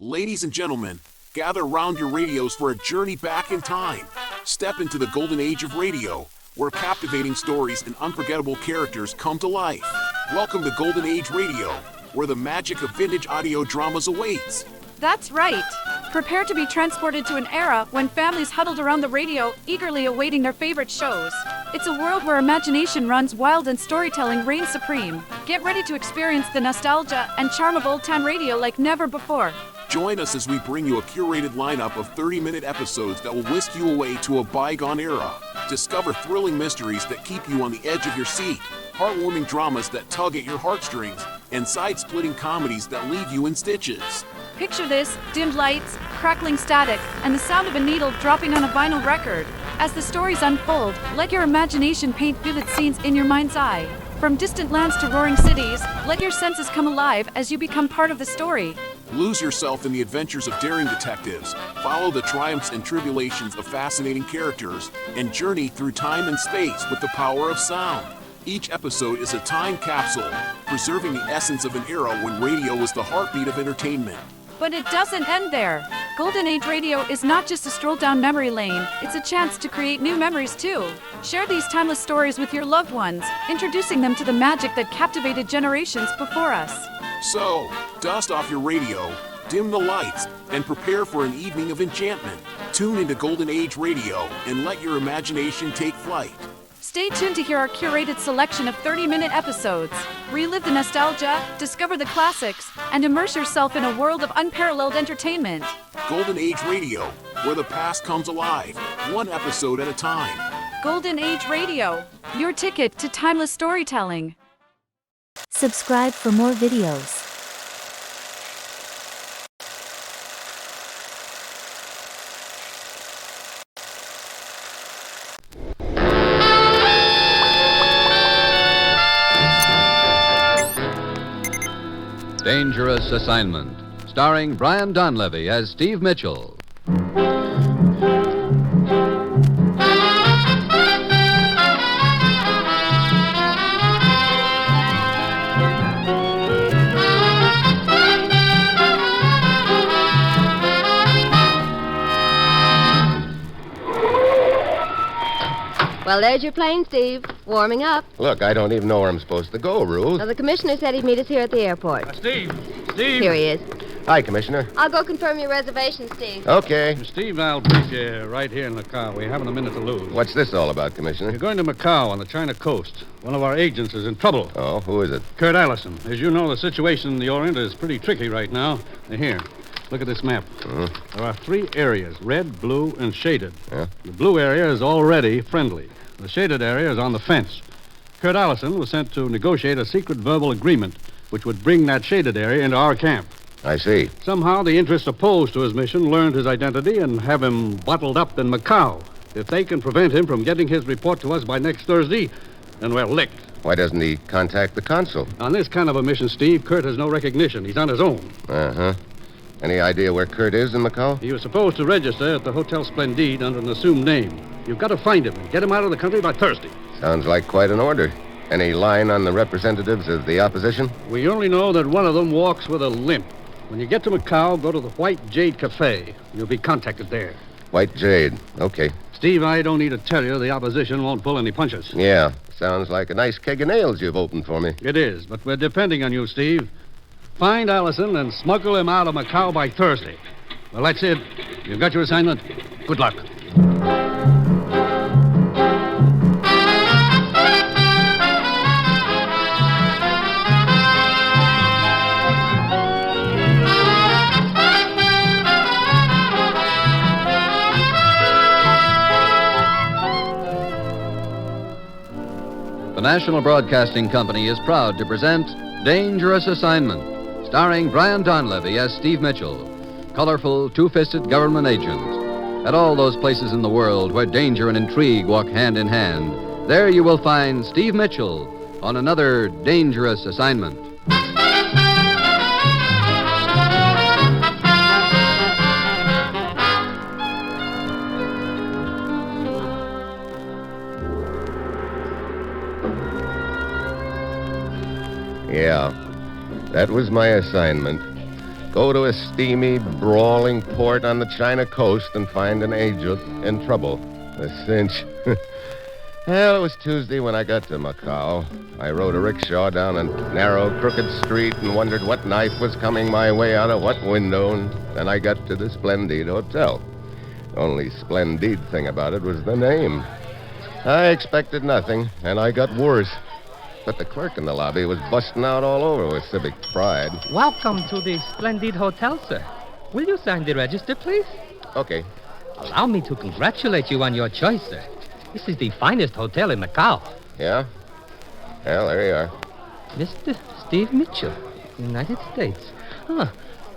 Ladies and gentlemen, gather round your radios for a journey back in time. Step into the golden age of radio, where captivating stories and unforgettable characters come to life. Welcome to Golden Age Radio, where the magic of vintage audio dramas awaits. That's right. Prepare to be transported to an era when families huddled around the radio, eagerly awaiting their favorite shows. It's a world where imagination runs wild and storytelling reigns supreme. Get ready to experience the nostalgia and charm of old-time radio like never before. Join us as we bring you a curated lineup of 30-minute episodes that will whisk you away to a bygone era. Discover thrilling mysteries that keep you on the edge of your seat, heartwarming dramas that tug at your heartstrings, and side-splitting comedies that leave you in stitches. Picture this: dimmed lights, crackling static, and the sound of a needle dropping on a vinyl record. As the stories unfold, let your imagination paint vivid scenes in your mind's eye. From distant lands to roaring cities, let your senses come alive as you become part of the story. Lose yourself in the adventures of daring detectives, follow the triumphs and tribulations of fascinating characters, and journey through time and space with the power of sound. Each episode is a time capsule, preserving the essence of an era when radio was the heartbeat of entertainment. But it doesn't end there. Golden Age Radio is not just a stroll down memory lane, it's a chance to create new memories too. Share these timeless stories with your loved ones, introducing them to the magic that captivated generations before us. So, dust off your radio, dim the lights, and prepare for an evening of enchantment. Tune into Golden Age Radio and let your imagination take flight. Stay tuned to hear our curated selection of 30-minute episodes. Relive the nostalgia, discover the classics, and immerse yourself in a world of unparalleled entertainment. Golden Age Radio, where the past comes alive, one episode at a time. Golden Age Radio, your ticket to timeless storytelling. Subscribe for more videos. Dangerous Assignment, starring Brian Donlevy as Steve Mitchell. Well, there's your plane, Steve. Warming up. Look, I don't even know where I'm supposed to go, Ruth. Well, the commissioner said he'd meet us here at the airport. Steve! Here he is. Hi, Commissioner. I'll go confirm your reservation, Steve. Okay. Steve, I'll brief you right here in the car. We haven't a minute to lose. What's this all about, Commissioner? You're going to Macau on the China coast. One of our agents is in trouble. Oh, who is it? Kurt Allison. As you know, the situation in the Orient is pretty tricky right now. Here, look at this map. There are 3 areas, red, blue, and shaded. Yeah? The blue area is already friendly. The shaded area is on the fence. Kurt Allison was sent to negotiate a secret verbal agreement which would bring that shaded area into our camp. I see. Somehow the interests opposed to his mission learned his identity and have him bottled up in Macau. If they can prevent him from getting his report to us by next Thursday, then we're licked. Why doesn't he contact the consul? On this kind of a mission, Steve, Kurt has no recognition. He's on his own. Uh-huh. Any idea where Kurt is in Macau? He was supposed to register at the Hotel Splendide under an assumed name. You've got to find him and get him out of the country by Thursday. Sounds like quite an order. Any line on the representatives of the opposition? We only know that one of them walks with a limp. When you get to Macau, go to the White Jade Cafe. You'll be contacted there. White Jade. Okay. Steve, I don't need to tell you the opposition won't pull any punches. Yeah. Sounds like a nice keg of nails you've opened for me. It is, but we're depending on you, Steve. Find Allison and smuggle him out of Macau by Thursday. Well, that's it. You've got your assignment. Good luck. The National Broadcasting Company is proud to present Dangerous Assignment, starring Brian Donlevy as Steve Mitchell, colorful, two-fisted government agent. At all those places in the world where danger and intrigue walk hand in hand, there you will find Steve Mitchell on another dangerous assignment. Yeah, that was my assignment. Go to a steamy, brawling port on the China coast and find an agent in trouble. A cinch. Well, it was Tuesday when I got to Macau. I rode a rickshaw down a narrow, crooked street and wondered what knife was coming my way out of what window, and then I got to the Splendid Hotel. The only splendid thing about it was the name. I expected nothing, and I got worse. But the clerk in the lobby was busting out all over with civic pride. Welcome to the Splendid Hotel, sir. Will you sign the register, please? Okay. Allow me to congratulate you on your choice, sir. This is the finest hotel in Macau. Yeah? Well, there you are. Mr. Steve Mitchell, United States. Huh.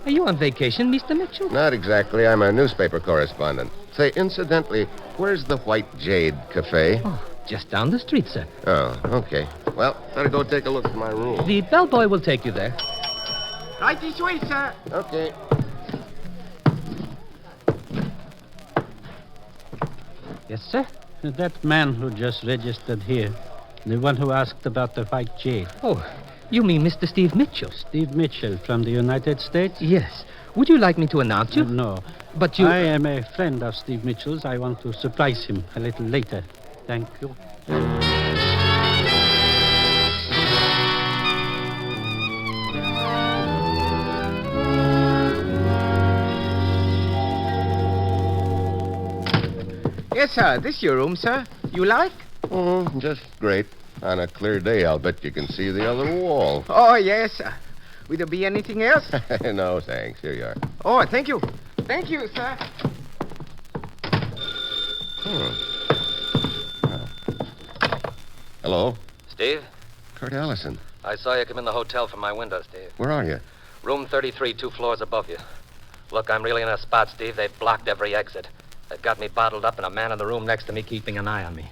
Are you on vacation, Mr. Mitchell? Not exactly. I'm a newspaper correspondent. Say, incidentally, where's the White Jade Cafe? Oh, just down the street, sir. Oh, okay. Well, better go take a look at my room. The bellboy will take you there. Right this way, sir. Okay. Yes, sir? That man who just registered here, the one who asked about the White Jade. Oh, you mean Mr. Steve Mitchell? Steve Mitchell from the United States? Yes. Would you like me to announce you? No. But you... I am a friend of Steve Mitchell's. I want to surprise him a little later. Thank you. Yes, sir. This your room, sir. You like? Oh, just great. On a clear day, I'll bet you can see the other wall. Oh, yes, sir. Will there be anything else? No, thanks. Here you are. Oh, thank you. Thank you, sir. Hello? Steve, Kurt Allison. I saw you come in the hotel from my window, Steve. Where are you? Room 33, 2 floors above you. Look, I'm really in a spot, Steve. They've blocked every exit. They've got me bottled up and a man in the room next to me keeping an eye on me.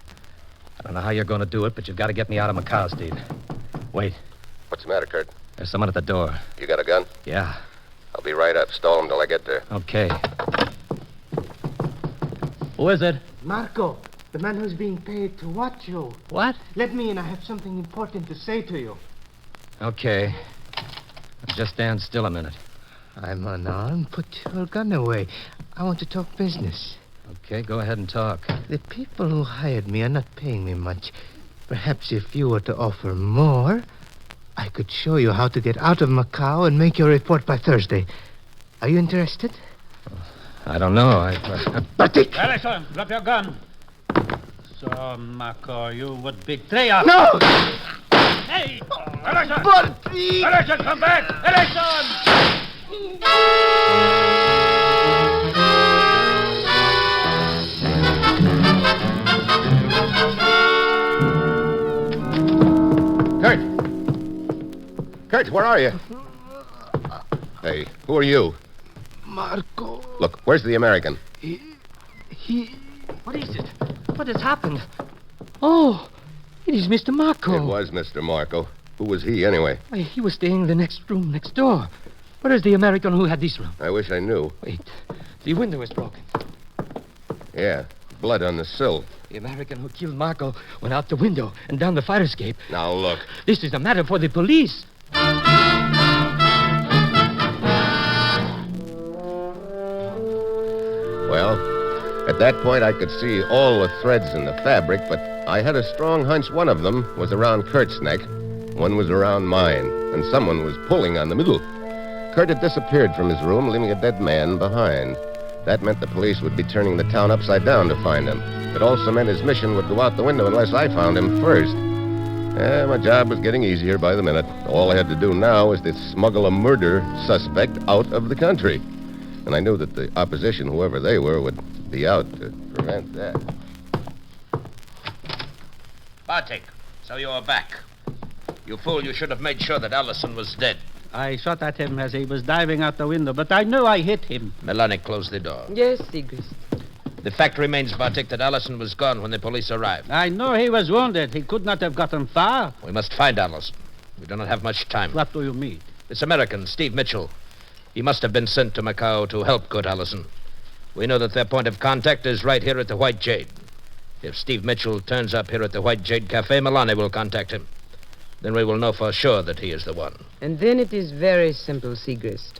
I don't know how you're going to do it, but you've got to get me out of Macau, Steve. Wait, What's the matter, Kurt? there's someone at the door. You got a gun? Yeah, I'll be right up. Stall him till I get there. okay. Who is it? Marco, the man who's being paid to watch you. What? Let me in. I have something important to say to you. Okay. Just stand still a minute. I'm unarmed. Put your gun away. I want to talk business. Okay, go ahead and talk. The people who hired me are not paying me much. Perhaps if you were to offer more, I could show you how to get out of Macau and make your report by Thursday. Are you interested? I don't know. Batik! Allison, drop your gun. So, Marco, you would betray us. No! Hey! Allison! Batik! Allison, come back! Allison! Kurt, where are you? Hey, who are you? Marco. Look, where's the American? He... What is it? What has happened? Oh, it is Mr. Marco. It was Mr. Marco. Who was he, anyway? Why, he was staying in the next room next door. Where is the American who had this room? I wish I knew. Wait, the window is broken. Yeah, blood on the sill. The American who killed Marco went out the window and down the fire escape. Now, look. This is a matter for the police. Well, at that point, I could see all the threads in the fabric, but I had a strong hunch one of them was around Kurt's neck, one was around mine, and someone was pulling on the middle. Kurt had disappeared from his room, leaving a dead man behind. That meant the police would be turning the town upside down to find him. It also meant his mission would go out the window unless I found him first. My job was getting easier by the minute. All I had to do now was to smuggle a murder suspect out of the country. And I knew that the opposition, whoever they were, would be out to prevent that. Bartik, so you are back. You fool, you should have made sure that Allison was dead. I shot at him as he was diving out the window, but I knew I hit him. Melanie, close the door. Yes, Sigrist. The fact remains, Bartik, that Allison was gone when the police arrived. I know he was wounded. He could not have gotten far. We must find Allison. We do not have much time. What do you mean? This American, Steve Mitchell, he must have been sent to Macau to help Kurt Allison. We know that their point of contact is right here at the White Jade. If Steve Mitchell turns up here at the White Jade Cafe, Melanie will contact him. Then we will know for sure that he is the one. And then it is very simple, Sigrist.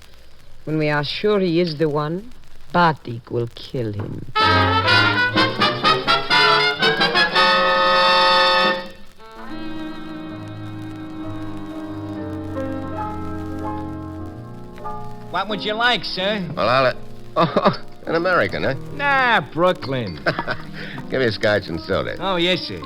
When we are sure he is the one, Bartik will kill him. What would you like, sir? Well, Oh, an American, huh? Nah, Brooklyn. Give me a scotch and soda. Oh, yes, sir.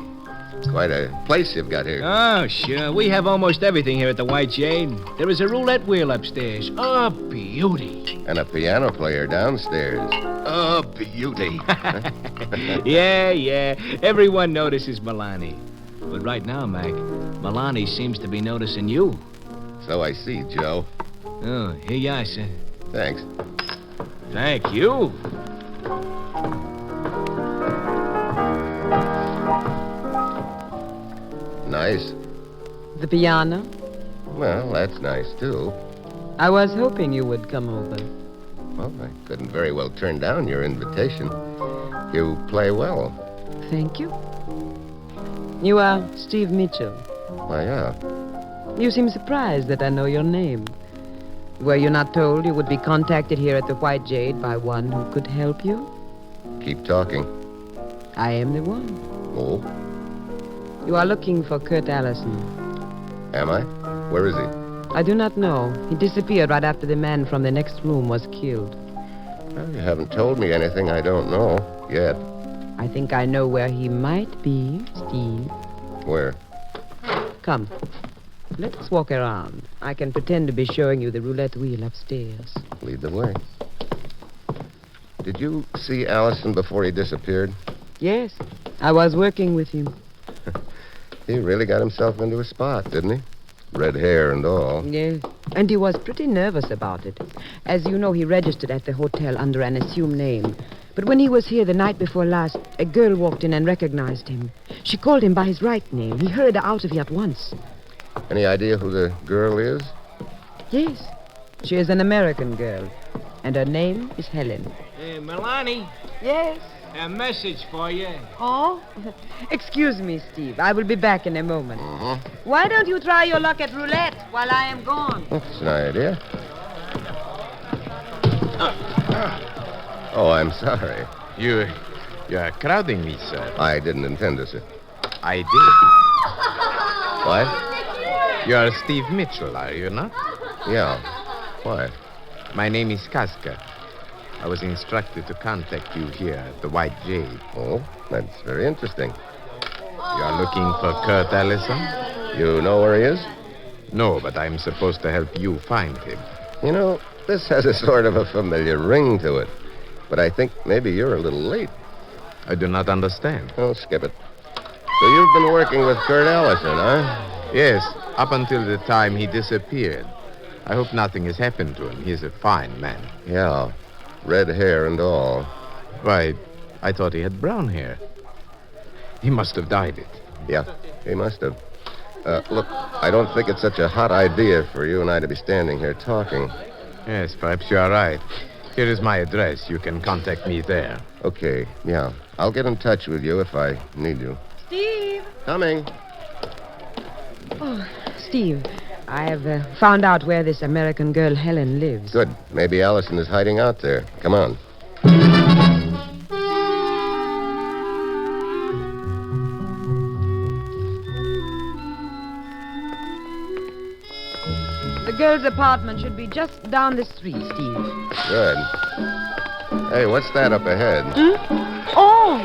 Quite a place you've got here. Oh, sure. We have almost everything here at the White Jade. There is a roulette wheel upstairs. Oh, beauty. And a piano player downstairs. Oh, beauty. Yeah. Everyone notices Milani. But right now, Mac, Milani seems to be noticing you. So I see, Joe. Oh, here you are, sir. Thanks. Thank you. Nice. The piano? Well, that's nice, too. I was hoping you would come over. Well, I couldn't very well turn down your invitation. You play well. Thank you. You are Steve Mitchell. Why, yeah. You seem surprised that I know your name. Were you not told you would be contacted here at the White Jade by one who could help you? Keep talking. I am the one. Oh? You are looking for Kurt Allison. Am I? Where is he? I do not know. He disappeared right after the man from the next room was killed. Well, you haven't told me anything I don't know yet. I think I know where he might be, Steve. Where? Come. Let us walk around. I can pretend to be showing you the roulette wheel upstairs. Lead the way. Did you see Allison before he disappeared? Yes. I was working with him. He really got himself into a spot, didn't he? Red hair and all. Yes. And he was pretty nervous about it. As you know, he registered at the hotel under an assumed name. But when he was here the night before last, a girl walked in and recognized him. She called him by his right name. He hurried her out of here at once. Any idea who the girl is? Yes. She is an American girl. And her name is Helen. Hey, Milani. Yes? A message for you. Oh? Excuse me, Steve. I will be back in a moment. Uh-huh. Why don't you try your luck at roulette while I am gone? That's an idea. Oh, I'm sorry. You are crowding me, sir. I didn't intend to, sir. I did. What? You are Steve Mitchell, are you not? Yeah. Why? My name is Casca. I was instructed to contact you here at the White Jade. Oh, that's very interesting. You are looking for Kurt Allison? You know where he is? No, but I'm supposed to help you find him. You know, this has a sort of a familiar ring to it. But I think maybe you're a little late. I do not understand. Oh, skip it. So you've been working with Kurt Allison, huh? Yes, up until the time he disappeared. I hope nothing has happened to him. He is a fine man. Yeah. Red hair and all. Why, I thought he had brown hair. He must have dyed it. Yeah, he must have. Look, I don't think it's such a hot idea for you and I to be standing here talking. Yes, perhaps you are right. Here is my address. You can contact me there. Okay, yeah. I'll get in touch with you if I need you. Steve! Coming. Oh, Steve, I have found out where this American girl Helen lives. Good. Maybe Allison is hiding out there. Come on. The girl's apartment should be just down the street, Steve. Good. Hey, what's that up ahead? Oh!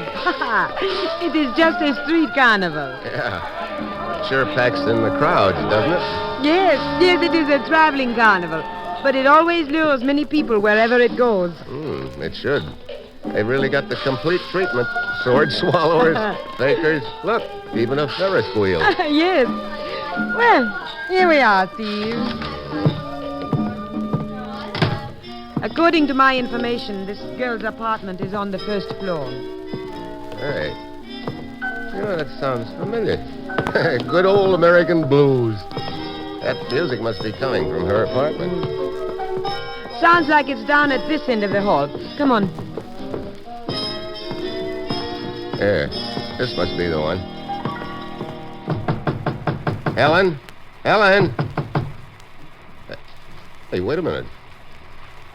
It is just a street carnival. Yeah. Sure packs in the crowds, doesn't it? Yes, it is a traveling carnival. But it always lures many people wherever it goes. It should. They've really got the complete treatment. Sword swallowers, fakers. Look, even a Ferris wheel. Yes. Well, here we are, Steve. According to my information, this girl's apartment is on the first floor. Hey. You know, that sounds familiar. Good old American blues. That music must be coming from her apartment. Sounds like it's down at this end of the hall. Come on. There. This must be the one. Helen? Helen? Hey, wait a minute.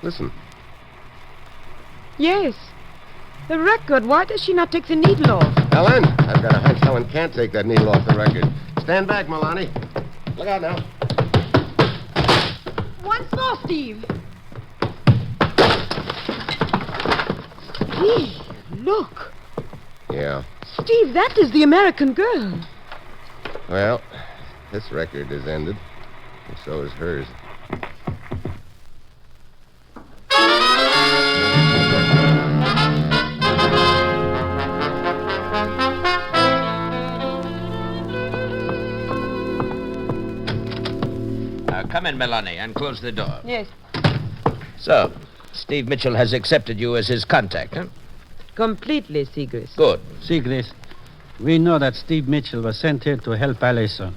Listen. Yes. The record. Why does she not take the needle off? Helen, I've got a hunch Helen can't take that needle off the record. Stand back, Milani. Look out now. Once more, Steve. Hey, look. Yeah. Steve, that is the American girl. Well, this record is ended, and so is hers. Come in, Melanie, and close the door. Yes. So, Steve Mitchell has accepted you as his contact, huh? Completely, Segrist. Good. Segrist, we know that Steve Mitchell was sent here to help Allison.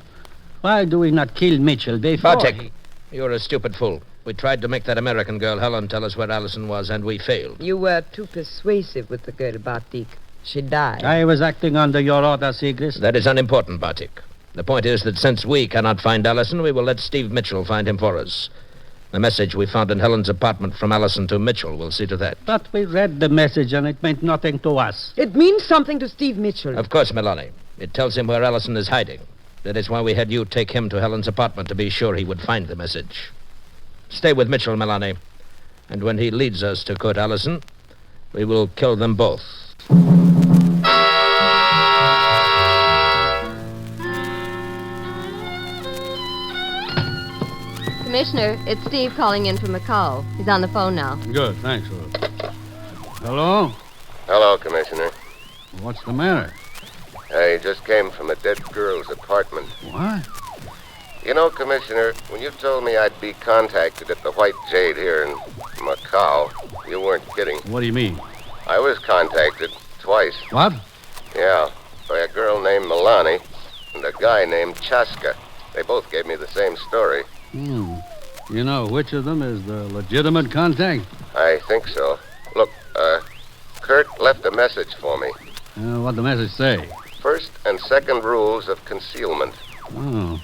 Why do we not kill Mitchell before Bartek, you're a stupid fool. We tried to make that American girl, Helen, tell us where Allison was, and we failed. You were too persuasive with the girl, Bartik. She died. I was acting under your order, Segrist. That is unimportant, Bartik. The point is that since we cannot find Allison, we will let Steve Mitchell find him for us. The message we found in Helen's apartment from Allison to Mitchell will see to that. But we read the message and it meant nothing to us. It means something to Steve Mitchell. Of course, Melanie. It tells him where Allison is hiding. That is why we had you take him to Helen's apartment to be sure he would find the message. Stay with Mitchell, Melanie. And when he leads us to Kurt Allison, we will kill them both. Commissioner, it's Steve calling in from Macau. He's on the phone now. Good, thanks, Will. Hello? Hello, Commissioner. What's the matter? I just came from a dead girl's apartment. What? You know, Commissioner, when you told me I'd be contacted at the White Jade here in Macau, you weren't kidding. What do you mean? I was contacted twice. What? Yeah, by a girl named Milani and a guy named Chaska. They both gave me the same story. You know which of them is the legitimate contact? I think so. Look, Kurt left a message for me. What'd the message say? First and second rules of concealment. Oh.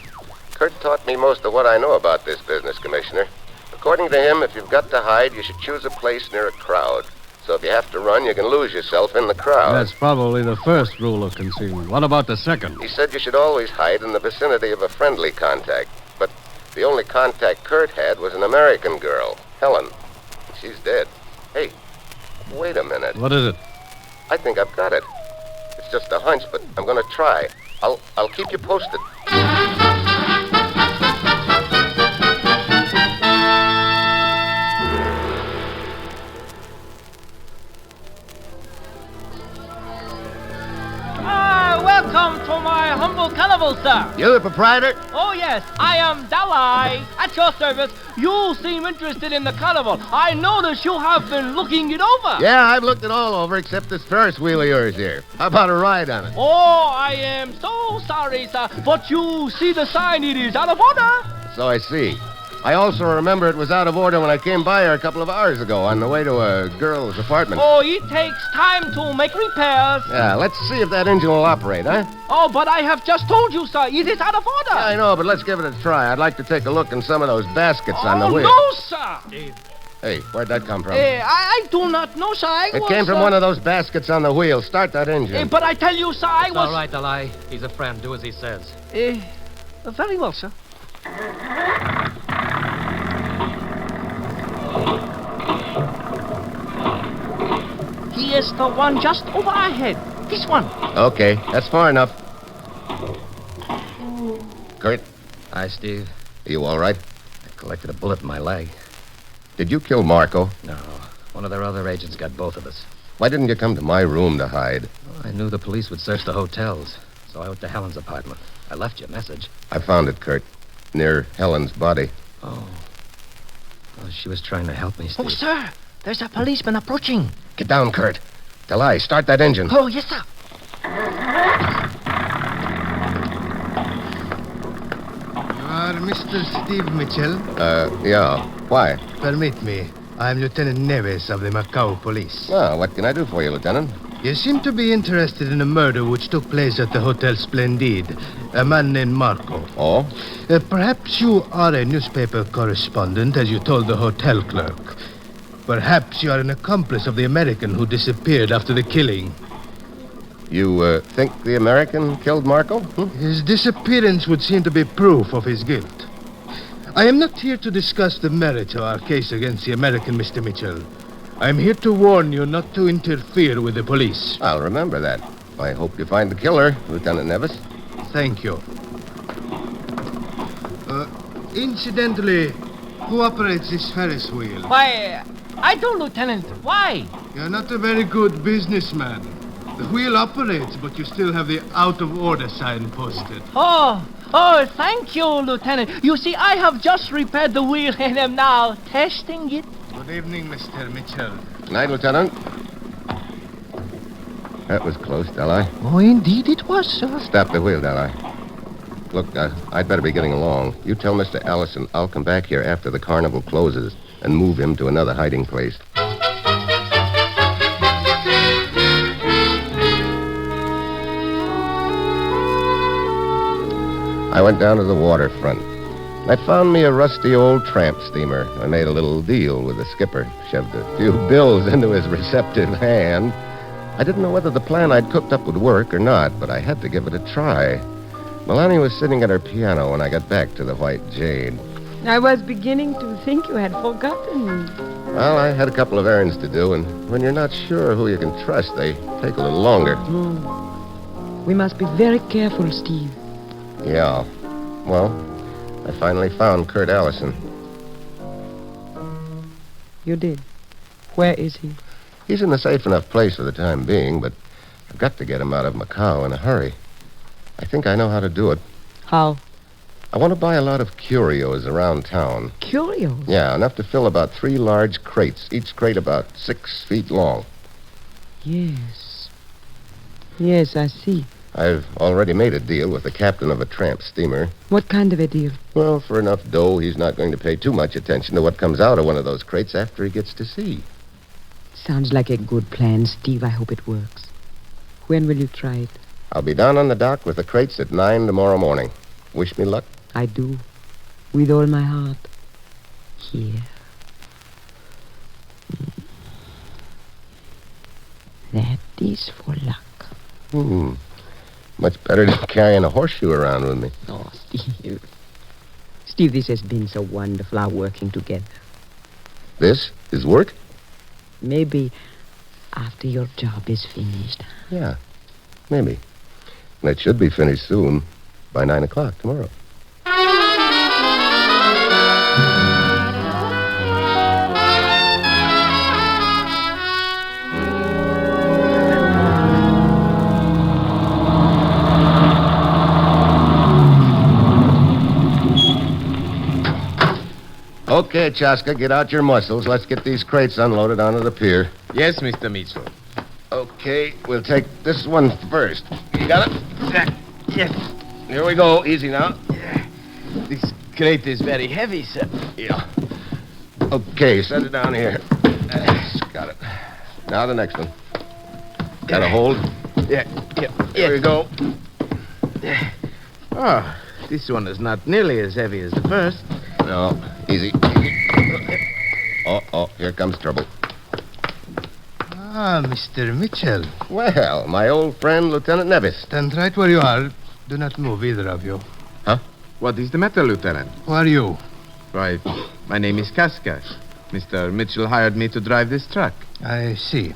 Kurt taught me most of what I know about this business, Commissioner. According to him, if you've got to hide, you should choose a place near a crowd. So if you have to run, you can lose yourself in the crowd. That's probably the first rule of concealment. What about the second? He said you should always hide in the vicinity of a friendly contact. But the only contact Kurt had was an American girl, Helen. She's dead. Hey, wait a minute. What is it? I think I've got it. It's just a hunch, but I'm going to try. I'll keep you posted. Welcome to my humble carnival, sir. You the proprietor? Oh, yes. I am Dalai. At your service. You seem interested in the carnival. I notice you have been looking it over. Yeah, I've looked it all over except this Ferris wheel of yours here. How about a ride on it? Oh, I am so sorry, sir. But you see the sign. It is out of order. So I see. I also remember it was out of order when I came by here a couple of hours ago on the way to a girl's apartment. Oh, it takes time to make repairs. Yeah, let's see if that engine will operate, huh? Oh, but I have just told you, sir. It is out of order. Yeah, I know, but let's give it a try. I'd like to take a look in some of those baskets on the wheel. No, sir. Hey, where'd that come from? I do not know, sir. It came from one of those baskets on the wheel. Start that engine. But I tell you, sir, I was... All right, Dalai. He's a friend. Do as he says. Very well, sir. He is the one just over our head. This one. Okay, that's far enough. Kurt? Hi, Steve. Are you all right? I collected a bullet in my leg. Did you kill Marco? No. One of their other agents got both of us. Why didn't you come to my room to hide? Well, I knew the police would search the hotels, so I went to Helen's apartment. I left you a message. I found it, Kurt. Near Helen's body. Oh. Well, she was trying to help me, Steve. Oh, sir. There's a policeman approaching. Get down, Kurt. Delay, start that engine. Oh, yes, sir. You are Mr. Steve Mitchell? Yeah. Why? Permit me. I am Lieutenant Neves of the Macau Police. Well, what can I do for you, Lieutenant? You seem to be interested in a murder which took place at the Hotel Splendide. A man named Marco. Oh? Perhaps you are a newspaper correspondent, as you told the hotel clerk. Perhaps you are an accomplice of the American who disappeared after the killing. You think the American killed Marco? His disappearance would seem to be proof of his guilt. I am not here to discuss the merits of our case against the American, Mr. Mitchell. I am here to warn you not to interfere with the police. I'll remember that. I hope you find the killer, Lieutenant Nevis. Thank you. Incidentally, who operates this Ferris wheel? Why, I do, Lieutenant. Why? You're not a very good businessman. The wheel operates, but you still have the out-of-order sign posted. Oh, thank you, Lieutenant. You see, I have just repaired the wheel and am now testing it. Good evening, Mr. Mitchell. Good night, Lieutenant. That was close, Deli. Oh, indeed it was, sir. Stop the wheel, Deli. Look, I'd better be getting along. You tell Mr. Allison I'll come back here after the carnival closes and move him to another hiding place. I went down to the waterfront. I found me a rusty old tramp steamer. I made a little deal with the skipper, shoved a few bills into his receptive hand. I didn't know whether the plan I'd cooked up would work or not, but I had to give it a try. Melanie was sitting at her piano when I got back to the White Jade. I was beginning to think you had forgotten me. Well, I had a couple of errands to do, and when you're not sure who you can trust, they take a little longer. We must be very careful, Steve. Yeah. Well, I finally found Kurt Allison. You did? Where is he? He's in a safe enough place for the time being, but I've got to get him out of Macau in a hurry. I think I know how to do it. How? I want to buy a lot of curios around town. Curios? Yeah, enough to fill about 3 large crates, each crate about 6 feet long. Yes. Yes, I see. I've already made a deal with the captain of a tramp steamer. What kind of a deal? Well, for enough dough, he's not going to pay too much attention to what comes out of one of those crates after he gets to sea. Sounds like a good plan, Steve. I hope it works. When will you try it? I'll be down on the dock with the crates at 9 tomorrow morning. Wish me luck? I do. With all my heart. Here. That is for luck. Much better than carrying a horseshoe around with me. Oh, Steve. Steve, this has been so wonderful, our working together. This is work? Maybe after your job is finished. Yeah, maybe. And it should be finished soon, by 9 o'clock tomorrow. Okay, Chaska, get out your muscles. Let's get these crates unloaded onto the pier. Yes, Mr. Mitchell. Okay, we'll take this one first. You got it? Yes. Here we go. Easy now. This crate is very heavy, sir. Yeah. Okay, set it down here. Got it. Now the next one. Got a hold? Yeah. Here we go. Oh, this one is not nearly as heavy as the first. No, easy. Oh, here comes trouble. Ah, Mr. Mitchell. Well, my old friend, Lieutenant Nevis. Stand right where you are. Do not move, either of you. Huh? What is the matter, Lieutenant? Who are you? Why, my name is Casca. Mr. Mitchell hired me to drive this truck. I see.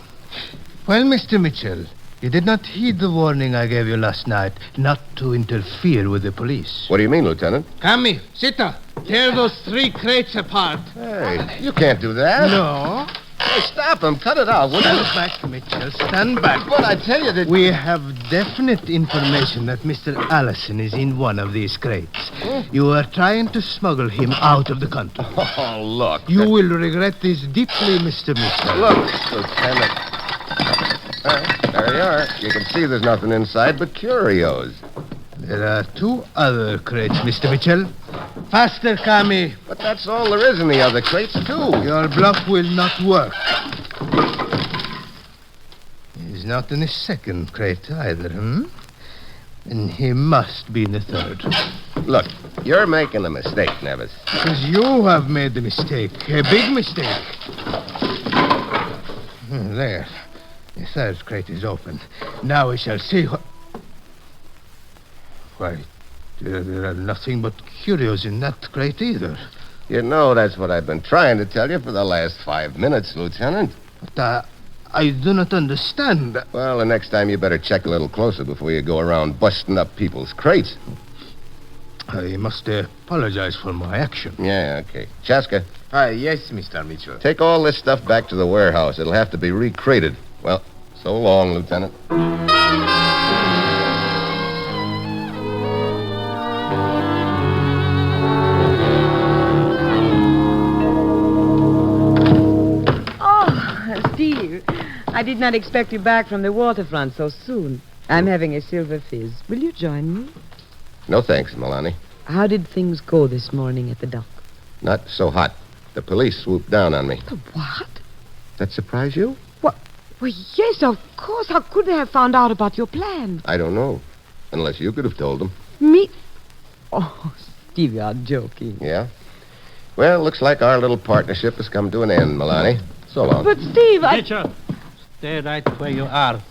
Well, Mr. Mitchell, you did not heed the warning I gave you last night not to interfere with the police. What do you mean, Lieutenant? Kami, Sita, tear those 3 crates apart. Hey, you can't do that. No. Hey, stop him. Cut it out, will you? Stand back, Mitchell. Stand back. But I tell you that... We have definite information that Mr. Allison is in one of these crates. You are trying to smuggle him out of the country. Oh, look. You will regret this deeply, Mr. Mitchell. Look, Lieutenant. There you are. You can see there's nothing inside but curios. There are 2 other crates, Mr. Mitchell. Faster, Kami. But that's all there is in the other crates, too. Your bluff will not work. He's not in the 2nd crate either, And he must be in the 3rd. Look, you're making a mistake, Nevis. Because you have made the mistake. A big mistake. There. The third crate is open. Now we shall see what... Why, there are nothing but curios in that crate either. You know, that's what I've been trying to tell you for the last 5 minutes, Lieutenant. But I do not understand. Well, the next time you better check a little closer before you go around busting up people's crates. I must apologize for my action. Yeah, okay. Chaska. Yes, Mr. Mitchell. Take all this stuff back to the warehouse. It'll have to be recrated. Well, so long, Lieutenant. Oh, Steve, I did not expect you back from the waterfront so soon. I'm having a silver fizz. Will you join me? No thanks, Milani. How did things go this morning at the dock? Not so hot. The police swooped down on me. The what? That surprise you? What? Well, yes, of course. How could they have found out about your plan? I don't know. Unless you could have told them. Me? Oh, Steve, you're joking. Yeah? Well, looks like our little partnership has come to an end, Milani. So long. But, Steve, Mitchell, stay right where you are.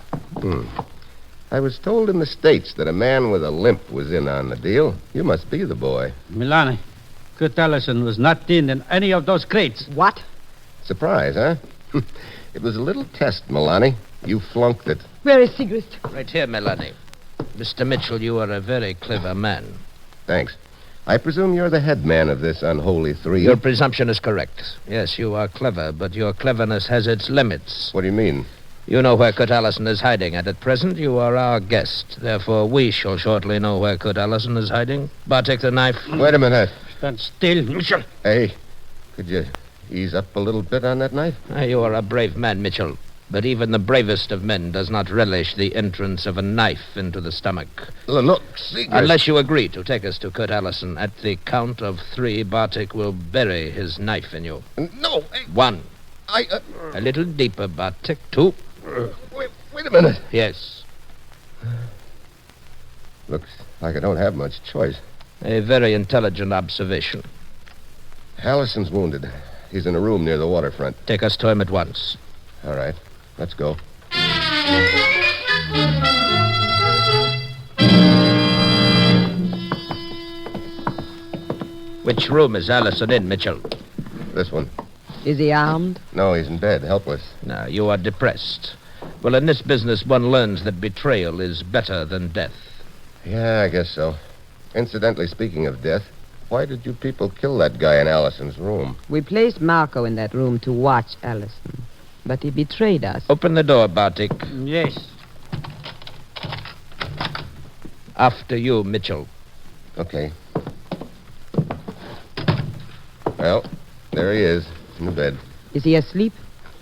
I was told in the States that a man with a limp was in on the deal. You must be the boy. Milani, Kurt Allison was not in any of those crates. What? Surprise, huh? It was a little test, Milani. You flunked it. Where is Sigrist? Right here, Melanie. Mr. Mitchell, you are a very clever man. Thanks. I presume you're the head man of this unholy three. Your presumption is correct. Yes, you are clever, but your cleverness has its limits. What do you mean? You know where Kurt Allison is hiding, and at present you are our guest. Therefore, we shall shortly know where Kurt Allison is hiding. Bartek, the knife. Wait a minute. Stand still, Mitchell. Hey, could you ease up a little bit on that knife? You are a brave man, Mitchell. But even the bravest of men does not relish the entrance of a knife into the stomach. Look, Seeger. Unless you agree to take us to Kurt Allison, at the count of 3, Bartek will bury his knife in you. No. 1. A little deeper, Bartek. 2. Wait a minute. Yes. Looks like I don't have much choice. A very intelligent observation. Allison's wounded. He's in a room near the waterfront. Take us to him at once. All right. Let's go. Which room is Allison in, Mitchell? This one. Is he armed? No, he's in bed, helpless. Now, you are depressed. Well, in this business, one learns that betrayal is better than death. Yeah, I guess so. Incidentally, speaking of death, why did you people kill that guy in Allison's room? We placed Marco in that room to watch Allison, but he betrayed us. Open the door, Bartik. Yes. After you, Mitchell. Okay. Well, there he is, in the bed. Is he asleep?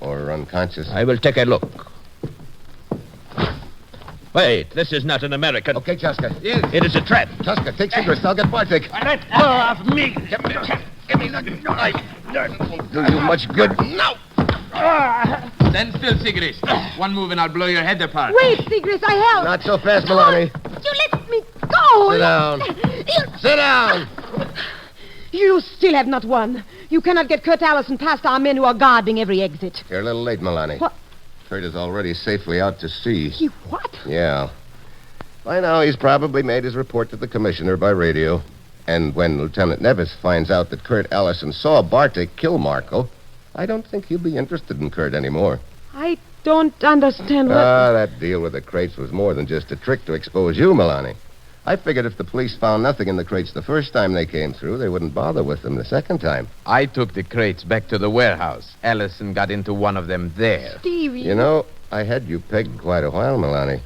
Or unconscious. I will take a look. Wait, this is not an American. Okay, Chaska. Yes. It is a trap. Chaska, take Sigrist. I'll get Bartik. Let go of me. Give me that knife. That won't do you much good. No! Stand still, Sigrist. One move and I'll blow your head apart. Wait, Sigrist, I help. Not so fast, Milani. You let me go. Sit down. Sit down. You still have not won. You cannot get Kurt Allison past our men who are guarding every exit. You're a little late, Milani. What? Kurt is already safely out to sea. He what? Yeah. By now, he's probably made his report to the commissioner by radio. And when Lieutenant Nevis finds out that Kurt Allison saw Bartik kill Marco, I don't think he'll be interested in Kurt anymore. I don't understand what... That deal with the crates was more than just a trick to expose you, Milani. I figured if the police found nothing in the crates the first time they came through, they wouldn't bother with them the second time. I took the crates back to the warehouse. Allison got into one of them there. Stevie. You know, I had you pegged quite a while, Milani.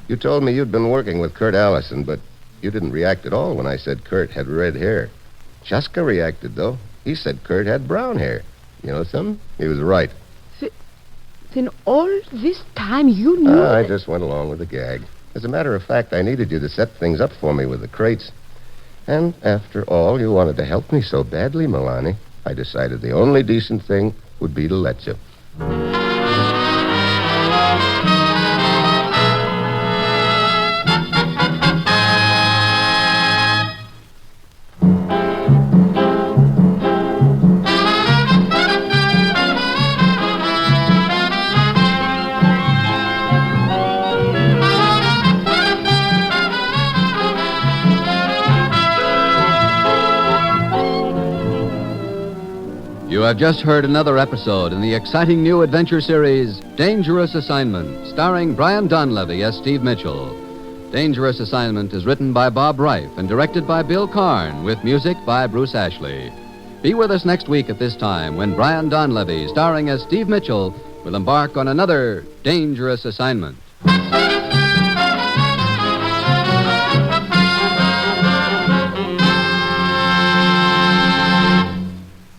You told me you'd been working with Kurt Allison, but you didn't react at all when I said Kurt had red hair. Chaska reacted, though. He said Kurt had brown hair. You know something? He was right. Then all this time you knew... I just went along with the gag. As a matter of fact, I needed you to set things up for me with the crates. And after all, you wanted to help me so badly, Milani. I decided the only decent thing would be to let you. You have just heard another episode in the exciting new adventure series, Dangerous Assignment, starring Brian Donlevy as Steve Mitchell. Dangerous Assignment is written by Bob Reif and directed by Bill Karn, with music by Bruce Ashley. Be with us next week at this time when Brian Donlevy, starring as Steve Mitchell, will embark on another Dangerous Assignment.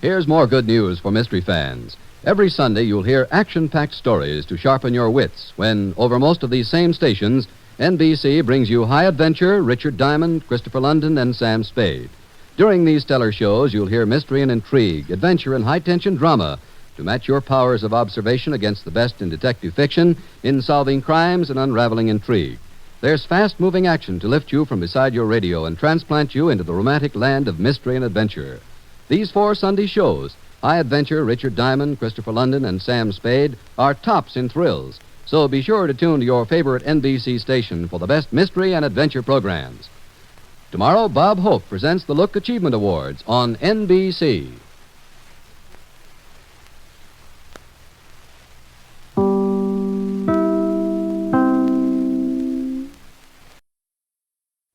Here's more good news for mystery fans. Every Sunday, you'll hear action-packed stories to sharpen your wits when, over most of these same stations, NBC brings you High Adventure, Richard Diamond, Christopher London, and Sam Spade. During these stellar shows, you'll hear mystery and intrigue, adventure and high-tension drama to match your powers of observation against the best in detective fiction in solving crimes and unraveling intrigue. There's fast-moving action to lift you from beside your radio and transplant you into the romantic land of mystery and adventure. These 4 Sunday shows, High Adventure, Richard Diamond, Christopher London, and Sam Spade, are tops in thrills. So be sure to tune to your favorite NBC station for the best mystery and adventure programs. Tomorrow, Bob Hope presents the Look Achievement Awards on NBC.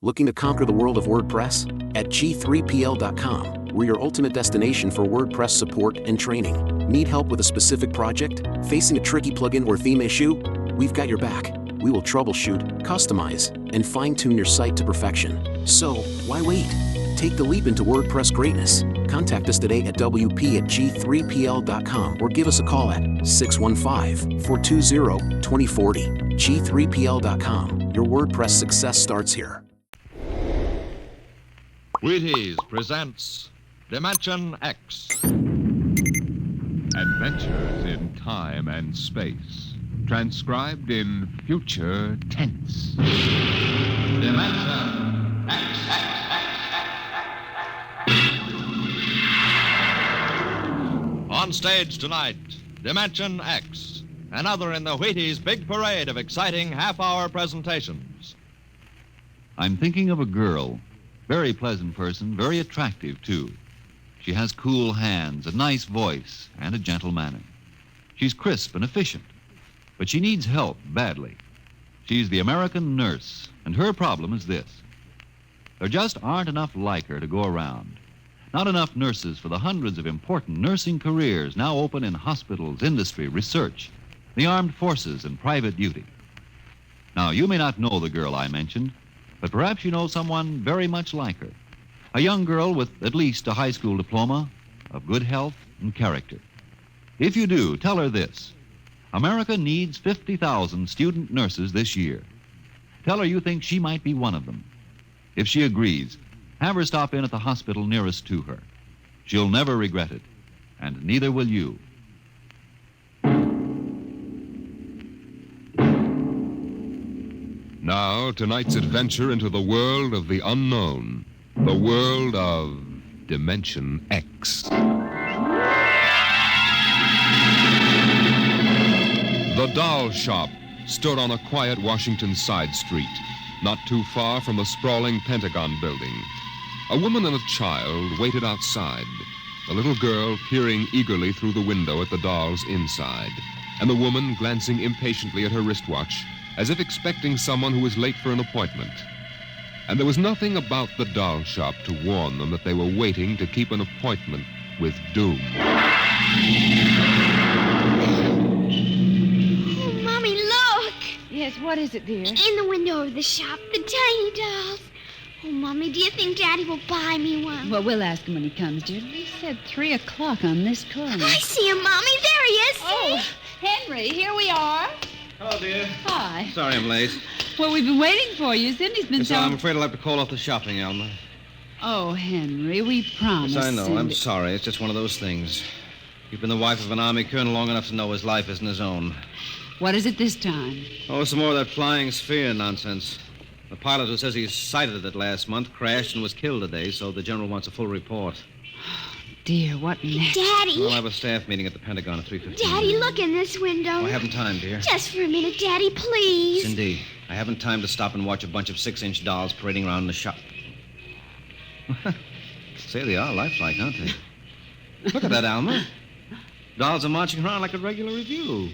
Looking to conquer the world of WordPress? At G3PL.com, we're your ultimate destination for WordPress support and training. Need help with a specific project? Facing a tricky plugin or theme issue? We've got your back. We will troubleshoot, customize, and fine-tune your site to perfection. So, why wait? Take the leap into WordPress greatness. Contact us today at WP@G3PL.com or give us a call at 615-420-2040. G3PL.com. Your WordPress success starts here. Wheaties presents Dimension X. Adventures in time and space. Transcribed in future tense. Dimension X. On stage tonight, Dimension X. Another in the Wheaties' big parade of exciting half-hour presentations. I'm thinking of a girl. Very pleasant person, very attractive, too. She has cool hands, a nice voice, and a gentle manner. She's crisp and efficient, but she needs help badly. She's the American nurse, and her problem is this. There just aren't enough like her to go around. Not enough nurses for the hundreds of important nursing careers now open in hospitals, industry, research, the armed forces, and private duty. Now, you may not know the girl I mentioned, but perhaps you know someone very much like her. A young girl with at least a high school diploma, of good health and character. If you do, tell her this. America needs 50,000 student nurses this year. Tell her you think she might be one of them. If she agrees, have her stop in at the hospital nearest to her. She'll never regret it, and neither will you. Now, tonight's adventure into the world of the unknown. The world of Dimension X. The doll shop stood on a quiet Washington side street, not too far from the sprawling Pentagon building. A woman and a child waited outside, the little girl peering eagerly through the window at the dolls inside, and the woman glancing impatiently at her wristwatch, as if expecting someone who was late for an appointment. And there was nothing about the doll shop to warn them that they were waiting to keep an appointment with doom. Oh, Mommy, look! Yes, what is it, dear? In the window of the shop, the tiny dolls. Oh, Mommy, do you think Daddy will buy me one? Well, we'll ask him when he comes, dear. He said 3 o'clock on this corner. I see him, Mommy. There he is. Oh, Henry, here we are. Hello, dear. Hi. Sorry I'm late. Well, we've been waiting for you. Cindy's been Yes, telling... I'm afraid I'll have to call off the shopping, Alma. Oh, Henry, we promised. Yes, I know. Cindy. I'm sorry. It's just one of those things. You've been the wife of an Army colonel long enough to know his life isn't his own. What is it this time? Oh, some more of that flying sphere nonsense. The pilot who says he sighted it last month crashed and was killed today, so the general wants a full report. Dear, what next? Daddy. We'll have a staff meeting at the Pentagon at 3:15. Daddy, look in this window. I haven't time, dear. Just for a minute, Daddy, please. Cindy, I haven't time to stop and watch a bunch of 6-inch dolls parading around in the shop. Say they are lifelike, aren't they? Look at that, Alma. Dolls are marching around like a regular review.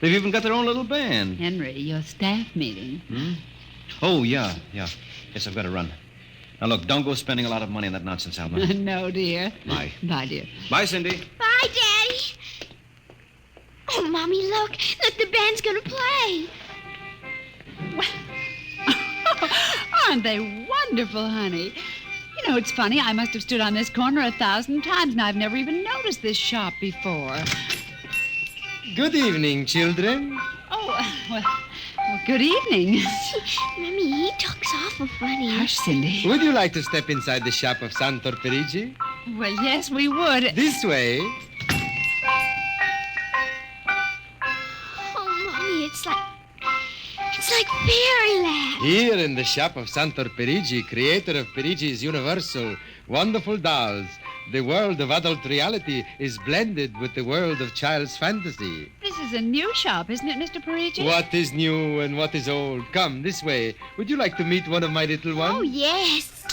They've even got their own little band. Henry, your staff meeting. Oh, yeah. Yes, I've got to run. Now, look, don't go spending a lot of money on that nonsense album. No, dear. Bye. Bye, dear. Bye, Cindy. Bye, Daddy. Oh, Mommy, look. Look, the band's gonna play. Aren't they wonderful, honey? You know, it's funny. I must have stood on this corner 1,000 times, and I've never even noticed this shop before. Good evening, children. Oh, well, good evening. Mommy, he talks awful funny. Hush, Cindy. Would you like to step inside the shop of Santor Perigi? Well, yes, we would. This way. Oh, Mommy, it's like fairyland. Here in the shop of Santor Perigi, creator of Perigi's Universal Wonderful Dolls, the world of adult reality is blended with the world of child's fantasy. This is a new shop, isn't it, Mr. Parigi? What is new and what is old? Come, this way. Would you like to meet one of my little ones? Oh, yes.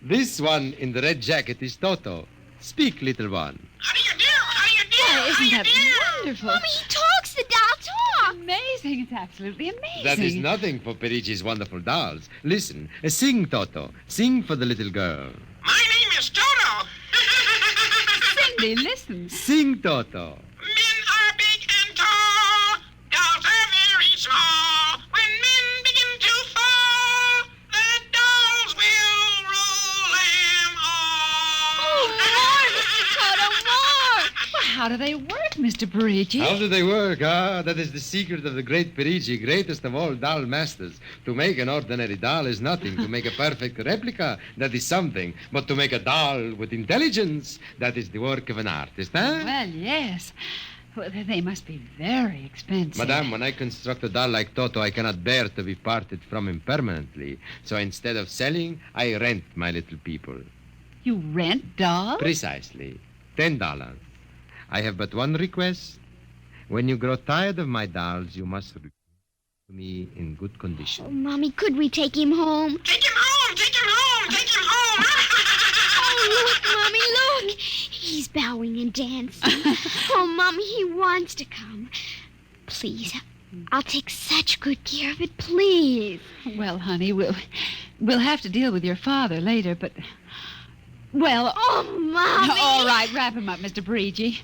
This one in the red jacket is Toto. Speak, little one. Oh, isn't that wonderful? Mommy, he talks. The doll talks. Amazing. It's absolutely amazing. That is nothing for Perigi's wonderful dolls. Listen, sing, Toto. Sing for the little girl. My name is Toto. Cindy, listen. Sing, Toto. Men are big and tall. Dolls are very small. When men begin to fall, the dolls will rule them all. Oh, Toto, more. Well, how do they work, Mr. Parigi? How do they work? That is the secret of the great Perigi, greatest of all doll masters. To make an ordinary doll is nothing. To make a perfect replica, that is something. But to make a doll with intelligence, that is the work of an artist, huh? Well, yes. Well, they must be very expensive. Madame, when I construct a doll like Toto, I cannot bear to be parted from him permanently. So instead of selling, I rent my little people. You rent dolls? Precisely. $10. I have but one request. When you grow tired of my dolls, you must return to me in good condition. Oh, Mommy, could we take him home? Take him home. Take him home. Take him home. Oh, look, Mommy, look. He's bowing and dancing. Oh, Mommy, he wants to come. Please, I'll take such good care of it, please. Well, honey, we'll have to deal with your father later, but... Well... Oh, Mommy! All right, wrap him up, Mr. Parigi.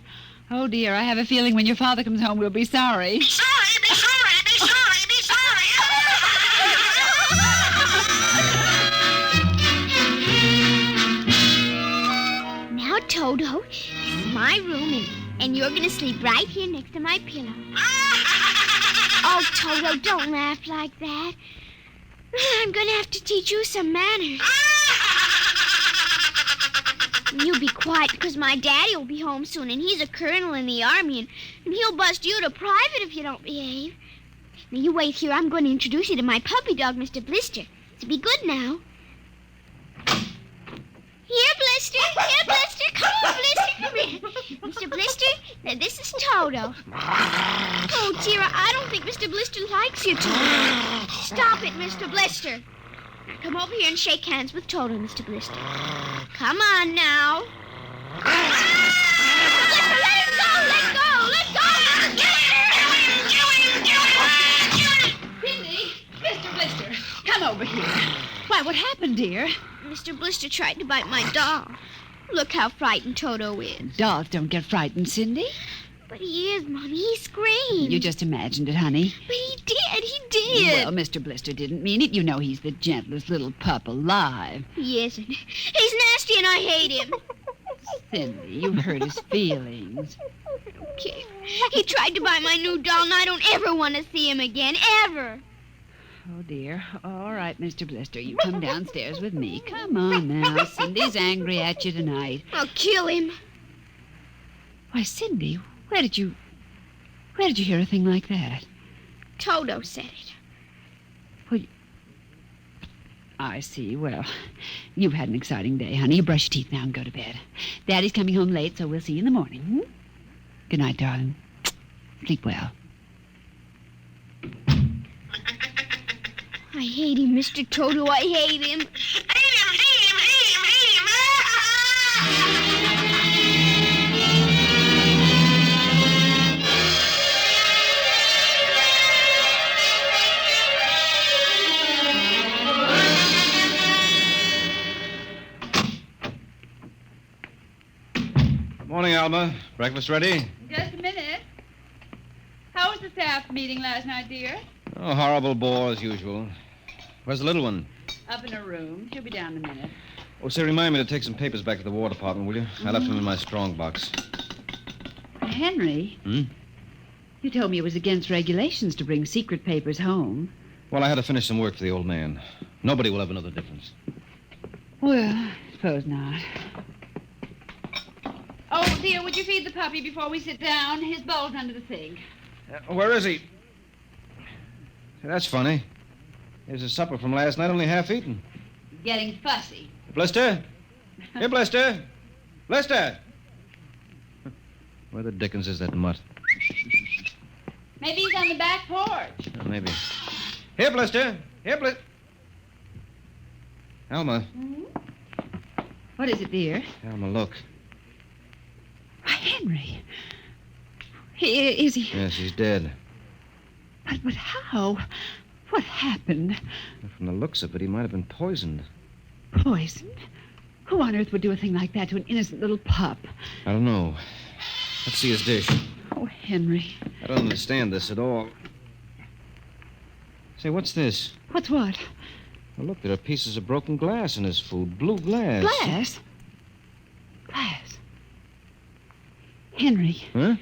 Oh, dear, I have a feeling when your father comes home, we'll be sorry. Be sorry. Be sorry. Be sorry. Be sorry. Now, Toto, this is my room, and you're going to sleep right here next to my pillow. Oh, Toto, don't laugh like that. I'm going to have to teach you some manners. You be quiet, because my daddy will be home soon, and he's a colonel in the army, and he'll bust you to private if you don't behave. Now, you wait here. I'm going to introduce you to my puppy dog, Mr. Blister. So be good now. Here, Blister. Here, Blister. Come on, Blister. Come here. Mr. Blister, now this is Toto. Oh, dear, I don't think Mr. Blister likes you too. Stop it, Mr. Blister. Come over here and shake hands with Toto, Mr. Blister. Come on now. Blister, let him go! Let go! Let go! Cindy, Mr. Blister, come over here. Why, what happened, dear? Mr. Blister tried to bite my doll. Look how frightened Toto is. Dolls don't get frightened, Cindy. But he is, Mommy. He screamed. You just imagined it, honey. But he did. He did. Well, Mr. Blister didn't mean it. You know he's the gentlest little pup alive. He isn't. He's nasty and I hate him. Cindy, you've hurt his feelings. Okay. He tried to buy my new doll, and I don't ever want to see him again. Ever. Oh, dear. All right, Mr. Blister, you come downstairs with me. Come on now. Cindy's angry at you tonight. I'll kill him. Why, Cindy, where did you hear a thing like that? Toto said it. Well, I see. Well, you've had an exciting day, honey. You brush your teeth now and go to bed. Daddy's coming home late, so we'll see you in the morning. Hmm? Good night, darling. Sleep well. I hate him, Mr. Toto. I hate him. Hate him. Morning, Alma. Breakfast ready? Just a minute. How was the staff meeting last night, dear? Oh, horrible bore as usual. Where's the little one? Up in her room. She'll be down in a minute. Oh, say, remind me to take some papers back to the War Department, will you? I left them in my strong box. Henry, you told me it was against regulations to bring secret papers home. Well, I had to finish some work for the old man. Nobody will ever know the difference. Well, I suppose not. Oh, dear, would you feed the puppy before we sit down? His bowl's under the sink. Where is he? Say, that's funny. Here's his supper from last night, only half eaten. Getting fussy. Blister? Here, Blister. Blister! Where the dickens is that mutt? Maybe he's on the back porch. Oh, maybe. Here, Blister. Here, Blister. Alma. What is it, dear? Alma, look. Why, Henry. Is he? Yes, he's dead. But how? What happened? From the looks of it, he might have been poisoned. Poisoned? Who on earth would do a thing like that to an innocent little pup? I don't know. Let's see his dish. Oh, Henry. I don't understand this at all. Say, what's this? What's what? Well, look, there are pieces of broken glass in his food. Blue glass. Glass? Glass? Henry. Huh?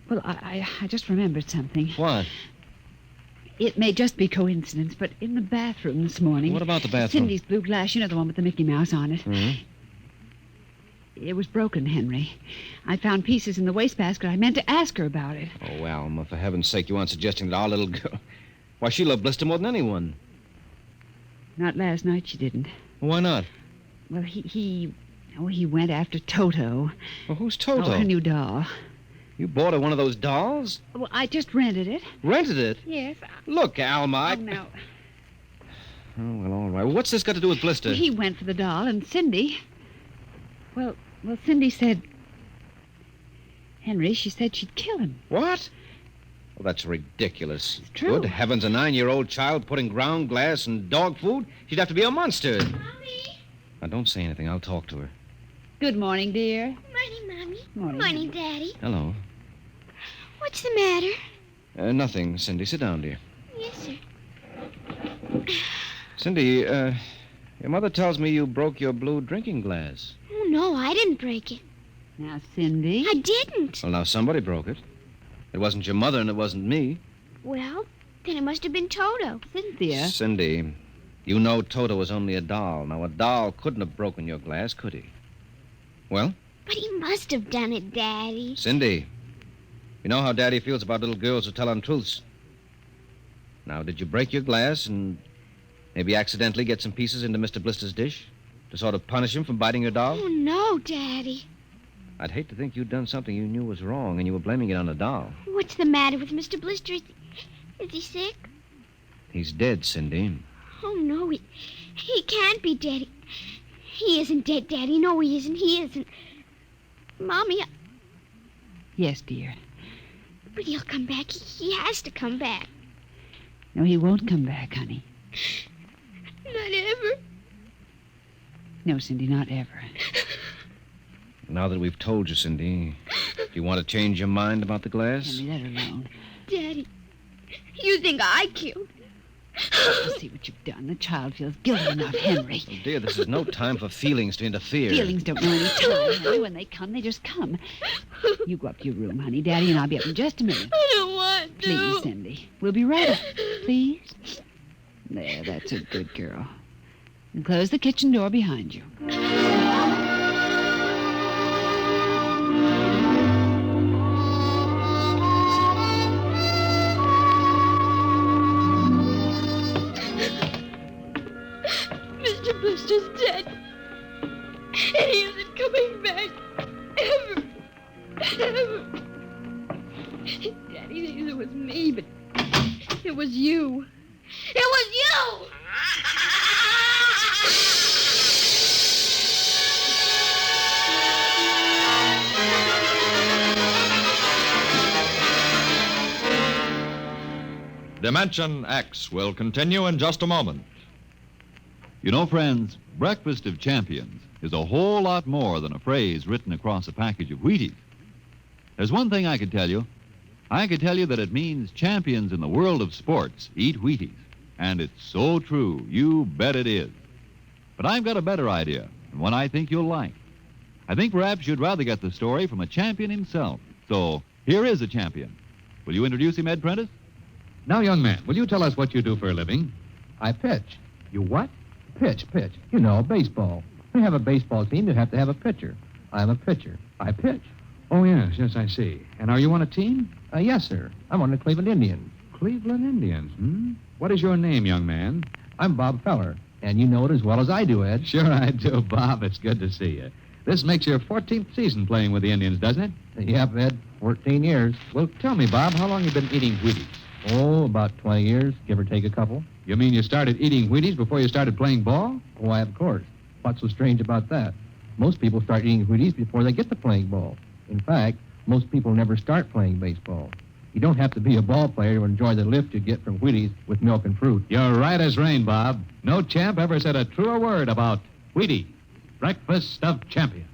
Well, I just remembered something. What? It may just be coincidence, but in the bathroom this morning... What about the bathroom? Cindy's blue glass, you know, the one with the Mickey Mouse on it. It was broken, Henry. I found pieces in the wastebasket. I meant to ask her about it. Oh, Alma, for heaven's sake, you aren't suggesting that our little girl... Why, she loved Blister more than anyone. Not last night, she didn't. Why not? Well, he went after Toto. Well, who's Toto? Oh, her new doll. You bought her one of those dolls? Well, I just rented it. Rented it? Yes. Look, Alma. Oh, no. Oh, well, all right. Well, what's this got to do with Blister? He went for the doll, and Cindy... Well, Cindy said... Henry, she said she'd kill him. What? Well, that's ridiculous. It's true. Good heavens, a 9-year-old child putting ground glass in dog food? She'd have to be a monster. Mommy. Now, don't say anything. I'll talk to her. Good morning, dear. Morning, Mommy. Morning. Daddy. Hello. What's the matter? Nothing, Cindy. Sit down, dear. Yes, sir. Cindy, your mother tells me you broke your blue drinking glass. Oh, no, I didn't break it. Now, Cindy... I didn't. Well, now somebody broke it. It wasn't your mother and it wasn't me. Well, then it must have been Toto. Cynthia. Cindy, you know Toto was only a doll. Now, a doll couldn't have broken your glass, could he? Well? But he must have done it, Daddy. Cindy, you know how Daddy feels about little girls who tell untruths. Now, did you break your glass and maybe accidentally get some pieces into Mr. Blister's dish to sort of punish him for biting your doll? Oh, no, Daddy. I'd hate to think you'd done something you knew was wrong and you were blaming it on a doll. What's the matter with Mr. Blister? Is he sick? He's dead, Cindy. Oh, no, he can't be dead. He isn't dead, Daddy. No, he isn't. He isn't. Mommy, Yes, dear. but he'll come back. He has to come back. No, he won't come back, honey. Not ever. No, Cindy, not ever. Now that we've told you, Cindy, do you want to change your mind about the glass? Henry, let her alone. Daddy, you think I killed? You see what you've done. The child feels guilty enough, Henry. Oh, dear, this is no time for feelings to interfere. Feelings don't know any time, Henry. When they come, they just come. You go up to your room, honey. Daddy and I'll be up in just a minute. I don't want to. Please, Cindy. We'll be right up. Please. There, that's a good girl. And close the kitchen door behind you. Mr. Blister's dead. And he isn't coming back. Ever. Ever. Daddy thinks it was me, but it was you. It was you! Dimension X will continue in just a moment. You know, friends, Breakfast of Champions is a whole lot more than a phrase written across a package of Wheaties. There's one thing I could tell you. I could tell you that it means champions in the world of sports eat Wheaties. And it's so true. You bet it is. But I've got a better idea, and one I think you'll like. I think perhaps you'd rather get the story from a champion himself. So here is a champion. Will you introduce him, Ed Prentice? Now, young man, will you tell us what you do for a living? I pitch. You what? Pitch. You know, baseball. To have a baseball team, you have to have a pitcher. I'm a pitcher. I pitch. Oh, yes, I see. And are you on a team? Yes, sir. I'm on the Cleveland Indians. Cleveland Indians, What is your name, young man? I'm Bob Feller, and you know it as well as I do, Ed. Sure I do, Bob. It's good to see you. This makes your 14th season playing with the Indians, doesn't it? Yep, Ed. 14 years. Well, tell me, Bob, how long you been eating Wheaties? Oh, about 20 years, give or take a couple. You mean you started eating Wheaties before you started playing ball? Why, of course. What's so strange about that? Most people start eating Wheaties before they get to playing ball. In fact, most people never start playing baseball. You don't have to be a ball player to enjoy the lift you get from Wheaties with milk and fruit. You're right as rain, Bob. No champ ever said a truer word about Wheaties, Breakfast of Champions.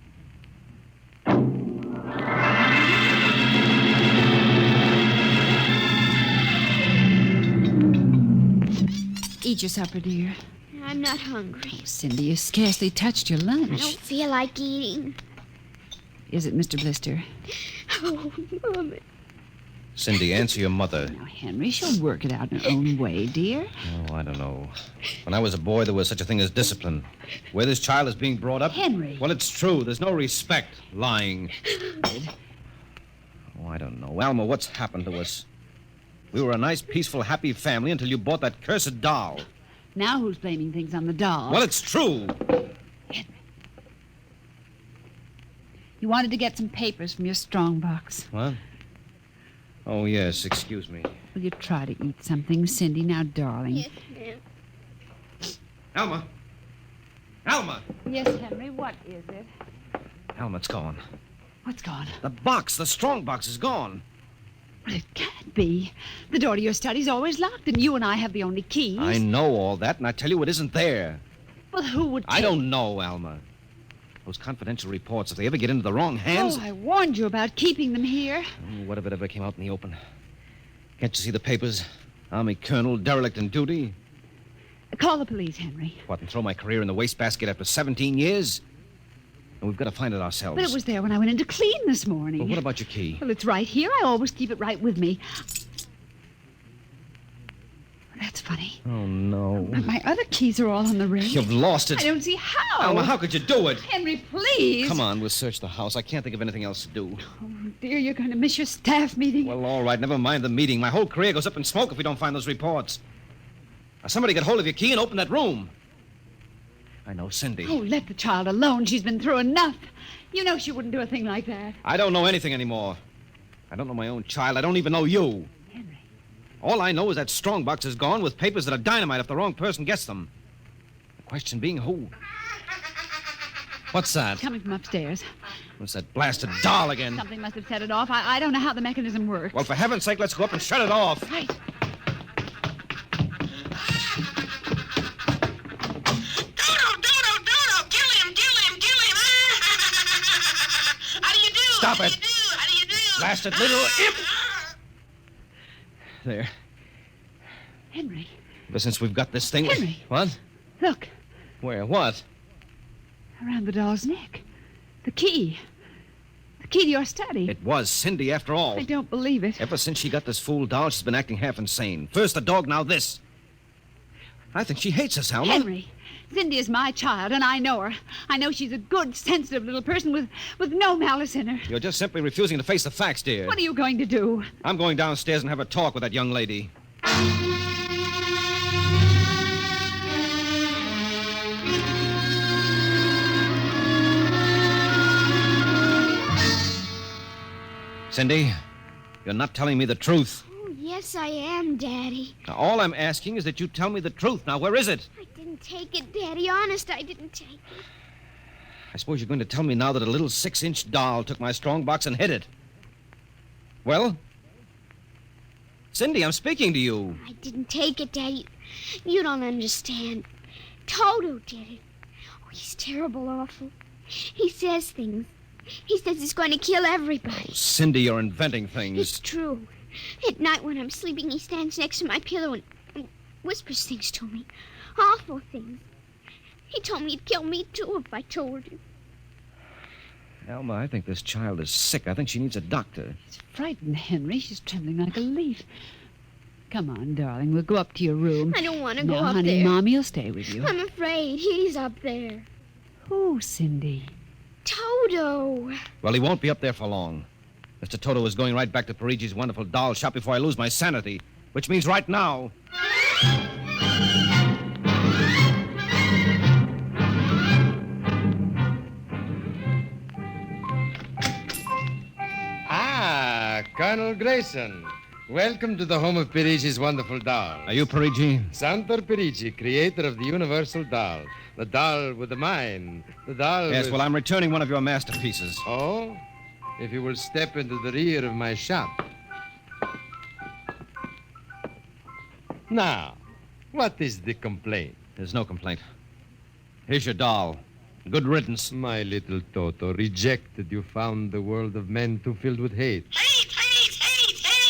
Eat your supper, dear. I'm not hungry. Oh, Cindy, you scarcely touched your lunch. I don't feel like eating. Is it Mr. Blister? Oh, Mama. Cindy, answer your mother. Now, Henry, she'll work it out in her own way, dear. Oh, I don't know. When I was a boy, there was such a thing as discipline. Where this child is being brought up... Henry. Well, it's true. There's no respect. Lying. Oh, I don't know. Alma, what's happened to us? We were a nice, peaceful, happy family until you bought that cursed doll. Now who's blaming things on the doll? Well, it's true. Henry. You wanted to get some papers from your strongbox. What? Oh, yes. Excuse me. Will you try to eat something, Cindy? Now, darling. Yes, ma'am. Alma! Alma! Yes, Henry, what is it? Alma, it's gone. What's gone? The box, the strong box is gone. Well, it can't be. The door to your study's always locked, and you and I have the only keys. I know all that, and I tell you it isn't there. Well, who would I don't know, Alma. Those confidential reports, if they ever get into the wrong hands... Oh, I warned you about keeping them here. Oh, what if it ever came out in the open? Can't you see the papers? Army colonel, derelict in duty. Call the police, Henry. What, and throw my career in the wastebasket after 17 years? And we've got to find it ourselves. But it was there when I went in to clean this morning. Well, what about your key? Well, it's right here. I always keep it right with me. That's funny. Oh, no. But my other keys are all on the ring. You've lost it. I don't see how. Alma, how could you do it? Henry, please. Come on, we'll search the house. I can't think of anything else to do. Oh, dear, you're going to miss your staff meeting. Well, all right, never mind the meeting. My whole career goes up in smoke if we don't find those reports. Now, somebody get hold of your key and open that room. I know Cindy. Oh, let the child alone. She's been through enough. You know she wouldn't do a thing like that. I don't know anything anymore. I don't know my own child. I don't even know you. Henry. All I know is that strongbox is gone with papers that are dynamite if the wrong person gets them. The question being who? What's that? Coming from upstairs. What's that blasted doll again? Something must have set it off. I don't know how the mechanism works. Well, for heaven's sake, let's go up and shut it off. Right. Stop it! Blasted little imp! There. Henry. Ever since we've got this thing... Henry. What? Look. Where? What? Around the doll's neck. The key. The key to your study. It was Cindy, after all. I don't believe it. Ever since she got this fool doll, she's been acting half insane. First the dog, now this. I think she hates us, Alma. Henry. Cindy is my child, and I know her. I know she's a good, sensitive little person with no malice in her. You're just simply refusing to face the facts, dear. What are you going to do? I'm going downstairs and have a talk with that young lady. Cindy, you're not telling me the truth. Oh, yes, I am, Daddy. Now, all I'm asking is that you tell me the truth. Now, where is it? I didn't take it, Daddy. Honest, I didn't take it. I suppose you're going to tell me now that a little 6-inch doll took my strongbox and hid it. Well? Cindy, I'm speaking to you. I didn't take it, Daddy. You don't understand. Toto did it. Oh, he's terrible awful. He says things. He says he's going to kill everybody. Cindy, you're inventing things. It's true. At night when I'm sleeping, he stands next to my pillow and whispers things to me. Awful things. He told me he'd kill me, too, if I told him. Alma, I think this child is sick. I think she needs a doctor. She's frightened, Henry. She's trembling like a leaf. Come on, darling. We'll go up to your room. I don't want to go Now, up honey, there. Mommy will stay with you. I'm afraid. He's up there. Who, Cindy? Toto. Well, he won't be up there for long. Mr. Toto is going right back to Parigi's wonderful doll shop before I lose my sanity, which means right now. Ah, Colonel Grayson. Welcome to the home of Parigi's wonderful doll. Are you Parigi? Santor Parigi, creator of the universal doll. The doll with the mind. The doll Yes, with... well, I'm returning one of your masterpieces. Oh? If you will step into the rear of my shop. Now, what is the complaint? There's no complaint. Here's your doll. Good riddance. My little Toto, rejected, you found the world of men too filled with hate.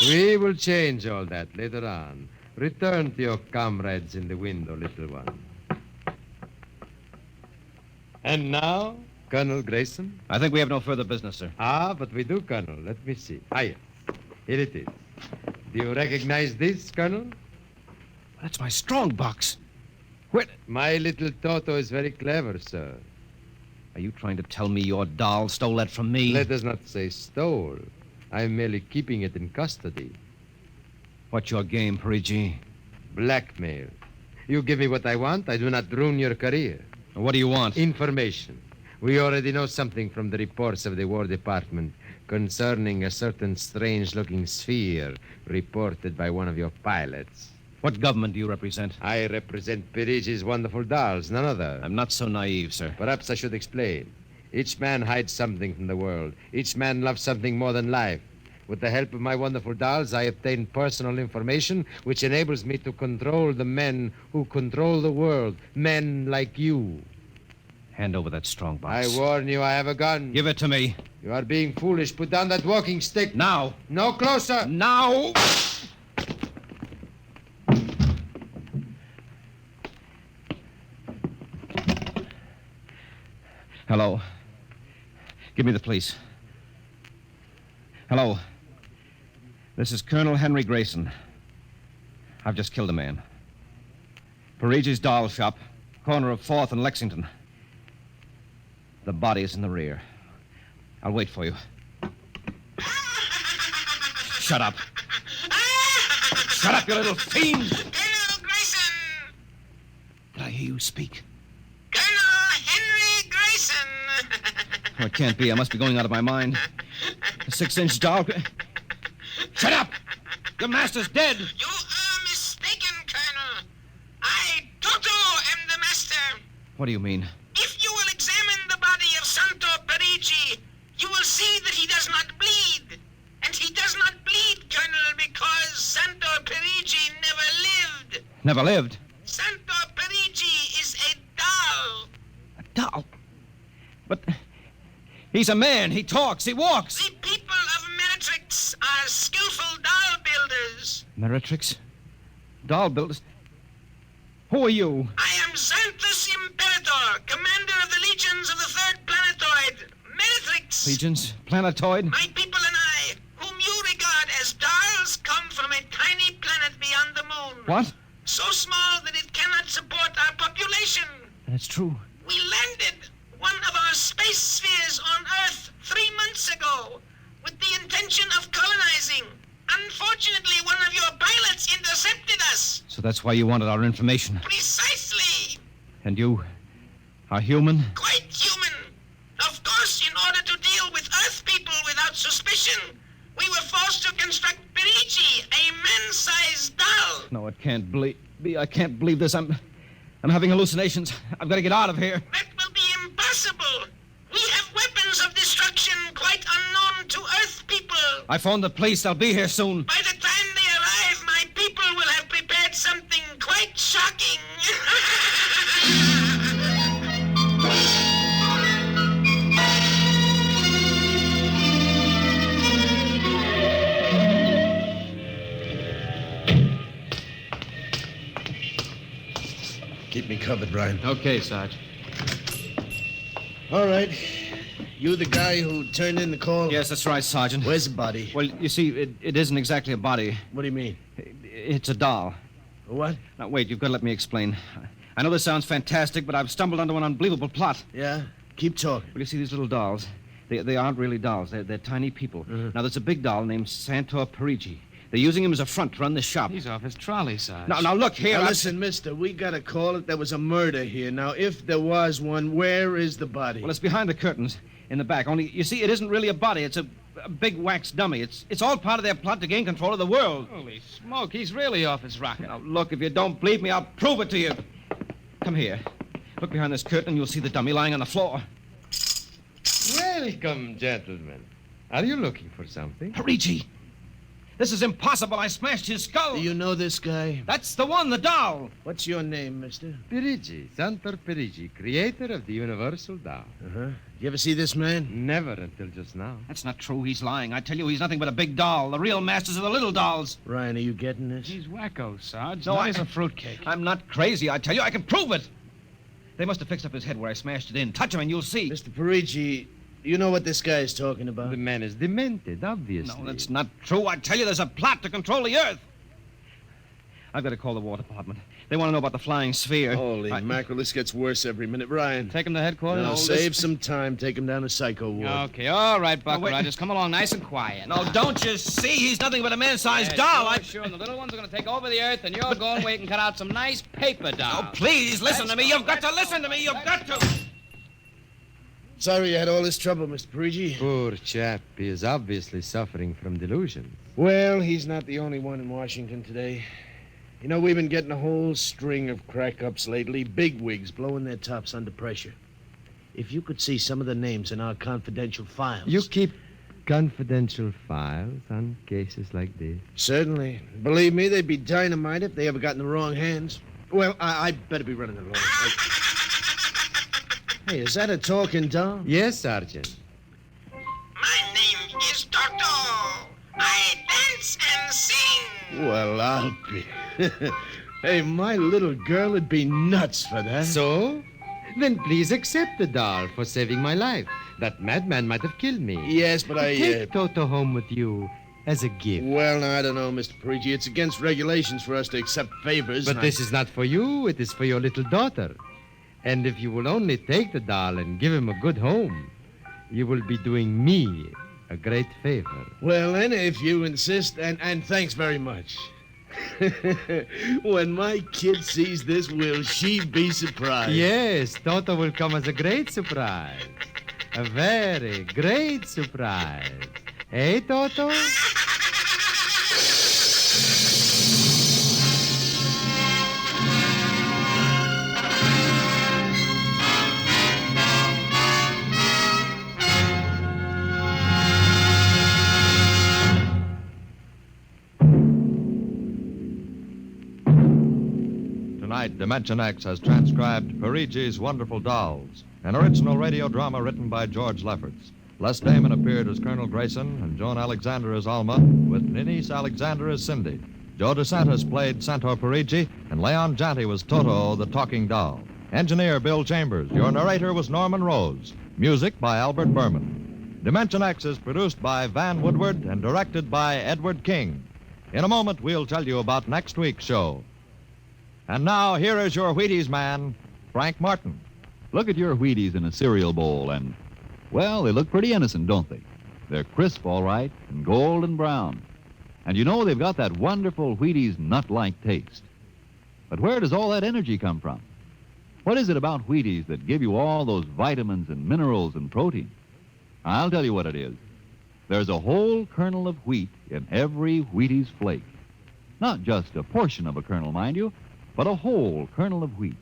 We will change all that later on. Return to your comrades in the window, little one. And now, Colonel Grayson? I think we have no further business, sir. Ah, but we do, Colonel. Let me see. Ah, yes. Here it is. Do you recognize this, Colonel? That's my strong box. My little Toto is very clever, sir. Are you trying to tell me your doll stole that from me? Let us not say stole. I'm merely keeping it in custody. What's your game, Parigi? Blackmail. You give me what I want, I do not ruin your career. What do you want? Information. We already know something from the reports of the War Department concerning a certain strange-looking sphere reported by one of your pilots. What government do you represent? I represent Parigi's wonderful dolls, none other. I'm not so naive, sir. Perhaps I should explain. Each man hides something from the world. Each man loves something more than life. With the help of my wonderful dolls, I obtain personal information which enables me to control the men who control the world. Men like you. Hand over that strong box. I warn you, I have a gun. Give it to me. You are being foolish. Put down that walking stick. Now. No closer. Now. Hello. Give me the police. Hello. This is Colonel Henry Grayson. I've just killed a man. Parigi's doll shop, corner of 4th and Lexington. The body is in the rear. I'll wait for you. Shut up. Shut up, you little fiend! Colonel Grayson! Did I hear you speak? Colonel Henry Grayson! Oh, it can't be. I must be going out of my mind. A 6-inch doll. Shut up! Your master's dead! You are mistaken, Colonel. I, Toto, am the master. What do you mean? If you will examine the body of Santo Parigi, you will see that he does not bleed. And he does not bleed, Colonel, because Santo Parigi never lived. Never lived? Santo Parigi is a doll. A doll? But he's a man. He talks. He walks. The people of Meritrix are skillful doll builders. Meritrix? Doll builders? Who are you? I am Xanthus Imperator, commander of the legions of the 3rd planetoid, Meritrix. Legions? Planetoid? My people and I, whom you regard as dolls, come from a tiny planet beyond the moon. What? So small that it cannot support our population. That's true. We landed one of our space spheres on Earth 3 months ago with the intention of colonizing. Unfortunately, one of your pilots intercepted us. So that's why you wanted our information. Precisely. And you are human? Quite human. Of course, in order to deal with Earth people without suspicion, we were forced to construct Parigi, a man-sized doll. No, it can't be. I can't believe this. I'm having hallucinations. I've got to get out of here. That will be impossible. We have weapons of destruction quite unknown to Earth people. I phoned the police. They'll be here soon. By the time they arrive, my people will have prepared something quite shocking. covered, Brian. Okay, Sarge. All right. You the guy who turned in the call? Yes, that's right, Sergeant. Where's the body? Well, you see, it isn't exactly a body. What do you mean? It's a doll. What? Now, wait, you've got to let me explain. I know this sounds fantastic, but I've stumbled onto an unbelievable plot. Yeah? Keep talking. Well, you see, these little dolls, they aren't really dolls. They're tiny people. Now, there's a big doll named Santor Parigi. They're using him as a front to run this shop. He's off his trolley, Sarge. Now, look here. Now, listen, mister, we got a call that there was a murder here. Now, if there was one, where is the body? Well, it's behind the curtains in the back. Only, you see, it isn't really a body. It's a big wax dummy. It's all part of their plot to gain control of the world. Holy smoke, he's really off his rocker. Now, look, if you don't believe me, I'll prove it to you. Come here. Look behind this curtain and you'll see the dummy lying on the floor. Welcome, gentlemen. Are you looking for something? Parigi! This is impossible. I smashed his skull. Do you know this guy? That's the one, the doll. What's your name, mister? Parigi, Santor Parigi, creator of the Universal Doll. Uh-huh. You ever see this man? Never until just now. That's not true. He's lying. I tell you, he's nothing but a big doll. The real masters are the little dolls. Ryan, are you getting this? He's wacko, Sarge. No, He's a fruitcake. I'm not crazy, I tell you. I can prove it. They must have fixed up his head where I smashed it in. Touch him and you'll see. Mr. Parigi, you know what this guy is talking about? The man is demented, obviously. No, that's not true. I tell you, there's a plot to control the Earth. I've got to call the War Department. They want to know about the flying sphere. Holy mackerel, this gets worse every minute. Ryan. Take him to headquarters? No, save some time. Take him down to Psycho Ward. Okay, all right, Buck Rogers. Come along nice and quiet. No, don't you see? He's nothing but a man-sized doll. Sure, and the little ones are going to take over the Earth, and you're going where you can cut out some nice paper dolls. Oh, please, listen to me. You've got to listen to me. You've got to. Sorry you had all this trouble, Mr. Parigi. Poor chap. He is obviously suffering from delusions. Well, he's not the only one in Washington today. You know, we've been getting a whole string of crack-ups lately, bigwigs blowing their tops under pressure. If you could see some of the names in our confidential files... You keep confidential files on cases like this? Certainly. Believe me, they'd be dynamite if they ever got in the wrong hands. Well, I better be running along. Hey, is that a talking doll? Yes, Sergeant. My name is Toto. I dance and sing. Well, I'll be... Hey, my little girl would be nuts for that. So? Then please accept the doll for saving my life. That madman might have killed me. Yes, but I... Take Toto home with you as a gift. Well, now, I don't know, Mr. Parigi. It's against regulations for us to accept favors. But this is not for you. It is for your little daughter. And if you will only take the doll and give him a good home, you will be doing me a great favor. Well, then, if you insist, and thanks very much. When my kid sees this, will she be surprised? Yes, Toto will come as a great surprise. A very great surprise. Hey, Toto? Tonight, Dimension X has transcribed Parigi's Wonderful Dolls, an original radio drama written by George Lefferts. Les Damon appeared as Colonel Grayson and Joan Alexander as Alma, with Ninice Alexander as Cindy. Joe DeSantis played Santor Parigi, and Leon Janty was Toto, the talking doll. Engineer Bill Chambers. Your narrator was Norman Rose. Music by Albert Berman. Dimension X is produced by Van Woodward and directed by Edward King. In a moment, we'll tell you about next week's show. And now, here is your Wheaties man, Frank Martin. Look at your Wheaties in a cereal bowl and, well, they look pretty innocent, don't they? They're crisp, all right, and gold and brown. And you know they've got that wonderful Wheaties nut-like taste. But where does all that energy come from? What is it about Wheaties that give you all those vitamins and minerals and protein? I'll tell you what it is. There's a whole kernel of wheat in every Wheaties flake. Not just a portion of a kernel, mind you, but a whole kernel of wheat.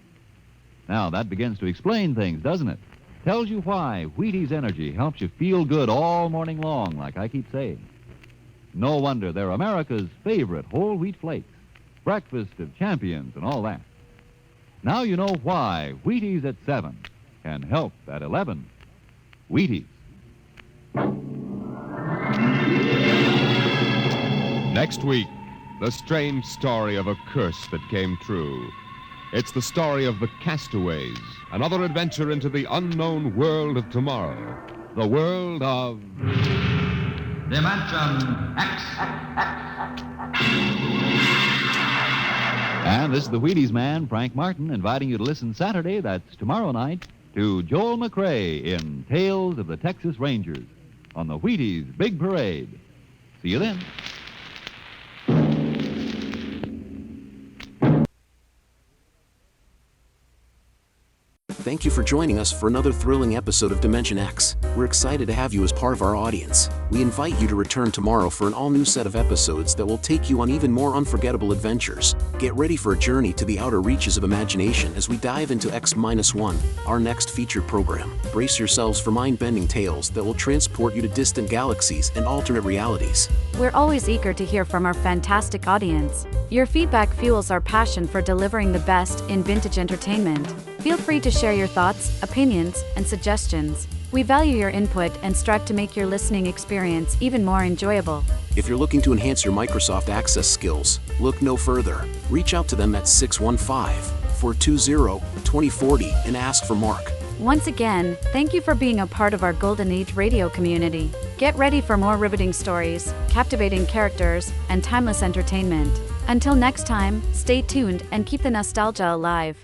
Now, that begins to explain things, doesn't it? Tells you why Wheaties Energy helps you feel good all morning long, like I keep saying. No wonder they're America's favorite whole wheat flakes, breakfast of champions and all that. Now you know why Wheaties at 7 can help at 11. Wheaties. Next week, the strange story of a curse that came true. It's the story of the Castaways, another adventure into the unknown world of tomorrow, the world of Dimension X. And this is the Wheaties man, Frank Martin, inviting you to listen Saturday, that's tomorrow night, to Joel McRae in Tales of the Texas Rangers on the Wheaties Big Parade. See you then. Thank you for joining us for another thrilling episode of Dimension X. We're excited to have you as part of our audience. We invite you to return tomorrow for an all-new set of episodes that will take you on even more unforgettable adventures. Get ready for a journey to the outer reaches of imagination as we dive into X-1, our next featured program. Brace yourselves for mind-bending tales that will transport you to distant galaxies and alternate realities. We're always eager to hear from our fantastic audience. Your feedback fuels our passion for delivering the best in vintage entertainment. Feel free to share your thoughts, opinions, and suggestions. We value your input and strive to make your listening experience even more enjoyable. If you're looking to enhance your Microsoft Access skills, look no further. Reach out to them at 615-420-2040 and ask for Mark. Once again, thank you for being a part of our Golden Age radio community. Get ready for more riveting stories, captivating characters, and timeless entertainment. Until next time, stay tuned and keep the nostalgia alive.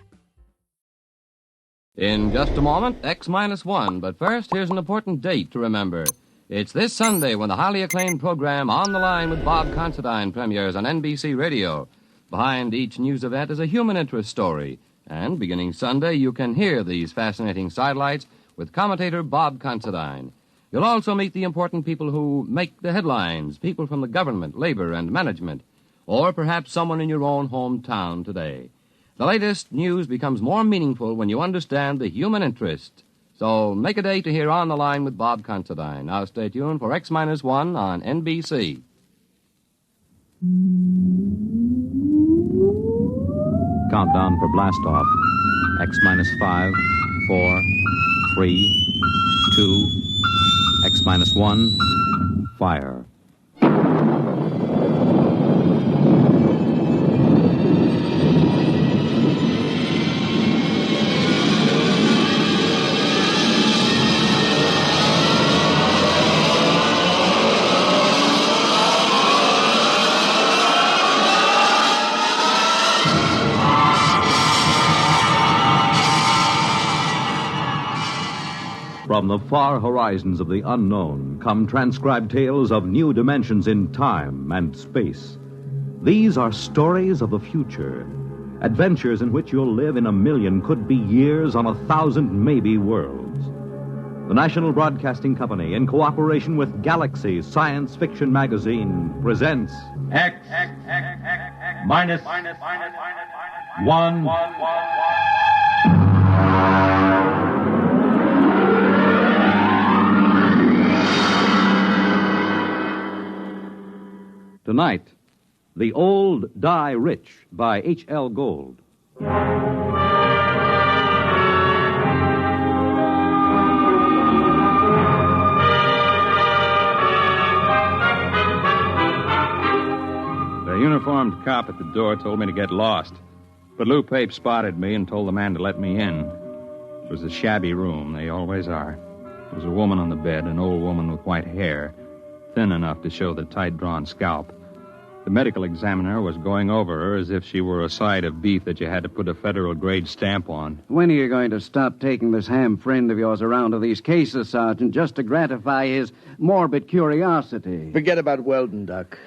In just a moment, X-1, but first, here's an important date to remember. It's this Sunday when the highly acclaimed program On the Line with Bob Considine premieres on NBC Radio. Behind each news event is a human interest story, and beginning Sunday, you can hear these fascinating sidelights with commentator Bob Considine. You'll also meet the important people who make the headlines, people from the government, labor, and management, or perhaps someone in your own hometown today. The latest news becomes more meaningful when you understand the human interest. So make a day to hear On the Line with Bob Considine. Now stay tuned for X-1 on NBC. Countdown for blastoff. X-5, 4, 3, 2, X-1, fire. From the far horizons of the unknown come transcribed tales of new dimensions in time and space. These are stories of the future, adventures in which you'll live in 1,000,000 could-be years on 1,000 maybe worlds. The National Broadcasting Company, in cooperation with Galaxy Science Fiction Magazine, presents X-1. Tonight, The Old Die Rich by H.L. Gold. The uniformed cop at the door told me to get lost. But Lou Pape spotted me and told the man to let me in. It was a shabby room. They always are. There was a woman on the bed, an old woman with white hair, thin enough to show the tight-drawn scalp. The medical examiner was going over her as if she were a side of beef that you had to put a federal-grade stamp on. When are you going to stop taking this ham friend of yours around to these cases, Sergeant, just to gratify his morbid curiosity? Forget about Weldon, Doc.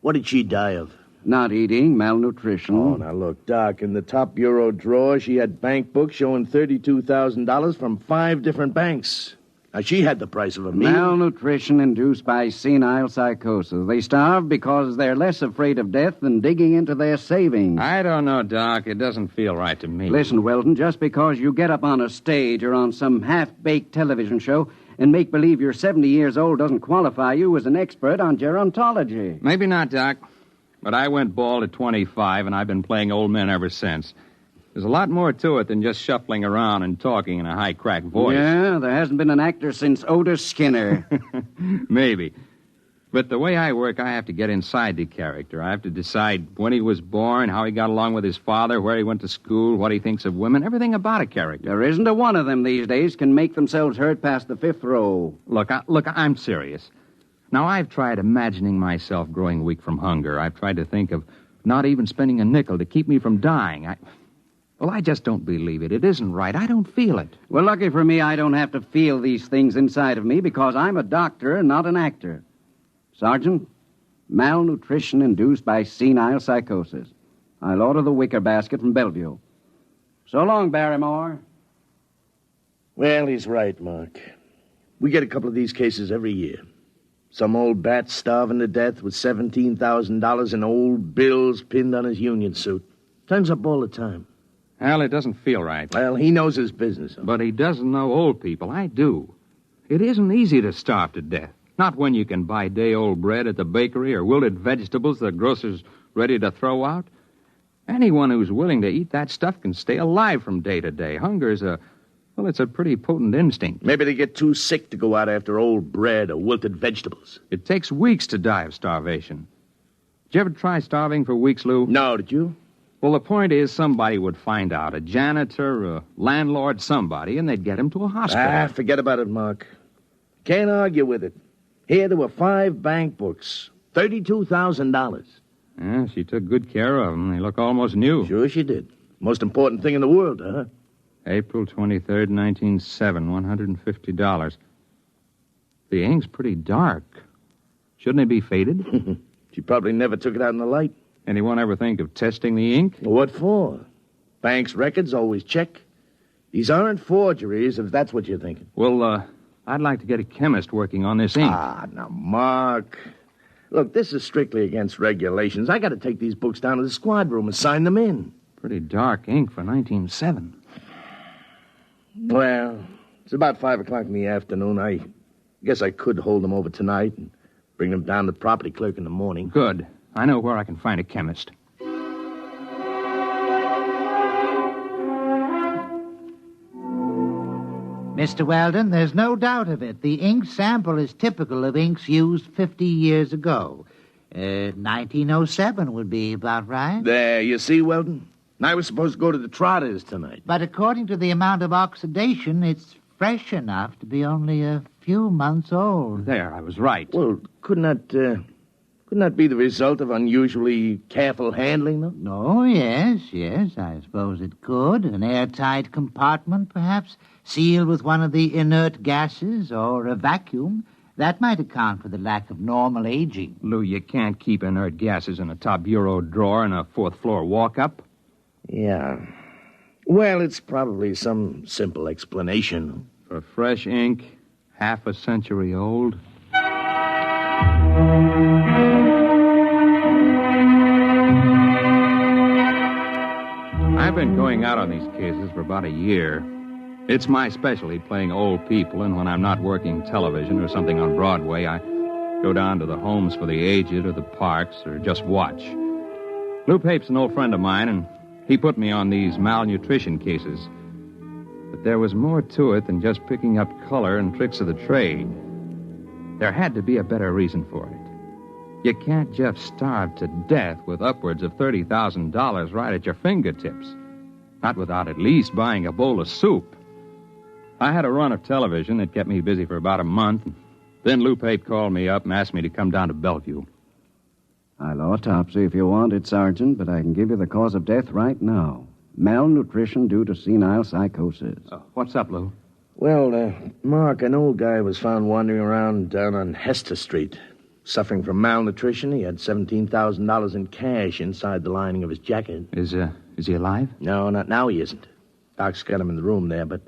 What did she die of? Not eating, malnutrition. Oh, now look, Doc, in the top bureau drawer, she had bank books showing $32,000 from 5 different banks. Now, she had the price of a meal. Malnutrition induced by senile psychosis. They starve because they're less afraid of death than digging into their savings. I don't know, Doc. It doesn't feel right to me. Listen, Weldon, just because you get up on a stage or on some half-baked television show and make believe you're 70 years old doesn't qualify you as an expert on gerontology. Maybe not, Doc. But I went bald at 25, and I've been playing old men ever since. There's a lot more to it than just shuffling around and talking in a high-cracked voice. Yeah, there hasn't been an actor since Otis Skinner. Maybe. But the way I work, I have to get inside the character. I have to decide when he was born, how he got along with his father, where he went to school, what he thinks of women, everything about a character. There isn't a one of them these days can make themselves heard past the fifth row. Look, I'm serious. Now, I've tried imagining myself growing weak from hunger. I've tried to think of not even spending a nickel to keep me from dying. I just don't believe it. It isn't right. I don't feel it. Well, lucky for me, I don't have to feel these things inside of me because I'm a doctor and not an actor. Sergeant, malnutrition induced by senile psychosis. I'll order the wicker basket from Bellevue. So long, Barrymore. Well, he's right, Mark. We get a couple of these cases every year. Some old bat starving to death with $17,000 in old bills pinned on his union suit. Turns up all the time. Al, it doesn't feel right. Well, he knows his business. But he doesn't know old people. I do. It isn't easy to starve to death. Not when you can buy day-old bread at the bakery or wilted vegetables the grocer's ready to throw out. Anyone who's willing to eat that stuff can stay alive from day to day. Hunger is it's a pretty potent instinct. Maybe they get too sick to go out after old bread or wilted vegetables. It takes weeks to die of starvation. Did you ever try starving for weeks, Lou? No, did you? Well, the point is somebody would find out. A janitor, a landlord, somebody, and they'd get him to a hospital. Forget about it, Mark. Can't argue with it. Here there were 5 bank books, $32,000. Yeah, she took good care of them. They look almost new. Sure she did. Most important thing in the world, huh? April 23rd, 1907, $150. The ink's pretty dark. Shouldn't it be faded? She probably never took it out in the light. Anyone ever think of testing the ink? What for? Bank's records always check. These aren't forgeries, if that's what you're thinking. Well, I'd like to get a chemist working on this ink. Now, Mark. Look, this is strictly against regulations. I got to take these books down to the squad room and sign them in. Pretty dark ink for 1907. Well, it's about 5 o'clock in the afternoon. I guess I could hold them over tonight and bring them down to the property clerk in the morning. Good. I know where I can find a chemist. Mr. Weldon, there's no doubt of it. The ink sample is typical of inks used 50 years ago. 1907 would be about right. There, you see, Weldon? I was supposed to go to the Trotters tonight. But according to the amount of oxidation, it's fresh enough to be only a few months old. There, I was right. Well, couldn't that be the result of unusually careful handling, though? Oh, yes, I suppose it could. An airtight compartment, perhaps, sealed with one of the inert gases or a vacuum. That might account for the lack of normal aging. Lou, you can't keep inert gases in a top bureau drawer in a 4th-floor walk-up. Yeah. Well, it's probably some simple explanation. For fresh ink, half a century old. I've been going out on these cases for about a year. It's my specialty, playing old people, and when I'm not working television or something on Broadway, I go down to the homes for the aged or the parks or just watch. Lou Pape's an old friend of mine, and he put me on these malnutrition cases. But there was more to it than just picking up color and tricks of the trade. There had to be a better reason for it. You can't just starve to death with upwards of $30,000 right at your fingertips. Not without at least buying a bowl of soup. I had a run of television that kept me busy for about a month. Then Lou Pape called me up and asked me to come down to Bellevue. I'll autopsy if you want it, Sergeant, but I can give you the cause of death right now. Malnutrition due to senile psychosis. What's up, Lou? Well, Mark, an old guy was found wandering around down on Hester Street. Suffering from malnutrition, he had $17,000 in cash inside the lining of his jacket. Is he alive? No, not now he isn't. Doc's got him in the room there, but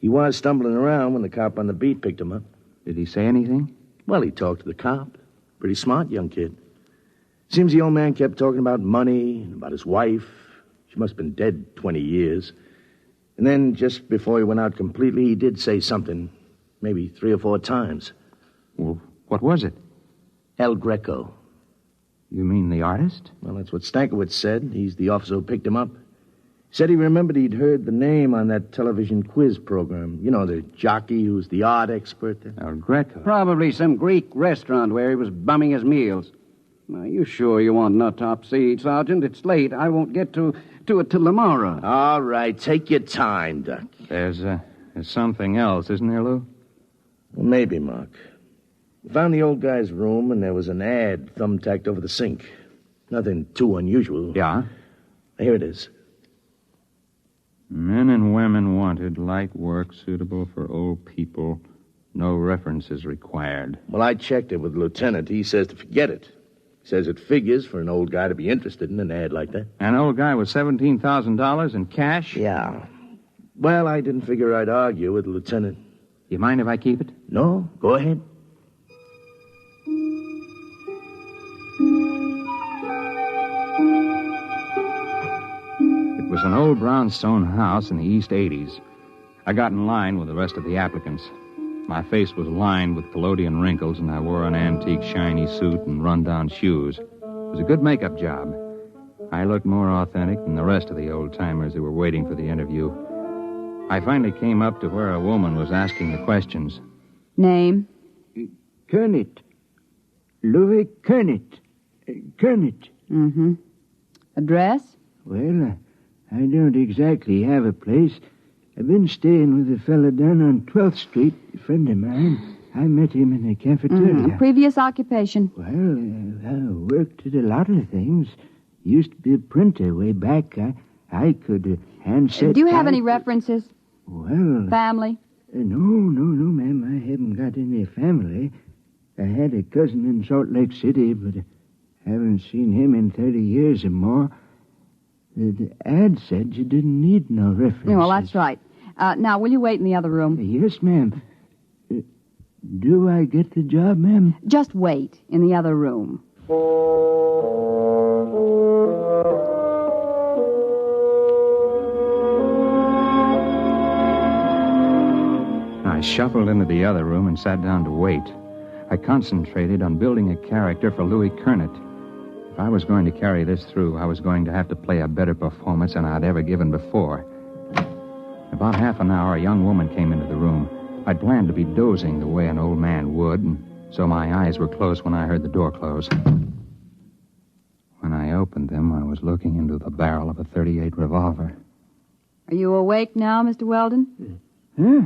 he was stumbling around when the cop on the beat picked him up. Did he say anything? Well, he talked to the cop. Pretty smart young kid. Seems the old man kept talking about money, and about his wife. She must have been dead 20 years. And then, just before he went out completely, he did say something, maybe 3 or 4 times. Well, what was it? El Greco. You mean the artist? Well, that's what Stankiewicz said. He's the officer who picked him up. Said he remembered he'd heard the name on that television quiz program. You know, the jockey who's the art expert there. El Greco. Probably some Greek restaurant where he was bumming his meals. Are you sure you want a top seat, Sergeant? It's late. I won't get to it till tomorrow. All right, take your time, Duck. There's something else, isn't there, Lou? Well, maybe, Mark. We found the old guy's room, and there was an ad thumbtacked over the sink. Nothing too unusual. Yeah? Here it is. Men and women wanted, light work suitable for old people. No references required. Well, I checked it with the lieutenant. He says to forget it. He says it figures for an old guy to be interested in an ad like that. An old guy with $17,000 in cash? Yeah. Well, I didn't figure I'd argue with the lieutenant. You mind if I keep it? No, go ahead. It was an old brownstone house in the East 80s. I got in line with the rest of the applicants. My face was lined with collodion wrinkles, and I wore an antique shiny suit and run-down shoes. It was a good makeup job. I looked more authentic than the rest of the old-timers who were waiting for the interview. I finally came up to where a woman was asking the questions. Name? Kernet. Louis Kernet. Kernet. Mm-hmm. Address? Well, I don't exactly have a place. I've been staying with a fella down on 12th Street, a friend of mine. I met him in the cafeteria. Previous occupation? Well, I worked at a lot of things. Used to be a printer way back. I could handset... Do you have any references? Well... Family? No, ma'am. I haven't got any family. I had a cousin in Salt Lake City, but I haven't seen him in 30 years or more. The ad said you didn't need no references. Yeah, well, that's right. Now, will you wait in the other room? Yes, ma'am. Do I get the job, ma'am? Just wait in the other room. I shuffled into the other room and sat down to wait. I concentrated on building a character for Louis Kernet. If I was going to carry this through, I was going to have to play a better performance than I'd ever given before. About half an hour, a young woman came into the room. I'd planned to be dozing the way an old man would, and so my eyes were closed when I heard the door close. When I opened them, I was looking into the barrel of a .38 revolver. Are you awake now, Mr. Weldon? Huh?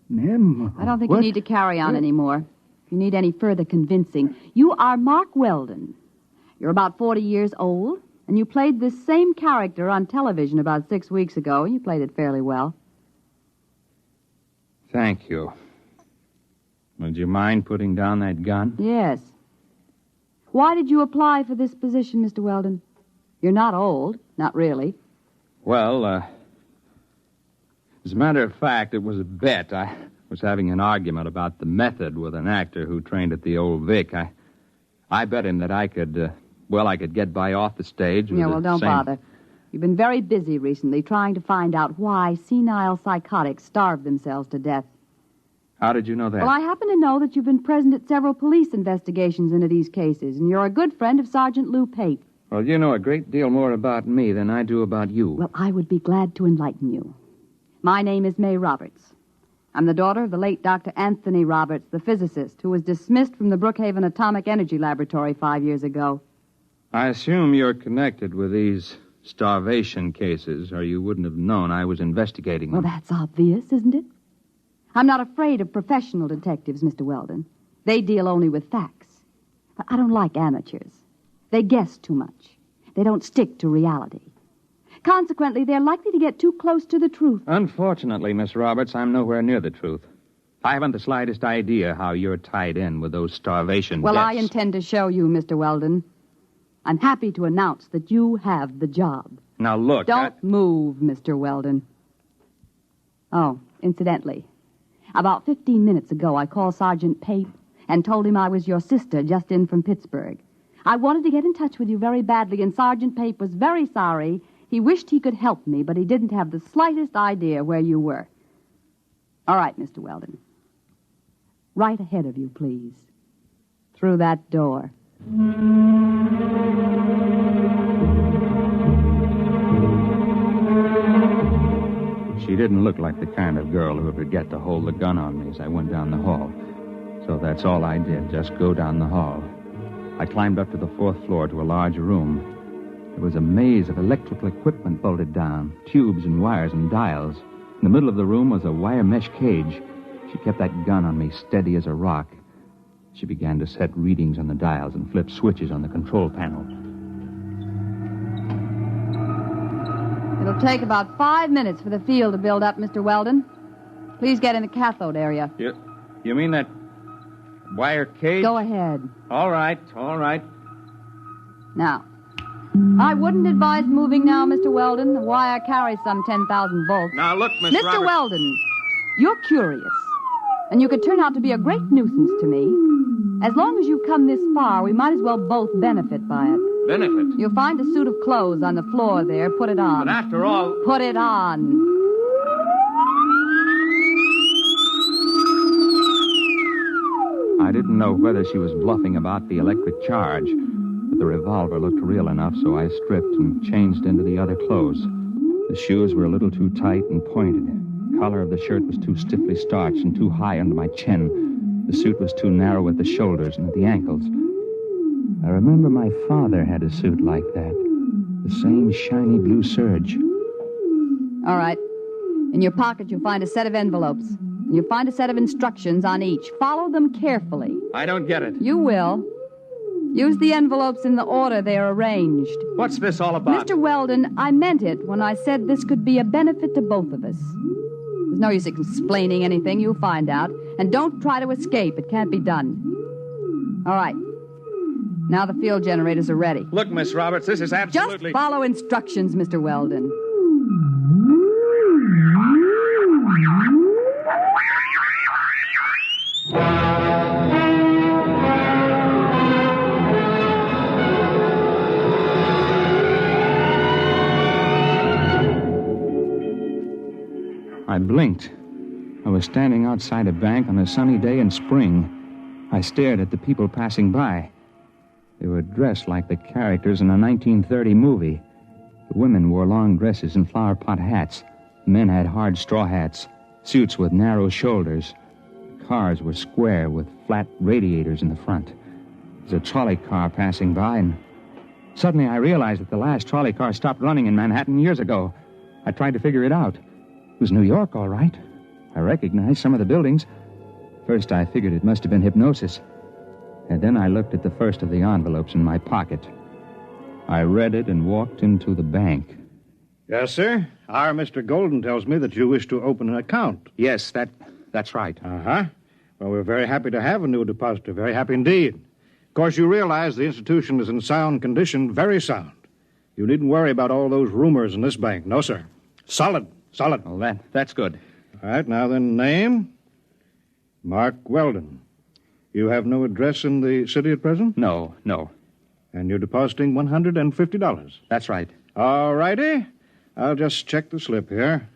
Ma'am? I don't think you need to carry on anymore. If you need any further convincing, you are Mark Weldon. You're about 40 years old, and you played this same character on television about 6 weeks ago. You played it fairly well. Thank you. Would you mind putting down that gun? Yes. Why did you apply for this position, Mr. Weldon? You're not old. Not really. Well, as a matter of fact, it was a bet. I was having an argument about the method with an actor who trained at the Old Vic. I bet him that I could get by off the stage with don't bother. You've been very busy recently trying to find out why senile psychotics starve themselves to death. How did you know that? Well, I happen to know that you've been present at several police investigations into these cases, and you're a good friend of Sergeant Lou Pape. Well, you know a great deal more about me than I do about you. Well, I would be glad to enlighten you. My name is May Roberts. I'm the daughter of the late Dr. Anthony Roberts, the physicist, who was dismissed from the Brookhaven Atomic Energy Laboratory 5 years ago. I assume you're connected with these starvation cases, or you wouldn't have known I was investigating them. Well, that's obvious, isn't it? I'm not afraid of professional detectives, Mr. Weldon. They deal only with facts. But I don't like amateurs. They guess too much. They don't stick to reality. Consequently, they're likely to get too close to the truth. Unfortunately, Miss Roberts, I'm nowhere near the truth. I haven't the slightest idea how you're tied in with those starvation Well, deaths. I intend to show you, Mr. Weldon. I'm happy to announce that you have the job. Now, look, Don't move, Mr. Weldon. Oh, incidentally, about 15 minutes ago, I called Sergeant Pape and told him I was your sister just in from Pittsburgh. I wanted to get in touch with you very badly, and Sergeant Pape was very sorry. He wished he could help me, but he didn't have the slightest idea where you were. All right, Mr. Weldon. Right ahead of you, please. Through that door. She didn't look like the kind of girl who would forget to hold the gun on me as I went down the hall. So that's all I did, just go down the hall. I climbed up to the 4th floor to a large room. There was a maze of electrical equipment bolted down, tubes and wires and dials. In the middle of the room was a wire mesh cage. She kept that gun on me steady as a rock. She began to set readings on the dials and flip switches on the control panel. It'll take about 5 minutes for the field to build up, Mr. Weldon. Please get in the cathode area. You mean that wire cage? Go ahead. All right. Now, I wouldn't advise moving now, Mr. Weldon. The wire carries some 10,000 volts. Now, look, Miss Mr. Roberts. Weldon, you're curious, and you could turn out to be a great nuisance to me. As long as you've come this far, we might as well both benefit by it. Benefit? You'll find a suit of clothes on the floor there. Put it on. But after all... Put it on. I didn't know whether she was bluffing about the electric charge, but the revolver looked real enough, so I stripped and changed into the other clothes. The shoes were a little too tight and pointed. The collar of the shirt was too stiffly starched and too high under my chin. The suit was too narrow at the shoulders and at the ankles. I remember my father had a suit like that. The same shiny blue serge. All right. In your pocket, you'll find a set of envelopes. You'll find a set of instructions on each. Follow them carefully. I don't get it. You will. Use the envelopes in the order they are arranged. What's this all about? Mr. Weldon, I meant it when I said this could be a benefit to both of us. There's no use explaining anything. You'll find out. And don't try to escape. It can't be done. All right. Now the field generators are ready. Look, Miss Roberts, this is absolutely... Just follow instructions, Mr. Weldon. I blinked. I was standing outside a bank on a sunny day in spring. I stared at the people passing by. They were dressed like the characters in a 1930 movie. The women wore long dresses and flower pot hats. The men had hard straw hats, suits with narrow shoulders. The cars were square with flat radiators in the front. There was a trolley car passing by, and suddenly I realized that the last trolley car stopped running in Manhattan years ago. I tried to figure it out. It was New York, all right. I recognized some of the buildings. First, I figured it must have been hypnosis. And then I looked at the first of the envelopes in my pocket. I read it and walked into the bank. Yes, sir. Our Mr. Golden tells me that you wish to open an account. Yes, that's right. Uh-huh. Well, we're very happy to have a new depositor. Very happy indeed. Of course, you realize the institution is in sound condition, very sound. You needn't worry about all those rumors in this bank. No, sir. Solid. Well, that's good. All right, now then, name? Mark Weldon. You have no address in the city at present? No. And you're depositing $150? That's right. All righty. I'll just check the slip here.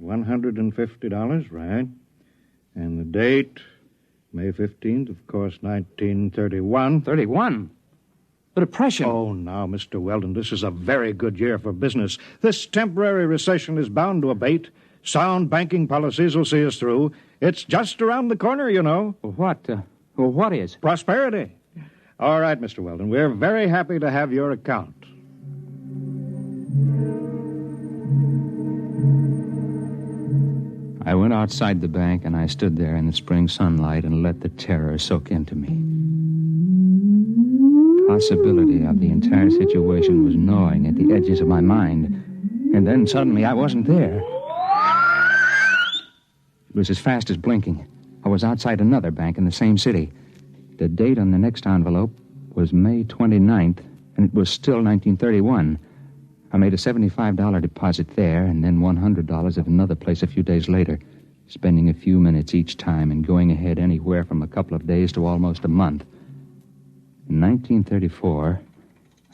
$150, right. And the date, May 15th, of course, 1931. 31? The Depression. Oh, now, Mr. Weldon, this is a very good year for business. This temporary recession is bound to abate. Sound banking policies will see us through. It's just around the corner, you know. What is? Prosperity. All right, Mr. Weldon, we're very happy to have your account. I went outside the bank, and I stood there in the spring sunlight and let the terror soak into me. Possibility of the entire situation was gnawing at the edges of my mind. And then suddenly I wasn't there. It was as fast as blinking. I was outside another bank in the same city. The date on the next envelope was May 29th, and it was still 1931. I made a $75 deposit there, and then $100 at another place a few days later, spending a few minutes each time and going ahead anywhere from a couple of days to almost a month. In 1934,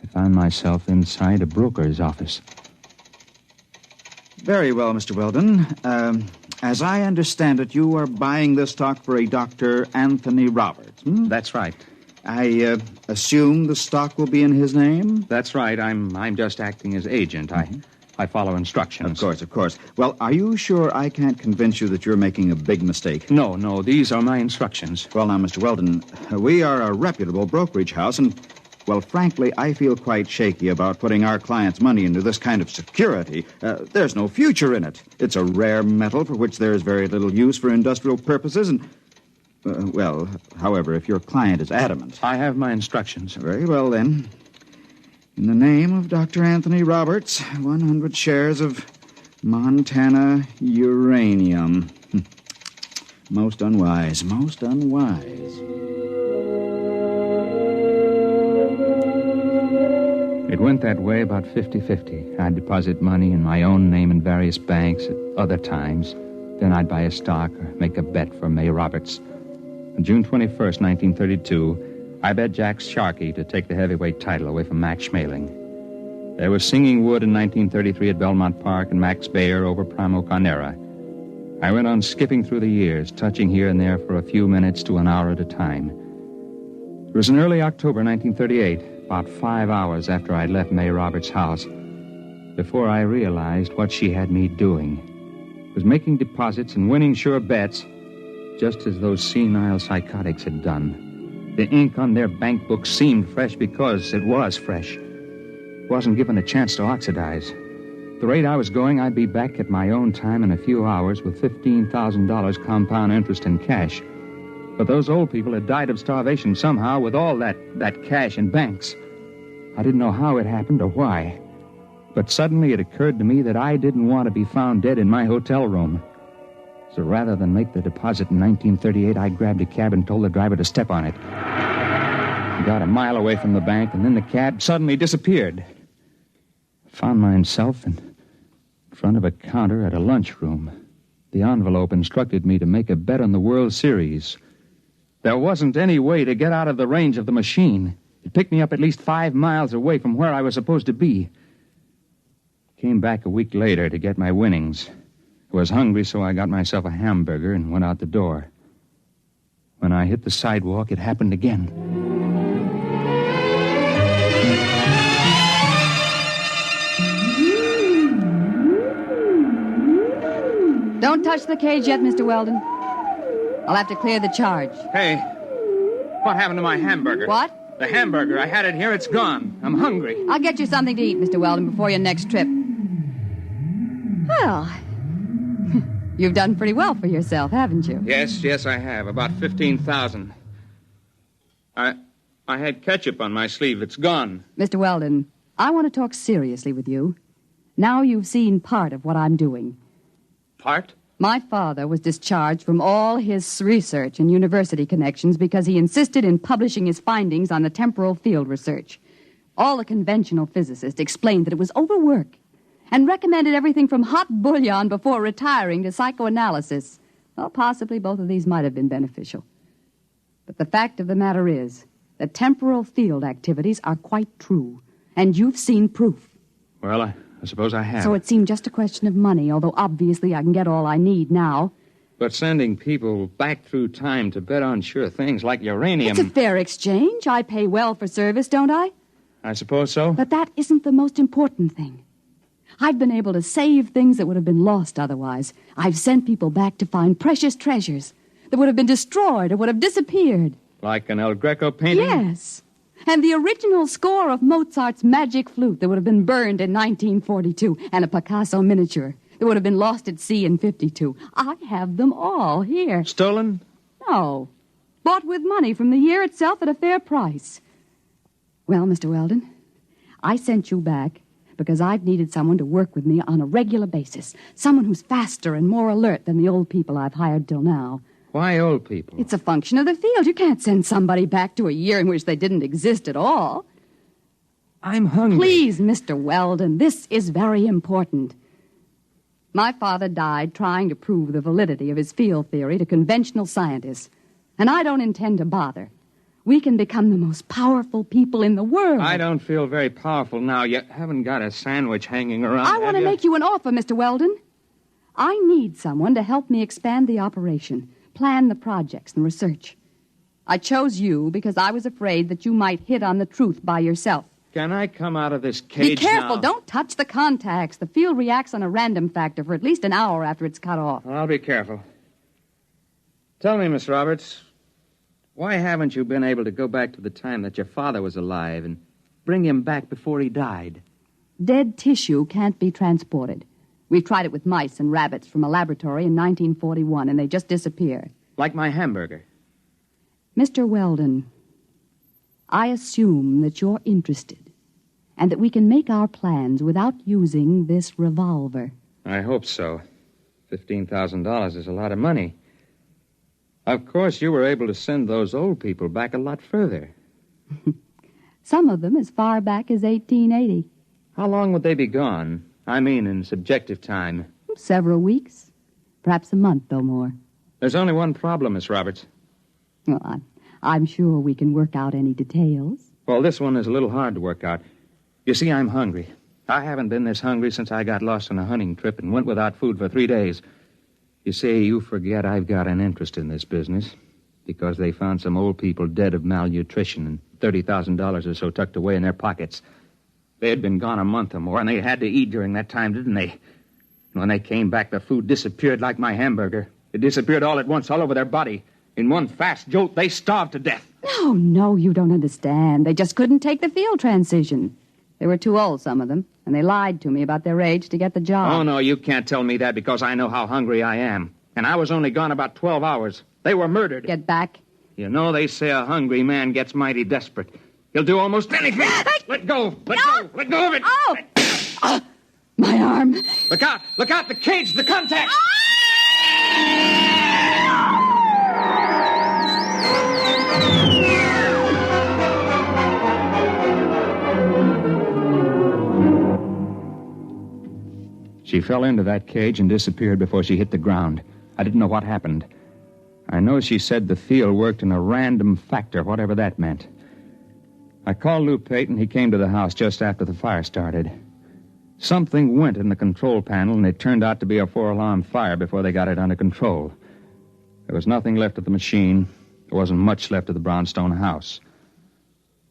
I found myself inside a broker's office. Very well, Mr. Weldon. As I understand it, you are buying this stock for a Dr. Anthony Roberts. That's right. I assume the stock will be in his name? That's right. I'm just acting as agent. I I follow instructions. Of course, of course. Well, are you sure I can't convince you that you're making a big mistake? No, these are my instructions. Well, now, Mr. Weldon, we are a reputable brokerage house, and, well, frankly, I feel quite shaky about putting our clients' money into this kind of security. There's no future in it. It's a rare metal for which there is very little use for industrial purposes, and, well, however, if your client is adamant... I have my instructions. Very well, then. In the name of Dr. Anthony Roberts, 100 shares of Montana uranium. Most unwise, most unwise. It went that way about 50-50. I'd deposit money in my own name in various banks at other times. Then I'd buy a stock or make a bet for May Roberts. On June 21st, 1932... I bet Jack Sharkey to take the heavyweight title away from Max Schmeling. There was Singing Wood in 1933 at Belmont Park and Max Baer over Primo Carnera. I went on skipping through the years, touching here and there for a few minutes to an hour at a time. It was in early October 1938, about 5 hours after I'd left May Roberts' house, before I realized what she had me doing. It was making deposits and winning sure bets, just as those senile psychotics had done. The ink on their bank books seemed fresh because it was fresh. It wasn't given a chance to oxidize. At the rate I was going, I'd be back at my own time in a few hours with $15,000 compound interest in cash. But those old people had died of starvation somehow with all that cash in banks. I didn't know how it happened or why. But suddenly it occurred to me that I didn't want to be found dead in my hotel room. So rather than make the deposit in 1938, I grabbed a cab and told the driver to step on it. I got a mile away from the bank, and then the cab suddenly disappeared. I found myself in front of a counter at a lunchroom. The envelope instructed me to make a bet on the World Series. There wasn't any way to get out of the range of the machine. It picked me up at least 5 miles away from where I was supposed to be. Came back a week later to get my winnings. I was hungry, so I got myself a hamburger and went out the door. When I hit the sidewalk, it happened again. Don't touch the cage yet, Mr. Weldon. I'll have to clear the charge. Hey, what happened to my hamburger? What? The hamburger. I had it here. It's gone. I'm hungry. I'll get you something to eat, Mr. Weldon, before your next trip. Well, you've done pretty well for yourself, haven't you? Yes, I have. About 15,000. I had ketchup on my sleeve. It's gone. Mr. Weldon, I want to talk seriously with you. Now you've seen part of what I'm doing. Part? My father was discharged from all his research and university connections because he insisted in publishing his findings on the temporal field research. All the conventional physicists explained that it was overwork and recommended everything from hot bouillon before retiring to psychoanalysis. Well, possibly both of these might have been beneficial. But the fact of the matter is that temporal field activities are quite true, and you've seen proof. Well, I suppose I have. So it seemed just a question of money, although obviously I can get all I need now. But sending people back through time to bet on sure things like uranium... It's a fair exchange. I pay well for service, don't I? I suppose so. But that isn't the most important thing. I've been able to save things that would have been lost otherwise. I've sent people back to find precious treasures that would have been destroyed or would have disappeared. Like an El Greco painting? Yes. And the original score of Mozart's Magic Flute that would have been burned in 1942, and a Picasso miniature that would have been lost at sea in 52. I have them all here. Stolen? No. Bought with money from the year itself at a fair price. Well, Mr. Weldon, I sent you back because I've needed someone to work with me on a regular basis. Someone who's faster and more alert than the old people I've hired till now. Why old people? It's a function of the field. You can't send somebody back to a year in which they didn't exist at all. I'm hungry. Please, Mr. Weldon, this is very important. My father died trying to prove the validity of his field theory to conventional scientists, and I don't intend to bother. We can become the most powerful people in the world. I don't feel very powerful now. You haven't got a sandwich hanging around. I want to make you an offer, Mr. Weldon. I need someone to help me expand the operation, plan the projects and research. I chose you because I was afraid that you might hit on the truth by yourself. Can I come out of this cage Be careful. now? Don't touch the contacts. The field reacts on a random factor for at least an hour after it's cut off. I'll be careful. Tell me, Miss Roberts, why haven't you been able to go back to the time that your father was alive and bring him back before he died? Dead tissue can't be transported. We've tried it with mice and rabbits from a laboratory in 1941, and they just disappear. Like my hamburger. Mr. Weldon, I assume that you're interested and that we can make our plans without using this revolver. I hope so. $15,000 is a lot of money. Of course, you were able to send those old people back a lot further. Some of them as far back as 1880. How long would they be gone? I mean, in subjective time. Several weeks. Perhaps a month or more. There's only one problem, Miss Roberts. Well, I'm sure we can work out any details. Well, this one is a little hard to work out. You see, I'm hungry. I haven't been this hungry since I got lost on a hunting trip and went without food for 3 days. You see, you forget I've got an interest in this business because they found some old people dead of malnutrition and $30,000 or so tucked away in their pockets. They had been gone a month or more, and they had to eat during that time, didn't they? When they came back, the food disappeared like my hamburger. It disappeared all at once, all over their body. In one fast jolt, they starved to death. No, you don't understand. They just couldn't take the field transition. They were too old, some of them, and they lied to me about their age to get the job. Oh, no, you can't tell me that because I know how hungry I am. And I was only gone about 12 hours. They were murdered. Get back. You know, they say a hungry man gets mighty desperate. He'll do almost anything. Let go. Let go. Let go of it. Oh! My arm. Look out. Look out. The cage. The contact. She fell into that cage and disappeared before she hit the ground. I didn't know what happened. I know she said the field worked in a random factor, whatever that meant. I called Lou Peyton. He came to the house just after the fire started. Something went in the control panel, and it turned out to be a 4-alarm fire before they got it under control. There was nothing left of the machine. There wasn't much left of the brownstone house.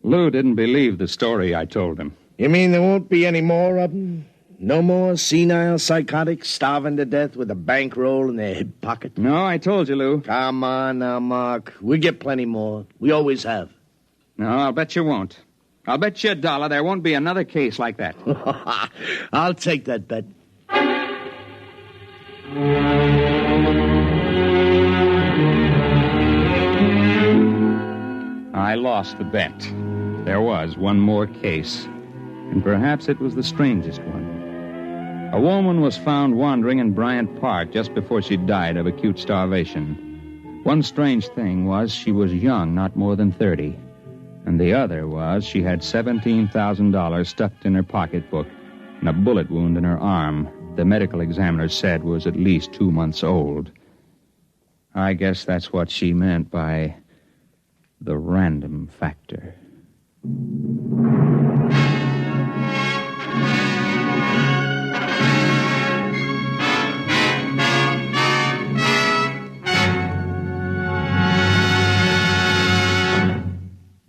Lou didn't believe the story I told him. You mean there won't be any more of them? No more senile psychotics starving to death with a bankroll in their hip pocket? No, I told you, Lou. Come on now, Mark. We'll get plenty more. We always have. No, I'll bet you won't. I'll bet you $1 there won't be another case like that. I'll take that bet. I lost the bet. There was one more case, and perhaps it was the strangest one. A woman was found wandering in Bryant Park just before she died of acute starvation. One strange thing was she was young, not more than 30. And the other was she had $17,000 stuffed in her pocketbook and a bullet wound in her arm the medical examiner said was at least 2 months old. I guess that's what she meant by the random factor.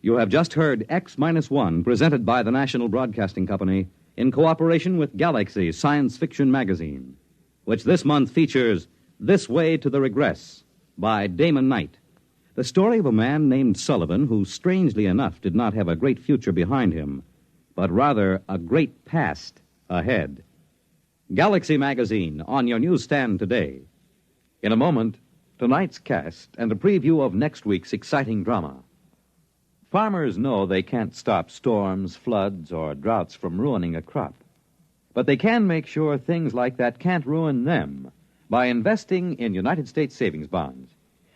You have just heard X-1, presented by the National Broadcasting Company in cooperation with Galaxy Science Fiction Magazine, which this month features This Way to the Regress by Damon Knight, the story of a man named Sullivan who, strangely enough, did not have a great future behind him, but rather a great past ahead. Galaxy Magazine on your newsstand today. In a moment, tonight's cast and a preview of next week's exciting drama. Farmers know they can't stop storms, floods, or droughts from ruining a crop. But they can make sure things like that can't ruin them by investing in United States savings bonds.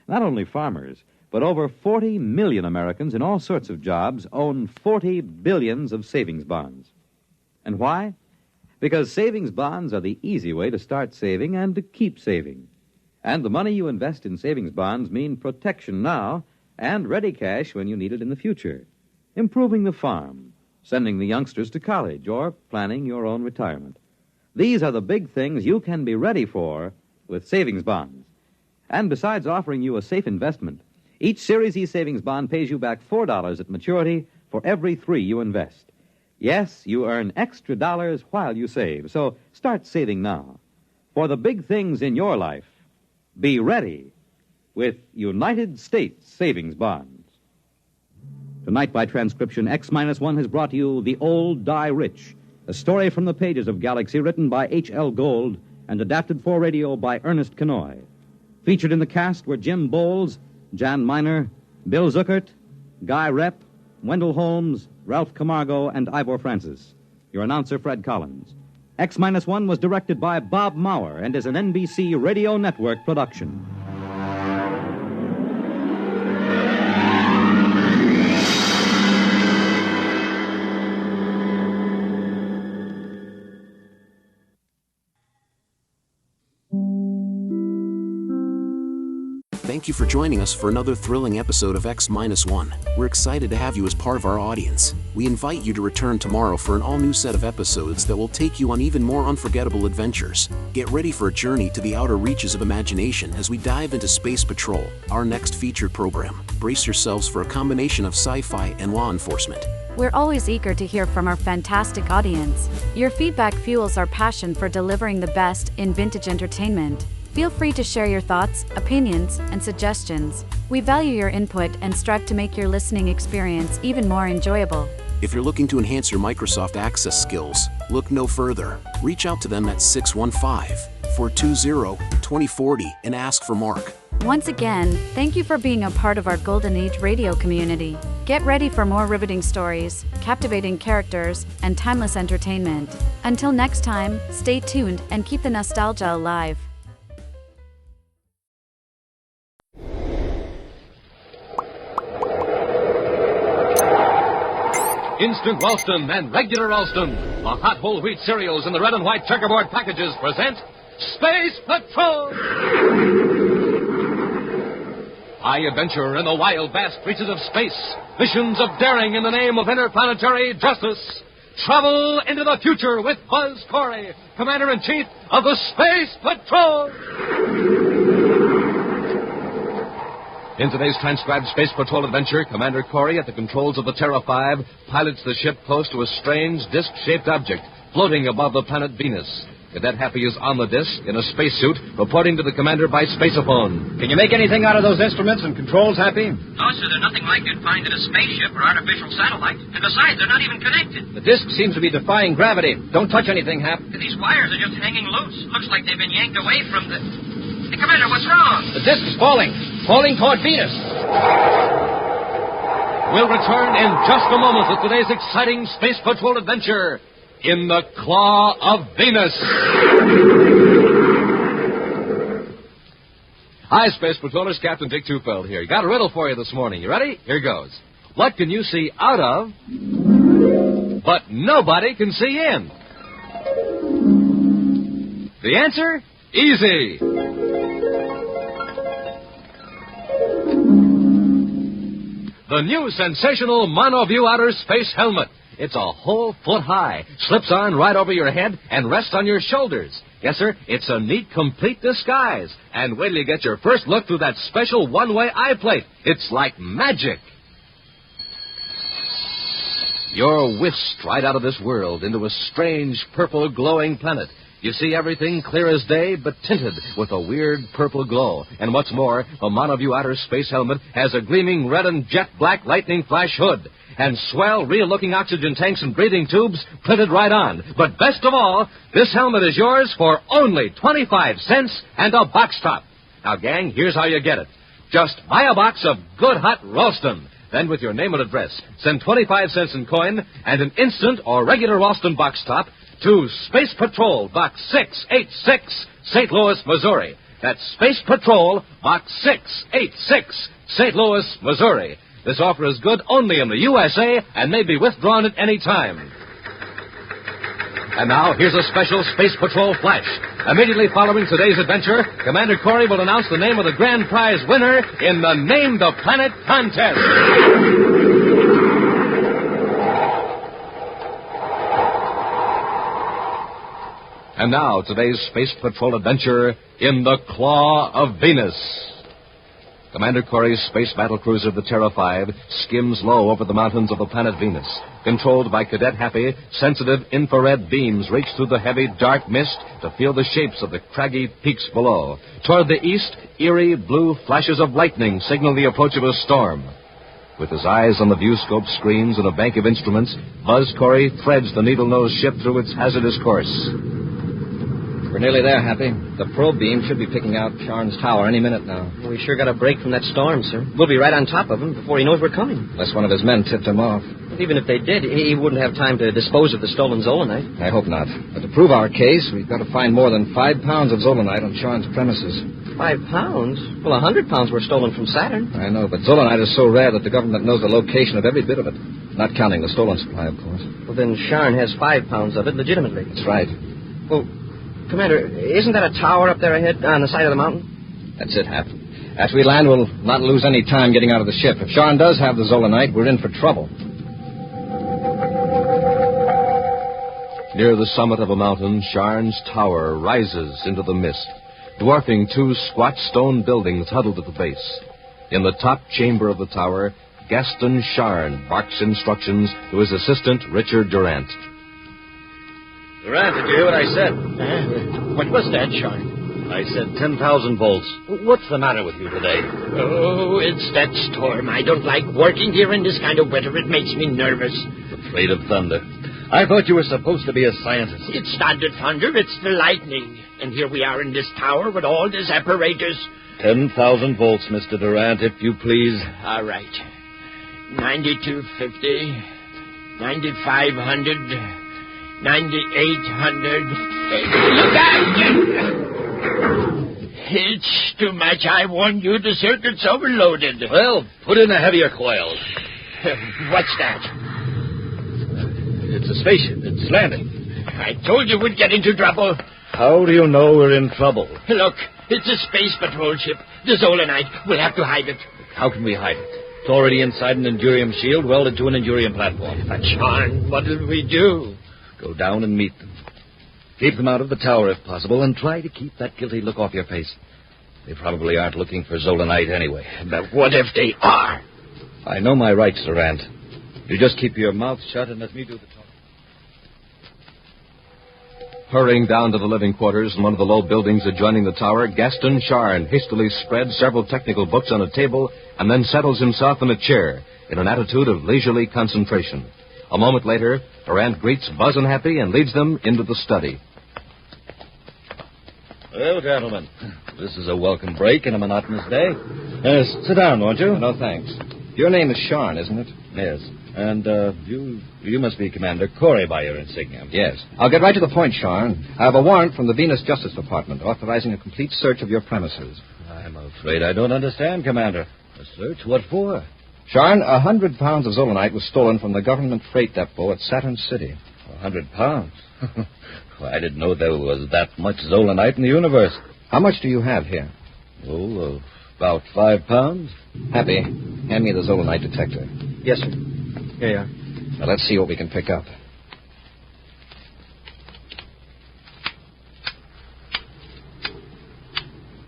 Not only farmers, but over 40 million Americans in all sorts of jobs own 40 billions of savings bonds. And why? Because savings bonds are the easy way to start saving and to keep saving. And the money you invest in savings bonds mean protection now and ready cash when you need it in the future. Improving the farm, sending the youngsters to college, or planning your own retirement. These are the big things you can be ready for with savings bonds. And besides offering you a safe investment, each Series E savings bond pays you back $4 at maturity for every $3 you invest. Yes, you earn extra dollars while you save, so start saving now. For the big things in your life, be ready with United States Savings Bonds. Tonight, by transcription, X-1 has brought you The Old Die Rich, a story from the pages of Galaxy written by H.L. Gold and adapted for radio by Ernest Kenoy. Featured in the cast were Jim Bowles, Jan Miner, Bill Zuckert, Guy Repp, Wendell Holmes, Ralph Camargo, and Ivor Francis. Your announcer, Fred Collins. X-1 was directed by Bob Maurer and is an NBC Radio Network production. Thank you for joining us for another thrilling episode of X-1. We're excited to have you as part of our audience. We invite you to return tomorrow for an all-new set of episodes that will take you on even more unforgettable adventures. Get ready for a journey to the outer reaches of imagination as we dive into Space Patrol, our next featured program. Brace yourselves for a combination of sci-fi and law enforcement. We're always eager to hear from our fantastic audience. Your feedback fuels our passion for delivering the best in vintage entertainment. Feel free to share your thoughts, opinions, and suggestions. We value your input and strive to make your listening experience even more enjoyable. If you're looking to enhance your Microsoft Access skills, look no further. Reach out to them at 615-420-2040 and ask for Mark. Once again, thank you for being a part of our Golden Age radio community. Get ready for more riveting stories, captivating characters, and timeless entertainment. Until next time, stay tuned and keep the nostalgia alive. Instant Ralston and regular Ralston, the hot whole wheat cereals in the red and white checkerboard packages present Space Patrol! High adventure in the wild, vast reaches of space. Missions of daring in the name of interplanetary justice. Travel into the future with Buzz Corey, Commander-in-Chief of the Space Patrol! In today's transcribed Space Patrol adventure, Commander Corey, at the controls of the Terra 5, pilots the ship close to a strange disc-shaped object floating above the planet Venus. Cadet Happy is on the disc in a spacesuit, reporting to the commander by spaceophone. Can you make anything out of those instruments and controls, Happy? No, sir, they're nothing like you'd find in a spaceship or artificial satellite. And besides, they're not even connected. The disc seems to be defying gravity. Don't touch anything, Hap. These wires are just hanging loose. Looks like they've been yanked away from the... Hey, Commander, what's wrong? The disc is falling. Falling toward Venus. We'll return in just a moment with today's exciting Space Patrol adventure in the Claw of Venus. Hi, Space Patrollers. Captain Dick Tufeld here. Got a riddle for you this morning. You ready? Here goes. What can you see out of, but nobody can see in? The answer? Easy. The new sensational Monoview Outer Space Helmet. It's a whole foot high, slips on right over your head, and rests on your shoulders. Yes, sir, it's a neat, complete disguise. And wait till you get your first look through that special one-way eye plate. It's like magic. You're whisked right out of this world into a strange, purple, glowing planet. You see everything clear as day, but tinted with a weird purple glow. And what's more, the Monoview Outer Space Helmet has a gleaming red and jet black lightning flash hood. And swell, real-looking oxygen tanks and breathing tubes printed right on. But best of all, this helmet is yours for only 25 cents and a box top. Now, gang, here's how you get it. Just buy a box of good hot Ralston. Then, with your name and address, send 25 cents in coin and an instant or regular Ralston box top to Space Patrol, Box 686, St. Louis, Missouri. That's Space Patrol, Box 686, St. Louis, Missouri. This offer is good only in the USA and may be withdrawn at any time. And now, here's a special Space Patrol flash. Immediately following today's adventure, Commander Corey will announce the name of the grand prize winner in the Name the Planet contest. And now, today's Space Patrol adventure in the Claw of Venus. Commander Corey's space battlecruiser, the Terra 5, skims low over the mountains of the planet Venus. Controlled by Cadet Happy, sensitive infrared beams reach through the heavy, dark mist to feel the shapes of the craggy peaks below. Toward the east, eerie blue flashes of lightning signal the approach of a storm. With his eyes on the viewscope screens and a bank of instruments, Buzz Corey threads the needle-nosed ship through its hazardous course. We're nearly there, Happy. The probe beam should be picking out Sharn's tower any minute now. We sure got a break from that storm, sir. We'll be right on top of him before he knows we're coming. Unless one of his men tipped him off. But even if they did, he wouldn't have time to dispose of the stolen zolanite. I hope not. But to prove our case, we've got to find more than 5 pounds of zolanite on Sharn's premises. 5 pounds? Well, 100 pounds were stolen from Saturn. I know, but zolanite is so rare that the government knows the location of every bit of it. Not counting the stolen supply, of course. Well, then Sharn has 5 pounds of it legitimately. That's right. Well, Commander, isn't that a tower up there ahead on the side of the mountain? That's it, Hap. After we land, we'll not lose any time getting out of the ship. If Sharn does have the zolanite, we're in for trouble. Near the summit of a mountain, Sharn's tower rises into the mist, dwarfing 2 squat stone buildings huddled at the base. In the top chamber of the tower, Gaston Sharn barks instructions to his assistant, Richard Durant. Durant, did you hear what I said? What was that, Sharn? I said 10,000 volts. What's the matter with you today? Oh, it's that storm. I don't like working here in this kind of weather. It makes me nervous. Afraid of thunder. I thought you were supposed to be a scientist. It's not the thunder, it's the lightning. And here we are in this tower with all this apparatus. 10,000 volts, Mr. Durant, if you please. All right. 9250, 9500, 9800. Look out! It's too much. I warned you, the circuit's overloaded. Well, put in a heavier coil. What's that? It's a spaceship. It's landing. I told you we'd get into trouble. How do you know we're in trouble? Look, it's a space patrol ship. The zolanite. We'll have to hide it. How can we hide it? It's already inside an Endurium shield welded to an Endurium platform. But, Sharn, what'll we do? Go down and meet them. Keep them out of the tower if possible, and try to keep that guilty look off your face. They probably aren't looking for zolanite anyway. But what if they are? I know my rights, Durant. You just keep your mouth shut and let me do the talking. Hurrying down to the living quarters in one of the low buildings adjoining the tower, Gaston Sharn hastily spreads several technical books on a table and then settles himself in a chair in an attitude of leisurely concentration. A moment later, Durant greets Buzz and Happy and leads them into the study. Well, gentlemen, this is a welcome break in a monotonous day. Sit down, won't you? No, thanks. Your name is Sharn, isn't it? Yes. And you must be Commander Corey by your insignia. Yes. I'll get right to the point, Sharn. I have a warrant from the Venus Justice Department authorizing a complete search of your premises. I'm afraid I don't understand, Commander. A search? What for? Sharn, 100 pounds of zolanite was stolen from the government freight depot at Saturn City. 100 pounds? Well, I didn't know there was that much zolanite in the universe. How much do you have here? Oh, about 5 pounds. Happy, hand me the zolanite detector. Yes, sir. Here you are. Now, let's see what we can pick up.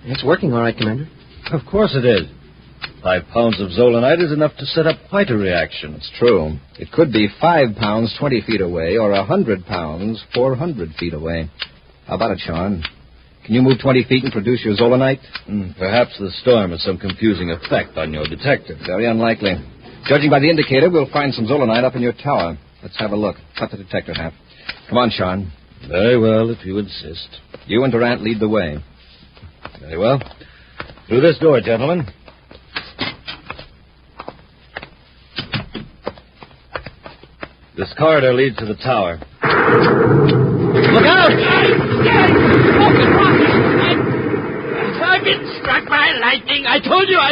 It's working all right, Commander. Of course it is. 5 pounds of zolanite is enough to set up quite a reaction. It's true. It could be 5 pounds 20 feet away or 100 pounds 400 feet away. How about it, Sharn? Can you move 20 feet and produce your zolanite? Perhaps the storm has some confusing effect on your detector. Very unlikely. Judging by the indicator, we'll find some zolanite up in your tower. Let's have a look. Cut the detector half. Come on, Sharn. Very well, if you insist. You and Durant lead the way. Very well. Through this door, gentlemen. This corridor leads to the tower. Look out! I've been struck by lightning. I told you,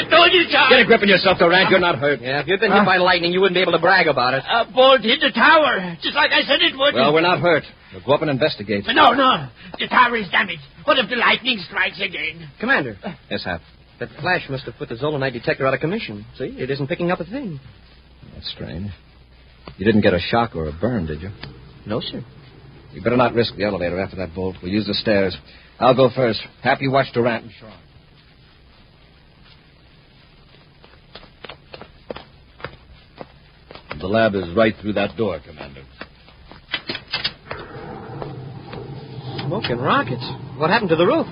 Sharn. Get a grip on yourself, Durant. You're not hurt. Yeah, if you'd been hit by lightning, you wouldn't be able to brag about it. A bolt hit the tower, just like I said it would. Well, we're not hurt. We'll go up and investigate. No. The tower is damaged. What if the lightning strikes again? Commander. Yes, Hap. That flash must have put the zolanite detector out of commission. See, it isn't picking up a thing. That's strange. You didn't get a shock or a burn, did you? No, sir. You better not risk the elevator after that bolt. We'll use the stairs. I'll go first. Hap, you watch Durant and Sharn. The lab is right through that door, Commander. Smoking rockets. What happened to the roof?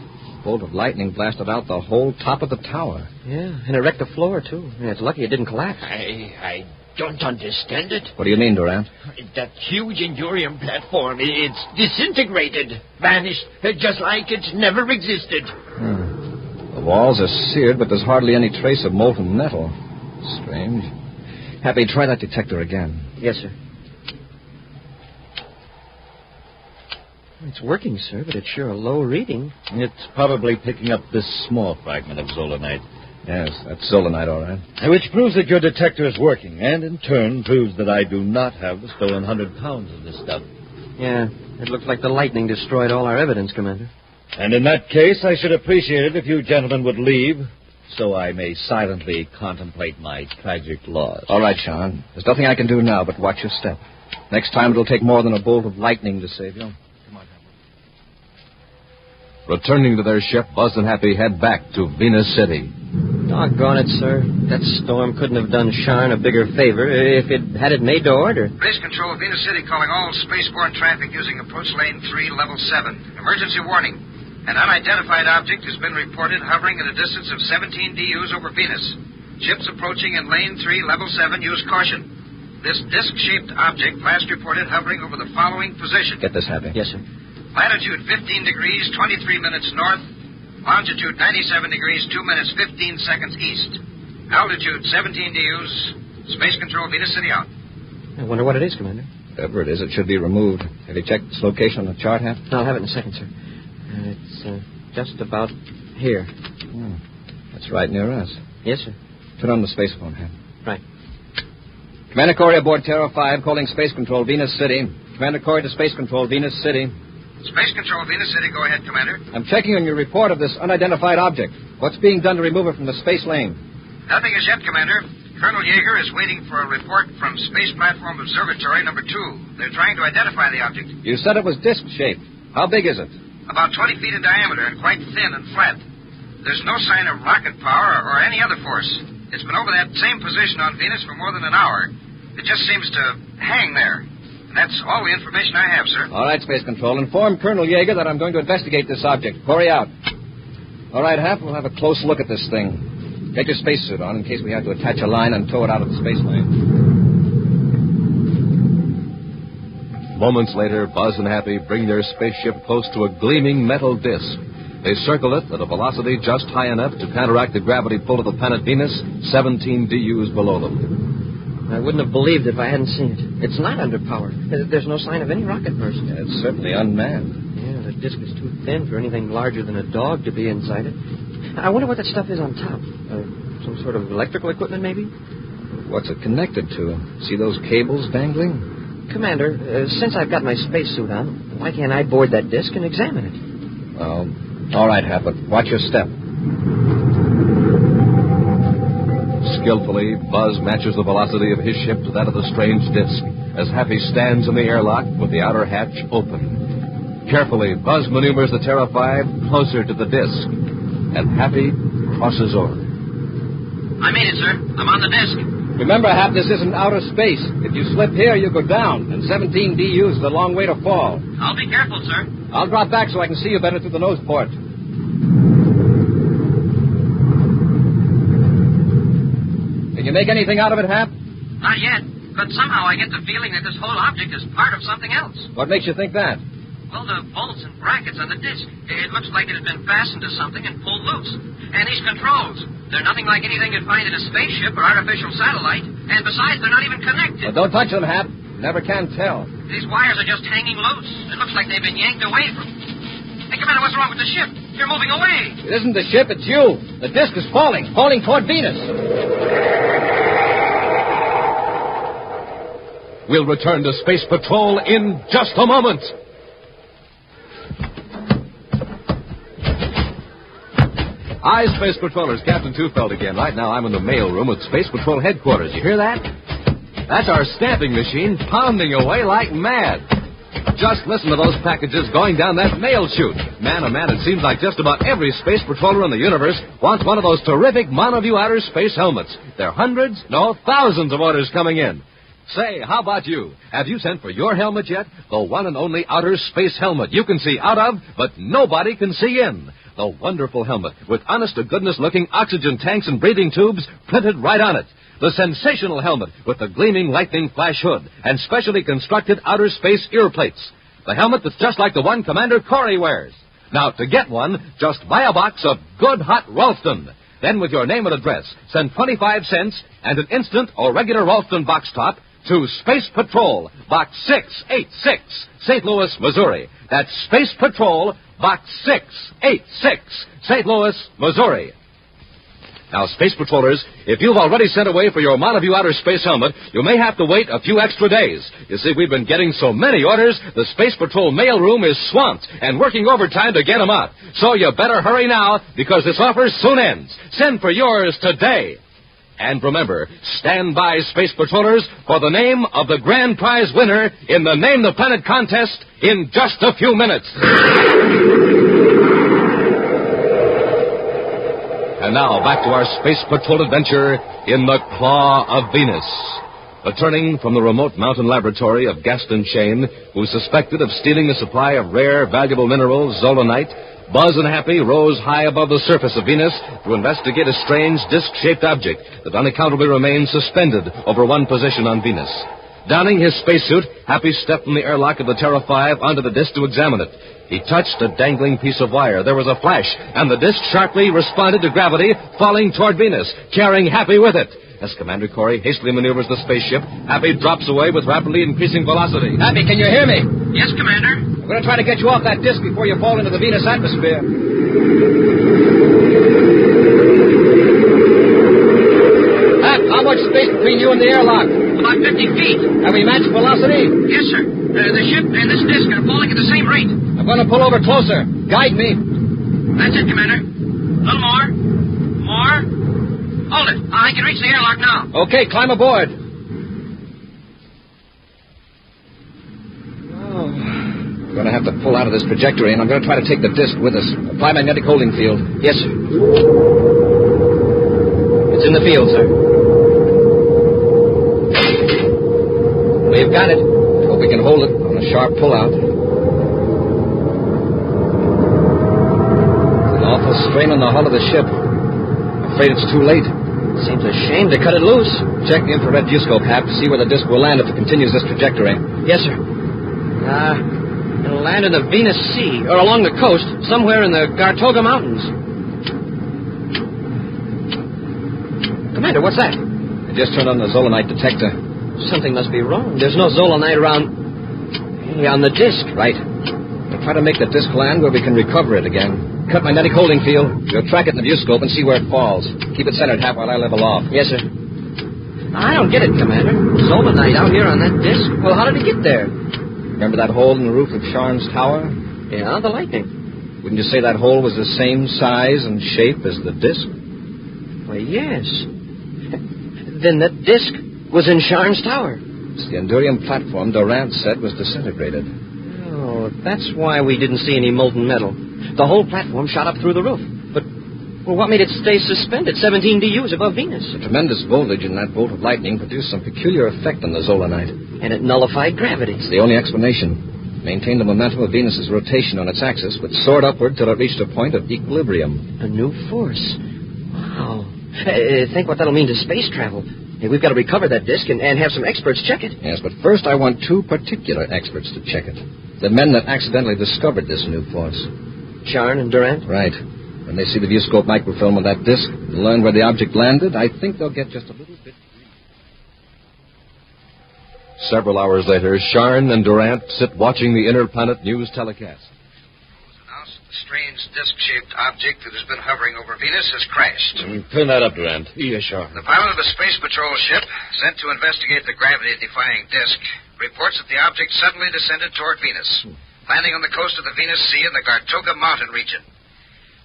Bolt of lightning blasted out the whole top of the tower. Yeah, and it wrecked the floor, too. Yeah, it's lucky it didn't collapse. I don't understand it. What do you mean, Durant? That huge Endurium platform, it's disintegrated, vanished, just like it's never existed. The walls are seared, but there's hardly any trace of molten metal. Strange. Happy, try that detector again. Yes, sir. It's working, sir, but it's sure a low reading. It's probably picking up this small fragment of zolanite. Yes, that's zolanite, all right. Which proves that your detector is working, and in turn proves that I do not have the stolen 100 pounds of this stuff. Yeah, it looks like the lightning destroyed all our evidence, Commander. And in that case, I should appreciate it if you gentlemen would leave, so I may silently contemplate my tragic loss. All right, Sean. There's nothing I can do now but watch your step. Next time it'll take more than a bolt of lightning to save you. Returning to their ship, Buzz and Happy head back to Venus City. Doggone it, sir. That storm couldn't have done Sharn a bigger favor if it had it made to order. Base Control of Venus City calling all spaceborne traffic using approach lane 3, level 7. Emergency warning. An unidentified object has been reported hovering at a distance of 17 DUs over Venus. Ships approaching in lane 3, level 7, use caution. This disc-shaped object last reported hovering over the following position. Get this, Happy. Yes, sir. Latitude 15 degrees, 23 minutes north. Longitude 97 degrees, 2 minutes, 15 seconds east. Altitude 17 DUs. Space Control, Venus City out. I wonder what it is, Commander. Whatever it is, it should be removed. Have you checked its location on the chart, Hap? I'll have it in a second, sir. It's just about here. That's right near us. Yes, sir. Turn on the space phone, Hap. Right. Commander Corey aboard Terra 5, calling Space Control, Venus City. Commander Corey to Space Control, Venus City. Space Control, Venus City, go ahead, Commander. I'm checking on your report of this unidentified object. What's being done to remove it from the space lane? Nothing as yet, Commander. Colonel Yeager is waiting for a report from Space Platform Observatory number 2. They're trying to identify the object. You said it was disc-shaped. How big is it? About 20 feet in diameter and quite thin and flat. There's no sign of rocket power or any other force. It's been over that same position on Venus for more than an hour. It just seems to hang there. That's all the information I have, sir. All right, Space Control. Inform Colonel Yeager that I'm going to investigate this object. Corey out. All right, Hap, we'll have a close look at this thing. Get your spacesuit on in case we have to attach a line and tow it out of the space lane. Moments later, Buzz and Happy bring their spaceship close to a gleaming metal disc. They circle it at a velocity just high enough to counteract the gravity pull of the planet Venus, 17 DUs below them. I wouldn't have believed it if I hadn't seen it. It's not underpowered. There's no sign of any rocket burst. Yeah, it's certainly unmanned. Yeah, the disc is too thin for anything larger than a dog to be inside it. I wonder what that stuff is on top. Some sort of electrical equipment, maybe? What's it connected to? See those cables dangling? Commander, since I've got my spacesuit on, why can't I board that disc and examine it? Well, all right, Hap, but watch your step. Skillfully, Buzz matches the velocity of his ship to that of the strange disc as Happy stands in the airlock with the outer hatch open. Carefully, Buzz maneuvers the Terra 5 closer to the disc, and Happy crosses over. I made it, sir. I'm on the disc. Remember, Hap, this isn't outer space. If you slip here, you go down, and 17 DUs is a long way to fall. I'll be careful, sir. I'll drop back so I can see you better through the nose port. Can you make anything out of it, Hap? Not yet, but somehow I get the feeling that this whole object is part of something else. What makes you think that? Well, the bolts and brackets on the disc. It looks like it has been fastened to something and pulled loose. And these controls, they're nothing like anything you'd find in a spaceship or artificial satellite. And besides, they're not even connected. Well, don't touch them, Hap. Never can tell. These wires are just hanging loose. It looks like they've been yanked away from... Hey, Commander, what's wrong with the ship? You're moving away. It isn't the ship, it's you. The disc is falling toward Venus. We'll return to Space Patrol in just a moment. Hi, Space Patrollers. Captain Tufeld again. Right now, I'm in the mail room at Space Patrol headquarters. You hear that? That's our stamping machine pounding away like mad. Just listen to those packages going down that mail chute. Man, oh man, it seems like just about every Space Patroller in the universe wants one of those terrific Monoview outer space helmets. There are hundreds, no, thousands of orders coming in. Say, how about you? Have you sent for your helmet yet? The one and only outer space helmet you can see out of, but nobody can see in. The wonderful helmet with honest-to-goodness looking oxygen tanks and breathing tubes printed right on it. The sensational helmet with the gleaming lightning flash hood and specially constructed outer space ear plates. The helmet that's just like the one Commander Corey wears. Now, to get one, just buy a box of good hot Ralston. Then, with your name and address, send 25 cents and an instant or regular Ralston box top to Space Patrol, Box 686, St. Louis, Missouri. That's Space Patrol, Box 686, St. Louis, Missouri. Now, Space Patrollers, if you've already sent away for your Mountview Outer Space helmet, you may have to wait a few extra days. You see, we've been getting so many orders, the Space Patrol mailroom is swamped and working overtime to get them out. So you better hurry now, because this offer soon ends. Send for yours today. And remember, stand by, Space Patrollers, for the name of the grand prize winner in the Name the Planet contest in just a few minutes. And now, back to our Space Patrol adventure in the Claw of Venus. Returning from the remote mountain laboratory of Gaston Shane, who's suspected of stealing the supply of rare, valuable minerals, zolanite, Buzz and Happy rose high above the surface of Venus to investigate a strange disc-shaped object that unaccountably remained suspended over one position on Venus. Donning his spacesuit, Happy stepped from the airlock of the Terra 5 onto the disc to examine it. He touched a dangling piece of wire. There was a flash, and the disc sharply responded to gravity, falling toward Venus, carrying Happy with it. As Commander Corey hastily maneuvers the spaceship, Happy drops away with rapidly increasing velocity. Happy, can you hear me? Yes, Commander. I'm going to try to get you off that disc before you fall into the Venus atmosphere. Hap, how much space between you and the airlock? About 50 feet. Have we matched velocity? Yes, sir. The ship and this disc are falling at the same rate. I'm going to pull over closer. Guide me. That's it, Commander. A little more. More. Hold it. I can reach the airlock now. Okay, climb aboard. We're going to have to pull out of this trajectory, and I'm going to try to take the disc with us. Apply magnetic holding field. Yes, sir. It's in the field, sir. We've got it. I hope we can hold it on a sharp pull-out. An awful strain on the hull of the ship. I'm afraid it's too late. Seems a shame to cut it loose. Check the infrared viewscope, Hap, to see where the disc will land if it continues this trajectory. Yes, sir. It'll land in the Venus Sea, or along the coast, somewhere in the Gartoga Mountains. Commander, what's that? I just turned on the zolanite detector. Something must be wrong. There's no zolanite around... on the disc. Right. I'll try to make the disc land where we can recover it again. Cut magnetic holding field. We'll track it in the viewscope and see where it falls. Keep it centered, Hap, while I level off. Yes, sir. I don't get it, Commander. Zolanite out here on that disc? Well, how did it get there? Remember that hole in the roof of Sharn's tower? Yeah, the lightning. Wouldn't you say that hole was the same size and shape as the disc? Why, yes. Then that disc was in Sharn's tower. It's the Endurium platform Durant said was disintegrated. Oh, that's why we didn't see any molten metal. The whole platform shot up through the roof. But, well, what made it stay suspended 17 DUs above Venus? The tremendous voltage in that bolt of lightning produced some peculiar effect on the zolanite. And it nullified gravity. It's the only explanation. Maintained the momentum of Venus's rotation on its axis, but soared upward till it reached a point of equilibrium. A new force. Wow. Think what that'll mean to space travel. Hey, we've got to recover that disk and have some experts check it. Yes, but first I want two particular experts to check it. The men that accidentally discovered this new force. Sharn and Durant? Right. When they see the viewscope microfilm of that disc and learn where the object landed, I think they'll get just a little bit... Several hours later, Sharn and Durant sit watching the Interplanet News telecast. The strange disc-shaped object that has been hovering over Venus has crashed. Turn that up, Durant. Yes, sure. The pilot of a space patrol ship sent to investigate the gravity-defying disc reports that the object suddenly descended toward Venus, landing on the coast of the Venus Sea in the Gartoga Mountain region.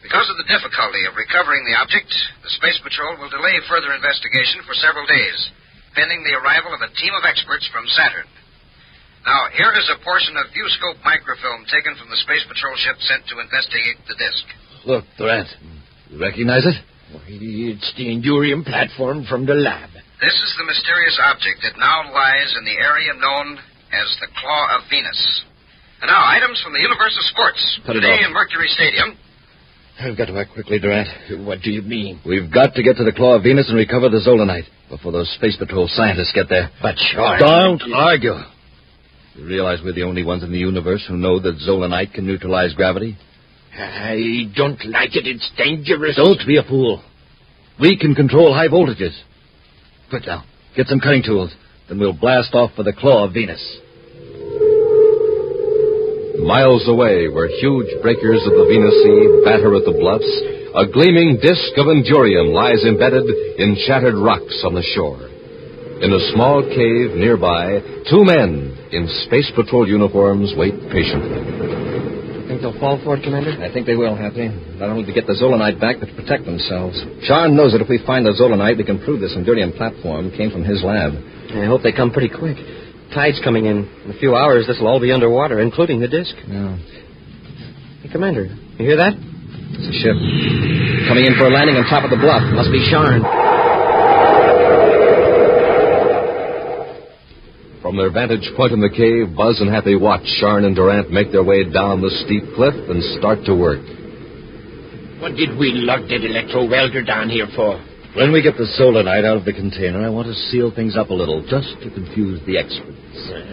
Because of the difficulty of recovering the object, the Space Patrol will delay further investigation for several days, pending the arrival of a team of experts from Saturn. Now, here is a portion of viewscope microfilm taken from the Space Patrol ship sent to investigate the disc. Look, Durant, you recognize it? It's the Endurium platform from the lab. This is the mysterious object that now lies in the area known as the Claw of Venus. And now, items from the universe of sports. Cut it Today off. in Mercury Stadium. I've got to act quickly, Durant. What do you mean? We've got to get to the Claw of Venus and recover the Zolanite before those Space Patrol scientists get there. But sure. Don't argue. You realize we're the only ones in the universe who know that Zolanite can neutralize gravity? I don't like it. It's dangerous. Don't be a fool. We can control high voltages. Quick now. Get some cutting tools. Then we'll blast off for the Claw of Venus. Miles away, where huge breakers of the Venus Sea batter at the bluffs, a gleaming disk of Endurium lies embedded in shattered rocks on the shore. In a small cave nearby, two men in Space Patrol uniforms wait patiently. Think they'll fall for it, Commander? I think they will, Happy. Not only to get the Zolanite back, but to protect themselves. Sharn knows that if we find the Zolanite, we can prove this Endurium platform came from his lab. I hope they come pretty quick. Tide's coming in. In a few hours, this will all be underwater, including the disk. Yeah. Hey, Commander, you hear that? It's a ship. Coming in for a landing on top of the bluff. Must be Sharn. From their vantage point in the cave, Buzz and Happy watch Sharn and Durant make their way down the steep cliff and start to work. What did we lug that electro-welder down here for? When we get the Zolanite out of the container, I want to seal things up a little, just to confuse the experts.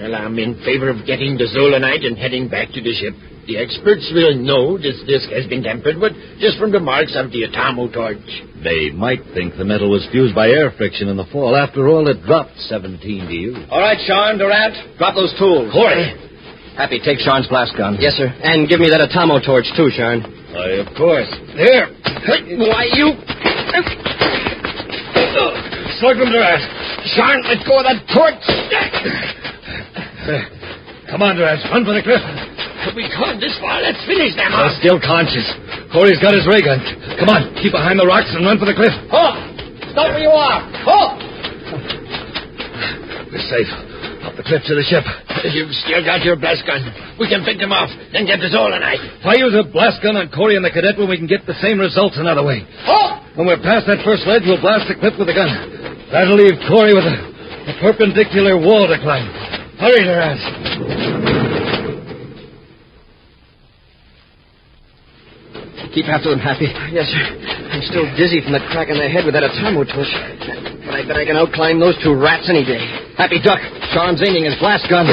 Well, I'm in favor of getting the Zolanite and heading back to the ship. The experts will know this disk has been tempered, but just from the marks of the atomo torch. They might think the metal was fused by air friction in the fall. After all, it dropped 17 DU. All right, Sharn, Durant, drop those tools. Corey! Happy, take Sharn's blast gun. Yes, sir. And give me that atomo torch, too, Sharn. Why, of course. Here. Why, you... Slug them, Durant. Sharn, let go of that torch. Come on, Durant. Run for the cliff. We come this far. Let's finish them They're off. still conscious. Corey's got his ray gun. Come on, keep behind the rocks and run for the cliff. Halt! Stop where you are. Halt! We're safe. Up the cliff to the ship. You've still got your blast gun. We can pick them off, then get the Zolanite. Why use a blast gun on Corey and the cadet when we can get the same results another way? Halt! When we're past that first ledge, we'll blast the cliff with the gun. That'll leave Corey with a perpendicular wall to climb. Hurry, Durant. Keep after them, Happy. Yes, sir. I'm still dizzy from the crack in the head with that atomo torch. But I bet I can outclimb those two rats any day. Happy, duck. Sharn's aiming his blast gun.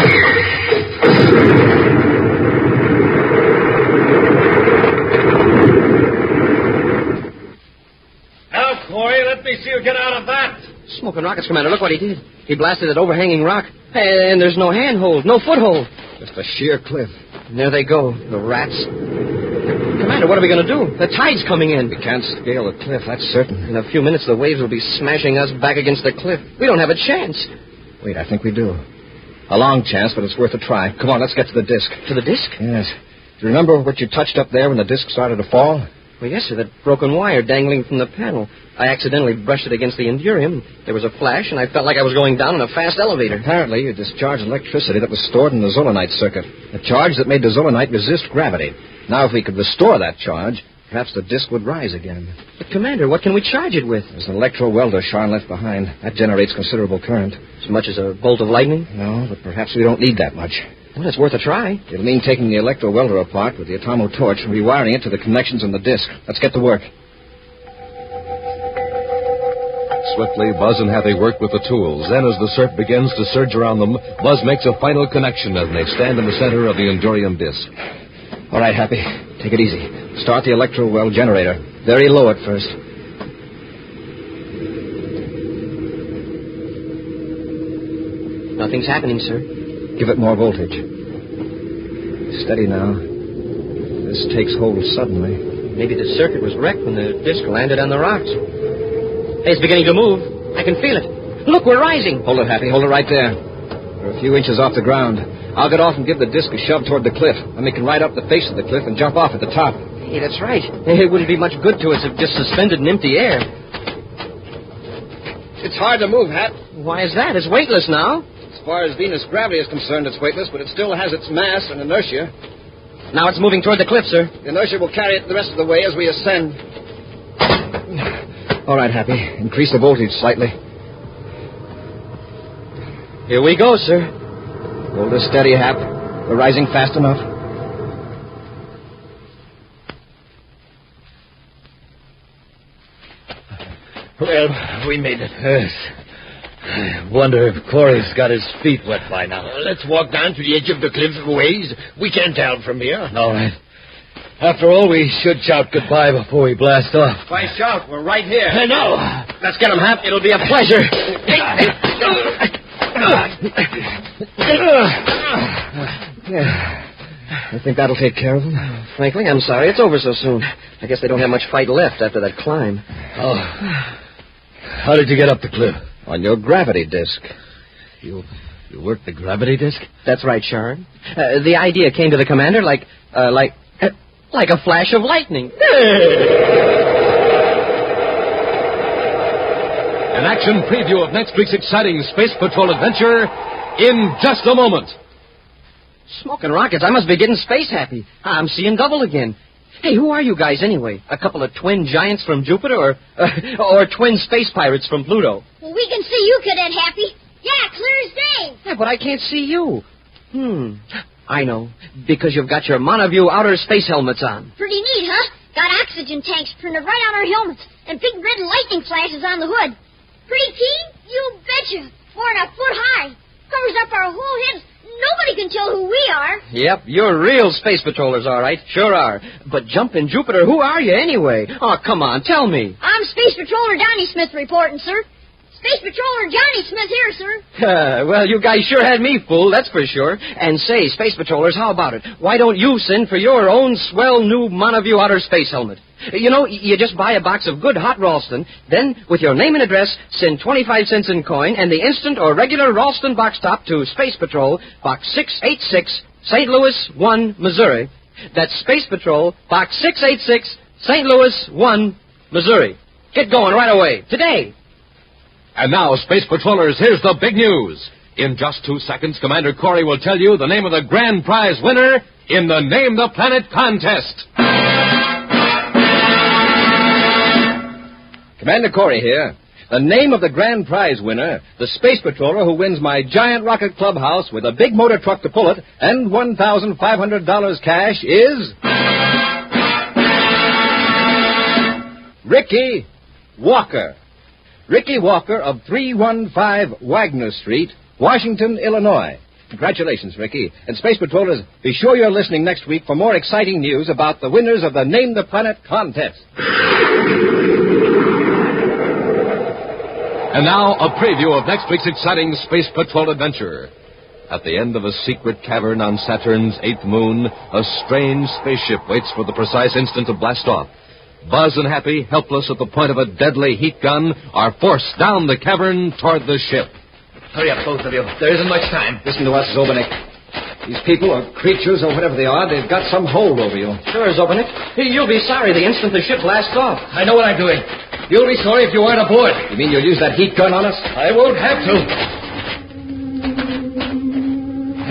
Now, Corey, let me see you get out of that. Smoking rockets, Commander. Look what he did. He blasted that overhanging rock. And there's no handhold, no foothold. Just a sheer cliff. And there they go, the rats. Commander, what are we going to do? The tide's coming in. We can't scale the cliff, that's certain. In a few minutes, the waves will be smashing us back against the cliff. We don't have a chance. Wait, I think we do. A long chance, but it's worth a try. Come on, let's get to the disc. To the disc? Yes. Do you remember what you touched up there when the disc started to fall? Well, yes, sir, that broken wire dangling from the panel. I accidentally brushed it against the Endurium. There was a flash, and I felt like I was going down in a fast elevator. Apparently, you discharged electricity that was stored in the Zolanite circuit. A charge that made the Zolanite resist gravity. Now, if we could restore that charge, perhaps the disc would rise again. But, Commander, what can we charge it with? There's an electro-welder Sharn left behind. That generates considerable current. As much as a bolt of lightning? No, but perhaps we don't need that much. Well, it's worth a try. It'll mean taking the electro-welder apart with the atomo torch and rewiring it to the connections in the disc. Let's get to work. Swiftly, Buzz and Happy work with the tools. Then, as the surf begins to surge around them, Buzz makes a final connection as they stand in the center of the Endurium disc. All right, Happy. Take it easy. Start the electro-well generator. Very low at first. Nothing's happening, sir. Give it more voltage. Steady now. This takes hold suddenly. Maybe the circuit was wrecked when the disc landed on the rocks. Hey, it's beginning to move. I can feel it. Look, we're rising. Hold it, Happy. Hold it right there. We're a few inches off the ground. I'll get off and give the disc a shove toward the cliff. Then we can ride up the face of the cliff and jump off at the top. Hey, that's right. It wouldn't be much good to us if just suspended in empty air. It's hard to move, Hat. Why is that? It's weightless now. As far as Venus gravity is concerned, it's weightless, but it still has its mass and inertia. Now it's moving toward the cliff, sir. The inertia will carry it the rest of the way as we ascend. All right, Happy. Increase the voltage slightly. Here we go, sir. Hold her steady, Hap. We're rising fast enough. Well, we made it. Yes. I wonder if Corey's got his feet wet by now. Let's walk down to the edge of the cliff a ways. We can't tell from here. All right. After all, we should shout goodbye before we blast off. Why shout? We're right here. I know. Let's get him, Hap. It'll be a pleasure. I think that'll take care of him. Frankly, I'm sorry it's over so soon. I guess they don't have much fight left after that climb. Oh. How did you get up the cliff? On your gravity disc. You worked the gravity disc? That's right, Sharon. The idea came to the commander like a flash of lightning. An action preview of next week's exciting Space Patrol adventure in just a moment. Smoking rockets, I must be getting space happy. I'm seeing double again. Hey, who are you guys anyway? A couple of twin giants from Jupiter or twin space pirates from Pluto? Well, we can see you, Cadet Happy. Yeah, clear as day. Yeah, but I can't see you. I know. Because you've got your Monoview outer space helmets on. Pretty neat, huh? Got oxygen tanks printed right on our helmets and big red lightning flashes on the hood. Pretty keen? You betcha. More than a foot high. Covers up our whole heads. Nobody can tell who we are. Yep, you're real space patrollers, all right. Sure are. But jumping Jupiter, who are you anyway? Oh, come on, tell me. I'm Space Patroller Johnny Smith reporting, sir. Space Patroller Johnny Smith here, sir. Well, you guys sure had me fooled, that's for sure. And say, Space Patrollers, how about it? Why don't you send for your own swell new Monoview outer space helmet? You know, you just buy a box of good hot Ralston, then, with your name and address, send 25 cents in coin and the instant or regular Ralston box top to Space Patrol, Box 686, St. Louis 1, Missouri. That's Space Patrol, Box 686, St. Louis 1, Missouri. Get going right away, today. And now, Space Patrollers, here's the big news. In just 2 seconds, Commander Corey will tell you the name of the grand prize winner in the Name the Planet contest. Commander Corey here. The name of the grand prize winner, the Space Patroller who wins my giant rocket clubhouse with a big motor truck to pull it and $1,500 cash is... Ricky Walker. Ricky Walker of 315 Wagner Street, Washington, Illinois. Congratulations, Ricky. And Space Patrollers, be sure you're listening next week for more exciting news about the winners of the Name the Planet contest. And now, a preview of next week's exciting Space Patrol adventure. At the end of a secret cavern on Saturn's 8th moon, a strange spaceship waits for the precise instant to blast off. Buzz and Happy, helpless at the point of a deadly heat gun, are forced down the cavern toward the ship. Hurry up, both of you. There isn't much time. Listen to us, Zobanek. These people, or creatures, or whatever they are, they've got some hold over you. Sure, Zobanek. You'll be sorry the instant the ship blasts off. I know what I'm doing. You'll be sorry if you aren't aboard. You mean you'll use that heat gun on us? I won't have to.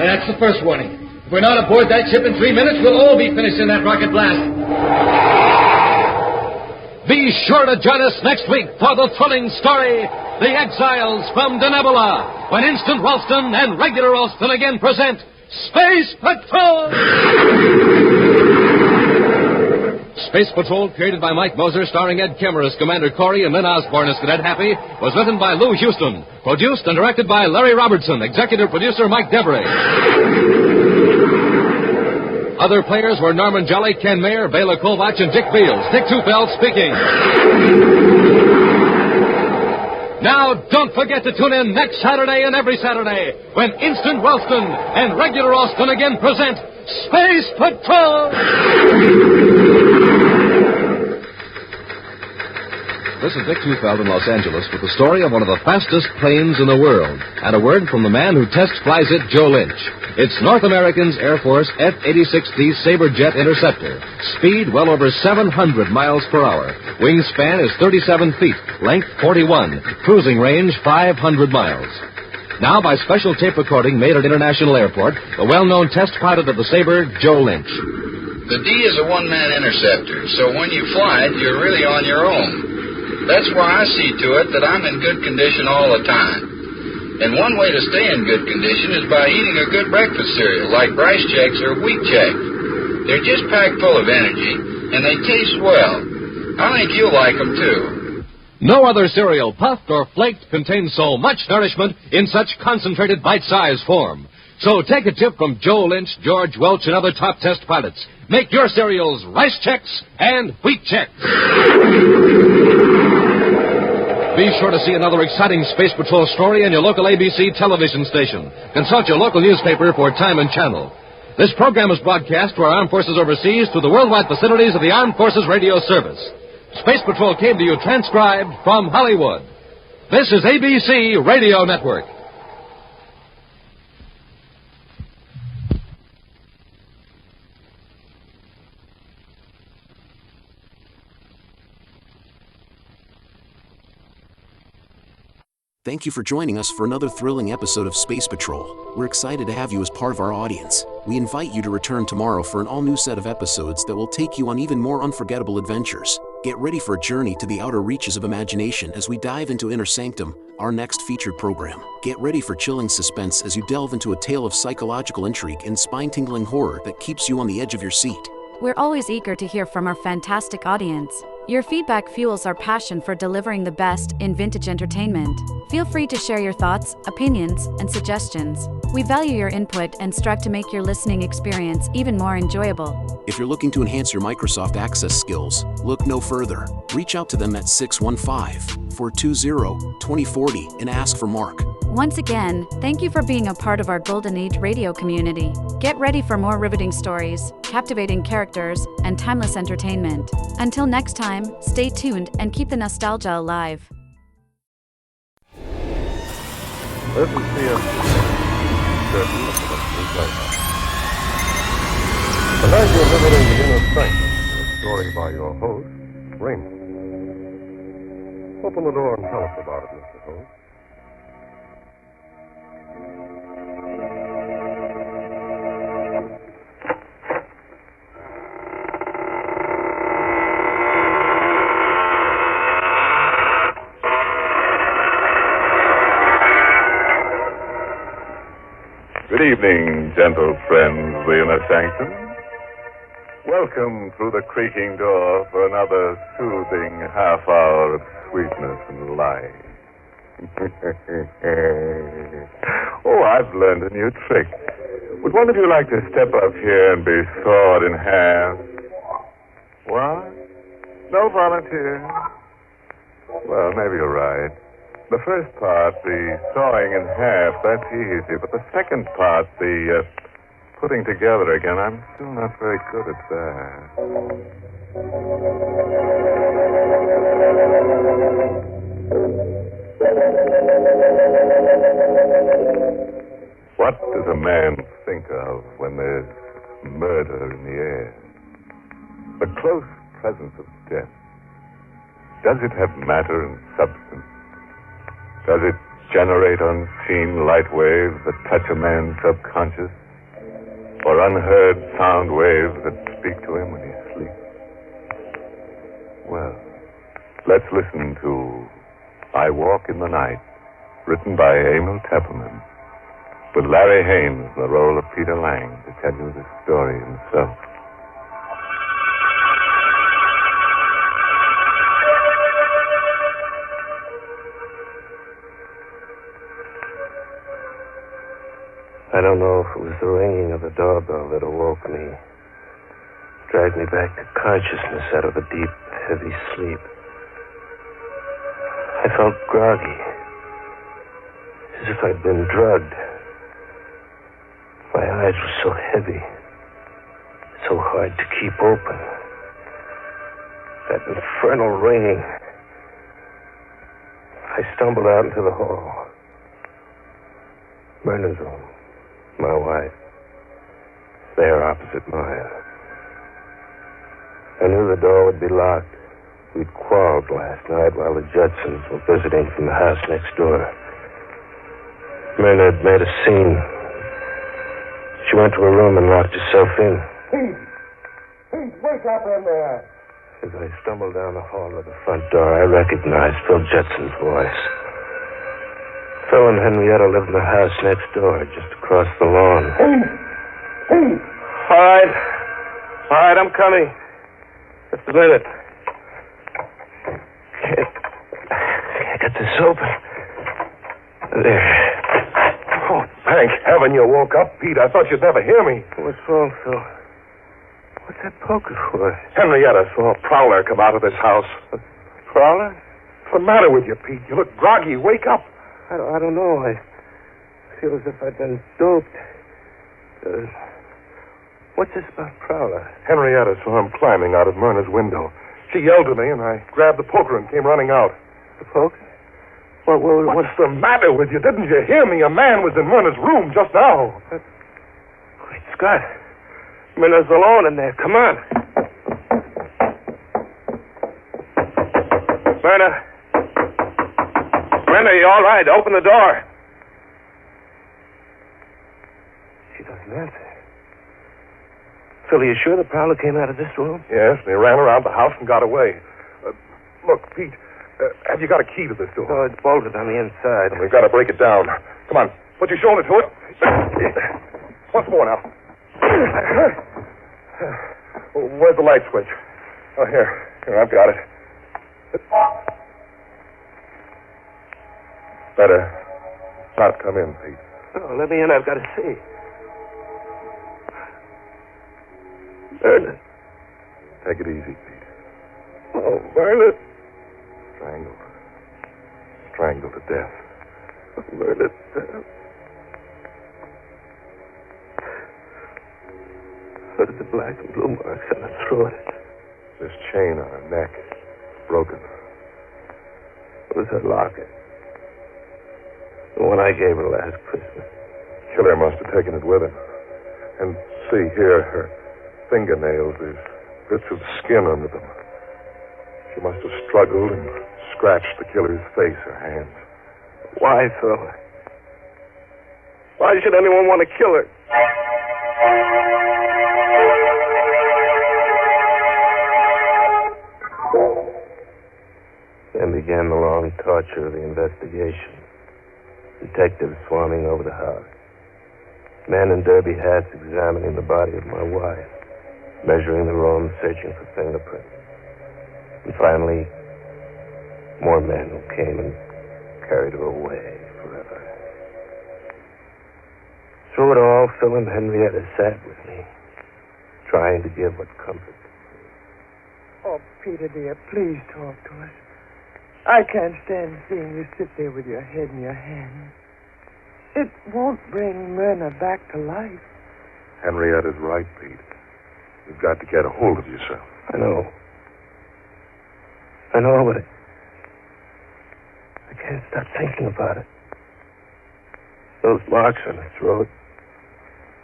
That's the first warning. If we're not aboard that ship in 3 minutes, we'll all be finished in that rocket blast. Be sure to join us next week for the thrilling story, The Exiles from Denebola, when Instant Ralston and Regular Ralston again present Space Patrol! Space Patrol, created by Mike Moser, starring Ed Kemmer as Commander Corey and Lynn Osborne as Cadet Happy, was written by Lou Houston, produced and directed by Larry Robertson, executive producer Mike Debray. Other players were Norman Jolly, Ken Mayer, Bela Kovach, and Dick Beals. Dick Tufeld speaking. Now, don't forget to tune in next Saturday and every Saturday when Instant Ralston and Regular Ralston again present Space Patrol! This is Dick Tufeld in Los Angeles with the story of one of the fastest planes in the world, and a word from the man who test flies it, Joe Lynch. It's North American's Air Force F-86D Sabre Jet Interceptor. Speed well over 700 miles per hour. Wingspan is 37 feet, length 41, cruising range 500 miles. Now, by special tape recording made at International Airport, the well-known test pilot of the Sabre, Joe Lynch. The D is a one-man interceptor, so when you fly it, you're really on your own. That's why I see to it that I'm in good condition all the time. And one way to stay in good condition is by eating a good breakfast cereal like Rice Chex or Wheat Chex. They're just packed full of energy, and they taste well. I think you'll like them, too. No other cereal, puffed or flaked, contains so much nourishment in such concentrated bite-sized form. So take a tip from Joe Lynch, George Welch, and other top test pilots. Make your cereals Rice Chex and Wheat Chex. Be sure to see another exciting Space Patrol story in your local ABC television station. Consult your local newspaper for time and channel. This program is broadcast to our armed forces overseas through the worldwide facilities of the Armed Forces Radio Service. Space Patrol came to you transcribed from Hollywood. This is ABC Radio Network. Thank you for joining us for another thrilling episode of Space Patrol. We're excited to have you as part of our audience. We invite you to return tomorrow for an all-new set of episodes that will take you on even more unforgettable adventures. Get ready for a journey to the outer reaches of imagination as we dive into Inner Sanctum, our next featured program. Get ready for chilling suspense as you delve into a tale of psychological intrigue and spine-tingling horror that keeps you on the edge of your seat. We're always eager to hear from our fantastic audience. Your feedback fuels our passion for delivering the best in vintage entertainment. Feel free to share your thoughts, opinions, and suggestions. We value your input and strive to make your listening experience even more enjoyable. If you're looking to enhance your Microsoft Access skills, look no further. Reach out to them at 615-420-2040 and ask for Mark. Once again, thank you for being a part of our Golden Age radio community. Get ready for more riveting stories, captivating characters, and timeless entertainment. Until next time, stay tuned and keep the nostalgia alive. This is Tonight you're visiting the Inner Sanctum, a story by your host, Raymond. Open the door and tell us about it, Mr. Host. Good evening, gentle friends of the Inner Sanctum. Welcome through the creaking door for another soothing half hour of sweetness and light. Oh, I've learned a new trick. Would one of you like to step up here and be sawed in half? What? No volunteer? Well, maybe you're right. The first part, the sawing in half, that's easy. But the second part, the putting together again, I'm still not very good at that. What does a man think of when there's murder in the air? The close presence of death. Does it have matter and substance? Does it generate unseen light waves that touch a man's subconscious? Or unheard sound waves that speak to him when he sleeps? Well, let's listen to I Walk in the Night, written by Emil Tepperman, with Larry Haines in the role of Peter Lang to tell you the story himself. I don't know if it was the ringing of the doorbell that awoke me, dragged me back to consciousness out of a deep, heavy sleep. I felt groggy, as if I'd been drugged. My eyes were so heavy, so hard to keep open. That infernal ringing. I stumbled out into the hall. Myrna's room. My wife, there opposite mine. I knew the door would be locked. We'd quarreled last night while the Judsons were visiting from the house next door. Myrna had made a scene. She went to her room and locked herself in. Pete, wake up in there! As I stumbled down the hall of the front door, I recognized Phil Judson's voice. Phil and Henrietta live in the house next door, just across the lawn. All right, I'm coming. Just a minute. Can't get this open. There. Oh, thank heaven you woke up, Pete. I thought you'd never hear me. What's wrong, Phil? What's that poker for? Henrietta saw a prowler come out of this house. A prowler? What's the matter with you, Pete? You look groggy. Wake up. I don't know. I feel as if I'd been doped. What's this about prowler? Henrietta saw him climbing out of Myrna's window. She yelled to me, and I grabbed the poker and came running out. The poker? What's the matter with you? Didn't you hear me? A man was in Myrna's room just now. Great Scott. Myrna's alone in there. Come on. Myrna. Myrna, you all right? Open the door. She doesn't answer. Phil, are you sure the prowler came out of this room? Yes, and he ran around the house and got away. Look, Pete, have you got a key to this door? Oh, it's bolted on the inside. We've got to break it down. Come on, put your shoulder to it. Once more now. Where's the light switch? Oh, here, I've got it. Better not come in, Pete. Oh, let me in. I've got to see. Myrna. Take it easy, Pete. Oh, Myrna. Strangled to death. Myrna. What are the black and blue marks on her throat? This chain on her neck. Broken. It was her locket. The one I gave her last Christmas. Killer must have taken it with him. And see here, her fingernails, there's bits of skin under them. She must have struggled and scratched the killer's face or hands. Why, Phil? Why should anyone want to kill her? Then began the long torture of the investigation. Detectives swarming over the house. Men in derby hats examining the body of my wife. Measuring the room, searching for fingerprints. And finally, more men who came and carried her away forever. Through it all, Phil and Henrietta sat with me, trying to give what comfort. Oh, Peter, dear, please talk to us. I can't stand seeing you sit there with your head in your hands. It won't bring Myrna back to life. Henrietta's right, Pete. You've got to get a hold of yourself. I know, but I can't stop thinking about it. Those marks on her throat,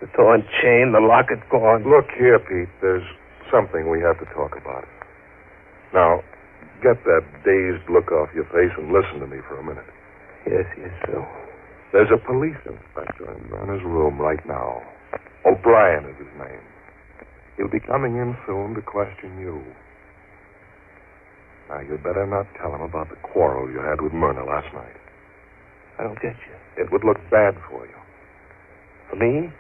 the torn chain, the locket gone. Look here, Pete. There's something we have to talk about. Now, get that dazed look off your face and listen to me for a minute. Yes, Phil. There's a police inspector in Myrna's room right now. O'Brien is his name. He'll be coming in soon to question you. Now, you'd better not tell him about the quarrel you had with Myrna last night. I don't get you. It would look bad for you. For me?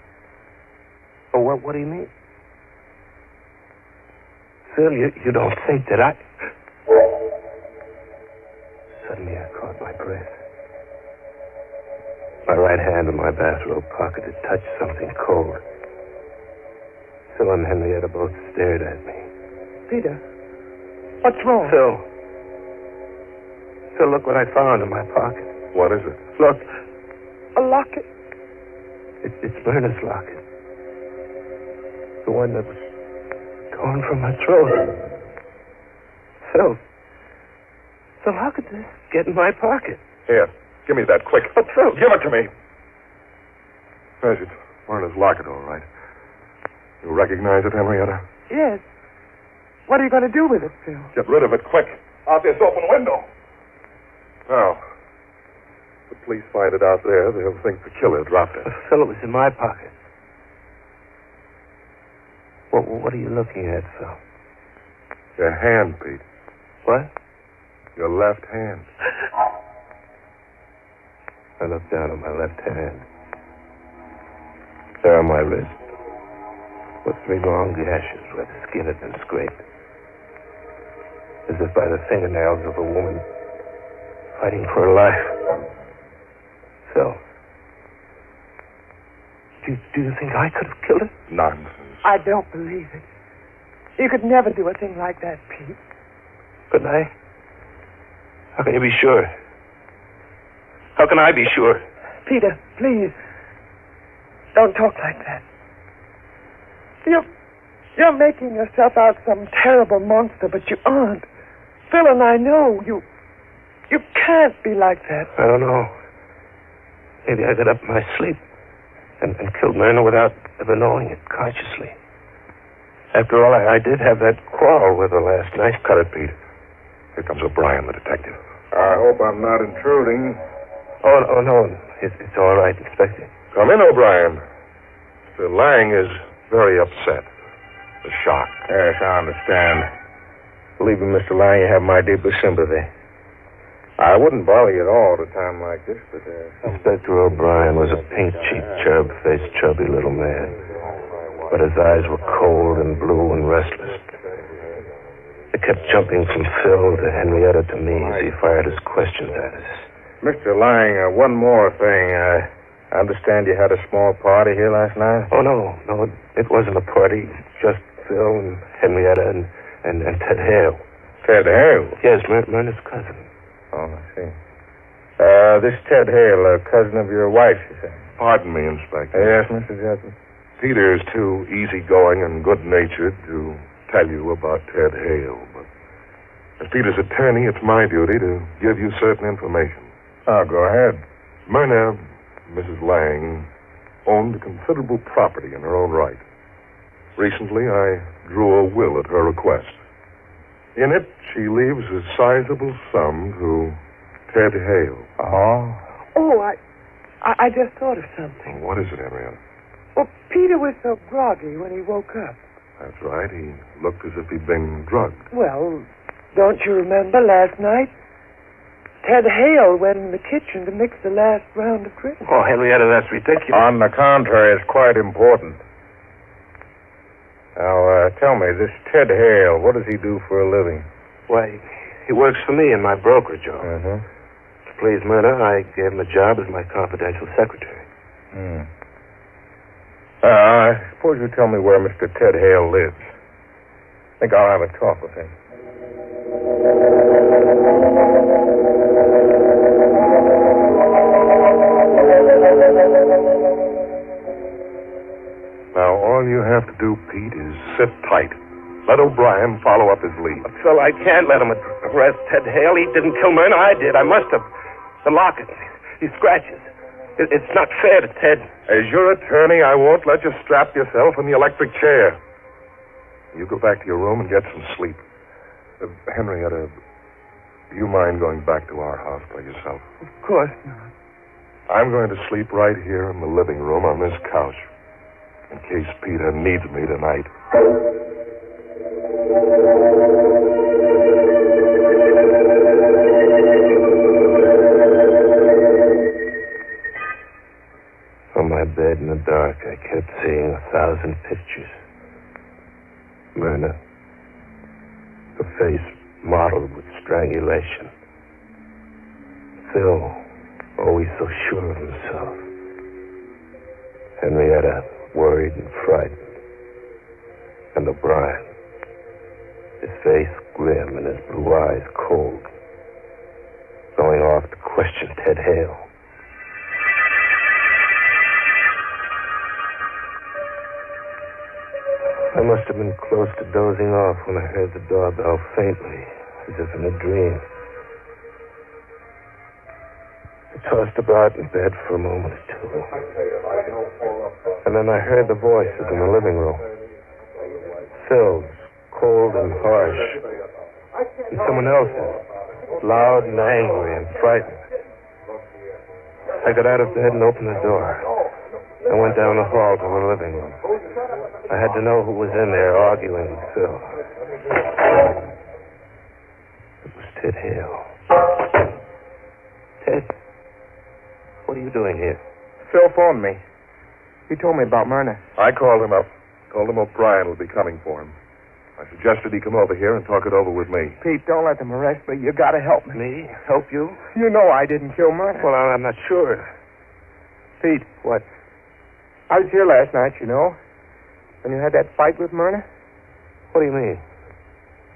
Oh, what do you mean? Phil, you don't think that I... Suddenly I caught my breath. My right hand in my bathrobe pocket had touched something cold. Phil and Henrietta both stared at me. Peter, what's wrong? Phil, look what I found in my pocket. What is it? Look. A locket. It's Myrna's locket. The one that was torn from her throat. Phil, how could this get in my pocket? Here, give me that, quick. But Phil... Give it to me. There's it. Myrna's locket, all right. You recognize it, Henrietta? Yes. What are you going to do with it, Phil? Get rid of it, quick. Out this open window. Now, if the police find it out there, they'll think the killer dropped it. Phil, it was in my pocket. What are you looking at, Phil? Your hand, Pete. What? Your left hand. I looked down at my left hand. There on my wrist were 3 long gashes where the skin had been scraped. As if by the fingernails of a woman fighting for her life. So, do you think I could have killed her? Nonsense. I don't believe it. You could never do a thing like that, Pete. Couldn't I? How can you be sure? How can I be sure? Peter, please. Don't talk like that. You're making yourself out some terrible monster, but you aren't. Phil and I know you can't be like that. I don't know. Maybe I got up in my sleep and killed Myrna without ever knowing it consciously. After all, I did have that quarrel with her last night. Cut it, Pete. Here comes O'Brien, the detective. I hope I'm not intruding. Oh, no. It's all right, Inspector. Come in, O'Brien. Mr. Lang is very upset. The shock. Yes, I understand. Believe me, Mr. Lang, you have my deepest sympathy. I wouldn't bother you at all at a time like this, but... Inspector O'Brien was a pink-cheeked, cherub-faced, chubby little man. But his eyes were cold and blue and restless. They kept jumping from Phil to Henrietta to me as he fired his questions at us. Mr. Lang, one more thing. I understand you had a small party here last night? Oh, no, it wasn't a party. Just Phil and Henrietta and Ted Hale. Ted Hale? Yes, Myrna's cousin. Oh, I see. This Ted Hale, a cousin of your wife, you say? Pardon me, Inspector. Yes, Mr. Judson. Peter is too easygoing and good-natured to tell you about Ted Hale, but as Peter's attorney, it's my duty to give you certain information. Oh, go ahead. Myrna, Mrs. Lang, owned considerable property in her own right. Recently, I drew a will at her request. In it, she leaves a sizable sum to Ted Hale. Oh, I just thought of something. What is it, Henrietta? Well, Peter was so groggy when he woke up. That's right. He looked as if he'd been drugged. Well, don't you remember last night? Ted Hale went in the kitchen to mix the last round of drinks. Oh, Henrietta, that's ridiculous. On the contrary, it's quite important. Now, tell me, this Ted Hale, what does he do for a living? Why, he works for me in my brokerage office. Uh-huh. To please Myrna, I gave him a job as my confidential secretary. I suppose you tell me where Mr. Ted Hale lives. I think I'll have a talk with him. Now, all you have to do, Pete, is sit tight. Let O'Brien follow up his lead. Phil, I can't let him arrest Ted Hale. He didn't kill Myrna. I did. I must have. The locket. He scratches. It's not fair to Ted. As your attorney, I won't let you strap yourself in the electric chair. You go back to your room and get some sleep. Henrietta, do you mind going back to our house by yourself? Of course not. I'm going to sleep right here in the living room on this couch, in case Peter needs me tonight. On my bed in the dark, I kept seeing 1,000 pictures. Myrna, her face mottled with strangulation. Phil, always so sure of himself. Henrietta, worried and frightened. And O'Brien, his face grim and his blue eyes cold, going off to question Ted Hale. I must have been close to dozing off when I heard the doorbell faintly, as if in a dream. I tossed about in bed for a moment or two. And then I heard the voices in the living room. Phil's, cold and harsh. And someone else's, loud and angry and frightened. I got out of bed and opened the door. I went down the hall to the living room. I had to know who was in there arguing with Phil. It was Ted Hale. Ted, what you doing here? Phil phoned me. He told me about Myrna. I called him up. Told him O'Brien would be coming for him. I suggested he come over here and talk it over with me. Pete, don't let them arrest me. You gotta help me. Me? Help you? You know I didn't kill Myrna. Well, I'm not sure. Pete. What? I was here last night, you know. When you had that fight with Myrna. What do you mean?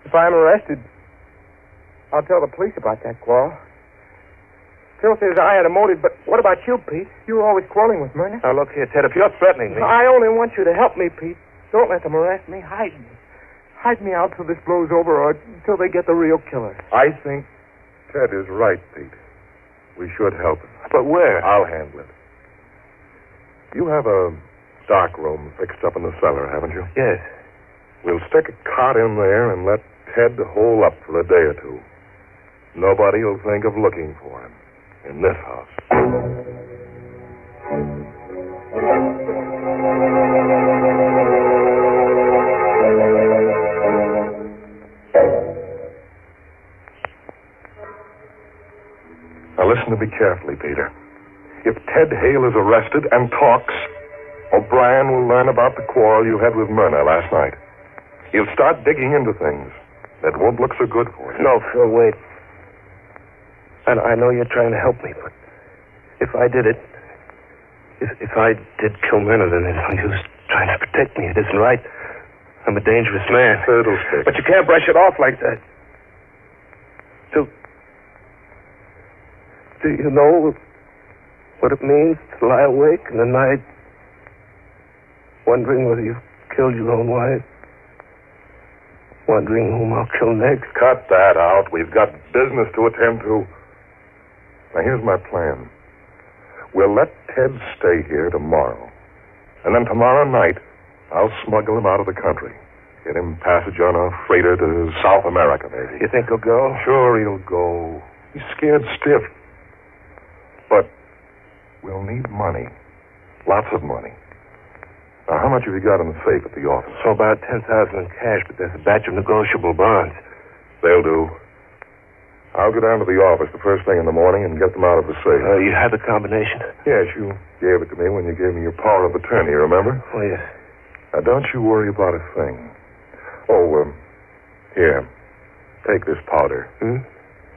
If I'm arrested, I'll tell the police about that quarrel. Phil says I had a motive, but what about you, Pete? You were always quarreling with Myrna. Now, look here, Ted, if you're threatening me... I only want you to help me, Pete. Don't let them arrest me. Hide me. Hide me out till this blows over or until they get the real killer. I think Ted is right, Pete. We should help him. But where? I'll handle it. You have a dark room fixed up in the cellar, haven't you? Yes. We'll stick a cot in there and let Ted hole up for a day or two. Nobody will think of looking for him in this house. Now listen to me carefully, Peter. If Ted Hale is arrested and talks, O'Brien will learn about the quarrel you had with Myrna last night. He'll start digging into things that won't look so good for you. No, Phil, wait. I know you're trying to help me, but if I did it, if I did kill Myrna, then there's no use trying to protect me. It isn't right. I'm a dangerous man. Fiddlestick. But you can't brush it off like that. Do you know what it means to lie awake in the night wondering whether you've killed your own wife? Wondering whom I'll kill next? Cut that out. We've got business to attend to. Now, here's my plan. We'll let Ted stay here tomorrow. And then tomorrow night, I'll smuggle him out of the country. Get him passage on a freighter to South America, maybe. You think he'll go? Sure, he'll go. He's scared stiff. But we'll need money. Lots of money. Now, how much have you got in the safe at the office? So about $10,000 in cash, but there's a batch of negotiable bonds. They'll do. I'll go down to the office the first thing in the morning and get them out of the safe. You have the combination? Yes, you gave it to me when you gave me your power of attorney, remember? Oh, yes. Now, don't you worry about a thing. Oh, here. Take this powder. Hmm?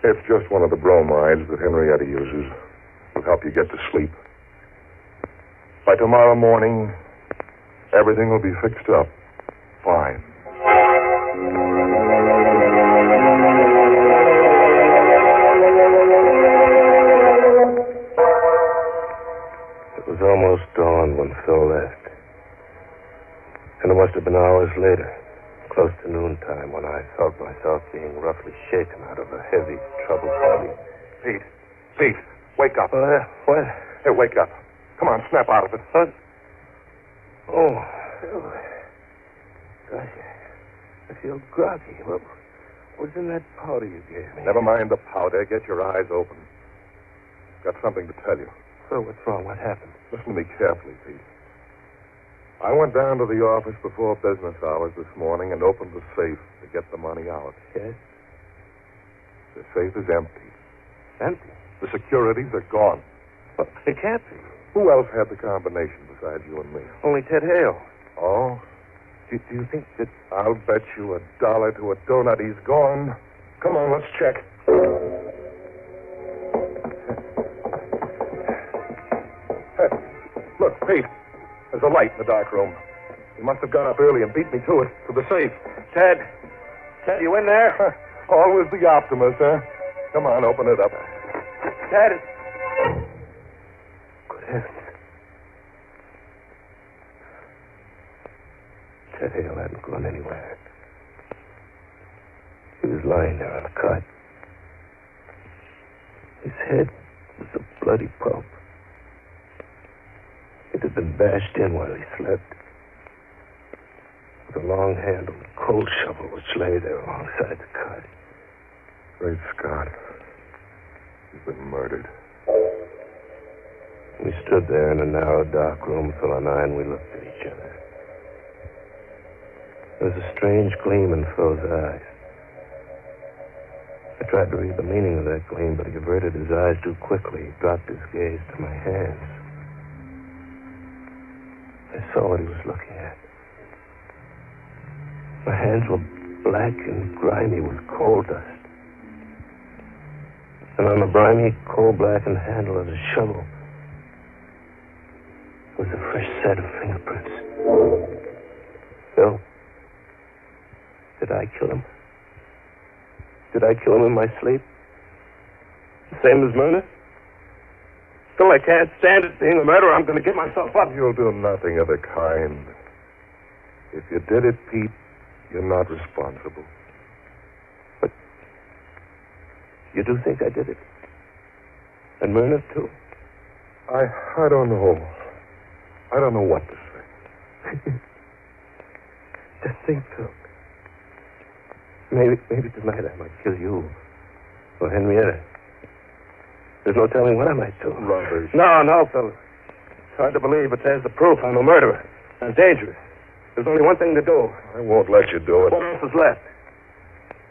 It's just one of the bromides that Henrietta uses. It'll help you get to sleep. By tomorrow morning, everything will be fixed up. Fine. It was almost dawn when Phil left. And it must have been hours later, close to noontime, when I felt myself being roughly shaken out of a heavy, troubled body. Pete, wake up. What? Hey, wake up. Come on, snap out of it. What? Oh, Phil. Gosh, I feel groggy. What was in that powder you gave me? Never mind the powder. Get your eyes open. Got something to tell you. Phil, what's wrong? What happened? Listen to me carefully, Pete. I went down to the office before business hours this morning and opened the safe to get the money out. Yes? The safe is empty. Empty? The securities are gone. Well, it can't be. Who else had the combination besides you and me? Only Ted Hale. Oh? Do you think that... I'll bet you $1 to a donut he's gone. Come on, let's check. Hey, look, Pete. There's a light in the dark room. He must have got up early and beat me to it, to the safe. Ted, you in there? Always the optimist, huh? Come on, open it up. Ted. Good heavens. Ted Hale hadn't gone anywhere. He was lying there on a cot. His head was a bloody pulp. It had been bashed in while he slept. With a long-handled coal shovel which lay there alongside the cot. Great Scott. He's been murdered. We stood there in a narrow, dark room, Phil and I, and we looked at each other. There was a strange gleam in Phil's eyes. I tried to read the meaning of that gleam, but he averted his eyes too quickly. He dropped his gaze to my hands. I saw what he was looking at. My hands were black and grimy with coal dust. And on the briny, coal-blackened handle of the shovel was a fresh set of fingerprints. Phil, did I kill him? Did I kill him in my sleep? The same as Myrna? Phil, I can't stand it being a murderer. I'm going to give myself up. You'll do nothing of the kind. If you did it, Pete, you're not responsible. But you do think I did it? And Myrna, too? I don't know. I don't know what to say. Just think, Phil. Maybe tonight I might kill you. Or Henrietta. There's no telling what I might do. Rubbish. No, Phil. It's hard to believe, but there's the proof. I'm a murderer. I'm dangerous. There's only one thing to do. I won't let you do it. What else is left?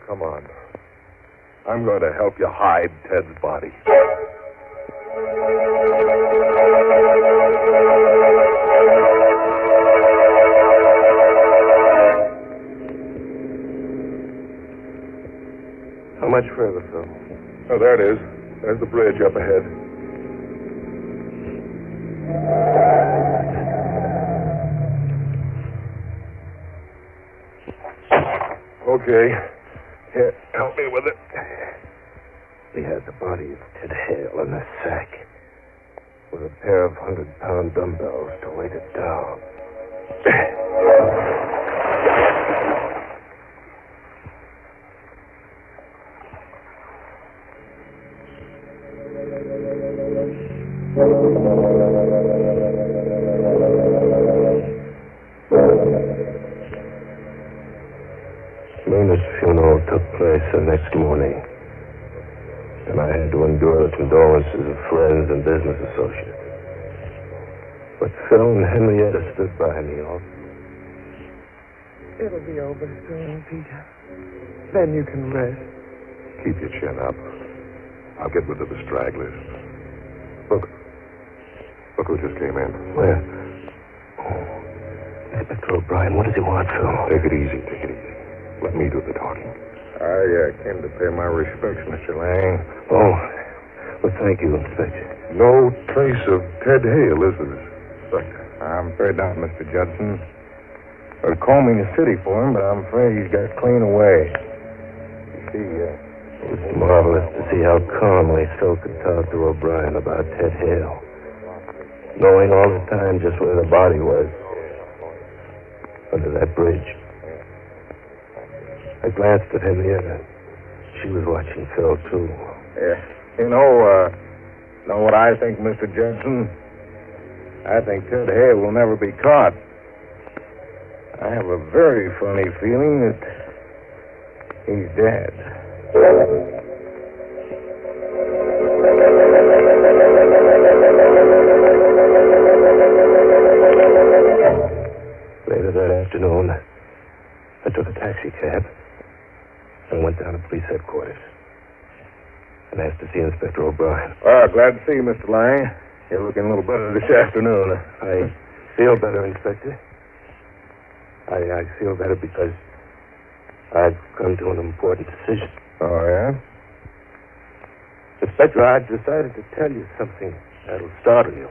Come on. I'm going to help you hide Ted's body. How much further, Phil? Oh, there it is. There's the bridge up ahead. Okay. Here, help me with it. He had the body of Ted Hale in a sack with a pair of 100-pound dumbbells to weight it down. Myrna's funeral took place the next morning, and I had to endure the condolences of friends and business associates. But Phil and Henrietta stood by me all. It'll be over soon, Peter. Then you can rest. Keep your chin up. I'll get rid of the stragglers. Look who just came in. Where? Oh. Inspector O'Brien, what does he want, Phil? Take it easy. Let me do the talking. I came to pay my respects, Mr. Lang. Oh, well, thank you, Inspector. No trace of Ted Hale, is there, Inspector? I'm afraid not, Mr. Judson. We're combing the city for him, but I'm afraid he's got clean away. You see, it was marvelous to see how calmly Phil could talk to O'Brien about Ted Hale, knowing all the time just where the body was, under that bridge. I glanced at Henrietta. She was watching Phil, too. Yeah. You know what I think, Mr. Judson? I think Ted Hale will never be caught. I have a very funny feeling that he's dead. Later that afternoon, I took a taxi cab and went down to police headquarters and asked to see Inspector O'Brien. Well, glad to see you, Mr. Lang. You're looking a little better this afternoon. I feel better, Inspector. I feel better because I've come to an important decision. Oh, yeah? Inspector, I've decided to tell you something that'll startle you.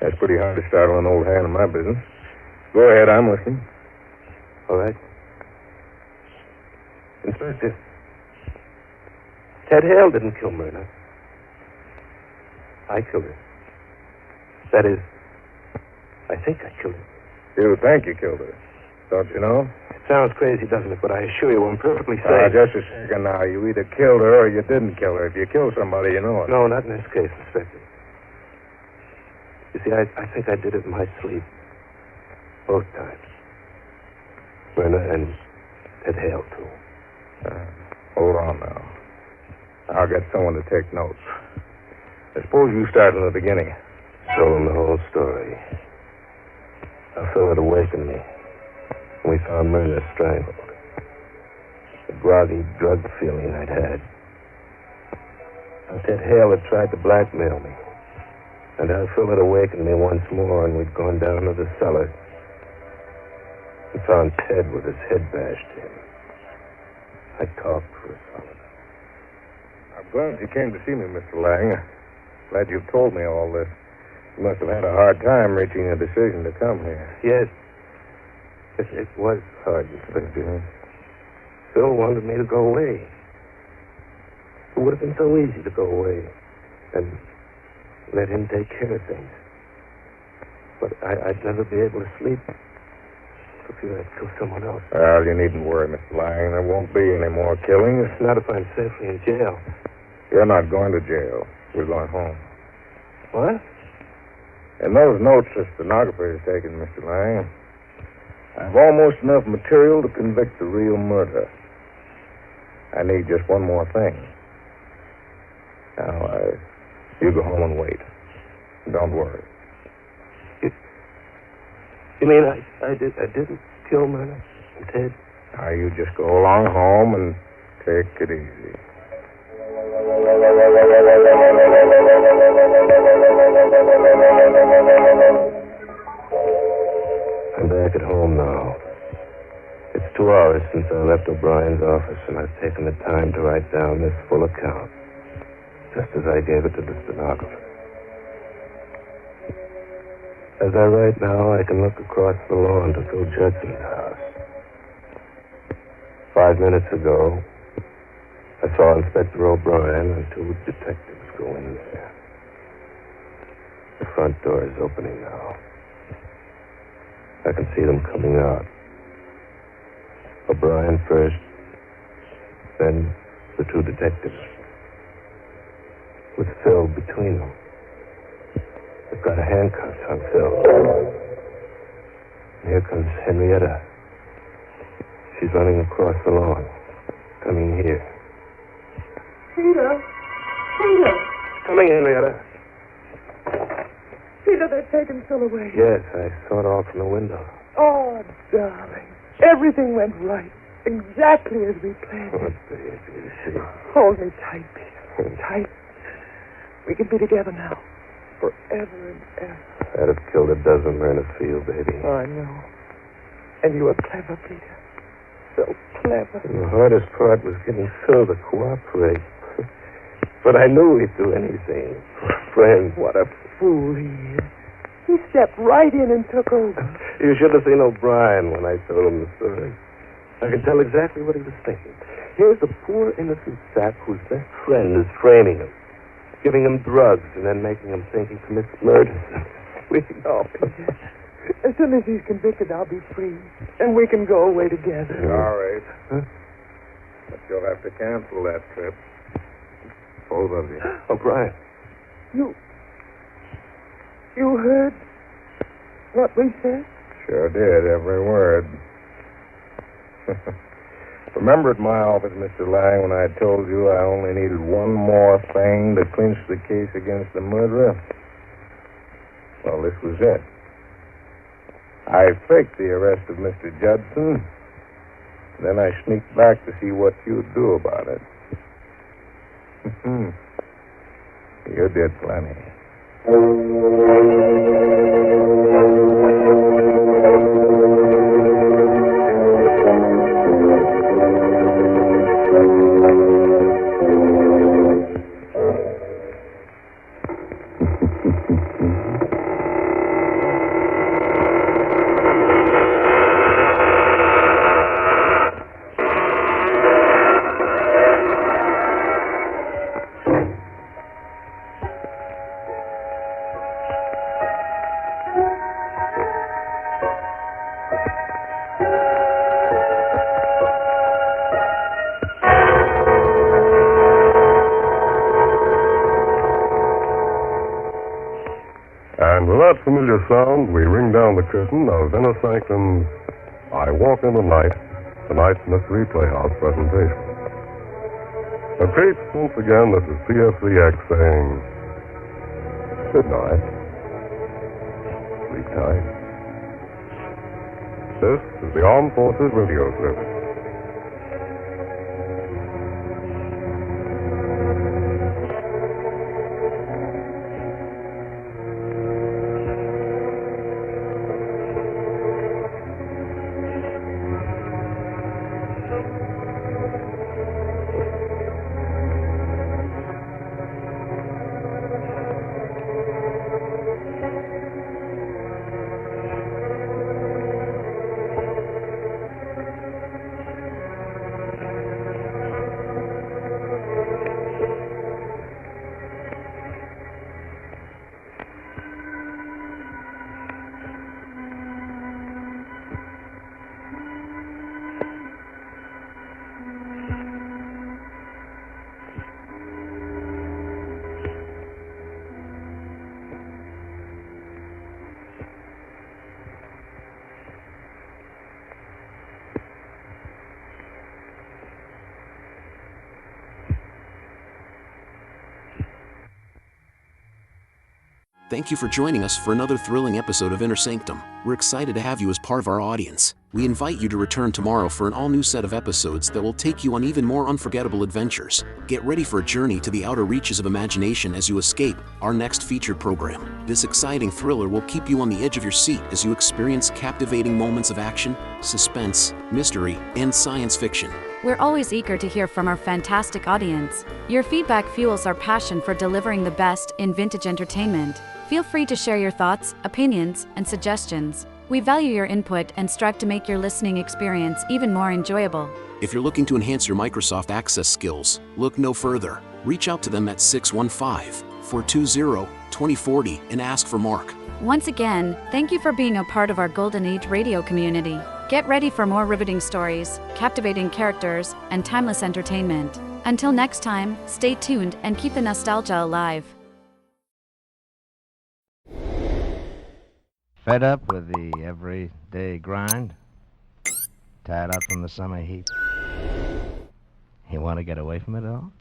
That's pretty hard to startle an old hand in my business. Go ahead, I'm listening. All right. Inspector, Ted Hale didn't kill Myrna. I killed her. That is, I think I killed her. You think you killed her? Don't you know? It sounds crazy, doesn't it? But I assure you I'm perfectly safe. Just a second now. You either killed her or you didn't kill her. If you kill somebody, you know it. No, not in this case, Inspector. You see, I think I did it in my sleep. Both times. Myrna and Ted Hale, too. Hold on now. I'll get someone to take notes. I suppose you start in the beginning. Told him the whole story. How Phil had awakened me. We found Myrna strangled. The groggy drug feeling I'd had. Ted Hale had tried to blackmail me. And Phil had awakened me once more, and we'd gone down to the cellar and found Ted with his head bashed in. I talked for a solid. I'm glad you came to see me, Mr. Lang. Glad you've told me all this. You must have had a hard time reaching a decision to come here. Yes. It was hard, Inspector. Phil wanted me to go away. It would have been so easy to go away and let him take care of things. But I'd never be able to sleep for fear I'd kill someone else. Well, you needn't worry, Mr. Lang. There won't be any more killings. Not if I'm safely in jail. You're not going to jail. You're going home. What? And those notes the stenographer has taken, Mr. Lang, I've almost enough material to convict the real murderer. I need just one more thing. Now, you go home and wait. Don't worry. You mean I didn't kill Myrna and Ted? Now, you just go along home and take it easy. I'm back at home now. It's 2 hours since I left O'Brien's office, and I've taken the time to write down this full account, just as I gave it to the stenographer. As I write now, I can look across the lawn to Phil Judson's house. 5 minutes ago, I saw Inspector O'Brien and 2 detectives go in there. The front door is opening now. I can see them coming out. O'Brien first, then the 2 detectives. With Phil between them. They've got handcuffs on Phil. And here comes Henrietta. She's running across the lawn, coming here. Peter! Peter! Coming, Henrietta. Peter, they're taking Phil away. Yes, I saw it all from the window. Oh, darling. Everything went right. Exactly as we planned. Oh, baby. Hold me tight, Peter. Tight. We can be together now. Forever and ever. I'd have killed a dozen men to feel, baby. Oh, I know. And you were clever, Peter. So clever. And the hardest part was getting Phil to cooperate. But I knew he'd do anything. Friend. What a fool he is. He stepped right in and took over. You should have seen O'Brien when I told him the story. I could tell exactly what he was thinking. Here's a poor innocent sap whose best friend is framing him, giving him drugs, and then making him think he commits murder. Oh, Peter. As soon as he's convicted, I'll be free. And we can go away together. All right. Huh? But you'll have to cancel that trip. Both of you. O'Brien. You heard what we said? Sure did, every word. Remember at my office, Mr. Lang, when I told you I only needed one more thing to clinch the case against the murderer? Well, this was it. I faked the arrest of Mr. Judson. Then I sneaked back to see what you'd do about it. You did plenty. And with that familiar sound, we ring down the curtain of Venice Sanctum's I Walk in the Night, tonight's Mystery Playhouse presentation. And Pete, once again, this is PFCX saying good night. Sleep tight. This is the Armed Forces Radio Service. Thank you for joining us for another thrilling episode of Inner Sanctum. We're excited to have you as part of our audience. We invite you to return tomorrow for an all-new set of episodes that will take you on even more unforgettable adventures. Get ready for a journey to the outer reaches of imagination as you escape our next featured program. This exciting thriller will keep you on the edge of your seat as you experience captivating moments of action, suspense, mystery, and science fiction. We're always eager to hear from our fantastic audience. Your feedback fuels our passion for delivering the best in vintage entertainment. Feel free to share your thoughts, opinions, and suggestions. We value your input and strive to make your listening experience even more enjoyable. If you're looking to enhance your Microsoft Access skills, look no further. Reach out to them at 615-420-2040 and ask for Mark. Once again, thank you for being a part of our Golden Age radio community. Get ready for more riveting stories, captivating characters, and timeless entertainment. Until next time, stay tuned and keep the nostalgia alive. Fed up with the everyday grind? Tired out from the summer heat? You want to get away from it all?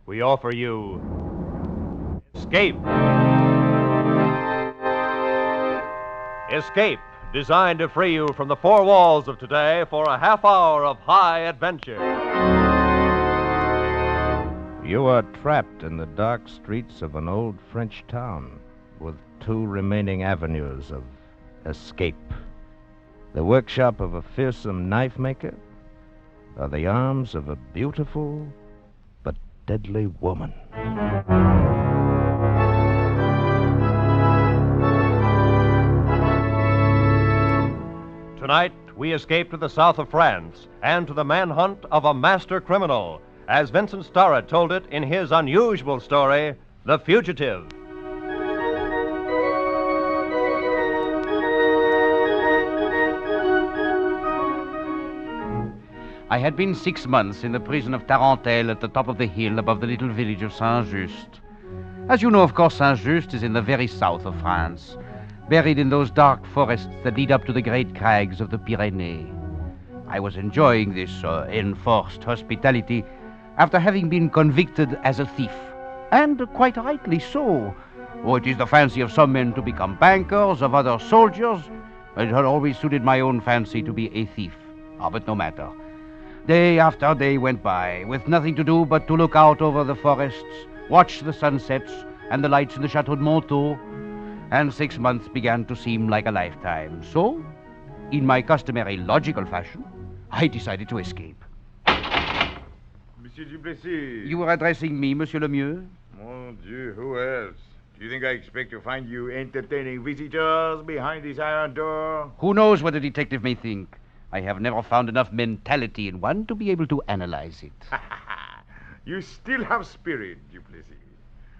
We offer you Escape. Escape, designed to free you from the four walls of today for a half hour of high adventure. You are trapped in the dark streets of an old French town with two remaining avenues of escape. The workshop of a fearsome knife maker, or the arms of a beautiful but deadly woman. Tonight, we escape to the south of France and to the manhunt of a master criminal, as Vincent Starrett told it in his unusual story, The Fugitive. I had been 6 months in the prison of Tarentelle at the top of the hill above the little village of Saint-Just. As you know, of course, Saint-Just is in the very south of France, buried in those dark forests that lead up to the great crags of the Pyrenees. I was enjoying this enforced hospitality after having been convicted as a thief, and quite rightly so. Oh, it is the fancy of some men to become bankers, of others soldiers. It had always suited my own fancy to be a thief. But no matter. Day after day went by, with nothing to do but to look out over the forests, watch the sunsets and the lights in the Chateau de Montaut, and 6 months began to seem like a lifetime. So, in my customary logical fashion, I decided to escape. Monsieur Duplessis. You were addressing me, Monsieur Lemieux? Mon Dieu, who else? Do you think I expect to find you entertaining visitors behind this iron door? Who knows what a detective may think? I have never found enough mentality in one to be able to analyze it. You still have spirit, Duplessis.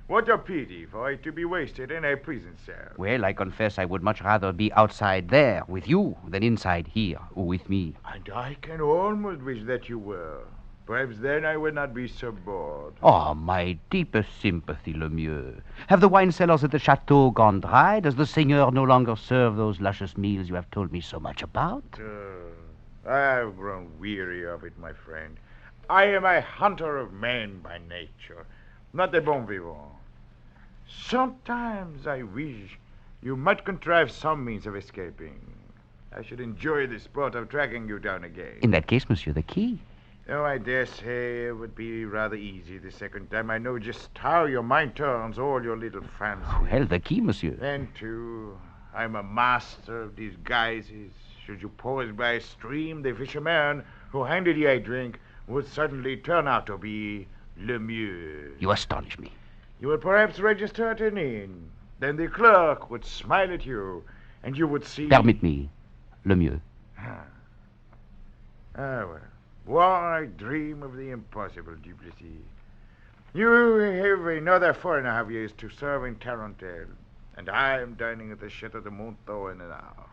What a pity for it to be wasted in a prison cell. Well, I confess I would much rather be outside there with you than inside here with me. And I can almost wish that you were. Perhaps then I would not be so bored. Oh, my deepest sympathy, Lemieux. Have the wine cellars at the chateau gone dry? Does the seigneur no longer serve those luscious meals you have told me so much about? I have grown weary of it, my friend. I am a hunter of men by nature, not a bon vivant. Sometimes I wish you might contrive some means of escaping. I should enjoy the sport of tracking you down again. In that case, monsieur, the key. Oh, I dare say it would be rather easy the second time. I know just how your mind turns all your little fancies. Well, the key, monsieur. And, too, I'm a master of disguises. Should you pause by a stream, the fisherman who handed you a drink would suddenly turn out to be Lemieux. You astonish me. You would perhaps register at an inn. Then the clerk would smile at you, and you would see... Permit me, Lemieux. Well. Why dream of the impossible, Duplessis? You have another 4.5 years to serve in Tarentelle, and I am dining at the Chateau de Montaut in an hour.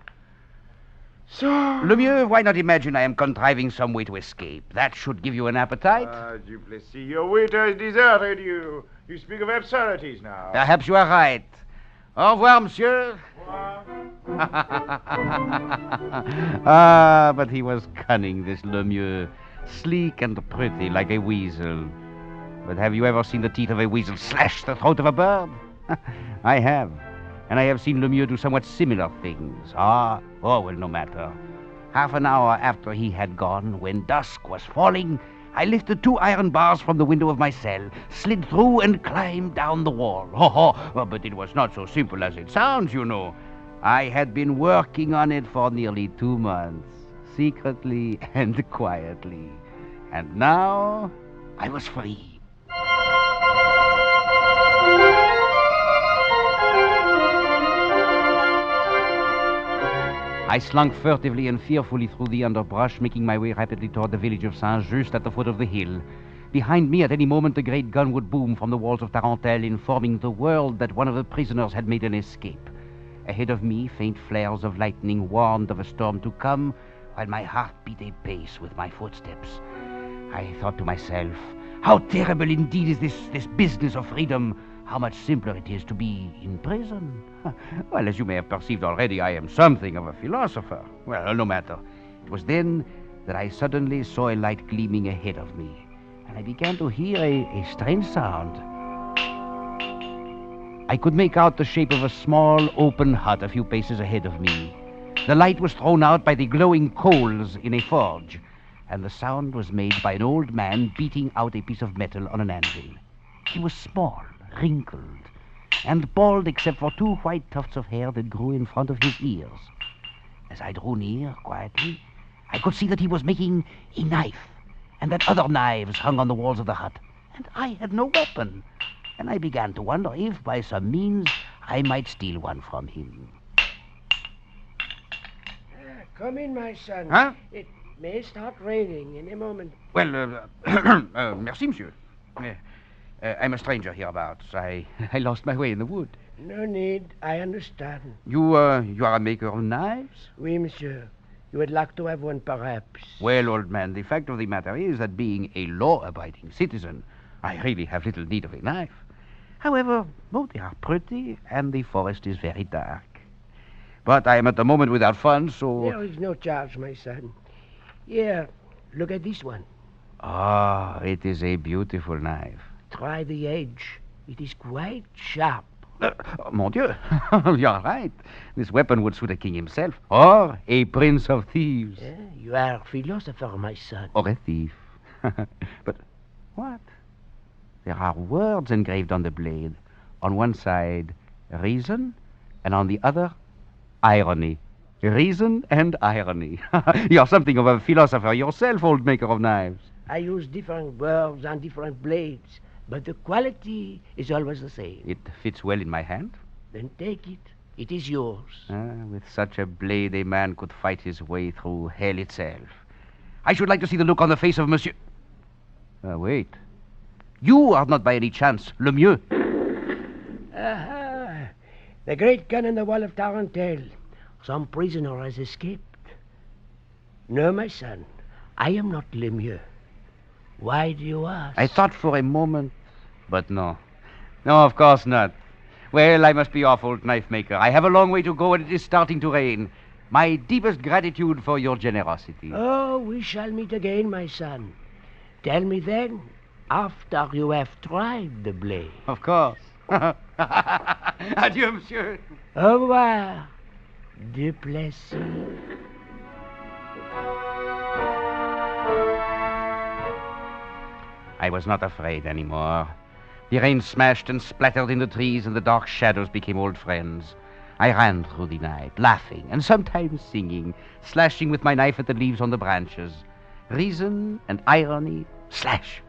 So... Lemieux, why not imagine I am contriving some way to escape? That should give you an appetite. Duplessis, your waiter has deserted you. You speak of absurdities now. Perhaps you are right. Au revoir, monsieur. But he was cunning, this Lemieux. Sleek and pretty, like a weasel. But have you ever seen the teeth of a weasel slash the throat of a bird? I have. and I have seen Lemieux do somewhat similar things. Well, no matter. Half an hour after he had gone, when dusk was falling, I lifted 2 iron bars from the window of my cell, slid through, and climbed down the wall. But it was not so simple as it sounds, you know. I had been working on it for nearly 2 months, secretly and quietly. And now I was free. I slunk furtively and fearfully through the underbrush, making my way rapidly toward the village of Saint-Just at the foot of the hill. Behind me, at any moment, the great gun would boom from the walls of Tarentelle, informing the world that one of the prisoners had made an escape. Ahead of me, faint flares of lightning warned of a storm to come, while my heart beat apace with my footsteps. I thought to myself, how terrible indeed is this business of freedom. How much simpler it is to be in prison. Well, as you may have perceived already, I am something of a philosopher. Well, no matter. It was then that I suddenly saw a light gleaming ahead of me, and I began to hear a strange sound. I could make out the shape of a small, open hut a few paces ahead of me. The light was thrown out by the glowing coals in a forge, and the sound was made by an old man beating out a piece of metal on an anvil. He was small, wrinkled, and bald except for 2 white tufts of hair that grew in front of his ears. As I drew near quietly, I could see that he was making a knife, and that other knives hung on the walls of the hut, and I had no weapon, and I began to wonder if, by some means, I might steal one from him. Come in, my son. Huh? It may start raining any moment. Well, merci, monsieur. I'm a stranger hereabouts. I lost my way in the wood. No need. I understand. You are a maker of knives? Oui, monsieur. You would like to have one, perhaps. Well, old man, the fact of the matter is that being a law-abiding citizen, I really have little need of a knife. However, both they are pretty, and the forest is very dark. But I am at the moment without funds, so... There is no charge, my son. Here, look at this one. Ah, it is a beautiful knife. Try the edge. It is quite sharp. Mon Dieu, you're right. This weapon would suit a king himself, or a prince of thieves. You are a philosopher, my son. Or a thief. But what? There are words engraved on the blade. On one side, reason, and on the other, irony. Reason and irony. You're something of a philosopher yourself, old maker of knives. I use different words on different blades, but the quality is always the same. It fits well in my hand. Then take it. It is yours. With such a blade, a man could fight his way through hell itself. I should like to see the look on the face of Monsieur... wait. You are not by any chance Lemieux. Aha! The great gun in the wall of Tarentelle. Some prisoner has escaped. No, my son. I am not Lemieux. Why do you ask? I thought for a moment, but no. No, of course not. Well, I must be off, old knife maker. I have a long way to go, and it is starting to rain. My deepest gratitude for your generosity. Oh, we shall meet again, my son. Tell me then, after you have tried the blade. Of course. Adieu, monsieur. Au revoir, Duplessis. I was not afraid anymore. The rain smashed and splattered in the trees, and the dark shadows became old friends. I ran through the night, laughing and sometimes singing, slashing with my knife at the leaves on the branches. Reason and irony, slash.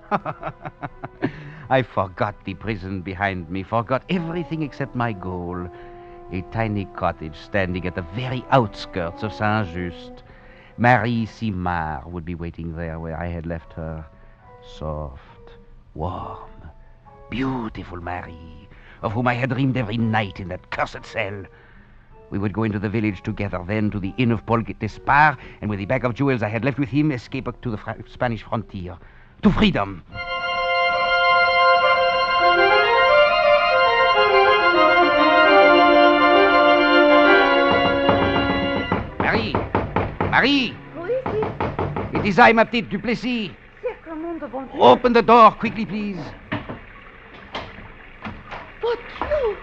I forgot the prison behind me, forgot everything except my goal. A tiny cottage standing at the very outskirts of Saint-Just. Marie Simard would be waiting there where I had left her. Soft, warm, beautiful Marie, of whom I had dreamed every night in that cursed cell. We would go into the village together, then to the inn of Paul Despard, and with the bag of jewels I had left with him, escape to the Spanish frontier, to freedom. Marie! Who is it? It is I, ma petite Duplessis. Sacrement de bon Dieu. Open the door, quickly, please. But you...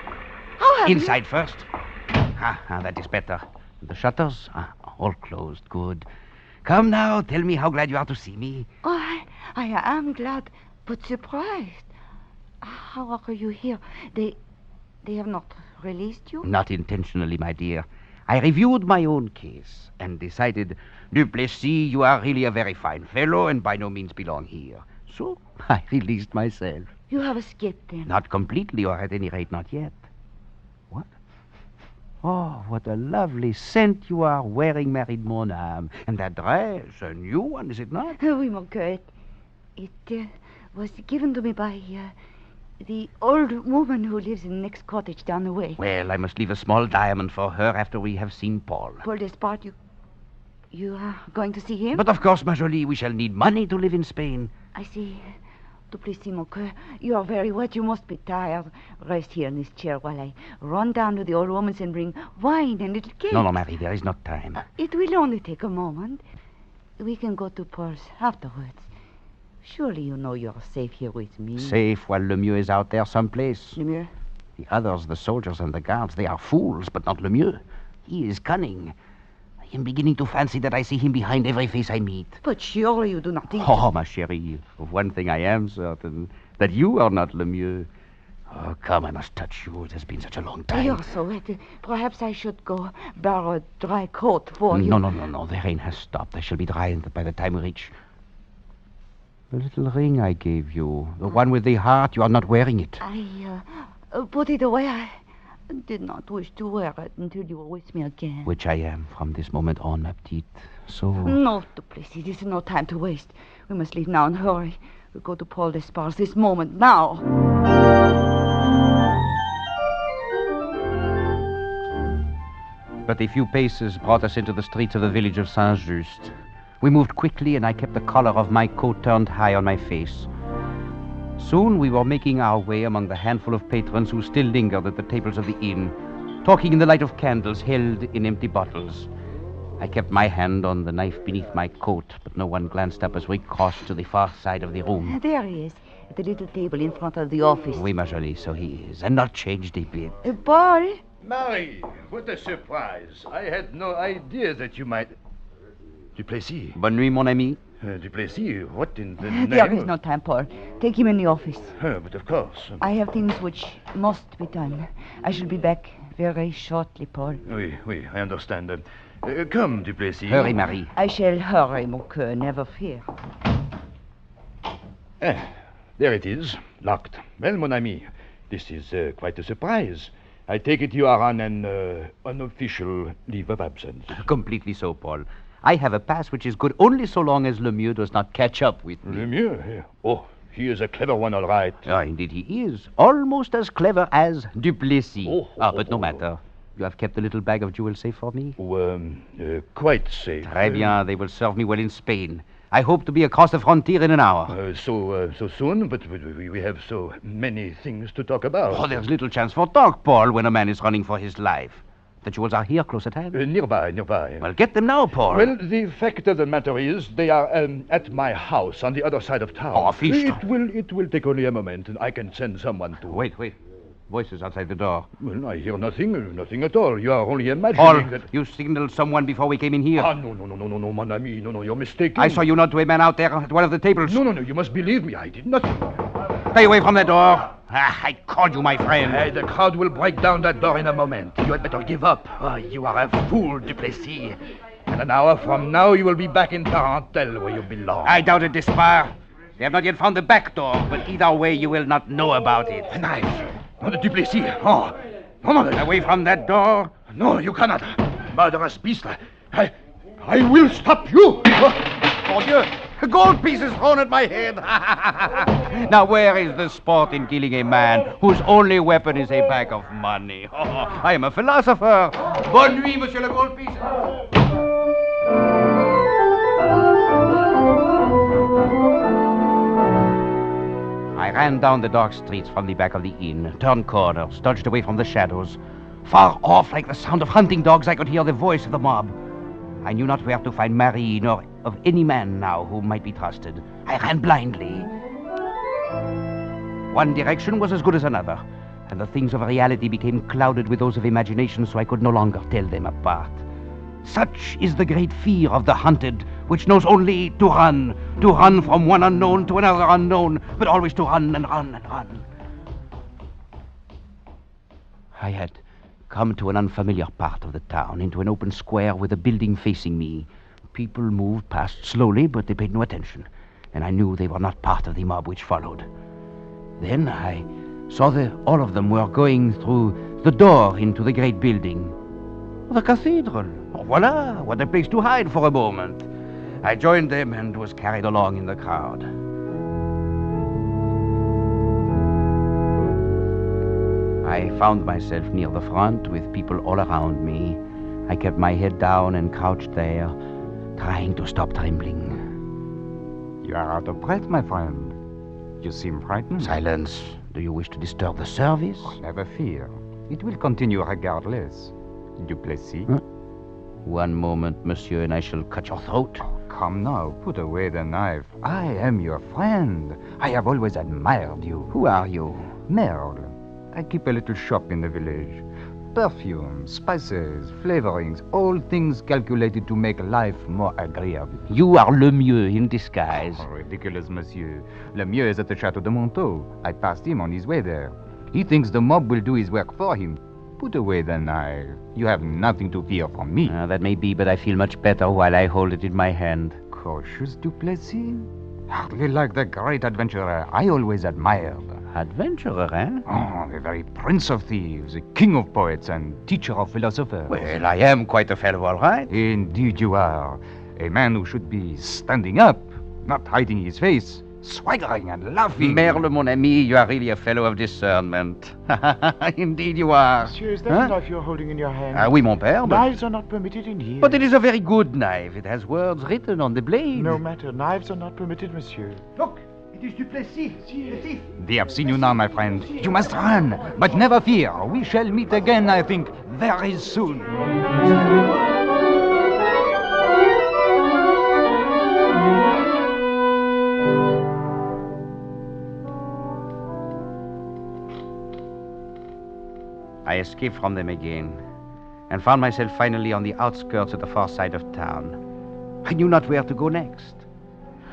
How have Inside first. That is better. The shutters? All closed. Good. Come now, tell me how glad you are to see me. Oh, I am glad, but surprised. How are you here? They have not released you? Not intentionally, my dear. I reviewed my own case and decided, Duplessis, you are really a very fine fellow and by no means belong here. So I released myself. You have escaped then? Not completely, or at any rate not yet. What? Oh, what a lovely scent you are wearing, married mon âme. And that dress, a new one, is it not? Oui, mon cœur. It was given to me by the old woman who lives in the next cottage down the way. Well, I must leave a small diamond for her after we have seen Paul. Paul Despard, you are going to see him? But of course, ma jolie, we shall need money to live in Spain. I see. Duplessis, mon cœur, you are very wet. You must be tired. Rest here in this chair while I run down to the old woman's and bring wine and little cake. No, Marie, there is not time. It will only take a moment. We can go to Paul's afterwards. Surely you know you're safe here with me. Safe while Lemieux is out there someplace. Lemieux? The others, the soldiers and the guards, they are fools, but not Lemieux. He is cunning. I am beginning to fancy that I see him behind every face I meet. But surely you do not think... Oh, ma chérie, of one thing I am certain, that you are not Lemieux. Oh, come, I must touch you. It has been such a long time. You're so wet. Perhaps I should go borrow a dry coat for you. No. The rain has stopped. I shall be dry by the time we reach... The little ring I gave you. The one with the heart. You are not wearing it. I put it away. I did not wish to wear it until you were with me again. Which I am from this moment on, ma petite. So... No, Duplessis, this is no time to waste. We must leave now and hurry. We'll go to Paul Despard's this moment, now. But a few paces brought us into the streets of the village of Saint-Just. We moved quickly, and I kept the collar of my coat turned high on my face. Soon we were making our way among the handful of patrons who still lingered at the tables of the inn, talking in the light of candles held in empty bottles. I kept my hand on the knife beneath my coat, but no one glanced up as we crossed to the far side of the room. There he is, at the little table in front of the office. Oui, ma jolie, so he is, and not changed a bit. Paul? Marie, what a surprise. I had no idea that you might... Duplessis. Bonne nuit, mon ami. Duplessis, what in the name... There is no time, Paul. Take him in the office. But of course. I have things which must be done. I shall be back very shortly, Paul. Oui, I understand. Come, Duplessis. Hurry, Marie. I shall hurry, mon cœur, never fear. There it is, locked. Well, mon ami, this is quite a surprise. I take it you are on an unofficial leave of absence. Completely so, Paul. I have a pass which is good only so long as Lemieux does not catch up with me. Lemieux? Oh, he is a clever one, all right. Indeed he is. Almost as clever as Duplessis. But no matter. You have kept the little bag of jewels safe for me? Quite safe. Très bien. They will serve me well in Spain. I hope to be across the frontier in an hour. So soon, but we have so many things to talk about. Oh, there's little chance for talk, Paul, when a man is running for his life. The jewels are here, close at hand? Nearby. Well, get them now, Paul. Well, the fact of the matter is, they are at my house on the other side of town. Oh, fish. It will take only a moment, and I can send someone to... Wait. Voices outside the door. Well, I hear nothing at all. You are only imagining that... You signaled someone before we came in here. No, mon ami. No, you're mistaken. I saw you nod to a man out there at one of the tables. No, you must believe me. I did nothing. Stay away from that door. I called you, my friend. The crowd will break down that door in a moment. You had better give up. You are a fool, Duplessis. And an hour from now, you will be back in Tarentelle, where you belong. I doubt it, Despard. They have not yet found the back door, but either way, you will not know about it. A knife. The Duplessis. No. Away from that door. No, you cannot. Murderous beast. I will stop you. Mon Dieu. Gold pieces thrown at my head. Now, where is the sport in killing a man whose only weapon is a bag of money? I am a philosopher. Bonne nuit, monsieur le gold piece. I ran down the dark streets from the back of the inn, turned corners, dodged away from the shadows. Far off, like the sound of hunting dogs, I could hear the voice of the mob. I knew not where to find Marie, nor of any man now who might be trusted. I ran blindly. One direction was as good as another. and the things of reality became clouded with those of imagination, so I could no longer tell them apart. Such is the great fear of the hunted, which knows only to run from one unknown to another unknown, but always to run and run and run. I had come to an unfamiliar part of the town, into an open square with a building facing me. People moved past slowly, but they paid no attention, and I knew they were not part of the mob which followed. Then I saw that all of them were going through the door into the great building. The cathedral. Oh, voila, what a place to hide for a moment. I joined them and was carried along in the crowd. I found myself near the front with people all around me. I kept my head down and crouched there, trying to stop trembling. You are out of breath, my friend. You seem frightened. Silence. Do you wish to disturb the service? Oh, never fear. It will continue regardless. Duplessis? One moment, monsieur, and I shall cut your throat. Oh, come now, put away the knife. I am your friend. I have always admired you. Who are you? Merle. I keep a little shop in the village. Perfumes, spices, flavorings, all things calculated to make life more agreeable. You are Lemieux in disguise. Oh, ridiculous, monsieur. Lemieux is at the Chateau de Montaut. I passed him on his way there. He thinks the mob will do his work for him. Put away the knife. You have nothing to fear from me. That may be, but I feel much better while I hold it in my hand. Cautious, Duplessis? Hardly like the great adventurer I always admired. Adventurer, eh? Oh, the very prince of thieves, the king of poets, and teacher of philosophers. Well, I am quite a fellow, all right. Indeed you are. A man who should be standing up, not hiding his face, swaggering and laughing. Merle, mon ami, you are really a fellow of discernment. Indeed you are. Monsieur, is that a knife you're holding in your hand? Oui, mon père. Knives are not permitted in here. But it is a very good knife. It has words written on the blade. No matter. Knives are not permitted, monsieur. Look, it is Duplessis, the thief. They have seen you now, my friend. You must run, but never fear. We shall meet again, I think, very soon. I escaped from them again and found myself finally on the outskirts of the far side of town. I knew not where to go next.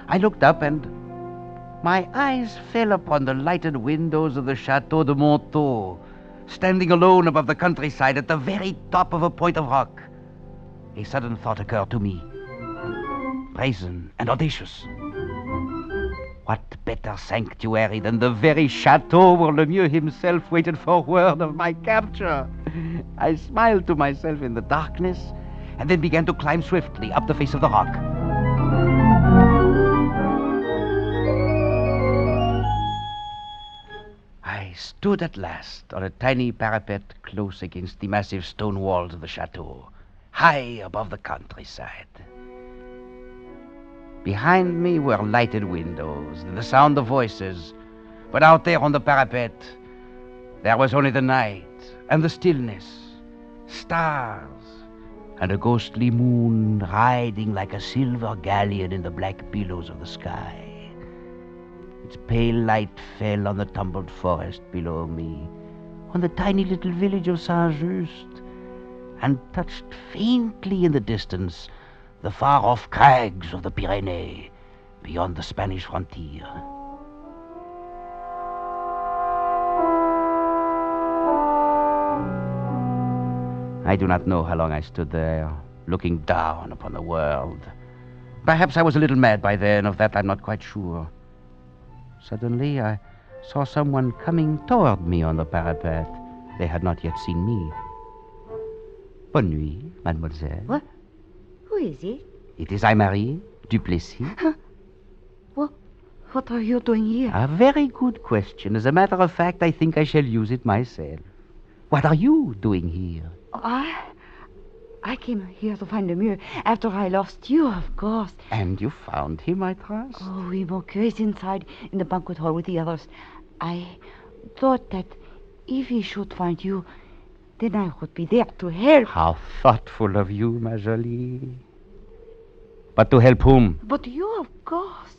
I looked up and my eyes fell upon the lighted windows of the Chateau de Montaut, standing alone above the countryside at the very top of a point of rock. A sudden thought occurred to me, brazen and audacious. What better sanctuary than the very chateau where Lemieux himself waited for word of my capture? I smiled to myself in the darkness and then began to climb swiftly up the face of the rock. I stood at last on a tiny parapet close against the massive stone walls of the chateau, high above the countryside. Behind me were lighted windows and the sound of voices, but out there on the parapet, there was only the night and the stillness, stars, and a ghostly moon riding like a silver galleon in the black billows of the sky. Its pale light fell on the tumbled forest below me, on the tiny little village of Saint-Just, and touched faintly in the distance the far-off crags of the Pyrenees beyond the Spanish frontier. I do not know how long I stood there, looking down upon the world. Perhaps I was a little mad by then, of that I'm not quite sure. Suddenly I saw someone coming toward me on the parapet. They had not yet seen me. Bonne nuit, mademoiselle. What? Who is it? It is Marie Duplessis. Huh? What are you doing here? A very good question. As a matter of fact, I think I shall use it myself. What are you doing here? I came here to find Lemieux after I lost you, of course. And you found him, I trust? Oh, oui, Monsieur is inside in the banquet hall with the others. I thought that if he should find you, then I would be there to help. How thoughtful of you, ma jolie. But to help whom? But you, of course.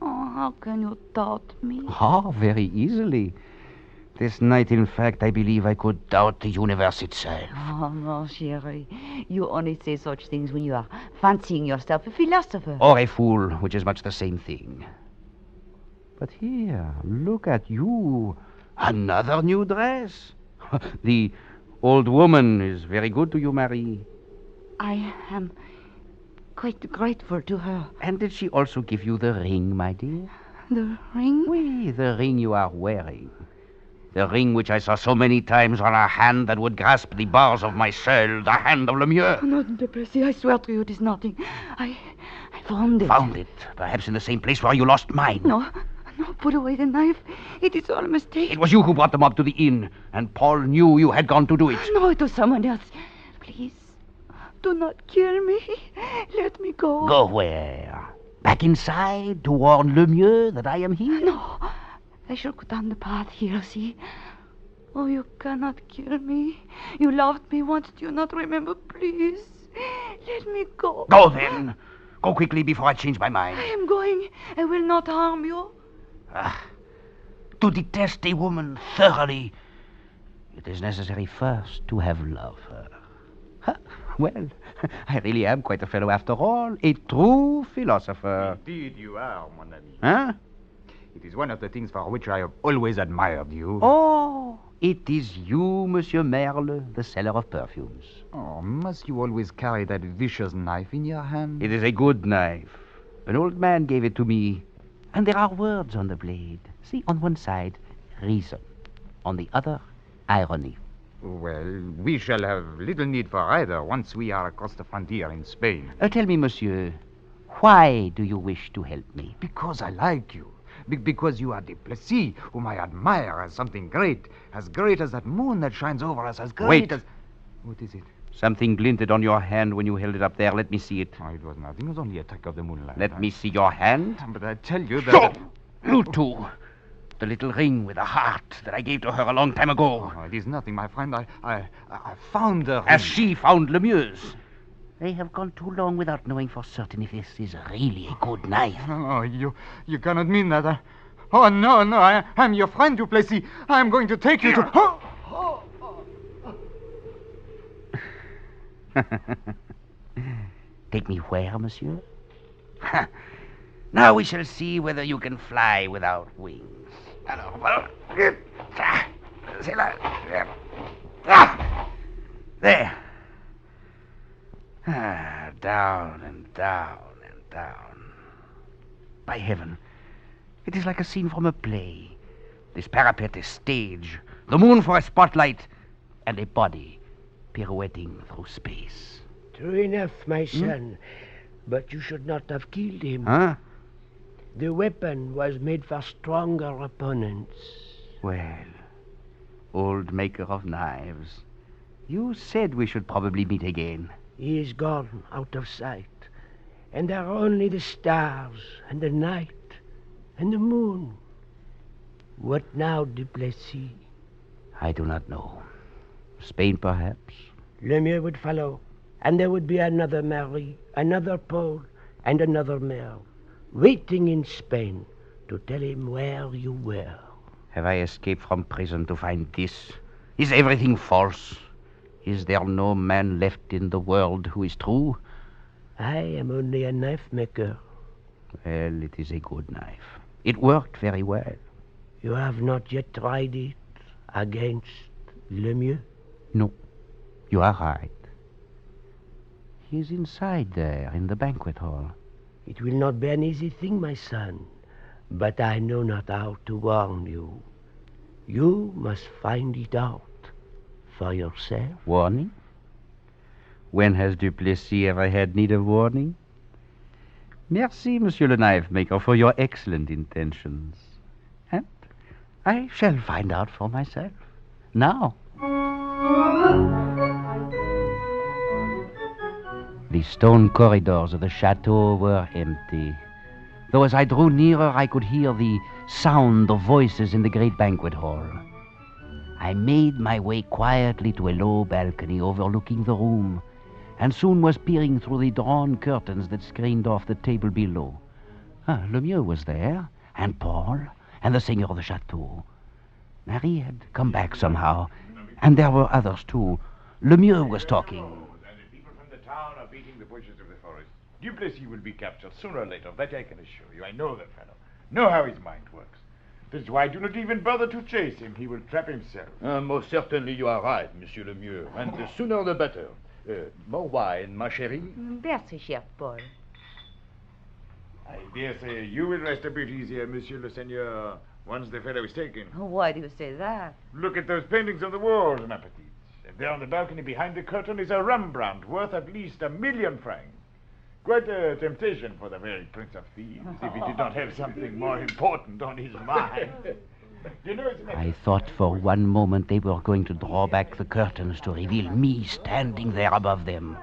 Oh, how can you doubt me? Oh, very easily. This night, in fact, I believe I could doubt the universe itself. Oh, mon chéri. You only say such things when you are fancying yourself a philosopher. Or a fool, which is much the same thing. But here, look at you. Another new dress. The old woman is very good to you, Marie. I am quite grateful to her. And did she also give you the ring, my dear? The ring? Oui, the ring you are wearing. The ring which I saw so many times on a hand that would grasp the bars of my cell, the hand of Lemieux. No, de Plessis, I swear to you it is nothing. I found it. Found it? Perhaps in the same place where you lost mine. No, put away the knife. It is all a mistake. It was you who brought them up to the inn, and Paul knew you had gone to do it. No, it was someone else. Please, do not kill me. Let me go. Go where? Back inside to warn Lemieux that I am here? No, I shall go down the path here, see? Oh, you cannot kill me. You loved me once, do you not remember? Please, let me go. Go then. Go quickly before I change my mind. I am going. I will not harm you. To detest a woman thoroughly, it is necessary first to have loved her. Well, I really am quite a fellow after all, a true philosopher. Indeed you are, mon ami. Huh? It is one of the things for which I have always admired you. Oh, it is you, Monsieur Merle, the seller of perfumes. Oh, must you always carry that vicious knife in your hand? It is a good knife. An old man gave it to me, and there are words on the blade. See, on one side, reason. On the other, irony. Well, we shall have little need for either once we are across the frontier in Spain. Tell me, monsieur, why do you wish to help me? Because I like you. Because you are Duplessis, whom I admire as something great as that moon that shines over us, as great Wait. as... What is it? Something glinted on your hand when you held it up there. Let me see it. Oh, it was nothing. It was only a trick of the moonlight. Let me see your hand. But I tell you that... Stop! You two. The little ring with a heart that I gave to her a long time ago. Oh, it is nothing, my friend. I found the ring. As she found Lemieux's. They have gone too long without knowing for certain if this is really a good knife. Oh, you cannot mean that. Oh, no, I am your friend, Duplessis. I am going to take you to... Take me where, monsieur? Now we shall see whether you can fly without wings. There. Down and down and down. By heaven, it is like a scene from a play. This parapet is stage, the moon for a spotlight, and a body pirouetting through space. True enough, my son. But you should not have killed him. Huh? The weapon was made for stronger opponents. Well, old maker of knives, you said we should probably meet again. He is gone out of sight, and there are only the stars and the night and the moon. What now, Duplessis? I do not know. Spain, perhaps? Lemieux would follow, and there would be another Marie, another Paul, and another Merle, waiting in Spain to tell him where you were. Have I escaped from prison to find this? Is everything false? Is there no man left in the world who is true? I am only a knife maker. Well, it is a good knife. It worked very well. You have not yet tried it against Lemieux? No, you are right. He is inside there in the banquet hall. It will not be an easy thing, my son, but I know not how to warn you. You must find it out for yourself. Warning? When has Duplessis ever had need of warning? Merci, Monsieur le Knife Maker, for your excellent intentions. And I shall find out for myself. Now. The stone corridors of the chateau were empty. Though as I drew nearer, I could hear the sound of voices in the great banquet hall. I made my way quietly to a low balcony overlooking the room, and soon was peering through the drawn curtains that screened off the table below. Lemieux was there, and Paul, and the seigneur of the chateau. Marie had come back somehow, and there were others too. Lemieux was talking. And the people from the town are beating the bushes of the forest. Duplessis will be captured sooner or later, that I can assure you. I know the fellow. Know how his mind works. This is why I do not even bother to chase him. He will trap himself. Most certainly you are right, Monsieur Lemieux. And the sooner the better. More wine, ma chérie? Merci, cher Paul. I dare say you will rest a bit easier, Monsieur le Seigneur, once the fellow is taken. Why do you say that? Look at those paintings on the walls, ma petite. And there on the balcony behind the curtain is a Rembrandt worth at least 1,000,000 francs. Quite a temptation for the very Prince of Thieves, if he did not have something more important on his mind. You know, I thought for one moment they were going to draw back the curtains to reveal me standing there above them.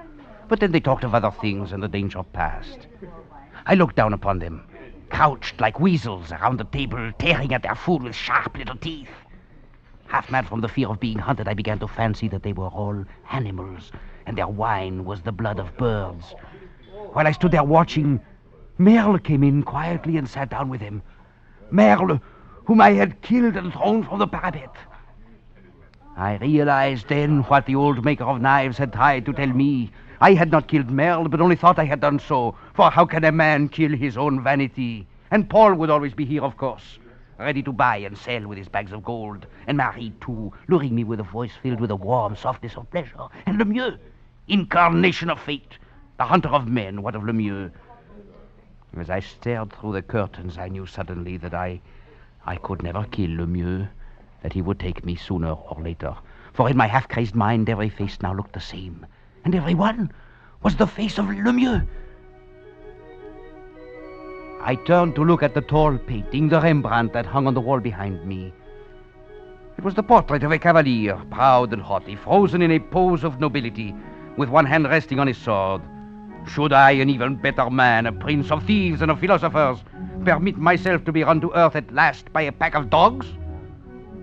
But then they talked of other things and the danger passed. I looked down upon them, crouched like weasels around the table, tearing at their food with sharp little teeth. Half mad from the fear of being hunted, I began to fancy that they were all animals, and their wine was the blood of birds. While I stood there watching, Merle came in quietly and sat down with him. Merle, whom I had killed and thrown from the parapet. I realized then what the old maker of knives had tried to tell me. I had not killed Merle, but only thought I had done so. For how can a man kill his own vanity? And Paul would always be here, of course, ready to buy and sell with his bags of gold. And Marie, too, luring me with a voice filled with a warm softness of pleasure. And Lemieux, incarnation of fate, the hunter of men, what of Lemieux? As I stared through the curtains, I knew suddenly that I could never kill Lemieux, that he would take me sooner or later. For in my half-crazed mind, every face now looked the same. And every one was the face of Lemieux. I turned to look at the tall painting, the Rembrandt that hung on the wall behind me. It was the portrait of a cavalier, proud and haughty, frozen in a pose of nobility, with one hand resting on his sword. Should I, an even better man, a prince of thieves and of philosophers, permit myself to be run to earth at last by a pack of dogs?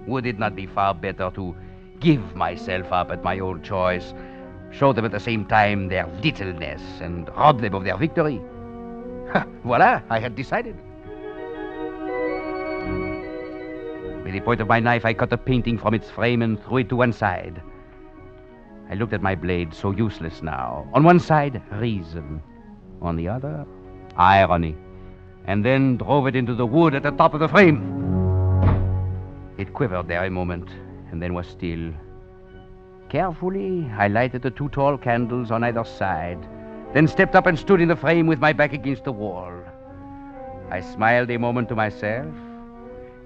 Would it not be far better to give myself up at my own choice, show them at the same time their littleness, and rob them of their victory? Voila, I had decided. With the point of my knife, I cut the painting from its frame and threw it to one side. I looked at my blade, so useless now. On one side, reason. On the other, irony. And then drove it into the wood at the top of the frame. It quivered there a moment, and then was still. Carefully, I lighted the 2 tall candles on either side, then stepped up and stood in the frame with my back against the wall. I smiled a moment to myself,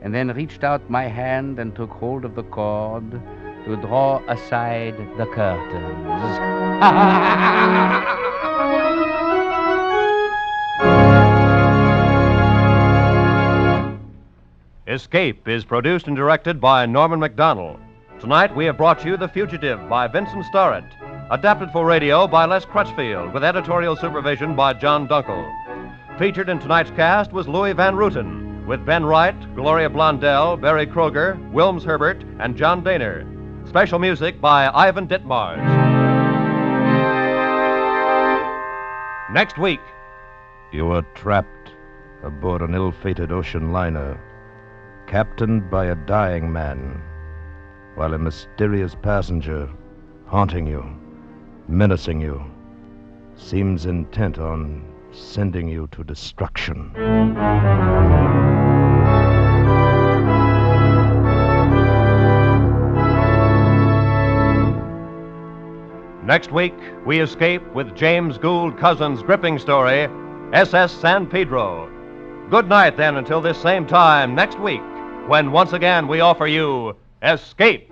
and then reached out my hand and took hold of the cord to draw aside the curtains. Escape is produced and directed by Norman MacDonald. Tonight we have brought you The Fugitive by Vincent Starrett, adapted for radio by Les Crutchfield, with editorial supervision by John Dunkel. Featured in tonight's cast was Louis Van Rooten, with Ben Wright, Gloria Blondell, Barry Kroger, Wilms Herbert, and John Daner. Special music by Ivan Ditmars. Next week. You were trapped aboard an ill-fated ocean liner, captained by a dying man, while a mysterious passenger, haunting you, menacing you, seems intent on sending you to destruction. Next week, we escape with James Gould Cousins' gripping story, SS San Pedro. Good night, then, until this same time next week, when once again we offer you Escape.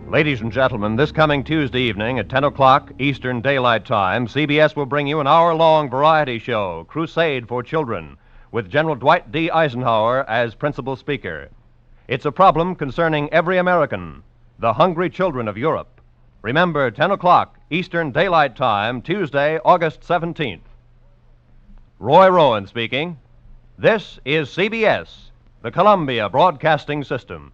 Ladies and gentlemen, this coming Tuesday evening at 10 o'clock Eastern Daylight Time, CBS will bring you an hour-long variety show, Crusade for Children, with General Dwight D. Eisenhower as principal speaker. It's a problem concerning every American, the hungry children of Europe. Remember, 10 o'clock Eastern Daylight Time, Tuesday, August 17th. Roy Rowan speaking. This is CBS, the Columbia Broadcasting System.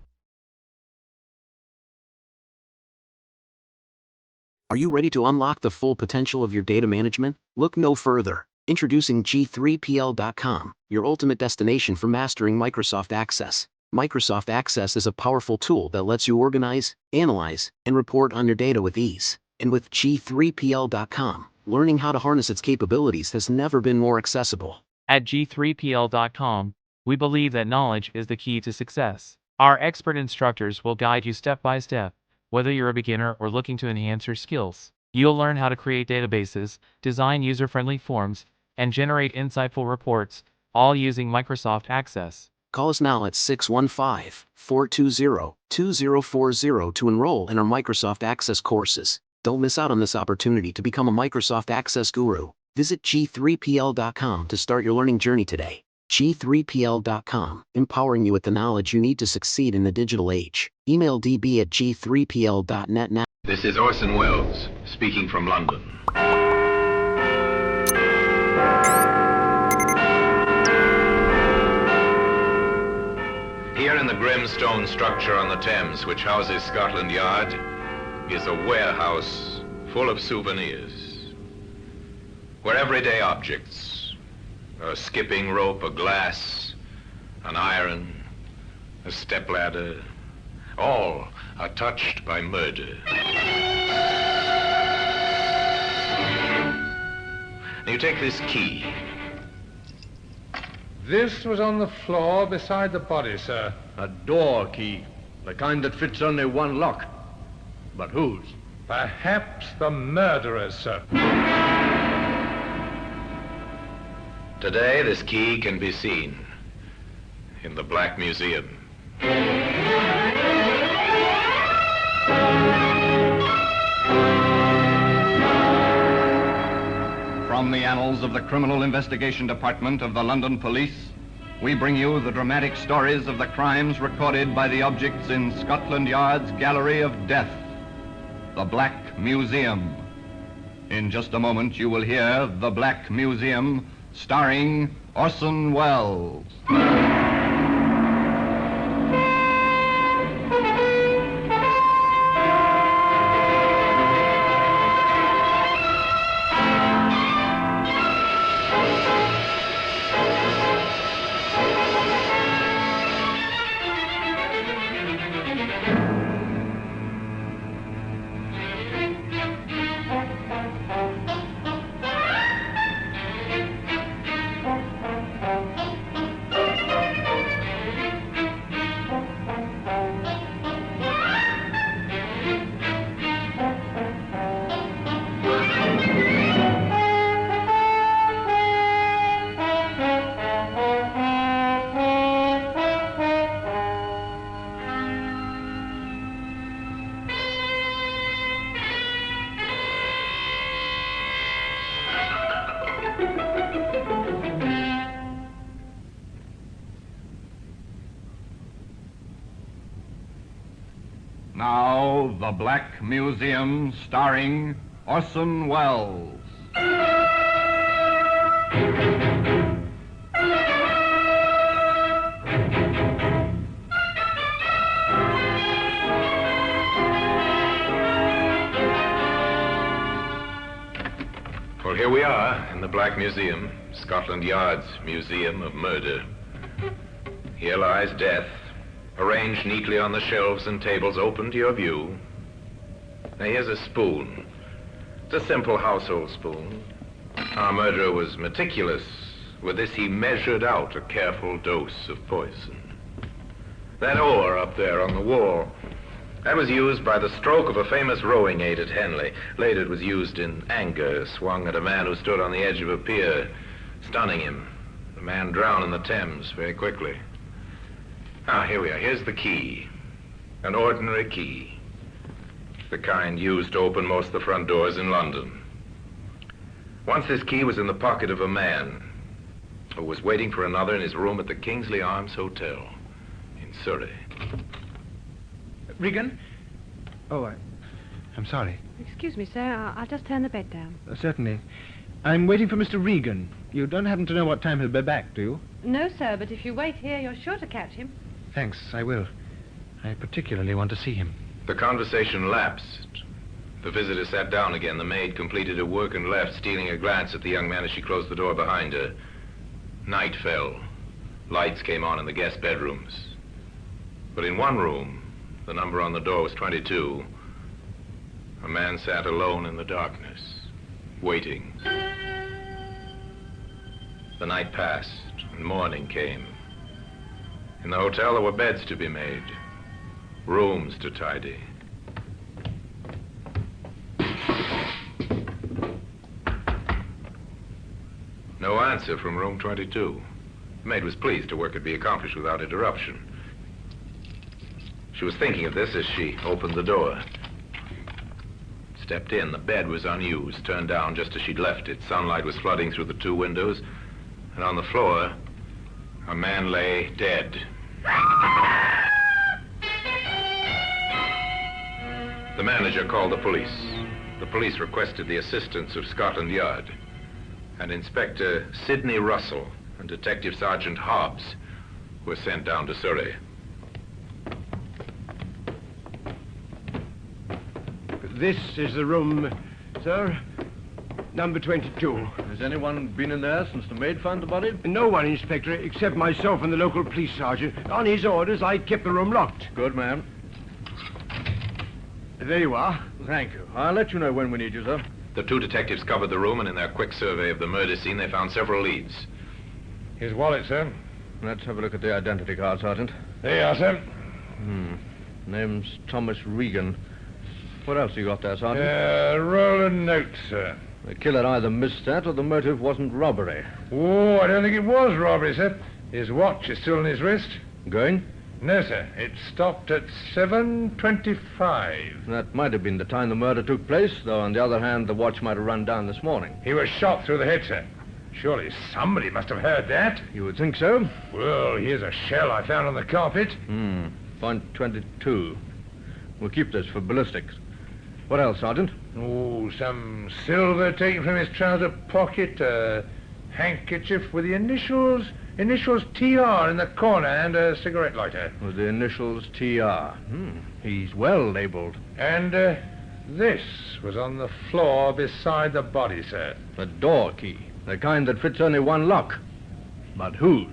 Are you ready to unlock the full potential of your data management? Look no further. Introducing G3PL.com, your ultimate destination for mastering Microsoft Access. Microsoft Access is a powerful tool that lets you organize, analyze, and report on your data with ease. And with G3PL.com, learning how to harness its capabilities has never been more accessible. At G3PL.com, we believe that knowledge is the key to success. Our expert instructors will guide you step by step, whether you're a beginner or looking to enhance your skills. You'll learn how to create databases, design user-friendly forms, and generate insightful reports, all using Microsoft Access. Call us now at 615-420-2040 to enroll in our Microsoft Access courses. Don't miss out on this opportunity to become a Microsoft Access guru. Visit G3PL.com to start your learning journey today. G3PL.com, empowering you with the knowledge you need to succeed in the digital age. Email db@g3pl.net now. This is Orson Welles, speaking from London. Here in the grim stone structure on the Thames, which houses Scotland Yard, is a warehouse full of souvenirs, where everyday objects, a skipping rope, a glass, an iron, a stepladder, all are touched by murder. You take this key. This was on the floor beside the body, sir. A door key, the kind that fits only one lock. But whose? Perhaps the murderer's, sir. Today, this key can be seen in the Black Museum. From the annals of the Criminal Investigation Department of the London Police, we bring you the dramatic stories of the crimes recorded by the objects in Scotland Yard's Gallery of Death, the Black Museum. In just a moment, you will hear The Black Museum, starring Orson Welles. Now, The Black Museum, starring Orson Welles. Well, here we are in the Black Museum, Scotland Yard's Museum of Murder. Here lies death, arranged neatly on the shelves and tables open to your view. Now, here's a spoon. It's a simple household spoon. Our murderer was meticulous. With this, he measured out a careful dose of poison. That oar up there on the wall, that was used by the stroke of a famous rowing aid at Henley. Later, it was used in anger, swung at a man who stood on the edge of a pier, stunning him. The man drowned in the Thames very quickly. Ah, here we are. Here's the key. An ordinary key. The kind used to open most of the front doors in London. Once this key was in the pocket of a man who was waiting for another in his room at the Kingsley Arms Hotel in Surrey. Regan? Oh, I'm sorry. Excuse me, sir. I'll just turn the bed down. Certainly. I'm waiting for Mr. Regan. You don't happen to know what time he'll be back, do you? No, sir, but if you wait here, you're sure to catch him. Thanks, I will. I particularly want to see him. The conversation lapsed. The visitor sat down again. The maid completed her work and left, stealing a glance at the young man as she closed the door behind her. Night fell. Lights came on in the guest bedrooms. But in one room, the number on the door was 22. A man sat alone in the darkness, waiting. The night passed, and morning came. In the hotel, there were beds to be made, rooms to tidy. No answer from room 22. The maid was pleased her work could be accomplished without interruption. She was thinking of this as she opened the door. Stepped in. The bed was unused, turned down just as she'd left it. Sunlight was flooding through the two windows, and on the floor, a man lay dead. The manager called the police. The police requested the assistance of Scotland Yard, and Inspector Sidney Russell and Detective Sergeant Hobbs were sent down to Surrey. This is the room, sir. Number 22. Has anyone been in there since the maid found the body? No one, Inspector, except myself and the local police sergeant. On his orders, I kept the room locked. Good, ma'am. There you are. Thank you. I'll let you know when we need you, sir. The two detectives covered the room, and in their quick survey of the murder scene, they found several leads. His wallet, sir. Let's have a look at the identity card, Sergeant. There you are, sir. Name's Thomas Regan. What else you got there, Sergeant? Roll a note, sir. The killer either missed that or the motive wasn't robbery. Oh, I don't think it was robbery, sir. His watch is still on his wrist. Going? No, sir. It stopped at 7:25. That might have been the time the murder took place, though on the other hand, the watch might have run down this morning. He was shot through the head, sir. Surely somebody must have heard that. You would think so? Well, here's a shell I found on the carpet. Point 22. We'll keep this for ballistics. What else, Sergeant? Oh, some silver taken from his trouser pocket, a handkerchief with the initials TR in the corner, and a cigarette lighter. With the initials TR. He's well labeled. And this was on the floor beside the body, sir. The door key. The kind that fits only one lock. But whose?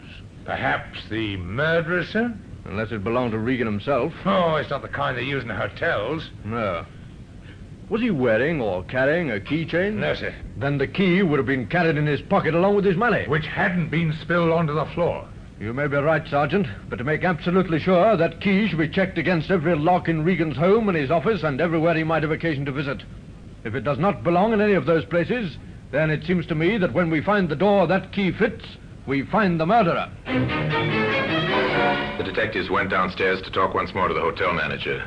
Perhaps the murderer's, sir? Unless it belonged to Regan himself. Oh, it's not the kind they use in hotels. No. Was he wearing or carrying a keychain? No, sir. Then the key would have been carried in his pocket along with his money. Which hadn't been spilled onto the floor. You may be right, Sergeant, but to make absolutely sure, that key should be checked against every lock in Regan's home and his office and everywhere he might have occasion to visit. If it does not belong in any of those places, then it seems to me that when we find the door that key fits, we find the murderer. The detectives went downstairs to talk once more to the hotel manager.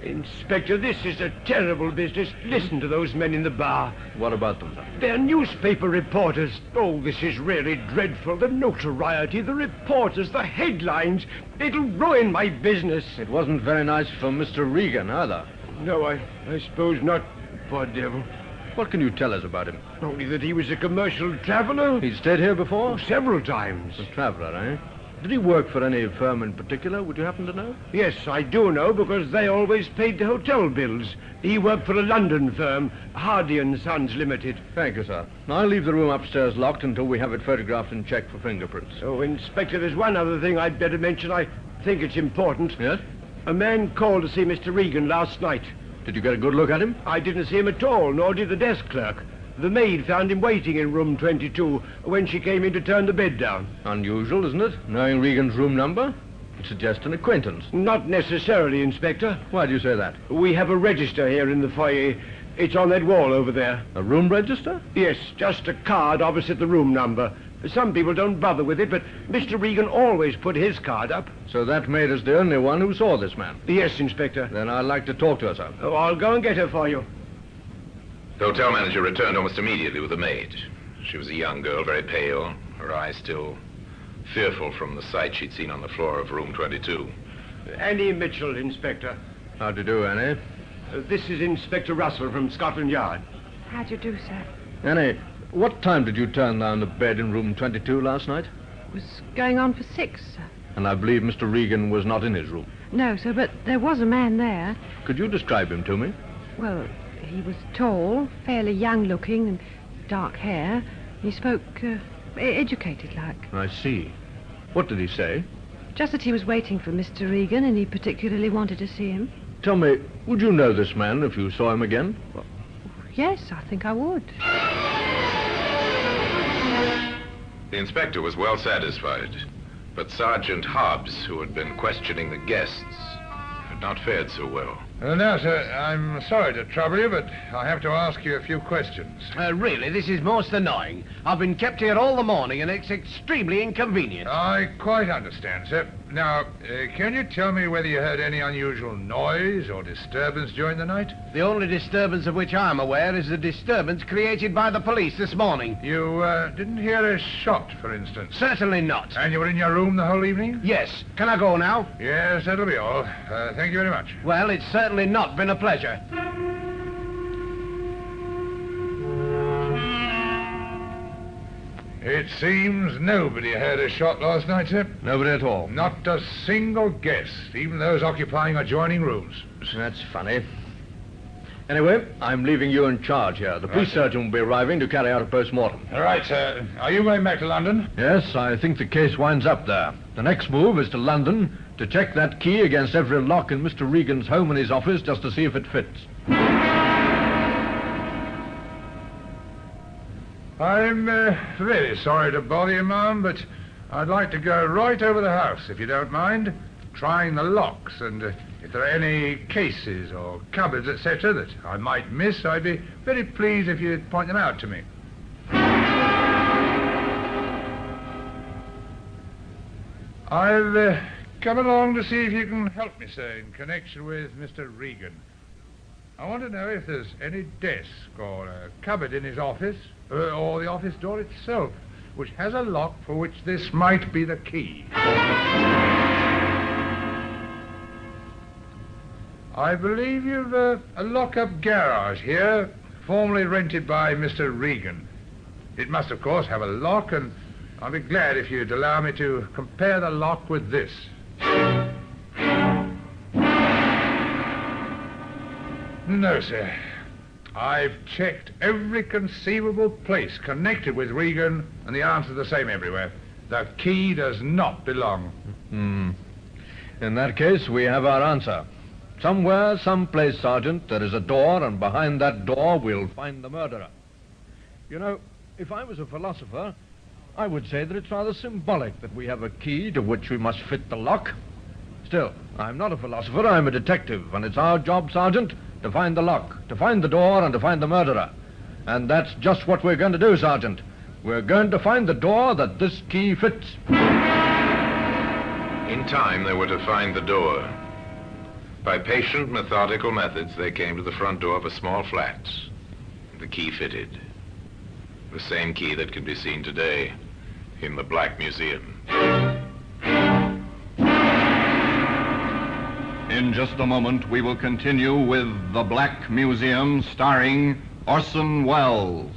Inspector, this is a terrible business. Listen to those men in the bar. What about them, sir? They're newspaper reporters. Oh, this is really dreadful. The notoriety, the reporters, the headlines. It'll ruin my business. It wasn't very nice for Mr. Regan, either. No, I suppose not. Poor devil. What can you tell us about him? Only that he was a commercial traveler. He'd stayed here before? Oh, several times. A traveler, eh? Did he work for any firm in particular? Would you happen to know? Yes, I do know, because they always paid the hotel bills. He worked for a London firm, Hardy & Sons Limited. Thank you, sir. I'll leave the room upstairs locked until we have it photographed and checked for fingerprints. Oh, Inspector, there's one other thing I'd better mention. I think it's important. Yes? A man called to see Mr. Regan last night. Did you get a good look at him? I didn't see him at all, nor did the desk clerk. The maid found him waiting in room 22 when she came in to turn the bed down. Unusual, isn't it? Knowing Regan's room number? It suggests an acquaintance. Not necessarily, Inspector. Why do you say that? We have a register here in the foyer. It's on that wall over there. A room register? Yes, just a card opposite the room number. Some people don't bother with it, but Mr. Regan always put his card up. So that maid is the only one who saw this man? Yes, Inspector. Then I'd like to talk to her, sir. Oh, I'll go and get her for you. The hotel manager returned almost immediately with the maid. She was a young girl, very pale, her eyes still fearful from the sight she'd seen on the floor of room 22. Annie Mitchell, Inspector. How do you do, Annie? This is Inspector Russell from Scotland Yard. How'd you do, sir? Annie, What time did you turn down the bed in room 22 last night? It was going on for 6, sir. And I believe Mr. Regan was not in his room. No, sir, but there was a man there. Could you describe him to me? Well, he was tall, fairly young-looking, and dark hair. He spoke educated-like. I see. What did he say? Just that he was waiting for Mr. Regan, and he particularly wanted to see him. Tell me, would you know this man if you saw him again? Yes, I think I would. The inspector was well satisfied, but Sergeant Hobbs, who had been questioning the guests, had not fared so well. Now, sir, I'm sorry to trouble you, but I have to ask you a few questions. Really, this is most annoying. I've been kept here all the morning, and it's extremely inconvenient. I quite understand, sir. Now, can you tell me whether you heard any unusual noise or disturbance during the night? The only disturbance of which I'm aware is the disturbance created by the police this morning. You didn't hear a shot, for instance? Certainly not. And you were in your room the whole evening? Yes. Can I go now? Yes, that'll be all. Thank you very much. Well, it's certainly not been a pleasure. It seems nobody heard a shot last night, sir. Nobody at all? Not a single guest, even those occupying adjoining rooms. That's funny. Anyway, I'm leaving you in charge here. The police surgeon will be arriving to carry out a post-mortem. All right, sir. Are you going back to London? Yes, I think the case winds up there. The next move is to London to check that key against every lock in Mr. Regan's home and his office just to see if it fits. I'm very sorry to bother you, ma'am, but I'd like to go right over the house, if you don't mind, trying the locks, and if there are any cases or cupboards, etc., that I might miss, I'd be very pleased if you'd point them out to me. I've come along to see if you can help me, sir, in connection with Mr. Regan. I want to know if there's any desk or a cupboard in his office, or the office door itself, which has a lock for which this might be the key. I believe you've a lock-up garage here, formerly rented by Mr. Regan. It must, of course, have a lock, and I'll be glad if you'd allow me to compare the lock with this. No, sir. I've checked every conceivable place connected with Regan, and the answer's the same everywhere. The key does not belong. In that case, we have our answer. Somewhere, someplace, Sergeant, there is a door, and behind that door we'll find the murderer. You know, if I was a philosopher, I would say that it's rather symbolic that we have a key to which we must fit the lock. Still, I'm not a philosopher, I'm a detective, and it's our job, Sergeant, to find the lock, to find the door, and to find the murderer. And that's just what we're going to do, Sergeant. We're going to find the door that this key fits. In time, they were to find the door. By patient, methodical methods, they came to the front door of a small flat. The key fitted. The same key that can be seen today in the Black Museum. In just a moment, we will continue with The Black Museum, starring Orson Welles.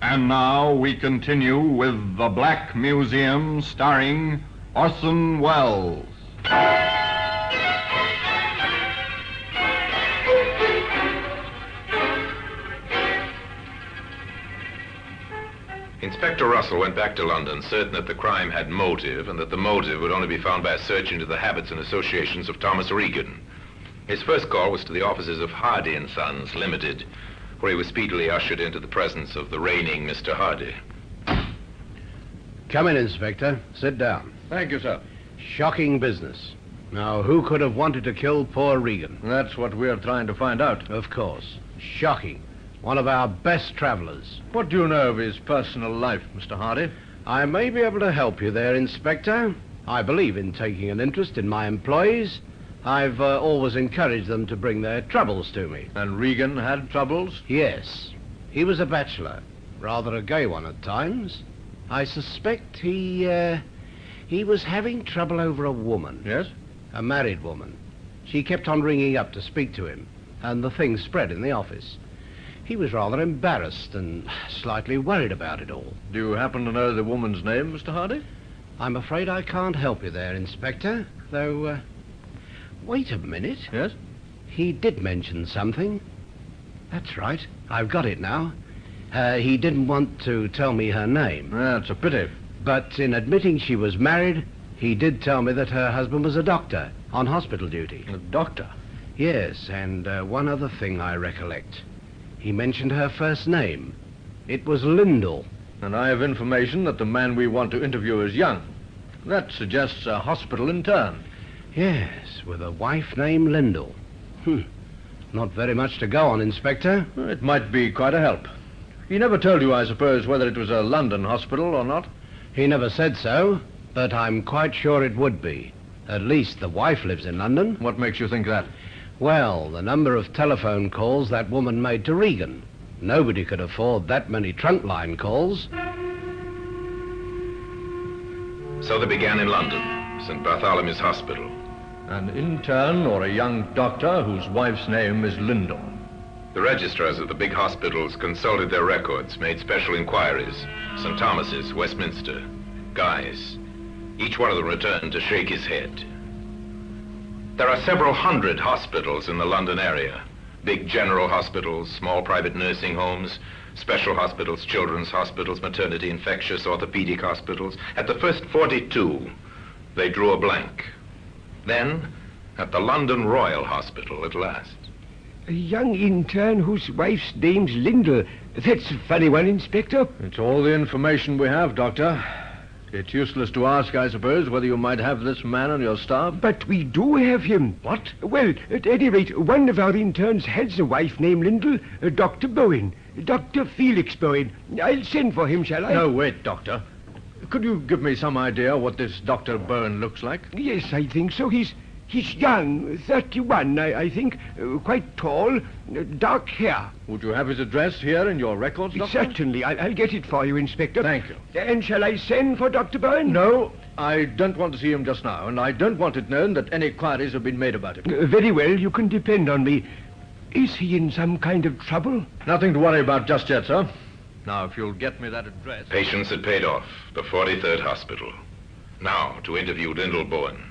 And now we continue with The Black Museum, starring Orson Welles. Inspector Russell went back to London, certain that the crime had motive, and that the motive would only be found by a search into the habits and associations of Thomas Regan. His first call was to the offices of Hardy & Sons, Limited, where he was speedily ushered into the presence of the reigning Mr. Hardy. Come in, Inspector. Sit down. Thank you, sir. Shocking business. Now, who could have wanted to kill poor Regan? That's what we're trying to find out. Of course. Shocking. One of our best travelers. What do you know of his personal life, Mr. Hardy? I may be able to help you there, Inspector. I believe in taking an interest in my employees. I've always encouraged them to bring their troubles to me. And Regan had troubles? Yes. He was a bachelor. Rather a gay one at times. I suspect he was having trouble over a woman. Yes? A married woman. She kept on ringing up to speak to him, and the thing spread in the office. He was rather embarrassed and slightly worried about it all. Do you happen to know the woman's name, Mr. Hardy? I'm afraid I can't help you there, Inspector, though, wait a minute. Yes? He did mention something. That's right. I've got it now. He didn't want to tell me her name. That's a pity. But in admitting she was married, he did tell me that her husband was a doctor on hospital duty. A doctor? Yes, and one other thing I recollect. He mentioned her first name. It was Lyndall. And I have information that the man we want to interview is young. That suggests a hospital intern. Yes, with a wife named Lyndall. Not very much to go on, Inspector. It might be quite a help. He never told you, I suppose, whether it was a London hospital or not? He never said so, but I'm quite sure it would be. At least the wife lives in London. What makes you think that? Well, the number of telephone calls that woman made to Regan. Nobody could afford that many trunk line calls. So they began in London, St. Bartholomew's Hospital. An intern or a young doctor whose wife's name is Lyndall. The registrars of the big hospitals consulted their records, made special inquiries. St. Thomas's, Westminster, Guy's. Each one of them returned to shake his head. There are several hundred hospitals in the London area. Big general hospitals, small private nursing homes, special hospitals, children's hospitals, maternity, infectious, orthopedic hospitals. At the first 42, they drew a blank. Then, at the London Royal Hospital at last. A young intern whose wife's name's Lyndall. That's a funny one, Inspector. It's all the information we have, Doctor. It's useless to ask, I suppose, whether you might have this man on your staff. But we do have him. What? Well, at any rate, one of our interns has a wife named Lyndall, Dr. Bowen. Dr. Felix Bowen. I'll send for him, shall I? No, wait, Doctor. Could you give me some idea what this Dr. Bowen looks like? Yes, I think so. He's young, 31, I think. Quite tall, dark hair. Would you have his address here in your records, Doctor? Certainly. I'll get it for you, Inspector. Thank you. And shall I send for Dr. Bowen? No, I don't want to see him just now, and I don't want it known that any inquiries have been made about him. Very well, you can depend on me. Is he in some kind of trouble? Nothing to worry about just yet, sir. Now, if you'll get me that address... Patients had paid off, the 43rd Hospital. Now, to interview Lyndall Bowen.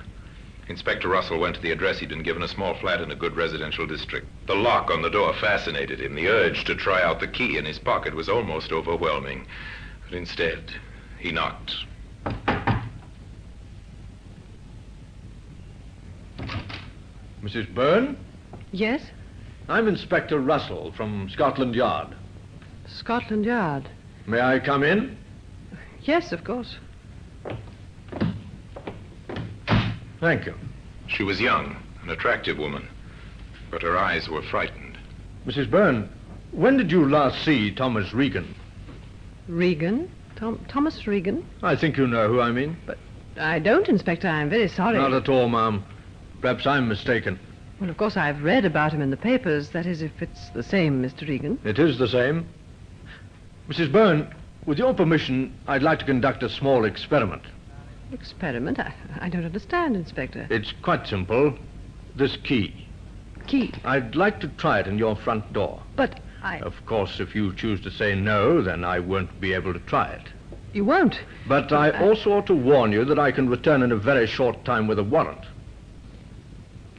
Inspector Russell went to the address. He'd been given a small flat in a good residential district. The lock on the door fascinated him. The urge to try out the key in his pocket was almost overwhelming. But instead, he knocked. Mrs. Byrne? Yes? I'm Inspector Russell from Scotland Yard. Scotland Yard. May I come in? Yes, of course. Thank you. She was young, an attractive woman, but her eyes were frightened. Mrs. Byrne, when did you last see Thomas Regan? Regan? Thomas Regan? I think you know who I mean. But I don't, Inspector. I'm very sorry. Not at all, ma'am. Perhaps I'm mistaken. Well, of course, I've read about him in the papers. That is, if it's the same, Mr. Regan. It is the same. Mrs. Byrne, with your permission, I'd like to conduct a small experiment. Experiment? I don't understand, Inspector. It's quite simple. This key. Key? I'd like to try it in your front door. But Of course, if you choose to say no, then I won't be able to try it. You won't? But I also ought to warn you that I can return in a very short time with a warrant.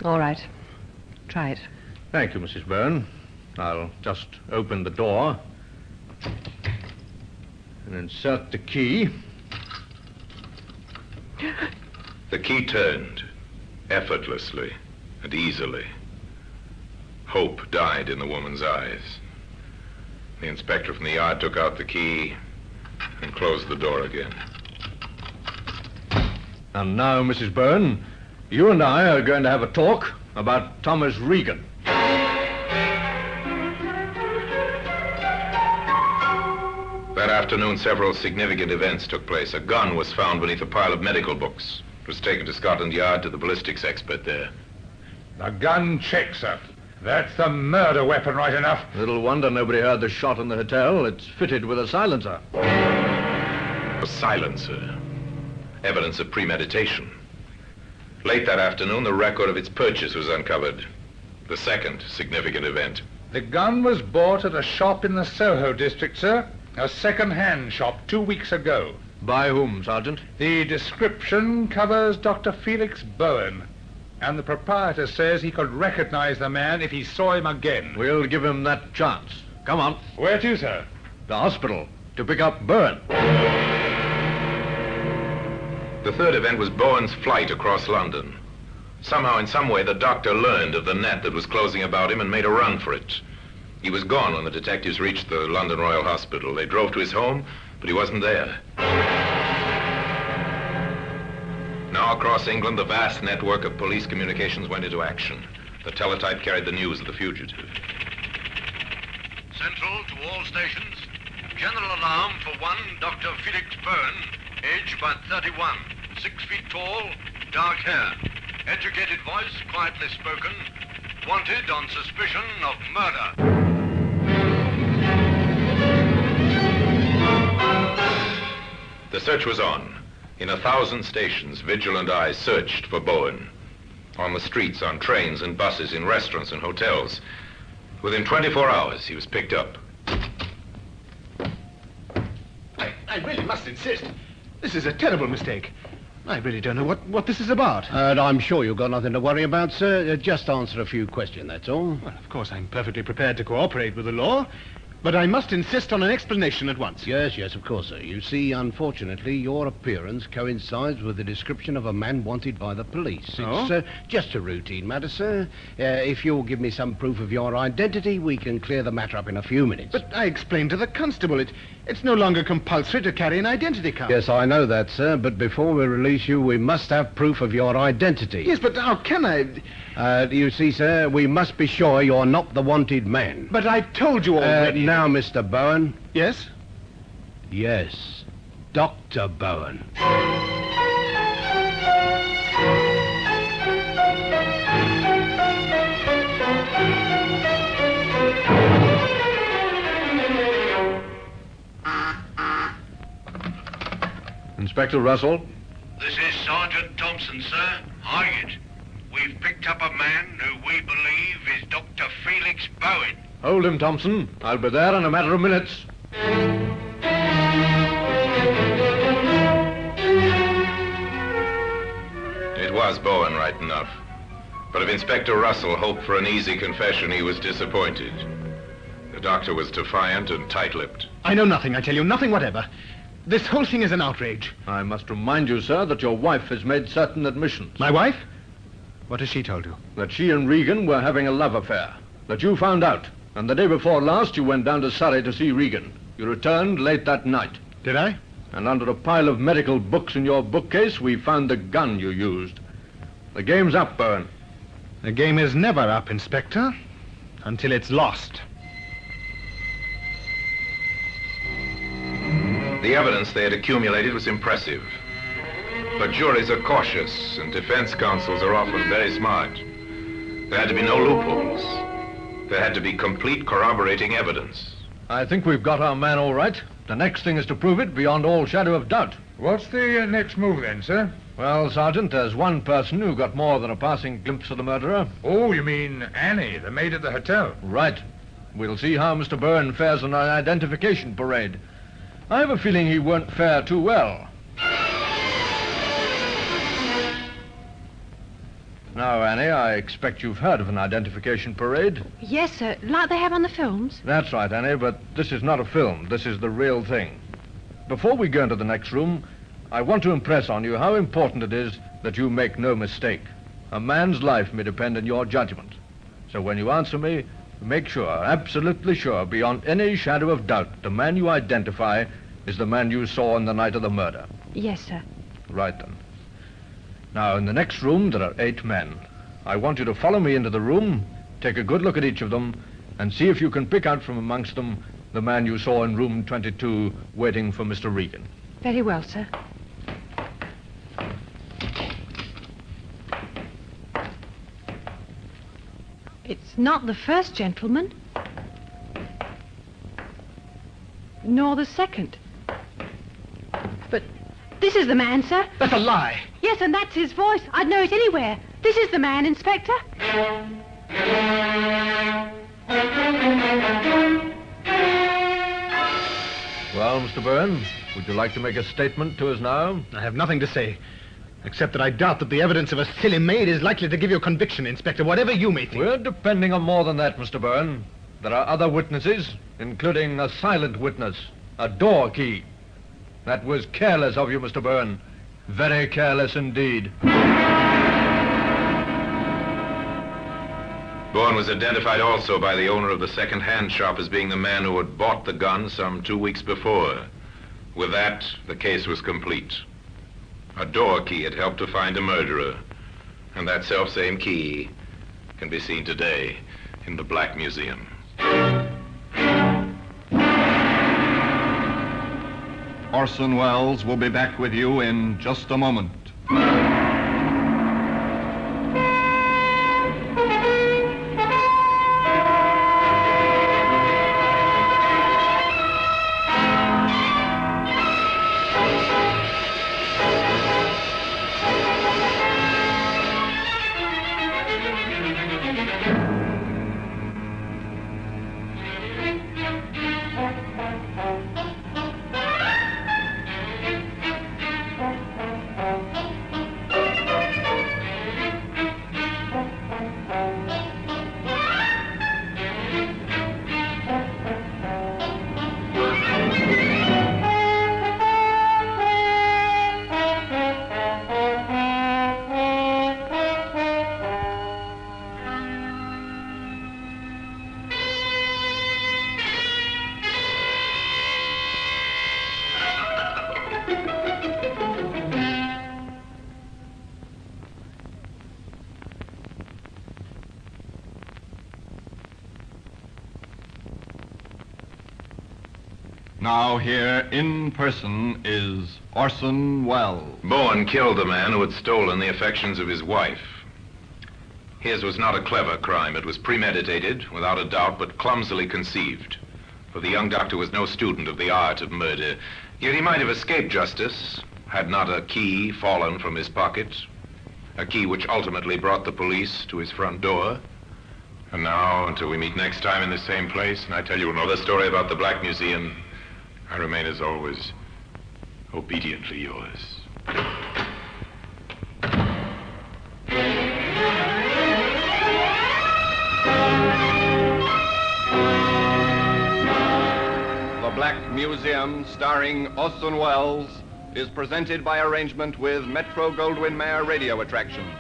All right. Try it. Thank you, Mrs. Byrne. I'll just open the door. and insert the key. The key turned, effortlessly and easily. Hope died in the woman's eyes. The inspector from the yard took out the key and closed the door again. And now, Mrs. Byrne, you and I are going to have a talk about Thomas Regan. That afternoon, several significant events took place. A gun was found beneath a pile of medical books. It was taken to Scotland Yard to the ballistics expert there. The gun checks, sir. That's the murder weapon right enough. Little wonder nobody heard the shot in the hotel. It's fitted with a silencer. A silencer. Evidence of premeditation. Late that afternoon, the record of its purchase was uncovered. The second significant event. The gun was bought at a shop in the Soho district, sir. A second-hand shop 2 weeks ago. By whom, Sergeant? The description covers Dr. Felix Bowen. And the proprietor says he could recognize the man if he saw him again. We'll give him that chance. Come on. Where to, sir? The hospital, to pick up Byrne. The third event was Bowen's flight across London. Somehow, in some way, the doctor learned of the net that was closing about him and made a run for it. He was gone when the detectives reached the London Royal Hospital. They drove to his home, but he wasn't there. Now, across England, the vast network of police communications went into action. The teletype carried the news of the fugitive. Central to all stations. General alarm for one Dr. Felix Byrne, age about 31, 6 feet tall, dark hair. Educated voice, quietly spoken. Wanted on suspicion of murder. The search was on. In 1,000 stations, vigilant eyes searched for Bowen. On the streets, on trains and buses, in restaurants and hotels. Within 24 hours, he was picked up. I really must insist. This is a terrible mistake. I really don't know what this is about. I'm sure you've got nothing to worry about, sir. Just answer a few questions, that's all. Well, of course, I'm perfectly prepared to cooperate with the law. But I must insist on an explanation at once. Yes, of course, sir. You see, unfortunately, your appearance coincides with the description of a man wanted by the police. It's just a routine matter, sir. If you'll give me some proof of your identity, we can clear the matter up in a few minutes. But I explained to the constable it's no longer compulsory to carry an identity card. Yes, I know that, sir, but before we release you, we must have proof of your identity. Yes, but how can I... You see, sir, we must be sure you're not the wanted man. But I told you already. Now, Mr. Bowen. Yes? Yes, Dr. Bowen. Inspector Russell? This is Sergeant Thompson, sir. Hired. We've picked up a man who we believe is Dr. Felix Bowen. Hold him, Thompson. I'll be there in a matter of minutes. It was Bowen, right enough. But if Inspector Russell hoped for an easy confession, he was disappointed. The doctor was defiant and tight-lipped. I know nothing, I tell you, nothing whatever. This whole thing is an outrage. I must remind you, sir, that your wife has made certain admissions. My wife? What has she told you? That she and Regan were having a love affair. That you found out. And the day before last, you went down to Surrey to see Regan. You returned late that night. Did I? And under a pile of medical books in your bookcase, we found the gun you used. The game's up, Byrne. The game is never up, Inspector, until it's lost. The evidence they had accumulated was impressive. But juries are cautious, and defense counsels are often very smart. There had to be no loopholes. There had to be complete corroborating evidence. I think we've got our man all right. The next thing is to prove it beyond all shadow of doubt. What's the next move then, sir? Well, Sergeant, there's one person who got more than a passing glimpse of the murderer. Oh, you mean Annie, the maid at the hotel? Right. We'll see how Mr. Byrne fares on an identification parade. I have a feeling he won't fare too well. Now, Annie, I expect you've heard of an identification parade. Yes, sir, like they have on the films. That's right, Annie, but this is not a film. This is the real thing. before we go into the next room, I want to impress on you how important it is that you make no mistake. A man's life may depend on your judgment. So when you answer me, make sure, absolutely sure, beyond any shadow of doubt, the man you identify is the man you saw on the night of the murder. Yes, sir. Right then. Now, in the next room, there are 8 men. I want you to follow me into the room, take a good look at each of them, and see if you can pick out from amongst them the man you saw in room 22 waiting for Mr. Regan. Very well, sir. It's not the first gentleman. Nor the second. But this is the man, sir. That's a lie. Yes, and that's his voice. I'd know it anywhere. This is the man, Inspector. Well, Mr. Byrne, would you like to make a statement to us now? I have nothing to say, except that I doubt that the evidence of a silly maid is likely to give you a conviction, Inspector, whatever you may think. We're depending on more than that, Mr. Byrne. There are other witnesses, including a silent witness, a door key. That was careless of you, Mr. Byrne. Very careless indeed. Bourne was identified also by the owner of the second-hand shop as being the man who had bought the gun some 2 weeks before. With that, the case was complete. A door key had helped to find a murderer, and that self-same key can be seen today in the Black Museum. Orson Welles will be back with you in just a moment. Now here in person is Orson Welles. Bowen killed the man who had stolen the affections of his wife. His was not a clever crime. It was premeditated, without a doubt, but clumsily conceived. For the young doctor was no student of the art of murder. Yet he might have escaped justice had not a key fallen from his pocket. A key which ultimately brought the police to his front door. And now, until we meet next time in the same place, and I tell you another story about the Black Museum, I remain, as always, obediently yours. The Black Museum, starring Orson Welles, is presented by arrangement with Metro-Goldwyn-Mayer Radio Attractions.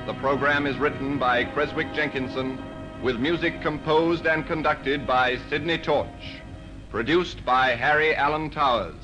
The program is written by Creswick Jenkinson, with music composed and conducted by Sidney Torch. Produced by Harry Allen Towers.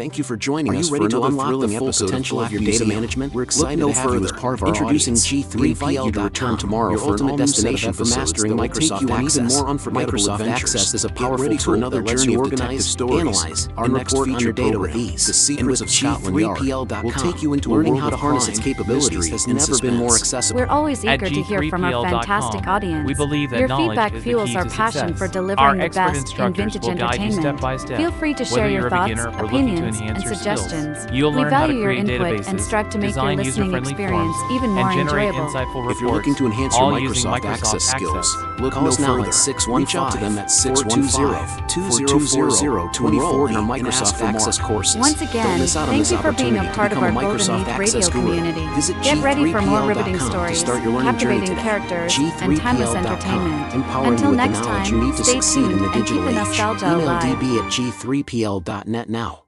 Thank you for joining Are us you ready for to another unlock thrilling the full episode potential of of your Abuse data Management? We're excited Look no to have you as further. part of our Introducing audience. We invite you to return G3PL.com, tomorrow your for an ultimate all-new set of destination for episodes mastering that will take Microsoft you on even Access. more unforgettable Microsoft adventures. Access is a Get powerful ready for tool another that lets journey you of organize, detective stories. analyze, Our and next report on feature your data with program, ease. The Secrets And with of Scotland Yard, G3PL.com, will take you into a learning world how to of harness crime, its capabilities mystery, has and never been more suspense. accessible. We're always At eager to hear from our G3PL.com, fantastic audience. we believe that Your knowledge feedback is the fuels key our to passion success. for Our delivering the expert best in instructors vintage will guide you entertainment. step by step. Feel free to Whether share your you're a thoughts, beginner or looking to opinions, enhance and your suggestions. skills, you'll We learn how to value your create input databases, and strive to make your design listening user-friendly experience forms, even more and generate enjoyable. insightful reports. If you're looking to enhance your all using Microsoft Access skills, look Call no us now further. at 615 Reach out to them at 615-420-2040 to enroll in our Microsoft Access courses. Once Don't again, miss out on thank this you for being a opportunity to part of become our a Golden Microsoft Age Access radio guru. community. Visit Get ready for more G3PL.com riveting to stories, start your learning journey captivating today. characters, and timeless G3PL.com, entertainment. empowering Until you with next the knowledge time, you need to stay succeed in tuned the and keep digital the age. nostalgia Email alive. db@g3pl.net now.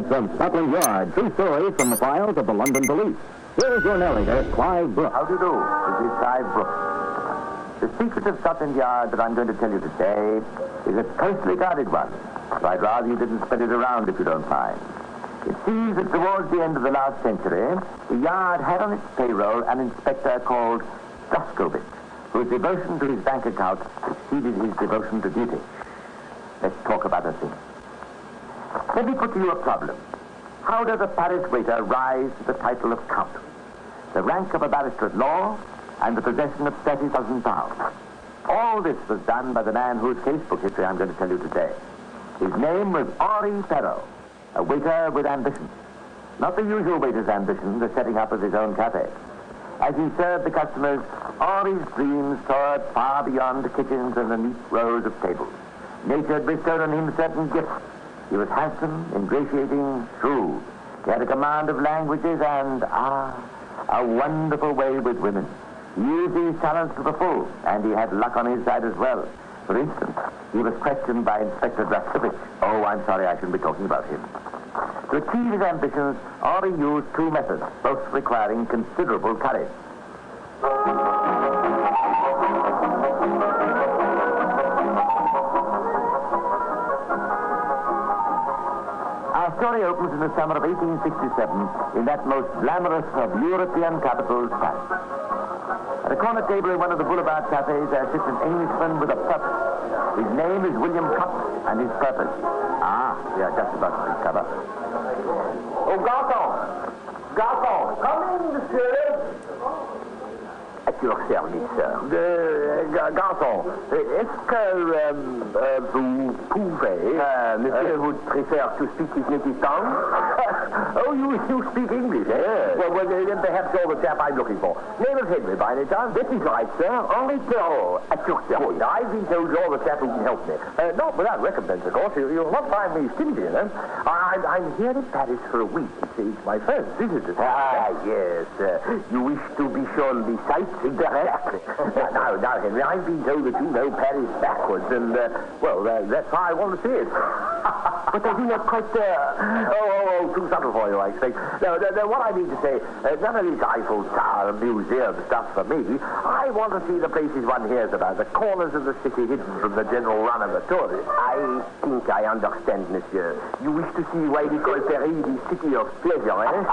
From Scotland Yard, true stories from the files of the London police. Here is your narrator, Clive Brooks. How do you do? This is Clive Brooks. The secret of Scotland Yard that I'm going to tell you today is a closely guarded one. So I'd rather you didn't spread it around if you don't mind. It seems that towards the end of the last century, the Yard had on its payroll an inspector called Duskowitz, whose devotion to his bank account exceeded his devotion to duty. Let's talk about a thing. Let me put to you a problem. How does a parish waiter rise to the title of count, the rank of a barrister at law, and the possession of £30,000? All this was done by the man whose casebook history I'm going to tell you today. His name was Henri Perrault, a waiter with ambition. Not the usual waiter's ambition, the setting up of his own cafe. As he served the customers, Henri's dreams soared far beyond the kitchens and the neat rows of tables. Nature had bestowed on him certain gifts. He was handsome, ingratiating, shrewd. He had a command of languages and, a wonderful way with women. He used these talents to the full, and he had luck on his side as well. For instance, he was questioned by Inspector Draskovich. Oh, I'm sorry, I shouldn't be talking about him. To achieve his ambitions, Henri used two methods, both requiring considerable courage. Our story opens in the summer of 1867 in that most glamorous of European capitals, Paris. At a corner table in one of the boulevard cafes, there sits an Englishman with a purpose. His name is William Cotton, and his purpose. We are just about to discover. Oh, Garçon! Garçon! Come in, monsieur! At your service, sir. Garçon, est-ce que vous pouvez... monsieur would prefer to speak his native tongue? Oh, you speak English, eh? Yes. Well, then perhaps you're the chap I'm looking for. Name of Henry, by any chance? That is right, sir. Henri Perrault, at your service. I've been told you're the chap who can help me. Not without recompense, of course. You'll not find me stingy, you know. I'm here in Paris for a week. It's my first visit to Paris. Yes. You wish to be shown the sights? Exactly. Now, Henry, I've been told that you know Paris backwards, and, that's why I want to see it. But I do not quite, too subtle for you, I expect. No, what I mean to say, none of this Eiffel Tower museum stuff for me. I want to see the places one hears about, the corners of the city hidden from the general run of the tourists. I think I understand, monsieur. You wish to see why we call Paris the city of pleasure, eh?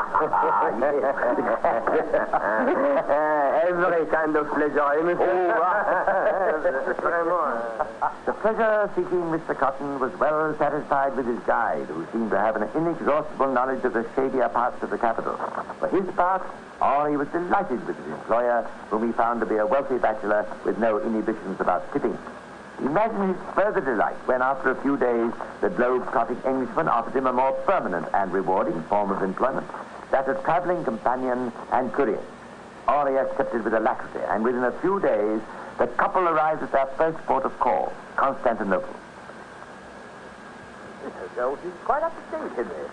Every kind of pleasure, eh, monsieur? The pleasure-seeking Mr. Cotton was well satisfied with his guide, who seemed to have an inexhaustible knowledge of the shadier parts of the capital. For his part, Henri was delighted with his employer, whom he found to be a wealthy bachelor with no inhibitions about tipping. Imagine his further delight when, after a few days, the globe-trotting Englishman offered him a more permanent and rewarding form of employment, that of traveling companion and courier. Henri accepted with alacrity, and within a few days, the couple arrived at their first port of call, Constantinople. This is quite up to date, Henry.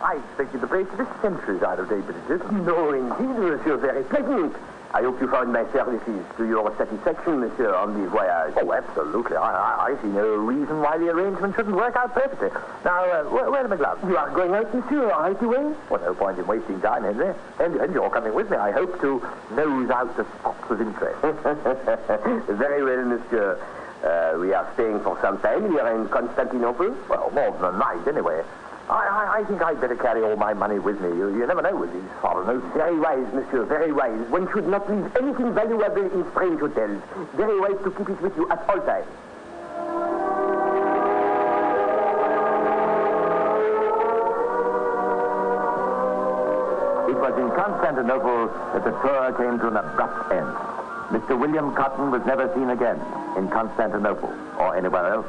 I expected the place to be centuries out of date, but it isn't. No, indeed, monsieur, very pleasant. I hope you found my services to your satisfaction, monsieur, on the voyage. Oh, absolutely. I see no reason why the arrangement shouldn't work out perfectly. Now, where are my gloves? You are going out, monsieur, right away? Well, no point in wasting time, Henry. And you're coming with me. I hope to nose out the spots of interest. Very well, monsieur. We are staying for some time here in Constantinople. Well, more than a night, anyway. I think I'd better carry all my money with me. You never know with these foreigners. Very wise, monsieur, very wise. One should not leave anything valuable in strange hotels. Very wise to keep it with you at all times. It was in Constantinople that the tour came to an abrupt end. Mr. William Cotton was never seen again in Constantinople or anywhere else.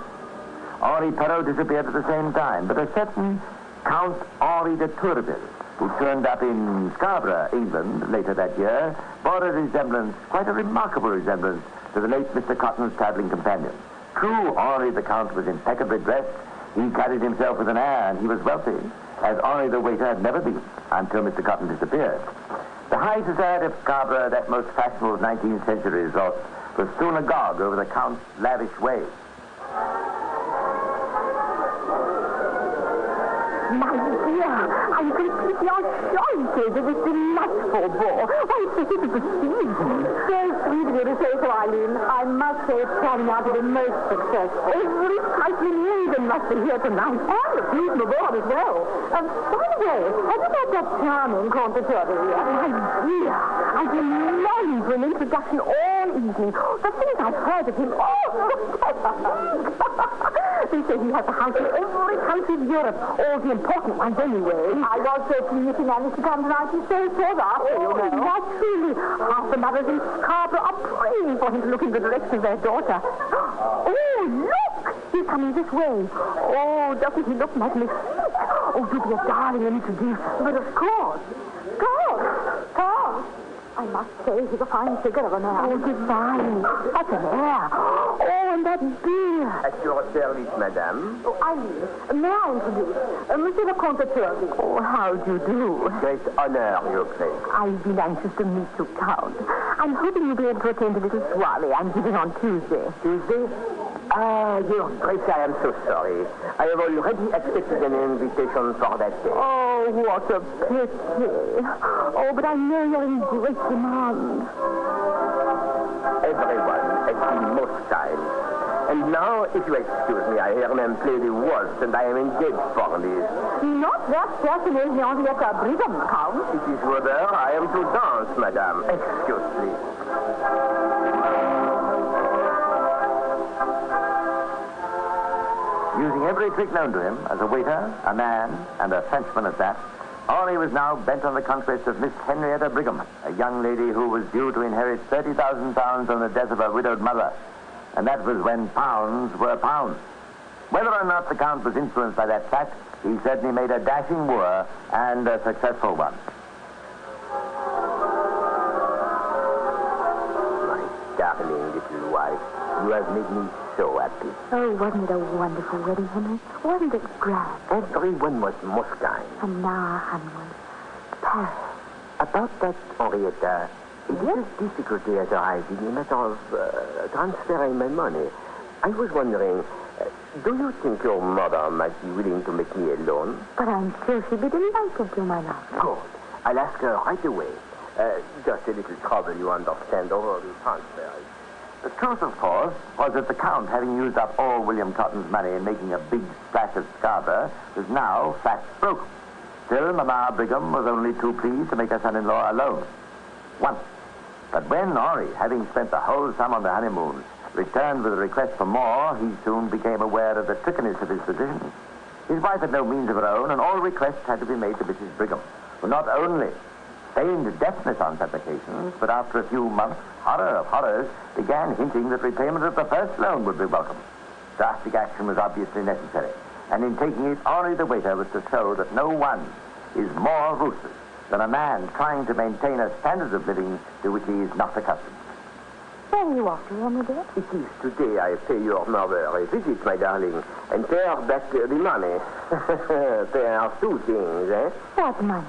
Henri Perrault disappeared at the same time, but a certain Count Henri de Tourville, who turned up in Scarborough, England, later that year, bore a resemblance, quite a remarkable resemblance, to the late Mr. Cotton's traveling companion. True, Henri the Count was impeccably dressed. He carried himself with an air, and he was wealthy, as Henri the waiter had never been until Mr. Cotton disappeared. The high society of Scarborough, that most fashionable 19th century resort, was soon agog over the Count's lavish ways. My dear, I'm completely enchanted at this delightful ball. Why, it's as if it was season. So sweet of you to say so, Eileen. I must say it's turning out to be most successful. Every trifling Raven must be here tonight, and the season aboard as well. By the way, have you got that charming conservatory here? My dear, I've been longing for an introduction all evening. The things I've heard of him, they say he has a house in every country of Europe, all the important ones anyway. I was so pleased he managed to come tonight. He's so sort after, you know. Naturally. Half the mothers in Scarborough are praying for him to look in the direction of their daughter. Oh, look! He's coming this way. Oh, doesn't he look magnificent? Oh, do be a darling and introduce. But of course. Come. I must say, he's a fine figure of a man. Oh, divine. That's an air. Oh, and that beard. At your service, madame. Oh, Eileen, may I introduce Monsieur le Comte de Tourville? Oh, how do you do? Great honor, your grace. I've been anxious to meet you, Count. I'm hoping you'll be able to attend a little soiree I'm giving on Tuesday. Tuesday? Ah, your grace, I am so sorry. I have already accepted an invitation for that day. Oh, what a pity. Oh, but I know you're in great demand. Everyone has been most kind. And now, if you excuse me, I hear them play the waltz, and I am engaged for this. Not that certainly Henrietta Brigham, Count. It is rather I am to dance, madame. Excuse me. Using every trick known to him, as a waiter, a man, and a Frenchman at that, Henri was now bent on the conquest of Miss Henrietta Brigham, a young lady who was due to inherit 30,000 pounds on the death of her widowed mother. And that was when pounds were pounds. Whether or not the Count was influenced by that fact, he certainly made a dashing wooer and a successful one. My darling little wife, you have made me so happy. Oh, wasn't it a wonderful wedding, Henry? Wasn't it grand? Everyone was most kind. And now our honeymoon. Paris. About that, Henrietta, it is a difficulty has arrived in the matter of transferring my money. I was wondering, do you think your mother might be willing to make me a loan? But I'm sure she'd be delighted to, my love. Good. I'll ask her right away. Just a little trouble, you understand, over the transfer. The truth, of course, was that the Count, having used up all William Cotton's money in making a big splash at Scarborough, was now fat broke. Still, Mamma Brigham was only too pleased to make her son-in-law a loan. Once. But when Henri, having spent the whole sum on the honeymoon, returned with a request for more, he soon became aware of the trickiness of his position. His wife had no means of her own, and all requests had to be made to Mrs. Brigham, who not only feigned deafness on such occasions, but after a few months, horror of horrors, began hinting that repayment of the first loan would be welcome. Drastic action was obviously necessary, and in taking it, Henri the waiter was to show that no one is more ruthless than a man trying to maintain a standard of living to which he is not accustomed. Where are you off to, Henry, dear? It is today I pay your mother a visit, my darling, and pay her back the money. There are two things, eh? What money?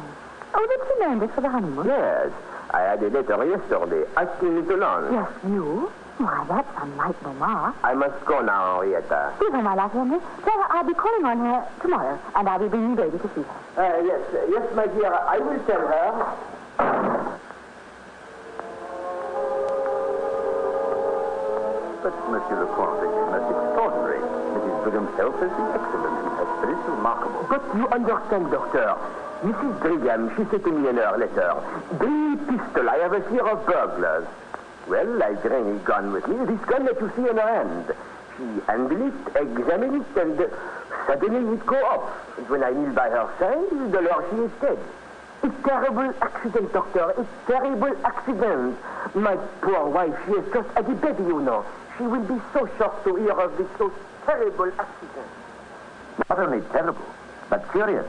Oh, did she lend it for the honeymoon? Yes. I had a letter yesterday asking me to loan. Yes, you? Why, that's unlike Mamma. I must go now, Henrietta. Give her my love, Henry. Tell her I'll be calling on her tomorrow, and I'll be bringing baby to see her. Yes, my dear, I will tell her. But, Monsieur le Comte, it is most extraordinary. Mrs. Brigham's health has been excellent. Her spirit is remarkable. But you understand, Doctor. Mrs. Brigham, she said to me in her letter, "Bring pistol, I have a fear of burglars." Well, I bring a gun with me, this gun that you see in her hand. She handle it, examine it, and suddenly it go off. And when I kneel by her side, the Lord, she is dead. A terrible accident, Doctor, a terrible accident. My poor wife, she is just at the baby, you know. She will be so shocked to hear of this so terrible accident. Not only terrible, but curious,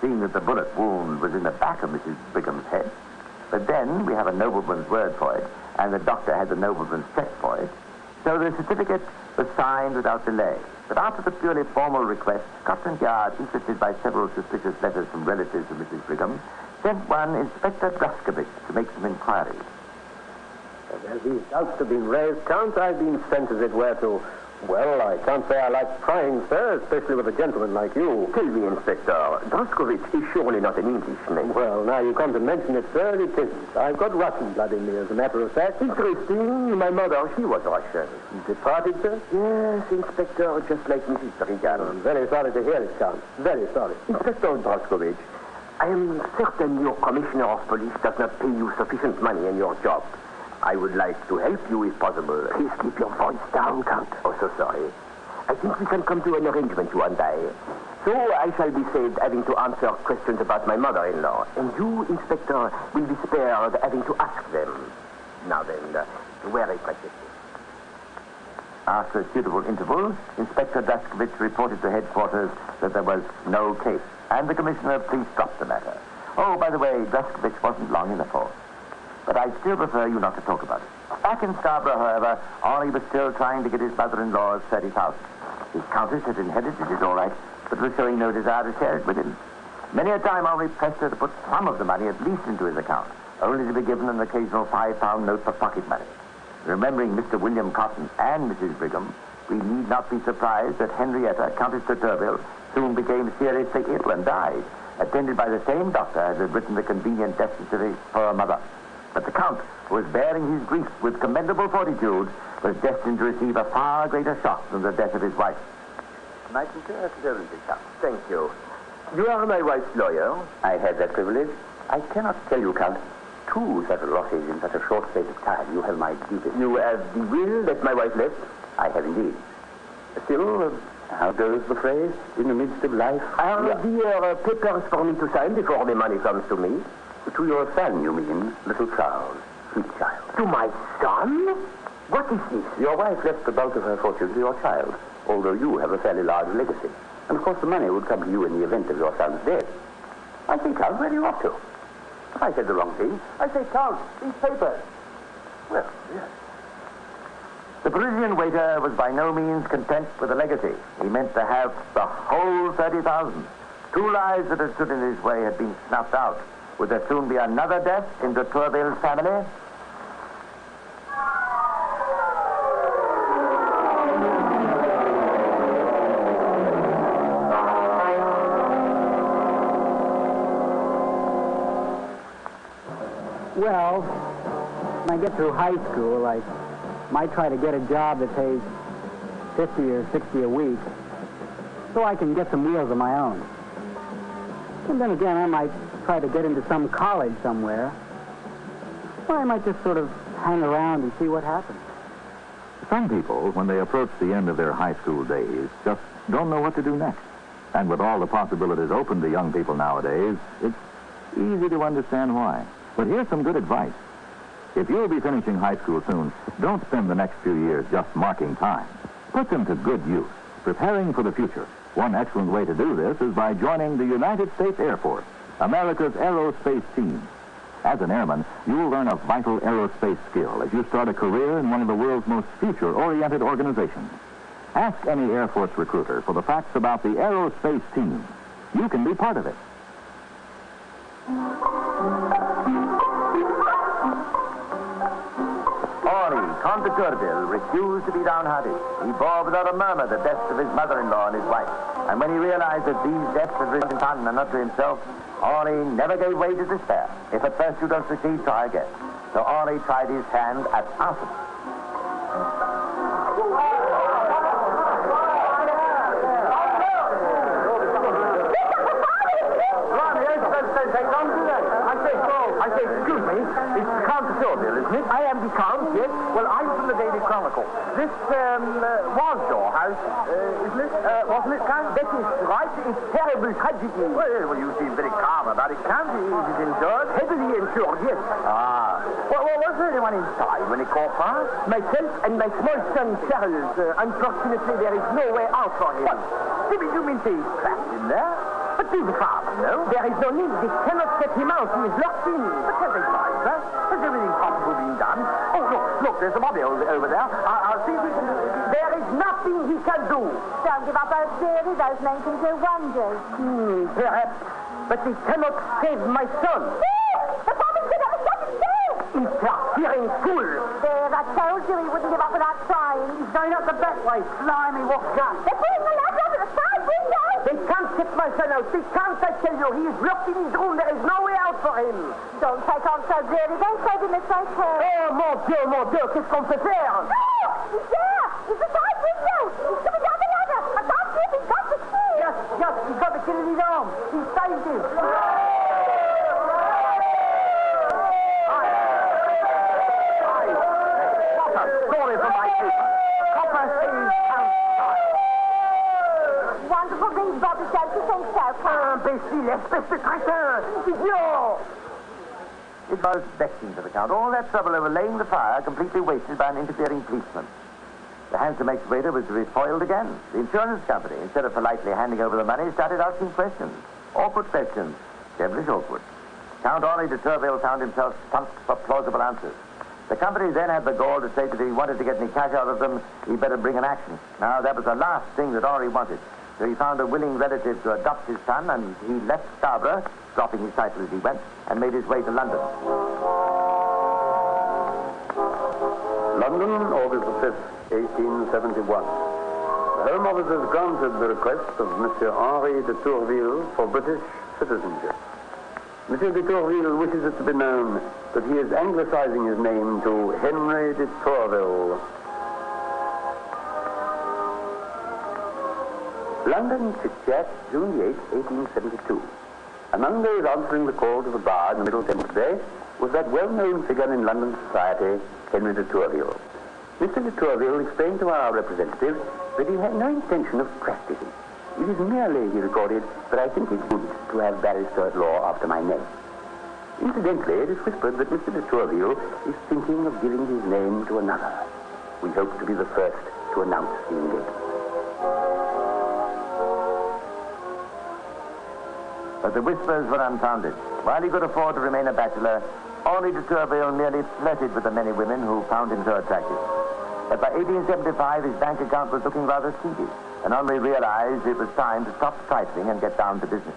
seeing that the bullet wound was in the back of Mrs. Brigham's head. But then we have a nobleman's word for it, and the doctor had the nobleman's check for it. So the certificate was signed without delay. But after the purely formal request, Scotland Yard, interested by several suspicious letters from relatives of Mrs. Brigham, sent one Inspector Draskovich to make some inquiries. As these doubts have been raised, Count, I've been sent, as it were, to... Well, I can't say I like prying, sir, especially with a gentleman like you. Tell me, Inspector, Draskovich is surely not an English name. Well, now you come to mention it, sir, it isn't. I've got Russian blood in me, as a matter of fact. Interesting. My mother, she was Russian. Departed, sir? Yes, Inspector, just like Mrs. Brigham. I'm very sorry to hear it, Count. Very sorry. Inspector Draskovich, I am certain your commissioner of police does not pay you sufficient money in your job. I would like to help you if possible. Please keep your voice down, Count. Oh, so sorry. I think we can come to an arrangement, you and I. So I shall be saved having to answer questions about my mother-in-law. And you, Inspector, will be spared having to ask them. Now then, where is my sister? After a suitable interval, Inspector Draskovich reported to headquarters that there was no case, and the Commissioner of Police dropped the matter. Oh, by the way, Draskovich wasn't long in the force. But I still prefer you not to talk about it. Back in Scarborough, however, Henri was still trying to get his mother-in-law's 30,000. His countess had inherited it all right, but was showing no desire to share it with him. Many a time Henri pressed her to put some of the money at least into his account, only to be given an occasional £5 note for pocket money. Remembering Mr. William Cotton and Mrs. Brigham, we need not be surprised that Henrietta, Countess de Turville, soon became seriously ill and died, attended by the same doctor as had written the convenient death certificate for her mother. But the Count, who was bearing his grief with commendable fortitude, was destined to receive a far greater shock than the death of his wife. My sincere condolences, Count. Thank you. You are my wife's lawyer. I had that privilege. I cannot tell you, Count. Two such losses in such a short space of time. You have my deepest... You have the will that my wife left? I have indeed. Still, how goes the phrase? In the midst of life? Are there papers for me to sign before the money comes to me? To your son, you mean, little Charles, sweet child. To my son? What is this? Your wife left the bulk of her fortune to your child, although you have a fairly large legacy. And of course the money would come to you in the event of your son's death. I say, Count, where are you off to? I said the wrong thing. I say, Count, these papers. Well, yes. The Parisian waiter was by no means content with the legacy. He meant to have the whole 30,000. Two lives that had stood in his way had been snuffed out. Would there soon be another death in de Turville's family? Well, when I get through high school, I might try to get a job that pays 50 or 60 a week so I can get some wheels of my own. And then again, I might try to get into some college somewhere. Or I might just sort of hang around and see what happens. Some people, when they approach the end of their high school days, just don't know what to do next. And with all the possibilities open to young people nowadays, it's easy to understand why. But here's some good advice. If you'll be finishing high school soon, don't spend the next few years just marking time. Put them to good use, preparing for the future. One excellent way to do this is by joining the United States Air Force, America's aerospace team. As an airman, you'll learn a vital aerospace skill as you start a career in one of the world's most future-oriented organizations. Ask any Air Force recruiter for the facts about the aerospace team. You can be part of it. Henri, Count de Turville, refused to be downhearted. He bore without a murmur the deaths of his mother-in-law and his wife. And when he realized that these deaths had risen upon and not to himself, Henri never gave way to despair. If at first you don't succeed, try again. So Henri tried his hand at arson. am the Count, yes. Well, I'm from the Daily Chronicle. This, was your house, isn't it? Wasn't it, Count? That is right. It's terrible tragedy. Well, you seem very calm about it, Count. Is it insured? Heavily insured, yes. Ah. Well, was there anyone inside when it caught fire? Myself and my small son, Charles. Unfortunately, there is no way out for him. What? You mean he's trapped in there? But he's a father, no? There is no need. They cannot get him out. He is locked in. But have they tried, sir? Has everything possible been done? Oh, look, there's a body over there. I'll see if he can... There is nothing he can do. Don't give up hope, dearie. Those men can do wonders. Perhaps. But he cannot save my son. The bombing's going to shut him down. Interfering fool. There, I told you he wouldn't give up without trying. He's going up the back way. Slimy, what gun? They're pulling the ladder over the side window. They can't get my son out. They can't, I tell you. He is locked in his room. There is no way out for him. Don't take on so dearly. Don't save him if they can. Oh, mon Dieu, qu'est-ce qu'on peut faire? No! He's there! He's the side window! He's coming down the ladder! I can't see if he's got the key! Yes, he's got the key in his arm. He saved him. What a story from my paper. Copper saves outside. Wonderful things, Bobby, don't you think so, Count? Imbécile, espèce de traiteur! Idiot! It was vexing to the Count. All that trouble over laying the fire completely wasted by an interfering policeman. The handsome ex-waiter was to be foiled again. The insurance company, instead of politely handing over the money, started asking questions. Awkward questions. Devilish awkward. Count Henri de Tourville found himself stumped for plausible answers. The company then had the gall to say that if he wanted to get any cash out of them, he'd better bring an action. Now, that was the last thing that Henri wanted. So he found a willing relative to adopt his son, and he left Scarborough, dropping his title as he went, and made his way to London. London, August the 5th, 1871. The Home Office has granted the request of Monsieur Henri de Tourville for British citizenship. Monsieur de Tourville wishes it to be known that he is anglicizing his name to Henry de Tourville. London Chit-Chat, June the 8th, 1872. Among those answering the call to the bar in the Middle Temple today was that well-known figure in London society, Henry de Tourville. Mr. de Tourville explained to our representative that he had no intention of practicing. It is merely, he recorded, that I think it good to have barrister at law after my name. Incidentally, it is whispered that Mr. de Tourville is thinking of giving his name to another. We hope to be the first to announce the engagement. But the whispers were unfounded. While he could afford to remain a bachelor, Henri de Tourville merely flirted with the many women who found him so attractive. But by 1875, his bank account was looking rather seedy, and Henri realized it was time to stop trifling and get down to business.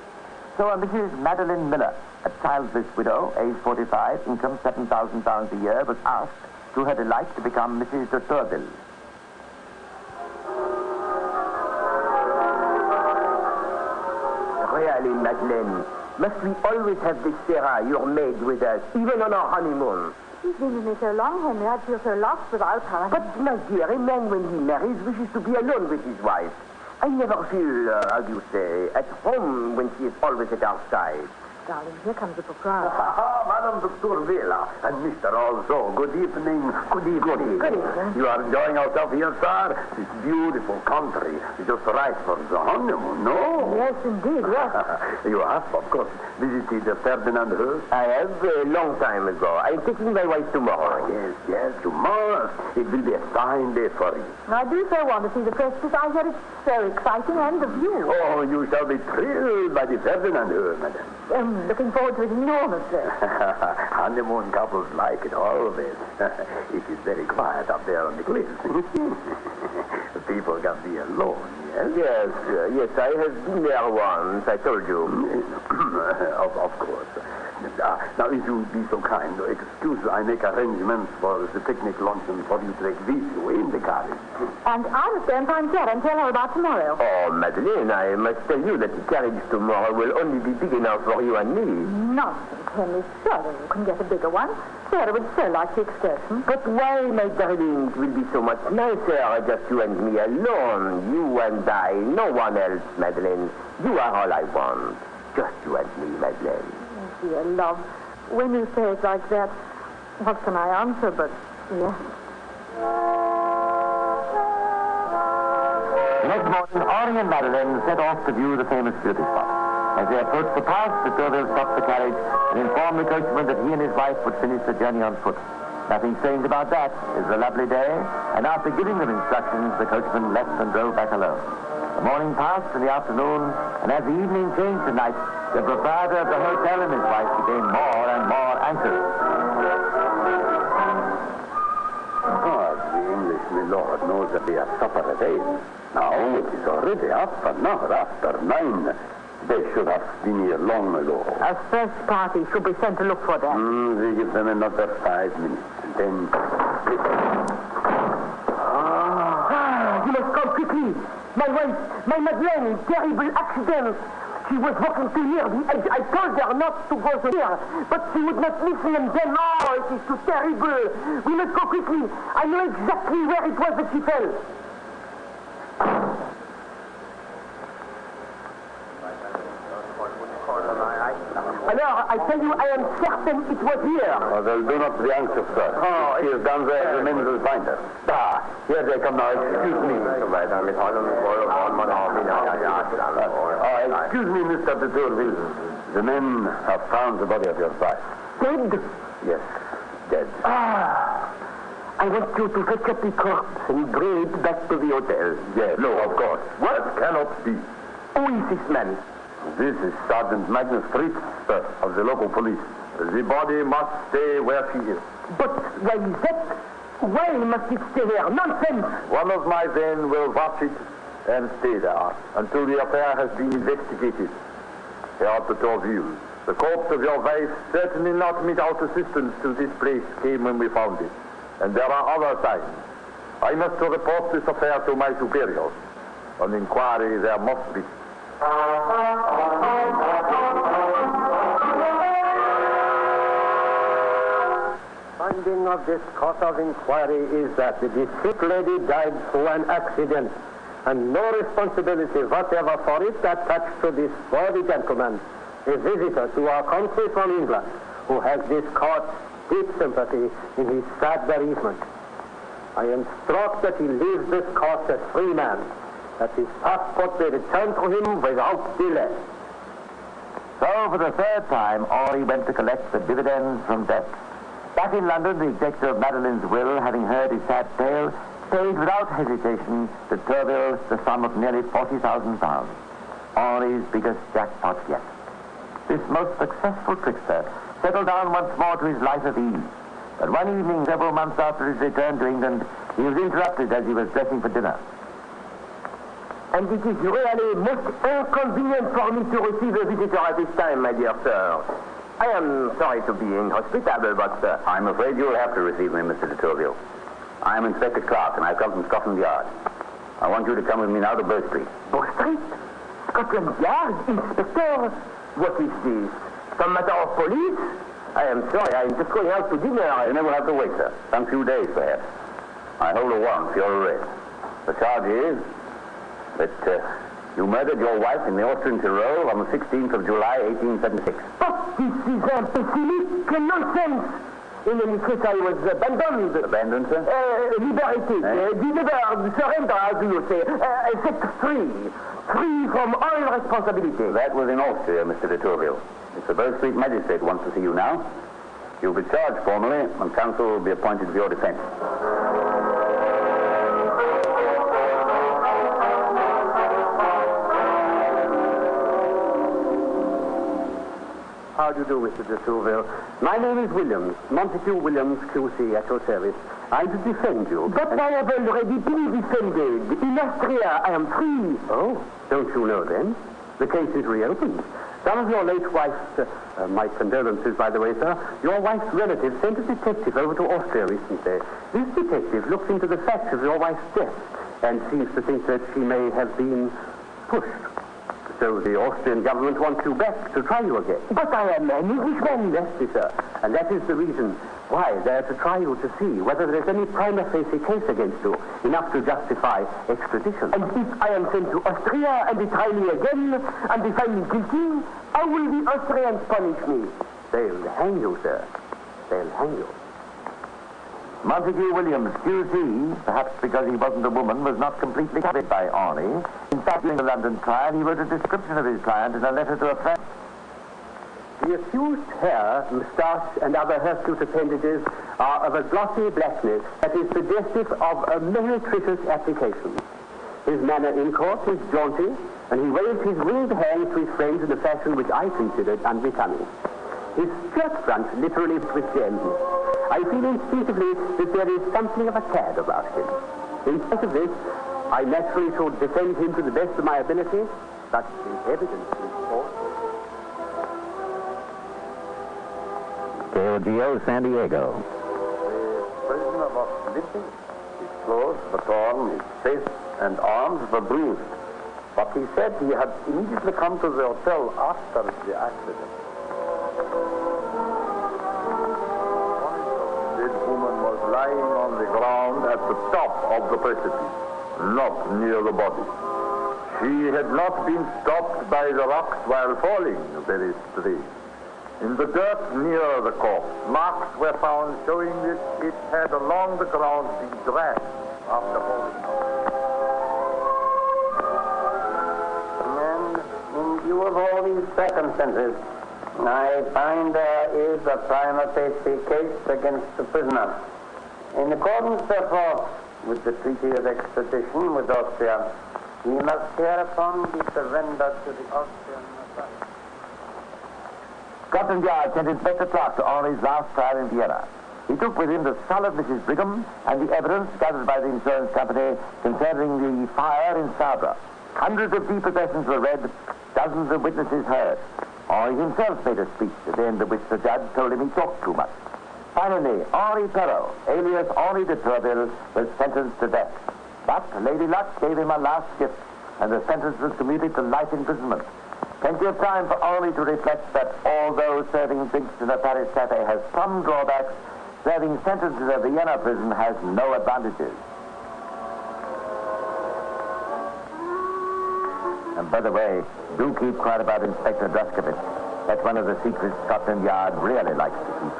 So Mrs. Madeline Miller, a childless widow, age 45, income £7,000 a year, was asked, to her delight, to become Mrs. de Tourville. Really, Madeleine, must we always have this Sarah, your maid, with us, even on our honeymoon? She's been with me so long, Henry, I'd feel so lost without her. But, my dear, a man when he marries wishes to be alone with his wife. I never feel, how do you say, at home when she is always at our side. Darling, here comes the proprietor. Madame de Tourville, and Mr. Also. Good evening. Good evening. Good evening. You are enjoying yourself here, sir? This beautiful country. Just right for the honeymoon, no? Yes, indeed, yes. You have, of course, visited Ferdinand Hurst? I have, a long time ago. I'm taking my wife tomorrow. Yes, tomorrow. It will be a fine day for you. I do so want to see the Festus. I hear it's so exciting, and the view. Oh, you shall be thrilled by the Ferdinand Hurst, madame. Looking forward to it enormously. Honeymoon couples like it always. It is very quiet up there on the cliffs. The people can be alone, yes? Yes, I have been there once, I told you. Of course. Now, if you would be so kind, excuse I make arrangements for the picnic luncheon for you to take with you in the carriage. And I must go and find Sarah and tell her about tomorrow. Oh, Madeleine, I must tell you that the carriage tomorrow will only be big enough for you and me. Nonsense, Henry. Surely you can get a bigger one. Sarah would so like the excursion. But why, my darling? It will be so much nicer, just you and me alone. You and I, no one else, Madeleine. You are all I want. Just you and me, Madeleine. Dear love, when you say it like that, What can I answer but yes? Next morning, Henri and Madeleine set off to view the famous beauty spot. As they approached the pass, the Tourville stopped the carriage and informed the coachman that he and his wife would finish the journey on foot. Nothing strange about that. It was a lovely day, and after giving them instructions, the coachman left and drove back alone. The morning passed and the afternoon, and as the evening changed to night, the proprietor of the hotel and his wife became more and more anxious. The English milord knows that we have supper at 8. Now it is already after 9. They should have been here long ago. A search party should be sent to look for them. We give them another 5 minutes, and then... You must come quickly. My wife, my Madeleine, terrible accident. She was walking too near the edge. I told her not to go so near, but she would not listen, and then, it is too terrible. We must go quickly. I know exactly where it was that she fell. Alors, I tell you, I am certain it was here. Well, do not be anxious, sir. She is down there. The men will find her. Here they come now. Excuse me. Excuse me, Mr. de Tourville. The men have found the body of your wife. Dead? Yes, dead. I want you to fetch up the corpse and bring it back to the hotel. Yes, no, of course. What cannot be? Who is this man? This is Sergeant Magnus Fritz, sir, of the local police. The body must stay where she is. But why is that? Why must it stay there? Nonsense! One of my men will watch it and stay there until the affair has been investigated. Here at the Tourville, the corpse of your wife, certainly not without assistance to this place, came when we found it. And there are other signs. I must report this affair to my superiors. An inquiry there must be. Finding of this court of inquiry is that the deceased lady died through an accident, and no responsibility whatever for it attached to this worthy gentleman, a visitor to our country from England, who has this court's deep sympathy in his sad bereavement. I instruct that he leaves this court a free man, that his passport be returned to him without delay. So, for the third time, Henri went to collect the dividends from debt. Back in London, the executor of Madeleine's will, having heard his sad tale, paid without hesitation to Tourville the sum of nearly £40,000. Henri's biggest jackpot yet. This most successful trickster settled down once more to his life of ease. But one evening, several months after his return to England, he was interrupted as he was dressing for dinner. And it is really most inconvenient for me to receive a visitor at this time, my dear sir. I am sorry to be inhospitable, but... I'm afraid you'll have to receive me, Mr. de Tourville. I am Inspector Clark, and I've come from Scotland Yard. I want you to come with me now to Bow Street. Bow Street? Scotland Yard? Inspector? What is this? Some matter of police? I am sorry, I am just going out to dinner. You never have to wait, sir. Some few days, perhaps. I hold a warrant for your arrest. The charge is that you murdered your wife in the Austrian Tyrol on the 16th of July, 1876. But this is pessimistic nonsense. In any case, I was abandoned. Abandoned, sir? Liberated. Delivered, surrender, as you say. Set free. Free from all responsibility. That was in Austria, Mr. de Tourville. It's the Bow Street magistrate wants to see you now. You'll be charged formally, and counsel will be appointed for your defense. How do you do, Mr. de Tourville? My name is Williams, Montague Williams, QC, at your service. I'm to defend you. But I have already been defended. In Austria, I am free. Oh, don't you know then? The case is reopened. Some of your late wife's, my condolences, by the way, sir, your wife's relatives sent a detective over to Austria recently. This detective looks into the facts of your wife's death and seems to think that she may have been pushed. So the Austrian government wants you back to try you again. But I am an Englishman. Yes, sir. And that is the reason why they're to try you to see whether there's any prima facie case against you, enough to justify extradition. And if I am sent to Austria and they try me again, and they find me guilty, how will the Austrians punish me? They'll hang you, sir. They'll hang you. Montague Williams, QC, perhaps because he wasn't a woman, was not completely covered by Arnie. In fact, during the London trial, he wrote a description of his client in a letter to a friend. The accused's hair, moustache, and other hirsute appendages are of a glossy blackness that is suggestive of a meretricious application. His manner in court is jaunty, and he waved his ringed hand to his friends in a fashion which I considered unbecoming. His shirt front literally with gems. I feel instinctively that there is something of a cad about him. In spite of this, I naturally should defend him to the best of my ability, but the evidence is false. KOGO, San Diego. The prisoner was limping. His clothes were torn, his face and arms were bruised. But he said he had immediately come to the hotel after the accident. This woman was lying on the ground at the top of the precipice, not near the body. She had not been stopped by the rocks while falling, very strange. In the dirt near the corpse, marks were found showing that it had along the ground been dragged after falling down. In view of all these circumstances, I find there is a prima facie case against the prisoner. In accordance, therefore, with the treaty of extradition with Austria, he must hereupon be surrendered to the Austrian authorities. Scotland Yard sent Inspector Clark to Henri's last trial in Vienna. He took with him the skull of Mrs. Brigham and the evidence gathered by the insurance company concerning the fire in Sabra. Hundreds of depossessions were read, dozens of witnesses heard. Henri himself made a speech, at the end of which the judge told him he talked too much. Finally, Henri Perrault, alias Henri de Tourville, was sentenced to death. But Lady Luck gave him a last gift, and the sentence was commuted to life imprisonment. Plenty of time for Henri to reflect that although serving drinks in a Paris cafe has some drawbacks, serving sentences at the Vienna prison has no advantages. And by the way, do keep quiet about Inspector Druskowitz. That's one of the secrets Scotland Yard really likes to keep.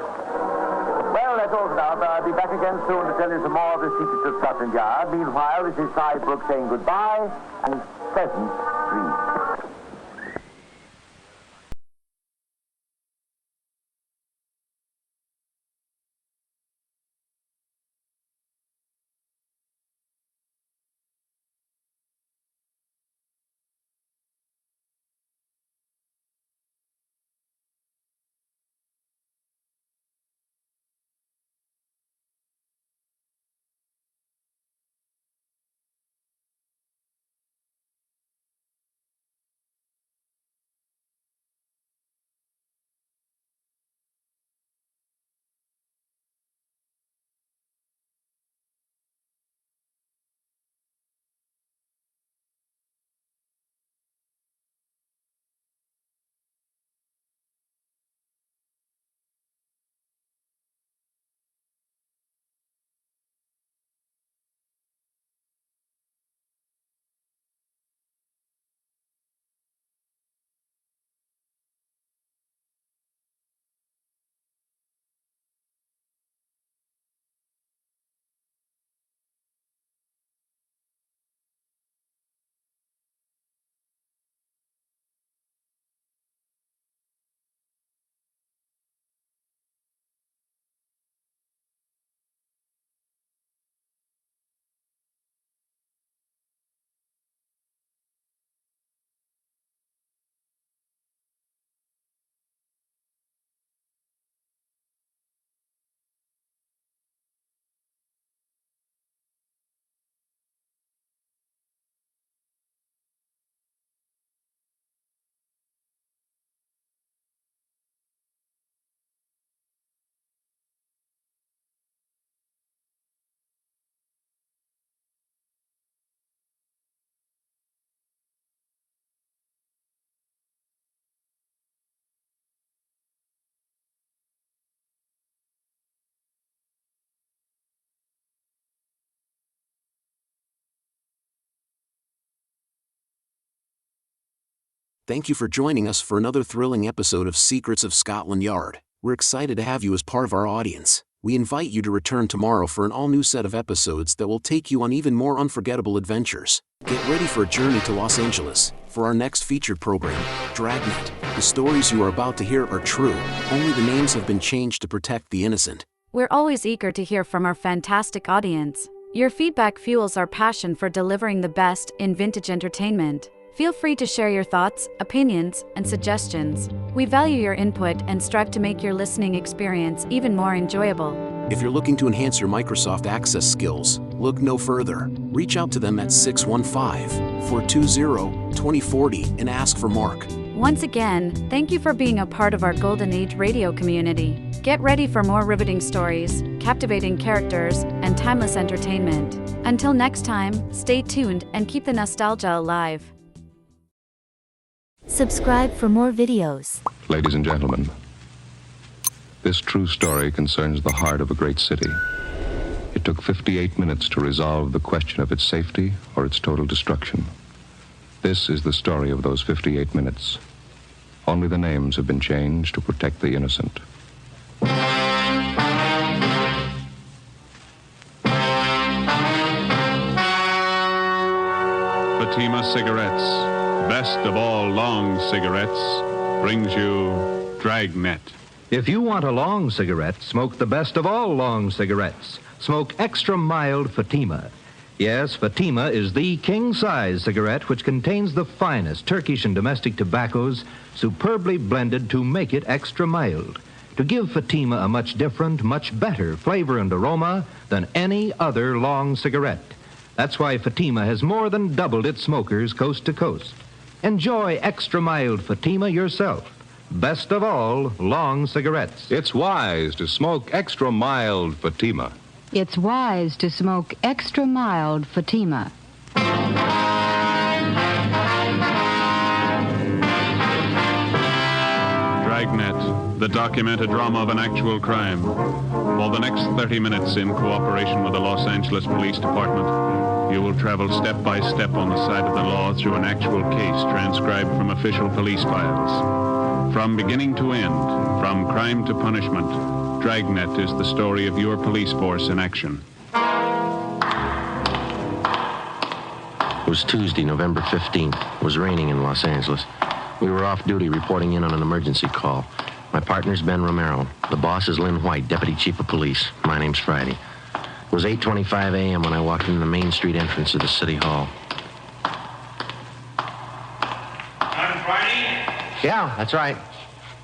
Well, that's all for now, but I'll be back again soon to tell you some more of the secrets of Scotland Yard. Meanwhile, this is Cy Brooks saying goodbye and pleasant dreams. Thank you for joining us for another thrilling episode of Secrets of Scotland Yard. We're excited to have you as part of our audience. We invite you to return tomorrow for an all-new set of episodes that will take you on even more unforgettable adventures. Get ready for a journey to Los Angeles. For our next featured program, Dragnet. The stories you are about to hear are true, only the names have been changed to protect the innocent. We're always eager to hear from our fantastic audience. Your feedback fuels our passion for delivering the best in vintage entertainment. Feel free to share your thoughts, opinions, and suggestions. We value your input and strive to make your listening experience even more enjoyable. If you're looking to enhance your Microsoft Access skills, look no further. Reach out to them at 615-420-2040 and ask for Mark. Once again, thank you for being a part of our Golden Age radio community. Get ready for more riveting stories, captivating characters, and timeless entertainment. Until next time, stay tuned and keep the nostalgia alive. Subscribe for more videos. Ladies and gentlemen, this true story concerns the heart of a great city. It took 58 minutes to resolve the question of its safety or its total destruction. This is the story of those 58 minutes. Only the names have been changed to protect the innocent. Fatima Cigarettes, best of all long cigarettes, brings you Dragnet. If you want a long cigarette, smoke the best of all long cigarettes. Smoke extra mild Fatima. Yes, Fatima is the king-size cigarette which contains the finest Turkish and domestic tobaccos superbly blended to make it extra mild, to give Fatima a much different, much better flavor and aroma than any other long cigarette. That's why Fatima has more than doubled its smokers coast to coast. Enjoy extra mild Fatima yourself. Best of all, long cigarettes. It's wise to smoke extra mild Fatima. It's wise to smoke extra mild Fatima. Dragnet, the documented drama of an actual crime. For the next 30 minutes, in cooperation with the Los Angeles Police Department, you will travel step by step on the side of the law through an actual case transcribed from official police files. From beginning to end, from crime to punishment, Dragnet is the story of your police force in action. It was Tuesday, November 15th. It was raining in Los Angeles. We were off duty reporting in on an emergency call. My partner's Ben Romero. The boss is Lynn White, Deputy Chief of Police. My name's Friday. It was 8:25 a.m. when I walked into the Main Street entrance of the City Hall. I'm Friday? Yeah, that's right.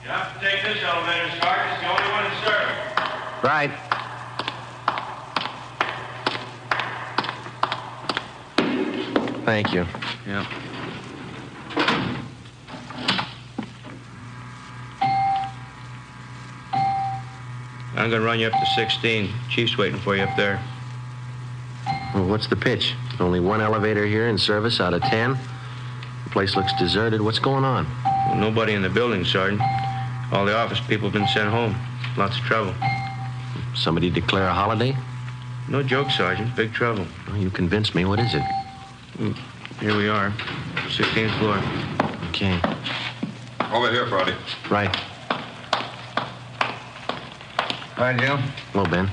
You have to take this elevator, Sarge. It's the only one to serve. Right. Thank you. Yeah. I'm going to run you up to 16. Chief's waiting for you up there. Well, what's the pitch? Only one elevator here in service out of 10? The place looks deserted. What's going on? Well, nobody in the building, Sergeant. All the office people have been sent home. Lots of trouble. Somebody declare a holiday? No joke, Sergeant. Big trouble. Well, you convinced me. What is it? Here we are. 16th floor. Okay. Over here, Friday. Right. Hi, Jim. Hello, Ben.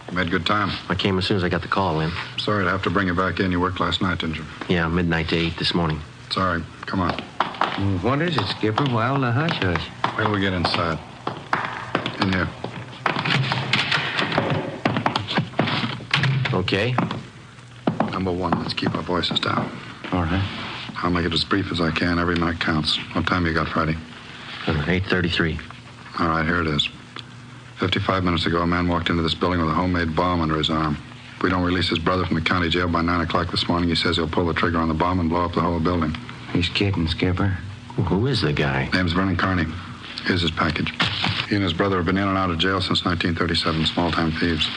You made good time. I came as soon as I got the call in. Sorry to have to bring you back in. You worked last night, didn't you? Yeah, midnight to 8 this morning. Sorry. Come on. What is it, Skipper? Why all the hush-hush? Wait till we get inside. In here. Okay. Number one, let's keep our voices down. All right. I'll make it as brief as I can. Every night counts. What time you got, Friday? 8:33. All right, here it is. 55 minutes ago, a man walked into this building with a homemade bomb under his arm. If we don't release his brother from the county jail by 9 o'clock this morning, he says he'll pull the trigger on the bomb and blow up the whole building. He's kidding, Skipper. Well, who is the guy? Name's Vernon Carney. Here's his package. He and his brother have been in and out of jail since 1937, small-time thieves.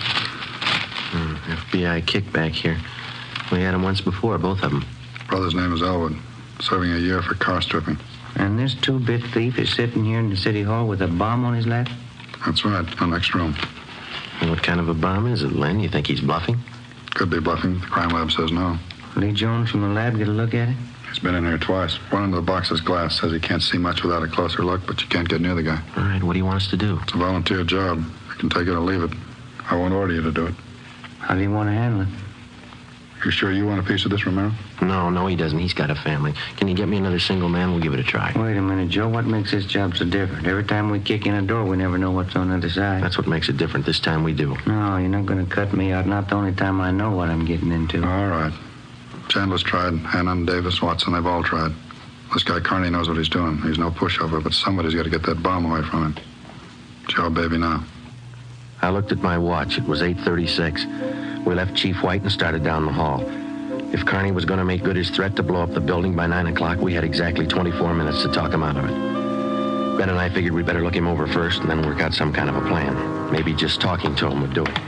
FBI kickback here. We had him once before, both of them. Brother's name is Elwood, serving a year for car stripping. And this two-bit thief is sitting here in the city hall with a bomb on his lap? That's right, in the next room. And what kind of a bomb is it, Len? You think he's bluffing? Could be bluffing. The crime lab says no. Lee Jones from the lab get a look at it? He's been in here twice. One end of the box is glass. Says he can't see much without a closer look, but you can't get near the guy. All right, what do you want us to do? It's a volunteer job. You can take it or leave it. I won't order you to do it. How do you want to handle it? You sure you want a piece of this, Romero? No, he doesn't. He's got a family. Can you get me another single man? We'll give it a try. Wait a minute, Joe. What makes this job so different? Every time we kick in a door, we never know what's on the other side. That's what makes it different. This time we do. No, you're not going to cut me out. Not the only time I know what I'm getting into. All right. Chandler's tried. Hannon, Davis, Watson, they've all tried. This guy Carney knows what he's doing. He's no pushover, but somebody's got to get that bomb away from him. It's your baby now. I looked at my watch. It was 8:36. We left Chief White and started down the hall. If Carney was going to make good his threat to blow up the building by 9 o'clock, we had exactly 24 minutes to talk him out of it. Ben and I figured we'd better look him over first and then work out some kind of a plan. Maybe just talking to him would do it.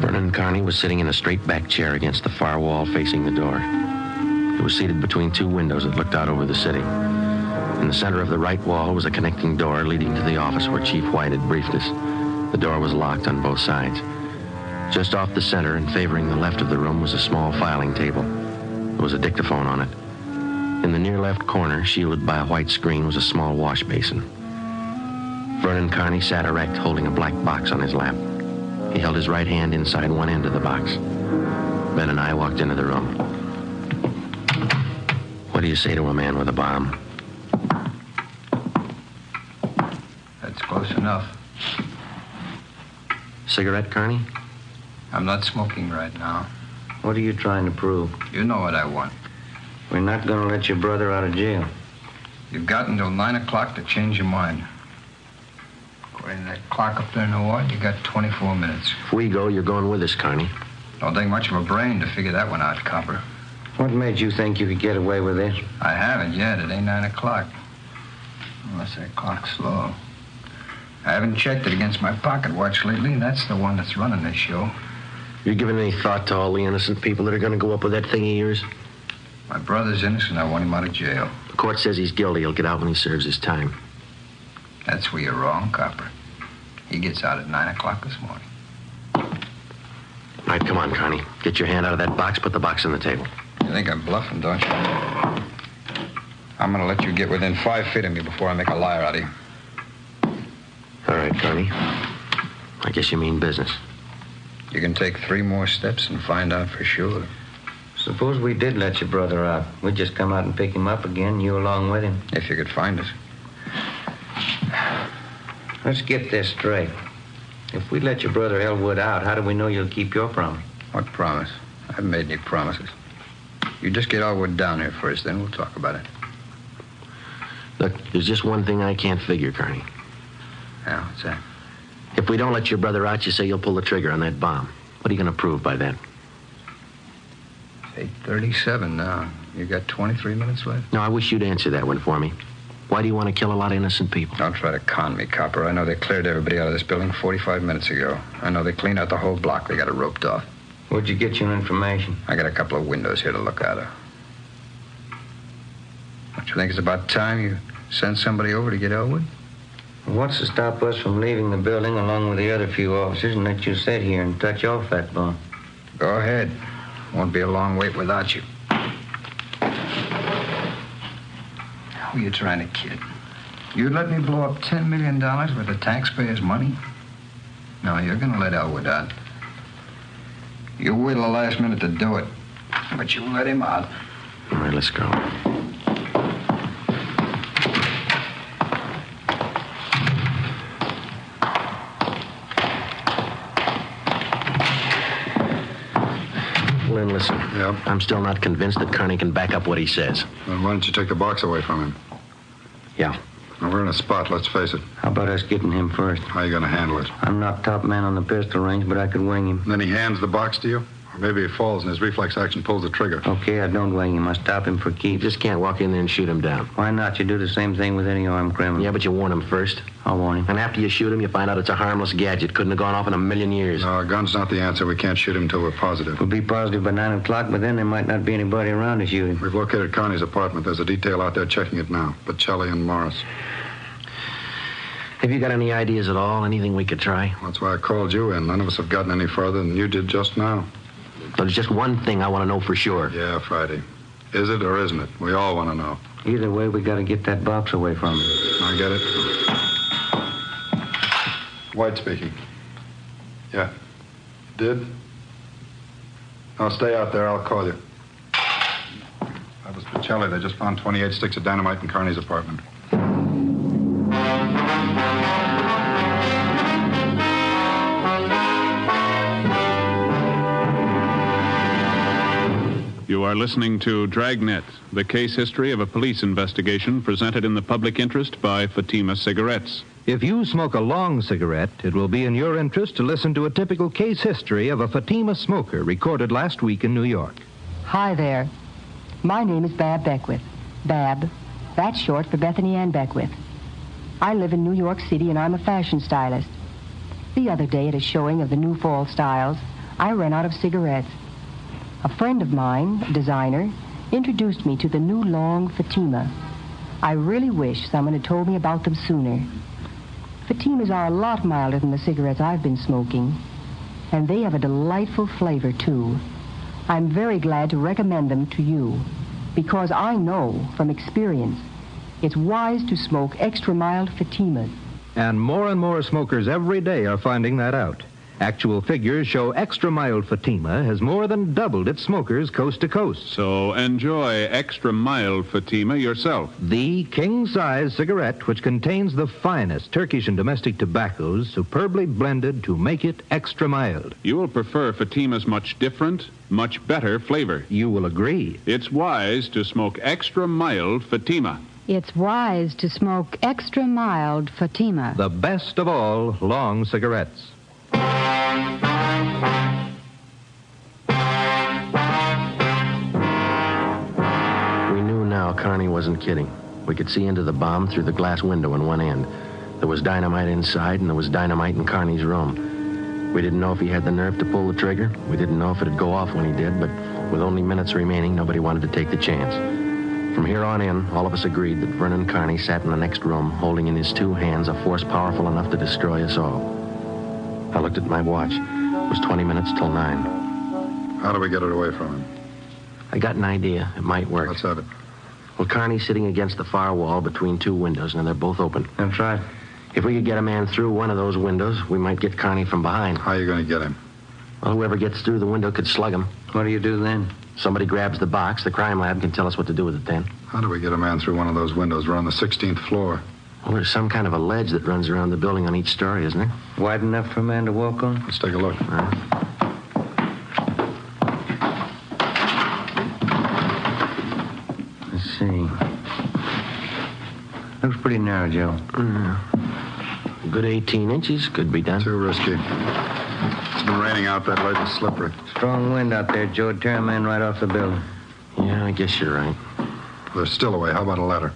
Vernon Carney was sitting in a straight-back chair against the far wall facing the door. He was seated between two windows that looked out over the city. In the center of the right wall was a connecting door leading to the office where Chief White had briefed us. The door was locked on both sides. Just off the center and favoring the left of the room was a small filing table. There was a dictaphone on it. In the near left corner, shielded by a white screen, was a small wash basin. Vernon Carney sat erect, holding a black box on his lap. He held his right hand inside one end of the box. Ben and I walked into the room. What do you say to a man with a bomb? That's close enough. Cigarette, Carney? I'm not smoking right now. What are you trying to prove? You know what I want. We're not going to let your brother out of jail. You've got until 9 o'clock to change your mind. According to that clock up there in the ward, you got 24 minutes. If we go, you're going with us, Carney. Don't take much of a brain to figure that one out, Copper. What made you think you could get away with this? I haven't yet. It ain't 9 o'clock. Unless that clock's slow. I haven't checked it against my pocket watch lately. That's the one that's running this show. You given any thought to all the innocent people that are going to go up with that thing of yours? My brother's innocent. I want him out of jail. The court says he's guilty. He'll get out when he serves his time. That's where you're wrong, Copper. He gets out at 9 o'clock this morning. All right, come on, Carney. Get your hand out of that box. Put the box on the table. You think I'm bluffing, don't you? I'm going to let you get within 5 feet of me before I make a liar out of you. All right, Carney. I guess you mean business. You can take 3 more steps and find out for sure. Suppose we did let your brother out. We'd just come out and pick him up again, you along with him. If you could find us. Let's get this straight. If we let your brother Elwood out, how do we know you'll keep your promise? What promise? I haven't made any promises. You just get Elwood down here first, then we'll talk about it. Look, there's just one thing I can't figure, Carney. Yeah, what's that? If we don't let your brother out, you say you'll pull the trigger on that bomb. What are you going to prove by then? It's 8:37 now. You got 23 minutes left? No, I wish you'd answer that one for me. Why do you want to kill a lot of innocent people? Don't try to con me, Copper. I know they cleared everybody out of this building 45 minutes ago. I know they cleaned out the whole block. They got it roped off. Where'd you get your information? I got a couple of windows here to look out of. Don't you think it's about time you send somebody over to get Elwood? What's to stop us from leaving the building along with the other few officers and let you sit here and touch off that bomb? Go ahead. Won't be a long wait without you. Who are you trying to kid? You'd let me blow up $10 million worth of taxpayers' money? No, you're going to let Elwood out. You wait till the last minute to do it, but you let him out. All right, let's go. Lynn, listen. Yep. I'm still not convinced that Carney can back up what he says. Then why don't you take the box away from him? Yeah. Now, we're in a spot, let's face it. How about us getting him first? How you going to handle it? I'm not top man on the pistol range, but I could wing him. And then he hands the box to you? Or maybe he falls and his reflex action pulls the trigger. Okay, I don't wing him. I stop him for You keeps. just can't walk in there and shoot him down. Why not? You do the same thing with any armed criminal. Yeah, but you warn him first. I'll warn him. And after you shoot him, you find out it's a harmless gadget. Couldn't have gone off in a million years. No, a gun's not the answer. We can't shoot him until we're positive. We'll be positive by 9 o'clock, but then there might not be anybody around to shoot him. We've located Carney's apartment. There's a detail out there checking it now. Bocelli and Morris. Have you got any ideas at all? Anything we could try? That's why I called you in. None of us have gotten any further than you did just now. There's just one thing I want to know for sure. Yeah, Friday. Is it or isn't it? We all want to know. Either way, we got to get that box away from him. I get it. White speaking. Yeah. Did? No, stay out there. I'll call you. That was Pacelli. They just found 28 sticks of dynamite in Carney's apartment. You are listening to Dragnet, the case history of a police investigation presented in the public interest by Fatima Cigarettes. If you smoke a long cigarette, it will be in your interest to listen to a typical case history of a Fatima smoker recorded last week in New York. Hi there. My name is Bab Beckwith. Bab, that's short for Bethany Ann Beckwith. I live in New York City and I'm a fashion stylist. The other day at a showing of the new fall styles, I ran out of cigarettes. A friend of mine, a designer, introduced me to the new long Fatima. I really wish someone had told me about them sooner. Fatimas are a lot milder than the cigarettes I've been smoking, and they have a delightful flavor, too. I'm very glad to recommend them to you, because I know from experience it's wise to smoke extra mild Fatimas. And more smokers every day are finding that out. Actual figures show extra mild Fatima has more than doubled its smokers coast to coast. So enjoy extra mild Fatima yourself. The king-size cigarette, which contains the finest Turkish and domestic tobaccos, superbly blended to make it extra mild. You will prefer Fatima's much different, much better flavor. You will agree. It's wise to smoke extra mild Fatima. It's wise to smoke extra mild Fatima. The best of all long cigarettes. We knew now Carney wasn't kidding. We could see into the bomb through the glass window in one end. There was dynamite inside, and there was dynamite in Carney's room. We didn't know if he had the nerve to pull the trigger. We didn't know if it'd go off when he did, but with only minutes remaining, nobody wanted to take the chance. From here on in, all of us agreed that Vernon Carney sat in the next room, holding in his two hands a force powerful enough to destroy us all. I looked at my watch. It was 20 minutes till 9. How do we get it away from him? I got an idea. It might work. Let's have it. Well, Carney's sitting against the far wall between two windows, and they're both open. That's right. If we could get a man through one of those windows, we might get Carney from behind. How are you going to get him? Well, whoever gets through the window could slug him. What do you do then? Somebody grabs the box. The crime lab can tell us what to do with it then. How do we get a man through one of those windows? We're on the 16th floor. Well, there's some kind of a ledge that runs around the building on each story, isn't there? Wide enough for a man to walk on? Let's take a look. All right. Let's see. Looks pretty narrow, Joe. Good 18 inches. Could be done. Too risky. It's been raining out. That ledge is slippery. Strong wind out there, Joe. It'd tear a man right off the building. Yeah, I guess you're right. There's still a way. How about a ladder?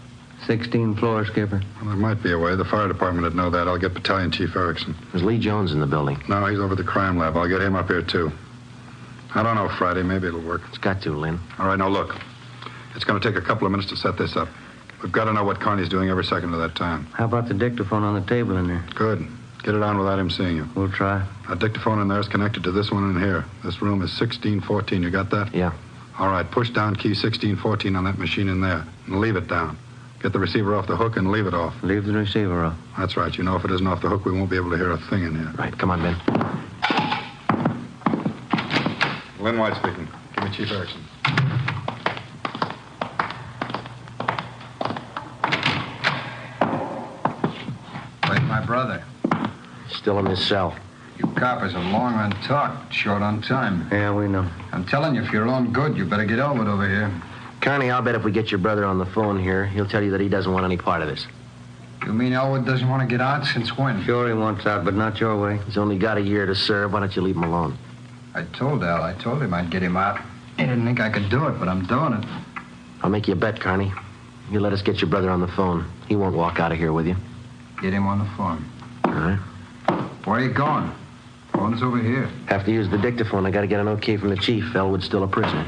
16 floors, Skipper. Well, there might be a way. The fire department would know that. I'll get Battalion Chief Erickson. There's Lee Jones in the building. No, he's over at the crime lab. I'll get him up here, too. I don't know, Friday. Maybe it'll work. It's got to, Lynn. All right, now look. It's going to take a couple of minutes to set this up. We've got to know what Carney's doing every second of that time. How about the dictaphone on the table in there? Good. Get it on without him seeing you. We'll try. That dictaphone in there is connected to this one in here. This room is 1614. You got that? Yeah. All right, push down key 1614 on that machine in there and leave it down. Get the receiver off the hook and leave it off. Leave the receiver off. That's right. You know, if it isn't off the hook, we won't be able to hear a thing in here. Right. Come on, Ben. Lynn White speaking. Give me Chief Erickson. Where's my brother? Still in his cell. You coppers are long on talk, short on time. Yeah, we know. I'm telling you, if you're on good, you better get over it over here. Carney, I'll bet if we get your brother on the phone here, he'll tell you that he doesn't want any part of this. You mean Elwood doesn't want to get out? Since when? Sure he wants out, but not your way. He's only got a year to serve. Why don't you leave him alone? I told him I'd get him out. He didn't think I could do it, but I'm doing it. I'll make you a bet, Carney. You let us get your brother on the phone. He won't walk out of here with you. Get him on the phone. All right. Where are you going? Phone's over here. Have to use the dictaphone. I got to get an okay from the chief. Elwood's still a prisoner.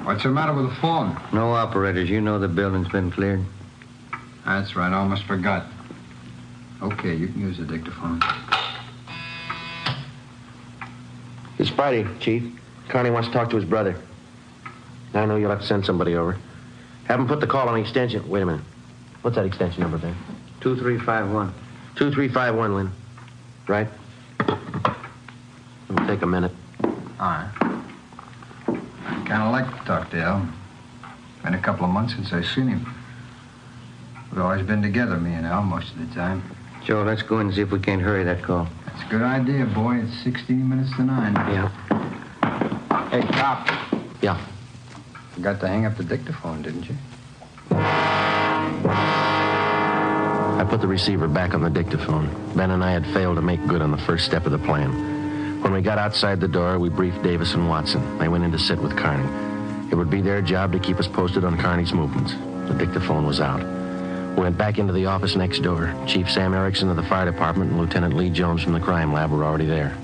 What's the matter with the phone? No operators. You know the building's been cleared. That's right. I almost forgot. Okay, you can use the dictaphone. It's Friday, Chief. Carney wants to talk to his brother. I know you'll have to send somebody over. Have him put the call on the extension. Wait a minute. What's that extension number, Ben? 2351. 2351, Lynn. Right? It'll take a minute. All right. I kind of like to talk to Al. Been a couple of months since I've seen him. We've always been together, me and Al, most of the time. Joe, let's go in and see if we can't hurry that call. That's a good idea, boy. It's 16 minutes to 9. Yeah. Hey, cop. Yeah. Forgot to hang up the dictaphone, didn't you? I put the receiver back on the dictaphone. Ben and I had failed to make good on the first step of the plan. When we got outside the door, we briefed Davis and Watson. They went in to sit with Carney. It would be their job to keep us posted on Carney's movements. The dictaphone was out. We went back into the office next door. Chief Sam Erickson of the fire department and Lieutenant Lee Jones from the crime lab were already there.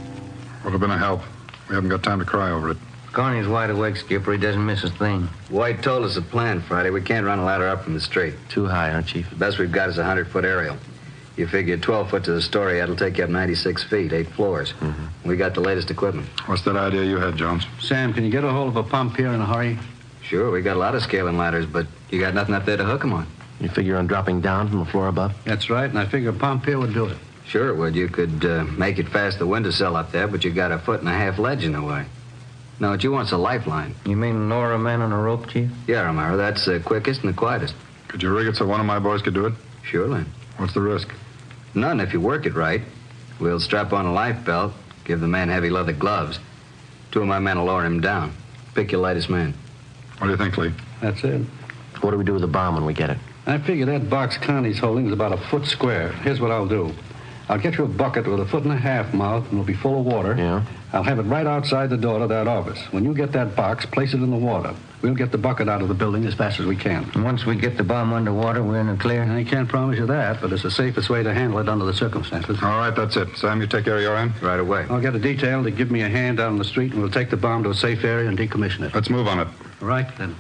Would have been a help. We haven't got time to cry over it. Carney's wide awake, Skipper. He doesn't miss a thing. White told us the plan Friday. We can't run a ladder up from the street. Too high, huh, Chief? The best we've got is a 100-foot aerial. You figure 12 foot to the story, that'll take you up 96 feet, 8 floors. We got the latest equipment. What's that idea you had, Jones? Sam, can you get a hold of a pump here in a hurry? Sure, we got a lot of scaling ladders, but you got nothing up there to hook them on. You figure on dropping down from the floor above? That's right, and I figure a pump here would do it. Sure it would. You could make it past the windowsill up there, but you got a 1.5-foot ledge in the way. No, what you want's a lifeline. You mean lower a man on a rope, Chief? Yeah, Romero, that's the quickest and the quietest. Could you rig it so one of my boys could do it? Surely. What's the risk? None if you work it right. We'll strap on a life belt, give the man heavy leather gloves. 2 of my men will lower him down. Pick your lightest man. What do you think, Lee? That's it. What do we do with the bomb when we get it? I figure that box Connie's holding is about a foot square. Here's what I'll do. I'll get you a bucket with a 1.5-foot mouth, and it'll be full of water. Yeah? I'll have it right outside the door to that office. When you get that box, place it in the water. We'll get the bucket out of the building as fast as we can. And once we get the bomb underwater, we're in the clear? I can't promise you that, but it's the safest way to handle it under the circumstances. All right, that's it. Sam, you take care of your end? Right away. I'll get a detail to give me a hand out on the street, and we'll take the bomb to a safe area and decommission it. Let's move on it. All right, then.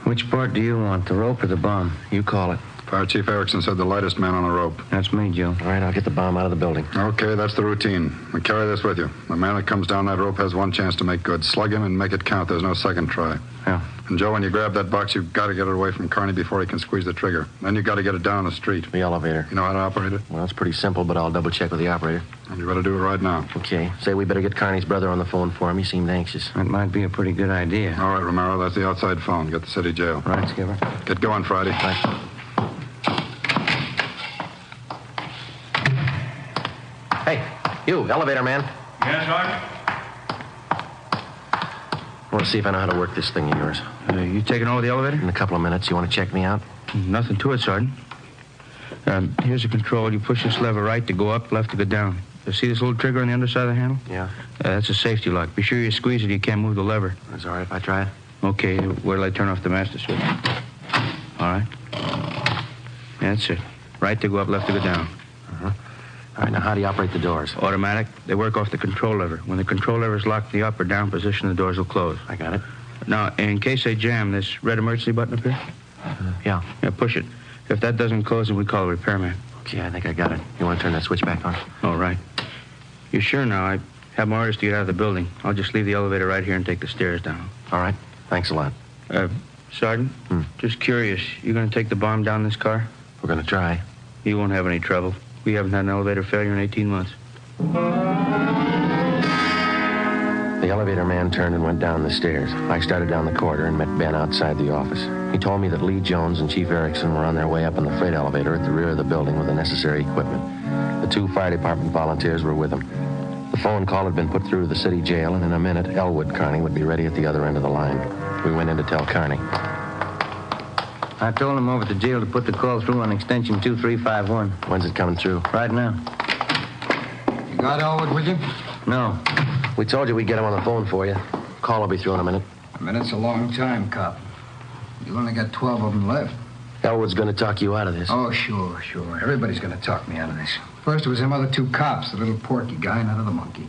Which part do you want, the rope or the bomb? You call it. Fire Chief Erickson said the lightest man on a rope. That's me, Joe. All right, I'll get the bomb out of the building. Okay, that's the routine. And carry this with you. The man that comes down that rope has one chance to make good. Slug him and make it count. There's no second try. Yeah. And Joe, when you grab that box, you've got to get it away from Carney before he can squeeze the trigger. Then you've got to get it down the street. The elevator. You know how to operate it? Well, it's pretty simple, but I'll double check with the operator. And you better do it right now. Okay. Say we better get Carney's brother on the phone for him. He seemed anxious. That might be a pretty good idea. All right, Romero, that's the outside phone. Get the city jail. Right, Skipper. Get going, Friday. Right. Hey, you, elevator man. Yes, Sergeant? I want to see if I know how to work this thing of yours. You taking over the elevator? In a couple of minutes. You want to check me out? Nothing to it, Sergeant. Here's the control. You push this lever right to go up, left to go down. You see this little trigger on the underside of the handle? Yeah. That's a safety lock. Be sure you squeeze it. You can't move the lever. That's all right if I try it. Okay, where'll I turn off the master switch? All right. That's it. Right to go up, left to go down. Uh-huh. All right, now how do you operate the doors? Automatic. They work off the control lever. When the control lever is locked in the up or down position, the doors will close. I got it. Now, in case they jam, this red emergency button up here? Yeah. Yeah, push it. If that doesn't close, then we call a repairman. Okay, I think I got it. You want to turn that switch back on? All right. You sure now? I have my orders to get out of the building. I'll just leave the elevator right here and take the stairs down. All right. Thanks a lot. Sergeant, just curious. You going to take the bomb down this car? We're going to try. You won't have any trouble. We haven't had an elevator failure in 18 months. The elevator man turned and went down the stairs. I started down the corridor and met Ben outside the office. He told me that Lee Jones and Chief Erickson were on their way up in the freight elevator at the rear of the building with the necessary equipment. The 2 fire department volunteers were with them. The phone call had been put through to the city jail, and in a minute, Elwood Carney would be ready at the other end of the line. We went in to tell Carney. I told him over at the jail to put the call through on extension 2351. When's it coming through? Right now. You got Elwood with you? No. We told you we'd get him on the phone for you. Call will be through in a minute. A minute's a long time, cop. You only got 12 of them left. Elwood's going to talk you out of this. Oh, sure. Everybody's going to talk me out of this. First it was them other 2 cops, the little porky guy and that other monkey.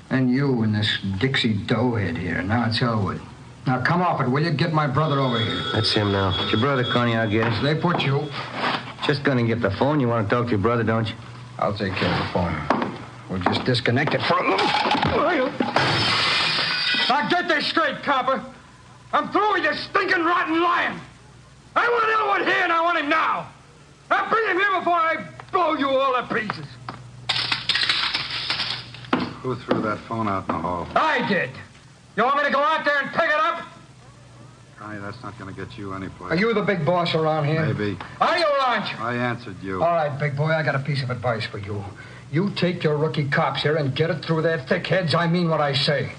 Then you and this Dixie doughhead here. Now it's Elwood. Now come off it, will you? Get my brother over here. That's him now. It's your brother, Connie, I'll get it. They put you. Just gonna get the phone. You want to talk to your brother, don't you? I'll take care of the phone. We'll just disconnect it for a little. Now get this straight, copper. I'm through with your stinking, rotten lying. I want Elwood here, and I want him now. Now bring him here before I blow you all to pieces. Who threw that phone out in the hall? I did. You want me to go out there and pick it up? Connie, that's not going to get you anyplace. Are you the big boss around here? Maybe. Are you, aren't you? I answered you. All right, big boy, I got a piece of advice for you. You take your rookie cops here and get it through their thick heads. I mean what I say.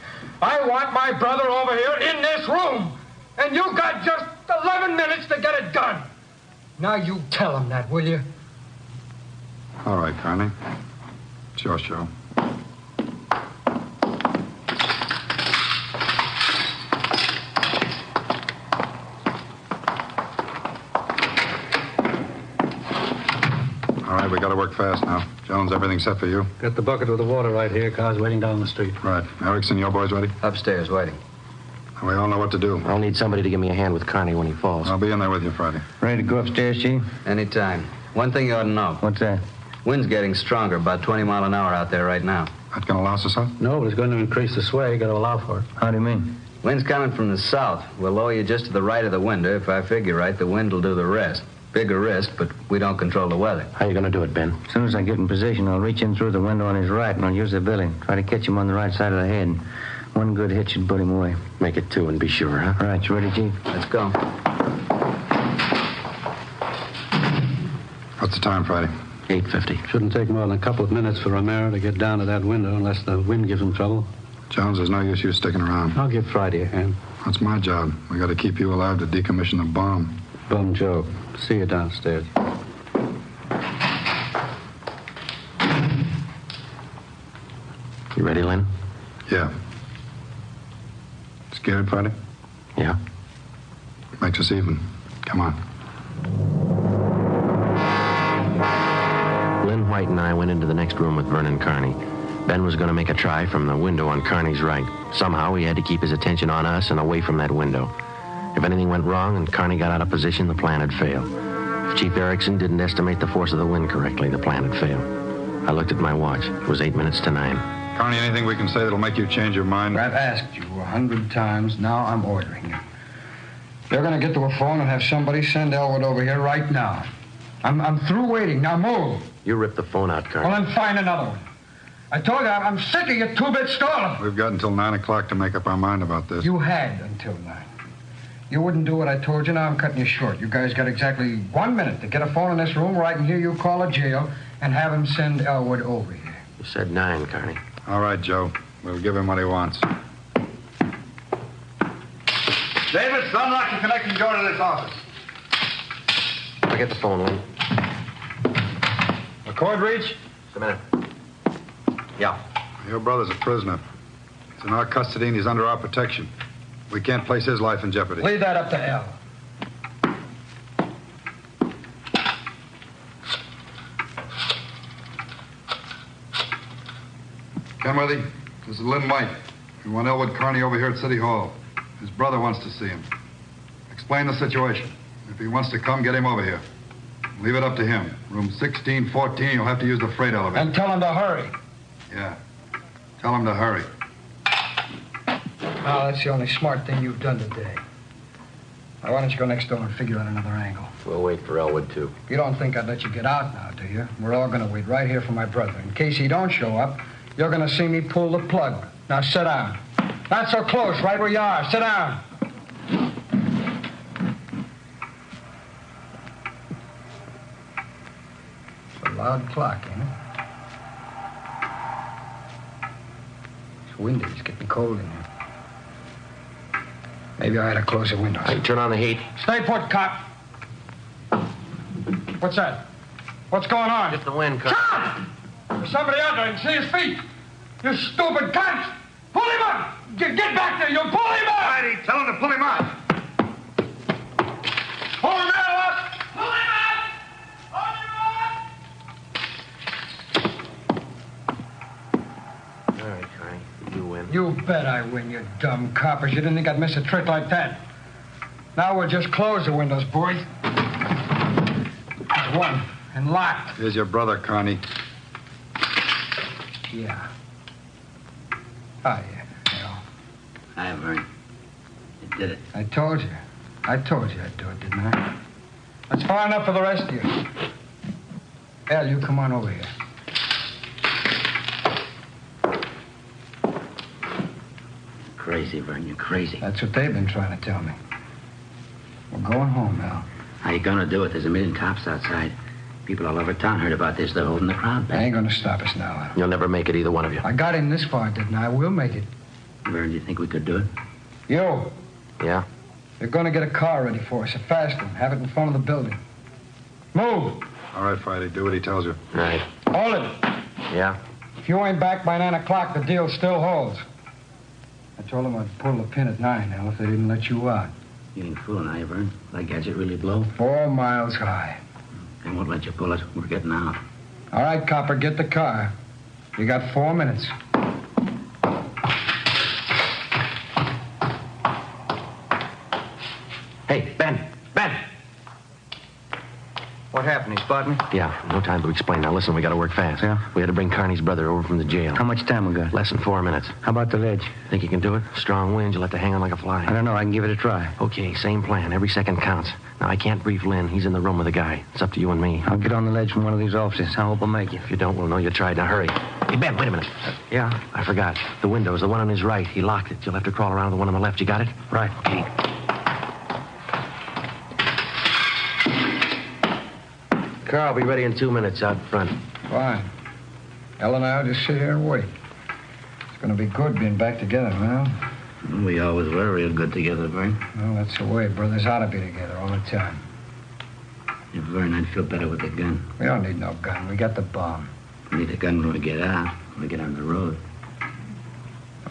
I want my brother over here in this room. And you got just 11 minutes to get it done. Now you tell him that, will you? All right, Connie. It's your show. All right, we got to work fast now. Jones, everything set for you? Got the bucket with the water right here. Car's waiting down the street. Right. Erickson, your boys ready? Upstairs, waiting. We all know what to do. I'll need somebody to give me a hand with Carney when he falls. I'll be in there with you Friday. Ready to go upstairs, Chief? Anytime. One thing you ought to know. What's that? Wind's getting stronger, about 20 mile an hour out there right now. That going to louse us up? No, but it's going to increase the sway. You got to allow for it. How do you mean? Wind's coming from the south. We'll lower you just to the right of the window. If I figure right, the wind will do the rest. Bigger risk, but we don't control the weather. How you going to do it, Ben? As soon as I get in position, I'll reach in through the window on his right, and I'll use the billy. Try to catch him on the right side of the head. One good hit should put him away. Make it 2 and be sure, huh? All right, you ready, Chief? Let's go. What's the time, Friday? 8:50. Shouldn't take more than a couple of minutes for Romero to get down to that window unless the wind gives him trouble. Jones, there's no use you sticking around. I'll give Friday a hand. That's my job. We got to keep you alive to decommission the bomb. Bum joke. See you downstairs. You ready, Lynn? Yeah. Scared, Friday? Yeah. Makes us even. Come on. Lynn White and I went into the next room with Vernon Carney. Ben was going to make a try from the window on Carney's right. Somehow he had to keep his attention on us and away from that window. If anything went wrong and Carney got out of position, the plan had failed. If Chief Erickson didn't estimate the force of the wind correctly, the plan had failed. I looked at my watch. It was 8 minutes to 9. Carney, anything we can say that'll make you change your mind? I've asked you 100 times. Now I'm ordering you. You're going to get to a phone and have somebody send Elwood over here right now. I'm through waiting. Now move. You ripped the phone out, Carney. Well, then find another one. I told you, I'm sick of your two-bit stalling. We've got until 9 o'clock to make up our mind about this. You had until 9. You wouldn't do what I told you. Now I'm cutting you short. You guys got exactly 1 minute to get a phone in this room where I can hear you call a jail and have him send Elwood over here. You said 9, Carney. All right, Joe. We'll give him what he wants. Davis, unlock the connecting door to this office. I'll get the phone, Lynn. A cord reach? Just a minute. Yeah. Your brother's a prisoner. He's in our custody and he's under our protection. We can't place his life in jeopardy. Leave that up to Al. Kenworthy, this is Lynn White. We want Elwood Carney over here at City Hall. His brother wants to see him. Explain the situation. If he wants to come, get him over here. Leave it up to him. Room 1614, you'll have to use the freight elevator. And tell him to hurry. Yeah. Tell him to hurry. Now, that's the only smart thing you've done today. Now, why don't you go next door and figure out another angle? We'll wait for Elwood, too. You don't think I'd let you get out now, do you? We're all going to wait right here for my brother. In case he don't show up, you're going to see me pull the plug. Now, sit down. Not so close, right where you are. Sit down. It's a loud clock, ain't it? It's windy. It's getting cold in here. Maybe I ought to close the windows. Hey, turn on the heat. Stay put, cop. What's that? What's going on? Just the wind, Carney. Stop! There's somebody out there. I can see his feet. You stupid cunt! Pull him up! Get back there! You'll pull him up! Righty, tell him to pull him out. Pull him up! Pull him up! Pull him up! All right, Carney. You win. You bet I win, you dumb coppers. You didn't think I'd miss a trick like that. Now we'll just close the windows, boys. There's one. And locked. Here's your brother, Carney. Yeah. Oh, yeah. Hi, Vern. You did it. I told you. I told you I'd do it, didn't I? That's far enough for the rest of you. Al, you come on over here. Crazy, Vern, you're crazy. That's what they've been trying to tell me. We're going home, Al. How you gonna do it? There's a million cops outside. People all over town heard about this. They're holding the crowd They back. ain't gonna stop us now, Al. You'll never make it, either one of you. I got him this far, didn't I? We'll make it. Vern, do you think we could do it? You, Yeah? you're gonna get a car ready for us, a fast one. Have it in front of the building. Move! All right, Friday, do what he tells you. Right. Hold it! Yeah? If you ain't back by 9 o'clock, the deal still holds. I told them I'd pull the pin at 9, Al, if they didn't let you out. You ain't fooling, are you, Vern? That gadget really blow? 4 miles high. They won't let you pull it. We're getting out. All right, copper, get the car. You got 4 minutes. Hey, Ben! Ben! What happened? He spotted me? Yeah, no time to explain. Now listen, we gotta work fast. Yeah? We had to bring Carney's brother over from the jail. How much time we got? Less than 4 minutes. How about the ledge? Think you can do it? Strong wind, you'll have to hang on like a fly. I don't know. I can give it a try. Okay, same plan. Every second counts. Now, I can't brief Lynn. He's in the room with the guy. It's up to you and me. I'll get on the ledge from one of these offices. I hope I'll make it. If you don't, we'll know you tried. Now, hurry. Hey, Ben, wait a minute. Yeah? I forgot. The window's the one on his right. He locked it. You'll have to crawl around the one on the left. You got it? Right. Okay. Carl, be ready in 2 minutes out front. Fine. Ellen and I'll just sit here and wait. It's gonna be good being back together, Well, We always were real good together, Vern. well, that's the way. Brothers ought to be together all the time. Yeah, Vern, I'd feel better with a gun. We don't need no gun. We got the bomb. We need a gun when we get out, when we get on the road.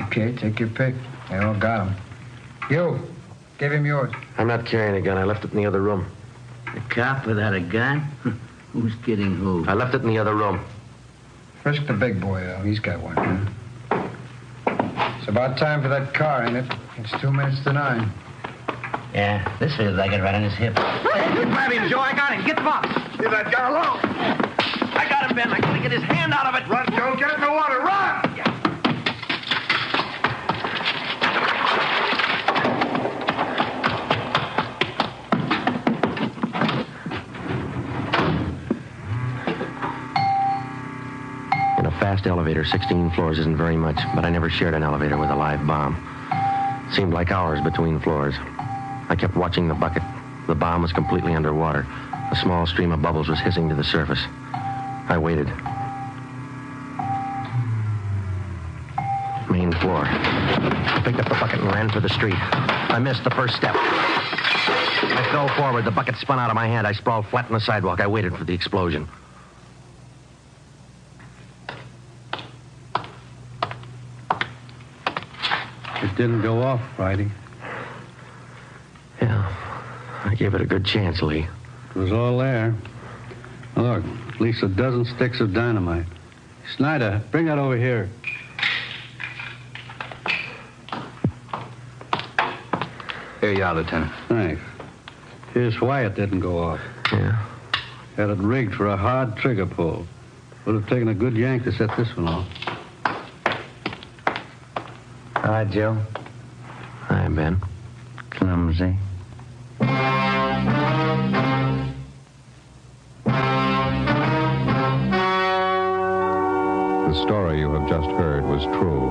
Okay, take your pick. They all got him. You, give him yours. I'm not carrying a gun. I left it in the other room. A cop without a gun? Who's kidding who? I left it in the other room. Frisk the big boy, Al. He's got one. It's about time for that car, ain't it? It's 2 minutes to 9. Yeah, this feels like it right on his hip. Grab him, Joe. I got him. Get the box. Leave that guy alone. I got him, Ben. I gotta get his hand out of it. Run, Joe. Get in the water. Run! In a fast elevator, 16 floors isn't very much, but I never shared an elevator with a live bomb. Seemed like hours between floors. I kept watching the bucket. The bomb was completely underwater. A small stream of bubbles was hissing to the surface. I waited. Main floor. I picked up the bucket and ran for the street. I missed the first step. I fell forward. The bucket spun out of my hand. I sprawled flat on the sidewalk. I waited for the explosion. It didn't go off, Friday. Yeah, I gave it a good chance, Lee. It was all there. Look, at least a dozen sticks of dynamite. Snyder, bring that over here. Here you are, Lieutenant. Thanks. Here's why it didn't go off. Yeah? Had it rigged for a hard trigger pull. Would have taken a good yank to set this one off. Hi, Joe. Hi, Ben. Clumsy. The story you have just heard was true.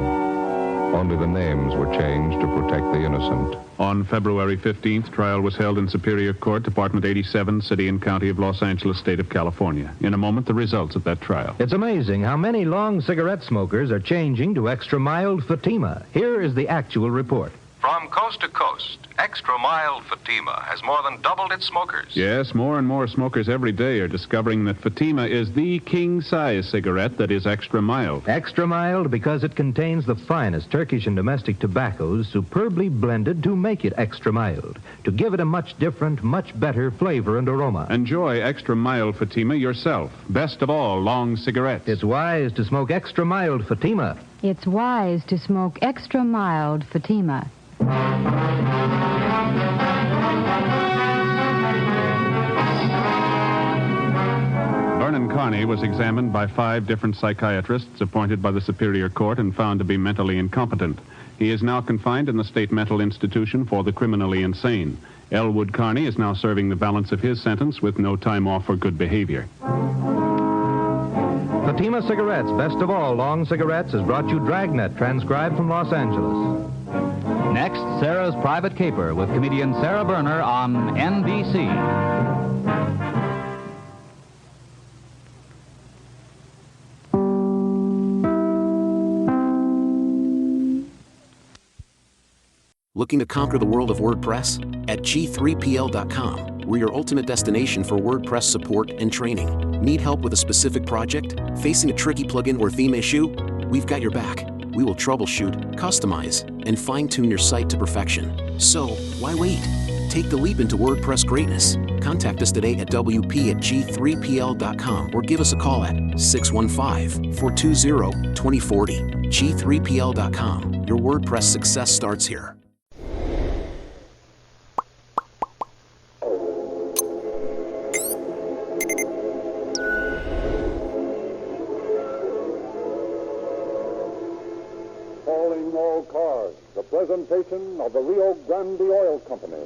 Only the names were changed to protect the innocent. On February 15th, trial was held in Superior Court, Department 87, City and County of Los Angeles, State of California. In a moment, the results of that trial. It's amazing how many long cigarette smokers are changing to extra mild Fatima. Here is the actual report. From coast to coast, Extra Mild Fatima has more than doubled its smokers. Yes, more and more smokers every day are discovering that Fatima is the king-size cigarette that is extra mild. Extra mild because it contains the finest Turkish and domestic tobaccos superbly blended to make it extra mild, to give it a much different, much better flavor and aroma. Enjoy extra mild Fatima yourself. Best of all, long cigarettes. It's wise to smoke extra mild Fatima. It's wise to smoke extra mild Fatima. Vernon Carney was examined by 5 different psychiatrists appointed by the Superior Court and found to be mentally incompetent. He is now confined in the State Mental Institution for the Criminally Insane. Elwood Carney is now serving the balance of his sentence with no time off for good behavior. Fatima Cigarettes, best of all long cigarettes, has brought you Dragnet, transcribed from Los Angeles. Next, Sarah's Private Caper with comedian Sarah Berner on NBC. Looking to conquer the world of WordPress? At G3PL.com, we're your ultimate destination for WordPress support and training. Need help with a specific project? Facing a tricky plugin or theme issue? We've got your back. We will troubleshoot, customize, and fine-tune your site to perfection. So, why wait? Take the leap into WordPress greatness. Contact us today at wp@g3pl.com or give us a call at 615-420-2040. G3pl.com. Your WordPress success starts here. Calling all cars, the presentation of the Rio Grande Oil Company.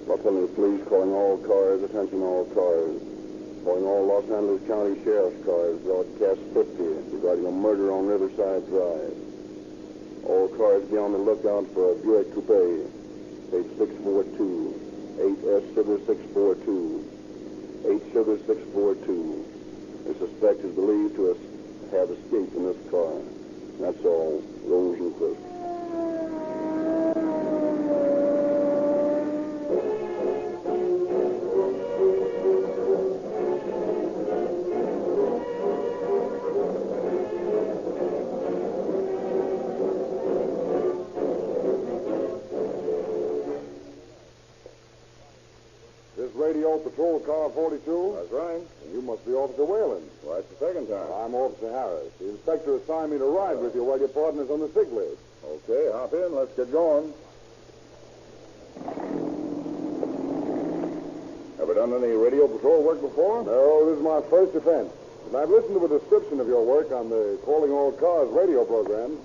Los Angeles Police calling all cars, attention all cars. Calling all Los Angeles County Sheriff's cars, broadcast 50 regarding a murder on Riverside Drive. All cars be on the lookout for a Buick Coupe, page 642, 8S Sugar 642, 8 Sugar 642. The suspect is believed to have escaped in this car. That's all. Rosenquist. Radio Patrol Car 42? That's right. And you must be Officer Whalen. Right, the second time. I'm Officer Harris. The inspector assigned me to ride with you while your partner's on the sick list. Okay, hop in. Let's get going. Ever done any radio patrol work before? No, this is my first offense. And I've listened to a description of your work on the Calling All Cars radio program.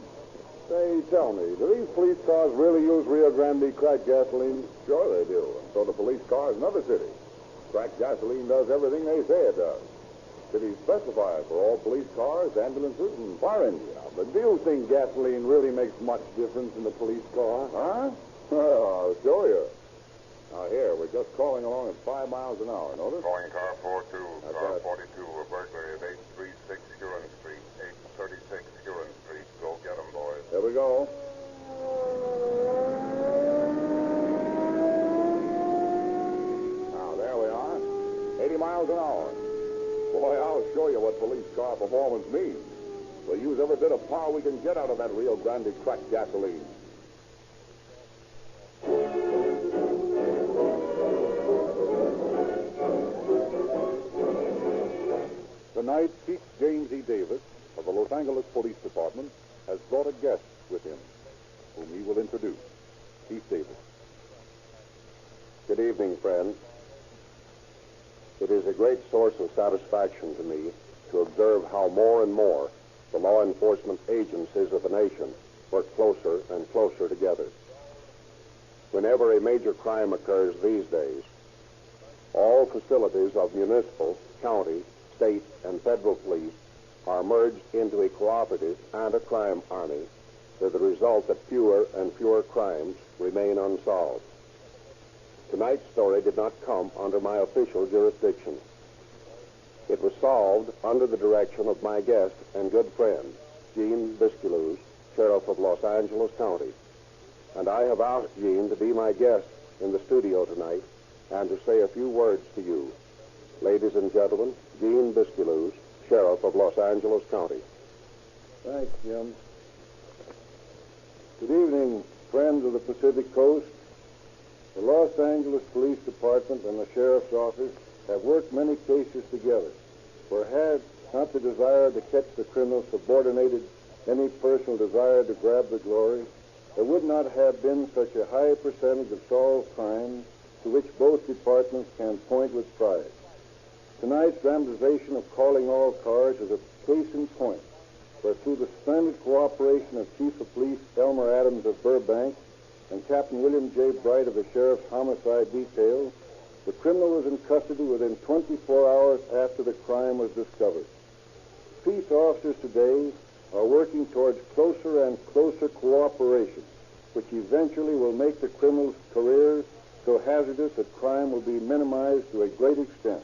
Say, tell me, do these police cars really use Rio Grande cracked gasoline? Sure they do. And so do police cars in other cities. Cracked gasoline does everything they say it does. Cities specify it for all police cars, ambulances, and fire engines. Yeah, but do you think gasoline really makes much difference in the police car? Huh? Well, I'll show you. Now, here, we're just crawling along at 5 miles an hour, notice? Calling car 42, That's car right. 42, a burglary of 836 Huron Street, 836 Huron Street. Go get 'em, boys. There we go. Now, there we are. 80 miles an hour. Boy, I'll show you what police car performance means. We'll use every bit of power we can get out of that Rio Grande cracked gasoline. Tonight, Chief James E. Davis of the Los Angeles Police Department has brought a guest with him, whom he will introduce. Chief Davis. Good evening, friends. It is a great source of satisfaction to me to observe how more and more the law enforcement agencies of the nation work closer and closer together. Whenever a major crime occurs these days, all facilities of municipal, county, state, and federal police are merged into a cooperative and a crime army, with the result that fewer and fewer crimes remain unsolved. Tonight's story did not come under my official jurisdiction. It was solved under the direction of my guest and good friend, Gene Bisculoos, Sheriff of Los Angeles County. And I have asked Gene to be my guest in the studio tonight and to say a few words to you. Ladies and gentlemen, Gene Bisculoos, Sheriff of Los Angeles County. Thanks, Jim. Good evening, friends of the Pacific Coast. The Los Angeles Police Department and the Sheriff's Office have worked many cases together, for had not the desire to catch the criminal subordinated any personal desire to grab the glory, there would not have been such a high percentage of solved crimes to which both departments can point with pride. Tonight's dramatization of Calling All Cars is a case in point, where through the splendid cooperation of Chief of Police Elmer Adams of Burbank and Captain William J. Bright of the Sheriff's Homicide Detail, The criminal was in custody within 24 hours after the crime was discovered. Peace officers today are working towards closer and closer cooperation, which eventually will make the criminal's career so hazardous that crime will be minimized to a great extent.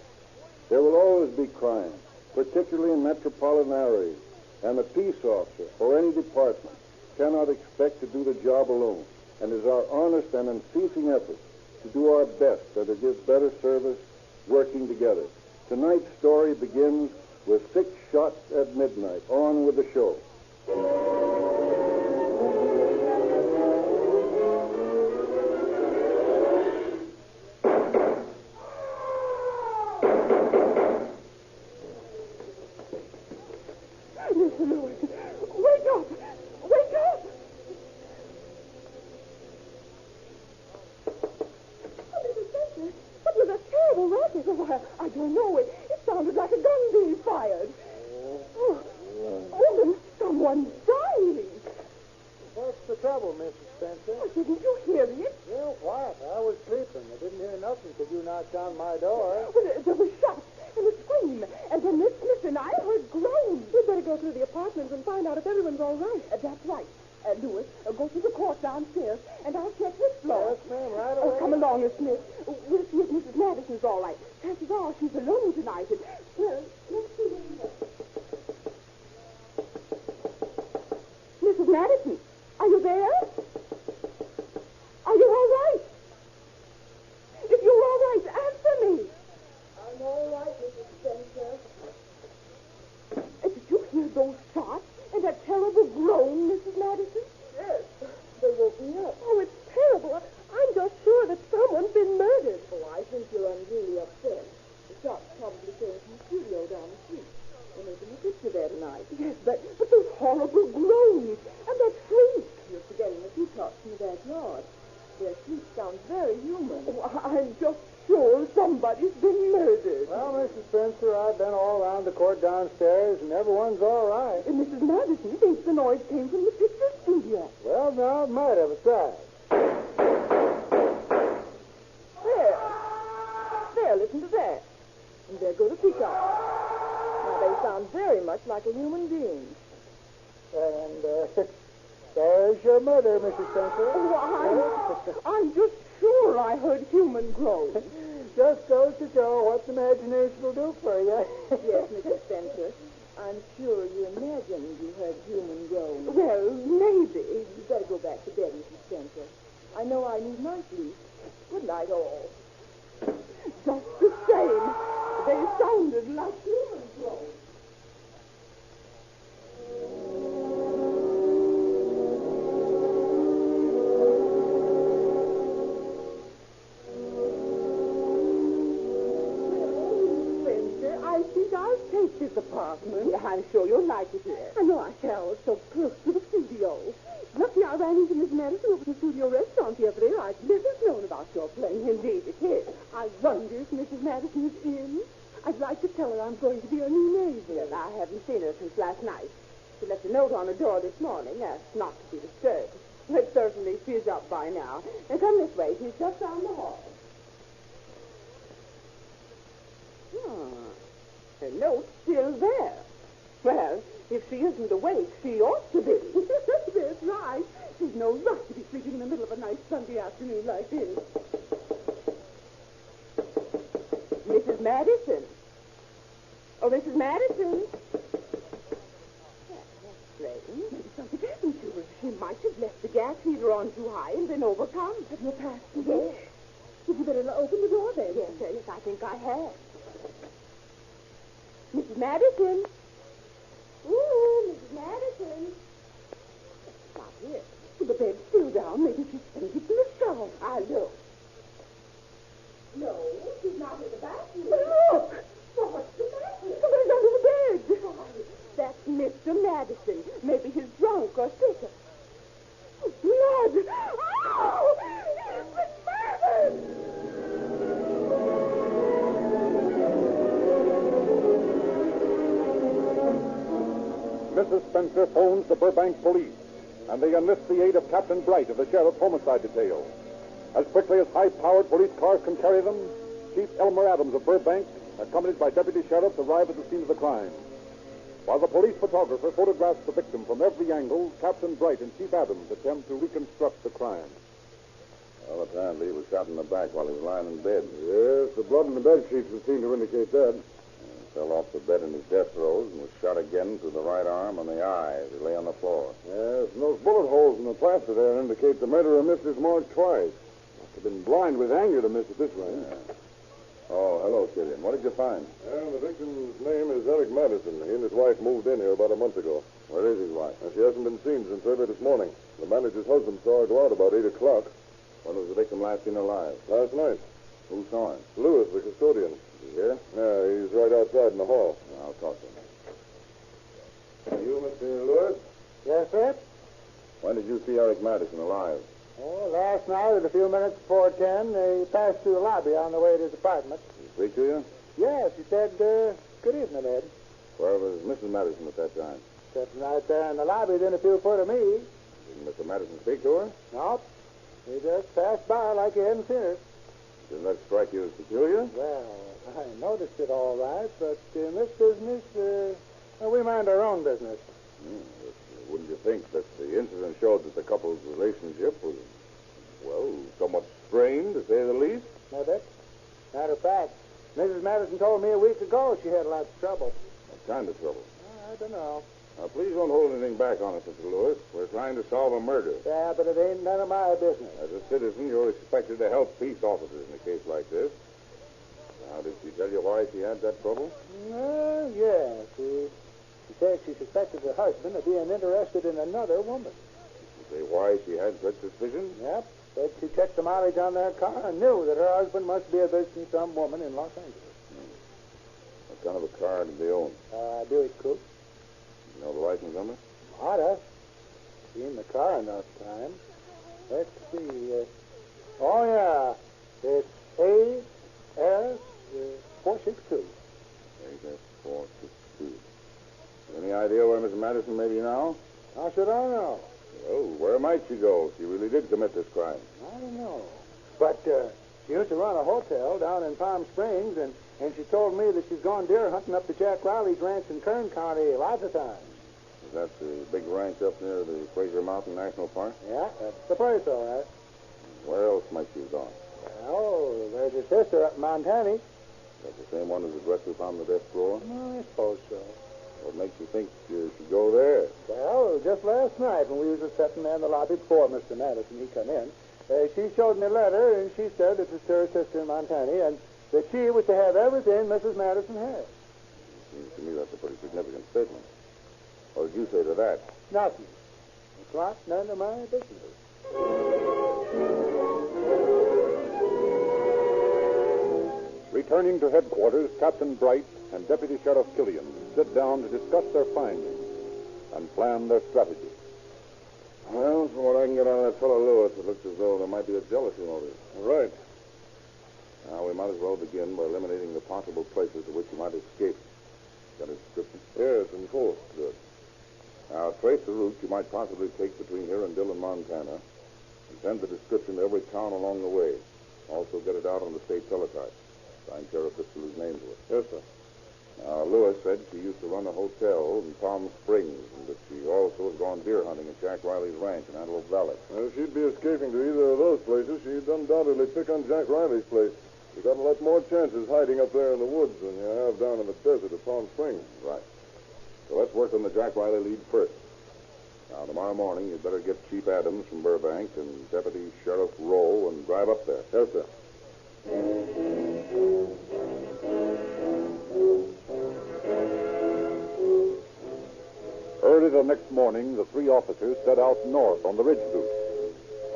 There will always be crime, particularly in metropolitan areas, and the peace officer or any department cannot expect to do the job alone, and it is our honest and unceasing effort to do our best that it gives better service working together. Tonight's story begins with 6 shots at midnight. On with the show. Mr. Lewis, wake up! Wake up! What was that terrible racket? Oh, I don't know. It sounded like a gun being fired. Oh, then someone's dying. What's the trouble, Mrs. Spencer? Oh, didn't you hear it? Well, what? I was sleeping. I didn't hear nothing till you knocked on my door. Well, there was shots and a scream, and then Miss Smith and I heard groans. We'd better go through the apartments and find out if everyone's all right. That's right. Lewis, go to the court downstairs, and I'll check this floor. Yes, ma'am, right away. Come along, Miss Smith. We'll see if Mrs. Madison's all right. Chances are she's alone tonight. And, well, let's see what we have. Mrs. Madison, are you there? Are you all right? If you're all right, answer me. I'm all right, Mrs. Spencer. Did you hear those shots and that terrible groan, Mrs. Madison? Yes, they woke me up. Oh, it's terrible. I'm just sure that someone's been murdered. Oh, I think you're unduly upset. The shots probably came from the studio down the street. They're making a picture there tonight. Yes, but those horrible groans and that shriek. You're forgetting the peacocks in the backyard. Their shriek sounds very human. Oh, I'm just sure somebody's been murdered. Well, Mrs. Spencer, I've been all around the court downstairs, and everyone's all right. And Mrs. Madison thinks the noise came from the picture studio. Well, now, it might have a side. There, listen to that. And there go the peacocks. Now, they sound very much like a human being. And, there's your mother, Mrs. Spencer. Oh, I'm just sure I heard human groans. Just goes to show what imagination will do for you. Yes, Mrs. Spencer. I'm sure you imagined you heard human groans. Well, maybe. You'd better go back to bed, Mrs. Spencer. I know I need my sleep. Good night, all. Just the same, they sounded like human groans. I'll take this apartment. Yeah, I'm sure you'll like it here. I know I shall. It's so close to the studio. Lucky I ran into Miss Madison over the studio restaurant the other day. I'd never known about your playing. Indeed, it is. I wonder if Mrs. Madison is in. I'd like to tell her I'm going to be her new neighbor. Well, I haven't seen her since last night. She left a note on the door this morning, asked not to be disturbed. But certainly she's up by now. And come this way. She's just down the hall. Her note's still there. Well, if she isn't awake, she ought to be. That's right. She's no rush to be sleeping in the middle of a nice Sunday afternoon like this. Mrs. Madison. Oh, Mrs. Madison. That's strange. Maybe something happened to her. She might have left the gas heater on too high and been overcome. Have you passed the door? Would you better open the door then? Yes, I think I have. Mrs. Madison. Ooh, Mrs. Madison. Not here. The bed's still down. Maybe she's fainted in the shower. I look. No, she's not in the bathroom. Look! Well, what's the matter? Somebody's under the bed. Oh, that's Mr. Madison. Maybe he's drunk or sick. Blood! Oh! He's been murdered! Mrs. Spencer phones the Burbank police, and they enlist the aid of Captain Bright of the Sheriff's Homicide Detail. As quickly as high-powered police cars can carry them, Chief Elmer Adams of Burbank, accompanied by Deputy Sheriffs, arrive at the scene of the crime. While the police photographer photographs the victim from every angle, Captain Bright and Chief Adams attempt to reconstruct the crime. Well, apparently he was shot in the back while he was lying in bed. Yes, the blood in the bed sheets would seem to indicate that. He fell off the bed in his death throes and was shot again through the right arm and the eye as he lay on the floor. Yes, and those bullet holes in the plaster there indicate the murderer missed his mark twice. Must have been blind with anger to miss it this way. Yeah. Oh, hello, Killian. What did you find? Well, the victim's name is Eric Madison. He and his wife moved in here about a month ago. Where is his wife? She hasn't been seen since early this morning. The manager's husband saw her go out about 8 o'clock. When was the victim last seen alive? Last night. Who saw him? Lewis, the custodian. Is he here? Yeah, he's right outside in the hall. I'll talk to him. You, Mr. Lewis? Yes, sir? When did you see Eric Madison alive? Oh, last night at a few minutes before 10, he passed through the lobby on the way to his apartment. Did he speak to you? Yes, he said, good evening, Ed. Where was Mrs. Madison at that time? Sitting right there in the lobby, within a few foot of me. Didn't Mr. Madison speak to her? Nope. He just passed by like he hadn't seen her. Didn't that strike you as peculiar? Well, I noticed it all right, but in this business, we mind our own business. But wouldn't you think that the incident showed that the couple's relationship was, well, somewhat strained, to say the least? No, Dick. Matter of fact, Mrs. Madison told me a week ago she had lots of trouble. What kind of trouble? I don't know. Now, please don't hold anything back on us, Mr. Lewis. We're trying to solve a murder. Yeah, but it ain't none of my business. As a citizen, you're expected to help peace officers in a case like this. Now, did she tell you why she had that trouble? Yes. She said she suspected her husband of being interested in another woman. Did she say why she had such suspicion? Yep. Said she checked the mileage on their car and knew that her husband must be visiting some woman in Los Angeles. What kind of a car did they own? Buick Coupe. You know the license number? Oughta. Seen the car enough times. Let's see. Oh, yeah. It's AS462. AS462. Any idea where Mrs. Madison may be now? How should I know? Well, where might she go if she really did commit this crime? I don't know. But she used to run a hotel down in Palm Springs, and she told me that she's gone deer hunting up to Jack Riley's ranch in Kern County lots of times. Is that the big ranch up near the Fraser Mountain National Park? Yeah, that's the place, all right. Where else might she have gone? Well, there's her sister up in Montana. Is that the same one whose address we found in the desk drawer? No, I suppose so. What makes you think she should go there? Well, just last night when we was sitting there in the lobby before Mr. Madison, he come in, she showed me a letter, and she said it was to her sister in Montana, and that she was to have everything Mrs. Madison had. Seems to me that's a pretty significant statement. What did you say to that? Nothing. It's not none of my business. Returning to headquarters, Captain Bright and Deputy Sheriff Killian sit down to discuss their findings and plan their strategy. Well, from what I can get out of that fellow Lewis, it looks as though there might be a jealousy motive. Right. Now, we might as well begin by eliminating the possible places to which he might escape. Got a description? Yes, in full. Good. Now, trace the route you might possibly take between here and Dillon, Montana, and send the description to every town along the way. Also get it out on the state teletype. Sign Sheriff Fitzgerald's name to it. Yes, sir. Now, Lewis said she used to run a hotel in Palm Springs, and that she also has gone deer hunting at Jack Riley's ranch in Antelope Valley. Well, if she'd be escaping to either of those places, she'd undoubtedly pick on Jack Riley's place. You got a lot more chances hiding up there in the woods than you have down in the desert of Palm Springs. Right. So let's work on the Jack Riley lead first. Now, tomorrow morning, you'd better get Chief Adams from Burbank and Deputy Sheriff Rowe and drive up there. Yes, sir. Early the next morning, the three officers set out north on the ridge route.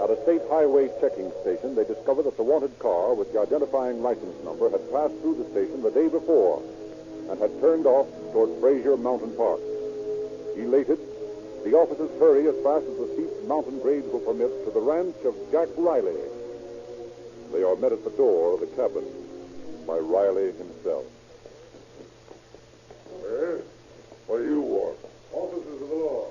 At a state highway checking station, they discovered that the wanted car with the identifying license number had passed through the station the day before and had turned off toward Fraser Mountain Park. Elated, the officers hurry as fast as the steep mountain grades will permit to the ranch of Jack Riley. They are met at the door of the cabin by Riley himself. Well, what do you want? Officers of the law.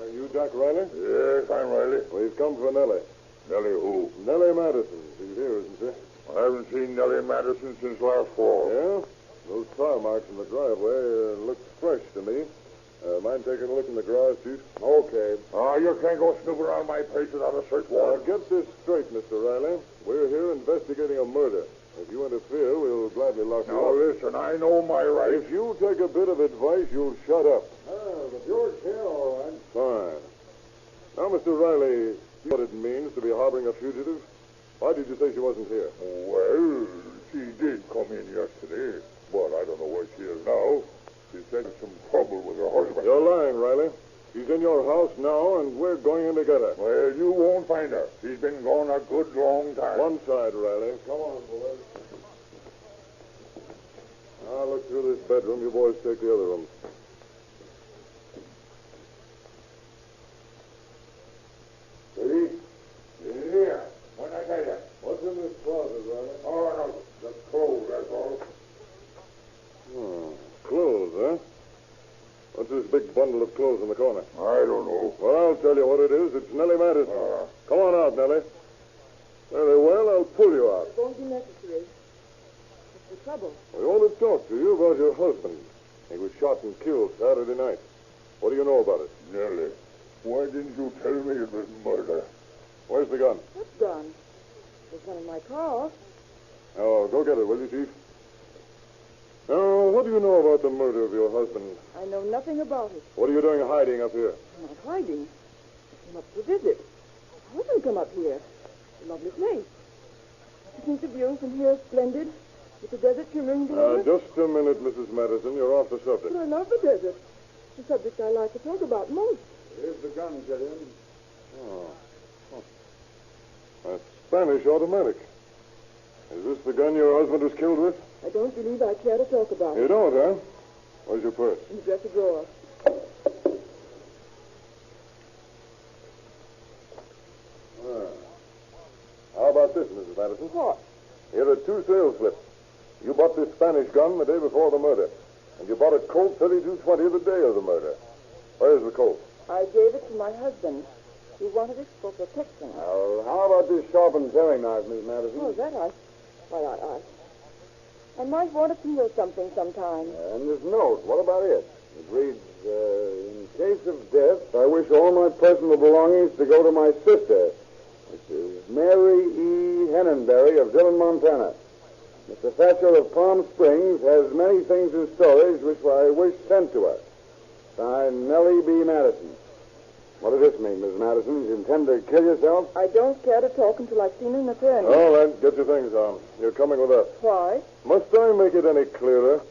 Are you Jack Riley? Yes, I'm Riley. We've come for Nellie. Nellie who? Nellie Madison. She's here, isn't she? I haven't seen Nellie Madison since last fall. Yeah? Those tire marks in the driveway look fresh to me. Mind taking a look in the garage, Chief? Okay. You can't go snooping around my place without a search warrant. Get this straight, Mr. Riley. We're here investigating a murder. If you interfere, we'll gladly lock you up. Now, listen, I know my rights. If you take a bit of advice, you'll shut up. The George here, all right. Fine. Now, Mr. Riley, you know what it means to be harboring a fugitive? Why did you say she wasn't here? Well, she did come in yesterday, but I don't know where she is now. She said some trouble with her husband. You're lying, Riley. She's in your house now, and we're going in to get her. Well, you won't find her. She's been gone a good long time. One side, Riley. Come on, boys. I'll look through this bedroom. You boys take the other room. See? Here. When I tell you. What's in this closet, Riley? Oh, no. The clothes, that's all. Clothes, huh? What's this big bundle of clothes in the corner? I don't know. Well, I'll tell you what it is. It's Nellie Madison. Come on out, Nellie. Very well, I'll pull you out. It won't be necessary. What's the trouble? We want to talk to you about your husband. He was shot and killed Saturday night. What do you know about it? Nellie, why didn't you tell me it was murder? Where's the gun? What gun? There's one in my car. Oh, go get it, will you, Chief? Now, what do you know about the murder of your husband? I know nothing about it. What are you doing hiding up here? I'm not hiding. I came up to visit. I wasn't come up here. It's a lovely place. Isn't the view from here splendid? With the desert shimmering below us? Just a minute, Mrs. Madison. You're off the subject. But I love the desert. The subject I like to talk about most. Here's the gun, get in. That's Spanish automatic. Is this the gun your husband was killed with? I don't believe I care to talk about You it. don't, huh? Where's your purse? In the dresser drawer. How about this, Mrs. Madison? What? Here are 2 sales slips. You bought this Spanish gun the day before the murder. And you bought a Colt 3220 the day of the murder. Where's the Colt? I gave it to my husband. He wanted it for protection. Well, how about this sharpened paring knife, Miss Madison? Oh, that I might want to feel something sometime. And this note, what about it? It reads, in case of death, I wish all my personal belongings to go to my sister, Mrs. Mary E. Hennenberry of Dillon, Montana. Mr. Thatcher of Palm Springs has many things in storage which I wish sent to her. Signed, Nellie B. Madison. What does this mean, Miss Madison? You intend to kill yourself? I don't care to talk until I've seen an attorney. All right, get your things on. You're coming with us. Why? Must I make it any clearer?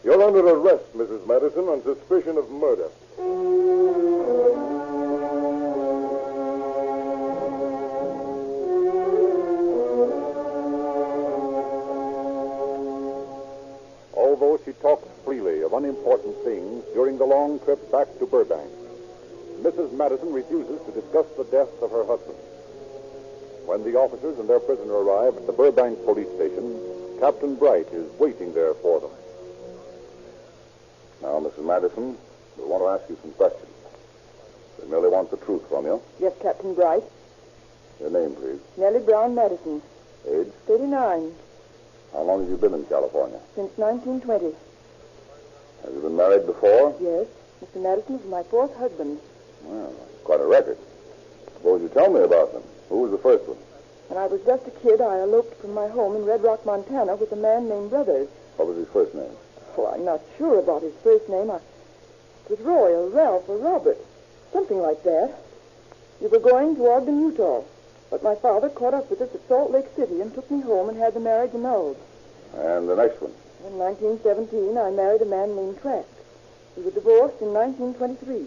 You're under arrest, Mrs. Madison, on suspicion of murder. Although she talked freely of unimportant things during the long trip back to Burbank, Mrs. Madison refuses to discuss the death of her husband. When the officers and their prisoner arrive at the Burbank police station, Captain Bright is waiting there for them. Now, Mrs. Madison, we want to ask you some questions. We merely want the truth from you. Yes, Captain Bright. Your name, please. Nellie Brown Madison. Age? 39. How long have you been in California? Since 1920. Have you been married before? Yes. Mr. Madison is my 4th husband. Well, that's quite a record. Suppose you tell me about them. Who was the first one? When I was just a kid, I eloped from my home in Red Rock, Montana with a man named Brothers. What was his first name? Oh, I'm not sure about his first name. It was Roy or Ralph or Robert. Something like that. We were going to Ogden, Utah. But my father caught up with us at Salt Lake City and took me home and had the marriage annulled. And the next one? In 1917, I married a man named Trask. We were divorced in 1923.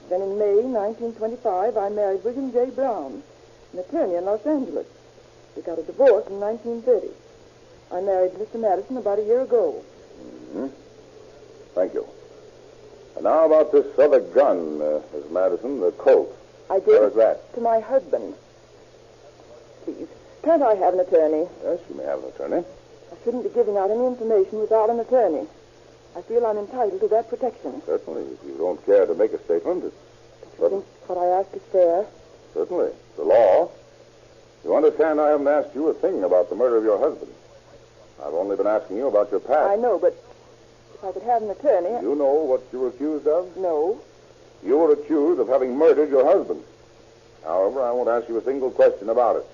Then in May 1925, I married William J. Brown, an attorney in Los Angeles. We got a divorce in 1930. I married Mr. Madison about a year ago. Mm-hmm. Thank you. And now about this other gun, Miss Madison, the Colt. I gave Where is it that? to my husband. Please, can't I have an attorney? Yes, you may have an attorney. I shouldn't be giving out any information without an attorney. I feel I'm entitled to that protection. Certainly. If you don't care to make a statement, it's... I think what I ask is fair. Certainly. The law. You understand I haven't asked you a thing about the murder of your husband. I've only been asking you about your past. I know, but if I could have an attorney... You know what you were accused of? No. You were accused of having murdered your husband. However, I won't ask you a single question about it.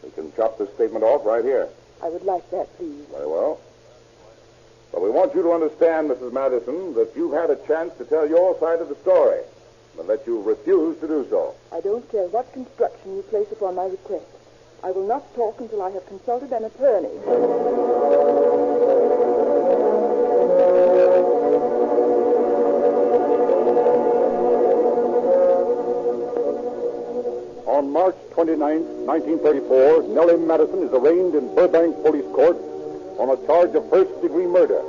We can chop this statement off right here. I would like that, please. Very well. But we want you to understand, Mrs. Madison, that you've had a chance to tell your side of the story, but that you've refused to do so. I don't care what construction you place upon my request. I will not talk until I have consulted an attorney. On March 29, 1934, Nellie Madison is arraigned in Burbank Police Court on a charge of first-degree murder.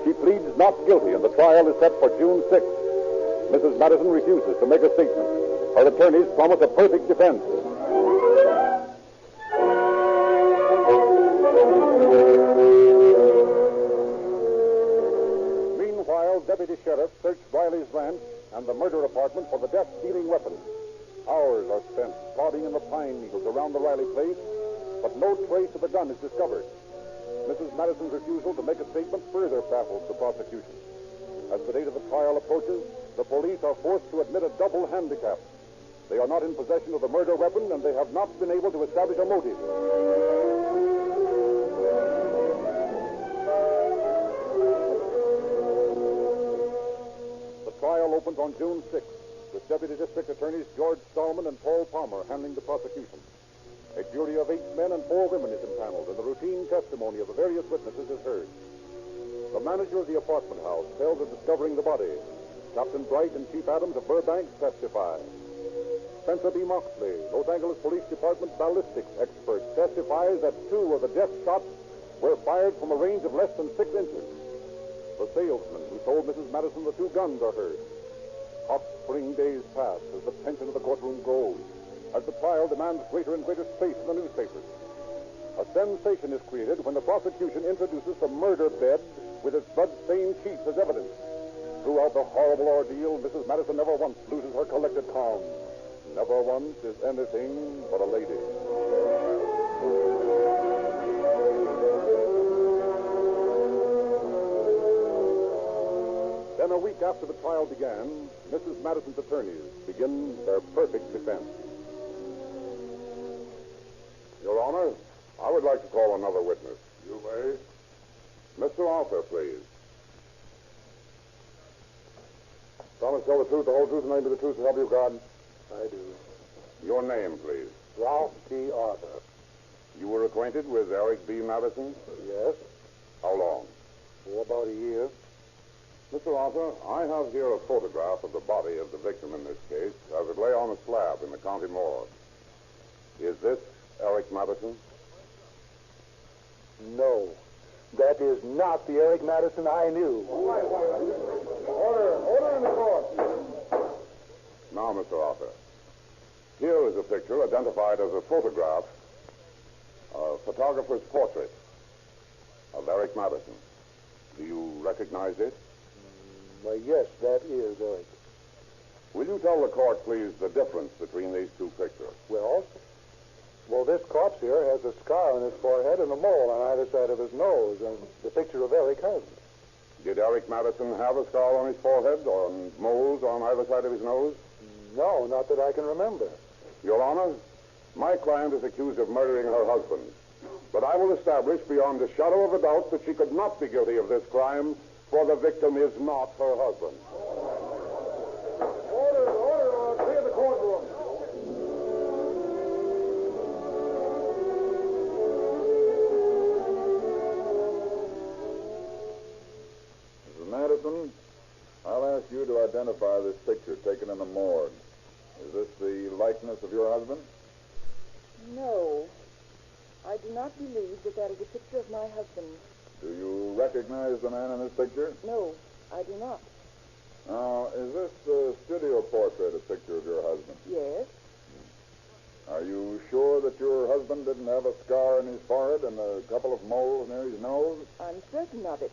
She pleads not guilty, and the trial is set for June 6th. Mrs. Madison refuses to make a statement. Her attorneys promise a perfect defense. Meanwhile, Deputy Sheriff searched Riley's ranch and the murder apartment for the death-dealing weapons. Hours are spent prodding in the pine needles around the Riley place, but no trace of the gun is discovered. Mrs. Madison's refusal to make a statement further baffles the prosecution. As the date of the trial approaches, the police are forced to admit a double handicap. They are not in possession of the murder weapon, and they have not been able to establish a motive. The trial opens on June 6th, with Deputy District Attorneys George Stallman and Paul Palmer handling the prosecution. A jury of 8 men and 4 women is impaneled, and the routine testimony of the various witnesses is heard. The manager of the apartment house tells of discovering the body. Captain Bright and Chief Adams of Burbank testify. Spencer B. Moxley, Los Angeles Police Department ballistics expert, testifies that 2 of the death shots were fired from a range of less than 6 inches. The salesman who sold Mrs. Madison the 2 guns are heard. Hot spring days pass as the tension of the courtroom grows, as the trial demands greater and greater space in the newspapers. A sensation is created when the prosecution introduces the murder bed with its blood-stained sheets as evidence. Throughout the horrible ordeal, Mrs. Madison never once loses her collected calm. Never once is anything but a lady. Then a week after the trial began, Mrs. Madison's attorneys begin their perfect defense. Your Honor, I would like to call another witness. You may. Mr. Arthur, please. Promise to tell the truth, the whole truth, and nothing but the truth to help you, God? I do. Your name, please. Ralph T. Arthur. You were acquainted with Eric B. Madison? Yes. How long? For about a year. Mr. Arthur, I have here a photograph of the body of the victim in this case as it lay on a slab in the county morgue. Is this Eric Madison? No. That is not the Eric Madison I knew. Order in the court. Now, Mr. Arthur, here is a picture identified as a photograph, a photographer's portrait of Eric Madison. Do you recognize it? Why, yes, that is Eric. Will you tell the court, please, the difference between these 2 pictures? Well, this corpse here has a scar on his forehead and a mole on either side of his nose, and the picture of Eric hasn't. Did Eric Madison have a scar on his forehead or moles on either side of his nose? No, not that I can remember. Your Honor, my client is accused of murdering her husband. But I will establish beyond a shadow of a doubt that she could not be guilty of this crime, for the victim is not her husband. Order, clear the courtroom. Mrs. Madison, I'll ask you to identify this picture taken in the morgue. Is this the likeness of your husband? No. I do not believe that is a picture of my husband. Do you recognize the man in this picture? No, I do not. Now, is this the studio portrait a picture of your husband? Yes. Are you sure that your husband didn't have a scar on his forehead and a couple of moles near his nose? I'm certain of it.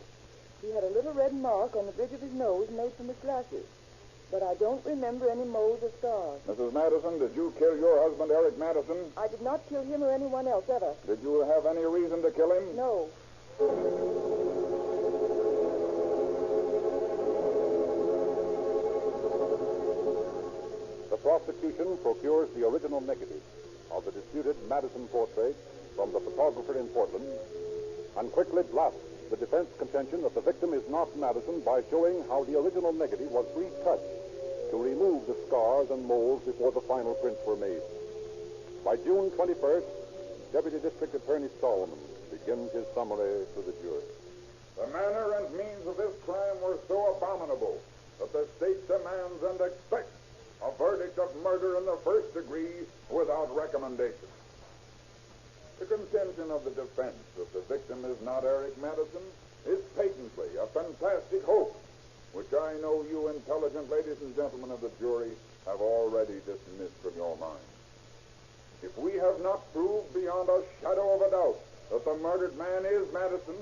He had a little red mark on the bridge of his nose made from his glasses. but I don't remember any moles or scars. Mrs. Madison, did you kill your husband, Eric Madison? I did not kill him or anyone else, ever. Did you have any reason to kill him? No. The prosecution procures the original negative of the disputed Madison portrait from the photographer in Portland and quickly blasts the defense contention that the victim is not Madison by showing how the original negative was retouched to remove the scars and moles before the final prints were made. By June 21st, Deputy District Attorney Solomon begins his summary to the jury. The manner and means of this crime were so abominable that the state demands and expects a verdict of murder in the first degree without recommendation. The contention of the defense that the victim is not Eric Madison is patently a fantastic hoax, which I know you intelligent ladies and gentlemen of the jury have already dismissed from your minds. If we have not proved beyond a shadow of a doubt that the murdered man is Madison,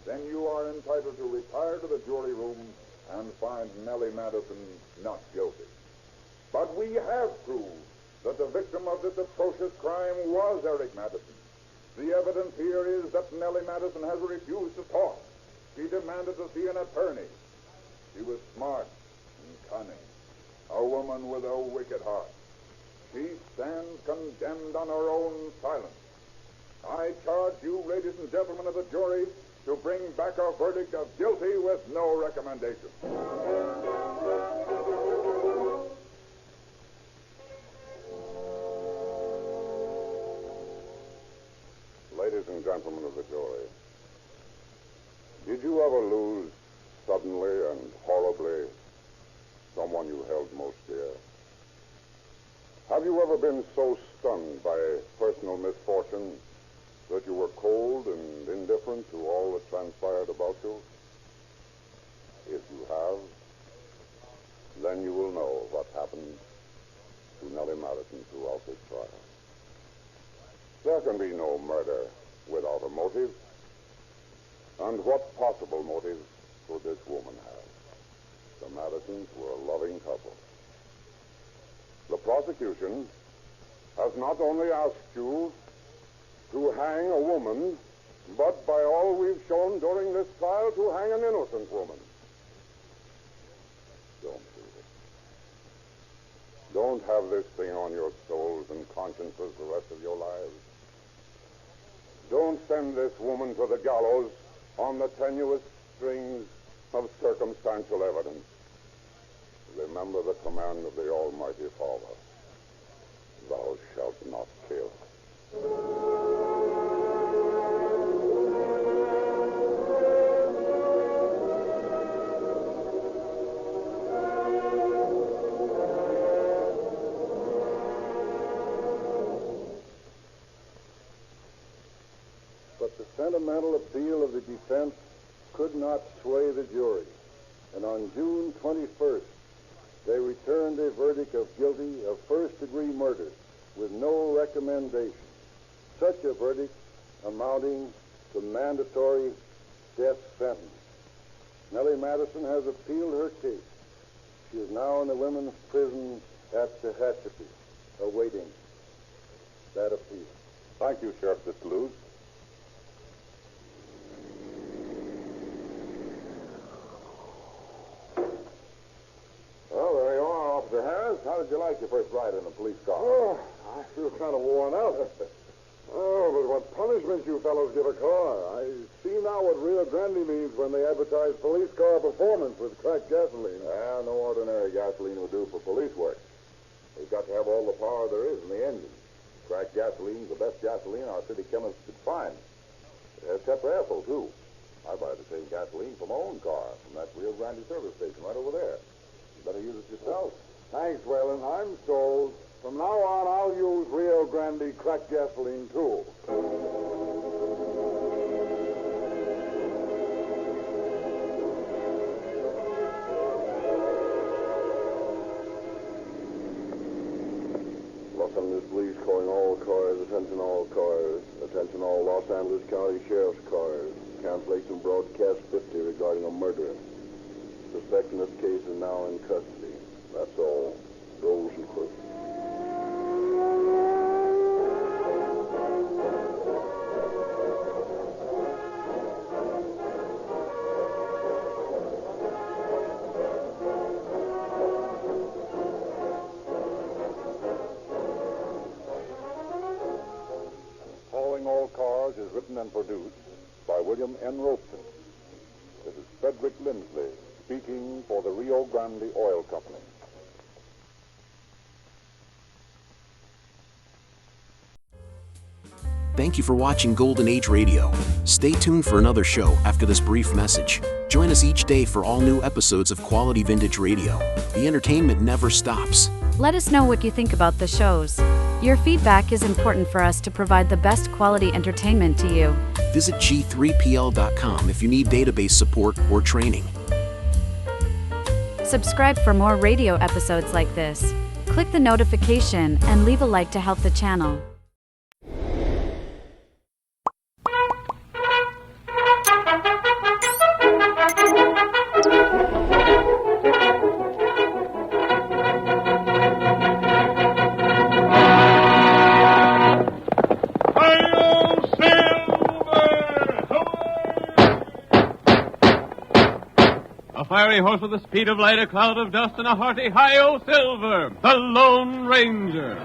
then you are entitled to retire to the jury room and find Nellie Madison not guilty. But we have proved that the victim of this atrocious crime was Eric Madison. The evidence here is that Nellie Madison has refused to talk. She demanded to see an attorney. She was smart and cunning, a woman with a wicked heart. She stands condemned on her own silence. I charge you, ladies and gentlemen of the jury, to bring back a verdict of guilty with no recommendation. Ladies and gentlemen of the jury, did you ever lose suddenly and horribly someone you held most dear? Have you ever been so stunned by personal misfortune that you were cold and indifferent to all that transpired about you? If you have, then you will know what happened to Nellie Madison throughout this trial. There can be no murder without a motive. And what possible motive could this woman have? The Madisons were a loving couple. The prosecution has not only asked you to hang a woman, but by all we've shown during this trial, to hang an innocent woman. Don't do it. Don't have this thing on your souls and consciences the rest of your lives. Don't send this woman to the gallows on the tenuous strings of circumstantial evidence. Remember the command of the Almighty Father. Thou shalt not kill. But the sentimental appeal of the defense could not sway the jury. And on June 21st, they returned a verdict of guilty of first-degree murder with no recommendation. Such a verdict amounting to mandatory death sentence. Nellie Madison has appealed her case. She is now in the women's prison at Tehachapi, awaiting that appeal. Thank you, Sheriff Disteluz. Well, there you are, Officer Harris. How did you like your first ride in a police car? Oh, I feel kind of worn out. Oh, but what punishment you fellows give a car. I see now what Rio Grande means when they advertise police car performance with cracked gasoline. No ordinary gasoline will do for police work. They've got to have all the power there is in the engine. Cracked gasoline's the best gasoline our city chemists could find. It has tetraethyl, too. I buy the same gasoline for my own car from that Rio Grande service station right over there. You better use it yourself. Thanks, Whalen. I'm sold. From now on, I'll use Rio Grande cracked gasoline, too. Los Angeles Police calling all cars, attention all cars, attention all Los Angeles County Sheriff's cars. Cancellation broadcast 50 regarding a murder. Suspect in this case is now in custody. That's all. Goes and quick. Hauling All Cars is written and produced by William N. Roaston. This is Frederick Lindsley speaking for the Rio Grande Oil Company. Thank you for watching Golden Age Radio. Stay tuned for another show after this brief message. Join us each day for all new episodes of Quality Vintage Radio. The entertainment never stops. Let us know what you think about the shows. Your feedback is important for us to provide the best quality entertainment to you. Visit G3PL.com if you need database support or training. Subscribe for more radio episodes like this. Click the notification and leave a like to help the channel. A fiery horse with the speed of light, a cloud of dust, and a hearty hi-yo silver, the Lone Ranger.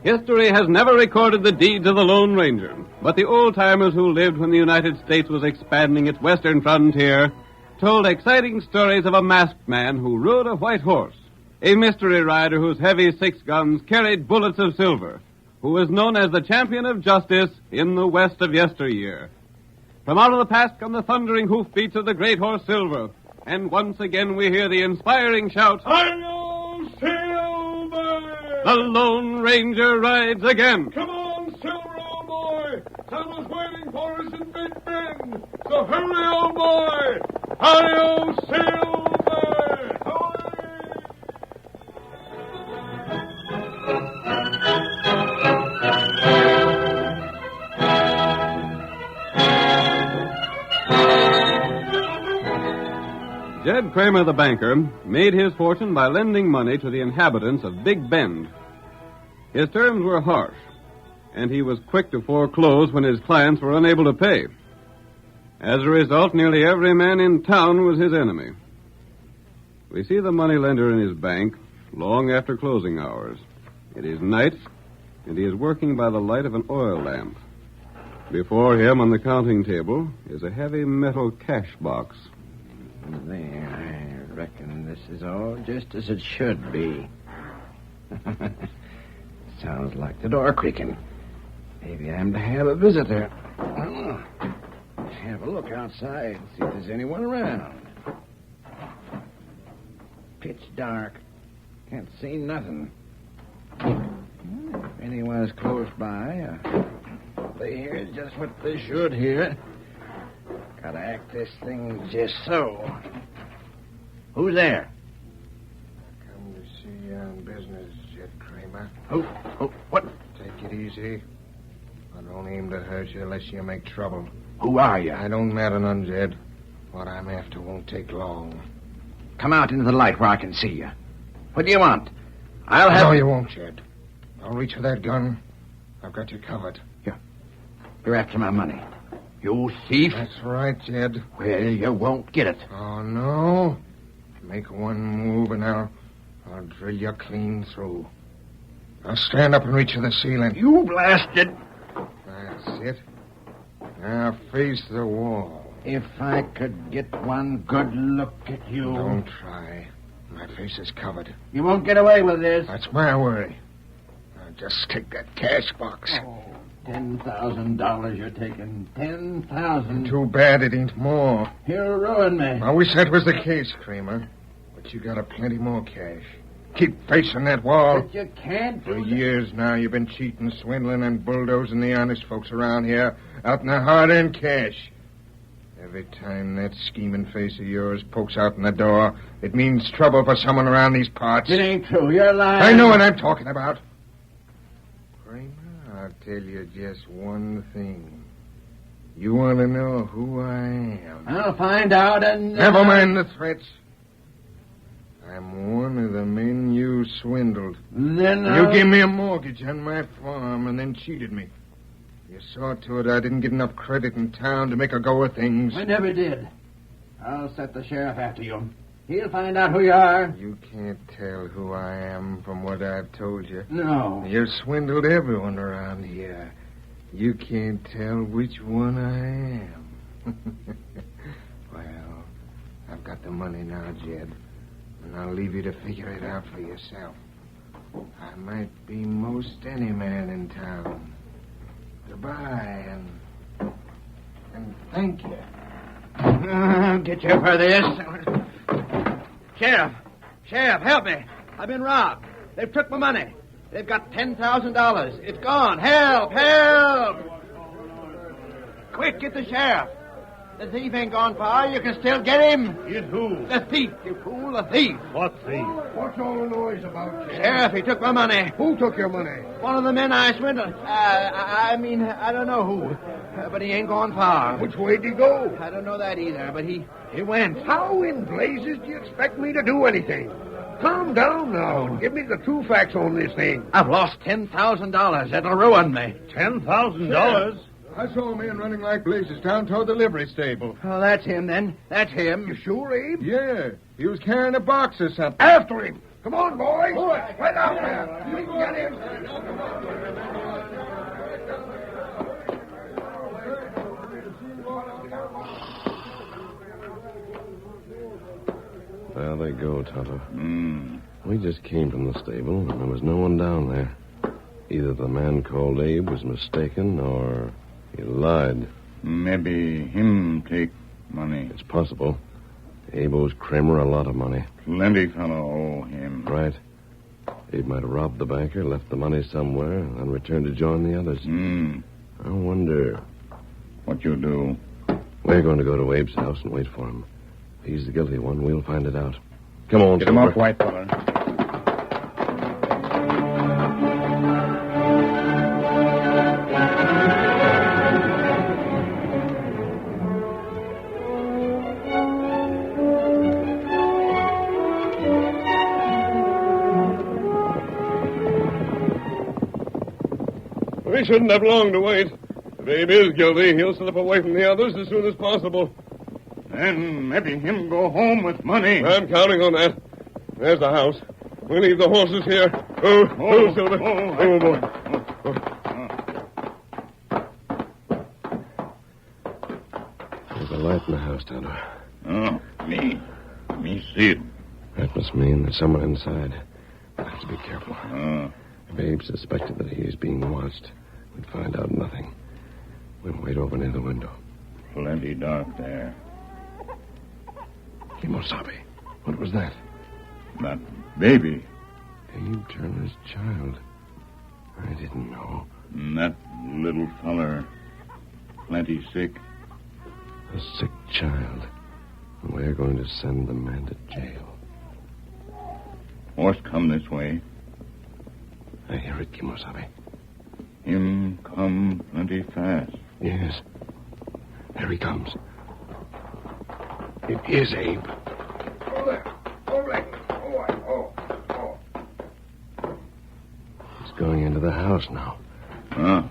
History has never recorded the deeds of the Lone Ranger, but the old-timers who lived when the United States was expanding its western frontier told exciting stories of a masked man who rode a white horse, a mystery rider whose heavy 6 guns carried bullets of silver, who was known as the champion of justice in the West of yesteryear. From out of the past come the thundering hoofbeats of the great horse Silver, and once again we hear the inspiring shout, "Hi-yo, Silver! The Lone Ranger rides again." Come on, Silver, old boy. Santa's waiting for us in Big Bend. So hurry, old boy. Hi-yo, Silver! Jed Kramer, the banker, made his fortune by lending money to the inhabitants of Big Bend. His terms were harsh, and he was quick to foreclose when his clients were unable to pay. As a result, nearly every man in town was his enemy. We see the moneylender in his bank long after closing hours. It is night, and he is working by the light of an oil lamp. Before him on the counting table is a heavy metal cash box. There, I reckon this is all just as it should be. Sounds like the door creaking. Maybe I'm to have a visitor. Have a look outside, see if there's anyone around. Pitch dark. Can't see nothing. If anyone's close by, They hear just what they should hear. Gotta act this thing just so. Who's there? Come to see you on business, Jed Kramer. Who? What? Take it easy. I don't aim to hurt you unless you make trouble. Who are you? I don't matter none, Jed. What I'm after won't take long. Come out into the light where I can see you. What do you want? I'll have... No, you won't, Jed. I'll reach for that gun. I've got you covered. You're after my money. You thief. That's right, Jed. Well, you won't get it. Oh, no? Make one move and I'll drill you clean through. Now stand up and reach for the ceiling. You blasted. That's it. Now face the wall. If I could get one good look at you. Don't try. My face is covered. You won't get away with this. That's my worry. Now just take that cash box. Oh, $10,000 you're taking. 10,000. Too bad it ain't more. You'll ruin me. I wish that was the case, Kramer. But you got a plenty more cash. Keep facing that wall. But you can't do For years now, you've been cheating, swindling, and bulldozing the honest folks around here out in the hard-earned cash. Every time that scheming face of yours pokes out in the door, it means trouble for someone around these parts. It ain't true. You're lying. I know what I'm talking about. Kramer, I'll tell you just one thing. You want to know who I am? I'll find out and... Never mind the threats. I'm one of the men you swindled. Then You gave me a mortgage on my farm and then cheated me. You saw to it I didn't get enough credit in town to make a go of things. I never did. I'll set the sheriff after you. He'll find out who you are. You can't tell who I am from what I've told you. No. You've swindled everyone around here. You can't tell which one I am. Well, I've got the money now, Jed. And I'll leave you to figure it out for yourself. I might be most any man in town. Goodbye, and thank you. I'll get you for this. Sheriff, help me. I've been robbed. They've took my money. They've got $10,000. It's gone. Help! Quick, get the sheriff. The thief ain't gone far. You can still get him. Get who? The thief, you fool, the thief. What thief? What's all the noise about, Sheriff, he took my money. Who took your money? One of the men I swindled. I don't know who. But he ain't gone far. Which way did he go? I don't know that either, but he went. How in blazes do you expect me to do anything? Calm down now and give me the true facts on this thing. I've lost $10,000. That'll ruin me. $10,000? I saw a man running like blazes down toward the livery stable. Oh, that's him, then. That's him. You sure, Abe? Yeah. He was carrying a box or something. After him. Come on, boys. Right out there. We can get him. There they go, Tonto. We just came from the stable, and there was no one down there. Either the man called Abe was mistaken, or he lied. Maybe him take money. It's possible. Abe owes Kramer a lot of money. Plenty fellow owe him. Right. Abe might have robbed the banker, left the money somewhere, and then returned to join the others. I wonder... What you do? We're going to go to Abe's house and wait for him. If he's the guilty one, we'll find it out. Come on, Get him Silver. up, white fella. We shouldn't have long to wait. If Abe is guilty, he'll slip away from the others as soon as possible. And maybe him go home with money. I'm counting on that. There's the house. We'll leave the horses here. Oh, Silver. Oh, boy. There's a light in the house, Tonto. Oh, me see it. That must mean there's someone inside. We'll have to be careful. If Abe suspected that he is being watched, we'd find out nothing. We'll wait over near the window. Plenty dark there. Kimosabe. What was that? That baby. Abe Turner's child. I didn't know. And that little feller, plenty sick. A sick child. And we're going to send the man to jail. Horse come this way. I hear it, Kimosabe. Him come plenty fast. Yes. There he comes. It is Abe. He's going into the house now. Ah.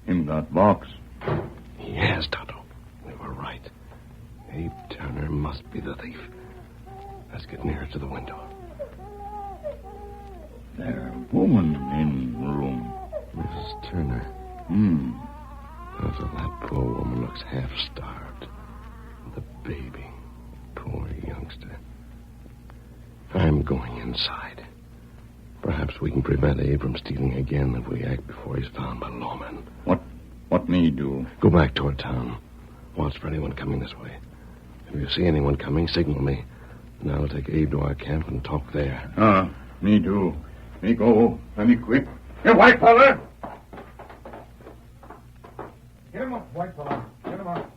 Him got box. He has, Tonto. We were right. Abe Turner must be the thief. Let's get nearer to the window. There, woman in room. Mrs. Turner. That poor woman looks half-starved. The baby. Poor youngster. I'm going inside. Perhaps we can prevent Abe from stealing again if we act before he's found by lawmen. What me do? Go back toward town. Watch for anyone coming this way. If you see anyone coming, signal me. And I'll take Abe to our camp and talk there. Me do. Me go. Let me quick. Hey, white fella! Get him up, white fella. Get him up.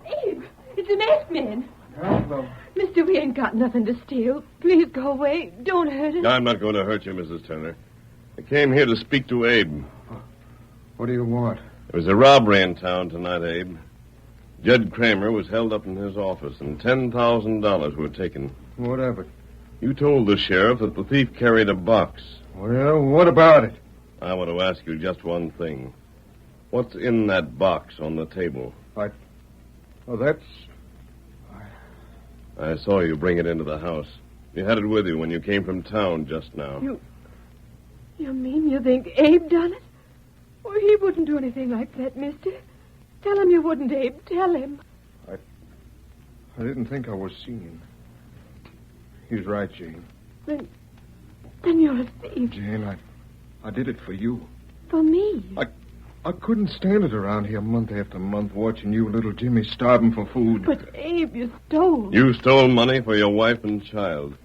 Abe, it's a masked man. Hello. Mister, we ain't got nothing to steal. Please go away. Don't hurt us. I'm not going to hurt you, Mrs. Turner. I came here to speak to Abe. What do you want? There was a robbery in town tonight, Abe. Judd Kramer was held up in his office, and $10,000 were taken. What of it? You told the sheriff that the thief carried a box. Well, what about it? I want to ask you just one thing. What's in that box on the table? Oh, that's... I saw you bring it into the house. You had it with you when you came from town just now. You mean you think Abe done it? Oh, he wouldn't do anything like that, mister. Tell him you wouldn't, Abe. Tell him. I didn't think I was seen. He's right, Jane. Then you're a thief. Jane, I did it for you. For me? I couldn't stand it around here month after month watching you, little Jimmy, starving for food. But, Abe, you stole. You stole money for your wife and child.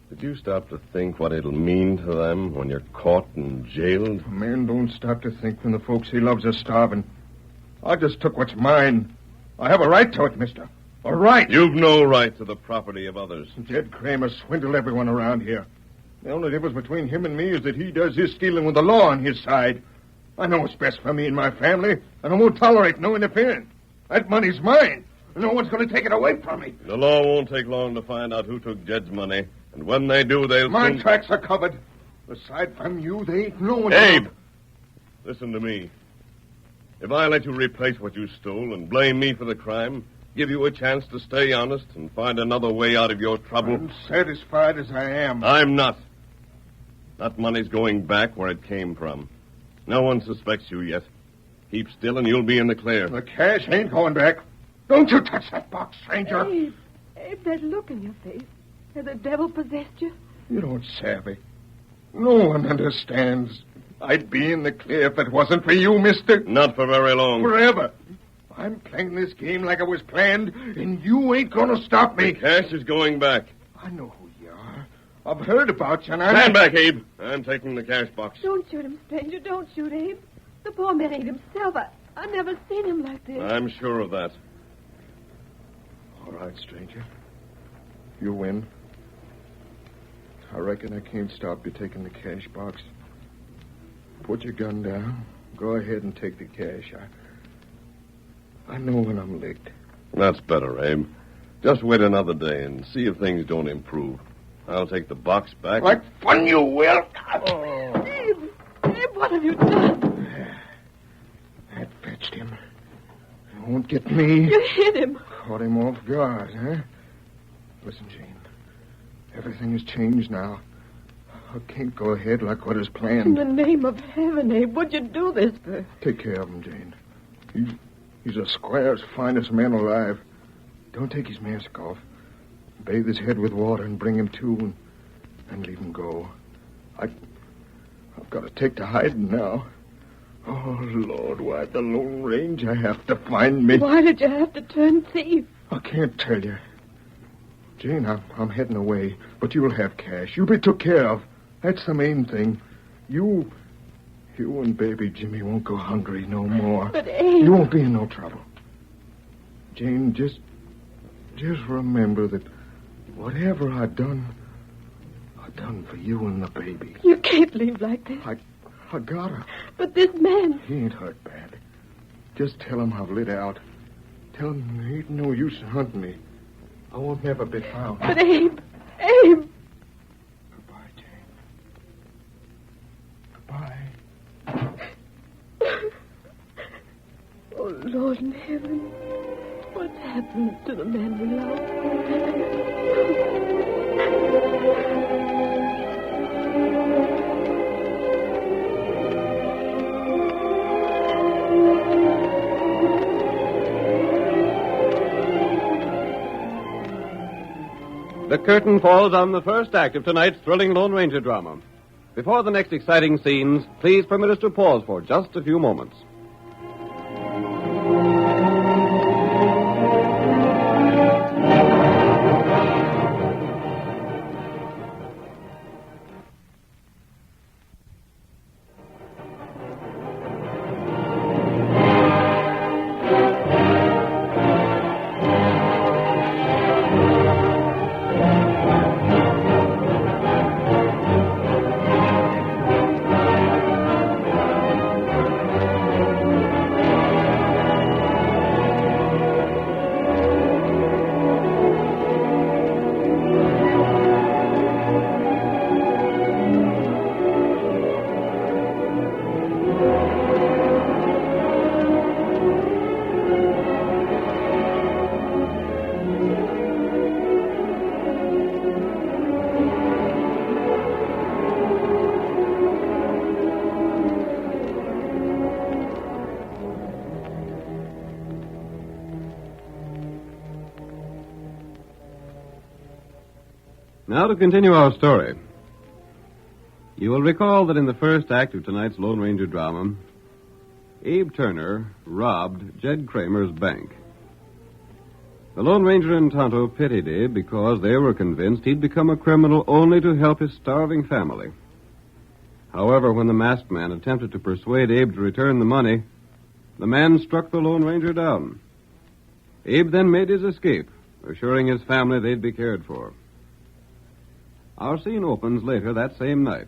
Did you stop to think what it'll mean to them when you're caught and jailed? A man don't stop to think when the folks he loves are starving. I just took what's mine. I have a right to it, mister. A right. You've no right to the property of others. Jed Kramer swindled everyone around here. The only difference between him and me is that he does his stealing with the law on his side. I know what's best for me and my family, and I won't tolerate no interference. That money's mine. No one's going to take it away from me. The law won't take long to find out who took Jed's money. And when they do, they'll... My tracks are covered. Aside from you, they ain't no one... Abe! Listen to me. If I let you replace what you stole and blame me for the crime, give you a chance to stay honest and find another way out of your trouble... I'm satisfied as I am. I'm not. That money's going back where it came from. No one suspects you yet. Keep still and you'll be in the clear. The cash ain't going back. Don't you touch that box, stranger. Abe, that look in your face. Has the devil possessed you? You don't savvy. No one understands. I'd be in the clear if it wasn't for you, mister. Not for very long. Forever. I'm playing this game like it was planned, and you ain't gonna stop me. The cash is going back. I know who you are. I've heard about you, and I... Stand back, Abe. I'm taking the cash box. Don't shoot him, stranger. Don't shoot, Abe. The poor man ain't himself. I've never seen him like this. I'm sure of that. All right, stranger. You win. I reckon I can't stop you taking the cash box. Put your gun down. Go ahead and take the cash. I know when I'm licked. That's better, Abe. Just wait another day and see if things don't improve. I'll take the box back. Like fun you will. Oh. Abe, what have you done? That fetched him. It won't get me. You hit him. Caught him off guard, huh? Listen, Jane. Everything has changed now. I can't go ahead like what is planned. In the name of heaven, Abe, what'd you do this for? Take care of him, Jane. He's a squire's finest man alive. Don't take his mask off. Bathe his head with water and bring him to and leave him go. I've got to take to hiding now. Oh, Lord, why the Lone Range I have to find me? Why did you have to turn thief? I can't tell you. Jane, I'm heading away, but you'll have cash. You'll be took care of. That's the main thing. You and baby Jimmy won't go hungry no more. But, Abe... You won't be in no trouble. Jane, just remember that whatever I done for you and the baby. You can't leave like this. I gotta. But this man... He ain't hurt bad. Just tell him I've lit out. Tell him there ain't no use hunting me. I won't never be found. But, Abe... Abe... Goodbye, Jane. Goodbye. Oh, Lord in heaven. What's happened to the man we love? The curtain falls on the first act of tonight's thrilling Lone Ranger drama. Before the next exciting scenes, please permit us to pause for just a few moments. Now to continue our story. You will recall that in the first act of tonight's Lone Ranger drama, Abe Turner robbed Jed Kramer's bank. The Lone Ranger and Tonto pitied Abe because they were convinced he'd become a criminal only to help his starving family. However, when the masked man attempted to persuade Abe to return the money, the man struck the Lone Ranger down. Abe then made his escape, assuring his family they'd be cared for. Our scene opens later that same night.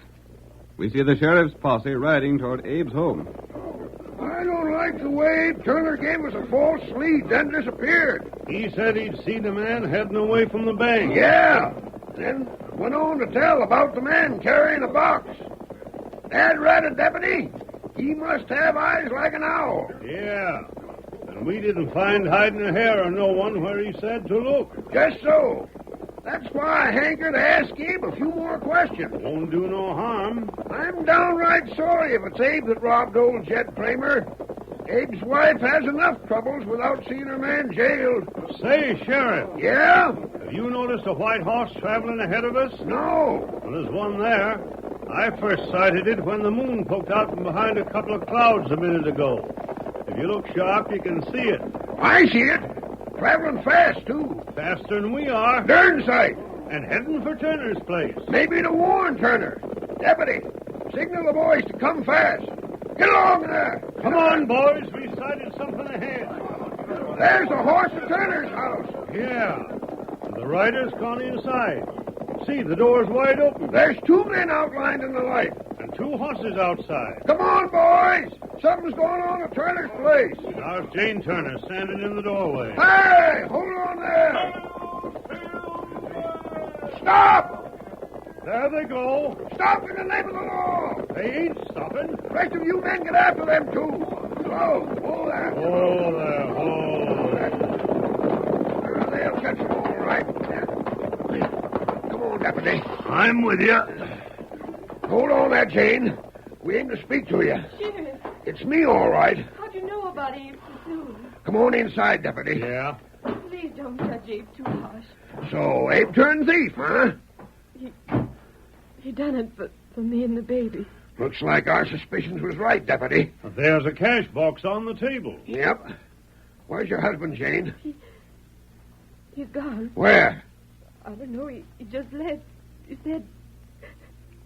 We see the sheriff's posse riding toward Abe's home. I don't like the way Abe Turner gave us a false lead, then disappeared. He said he'd seen a man heading away from the bank. Yeah. Then went on to tell about the man carrying a box. That ratted deputy, he must have eyes like an owl. Yeah. And we didn't find hiding a hair or no one where he said to look. Just so. That's why I hanker to ask Abe a few more questions. Won't do no harm. I'm downright sorry if it's Abe that robbed old Jed Kramer. Abe's wife has enough troubles without seeing her man jailed. Say, Sheriff. Yeah? Have you noticed a white horse traveling ahead of us? No. Well, there's one there. I first sighted it when the moon poked out from behind a couple of clouds a minute ago. If you look sharp, you can see it. I see it. Traveling fast, too. Faster than we are. Darn sight. And heading for Turner's place. Maybe to warn Turner. Deputy, signal the boys to come fast. Get along there. Come on, boys. We sighted something ahead. There's the horse at Turner's house. Yeah. And the rider's gone inside. See, the door's wide open. There's two men outlined in the light. And two horses outside. Come on, boys. Something's going on at Turner's place. There's Jane Turner standing in the doorway. Hey, hold on there. Stop! There they go. Stop in the name of the law. They ain't stopping. The rest of you men get after them, too. Slow. Hold there. Hold there. Hold there. They'll catch them all right. Come on, Deputy. I'm with you. Hold on there, Jane. We aim to speak to you. Sheriff. It's me, all right. How'd you know about Abe's pursuit? Come on inside, Deputy. Yeah? Please don't judge Abe too harsh. So, Abe turned thief, huh? He done it for me and the baby. Looks like our suspicions was right, Deputy. There's a cash box on the table. Yep. Where's your husband, Jane? He's gone. Where? I don't know. He just left. He said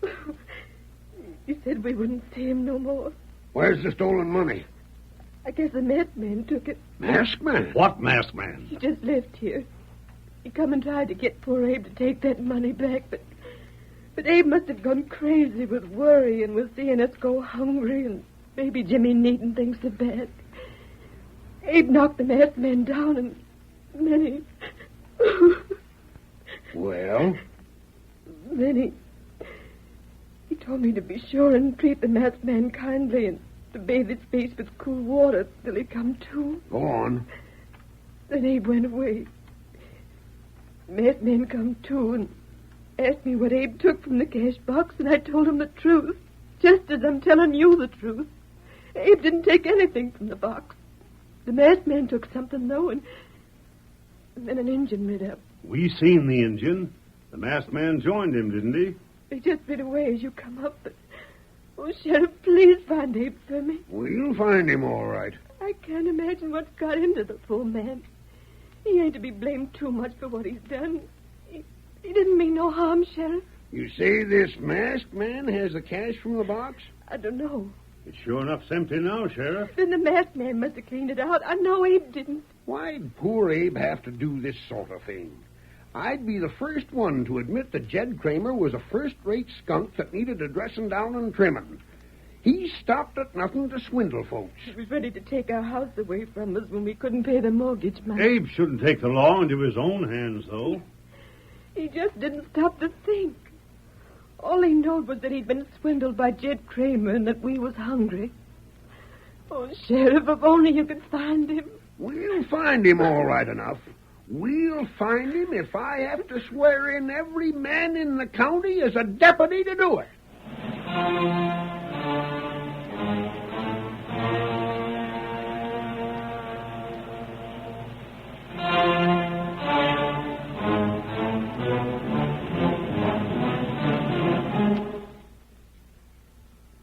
You said we wouldn't see him no more. Where's the stolen money? I guess the masked man took it. Masked man? What masked man? He just left here. He come and tried to get poor Abe to take that money back, but Abe must have gone crazy with worry and with seeing us go hungry, and maybe Jimmy Neaton thinks so bad. Abe knocked the masked man down, and then Well? Then he told me to be sure and treat the masked man kindly and to bathe his face with cool water till he come to. Go on. Then Abe went away. The masked man come to and asked me what Abe took from the cash box, and I told him the truth, just as I'm telling you the truth. Abe didn't take anything from the box. The masked man took something, though, and then an engine rid up. We seen the engine. The masked man joined him, didn't he? He just rid away as you come up, but... Oh, Sheriff, please find Abe for me. We'll find him all right. I can't imagine what's got into the poor man. He ain't to be blamed too much for what he's done. He didn't mean no harm, Sheriff. You say this masked man has the cash from the box? I don't know. It's sure enough empty now, Sheriff. Then the masked man must have cleaned it out. I know Abe didn't. Why'd poor Abe have to do this sort of thing? I'd be the first one to admit that Jed Kramer was a first-rate skunk that needed a dressing down and trimming. He stopped at nothing to swindle folks. He was ready to take our house away from us when we couldn't pay the mortgage money. Abe shouldn't take the law into his own hands, though. He just didn't stop to think. All he knowed was that he'd been swindled by Jed Kramer and that we was hungry. Oh, Sheriff, if only you could find him. We'll find him all right enough. We'll find him if I have to swear in every man in the county as a deputy to do it.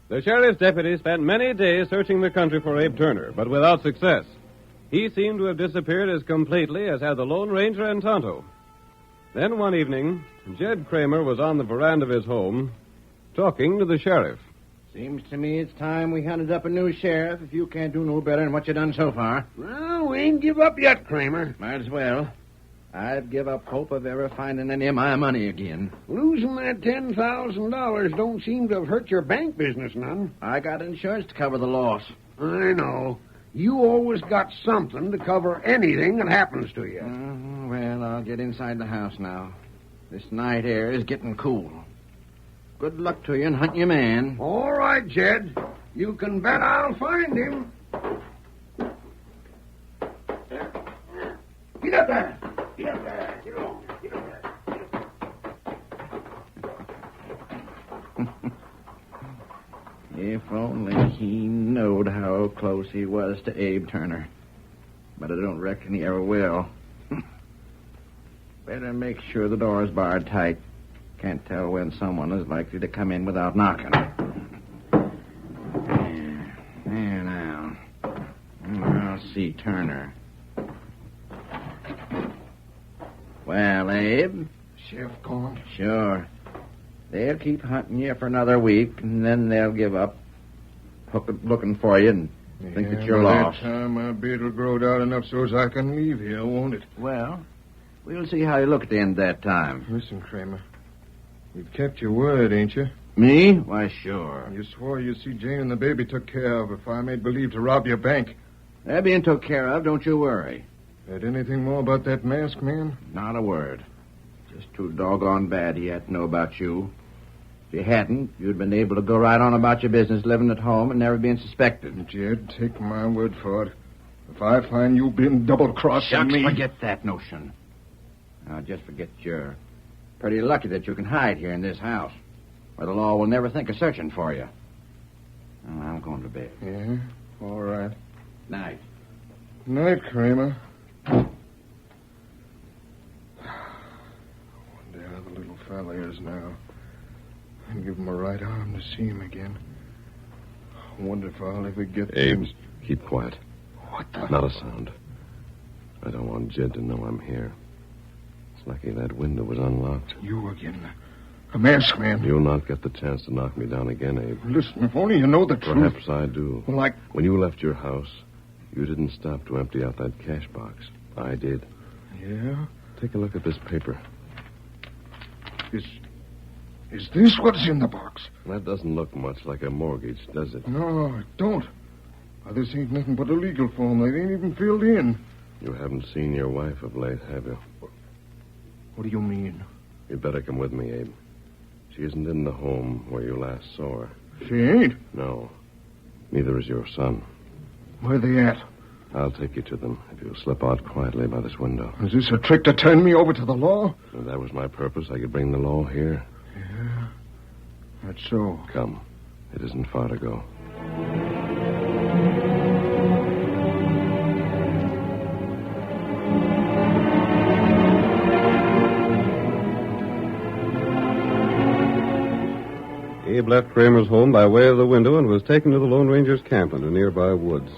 The sheriff's deputy spent many days searching the country for Abe Turner, but without success. He seemed to have disappeared as completely as had the Lone Ranger and Tonto. Then one evening, Jed Kramer was on the veranda of his home talking to the sheriff. Seems to me it's time we hunted up a new sheriff if you can't do no better than what you done so far. Well, we ain't give up yet, Kramer. Might as well. I'd give up hope of ever finding any of my money again. Losing that $10,000 don't seem to have hurt your bank business none. I got insurance to cover the loss. I know. You always got something to cover anything that happens to you. Well, I'll get inside the house now. This night air is getting cool. Good luck to you in hunting your man. All right, Jed. You can bet I'll find him. Get up there. Get up there. Get along. Get up there. If only he knowed how close he was to Abe Turner. But I don't reckon he ever will. Better make sure the door's barred tight. Can't tell when someone is likely to come in without knocking. There now. I'll see Turner. Well, Abe? Sheriff gone? Sure. They'll keep hunting you for another week, and then they'll give up looking for you and think that you're by lost. That time, my beard'll grow out enough so as I can leave here, won't it? Well, we'll see how you look at the end of that time. Listen, Kramer. You've kept your word, ain't you? Me? Why, sure. You swore you'd see Jane and the baby took care of if I made believe to rob your bank. They're being took care of, don't you worry. Heard anything more about that masked man? Not a word. Just too doggone bad he had to know about you. If you hadn't, you'd been able to go right on about your business, living at home and never being suspected. Jed, take my word for it. If I find you been double-crossing me... Forget that notion. Now, just forget you're pretty lucky that you can hide here in this house, where the law will never think of searching for you. Well, I'm going to bed. Yeah? All right. Night. Night, Kramer. Wonder how the little fella is now. And give him a right arm to see him again. I wonder if I'll ever get... Abe, keep quiet. What the... Not a sound. I don't want Jed to know I'm here. It's lucky that window was unlocked. You again. A masked man. You'll not get the chance to knock me down again, Abe. Listen, if only you know the truth. Perhaps I do. Well, When you left your house, you didn't stop to empty out that cash box. I did. Yeah? Take a look at this paper. Is this what's in the box? That doesn't look much like a mortgage, does it? No, it don't. This ain't nothing but a legal form. They ain't even filled in. You haven't seen your wife of late, have you? What do you mean? You'd better come with me, Abe. She isn't in the home where you last saw her. She ain't? No. Neither is your son. Where they at? I'll take you to them if you'll slip out quietly by this window. Is this a trick to turn me over to the law? If that was my purpose, I could bring the law here. Yeah, that's so. Come. It isn't far to go. Abe left Kramer's home by way of the window and was taken to the Lone Ranger's camp in the nearby woods.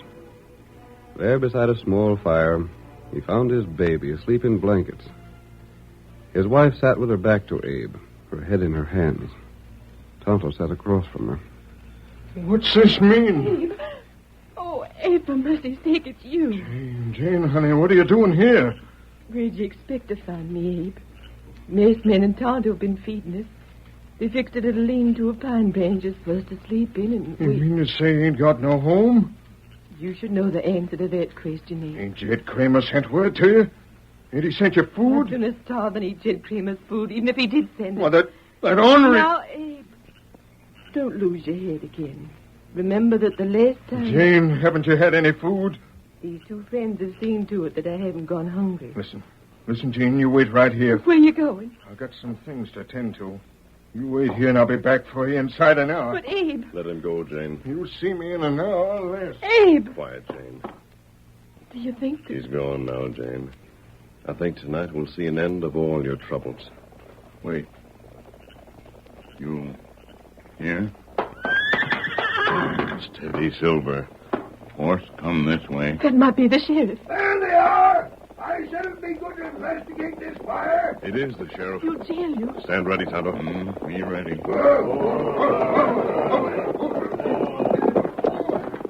There, beside a small fire, he found his baby asleep in blankets. His wife sat with her back to Abe, her head in her hands. Tonto sat across from her. What's this mean? Abe. Oh, Abe, for mercy's sake, it's you. Jane, honey, what are you doing here? Where'd you expect to find me, Abe? Mace men and Tonto have been feeding us. They fixed a little lean-to a pine branch just for us to sleep in, and You mean to say you ain't got no home? You should know the answer to that question, Abe. Ain't Jed Kramer sent word to you? Ain't he sent you food? I'm gonna starve and eat Jed Kramer's food, even if he did send it. Well, that ornery... Now, Abe, don't lose your head again. Remember that the last time... Jane, haven't you had any food? These two friends have seen to it that I haven't gone hungry. Listen, Jane, you wait right here. Where you going? I've got some things to attend to. You wait here and I'll be back for you inside an hour. But, Abe... Let him go, Jane. You'll see me in an hour or less. Abe! Quiet, Jane. Do you think that... He's gone now, Jane. I think tonight we'll see an end of all your troubles. Wait. You here? Steady, Silver. Horse, come this way. That might be the sheriff. There they are! I said it'd be good to investigate this fire. It is the sheriff. He'll jail you. Stand ready, Tonto. Be ready.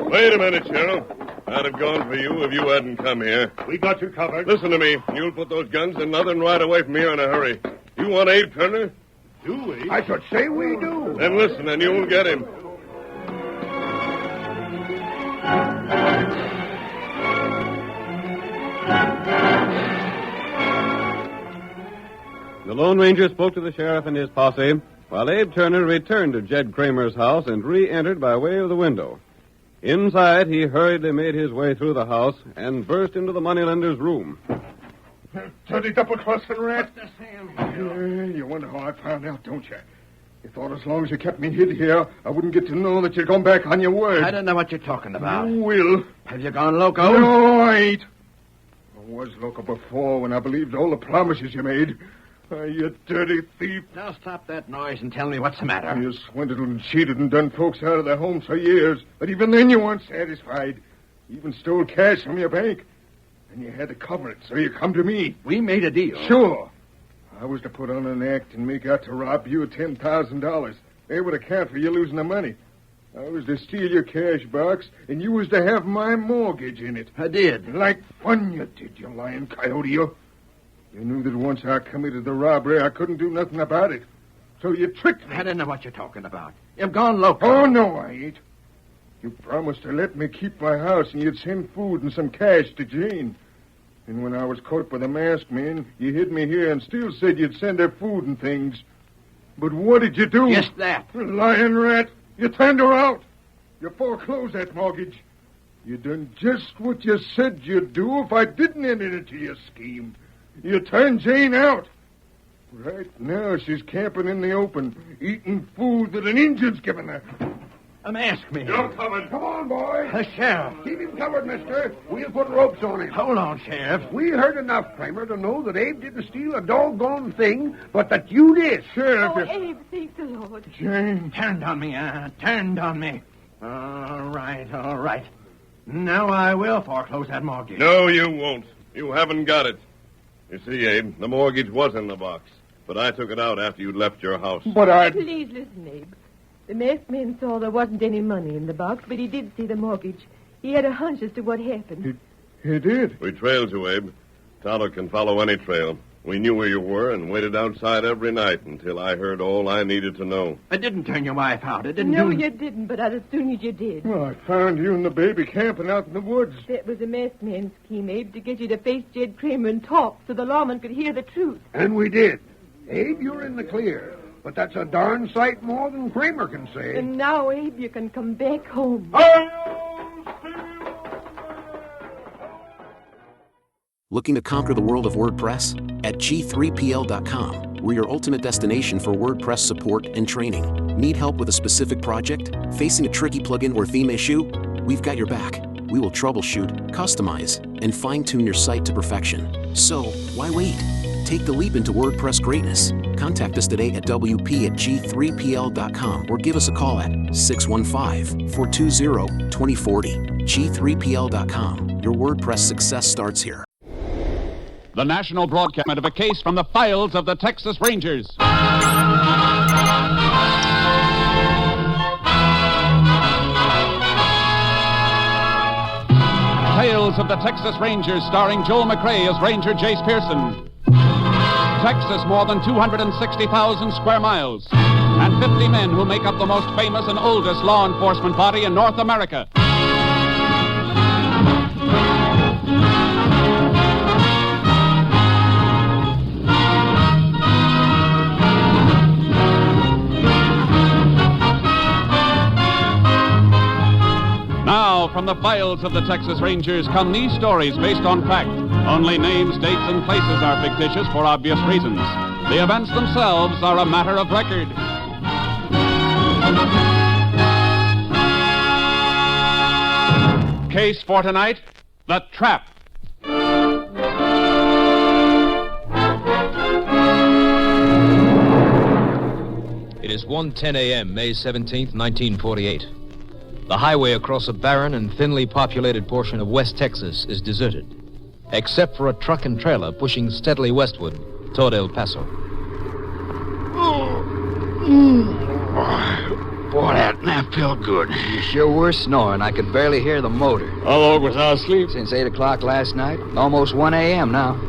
Wait a minute, Sheriff. I'd have gone for you if you hadn't come here. We got you covered. Listen to me. You'll put those guns in nothing right away from here in a hurry. You want Abe Turner? Do we? I should say we do. Then listen, and you'll get him. The Lone Ranger spoke to the sheriff and his posse, while Abe Turner returned to Jed Kramer's house and re-entered by way of the window. Inside, he hurriedly made his way through the house and burst into the moneylender's room. Dirty double-crossing rat. You wonder how I found out, don't you? You thought as long as you kept me hid here, I wouldn't get to know that you'd gone back on your word. I don't know what you're talking about. You will. Have you gone loco? No, I ain't. I was loco before when I believed all the promises you made. You dirty thief. Now stop that noise and tell me what's the matter. You swindled and cheated and done folks out of their homes for years. But even then you weren't satisfied. You even stole cash from your bank. And you had to cover it, so you come to me. We made a deal. Sure. I was to put on an act and make out to rob you of $10,000. They would account for you losing the money. I was to steal your cash box, and you was to have my mortgage in it. I did. Like fun you did, you lying coyote, you. You knew that once I committed the robbery, I couldn't do nothing about it. So you tricked me. I don't know what you're talking about. You've gone loco. Oh, no, I ain't. You promised to let me keep my house, and you'd send food and some cash to Jane. And when I was caught by the masked man, you hid me here and still said you'd send her food and things. But what did you do? Just that. Lying rat. You turned her out. You foreclosed that mortgage. You done just what you said you'd do if I didn't enter into your scheme. You turned Jane out. Right now she's camping in the open, eating food that an Indian's given her. Mask me. You're covered. Come on, boy. The sheriff. Keep him covered, mister. We'll put ropes on him. Hold on, Sheriff. We heard enough, Kramer, to know that Abe didn't steal a doggone thing, but that you did. Sheriff. Oh, Abe, thank the Lord. Jane. Turned on me, turned on me. All right. Now I will foreclose that mortgage. No, you won't. You haven't got it. You see, Abe, the mortgage was in the box. But I took it out after you'd left your house. But I... Please listen, Abe. The masked man saw there wasn't any money in the box, but he did see the mortgage. He had a hunch as to what happened. He did? We trailed you, Abe. Tonto can follow any trail. We knew where you were and waited outside every night until I heard all I needed to know. I didn't turn your wife out. I didn't No, you didn't, but as soon as you did. Well, I found you and the baby camping out in the woods. That was a masked man's scheme, Abe, to get you to face Jed Kramer and talk so the lawman could hear the truth. And we did. Abe, you're in the clear. But that's a darn sight more than Kramer can say. And now, Abe, you can come back home. Looking to conquer the world of WordPress? At G3PL.com, we're your ultimate destination for WordPress support and training. Need help with a specific project? Facing a tricky plugin or theme issue? We've got your back. We will troubleshoot, customize, and fine-tune your site to perfection. So, why wait? Take the leap into WordPress greatness. Contact us today at WP@G3PL.com or give us a call at 615-420-2040. G3PL.com. Your WordPress success starts here. The national broadcast of a case from the files of the Texas Rangers. Tales of the Texas Rangers, starring Joel McRae as Ranger Jace Pearson. Texas, more than 260,000 square miles, and 50 men who make up the most famous and oldest law enforcement body in North America. Now, from the files of the Texas Rangers come these stories based on fact. Only names, dates, and places are fictitious for obvious reasons. The events themselves are a matter of record. Case for tonight, The Trap. It is 1:10 a.m., May 17th, 1948. The highway across a barren and thinly populated portion of West Texas is deserted, except for a truck and trailer pushing steadily westward toward El Paso. Boy, that nap felt good. You sure were snoring. I could barely hear the motor. How long was I asleep? Since 8 o'clock last night. Almost 1 a.m. now.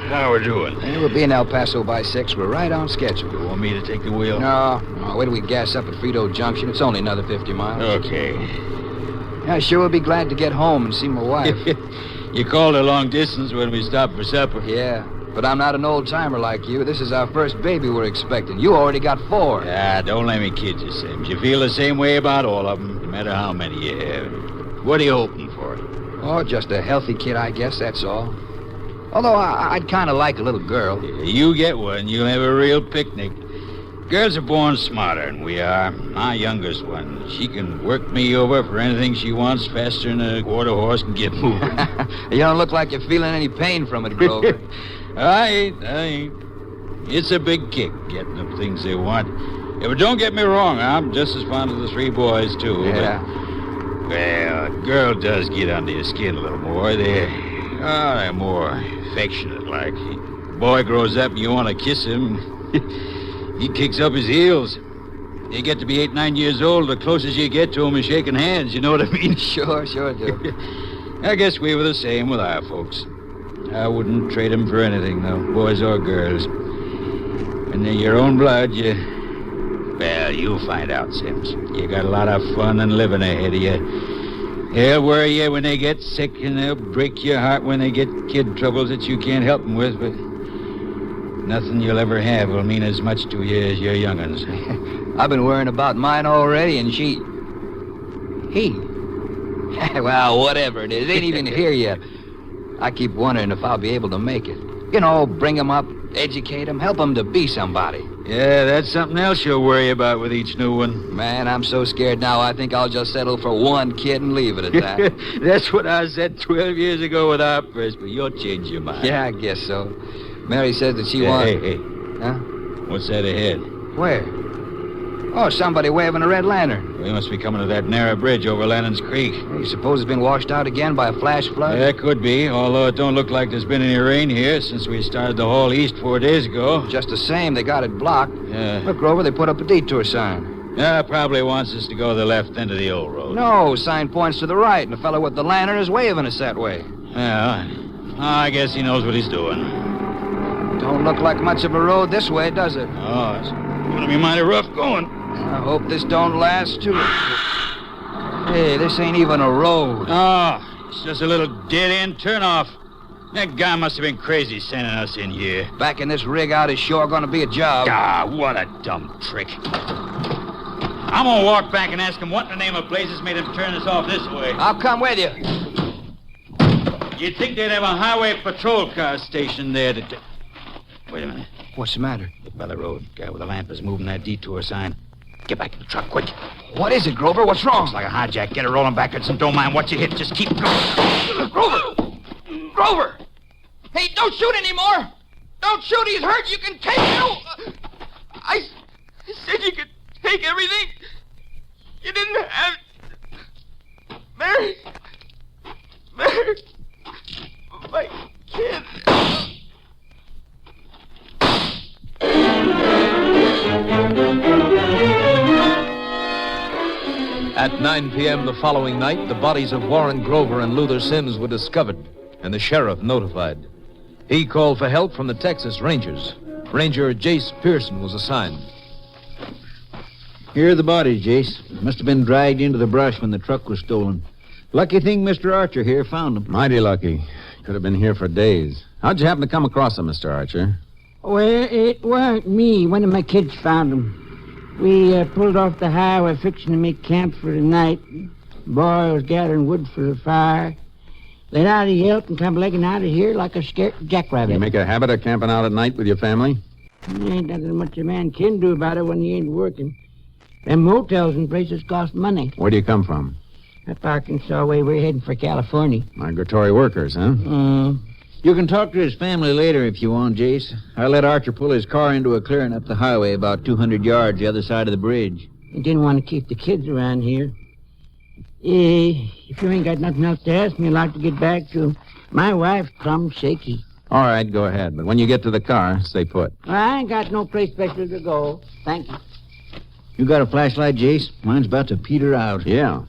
How we doing? We'll be in El Paso by 6. We're right on schedule. You want me to take the wheel? No. Wait till we gas up at Frito Junction. It's only another 50 miles. Okay. I sure would be glad to get home and see my wife. You called a long distance when we stopped for supper. Yeah, but I'm not an old-timer like you. This is our first baby we're expecting. You already got 4. Ah, don't let me kid you, Sims. You feel the same way about all of them, no matter how many you have. What are you hoping for? Oh, just a healthy kid, I guess, that's all. Although I'd kind of like a little girl. You get one, you'll have a real picnic. Girls are born smarter than we are. My youngest one, she can work me over for anything she wants faster than a quarter horse can get moving. You don't look like you're feeling any pain from it, Grover. I ain't. It's a big kick, getting them things they want. Yeah, but don't get me wrong, I'm just as fond of the 3 boys, too. Yeah. But, well, a girl does get under your skin a little more. They're more affectionate, like. Boy grows up and you want to kiss him. He kicks up his heels. You get to be 8, 9 years old, the closest you get to him is shaking hands, you know what I mean? Sure do. I guess we were the same with our folks. I wouldn't trade them for anything, though, boys or girls. When they're your own blood, well, you'll find out, Sims. You got a lot of fun and living ahead of you. They'll worry you when they get sick, and they'll break your heart when they get kid troubles that you can't help them with, but nothing you'll ever have will mean as much to you as your young'uns. I've been worrying about mine already, and he. Well, whatever it is, ain't even here yet. I keep wondering if I'll be able to make it. You know, bring him up, educate him, help him to be somebody. Yeah, that's something else you'll worry about with each new one. Man, I'm so scared now, I think I'll just settle for 1 kid and leave it at that. That's what I said 12 years ago with our first, but you'll change your mind. Yeah, I guess so. Mary says that she wants... Hey. Huh? What's that ahead? Where? Oh, somebody waving a red lantern. We must be coming to that narrow bridge over Lannon's Creek. You suppose it's been washed out again by a flash flood? Yeah, could be, although it don't look like there's been any rain here since we started the haul east 4 days ago. Just the same, they got it blocked. Yeah. Look, Grover, they put up a detour sign. Yeah, probably wants us to go to the left end of the old road. No, sign points to the right, and the fellow with the lantern is waving us that way. Yeah, I guess he knows what he's doing. Don't look like much of a road this way, does it? Oh, it's going to be mighty rough going. I hope this don't last too. Hey, this ain't even a road. Oh, it's just a little dead-end turnoff. That guy must have been crazy sending us in here. Backing this rig out is sure going to be a job. Ah, what a dumb trick. I'm going to walk back and ask him what in the name of blazes made him turn us off this way. I'll come with you. You'd think they'd have a highway patrol car stationed there to... Wait a minute. What's the matter? Look by the road. Guy with the lamp is moving that detour sign. Get back in the truck, quick. What is it, Grover? What's wrong? Looks like a hijack. Get it rolling backwards and don't mind what you hit. Just keep going. Grover! Grover! Hey, don't shoot anymore! Don't shoot, he's hurt. You can take him. I said you could take everything. You didn't have... Mary. My kid. At 9 p.m. the following night, the bodies of Warren Grover and Luther Sims were discovered, and the sheriff notified. He called for help from the Texas Rangers. Ranger Jace Pearson was assigned. Here are the bodies, Jace. Must have been dragged into the brush when the truck was stolen. Lucky thing Mr. Archer here found them. Mighty lucky. Could have been here for days. How'd you happen to come across them, Mr. Archer? Well, it weren't me. One of my kids found them. We pulled off the highway fixing to make camp for the night. Boy was gathering wood for the fire. Let out a yelp and come legging out of here like a scared jackrabbit. You make a habit of camping out at night with your family? There ain't nothing much a man can do about it when he ain't working. Them motels and places cost money. Where do you come from? Up Arkansas way, we're heading for California. Migratory workers, huh? You can talk to his family later if you want, Jace. I let Archer pull his car into a clearing up the highway about 200 yards the other side of the bridge. He didn't want to keep the kids around here. If you ain't got nothing else to ask me, I'd like to get back to my wife's plumb shaky. All right, go ahead. But when you get to the car, stay put. I ain't got no place special to go. Thank you. You got a flashlight, Jace? Mine's about to peter out. Yeah.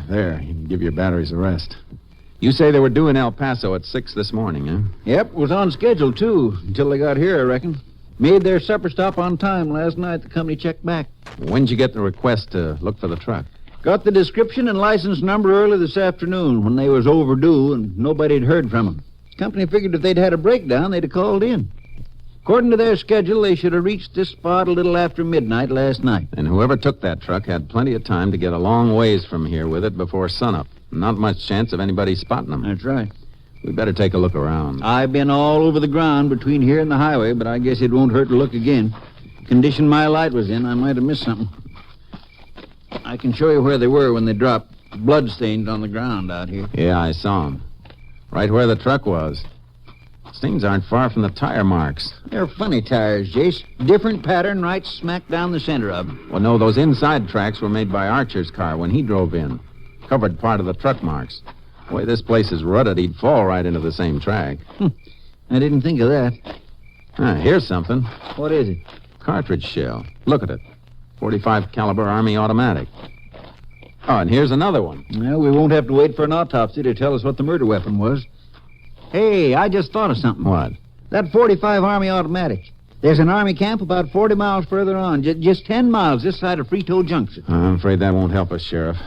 There, you can give your batteries a rest. You say they were due in El Paso at 6 this morning, huh? Yep, was on schedule, too, until they got here, I reckon. Made their supper stop on time last night. The company checked back. When'd you get the request to look for the truck? Got the description and license number early this afternoon when they was overdue and nobody'd heard from them. The company figured if they'd had a breakdown, they'd have called in. According to their schedule, they should have reached this spot a little after midnight last night. And whoever took that truck had plenty of time to get a long ways from here with it before sunup. Not much chance of anybody spotting them. That's right. We better take a look around. I've been all over the ground between here and the highway, but I guess it won't hurt to look again. The condition my light was in, I might have missed something. I can show you where they were when they dropped. Bloodstains on the ground out here. Yeah, I saw them. Right where the truck was. Stains aren't far from the tire marks. They're funny tires, Jace. Different pattern right smack down the center of them. Well, no, those inside tracks were made by Archer's car when he drove in. Covered part of the truck marks. The way this place is rutted, he'd fall right into the same track. I didn't think of that. Here's something. What is it? Cartridge shell. Look at it. 45 caliber Army automatic. Oh, and here's another one. Well, we won't have to wait for an autopsy to tell us what the murder weapon was. Hey, I just thought of something. What? That 45 Army automatic. There's an Army camp about 40 miles further on. Just 10 miles this side of Frito Junction. I'm afraid that won't help us, Sheriff.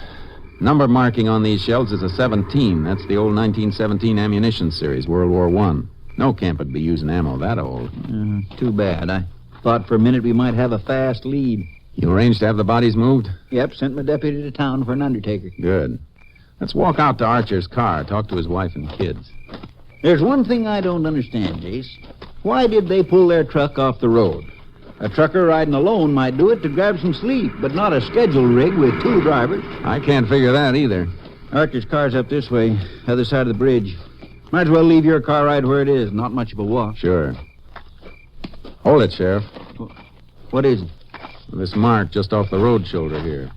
Number marking on these shells is a 17. That's the old 1917 ammunition series, World War I. No camp would be using ammo that old. Too bad. I thought for a minute we might have a fast lead. You arranged to have the bodies moved? Yep, sent my deputy to town for an undertaker. Good. Let's walk out to Archer's car, talk to his wife and kids. There's one thing I don't understand, Jace. Why did they pull their truck off the road? A trucker riding alone might do it to grab some sleep, but not a scheduled rig with two drivers. I can't figure that either. Archer's car's up this way, other side of the bridge. Might as well leave your car right where it is. Not much of a walk. Sure. Hold it, Sheriff. What is it? This mark just off the road shoulder here.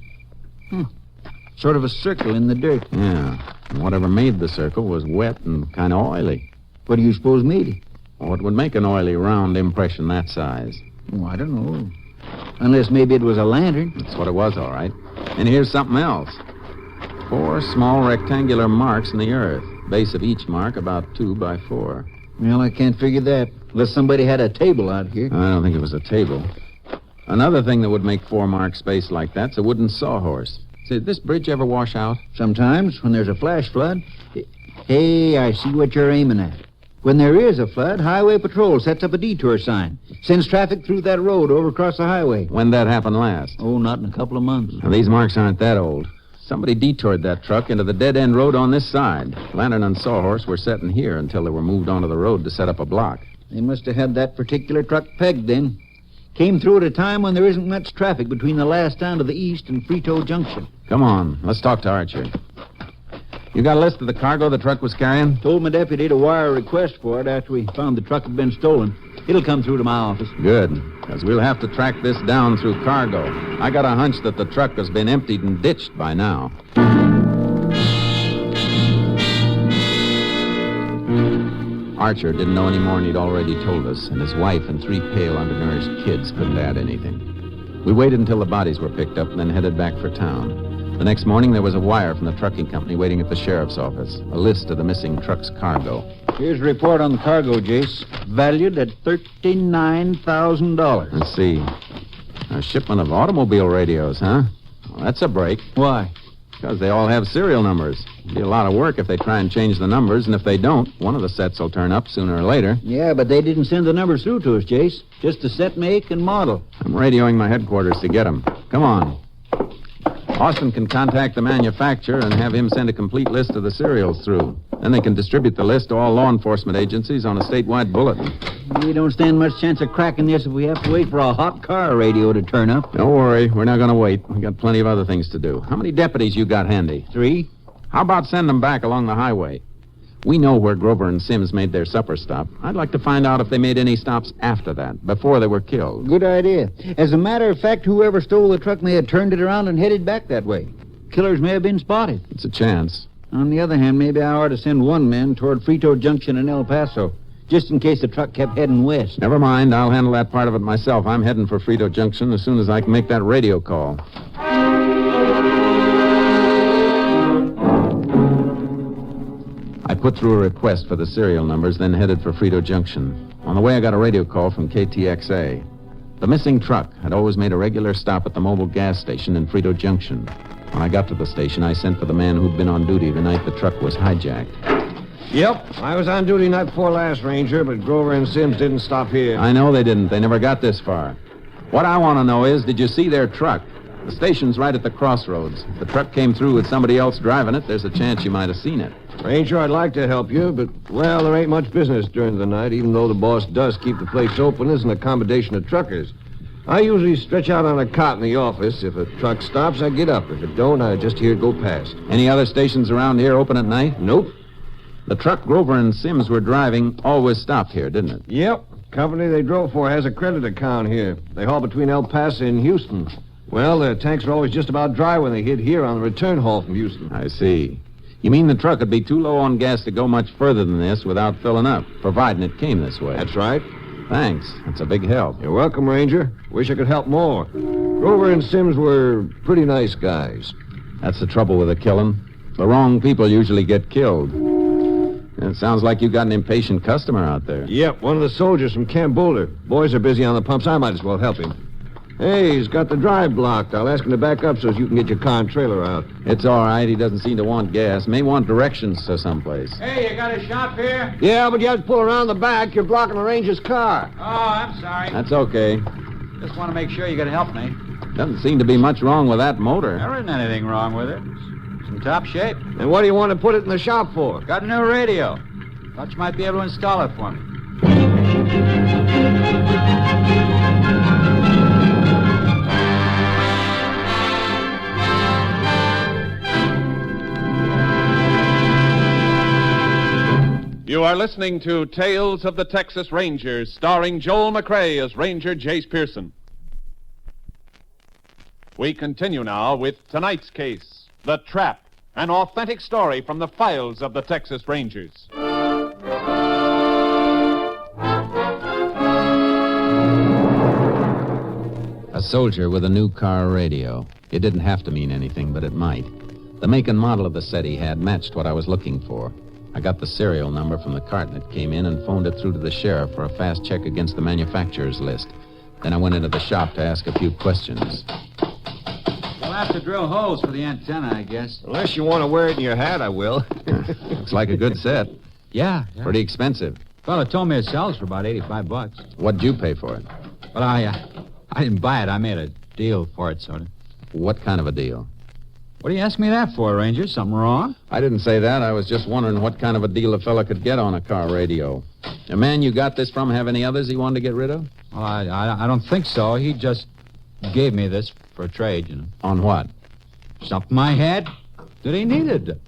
Sort of a circle in the dirt. Yeah. And whatever made the circle was wet and kind of oily. What do you suppose made it? What would make an oily, round impression that size? Oh, I don't know. Unless maybe it was a lantern. That's what it was, all right. And here's something else. 4 small rectangular marks in the earth. Base of each mark about 2 by 4. Well, I can't figure that. Unless somebody had a table out here. I don't think it was a table. Another thing that would make 4 marks spaced like that's a wooden sawhorse. Say, did this bridge ever wash out? Sometimes, when there's a flash flood. Hey, I see what you're aiming at. When there is a flood, Highway Patrol sets up a detour sign. Sends traffic through that road over across the highway. When'd that happen last? Oh, not in a couple of months. Now, these marks aren't that old. Somebody detoured that truck into the dead-end road on this side. Lantern and Sawhorse were setting here until they were moved onto the road to set up a block. They must have had that particular truck pegged then. Came through at a time when there isn't much traffic between the last town to the east and Frito Junction. Come on, let's talk to Archer. You got a list of the cargo the truck was carrying? Told my deputy to wire a request for it after we found the truck had been stolen. It'll come through to my office. Good, because we'll have to track this down through cargo. I got a hunch that the truck has been emptied and ditched by now. Archer didn't know any more than he'd already told us, and his wife and 3 pale, undernourished kids couldn't add anything. We waited until the bodies were picked up and then headed back for town. The next morning, there was a wire from the trucking company waiting at the sheriff's office. A list of the missing truck's cargo. Here's a report on the cargo, Jace. Valued at $39,000. Let's see. A shipment of automobile radios, huh? Well, that's a break. Why? Because they all have serial numbers. It'll be a lot of work if they try and change the numbers, and if they don't, one of the sets will turn up sooner or later. Yeah, but they didn't send the numbers through to us, Jace. Just the set, make, and model. I'm radioing my headquarters to get them. Come on. Austin can contact the manufacturer and have him send a complete list of the serials through. Then they can distribute the list to all law enforcement agencies on a statewide bulletin. We don't stand much chance of cracking this if we have to wait for a hot car radio to turn up. Don't worry. We're not going to wait. We've got plenty of other things to do. How many deputies you got handy? 3. How about send them back along the highway? We know where Grover and Sims made their supper stop. I'd like to find out if they made any stops after that, before they were killed. Good idea. As a matter of fact, whoever stole the truck may have turned it around and headed back that way. Killers may have been spotted. It's a chance. On the other hand, maybe I ought to send one man toward Frito Junction in El Paso, just in case the truck kept heading west. Never mind. I'll handle that part of it myself. I'm heading for Frito Junction as soon as I can make that radio call. I put through a request for the serial numbers, then headed for Frito Junction. On the way, I got a radio call from KTXA. The missing truck had always made a regular stop at the mobile gas station in Frito Junction. When I got to the station, I sent for the man who'd been on duty the night the truck was hijacked. Yep, I was on duty night before last, Ranger, but Grover and Sims didn't stop here. I know they didn't. They never got this far. What I want to know is, did you see their truck? The station's right at the crossroads. If the truck came through with somebody else driving it, there's a chance you might have seen it. Ranger, I'd like to help you, but, well, there ain't much business during the night, even though the boss does keep the place open as an accommodation of truckers. I usually stretch out on a cot in the office. If a truck stops, I get up. If it don't, I just hear it go past. Any other stations around here open at night? Nope. The truck Grover and Sims were driving always stopped here, didn't it? Yep. Company they drove for has a credit account here. They haul between El Paso and Houston. Well, their tanks are always just about dry when they hit here on the return haul from Houston. I see. You mean the truck would be too low on gas to go much further than this without filling up, providing it came this way? That's right. Thanks. That's a big help. You're welcome, Ranger. Wish I could help more. Grover and Sims were pretty nice guys. That's the trouble with a killing. The wrong people usually get killed. It sounds like you got an impatient customer out there. Yep, one of the soldiers from Camp Boulder. Boys are busy on the pumps. I might as well help him. Hey, he's got the drive blocked. I'll ask him to back up so you can get your car and trailer out. It's all right. He doesn't seem to want gas. May want directions to someplace. Hey, you got a shop here? Yeah, but you have to pull around the back. You're blocking the ranger's car. Oh, I'm sorry. That's okay. Just want to make sure you can help me. Doesn't seem to be much wrong with that motor. There isn't anything wrong with it. It's in top shape. And what do you want to put it in the shop for? Got a new radio. Thought you might be able to install it for me. You are listening to Tales of the Texas Rangers, starring Joel McCrea as Ranger Jace Pearson. We continue now with tonight's case, The Trap, an authentic story from the files of the Texas Rangers. A soldier with a new car radio. It didn't have to mean anything, but it might. The make and model of the set he had matched what I was looking for. I got the serial number from the carton it came in and phoned it through to the sheriff for a fast check against the manufacturer's list. Then I went into the shop to ask a few questions. You'll have to drill holes for the antenna, I guess. Unless you want to wear it in your hat, I will. Looks like a good set. Yeah. Pretty expensive. Fella told me it sells for about $85. What'd you pay for it? Well, I didn't buy it. I made a deal for it, sort of. What kind of a deal? What do you ask me that for, Ranger? Something wrong? I didn't say that. I was just wondering what kind of a deal a fella could get on a car radio. The man you got this from have any others he wanted to get rid of? Well, I don't think so. He just gave me this for a trade, you know. On what? Something I had that he needed.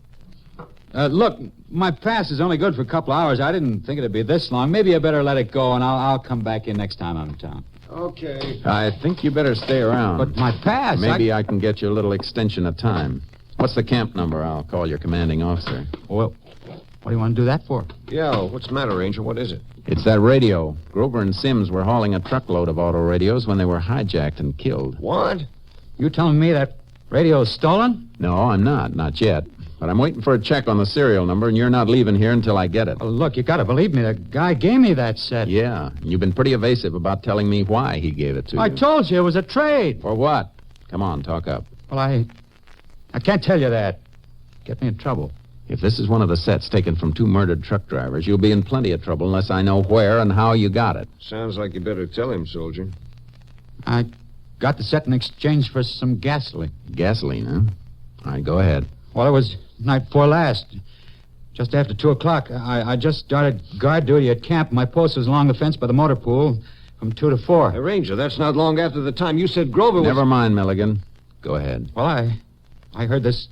Look, my pass is only good for a couple hours. I didn't think it'd be this long. Maybe I better let it go, and I'll come back in next time I'm in town. Okay. I think you better stay around. But my pass... Maybe I can get you a little extension of time. What's the camp number? I'll call your commanding officer. Well, what do you want to do that for? Yeah, what's the matter, Ranger? What is it? It's that radio. Grover and Sims were hauling a truckload of auto radios when they were hijacked and killed. What? You telling me that radio's stolen? No, I'm not. Not yet. But I'm waiting for a check on the serial number, and you're not leaving here until I get it. Well, look, you gotta believe me. The guy gave me that set. Yeah, and you've been pretty evasive about telling me why he gave it to you. I told you it was a trade. For what? Come on, talk up. Well, I can't tell you that. Get me in trouble. If this is one of the sets taken from 2 murdered truck drivers, you'll be in plenty of trouble unless I know where and how you got it. Sounds like you better tell him, soldier. I got the set in exchange for some gasoline. Gasoline, huh? All right, go ahead. Well, it was night before last. Just after 2 o'clock. I just started guard duty at camp. My post was along the fence by the motor pool from 2 to 4. Hey, Ranger, that's not long after the time you said Grover was... Never mind, Milligan. Go ahead. Well, I heard this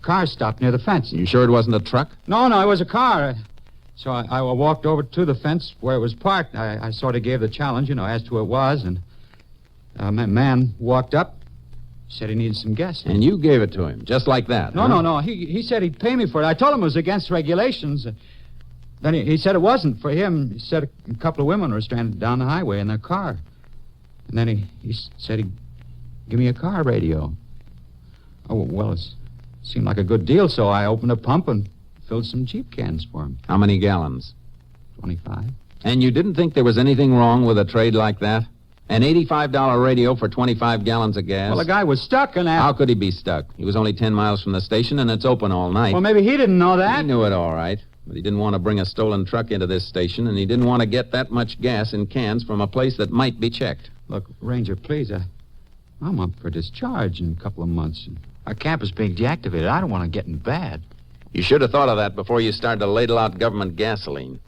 car stop near the fence. You sure it wasn't a truck? No, it was a car. So I walked over to the fence where it was parked. I sort of gave the challenge, as to who it was, and a man walked up, said he needed some gas. And you gave it to him, just like that? No. He said he'd pay me for it. I told him it was against regulations. Then he said it wasn't for him. He said a couple of women were stranded down the highway in their car. And then he said he'd give me a car radio. Oh, well, it seemed like a good deal, so I opened a pump and filled some Jeep cans for him. How many gallons? 25. And you didn't think there was anything wrong with a trade like that? An $85 radio for 25 gallons of gas? Well, the guy was stuck in that. How could he be stuck? He was only 10 miles from the station, and it's open all night. Well, maybe he didn't know that. He knew it all right, but he didn't want to bring a stolen truck into this station, and he didn't want to get that much gas in cans from a place that might be checked. Look, Ranger, please, I'm up for discharge in a couple of months. Our camp is being deactivated. I don't want to get in bad. You should have thought of that before you started to ladle out government gasoline.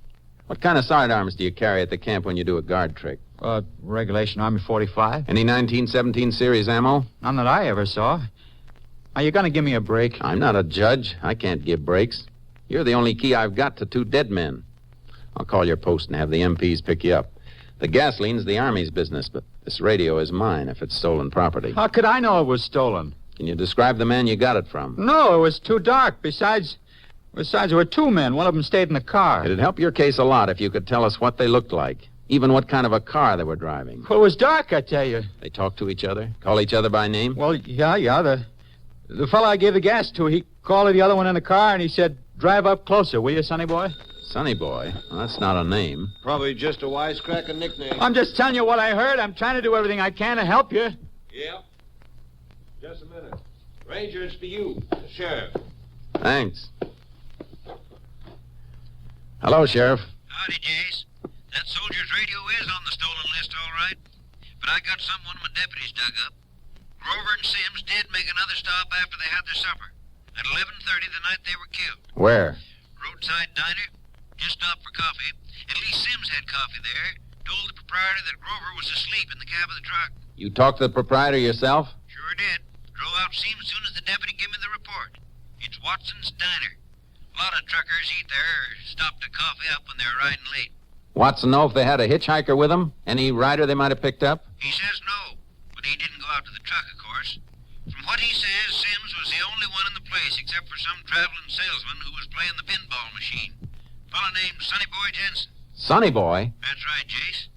What kind of sidearms do you carry at the camp when you do a guard trick? Regulation Army 45. Any 1917 series ammo? None that I ever saw. Are you going to give me a break? I'm not a judge. I can't give breaks. You're the only key I've got to 2 dead men. I'll call your post and have the MPs pick you up. The gasoline's the Army's business, but this radio is mine if it's stolen property. How could I know it was stolen? Can you describe the man you got it from? No, it was too dark. Besides, there were 2 men. One of them stayed in the car. It'd help your case a lot if you could tell us what they looked like. Even what kind of a car they were driving. Well, it was dark, I tell you. They talked to each other? Call each other by name? Well, yeah. The fellow I gave the gas to, he called the other one in the car, and he said, drive up closer, will you, Sonny Boy? Sonny Boy? Well, that's not a name. Probably just a wisecracking nickname. I'm just telling you what I heard. I'm trying to do everything I can to help you. Yep. Just a minute. Ranger, it's for you, the sheriff. Thanks. Hello, Sheriff. Howdy, Jace. That soldier's radio is on the stolen list, all right. But I got something one of my deputies dug up. Grover and Sims did make another stop after they had their supper. At 11:30 the night they were killed. Where? Roadside diner. Just stopped for coffee. At least Sims had coffee there. Told the proprietor that Grover was asleep in the cab of the truck. You talked to the proprietor yourself? Sure did. Drove out to see him as soon as the deputy gave me the report. It's Watson's Diner. A lot of truckers eat there or stop to coffee up when they're riding late. Watson know if they had a hitchhiker with them? Any rider they might have picked up? He says no, but he didn't go out to the truck, of course. course. From what he says, Sims was the only one in the place except for some traveling salesman who was playing the pinball machine. Fellow named Sonny Boy Jensen. Sonny Boy? That's right, Jace.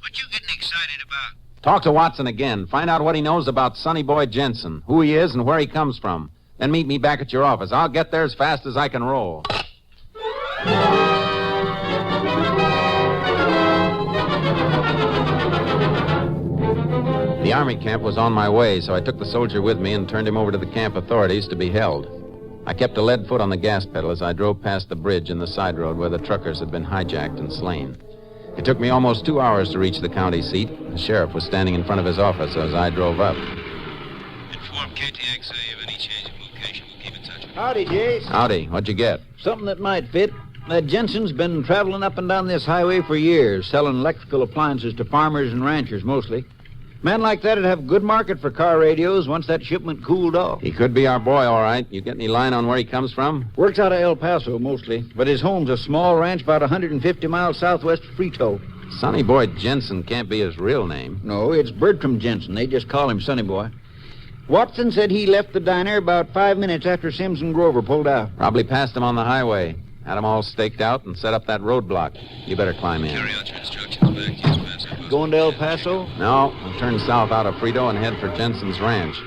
What you getting excited about? Talk to Watson again. Find out what he knows about Sonny Boy Jensen, who he is and where he comes from. Then meet me back at your office. I'll get there as fast as I can roll. The army camp was on my way, so I took the soldier with me and turned him over to the camp authorities to be held. I kept a lead foot on the gas pedal as I drove past the bridge and the side road where the truckers had been hijacked and slain. It took me almost 2 hours to reach the county seat. The sheriff was standing in front of his office as I drove up. Inform KTXA of any change of location. We'll keep in touch with you. Howdy, Jace. Howdy. What'd you get? Something that might fit. That Jensen's been traveling up and down this highway for years, selling electrical appliances to farmers and ranchers mostly. Men like that'd have good market for car radios once that shipment cooled off. He could be our boy, all right. You get any line on where he comes from? Works out of El Paso mostly, but his home's a small ranch about 150 miles southwest of Frito. Sonny Boy Jensen can't be his real name. No, it's Bertram Jensen. They just call him Sonny Boy. Watson said he left the diner about 5 minutes after Sims and Grover pulled out. Probably passed him on the highway. Had him all staked out and set up that roadblock. You better climb in. Carry out your instructions back to El Paso. Going to El Paso? No, I'll turn south out of Frito and head for Jensen's ranch.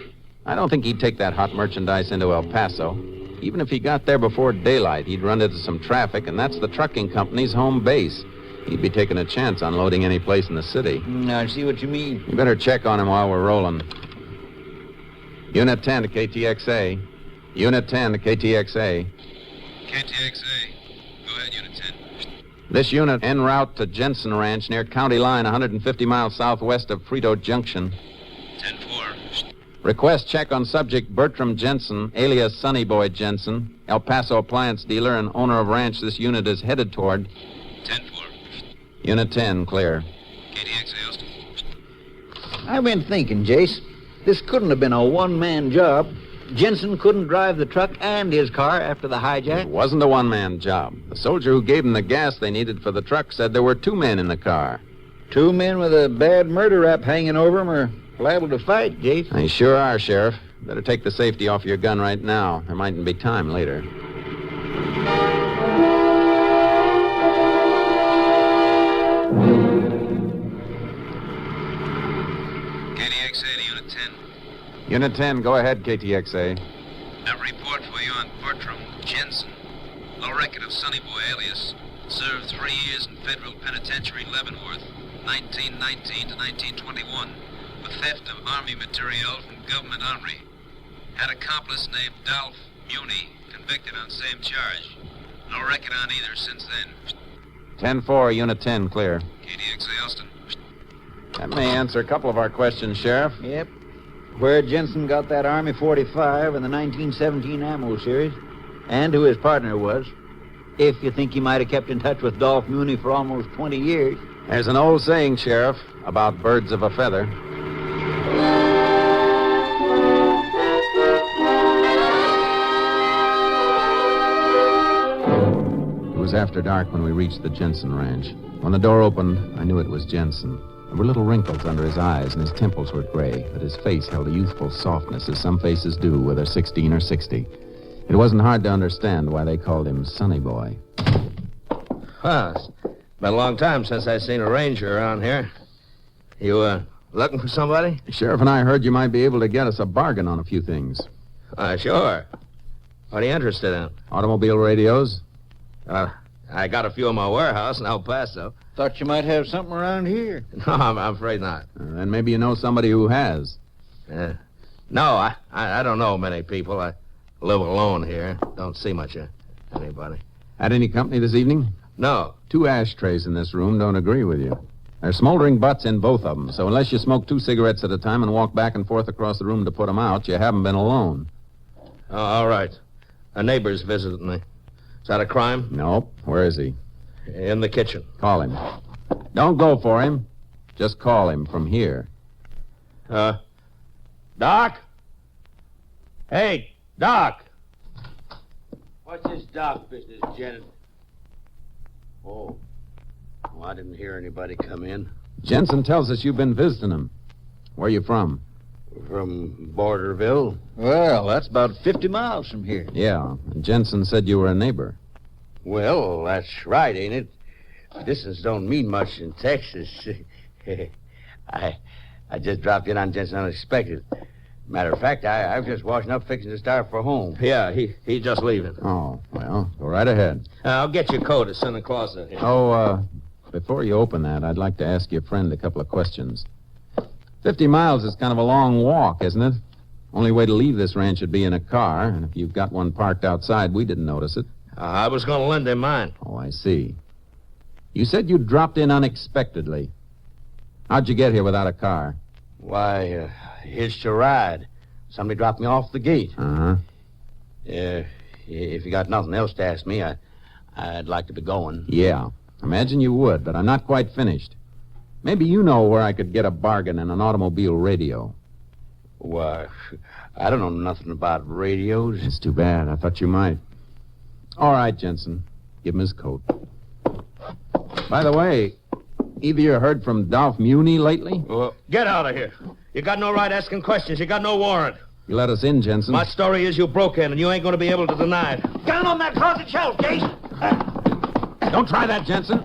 I don't think he'd take that hot merchandise into El Paso. Even if he got there before daylight, he'd run into some traffic, and that's the trucking company's home base. He'd be taking a chance on loading any place in the city. I see what you mean. You better check on him while we're rolling. Unit 10 to KTXA. Unit 10 to KTXA. KTXA. Go ahead, Unit 10. This unit en route to Jensen Ranch near County Line, 150 miles southwest of Frito Junction. 10-4. Request check on subject Bertram Jensen, alias Sonny Boy Jensen, El Paso appliance dealer and owner of ranch this unit is headed toward. 10-4. Unit 10, clear. KTXA, Austin. I've been thinking, Jace. This couldn't have been a one-man job. Jensen couldn't drive the truck and his car after the hijack. It wasn't a one-man job. The soldier who gave them the gas they needed for the truck said there were 2 men in the car. 2 men with a bad murder rap hanging over them are liable to fight, Jace. They sure are, Sheriff. Better take the safety off your gun right now. There mightn't be time later. KTXA to Unit 10. Unit 10, go ahead, KTXA. Have a report for you on Bertram Jensen. No record of Sonny Boy alias. Served 3 years in federal penitentiary Leavenworth, 1919 to 1921, for theft of army material from government armory. Had accomplice named Dolph Muni, convicted on same charge. No record on either since then. 10-4, Unit 10, clear. KTXA Austin. That may answer a couple of our questions, Sheriff. Yep. Where Jensen got that Army 45 and the 1917 ammo series, and who his partner was. If you think he might have kept in touch with Dolph Muni for almost 20 years. There's an old saying, Sheriff, about birds of a feather. It was after dark when we reached the Jensen Ranch. When the door opened, I knew it was Jensen. There were little wrinkles under his eyes, and his temples were gray, but his face held a youthful softness, as some faces do, whether 16 or 60. It wasn't hard to understand why they called him Sonny Boy. Well, it's been a long time since I seen a ranger around here. You, looking for somebody? The sheriff and I heard you might be able to get us a bargain on a few things. Sure. What are you interested in? Automobile radios? I got a few in my warehouse in El Paso. Thought you might have something around here. No, I'm afraid not. Then maybe you know somebody who has. No, I don't know many people. I live alone here. Don't see much of anybody. Had any company this evening? No. 2 ashtrays in this room don't agree with you. There's smoldering butts in both of them, so unless you smoke 2 cigarettes at a time and walk back and forth across the room to put them out, you haven't been alone. Oh, all right. A neighbor's visiting me. Is that a crime? Nope. Where is he? In the kitchen. Call him. Don't go for him. Just call him from here. Doc? Hey, Doc. What's this Doc business, Janet? Oh. Well, I didn't hear anybody come in. Jensen tells us you've been visiting him. Where are you from? From Borderville. Well, that's about 50 miles from here. Yeah, and Jensen said you were a neighbor. Well, that's right, ain't it? Distance don't mean much in Texas. I just dropped in on Jensen unexpected. Matter of fact, I was just washing up, fixing to start for home. Yeah, he's just leaving. Oh, well, go right ahead. I'll get your coat as Santa Claus is here. Oh, before you open that, I'd like to ask your friend a couple of questions. 50 miles is kind of a long walk, isn't it? Only way to leave this ranch would be in a car, and if you've got one parked outside, we didn't notice it. I was going to lend him mine. Oh, I see. You said you dropped in unexpectedly. How'd you get here without a car? Why, hitched a ride. Somebody dropped me off the gate. Uh-huh. If you got nothing else to ask me, I'd like to be going. Yeah, imagine you would, but I'm not quite finished. Maybe you know where I could get a bargain in an automobile radio. Why, I don't know nothing about radios. It's too bad. I thought you might. All right, Jensen. Give him his coat. By the way, either you heard from Dolph Muni lately? Well, get out of here. You got no right asking questions. You got no warrant. You let us in, Jensen. My story is you broke in, and you ain't going to be able to deny it. Down on that closet shelf, Case. Don't try that, Jensen.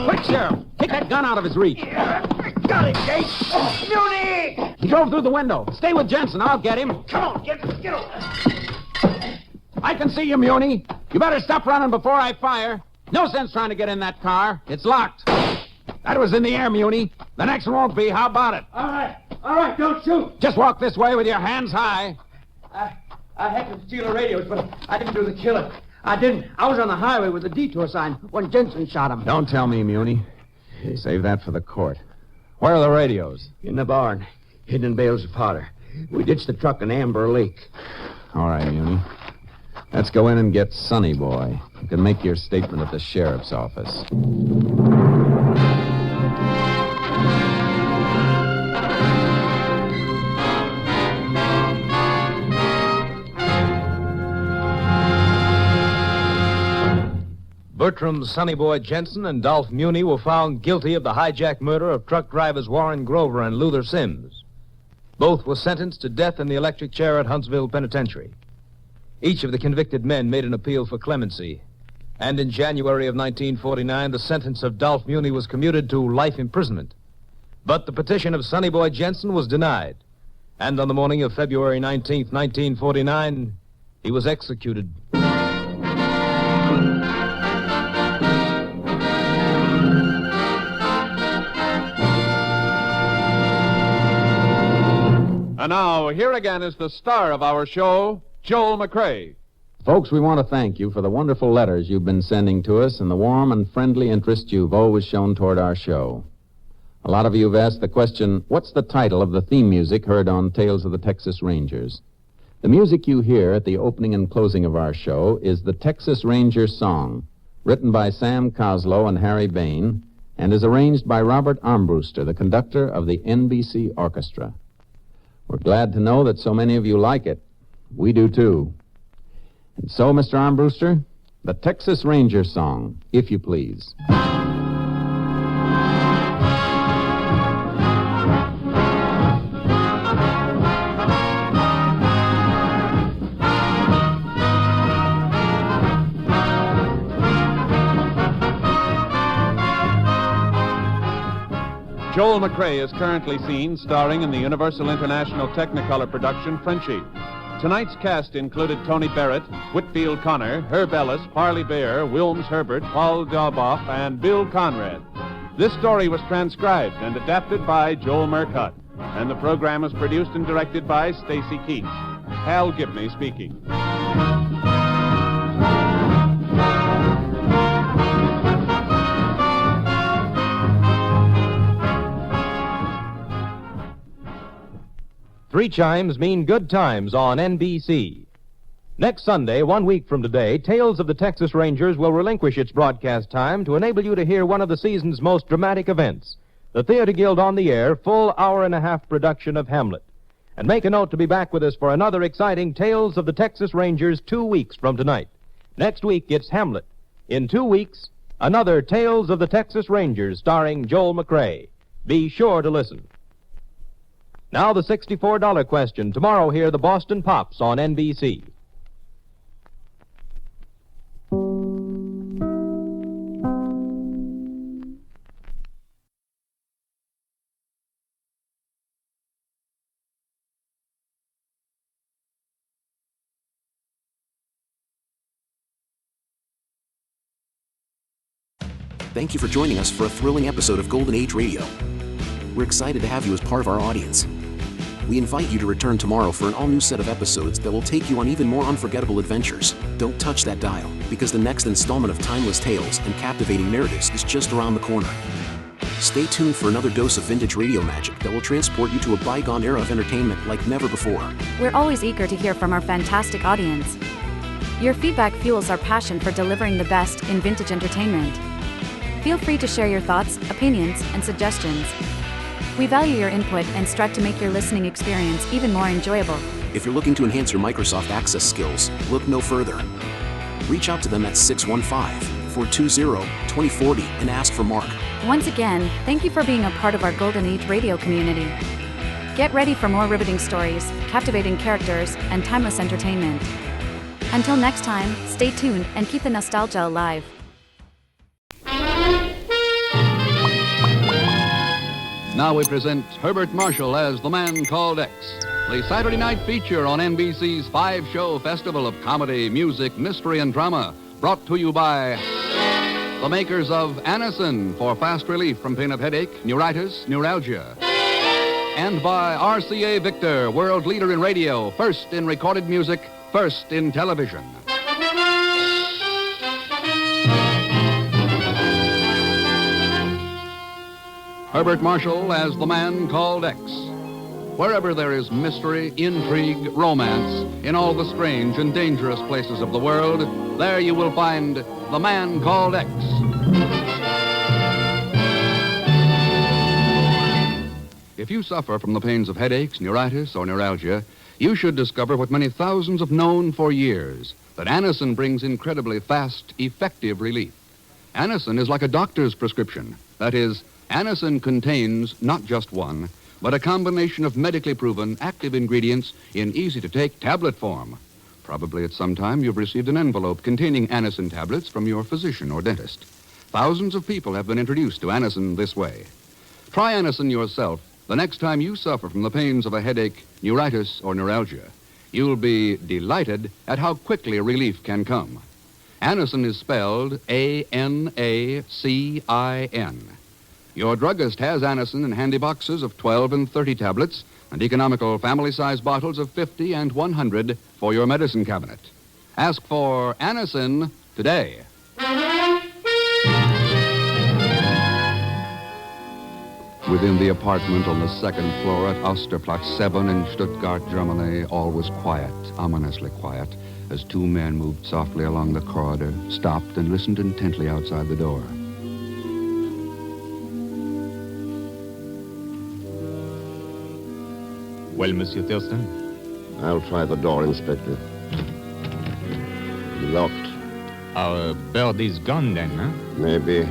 Quick, Sheriff. Take that gun out of his reach. Got it, Case. Muni! He drove through the window. Stay with Jensen. I'll get him. Come on, get over. I can see you, Muni. You better stop running before I fire. No sense trying to get in that car. It's locked. That was in the air, Muni. The next one won't be. How about it? All right, don't shoot. Just walk this way with your hands high. I had to steal the radios, but I didn't do the killing. I didn't. I was on the highway with the detour sign when Jensen shot him. Don't tell me, Muni. Save that for the court. Where are the radios? In the barn, hidden in bales of powder. We ditched the truck in Amber Lake. All right, Muni. Let's go in and get Sonny Boy. You can make your statement at the sheriff's office. Bertram Sonny Boy Jensen and Dolph Muni were found guilty of the hijack murder of truck drivers Warren Grover and Luther Sims. Both were sentenced to death in the electric chair at Huntsville Penitentiary. Each of the convicted men made an appeal for clemency, and in January of 1949, the sentence of Dolph Muni was commuted to life imprisonment. But the petition of Sonny Boy Jensen was denied, and on the morning of February 19th, 1949, he was executed. And now, here again is the star of our show, Joel McCrea. Folks, we want to thank you for the wonderful letters you've been sending to us and the warm and friendly interest you've always shown toward our show. A lot of you have asked the question, what's the title of the theme music heard on Tales of the Texas Rangers? The music you hear at the opening and closing of our show is the Texas Ranger Song, written by Sam Coslow and Harry Bain, and is arranged by Robert Armbruster, the conductor of the NBC Orchestra. We're glad to know that so many of you like it. We do, too. And so, Mr. Armbruster, the Texas Ranger Song, if you please. Joel McCrea is currently seen starring in the Universal International Technicolor production Frenchie. Tonight's cast included Tony Barrett, Whitfield Connor, Herb Ellis, Parley Bear, Wilms Herbert, Paul Dalboff, and Bill Conrad. This story was transcribed and adapted by Joel Murcutt, and the program was produced and directed by Stacy Keach. Hal Gibney speaking. Three chimes mean good times on NBC. Next Sunday, 1 week from today, Tales of the Texas Rangers will relinquish its broadcast time to enable you to hear one of the season's most dramatic events, the Theater Guild on the Air full hour-and-a-half production of Hamlet. And make a note to be back with us for another exciting Tales of the Texas Rangers 2 weeks from tonight. Next week, it's Hamlet. In 2 weeks, another Tales of the Texas Rangers starring Joel McCrea. Be sure to listen. Now the $64 question. Tomorrow here, the Boston Pops on NBC. Thank you for joining us for a thrilling episode of Golden Age Radio. We're excited to have you as part of our audience. We invite you to return tomorrow for an all-new set of episodes that will take you on even more unforgettable adventures. Don't touch that dial, because the next installment of timeless tales and captivating narratives is just around the corner. Stay tuned for another dose of vintage radio magic that will transport you to a bygone era of entertainment like never before. We're always eager to hear from our fantastic audience. Your feedback fuels our passion for delivering the best in vintage entertainment. Feel free to share your thoughts, opinions, and suggestions. We value your input and strive to make your listening experience even more enjoyable. If you're looking to enhance your Microsoft Access skills, look no further. Reach out to them at 615-420-2040 and ask for Mark. Once again, thank you for being a part of our Golden Age radio community. Get ready for more riveting stories, captivating characters, and timeless entertainment. Until next time, stay tuned and keep the nostalgia alive. Now we present Herbert Marshall as The Man Called X, the Saturday night feature on NBC's 5-show festival of comedy, music, mystery, and drama, brought to you by the makers of Anacin for fast relief from pain of headache, neuritis, neuralgia, and by RCA Victor, world leader in radio, first in recorded music, first in television. Herbert Marshall as The Man Called X. Wherever there is mystery, intrigue, romance, in all the strange and dangerous places of the world, there you will find The Man Called X. If you suffer from the pains of headaches, neuritis, or neuralgia, you should discover what many thousands have known for years, that Anacin brings incredibly fast, effective relief. Anacin is like a doctor's prescription. That is, Anacin contains not just one, but a combination of medically proven active ingredients in easy-to-take tablet form. Probably at some time you've received an envelope containing Anacin tablets from your physician or dentist. Thousands of people have been introduced to Anacin this way. Try Anacin yourself the next time you suffer from the pains of a headache, neuritis, or neuralgia. You'll be delighted at how quickly relief can come. Anacin is spelled A-N-A-C-I-N. Your druggist has Anacin in handy boxes of 12 and 30 tablets and economical family-size bottles of 50 and 100 for your medicine cabinet. Ask for Anacin today. Within the apartment on the second floor at Osterplatz 7 in Stuttgart, Germany, all was quiet, ominously quiet, as two men moved softly along the corridor, stopped, and listened intently outside the door. Well, Monsieur Thurston? I'll try the door, Inspector. Locked. Our bird is gone then, huh? Maybe.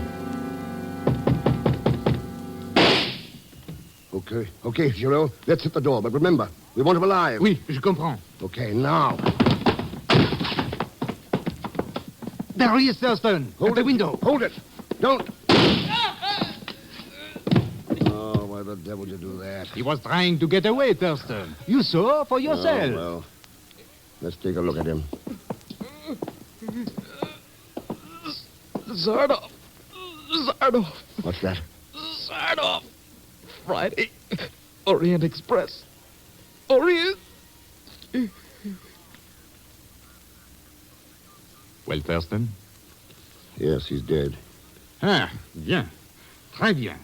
Okay, Giraud. Let's hit the door. But remember, we want him alive. Oui, je comprends. Okay, now. There he is, Thurston. At the window. Hold it. Don't. Oh, why the devil did you do that? He was trying to get away, Thurston. You saw for yourself. Oh, well. Let's take a look at him. Zardov. What's that? Zardov. Friday. Orient Express. Orient. Well, Thurston? Yes, he's dead. Ah, bien. Très bien.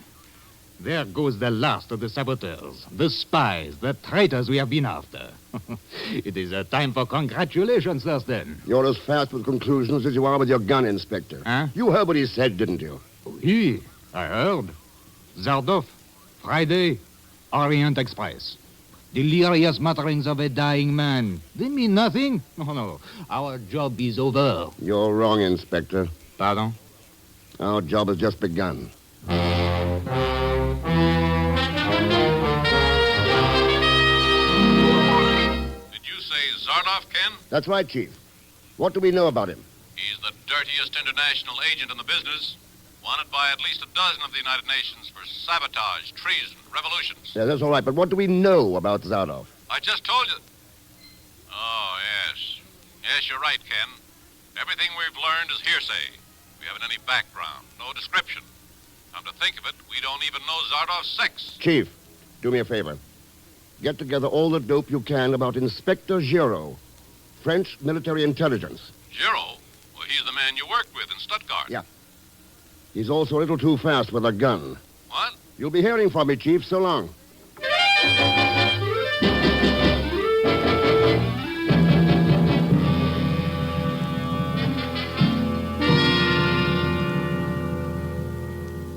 There goes the last of the saboteurs, the spies, the traitors we have been after. It is a time for congratulations, Thurston. You're as fast with conclusions as you are with your gun, Inspector. Huh? You heard what he said, didn't you? Oui, I heard. Zardov, Friday, Orient Express. Delirious mutterings of a dying man. They mean nothing. No. Our job is over. You're wrong, Inspector. Pardon? Our job has just begun. Ken? That's right, Chief. What do we know about him? He's the dirtiest international agent in the business. Wanted by at least a dozen of the United Nations for sabotage, treason, revolutions. Yeah, that's all right, but what do we know about Zardov? I just told you. Oh, yes. Yes, you're right, Ken. Everything we've learned is hearsay. We haven't any background, no description. Come to think of it, we don't even know Zardov's sex. Chief, do me a favor. Get together all the dope you can about Inspector Giraud, French military intelligence. Giraud? Well, he's the man you worked with in Stuttgart. Yeah. He's also a little too fast with a gun. What? You'll be hearing from me, Chief. So long.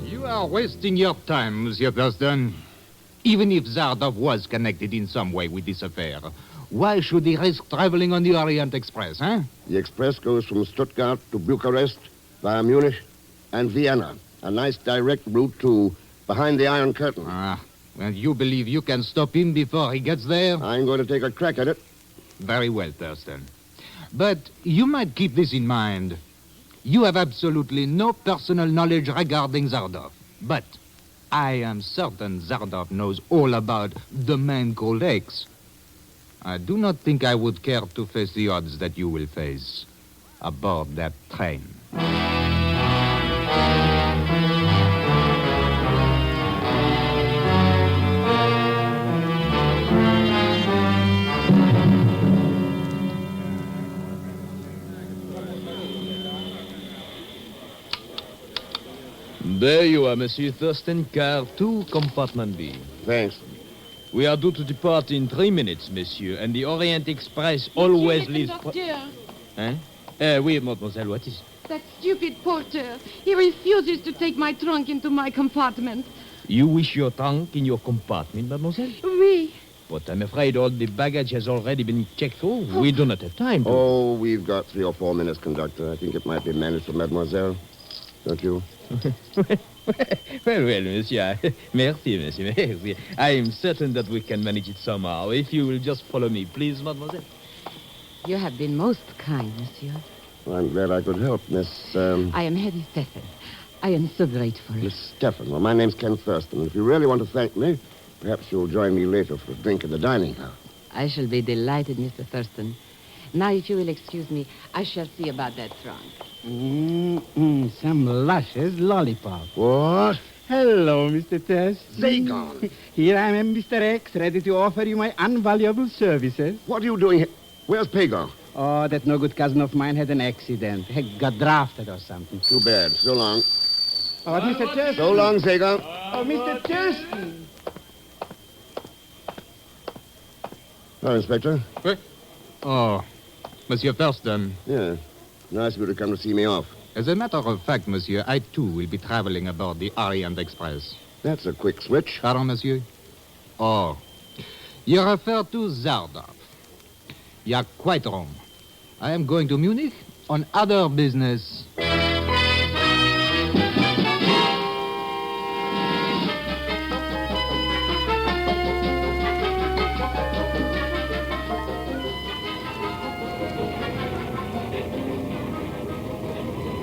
You are wasting your time, Monsieur Thurston. Even if Zardov was connected in some way with this affair, why should he risk traveling on the Orient Express, huh? The express goes from Stuttgart to Bucharest via Munich and Vienna. A nice direct route to behind the Iron Curtain. Ah, well, you believe you can stop him before he gets there? I'm going to take a crack at it. Very well, Thurston. But you might keep this in mind. You have absolutely no personal knowledge regarding Zardov. But I am certain Zardov knows all about the man called X. I do not think I would care to face the odds that you will face aboard that train. There you are, Monsieur Thurston. Car 2, compartment B. Thanks. We are due to depart in 3 minutes, monsieur, and the Orient Express always leaves... Hein? Oui, mademoiselle, what is... That stupid porter. He refuses to take my trunk into my compartment. You wish your trunk in your compartment, mademoiselle? Oui. But I'm afraid all the baggage has already been checked through. We do not have time to... Oh, we've got 3 or 4 minutes, conductor. I think it might be managed for mademoiselle. Don't you? Well, monsieur. Merci, monsieur, merci. I am certain that we can manage it somehow. If you will just follow me, please, mademoiselle. You have been most kind, monsieur. Well, I'm glad I could help, Miss, I am Hetty Stephan. I am so grateful. Miss Stephan. Well, my name's Ken Thurston. If you really want to thank me, perhaps you'll join me later for a drink in the dining hall. I shall be delighted, Mr. Thurston. Now, if you will excuse me, I shall see about that trunk. Some luscious lollipop. What? Hello, Mr. Test. Zagon. Here I am, Mr. X, ready to offer you my invaluable services. What are you doing here? Where's Pagon? Oh, that no-good cousin of mine had an accident. He got drafted or something. Too bad. So long. Oh, Mr. Thurston. So long, Zagon. Oh, Mr. Thurston. Hello, Inspector. Oh, Monsieur Thurston. Yeah. Nice of you to come to see me off. As a matter of fact, monsieur, I too will be traveling aboard the Orient Express. That's a quick switch. Pardon, monsieur? Oh, you refer to Zardov. You are quite wrong. I am going to Munich on other business.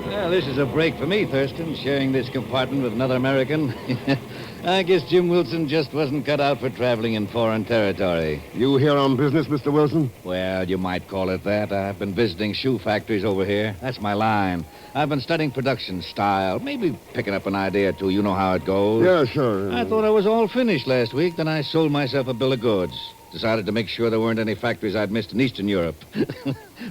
Well, this is a break for me, Thurston, sharing this compartment with another American. I guess Jim Wilson just wasn't cut out for traveling in foreign territory. You here on business, Mr. Wilson? Well, you might call it that. I've been visiting shoe factories over here. That's my line. I've been studying production style, maybe picking up an idea or two. You know how it goes. Yeah, sure. I thought I was all finished last week. Then I sold myself a bill of goods. Decided to make sure there weren't any factories I'd missed in Eastern Europe.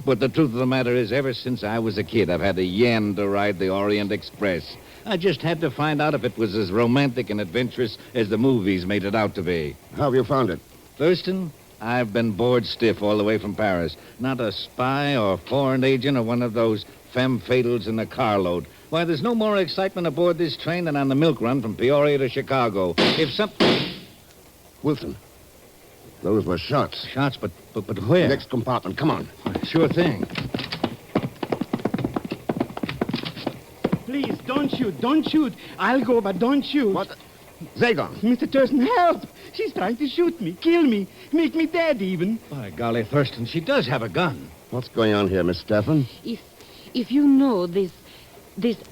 But the truth of the matter is, ever since I was a kid, I've had a yen to ride the Orient Express. I just had to find out if it was as romantic and adventurous as the movies made it out to be. How have you found it? Thurston, I've been bored stiff all the way from Paris. Not a spy or foreign agent or one of those femme fatales in the carload. Why, there's no more excitement aboard this train than on the milk run from Peoria to Chicago. If something... Wilson, those were shots. Shots, but where? Next compartment. Come on. Sure thing. Please, don't shoot. Don't shoot. I'll go, but don't shoot. What? Zagon! Mr. Thurston, help! She's trying to shoot me, kill me, make me dead even. By golly, Thurston, she does have a gun. What's going on here, Miss Stefan? If you know this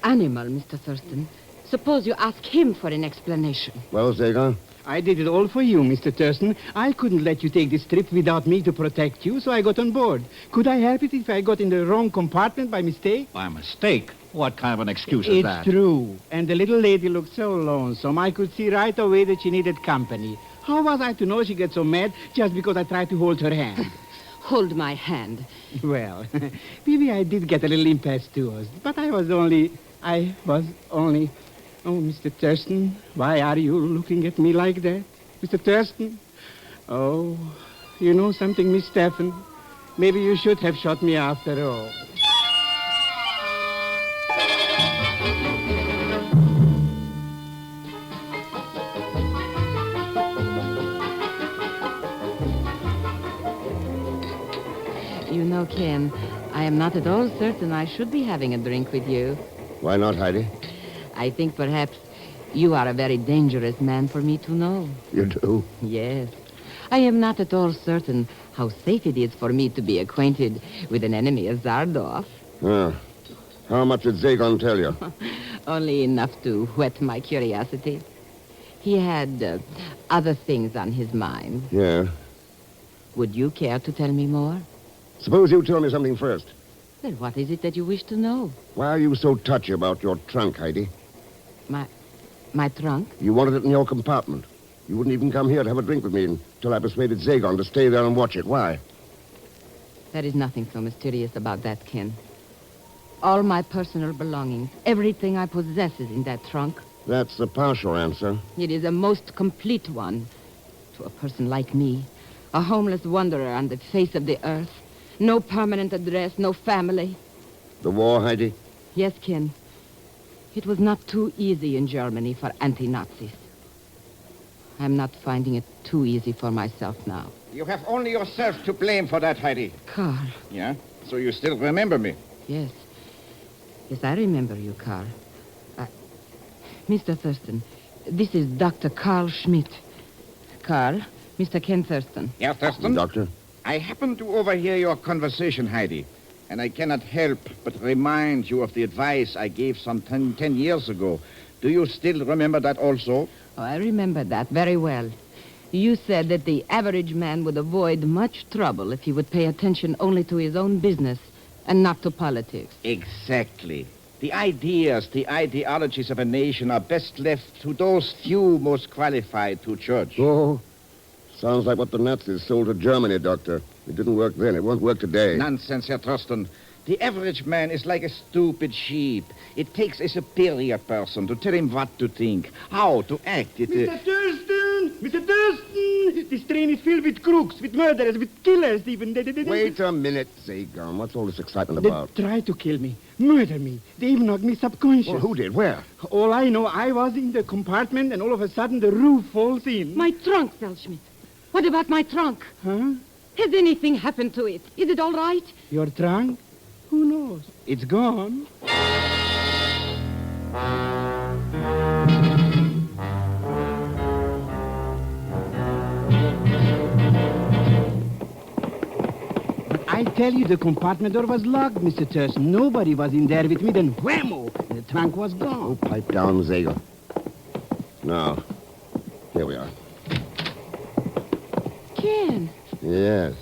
animal, Mr. Thurston, suppose you ask him for an explanation. Well, Zagon? I did it all for you, Mr. Thurston. I couldn't let you take this trip without me to protect you, so I got on board. Could I help it if I got in the wrong compartment by mistake? By mistake? What kind of an excuse is that? It's true. And the little lady looked so lonesome. I could see right away that she needed company. How was I to know she gets so mad just because I tried to hold her hand? Hold my hand. Well, maybe I did get a little impetuous, but I was only... Oh, Mr. Thurston, why are you looking at me like that? Mr. Thurston? Oh, you know something, Miss Stefan? Maybe you should have shot me after all. You know, Ken, I am not at all certain I should be having a drink with you. Why not, Heidi? I think perhaps you are a very dangerous man for me to know. You do? Yes. I am not at all certain how safe it is for me to be acquainted with an enemy as Zardov. How much did Zagon tell you? Only enough to whet my curiosity. He had other things on his mind. Yeah. Would you care to tell me more? Suppose you tell me something first. Then what is it that you wish to know? Why are you so touchy about your trunk, Heidi? My trunk? You wanted it in your compartment. You wouldn't even come here to have a drink with me until I persuaded Zagon to stay there and watch it. Why? There is nothing so mysterious about that, Ken. All my personal belongings, everything I possess is in that trunk. That's a partial answer. It is a most complete one. To a person like me, a homeless wanderer on the face of the earth. No permanent address, no family. The war, Heidi? Yes, Ken. It was not too easy in Germany for anti-Nazis. I'm not finding it too easy for myself now. You have only yourself to blame for that, Heidi. Carl. Yeah? So you still remember me? Yes. Yes, I remember you, Carl. Mr. Thurston, this is Dr. Carl Schmidt. Carl, Mr. Ken Thurston. Yeah, Thurston? Doctor? I happened to overhear your conversation, Heidi, and I cannot help but remind you of the advice I gave some 10 years ago. Do you still remember that also? Oh, I remember that very well. You said that the average man would avoid much trouble if he would pay attention only to his own business and not to politics. Exactly. The ideas, the ideologies of a nation are best left to those few most qualified to judge. Oh, sounds like what the Nazis sold to Germany, Doctor. It didn't work then. It won't work today. Nonsense, Herr Thurston. The average man is like a stupid sheep. It takes a superior person to tell him what to think, how to act. Mr. Thurston! Mr. Thurston! This train is filled with crooks, with murderers, with killers even. Wait a minute, Zagon. What's all this excitement They about? tried to kill me, murder me. They even knocked me subconscious. Well, who did? Where? All I know, I was in the compartment and all of a sudden the roof falls in. My trunk, Feldschmidt. What about my trunk? Huh? Has anything happened to it? Is it all right? Your trunk? Who knows? It's gone. But I tell you, the compartment door was locked, Mr. Thurston. Nobody was in there with me. Then whammo! The trunk was gone. Oh, pipe down, Zagon. Now, here we are. Ken. Yes.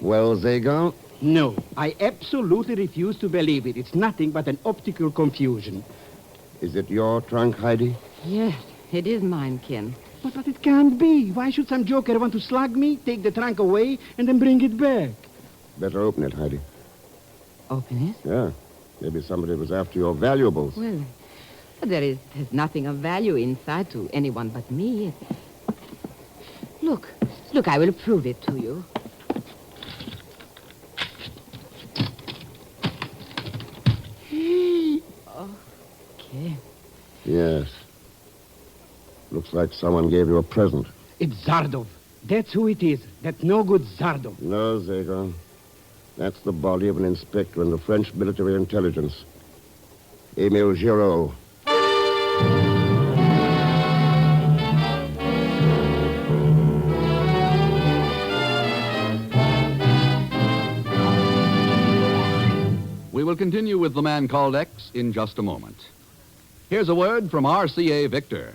Well, Zagon? No, I absolutely refuse to believe it. It's nothing but an optical confusion. Is it your trunk, Heidi? Yes, it is mine, Ken. But it can't be. Why should some joker want to slug me, take the trunk away, and then bring it back? Better open it, Heidi. Open it? Yeah. Maybe somebody was after your valuables. Well, there's nothing of value inside to anyone but me. Look, I will prove it to you. Okay. Yes. Looks like someone gave you a present. It's Zardov. That's who it is. That no good Zardov. No, Zagon. That's the body of an inspector in the French military intelligence. Émile Giraud. will continue with The Man Called X in just a moment. Here's a word from RCA Victor.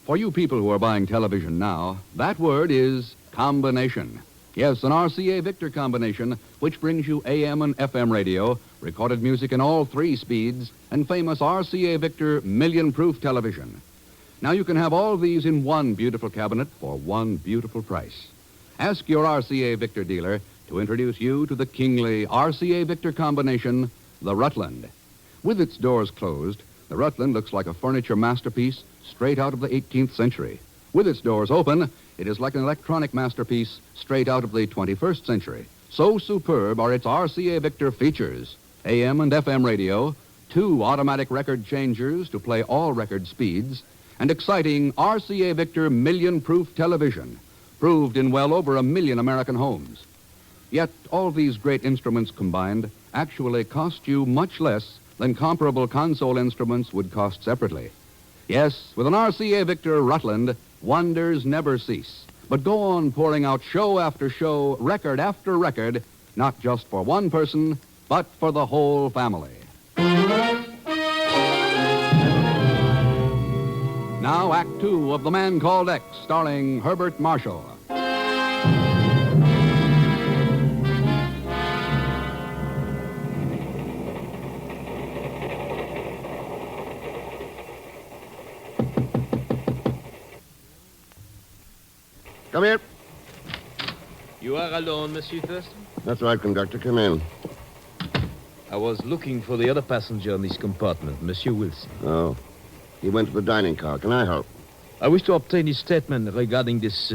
For you people who are buying television now, that word is combination. Yes, an RCA Victor combination, which brings you AM and FM radio, recorded music in all 3 speeds, and famous RCA Victor million-proof television. Now you can have all these in one beautiful cabinet for one beautiful price. Ask your RCA Victor dealer to introduce you to the kingly RCA Victor combination, the Rutland. With its doors closed, the Rutland looks like a furniture masterpiece straight out of the 18th century. With its doors open, it is like an electronic masterpiece straight out of the 21st century. So superb are its RCA Victor features: AM and FM radio, 2 automatic record changers to play all record speeds, and exciting RCA Victor million-proof television, proved in well over 1 million American homes. Yet all these great instruments combined actually cost you much less than comparable console instruments would cost separately. Yes, with an RCA Victor Rutland, wonders never cease, but go on pouring out show after show, record after record, not just for one person, but for the whole family. Now, Act 2 of The Man Called X, starring Herbert Marshall. Come here. You are alone, Monsieur Thurston? That's right, conductor. Come in. I was looking for the other passenger in this compartment, Monsieur Wilson. Oh. He went to the dining car. Can I help? I wish to obtain his statement regarding this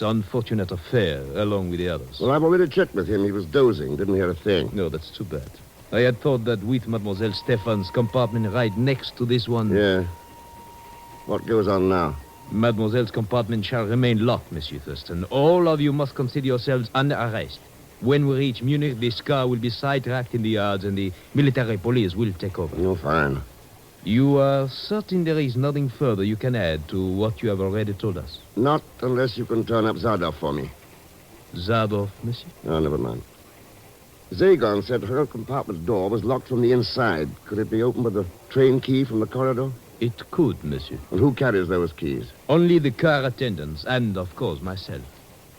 unfortunate affair, along with the others. Well, I've already checked with him. He was dozing. Didn't hear a thing. No, that's too bad. I had thought that with Mademoiselle Stephan's compartment right next to this one... Yeah. What goes on now? Mademoiselle's compartment shall remain locked, Monsieur Thurston. All of you must consider yourselves under arrest. When we reach Munich, this car will be sidetracked in the yards and the military police will take over. Oh, fine. You are certain there is nothing further you can add to what you have already told us? Not unless you can turn up Zardov for me. Zardov, monsieur? Oh, never mind. Zagon said her compartment door was locked from the inside. Could it be opened with a train key from the corridor? It could, monsieur. And who carries those keys? Only the car attendants, and, of course, myself.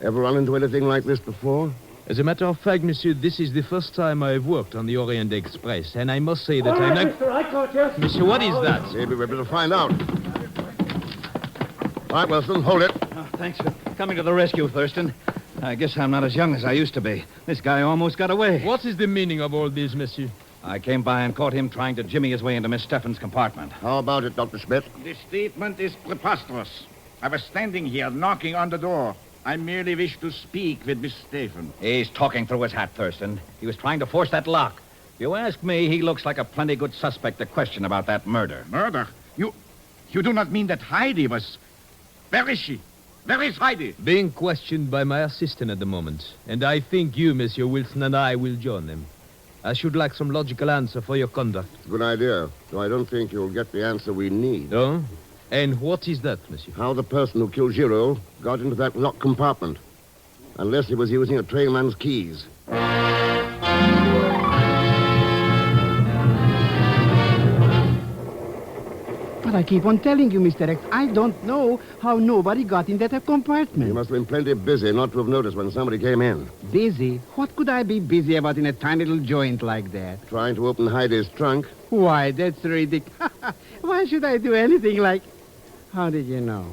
Ever run into anything like this before? As a matter of fact, monsieur, this is the first time I have worked on the Orient Express, and I must say that I'm not... Mister, I caught you. Monsieur, what is that? Maybe we're better find out. All right, Wilson, hold it. Oh, thanks for coming to the rescue, Thurston. I guess I'm not as young as I used to be. This guy almost got away. What is the meaning of all this, monsieur? I came by and caught him trying to jimmy his way into Miss Stephan's compartment. How about it, Dr. Schmidt? The statement is preposterous. I was standing here knocking on the door. I merely wish to speak with Miss Stephan. He's talking through his hat, Thurston. He was trying to force that lock. If you ask me, he looks like a plenty good suspect to question about that murder. Murder? You do not mean that Heidi was... Where is she? Where is Heidi? Being questioned by my assistant at the moment. And I think you, Monsieur Wilson, and I will join them. I should like some logical answer for your conduct. Good idea. Though I don't think you'll get the answer we need. Oh? And what is that, monsieur? How the person who killed Giraud got into that locked compartment. Unless he was using a trainman's keys. But I keep on telling you, Mr. X, I don't know how nobody got in that compartment. You must have been plenty busy not to have noticed when somebody came in. Busy? What could I be busy about in a tiny little joint like that? Trying to open Heidi's trunk. Why, that's ridiculous. Why should I do anything like... How did you know?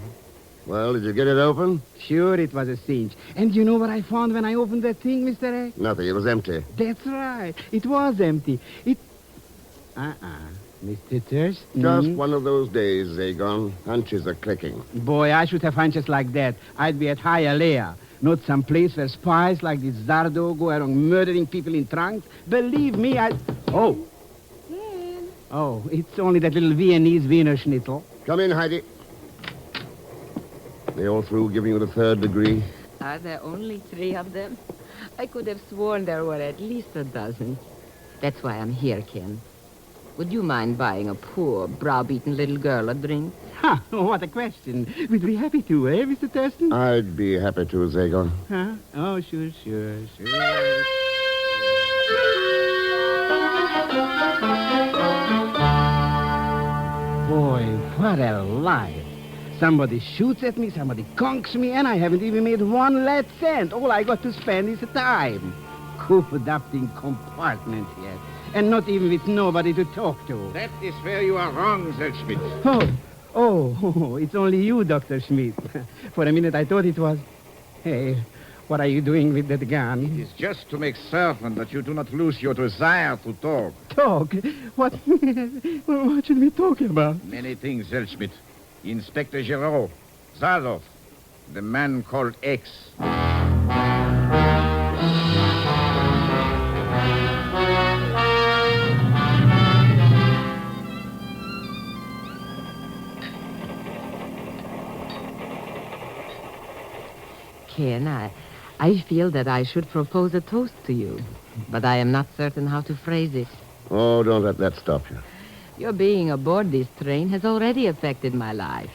Well, did you get it open? Sure, it was a cinch. And you know what I found when I opened that thing, Mr. X? Nothing. It was empty. That's right. It was empty. Mr. Thurston. Just one of those days, Zagon. Hunches are clicking. Boy, I should have hunches like that. I'd be at Hialeah. Not some place where spies like this Zardo go around murdering people in trunks. Believe me, Oh. Oh, it's only that little Viennese Wiener Schnitzel. Come in, Heidi. They all through giving you the 3rd degree? Are there only 3 of them? I could have sworn there were at least a dozen. That's why I'm here, Ken. Would you mind buying a poor, browbeaten little girl a drink? Ha! What a question. We'd be happy to, eh, Mr. Thurston? I'd be happy to, Zagon. Huh? Oh, sure. Boy, what a life. Somebody shoots at me, somebody conks me, and I haven't even made one lead cent. All I got to spend is the time. Cooped up in compartment here, and not even with nobody to talk to. That is where you are wrong, Zellschmidt. Oh, it's only you, Dr. Schmidt. For a minute I thought it was... Hey, what are you doing with that gun? It is just to make certain that you do not lose your desire to talk. Talk? What? What should we talk about? Many things, Zellschmidt. Inspector Giraud, Zardov, the man called X. Ken, I feel that I should propose a toast to you, but I am not certain how to phrase it. Oh, don't let that stop you. Your being aboard this train has already affected my life.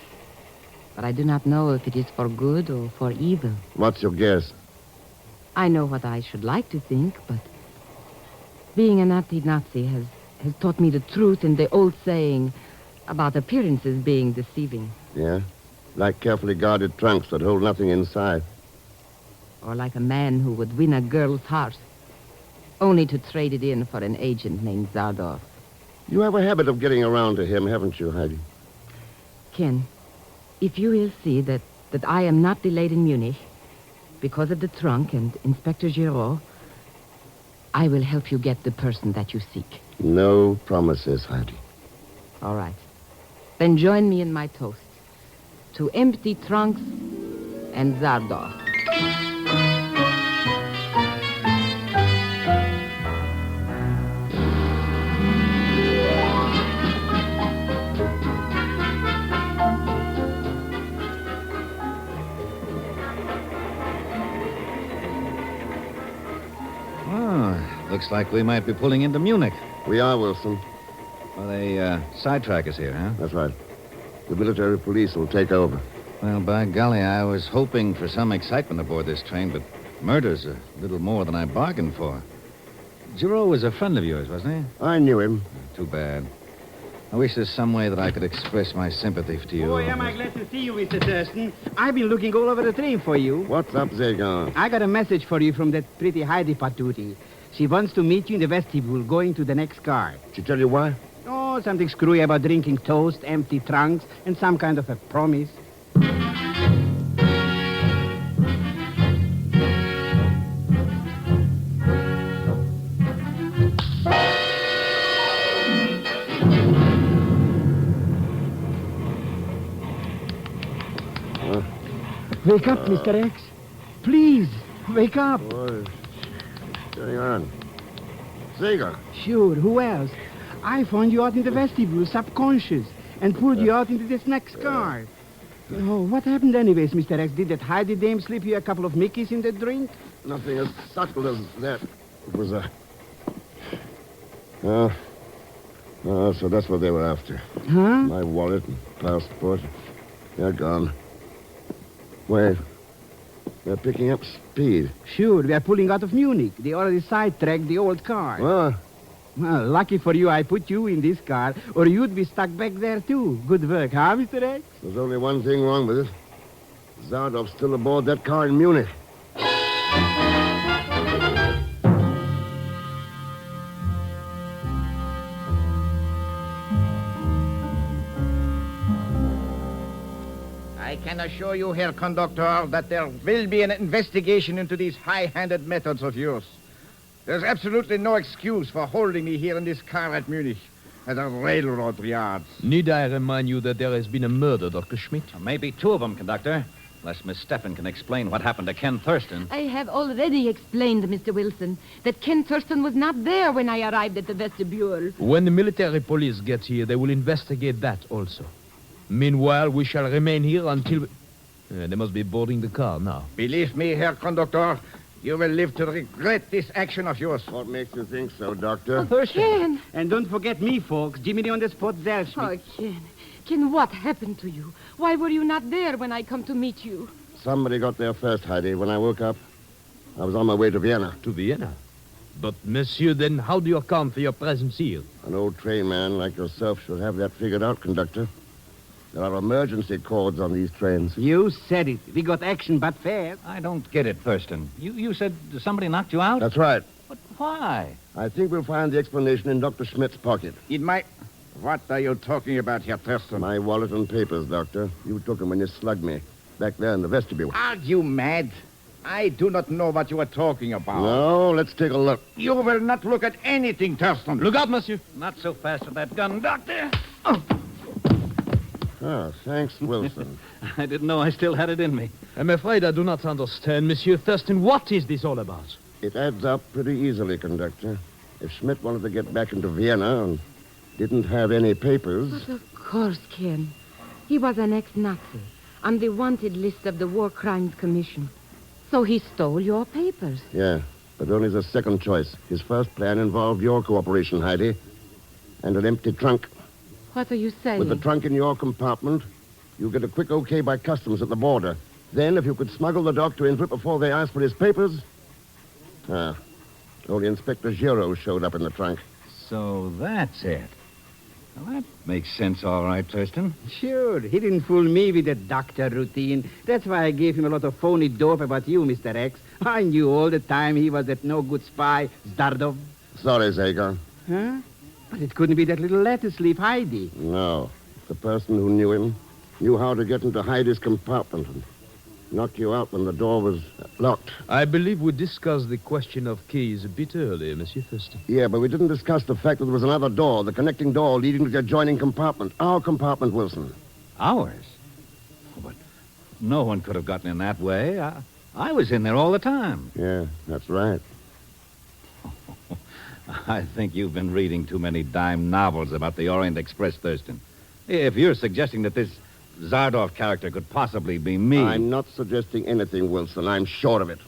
But I do not know if it is for good or for evil. What's your guess? I know what I should like to think, but being a Nazi has taught me the truth in the old saying about appearances being deceiving. Yeah? Like carefully guarded trunks that hold nothing inside. Or like a man who would win a girl's heart, only to trade it in for an agent named Zardov. You have a habit of getting around to him, haven't you, Heidi? Ken, if you will see that I am not delayed in Munich because of the trunk and Inspector Giraud, I will help you get the person that you seek. No promises, Heidi. All right. Then join me in my toast. To empty trunks and Zardov. Looks like we might be pulling into Munich. We are, Wilson. Well, they sidetrack us here, huh? That's right. The military police will take over. Well, by golly, I was hoping for some excitement aboard this train, but murder's a little more than I bargained for. Giraud was a friend of yours, wasn't he? I knew him. Too bad. I wish there's some way that I could express my sympathy to you. Boy, am I glad to see you, Mr. Thurston. I've been looking all over the train for you. What's up, Zagon? I got a message for you from that pretty Heidi Patouti. She wants to meet you in the vestibule, going to the next car. She tell you why? Oh, something screwy about drinking toast, empty trunks, and some kind of a promise. Wake up, Mr. X. Please, wake up. What's going on? Zagon. Sure, who else? I found you out in the vestibule, subconscious, and pulled you out into this next car. Oh, what happened anyways, Mr. X? Did that Heidi dame slip you a couple of Mickeys in the drink? Nothing as subtle as that. It was a... so that's what they were after. Huh? My wallet and passport. They're gone. Wait. They're picking up speed. Sure, we are pulling out of Munich. They already sidetracked the old car. What? Well, lucky for you I put you in this car, or you'd be stuck back there, too. Good work, huh, Mr. X? There's only one thing wrong with it. Zardov's still aboard that car in Munich. I can assure you, Herr Conductor, that there will be an investigation into these high-handed methods of yours. There's absolutely no excuse for holding me here in this car at Munich, at the railroad yards. Need I remind you that there has been a murder, Dr. Schmidt? Maybe two of them, Conductor. Unless Miss Steffen can explain what happened to Ken Thurston. I have already explained, Mr. Wilson, that Ken Thurston was not there when I arrived at the vestibule. When the military police get here, they will investigate that also. Meanwhile, we shall remain here until... they must be boarding the car now. Believe me, Herr Conductor, you will live to regret this action of yours. What makes you think so, Doctor? Ken! And don't forget me, folks. Jimmy on the spot, Zellschmidt. Oh, Ken. Ken, what happened to you? Why were you not there when I come to meet you? Somebody got there first, Heidi. When I woke up, I was on my way to Vienna. To Vienna? But, monsieur, then how do you account for your presence here? An old train man like yourself should have that figured out, conductor. There are emergency cords on these trains. You said it. We got action but fast. I don't get it, Thurston. You said somebody knocked you out? That's right. But why? I think we'll find the explanation in Dr. Schmidt's pocket. In my... What are you talking about here, Thurston? My wallet and papers, Doctor. You took them when you slugged me. Back there in the vestibule. Are you mad? I do not know what you are talking about. No, let's take a look. You will not look at anything, Thurston. Look out, monsieur. Not so fast with that gun, Doctor. Ah, thanks, Wilson. I didn't know I still had it in me. I'm afraid I do not understand, Monsieur Thurston. What is this all about? It adds up pretty easily, conductor. If Schmidt wanted to get back into Vienna and didn't have any papers... But of course, Ken. He was an ex-Nazi on the wanted list of the War Crimes Commission. So he stole your papers. Yeah, but only as a second choice. His first plan involved your cooperation, Heidi, and an empty trunk. What are you saying? With the trunk in your compartment, you get a quick okay by customs at the border. Then, if you could smuggle the doctor into it before they asked for his papers... only Inspector Giraud showed up in the trunk. So that's it. Well, that makes sense, all right, Thurston. Sure. He didn't fool me with the doctor routine. That's why I gave him a lot of phony dope about you, Mr. X. I knew all the time he was that no-good spy, Zdardov. Sorry, Zager. Huh? But it couldn't be that little lettuce leaf, Heidi. No. The person who knew him knew how to get into Heidi's compartment and knock you out when the door was locked. I believe we discussed the question of keys a bit earlier, Monsieur Thurston. Yeah, but we didn't discuss the fact that there was another door, the connecting door leading to the adjoining compartment. Our compartment, Wilson. Ours? But no one could have gotten in that way. I was in there all the time. Yeah, that's right. I think you've been reading too many dime novels about the Orient Express, Thurston. If you're suggesting that this Zardov character could possibly be me... I'm not suggesting anything, Wilson. I'm sure of it.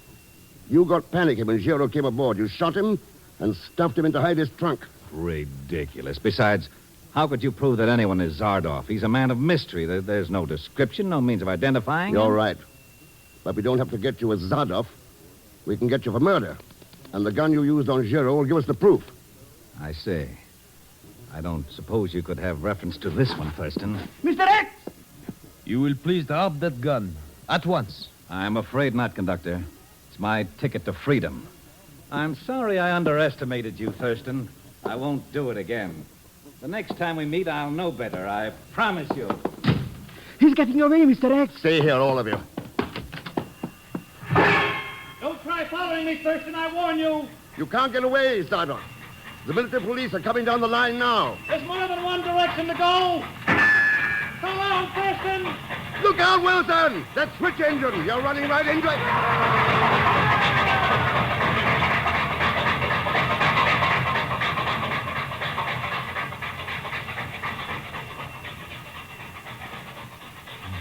You got panicky when Giraud came aboard. You shot him and stuffed him into Heidi's trunk. Ridiculous. Besides, how could you prove that anyone is Zardov? He's a man of mystery. There's no description, no means of identifying him. You're right. But we don't have to get you as Zardov. We can get you for murder. And the gun you used on Giraud will give us the proof. I see. I don't suppose you could have reference to this one, Thurston. Mr. X! You will please drop that gun. At once. I'm afraid not, Conductor. It's my ticket to freedom. I'm sorry I underestimated you, Thurston. I won't do it again. The next time we meet, I'll know better. I promise you. He's getting away, Mr. X. Stay here, all of you. Don't try following me, Thurston. I warn you. You can't get away, Zardov. The military police are coming down the line now. There's more than one direction to go. Come on, Thurston. Look out, Wilson! That switch engine. You're running right into it.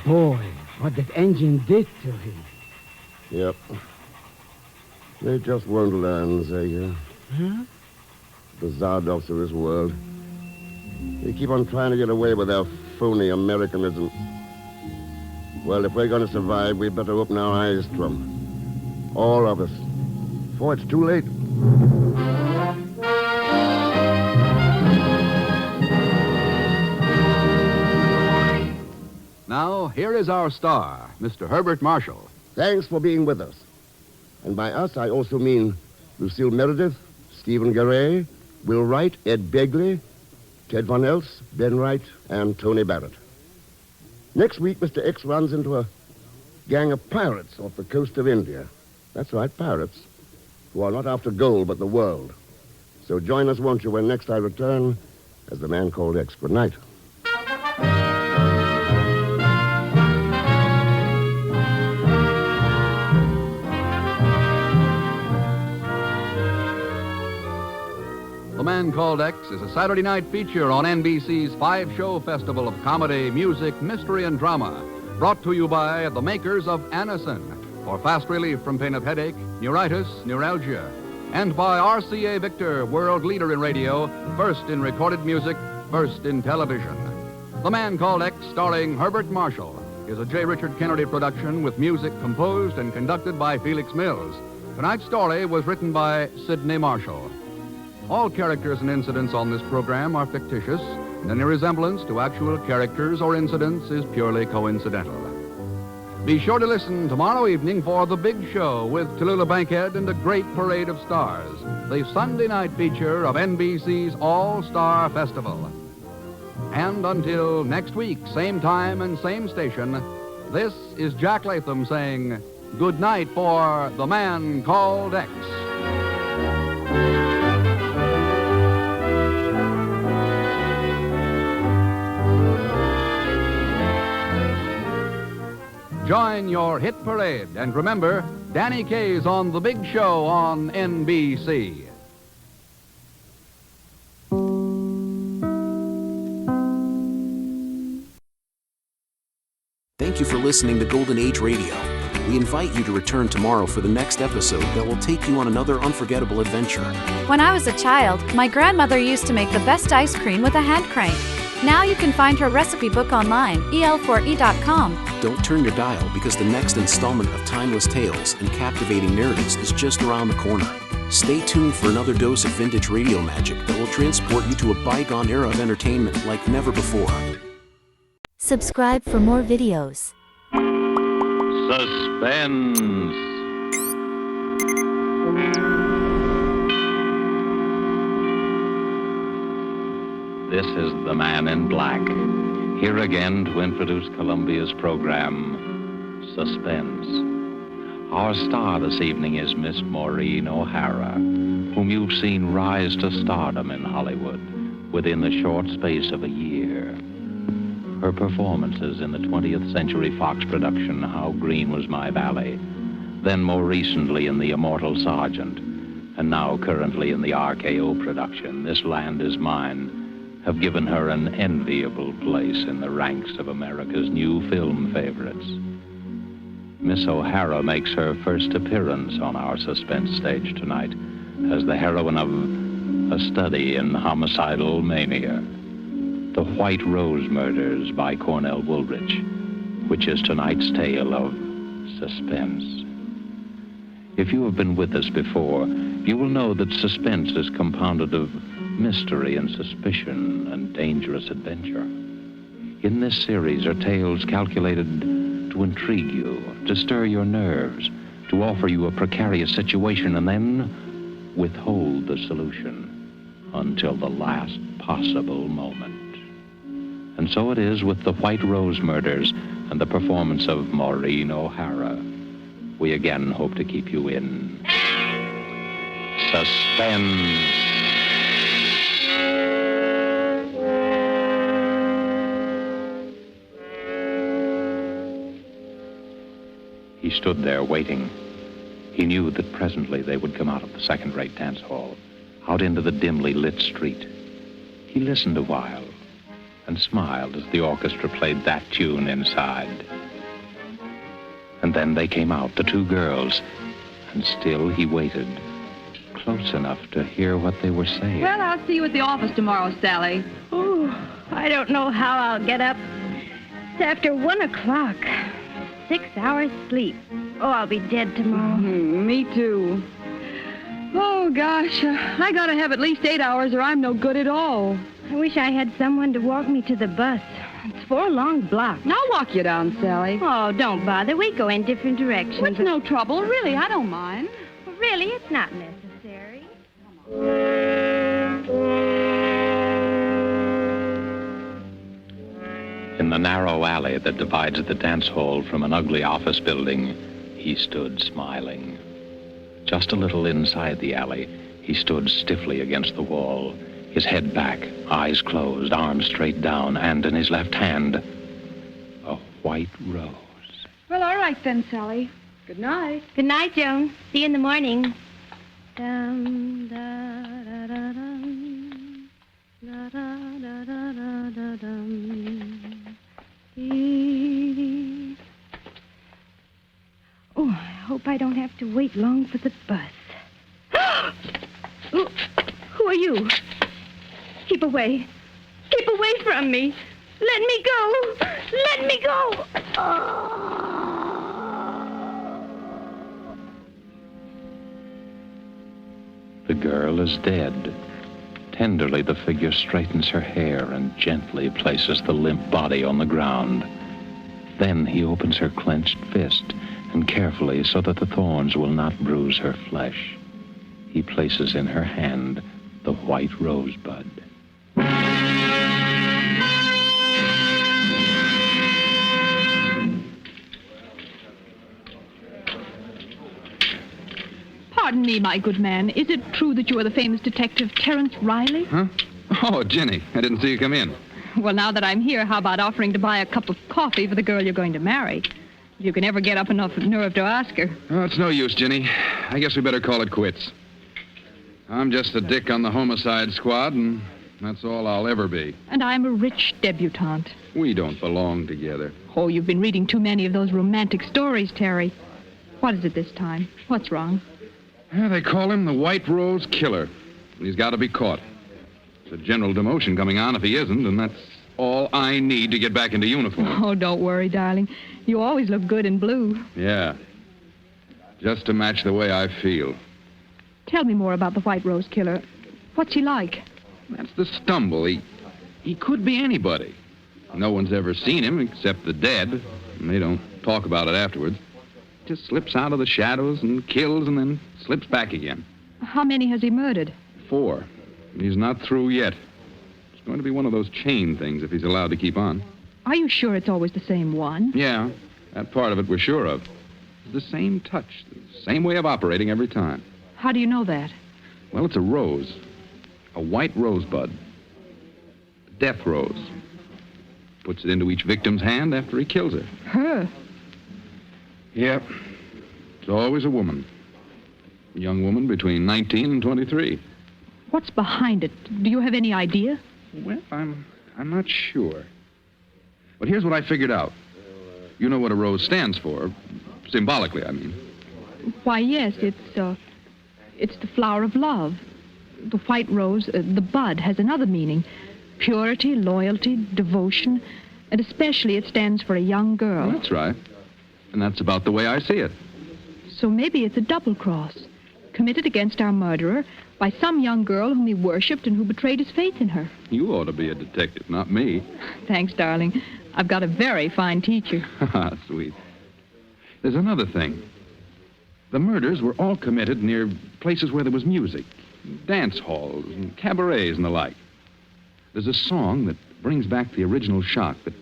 Boy, what that engine did to him. Yep. They just won't learn, Zager. Huh? The Zardovs of this world. They keep on trying to get away with their phony Americanism. Well, if we're going to survive, we'd better open our eyes to them. All of us. Before it's too late. Now, here is our star, Mr. Herbert Marshall. Thanks for being with us. And by us, I also mean Lucille Meredith, Stephen Garay, Will Wright, Ed Begley, Ted Von Elst, Ben Wright, and Tony Barrett. Next week, Mr. X runs into a gang of pirates off the coast of India. That's right, pirates, who are not after gold, but the world. So join us, won't you, when next I return as the man called X. Good night. The Man Called X is a Saturday night feature on NBC's 5-show festival of comedy, music, mystery, and drama. Brought to you by the makers of Anacin for fast relief from pain of headache, neuritis, neuralgia. And by RCA Victor, world leader in radio, first in recorded music, first in television. The Man Called X, starring Herbert Marshall, is a J. Richard Kennedy production with music composed and conducted by Felix Mills. Tonight's story was written by Sidney Marshall. All characters and incidents on this program are fictitious, and any resemblance to actual characters or incidents is purely coincidental. Be sure to listen tomorrow evening for The Big Show with Tallulah Bankhead and a great parade of stars, the Sunday night feature of NBC's All-Star Festival. And until next week, same time and same station, this is Jack Latham saying good night for The Man Called X. Join your hit parade, and remember, Danny Kaye's on The Big Show on NBC. Thank you for listening to Golden Age Radio. We invite you to return tomorrow for the next episode that will take you on another unforgettable adventure. When I was a child, my grandmother used to make the best ice cream with a hand crank. Now you can find her recipe book online, el4e.com. Don't turn your dial because the next installment of timeless tales and captivating narratives is just around the corner. Stay tuned for another dose of vintage radio magic that will transport you to a bygone era of entertainment like never before. Subscribe for more videos. Suspense. This is the Man in Black, here again to introduce Columbia's program, Suspense. Our star this evening is Miss Maureen O'Hara, whom you've seen rise to stardom in Hollywood within the short space of a year. Her performances in the 20th Century Fox production, How Green Was My Valley, then more recently in The Immortal Sergeant, and now currently in the RKO production, This Land Is Mine, have given her an enviable place in the ranks of America's new film favorites. Miss O'Hara makes her first appearance on our suspense stage tonight as the heroine of A Study in Homicidal Mania, The White Rose Murders by Cornell Woolrich, which is tonight's tale of suspense. If you have been with us before, you will know that suspense is compounded of mystery and suspicion and dangerous adventure. In this series are tales calculated to intrigue you, to stir your nerves, to offer you a precarious situation and then withhold the solution until the last possible moment. And so it is with The White Rose Murders and the performance of Maureen O'Hara. We again hope to keep you in suspense. He stood there waiting. He knew that presently they would come out of the second-rate dance hall, out into the dimly lit street. He listened a while and smiled as the orchestra played that tune inside. And then they came out, the two girls, and still he waited, close enough to hear what they were saying. Well, I'll see you at the office tomorrow, Sally. Oh, I don't know how I'll get up. It's after 1 o'clock. 6 hours sleep. Oh, I'll be dead tomorrow. Me too. Oh, gosh. I gotta have at least 8 hours or I'm no good at all. I wish I had someone to walk me to the bus. It's 4 long blocks. I'll walk you down, Sally. Oh, don't bother. We go in different directions. It's no trouble. Really, I don't mind. Really, it's not necessary. In the narrow alley that divides the dance hall from an ugly office building, he stood smiling. Just a little inside the alley, he stood stiffly against the wall, his head back, eyes closed, arms straight down, and in his left hand, a white rose. Well, all right then, Sally. Good night. Good night, Joan. See you in the morning. Dum, da, da, da, dum. Da, da, da, da, da, da, dum. Oh, I hope I don't have to wait long for the bus. Who are you? Keep away. Keep away from me. Let me go. Let me go. Oh. girl is dead. Tenderly, the figure straightens her hair and gently places the limp body on the ground. Then he opens her clenched fist, and carefully, so that the thorns will not bruise her flesh, he places in her hand the white rosebud. Pardon me, my good man. Is it true that you are the famous detective Terence Riley? Huh? Oh, Jenny, I didn't see you come in. Well, now that I'm here, how about offering to buy a cup of coffee for the girl you're going to marry? If you can ever get up enough nerve to ask her. Oh, it's no use, Jenny. I guess we better call it quits. I'm just a dick on the homicide squad, and that's all I'll ever be. And I'm a rich debutante. We don't belong together. Oh, you've been reading too many of those romantic stories, Terry. What is it this time? What's wrong? Yeah, they call him the White Rose Killer. He's got to be caught. There's a general demotion coming on if he isn't, and that's all I need to get back into uniform. Oh, don't worry, darling. You always look good in blue. Yeah. Just to match the way I feel. Tell me more about the White Rose Killer. What's he like? That's the stumble. He could be anybody. No one's ever seen him except the dead, and they don't talk about it afterwards. Just slips out of the shadows and kills and then slips back again. How many has he murdered? 4. And he's not through yet. It's going to be one of those chain things if he's allowed to keep on. Are you sure it's always the same one? Yeah, that part of it we're sure of. The same touch, the same way of operating every time. How do you know that? Well, it's a rose. A white rosebud. A death rose. Puts it into each victim's hand after he kills her. Her? Yep. It's always a woman. A young woman between 19 and 23. What's behind it? Do you have any idea? Well, I'm not sure. But here's what I figured out. You know what a rose stands for. Symbolically, I mean. Why, yes, it's the flower of love. The white rose, the bud, has another meaning. Purity, loyalty, devotion, and especially it stands for a young girl. Well, that's right. And that's about the way I see it. So maybe it's a double cross, committed against our murderer by some young girl whom he worshipped and who betrayed his faith in her. You ought to be a detective, not me. Thanks, darling. I've got a very fine teacher. Sweet. There's another thing. The murders were all committed near places where there was music, dance halls and cabarets and the like. There's a song that brings back the original shock that,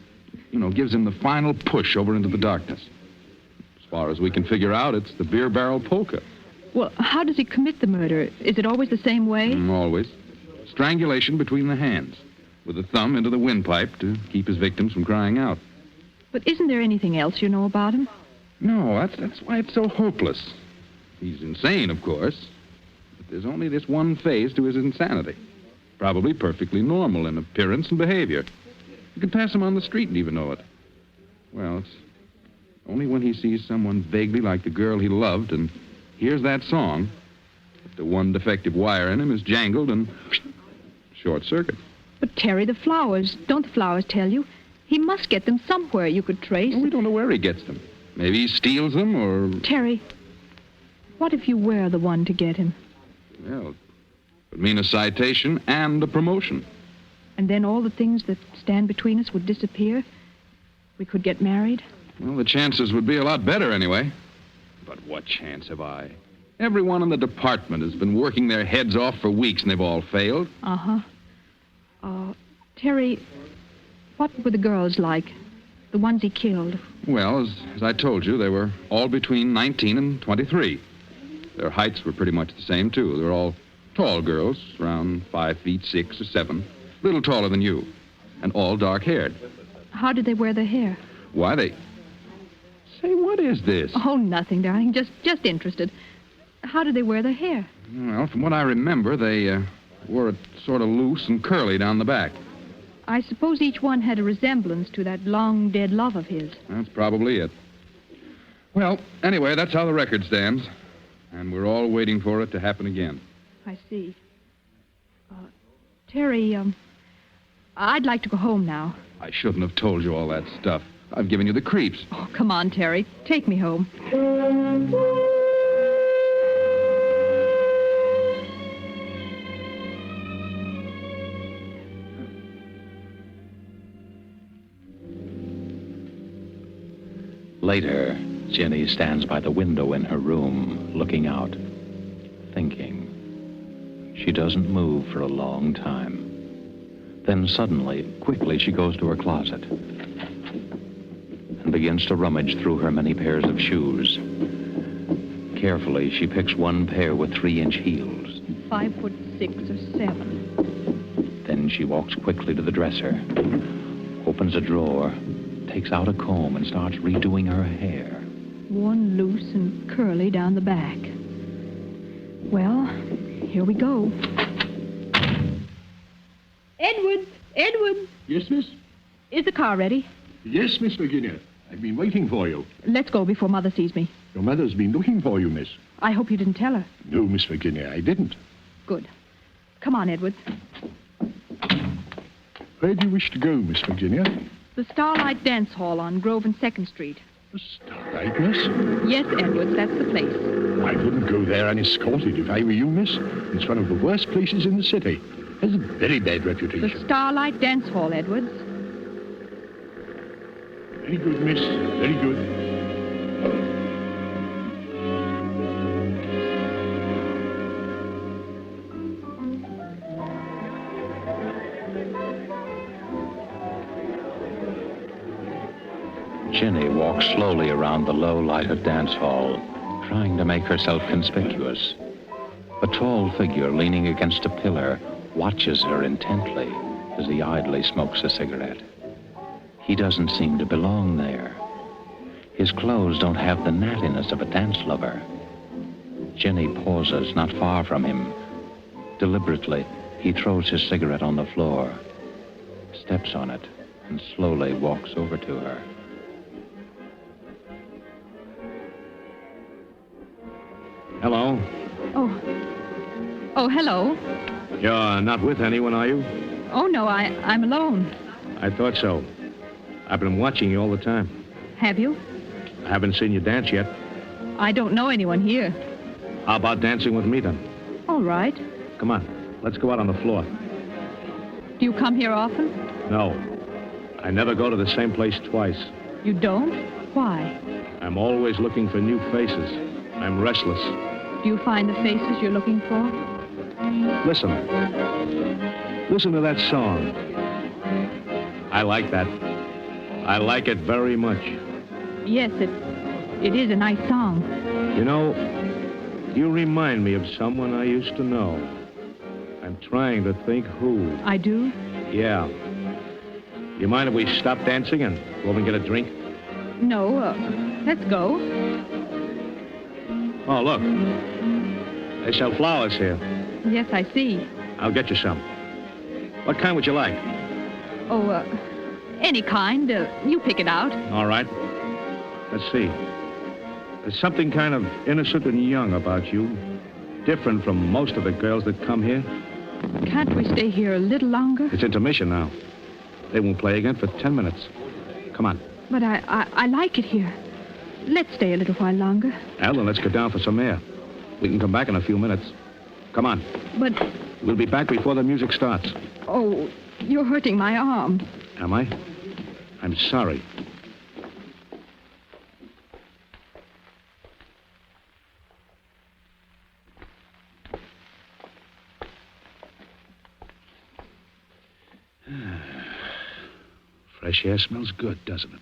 gives him the final push over into the darkness. As far as we can figure out, it's the Beer Barrel Polka. Well, how does he commit the murder? Is it always the same way? Always. Strangulation between the hands, with the thumb into the windpipe to keep his victims from crying out. But isn't there anything else you know about him? No, that's why it's so hopeless. He's insane, of course, but there's only this one phase to his insanity. Probably perfectly normal in appearance and behavior. You could pass him on the street and even know it. Well, it's only when he sees someone vaguely like the girl he loved and hears that song that the one defective wire in him is jangled and short circuit. But, Terry, the flowers, don't the flowers tell you? He must get them somewhere you could trace. Well, we don't know where he gets them. Maybe he steals them or... Terry, what if you were the one to get him? Well, it would mean a citation and a promotion. And then all the things that stand between us would disappear? We could get married? Well, the chances would be a lot better anyway. But what chance have I? Everyone in the department has been working their heads off for weeks and they've all failed. Uh-huh. Terry, what were the girls like? The ones he killed? Well, as I told you, they were all between 19 and 23. Their heights were pretty much the same, too. They were all tall girls, around 5 feet 6 or 7. A little taller than you. And all dark-haired. How did they wear their hair? Why, they... Say, what is this? Oh, nothing, darling. Just interested. How did they wear their hair? Well, from what I remember, they wore it sort of loose and curly down the back. I suppose each one had a resemblance to that long-dead love of his. That's probably it. Well, anyway, that's how the record stands. And we're all waiting for it to happen again. I see. Terry, I'd like to go home now. I shouldn't have told you all that stuff. I've given you the creeps. Oh, come on, Terry. Take me home. Later, Jenny stands by the window in her room, looking out, thinking. She doesn't move for a long time. Then suddenly, quickly, she goes to her closet and begins to rummage through her many pairs of shoes. Carefully, she picks one pair with 3-inch heels. 5'6" or 7. Then she walks quickly to the dresser, opens a drawer, takes out a comb, and starts redoing her hair. One loose and curly down the back. Well, here we go. Edward! Edward! Yes, miss? Is the car ready? Yes, Miss Virginia. I've been waiting for you. Let's go before Mother sees me. Your mother's been looking for you, miss. I hope you didn't tell her. No, Miss Virginia, I didn't. Good. Come on, Edward. Where do you wish to go, Miss Virginia? The Starlight Dance Hall on Grove and 2nd Street. Right, miss? Yes, Edward, that's the place. I wouldn't go there unescorted if I were you, miss. It's one of the worst places in the city. Has a very bad reputation. The Starlight Dance Hall, Edwards. Very good, miss. Very good. Jenny walks slowly around the low-lighted dance hall, trying to make herself conspicuous. A tall figure leaning against a pillar watches her intently as he idly smokes a cigarette. He doesn't seem to belong there. His clothes don't have the nattiness of a dance lover. Jenny pauses not far from him. Deliberately, he throws his cigarette on the floor, steps on it, and slowly walks over to her. Hello. Oh, hello. You're not with anyone, are you? Oh, no, I'm alone. I thought so. I've been watching you all the time. Have you? I haven't seen you dance yet. I don't know anyone here. How about dancing with me, then? All right. Come on, let's go out on the floor. Do you come here often? No. I never go to the same place twice. You don't? Why? I'm always looking for new faces. I'm restless. Do you find the faces you're looking for? Listen. Listen to that song. I like that. I like it very much. Yes, it is a nice song. You know, you remind me of someone I used to know. I'm trying to think who. I do? Yeah. You mind if we stop dancing and go over and get a drink? No, let's go. Oh, look. They sell flowers here. Yes, I see. I'll get you some. What kind would you like? Oh, any kind. You pick it out. All right. Let's see. There's something kind of innocent and young about you. Different from most of the girls that come here. Can't we stay here a little longer? It's intermission now. They won't play again for 10 minutes. Come on. But I like it here. Let's stay a little while longer. Well, then let's go down for some air. We can come back in a few minutes. Come on. But... We'll be back before the music starts. Oh, you're hurting my arm. Am I? I'm sorry. Fresh air smells good, doesn't it?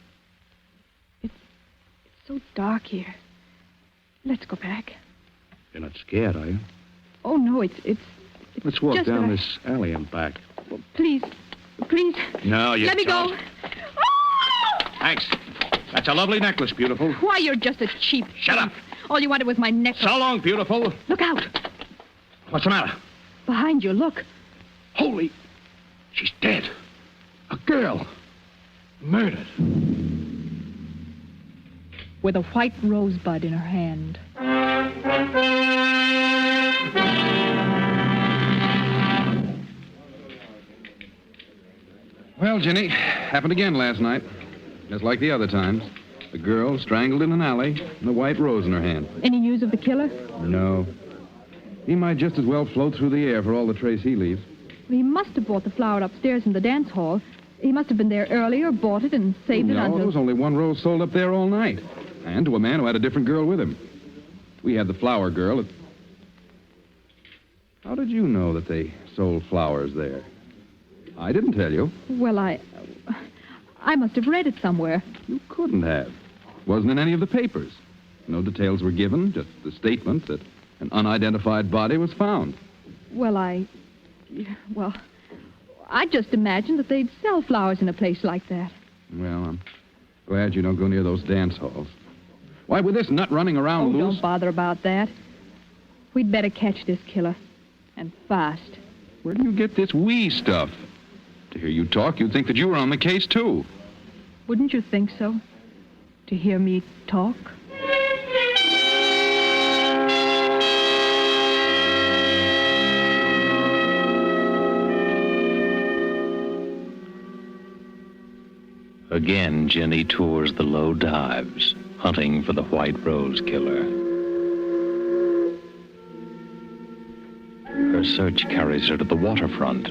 It's so dark here. Let's go back. You're not scared, are you? Oh, no, it's Let's walk just down that this alley and back. Please. No, you Let me don't. go. Thanks. That's a lovely necklace, beautiful. Why, you're just a cheap... Shut up. All you wanted was my necklace. So long, beautiful. Look out. What's the matter? Behind you, look. Holy... She's dead. A girl. Murdered. With a white rosebud in her hand. Well, Jenny, happened again last night. Just like the other times. The girl strangled in an alley and a white rose in her hand. Any news of the killer? No. He might just as well float through the air for all the trace he leaves. He must have bought the flower upstairs in the dance hall. He must have been there earlier, bought it, and saved it No, until... there was only one rose sold up there all night. And to a man who had a different girl with him. We had the flower girl at... How did you know that they sold flowers there? I didn't tell you. Well, I must have read it somewhere. You couldn't have. Wasn't in any of the papers. No details were given, just the statement that an unidentified body was found. Well, I just imagined that they'd sell flowers in a place like that. Well, I'm glad you don't go near those dance halls. Why, with this nut running around loose... Don't bother about that. We'd better catch this killer. And fast. Where do you get this we stuff? To hear you talk, you'd think that you were on the case, too. Wouldn't you think so? To hear me talk? Again, Jenny tours the low dives, hunting for the White Rose Killer. Her search carries her to the waterfront.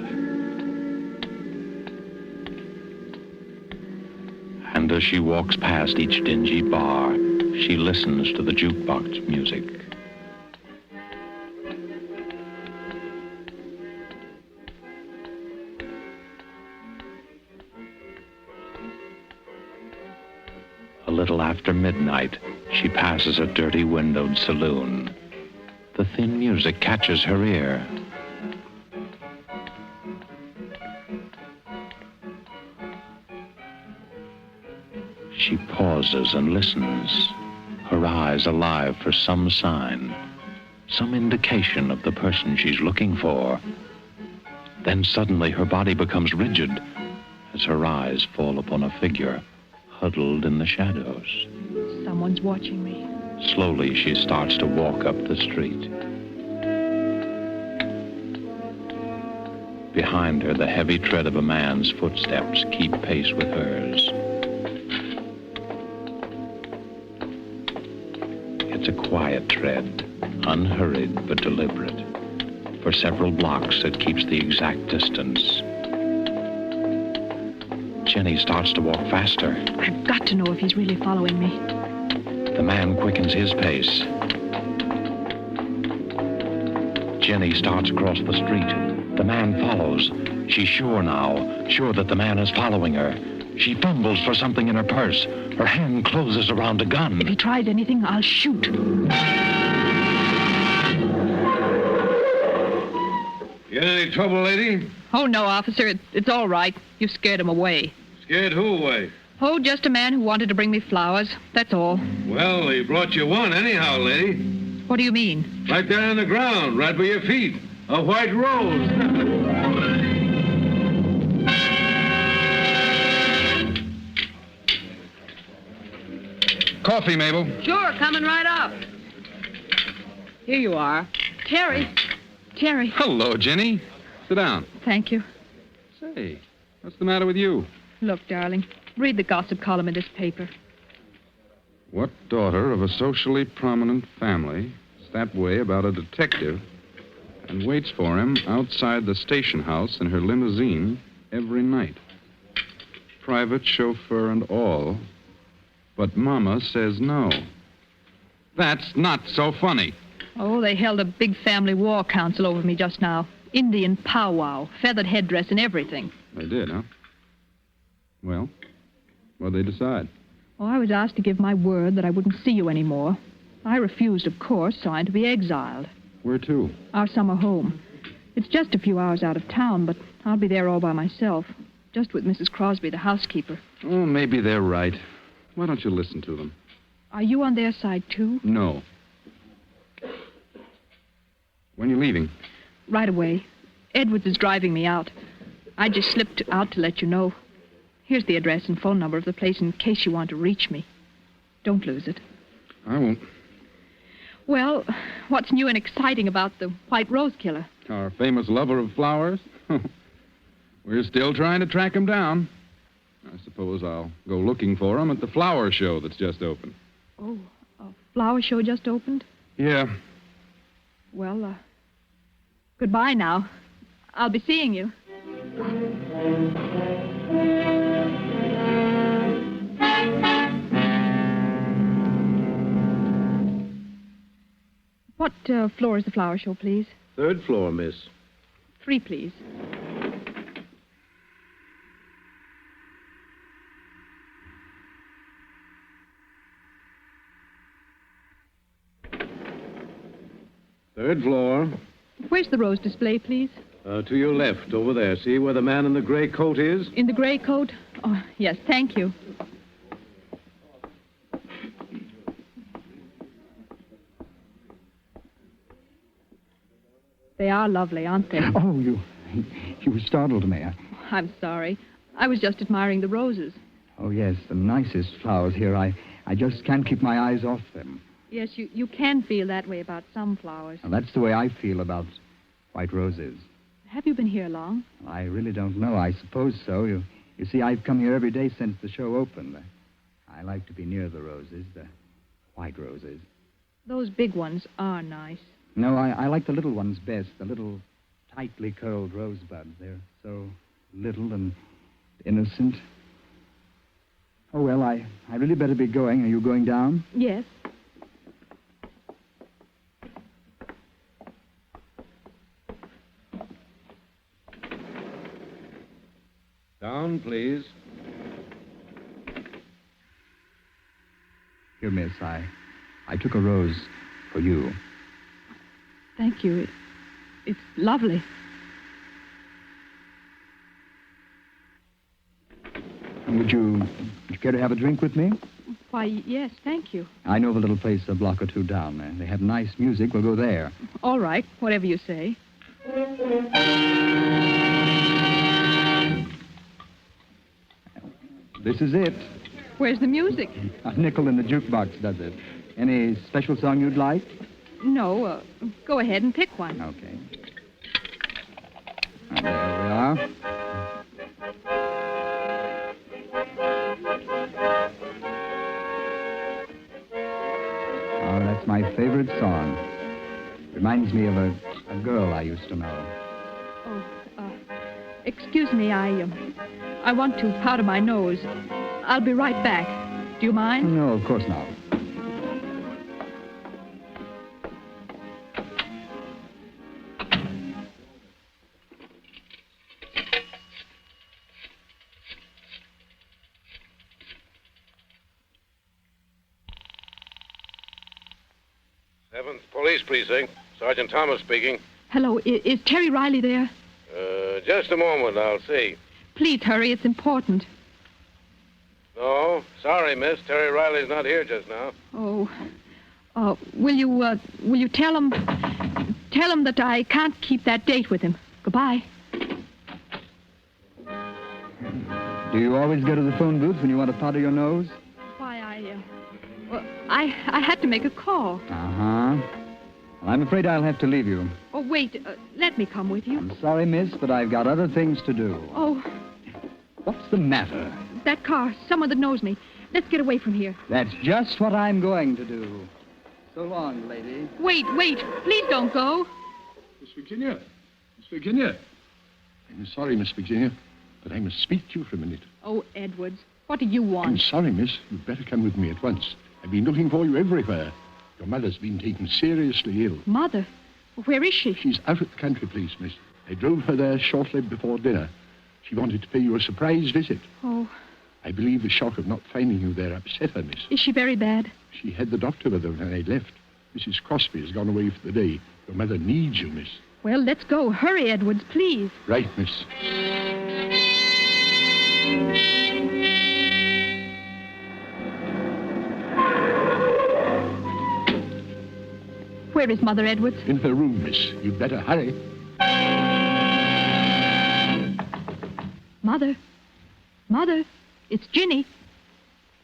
And as she walks past each dingy bar, she listens to the jukebox music. A little after midnight, she passes a dirty windowed saloon. The thin music catches her ear. She pauses and listens, her eyes alive for some sign, some indication of the person she's looking for. Then suddenly her body becomes rigid as her eyes fall upon a figure huddled in the shadows. Someone's watching me. Slowly, she starts to walk up the street. Behind her, the heavy tread of a man's footsteps keep pace with hers. It's a quiet tread, unhurried but deliberate. For several blocks, it keeps the exact distance. Jenny starts to walk faster. I've got to know if he's really following me. The man quickens his pace. Jenny starts across the street. The man follows. She's sure now, sure that the man is following her. She fumbles for something in her purse. Her hand closes around a gun. If he tries anything, I'll shoot. You in any trouble, lady? Oh, no, officer. It's all right. You scared him away. Scared who away? Oh, just a man who wanted to bring me flowers. That's all. Well, he brought you one anyhow, lady. What do you mean? Right there on the ground, right by your feet. A white rose. Coffee, Mabel. Sure, coming right up. Here you are. Terry. Terry. Hello, Jenny. Sit down. Thank you. Say, what's the matter with you? Look, darling, read the gossip column in this paper. What daughter of a socially prominent family is that way about a detective and waits for him outside the station house in her limousine every night? Private chauffeur and all. But Mama says no. That's not so funny. Oh, they held a big family war council over me just now. Indian powwow, feathered headdress and everything. They did, huh? Well, what'd they decide? Oh, I was asked to give my word that I wouldn't see you anymore. I refused, of course, so I'm to be exiled. Where to? Our summer home. It's just a few hours out of town, but I'll be there all by myself. Just with Mrs. Crosby, the housekeeper. Oh, maybe they're right. Why don't you listen to them? Are you on their side, too? No. When are you leaving? Right away. Edwards is driving me out. I just slipped out to let you know. Here's the address and phone number of the place in case you want to reach me. Don't lose it. I won't. Well, what's new and exciting about the White Rose Killer? Our famous lover of flowers? We're still trying to track him down. I suppose I'll go looking for him at the flower show that's just opened. Oh, a flower show just opened? Yeah. Well, goodbye now. I'll be seeing you. What floor is the flower show, please? 3rd floor, miss. 3, please. Third floor. Where's the rose display, please? To your left, over there. See where the man in the gray coat is? In the gray coat? Oh, yes, thank you. They are lovely, aren't they? Oh, you startled me. I'm sorry. I was just admiring the roses. Oh, yes, the nicest flowers here. I just can't keep my eyes off them. Yes, you can feel that way about some flowers. Now, that's the way I feel about white roses. Have you been here long? I really don't know. I suppose so. You see, I've come here every day since the show opened. I like to be near the roses, the white roses. Those big ones are nice. No, I like the little ones best, the little tightly curled rosebuds. They're so little and innocent. Oh, well, I really better be going. Are you going down? Yes. Down, please. Here, miss, I took a rose for you. Thank you. It's lovely. Would you care to have a drink with me? Why, yes, thank you. I know of a little place a block or two down there. They have nice music. We'll go there. All right, whatever you say. This is it. Where's the music? A nickel in the jukebox does it. Any special song you'd like? No, go ahead and pick one. Okay. There we are. Oh, that's my favorite song. Reminds me of a girl I used to know. Oh, excuse me, I want to powder my nose. I'll be right back. Do you mind? No, of course not. Seventh Police Precinct. Sergeant Thomas speaking. Hello, is Terry Riley there? Just a moment, I'll see. Please hurry, it's important. No, sorry, miss. Terry Riley's not here just now. Oh, will you tell him that I can't keep that date with him? Goodbye. Do you always go to the phone booth when you want to powder your nose? Why, I had to make a call. Uh-huh. Well, I'm afraid I'll have to leave you. Oh, wait, let me come with you. I'm sorry, miss, but I've got other things to do. Oh. What's the matter? That car, someone that knows me. Let's get away from here. That's just what I'm going to do. So long, lady. Wait, please don't go. Miss Virginia. Miss Virginia. I'm sorry, Miss Virginia, but I must speak to you for a minute. Oh, Edwards, what do you want? I'm sorry, miss. You'd better come with me at once. I've been looking for you everywhere. Your mother's been taken seriously ill. Mother? Where is she? She's out at the country place, miss. I drove her there shortly before dinner. She wanted to pay you a surprise visit. Oh. I believe the shock of not finding you there upset her, miss. Is she very bad? She had the doctor with her when I left. Mrs. Crosby has gone away for the day. Your mother needs you, miss. Well, let's go. Hurry, Edwards, please. Right, miss. Where is Mother, Edwards? In her room, miss. You'd better hurry. Mother? Mother? It's Ginny.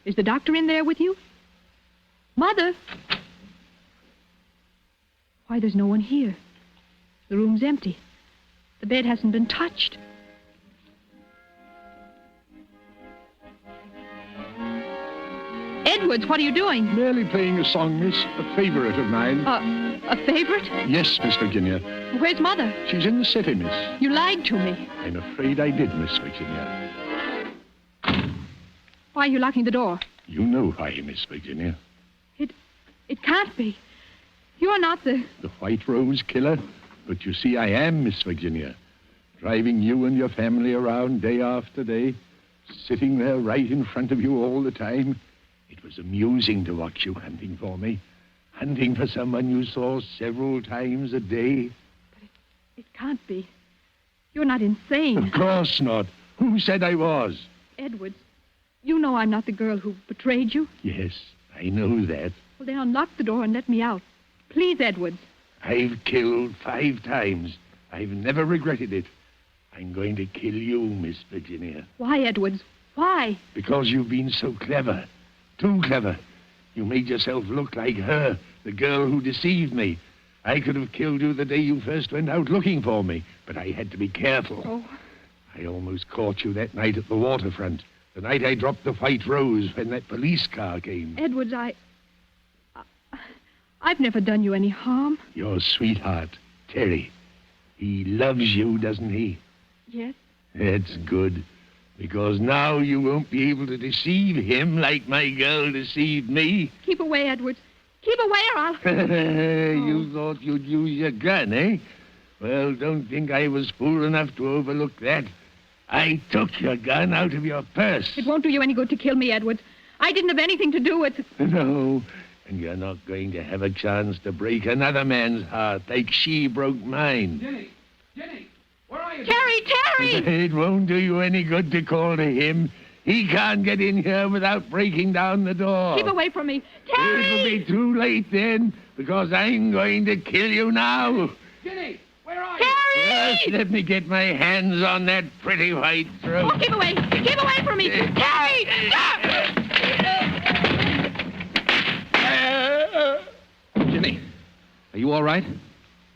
Is the doctor in there with you? Mother? Why, there's no one here. The room's empty. The bed hasn't been touched. Edwards, what are you doing? Merely playing a song, miss. A favorite of mine. A favorite? Yes, Miss Virginia. Where's Mother? She's in the city, miss. You lied to me. I'm afraid I did, Miss Virginia. Why are you locking the door? You know why, Miss Virginia. It can't be. You're not the... The White Rose killer? But you see, I am, Miss Virginia. Driving you and your family around day after day, sitting there right in front of you all the time. It was amusing to watch you hunting for me. Hunting for someone you saw several times a day. It can't be. You're not insane. Of course not. Who said I was? Edwards, you know I'm not the girl who betrayed you. Yes, I know that. Well, then unlock the door and let me out. Please, Edwards. I've killed 5 times. I've never regretted it. I'm going to kill you, Miss Virginia. Why, Edwards? Why? Because you've been so clever. Too clever. You made yourself look like her, the girl who deceived me. I could have killed you the day you first went out looking for me, but I had to be careful. Oh. I almost caught you that night at the waterfront, the night I dropped the White Rose when that police car came. Edwards, I've never done you any harm. Your sweetheart, Terry. He loves you, doesn't he? Yes. That's good, because now you won't be able to deceive him like my girl deceived me. Keep away, Edwards. Keep away or I'll... You thought you'd use your gun, eh? Well, don't think I was fool enough to overlook that. I took your gun out of your purse. It won't do you any good to kill me, Edwards. I didn't have anything to do with... No, and you're not going to have a chance to break another man's heart like she broke mine. Jenny, where are you? Terry! It won't do you any good to call to him. He can't get in here without breaking down the door. Keep away from me. Terry! It'll be too late then, because I'm going to kill you now. Jenny, where are you? Terry! Yes, let me get my hands on that pretty white throat. Oh, keep away. Keep away from me. Terry! Stop! Jenny, are you all right?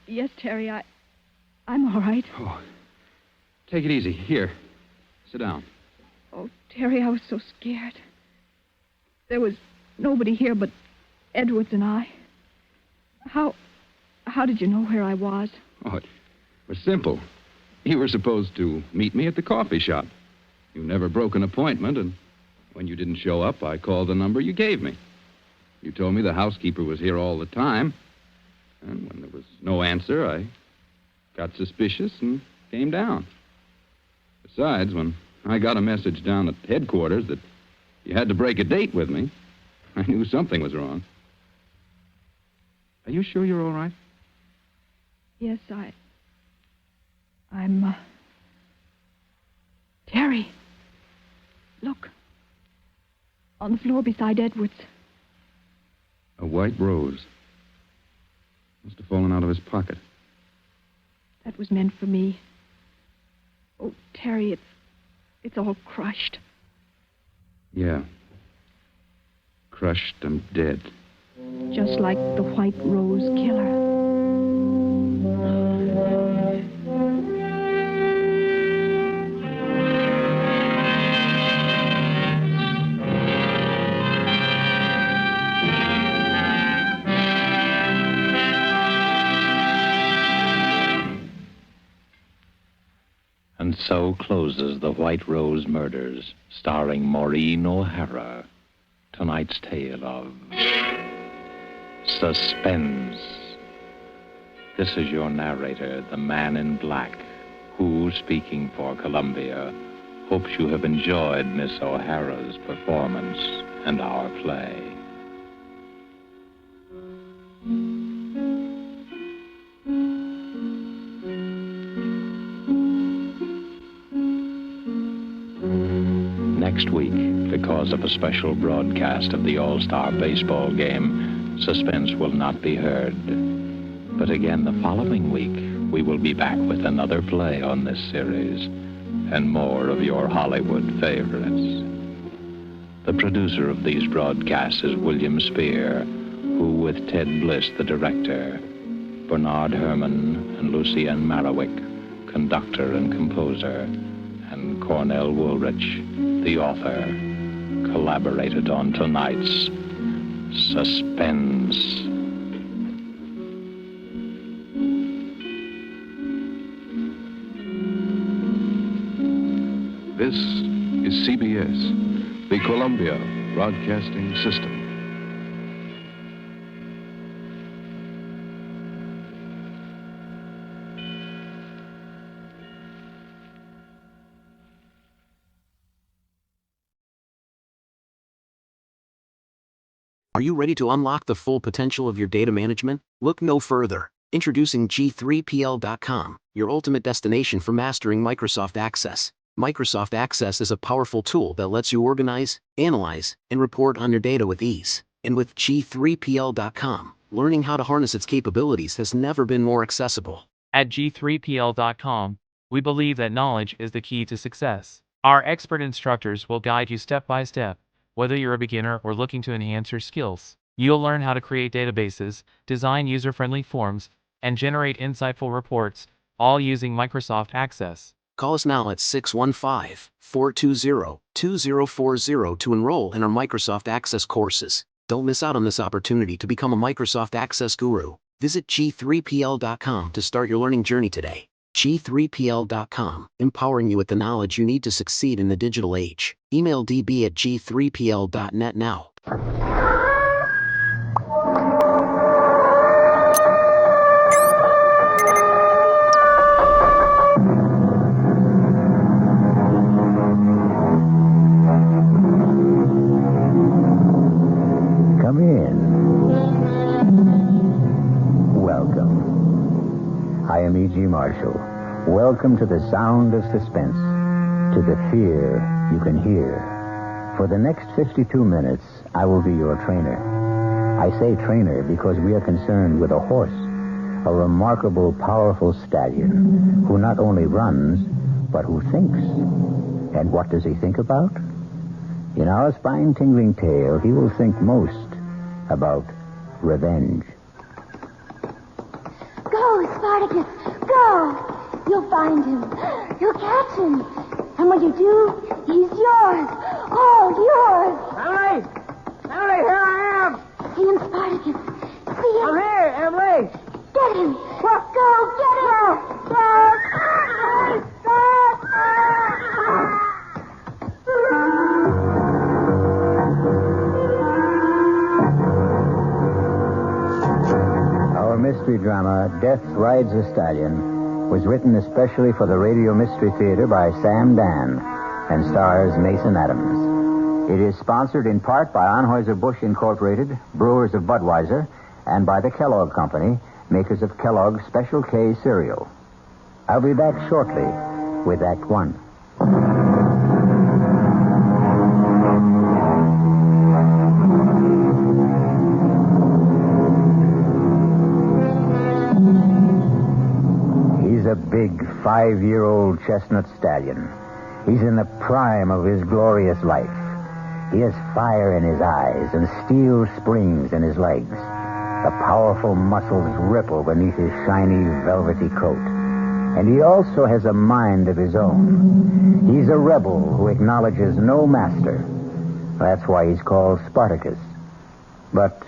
Yes, Terry, I'm all right. Oh, take it easy. Here, sit down. Oh, Terry, I was so scared. There was nobody here but Edwards and I. How did you know where I was? Oh, it was simple. You were supposed to meet me at the coffee shop. You never broke an appointment, and when you didn't show up, I called the number you gave me. You told me the housekeeper was here all the time, and when there was no answer, I got suspicious and came down. Besides, when I got a message down at headquarters that you had to break a date with me, I knew something was wrong. Are you sure you're all right? Yes, I'm, Terry, look. On the floor beside Edwards. A white rose. Must have fallen out of his pocket. That was meant for me. Oh, Terry, it's all crushed. Yeah. Crushed and dead. Just like the White Rose killer. And so closes The White Rose Murders, starring Maureen O'Hara. Tonight's tale of suspense. This is your narrator, the Man in Black, who, speaking for Columbia, hopes you have enjoyed Miss O'Hara's performance and our play. Next week, because of a special broadcast of the All-Star Baseball game, suspense will not be heard. But again, the following week, we will be back with another play on this series and more of your Hollywood favorites. The producer of these broadcasts is William Spear, who, with Ted Bliss, the director, Bernard Herrmann and Lucienne Marowik, conductor and composer, and Cornell Woolrich, the author, collaborated on tonight's Suspense. This is CBS, the Columbia Broadcasting System. you ready to unlock the full potential of your data management? Look no further. Introducing G3PL.com, your ultimate destination for mastering Microsoft Access. Microsoft Access is a powerful tool that lets you organize, analyze, and report on your data with ease. And with G3PL.com, learning how to harness its capabilities has never been more accessible. At G3PL.com, we believe that knowledge is the key to success. Our expert instructors will guide you step by step, whether you're a beginner or looking to enhance your skills. You'll learn how to create databases, design user-friendly forms, and generate insightful reports, all using Microsoft Access. Call us now at 615-420-2040 to enroll in our Microsoft Access courses. Don't miss out on this opportunity to become a Microsoft Access guru. Visit G3PL.com to start your learning journey today. G3PL.com, empowering you with the knowledge you need to succeed in the digital age. Email db@g3pl.net now. Come in. Welcome. I am E.G. Marshall. Welcome to the sound of suspense, to the fear you can hear. For the next 52 minutes, I will be your trainer. I say trainer because we are concerned with a horse, a remarkable, powerful stallion who not only runs, but who thinks. And what does he think about? In our spine-tingling tale, he will think most about revenge. Go, Spartacus, go! You'll find him. You'll catch him. And when you do, he's yours. All yours. Emily! Emily, here I am! See him, Spartacus. See him. I'm here, Emily! Get him. Go, get him. Go. Our mystery drama, Death Rides a Stallion, was written especially for the Radio Mystery Theater by Sam Dan and stars Mason Adams. It is sponsored in part by Anheuser-Busch Incorporated, brewers of Budweiser, and by the Kellogg Company, makers of Kellogg's Special K cereal. I'll be back shortly with Act One. He's a big 5-year-old chestnut stallion. He's in the prime of his glorious life. He has fire in his eyes and steel springs in his legs. The powerful muscles ripple beneath his shiny, velvety coat. And he also has a mind of his own. He's a rebel who acknowledges no master. That's why he's called Spartacus. But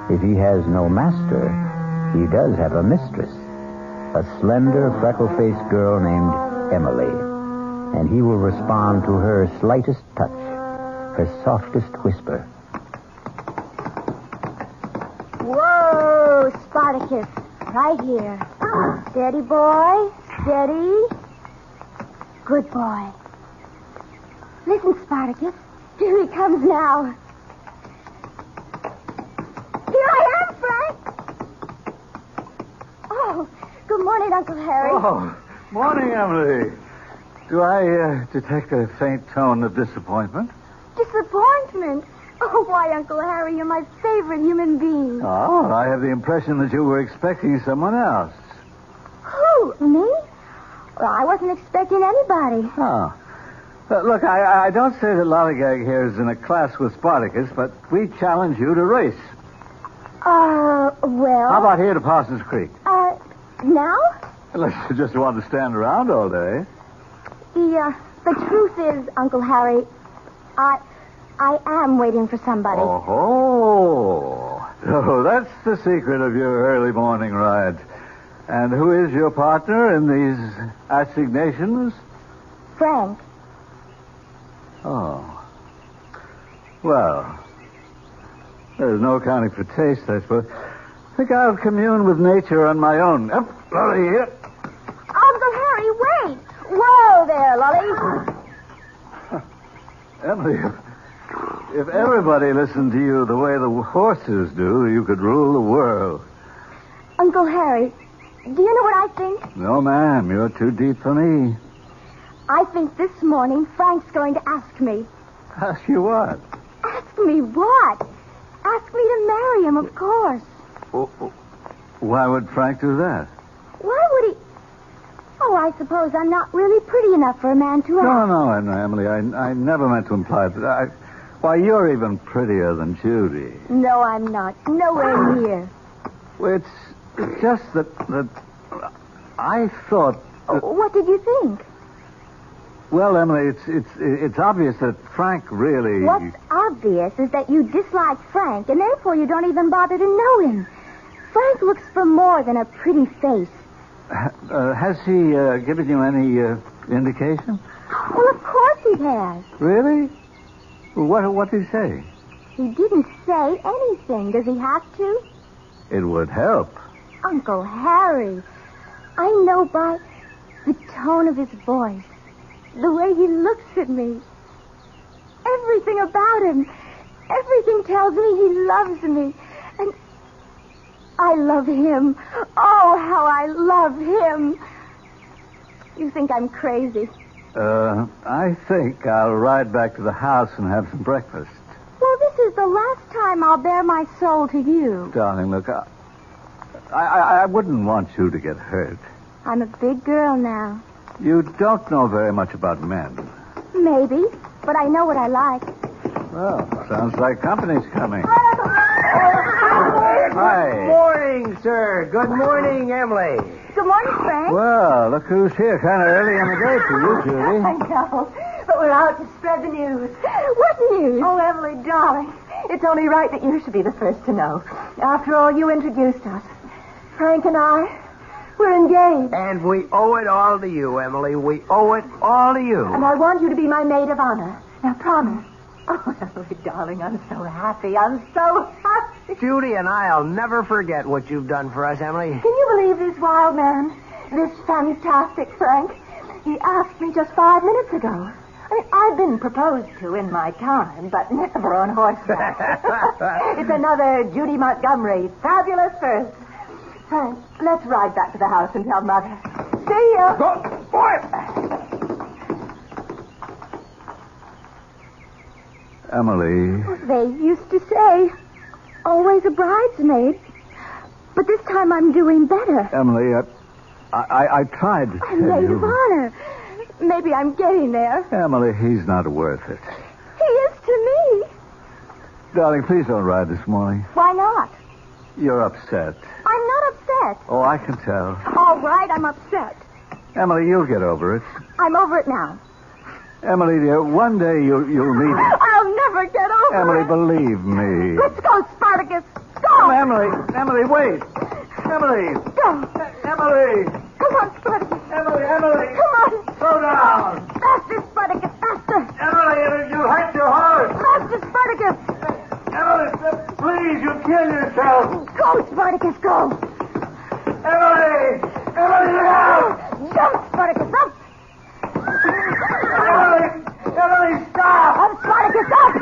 if he has no master, he does have a mistress. A slender, freckle-faced girl named Emily. And he will respond to her slightest touch, her softest whisper. Whoa, Spartacus. Right here. Steady, boy. Steady. Good boy. Listen, Spartacus. Here he comes now. Here I am, Frank. Oh, good morning, Uncle Harry. Oh, morning, Emily. Do I detect a faint tone of disappointment? Disappointment? Oh, why, Uncle Harry, you're my favorite human being. Oh, I have the impression that you were expecting someone else. Who, me? Well, I wasn't expecting anybody. Oh. Look, I don't say that Lollygag here is in a class with Spartacus, but we challenge you to race. Well... How about here to Parsons Creek? Now? Unless you just want to stand around all day. The truth is, Uncle Harry, I am waiting for somebody. Oh, that's the secret of your early morning ride. And who is your partner in these assignations? Frank. Oh. Well, there's no accounting for taste, I suppose. I think I'll commune with nature on my own. Up, Lolly, here. Uncle Harry, wait! Whoa there, Lolly. Emily, If everybody listened to you the way the horses do, you could rule the world. Uncle Harry, do you know what I think? No, ma'am. You're too deep for me. I think this morning Frank's going to ask me. Ask you what? Ask me what? Ask me to marry him, of course. Why would Frank do that? Why would he? Oh, I suppose I'm not really pretty enough for a man to ask. No, Emily. I never meant to imply that. Why, you're even prettier than Judy. No, I'm not. Nowhere near. Well, it's just that I thought. What did you think? Well, Emily, it's obvious that Frank really. What's obvious is that you dislike Frank, and therefore you don't even bother to know him. Frank looks for more than a pretty face. Has he given you any indication? Well, of course he has. Really? What did he say? He didn't say anything. Does he have to? It would help. Uncle Harry, I know by the tone of his voice, the way he looks at me, everything about him, everything tells me he loves me. And I love him. Oh, how I love him. You think I'm crazy? I think I'll ride back to the house and have some breakfast. Well, this is the last time I'll bare my soul to you. Darling, look, I wouldn't want you to get hurt. I'm a big girl now. You don't know very much about men. Maybe, but I know what I like. Well, sounds like company's coming. Hi. Good morning, sir. Good morning, Emily. Good morning, Frank. Well, look who's here. Kind of early in the day for you, Judy. I know, but we're out to spread the news. What news? Oh, Emily, darling, it's only right that you should be the first to know. After all, you introduced us. Frank and I, we're engaged. And we owe it all to you, Emily. We owe it all to you. And I want you to be my maid of honor. Now, promise. Oh, Emily, darling, I'm so happy. I'm so happy. Judy and I'll never forget what you've done for us, Emily. Can you believe this wild man? This fantastic Frank? He asked me just 5 minutes ago. I mean, I've been proposed to in my time, but never on horseback. It's another Judy Montgomery. Fabulous first. Frank, let's ride back to the house and tell Mother. See ya. Go, boy! Emily. They used to say, always a bridesmaid. But this time I'm doing better. Emily, I tried to I'm tell maid you. of honor. Maybe I'm getting there. Emily, he's not worth it. He is to me. Darling, please don't ride this morning. Why not? You're upset. I'm not upset. Oh, I can tell. All right, I'm upset. Emily, you'll get over it. I'm over it now. Emily, dear, one day you'll meet... I'll never get over Emily, it. believe me. Let's go, Spartacus. Go. Oh, Emily, wait. Emily. Go. Emily. Come on, Spartacus. Emily. Come on. Slow down. Faster, Spartacus, faster. Emily, you hurt your horse. Faster, Spartacus. Emily, please, you'll kill yourself. Go, Spartacus, go. Emily, now. Jump, Spartacus, up. Emily, stop. Up, Spartacus, up.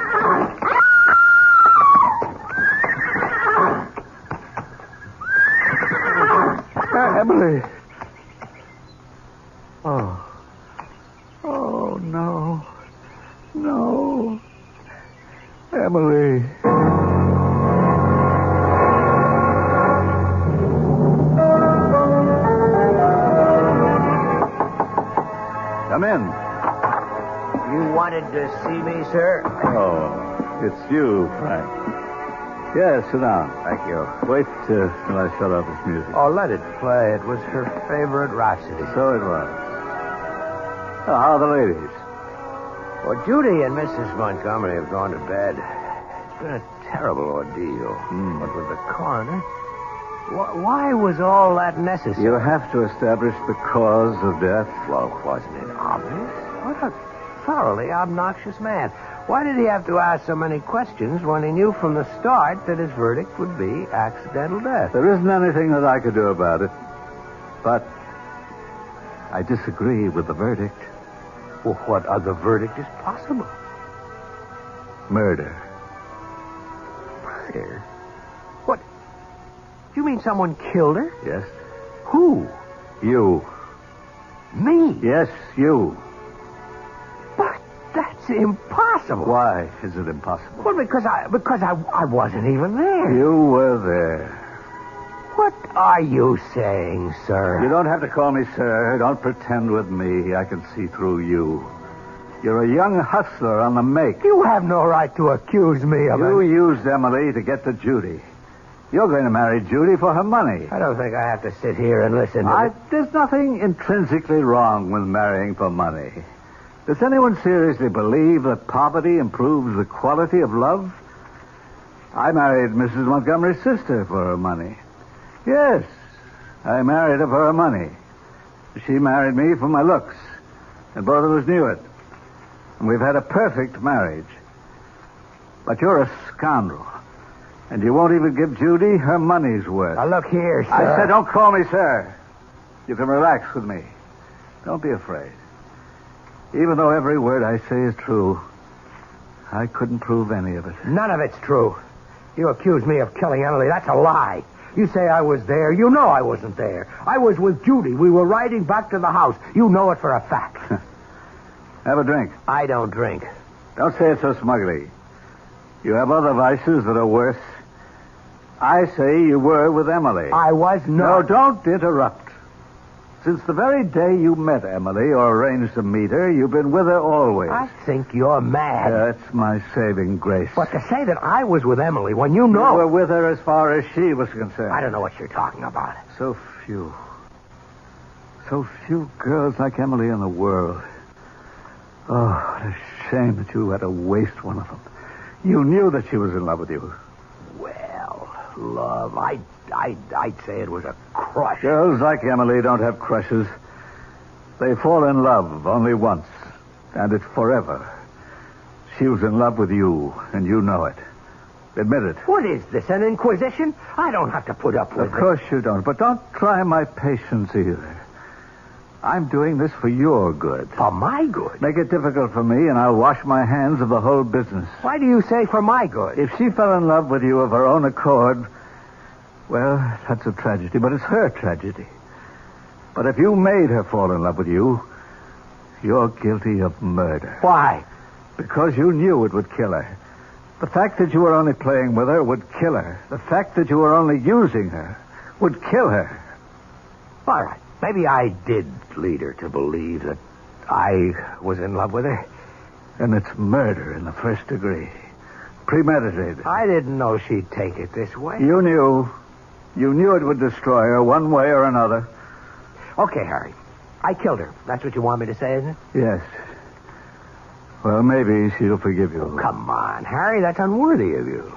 Emily. Oh, no. No. Emily. Come in. You wanted to see me, sir? Oh, it's you, Frank. Yes, sit down. Thank you. Wait till I shut off this music. Oh, let it play. It was her favorite Rhapsody. So it was. Oh, how are the ladies? Well, Judy and Mrs. Montgomery have gone to bed. It's been a terrible ordeal. But with the coroner, why was all that necessary? You have to establish the cause of death. Well, wasn't it obvious? What a thoroughly obnoxious man. Why did he have to ask so many questions when he knew from the start that his verdict would be accidental death? There isn't anything that I could do about it. But I disagree with the verdict. Well, what other verdict is possible? murder. Murder? What? You mean someone killed her? Yes? Who? You. Me? Yes, you. But that's impossible. Why is it impossible? Well, because I wasn't even there. You were there. What are you saying, sir? You don't have to call me sir. Don't pretend with me. I can see through you. You're a young hustler on the make. You have no right to accuse me of You it. used Emily to get to Judy. You're going to marry Judy for her money. I don't think I have to sit here and listen to it. There's nothing intrinsically wrong with marrying for money. Does anyone seriously believe that poverty improves the quality of love? I married Mrs. Montgomery's sister for her money. Yes, I married her for her money. She married me for my looks, and both of us knew it. And we've had a perfect marriage. But you're a scoundrel, and you won't even give Judy her money's worth. Now, look here, sir. I said don't call me sir. You can relax with me. Don't be afraid. Even though every word I say is true, I couldn't prove any of it. None of it's true. You accuse me of killing Emily. That's a lie. You say I was there. You know I wasn't there. I was with Judy. We were riding back to the house. You know it for a fact. Have a drink. I don't drink. Don't say it so smugly. You have other vices that are worse. I say you were with Emily. I was No, not. don't interrupt. Since the very day you met Emily or arranged to meet her, you've been with her always. I think you're mad. That's my saving grace. But to say that I was with Emily when you know... You were with her as far as she was concerned. I don't know what you're talking about. So few. So few girls like Emily in the world. Oh, what a shame that you had to waste one of them. You knew that she was in love with you. Well, love, I'd say it was a crush. Girls like Emily don't have crushes. They fall in love only once, and it's forever. She was in love with you, and you know it. Admit it. What is this, an inquisition? I don't have to put up with Of course you don't, but don't try my patience either. I'm doing this for your good. For my good? Make it difficult for me, and I'll wash my hands of the whole business. Why do you say for my good? If she fell in love with you of her own accord, well, that's a tragedy, but it's her tragedy. But if you made her fall in love with you, you're guilty of murder. Why? Because you knew it would kill her. The fact that you were only playing with her would kill her. The fact that you were only using her would kill her. All right. Maybe I did lead her to believe that I was in love with her. And it's murder in the first degree. Premeditated. I didn't know she'd take it this way. You knew. You knew it would destroy her one way or another. Okay, Harry. I killed her. That's what you want me to say, isn't it? Yes. Well, maybe she'll forgive you. Oh, come on, Harry. That's unworthy of you.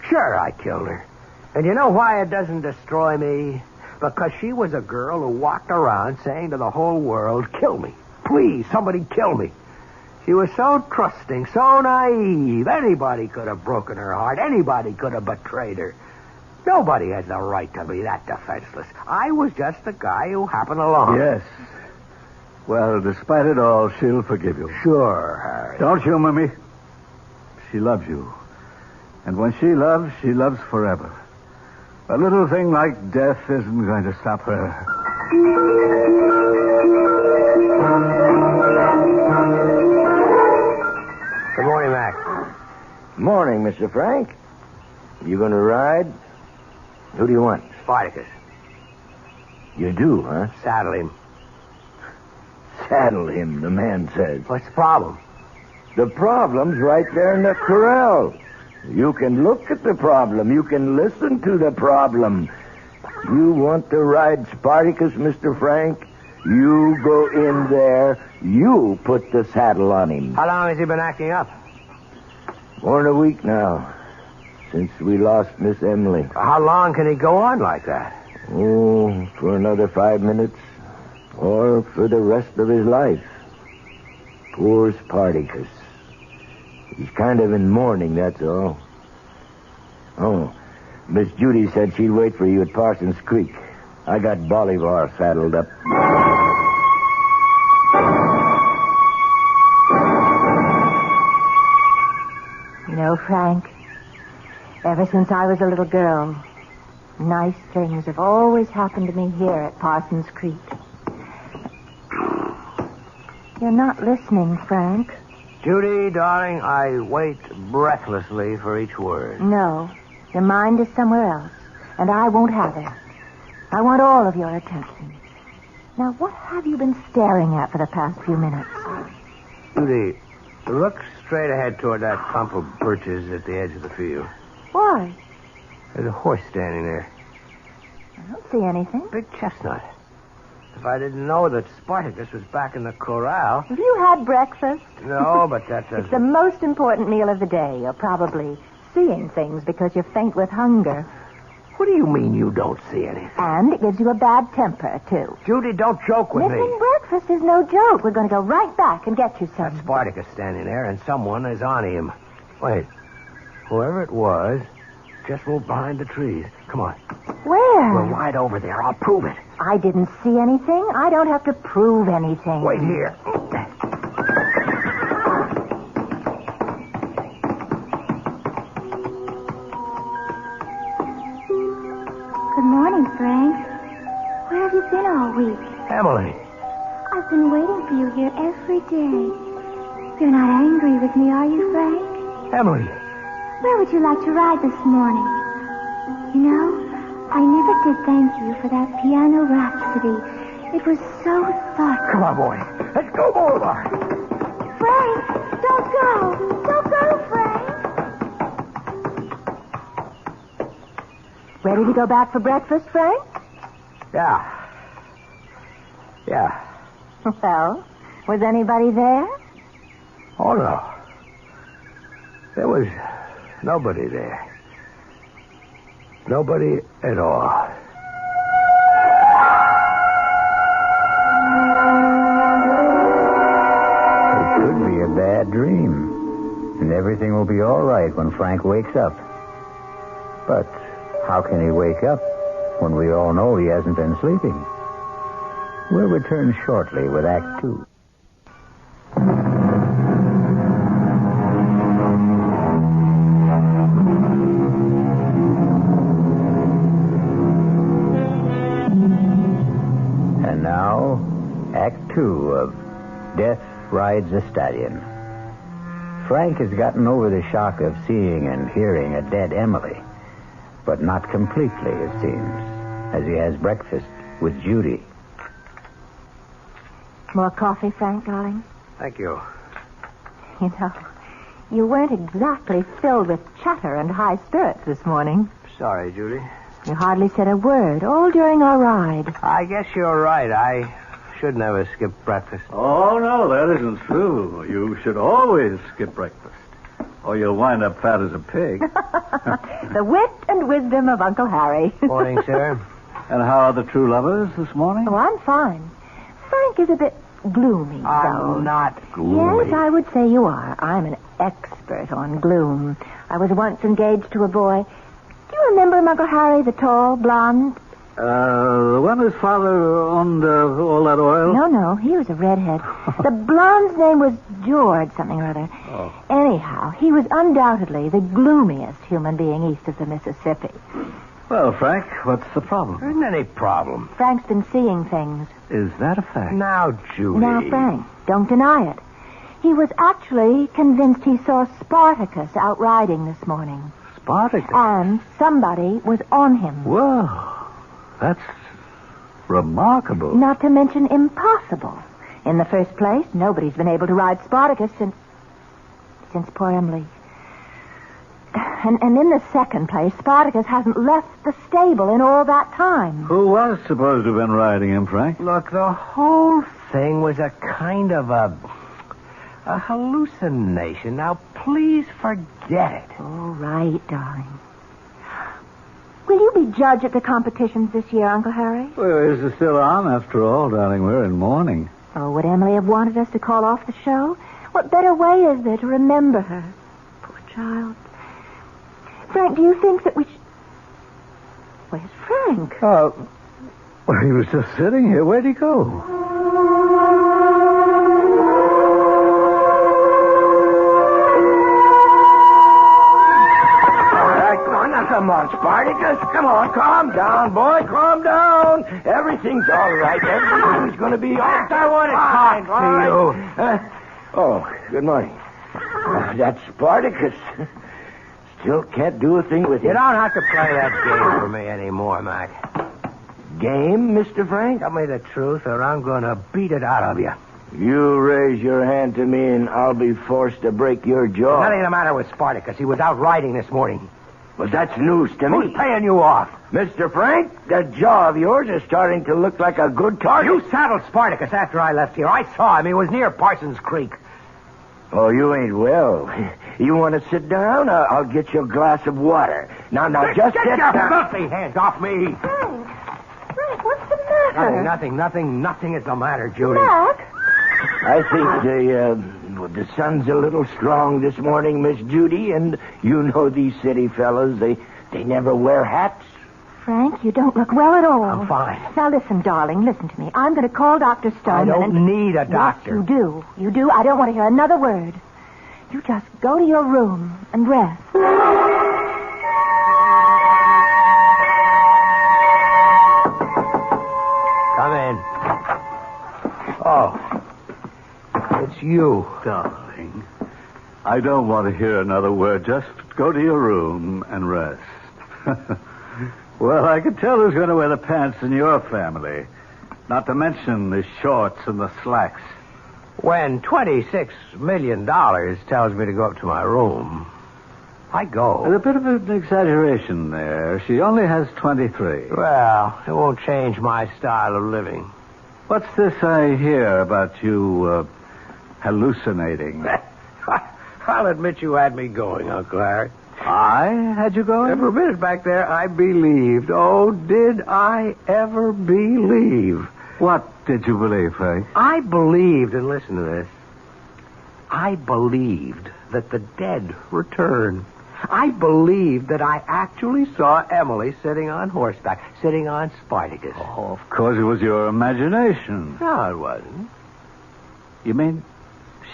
Sure, I killed her. And you know why it doesn't destroy me? Because she was a girl who walked around saying to the whole world, kill me. Please, somebody kill me. She was so trusting, so naive. Anybody could have broken her heart. Anybody could have betrayed her. Nobody has the right to be that defenseless. I was just the guy who happened along. Yes. Well, despite it all, she'll forgive you. Sure, Harry. Don't humor me. She loves you. And when she loves forever. A little thing like death isn't going to stop her. Good morning, Mac. Morning, Mr. Frank. You going to ride? Who do you want? Spartacus. You do, huh? Saddle him. Saddle him, the man says. What's the problem? The problem's right there in the corral. You can look at the problem. You can listen to the problem. You want to ride Spartacus, Mr. Frank? You go in there. You put the saddle on him. How long has he been acting up? More than a week now, since we lost Miss Emily. How long can he go on like that? Oh, for another 5 minutes. Or for the rest of his life. Poor Spartacus. He's kind of in mourning, that's all. Oh, Miss Judy said she'd wait for you at Parsons Creek. I got Bolivar saddled up. know, Frank, ever since I was a little girl, nice things have always happened to me here at Parsons Creek. You're not listening, Frank. Judy, darling, I wait breathlessly for each word. No, your mind is somewhere else, and I won't have it. I want all of your attention. Now, what have you been staring at for the past few minutes? Judy, look straight ahead toward that clump of birches at the edge of the field. Why? There's a horse standing there. I don't see anything. Big chestnut. If I didn't know that Spartacus was back in the corral... Have you had breakfast? No, but that doesn't... It's the most important meal of the day. You're probably seeing things because you're faint with hunger. What do you mean you don't see anything? And it gives you a bad temper, too. Judy, don't joke with Missing me. breakfast is no joke. We're going to go right back and get you some. That's Spartacus standing there, and someone is on him. Wait. Whoever it was just moved behind the trees. Come on. Where? We're right over there. I'll prove it. I didn't see anything. I don't have to prove anything. Wait here. Good morning, Frank. Where have you been all week? Emily. I've been waiting for you here every day. You're not angry with me, are you, Frank? Emily. Where would you like to ride this morning? You know, I never did thank you for that piano rhapsody. It was so thoughtful. Come on, boy. Let's go, Boulevard. Frank, don't go. Don't go, Frank. Ready to go back for breakfast, Frank? Yeah. Yeah. Well, was anybody there? Oh, no. There was nobody there. Nobody at all. It could be a bad dream, and everything will be all right when Frank wakes up. But how can he wake up when we all know he hasn't been sleeping? We'll return shortly with Act 2. And now, Act 2 of Death Rides a Stallion. Frank has gotten over the shock of seeing and hearing a dead Emily, but not completely, it seems, as he has breakfast with Judy. More coffee, Frank, darling? Thank you. You know, you weren't exactly filled with chatter and high spirits this morning. Sorry, Judy. You hardly said a word, all during our ride. I guess you're right. I should never skip breakfast. Oh, no, that isn't true. You should always skip breakfast, or you'll wind up fat as a pig. The wit and wisdom of Uncle Harry. Morning, sir. And how are the true lovers this morning? Oh, I'm fine. Frank is a bit gloomy, though. I'm not gloomy. Yes, I would say you are. I'm an expert on gloom. I was once engaged to a boy. Do you remember him, Uncle Harry, the tall, blonde? The one whose father owned all that oil? No, he was a redhead. The blonde's name was George something or other. Oh. Anyhow, he was undoubtedly the gloomiest human being east of the Mississippi. Well, Frank, what's the problem? There isn't any problem. Frank's been seeing things. Is that a fact? Now, Judy. Now, Frank, don't deny it. He was actually convinced he saw Spartacus out riding this morning. Spartacus? And somebody was on him. Whoa, that's remarkable. Not to mention impossible. In the first place, nobody's been able to ride Spartacus since poor Emily. And in the second place, Spartacus hasn't left the stable in all that time. Who was supposed to have been riding him, Frank? Look, the whole thing was a kind of a hallucination. Now, please forget it. All right, darling. Will you be judge at the competitions this year, Uncle Harry? Well, is it still on, after all, darling? We're in mourning. Oh, would Emily have wanted us to call off the show? What better way is there to remember her? Poor child. Frank, do you think that we should... Where's Frank? Well, he was just sitting here. Where'd he go? come on, Spartacus. Come on, calm down, boy. Calm down. Everything's all right. Everything's going to be all right. I want to talk to you. Oh, good morning. That's Spartacus. Still can't do a thing with him. You don't have to play that game for me anymore, Mac. Game, Mr. Frank? Tell me the truth, or I'm going to beat it out of you. You raise your hand to me, and I'll be forced to break your jaw. There's nothing the matter with Spartacus. He was out riding this morning. Well, that's news to me. Who's paying you off? Mr. Frank, that jaw of yours is starting to look like a good target. You saddled Spartacus after I left here. I saw him. He was near Parsons Creek. Oh, you ain't well. You want to sit down? I'll get you a glass of water. Now, just get sit your down. filthy hands off me. Frank, what's the matter? Nothing is the matter, Judy. Mac? I think the sun's a little strong this morning, Miss Judy, and you know these city fellas, they never wear hats. Frank, you don't look well at all. I'm fine. Now listen, darling, listen to me. I'm going to call Dr. Stoneman. I don't need a doctor. Yes, you do. You do. I don't want to hear another word. You just go to your room and rest. Come in. Oh, it's you. Darling, I don't want to hear another word. Just go to your room and rest. Well, I can tell who's going to wear the pants in your family. Not to mention the shorts and the slacks. When $26 million tells me to go up to my room, I go. There's a bit of an exaggeration there. She only has 23. Well, it won't change my style of living. What's this I hear about you hallucinating? I'll admit you had me going, Uncle Harry. I had you going? For a minute back there, I believed. Oh, did I ever believe? What did you believe, Frank? I believed, and listen to this, I believed that the dead return. I believed that I actually saw Emily sitting on horseback, sitting on Spartacus. Oh, of course it was your imagination. No, it wasn't. You mean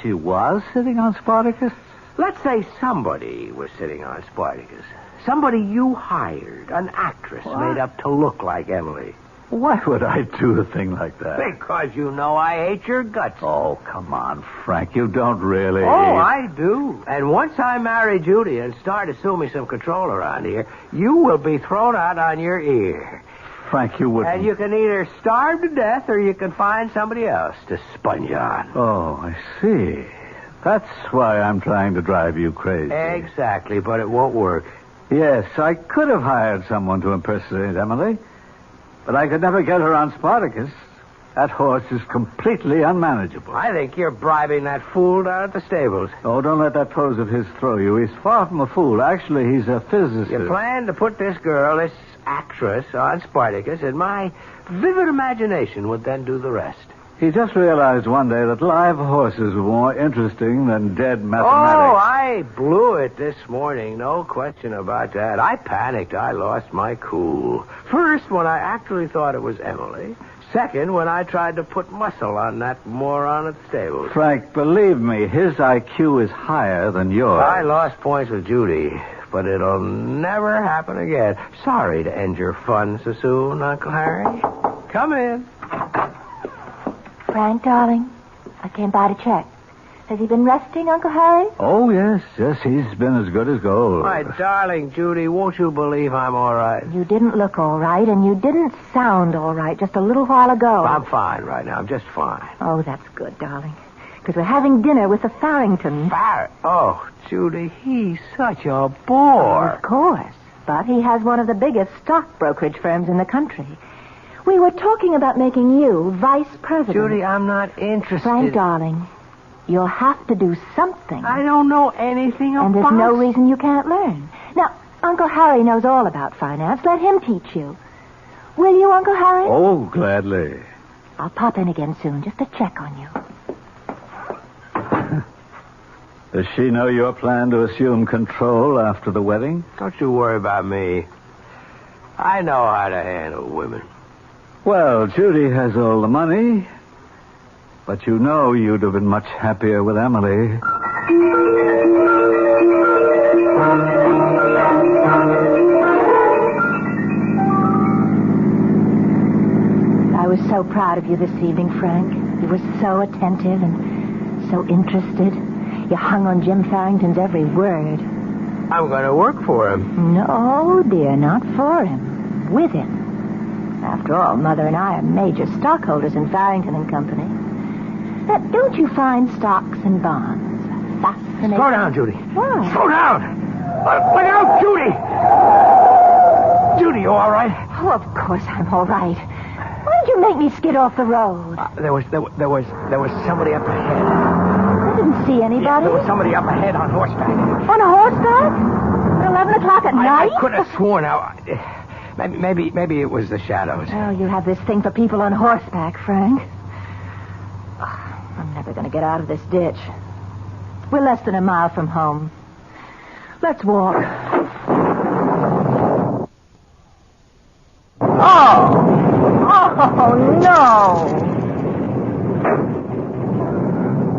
she was sitting on Spartacus? Let's say somebody was sitting on Spartacus. Somebody you hired, an actress made up to look like Emily. Why would I do a thing like that? Because you know I hate your guts. Oh, come on, Frank. You don't really. Oh, I do. And once I marry Judy and start assuming some control around here, you will be thrown out on your ear. Frank, you wouldn't. And you can either starve to death or you can find somebody else to sponge on. Oh, I see. That's why I'm trying to drive you crazy. Exactly, but it won't work. Yes, I could have hired someone to impersonate Emily, but I could never get her on Spartacus. That horse is completely unmanageable. I think you're bribing that fool down at the stables. Oh, don't let that pose of his throw you. He's far from a fool. Actually, he's a physicist. You plan to put this girl, this actress, on Spartacus, and my vivid imagination would then do the rest. He just realized one day that live horses were more interesting than dead Oh, mathematics. I blew it this morning. No question about that. I panicked. I lost my cool. First, when I actually thought it was Emily. Second, when I tried to put muscle on that moron at the stable. Frank, believe me, his IQ is higher than yours. I lost points with Judy, but it'll never happen again. Sorry to end your fun so soon, Uncle Harry. Come in. Frank, darling, I came by to check. Has he been resting, Uncle Harry? Oh, yes, he's been as good as gold. My darling Judy, won't you believe I'm all right? You didn't look all right, and you didn't sound all right just a little while ago. I'm fine right now. I'm just fine. Oh, that's good, darling. Because we're having dinner with the Farringtons. Oh, Judy, he's such a bore. Of course. But he has one of the biggest stock brokerage firms in the country. We were talking about making you vice president. Judy, I'm not interested. Frank, darling, you'll have to do something. I don't know anything about... And there's no reason you can't learn. Now, Uncle Harry knows all about finance. Let him teach you. Will you, Uncle Harry? Oh, gladly. I'll pop in again soon just to check on you. Does she know your plan to assume control after the wedding? Don't you worry about me. I know how to handle women. Well, Judy has all the money, but you know you'd have been much happier with Emily. so proud of you this evening, Frank. You were so attentive and so interested. You hung on Jim Farrington's every word. I'm going to work for him. No, dear, not for him. With him. After all, Mother and I are major stockholders in Farrington and Company. Now, don't you find stocks and bonds fascinating? Slow down, Judy. Why? Slow down! Look out, Judy! Judy, you all right? Oh, of course I'm all right. Why did you make me skid off the road? There was somebody up ahead. I didn't see anybody. Yeah, there was somebody up ahead on horseback. On a horseback? At 11 o'clock at night? I could have sworn. Maybe it was the shadows. Oh, you have this thing for people on horseback, Frank. I'm never going to get out of this ditch. We're less than a mile from home. Let's walk. Oh, no!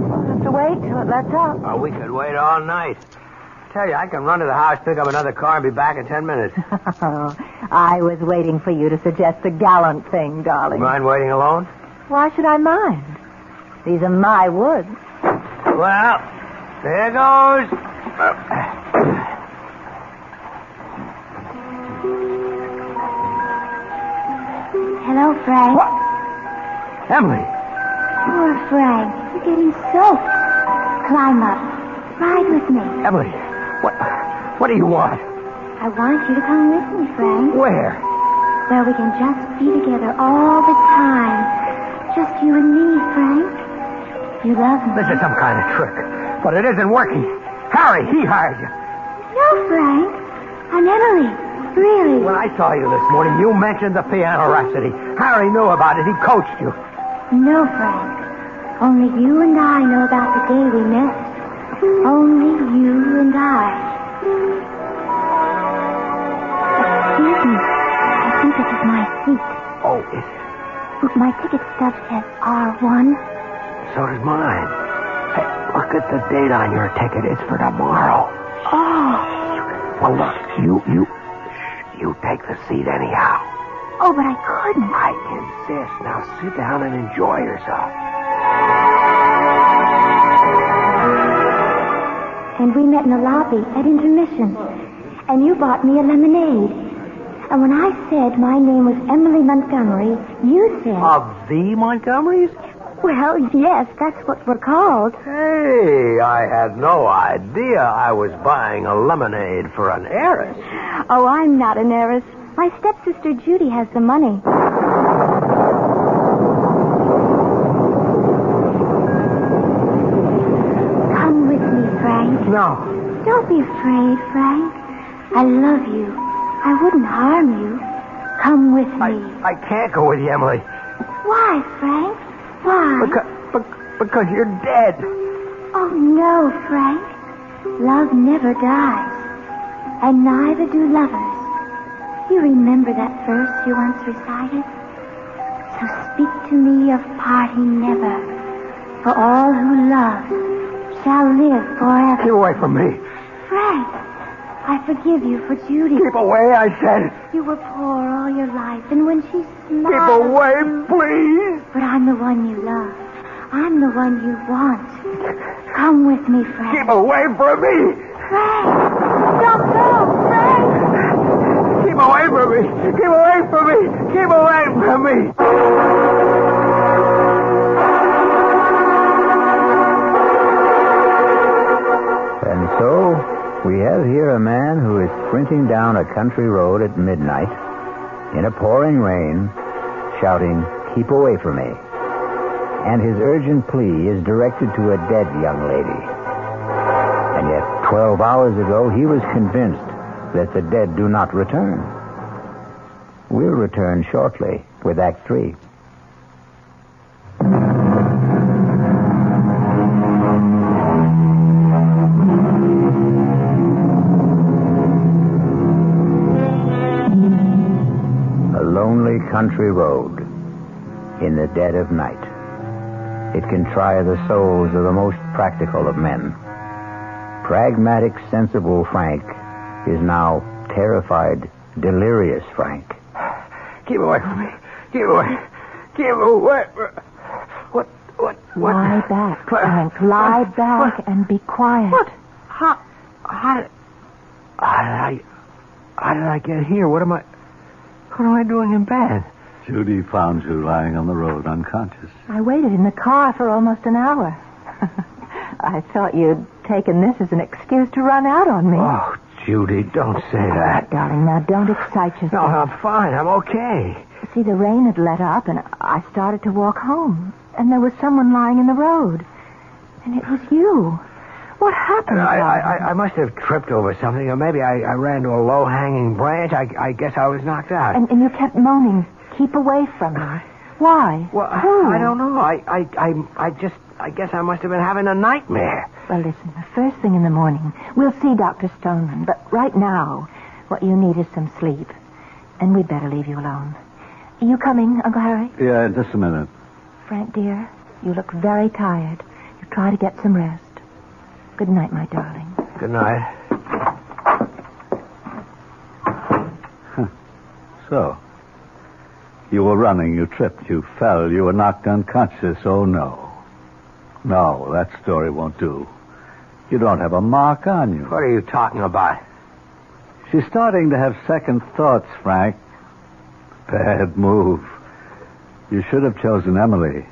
We'll have to wait till it lets up. Oh, we could wait all night. Tell you, I can run to the house, pick up another car, and be back in 10 minutes. Oh, I was waiting for you to suggest the gallant thing, darling. Mind waiting alone? Why should I mind? These are my woods. Well, there goes. Hello, Frank. What? Emily. Poor Frank. You're getting soaked. Climb up. Ride with me. Emily, what do you want? I want you to come with me, Frank. Where? Where we can just be together all the time. Just you and me, Frank. You love me. This is some kind of trick. But it isn't working. Harry, he hired you. No, Frank. I'm Emily. Really. When I saw you this morning, you mentioned the piano rhapsody. Harry knew about it. He coached you. No, Frank. Only you and I know about the day we met. Only you and I. Excuse me. I think this is my seat. Oh, is it? Look, my ticket stub says R1. So does mine. Hey, look at the date on your ticket. It's for tomorrow. Oh. Well, look, you take the seat anyhow. Oh, but I couldn't. I insist. Now sit down and enjoy yourself. And we met in the lobby at intermission. And you bought me a lemonade. And when I said my name was Emily Montgomery, you said... Of the Montgomerys? Well, yes, that's what we're called. Hey, I had no idea I was buying a lemonade for an heiress. Oh, I'm not an heiress. My stepsister Judy has the money. Come with me, Frank. No. Don't be afraid, Frank. I love you. I wouldn't harm you. Come with me. I can't go with you, Emily. Why, Frank? Why? Because you're dead. Oh, no, Frank. Love never dies. And neither do lovers. You remember that verse you once recited? So speak to me of parting never. For all who love shall live forever. Keep away from me. Frank, I forgive you for Judy. Keep away, I said. You were poor all your life, and when she smiled... Keep away, please. But I'm the one you love. I'm the one you want. Come with me, Frank. Keep away from me. Frank! Don't go, Frank! Keep away from me. Keep away from me. Keep away from me. And so, we have here a man who is sprinting down a country road at midnight, in a pouring rain, shouting, "Keep away from me." And his urgent plea is directed to a dead young lady. And yet, 12 hours ago, he was convinced that the dead do not return. We'll return shortly with Act 3. A lonely country road in the dead of night. It can try the souls of the most practical of men. Pragmatic, sensible Frank is now terrified, delirious Frank. Keep away from me. Keep away. Give away. What? Lie back, Frank. Lie back and be quiet. What? How did I get here? What am I doing in bed? Judy found you lying on the road unconscious. I waited in the car for almost an hour. I thought you'd taken this as an excuse to run out on me. Oh, Judy, don't say that. Darling, now don't excite yourself. No, I'm fine. I'm okay. See, the rain had let up, and I started to walk home. And there was someone lying in the road. And it was you. What happened? I must have tripped over something, or maybe I ran to a low-hanging branch. I guess I was knocked out. And you kept moaning, keep away from me. Why? Well, Who? I don't know. I guess I must have been having a nightmare. Well, listen, the first thing in the morning, we'll see Dr. Stoneman. But right now, what you need is some sleep. And we'd better leave you alone. Are you coming, Uncle Harry? Yeah, just a minute. Frank, dear, you look very tired. You try to get some rest. Good night, my darling. Good night. So, you were running, you tripped, you fell, you were knocked unconscious. Oh, no. No, that story won't do. You don't have a mark on you. What are you talking about? She's starting to have second thoughts, Frank. Bad move. You should have chosen Emily.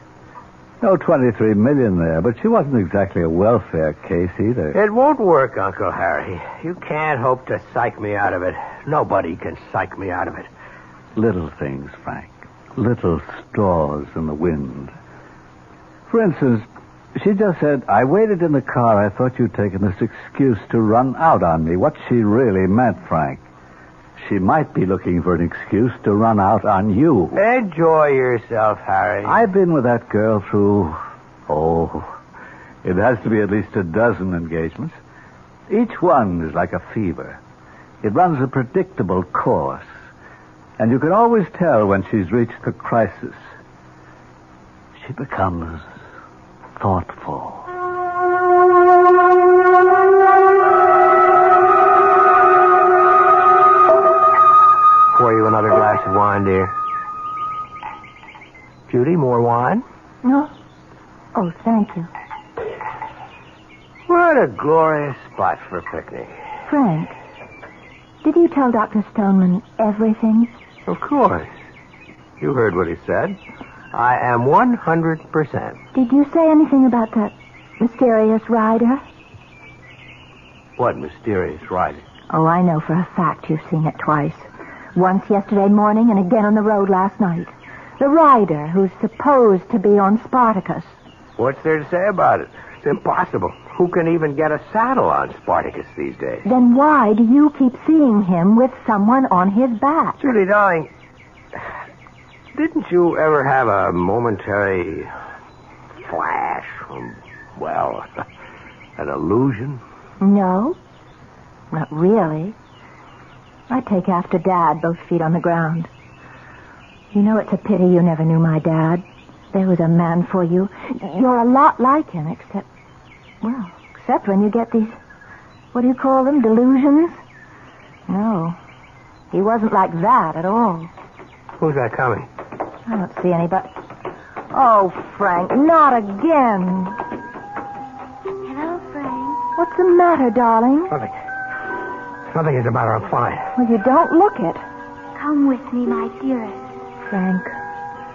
No $23 million there, but she wasn't exactly a welfare case either. It won't work, Uncle Harry. You can't hope to psych me out of it. Nobody can psych me out of it. Little things, Frank. Little straws in the wind. For instance, she just said, I waited in the car. I thought you'd taken this excuse to run out on me. What she really meant, Frank, she might be looking for an excuse to run out on you. Enjoy yourself, Harry. I've been with that girl through, it has to be at least a dozen engagements. Each one is like a fever. It runs a predictable course. And you can always tell when she's reached the crisis. She becomes thoughtful. Pour you another glass of wine, dear. Judy, more wine? No. Oh, thank you. What a glorious spot for a picnic. Frank, did you tell Dr. Stoneman everything? Of course. You heard what he said. I am 100%. Did you say anything about that mysterious rider? What mysterious rider? Oh, I know for a fact you've seen it twice. Once yesterday morning and again on the road last night. The rider who's supposed to be on Spartacus. What's there to say about it? It's impossible. Who can even get a saddle on Spartacus these days? Then why do you keep seeing him with someone on his back? Judy, darling, didn't you ever have a momentary flash from, an illusion? No, not really. I take after Dad, both feet on the ground. You know, it's a pity you never knew my dad. There was a man for you. You're a lot like him, except when you get these, what do you call them, delusions? No, he wasn't like that at all. Who's that coming? I don't see anybody. Oh, Frank, not again. Hello, Frank. What's the matter, darling? Nothing is the matter. I'm fine. Well, you don't look it. Come with me, my dearest. Frank,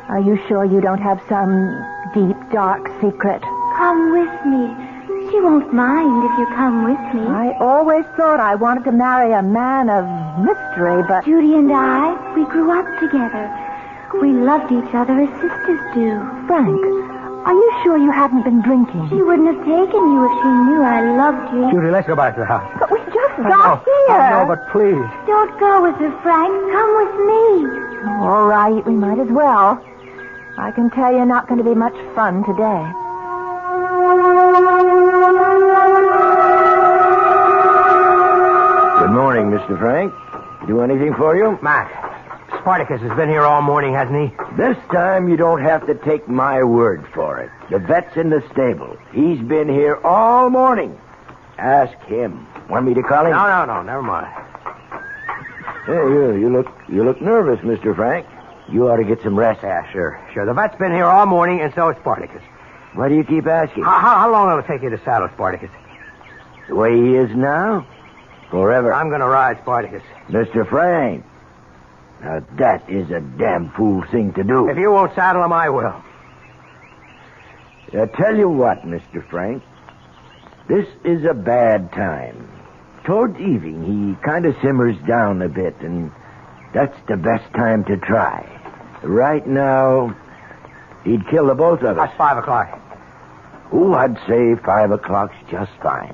are you sure you don't have some deep, dark secret? Come with me. She won't mind if you come with me. I always thought I wanted to marry a man of mystery, but... Judy and I, we grew up together. We loved each other as sisters do. Frank, are you sure you haven't been drinking? She wouldn't have taken you if she knew I loved you. Judy, let's go back to the house. But we just got here. I know, but please. Don't go with her, Frank. Come with me. All right, we might as well. I can tell you're not going to be much fun today. Good morning, Mr. Frank. Do anything for you? Mac, Spartacus has been here all morning, hasn't he? This time you don't have to take my word for it. The vet's in the stable. He's been here all morning. Ask him. Want me to call him? No, never mind. Hey, you look nervous, Mr. Frank. You ought to get some rest. Yeah, sure. The vet's been here all morning, and so is Spartacus. Why do you keep asking? How long will it take you to saddle Spartacus? The way he is now? Forever. I'm going to ride Spartacus. Mr. Frank. Now, that is a damn fool thing to do. If you won't saddle him, I will. I tell you what, Mr. Frank. This is a bad time. Towards evening, he kind of simmers down a bit, and that's the best time to try. Right now, he'd kill the both of us. That's 5 o'clock. Oh, I'd say 5 o'clock's just fine.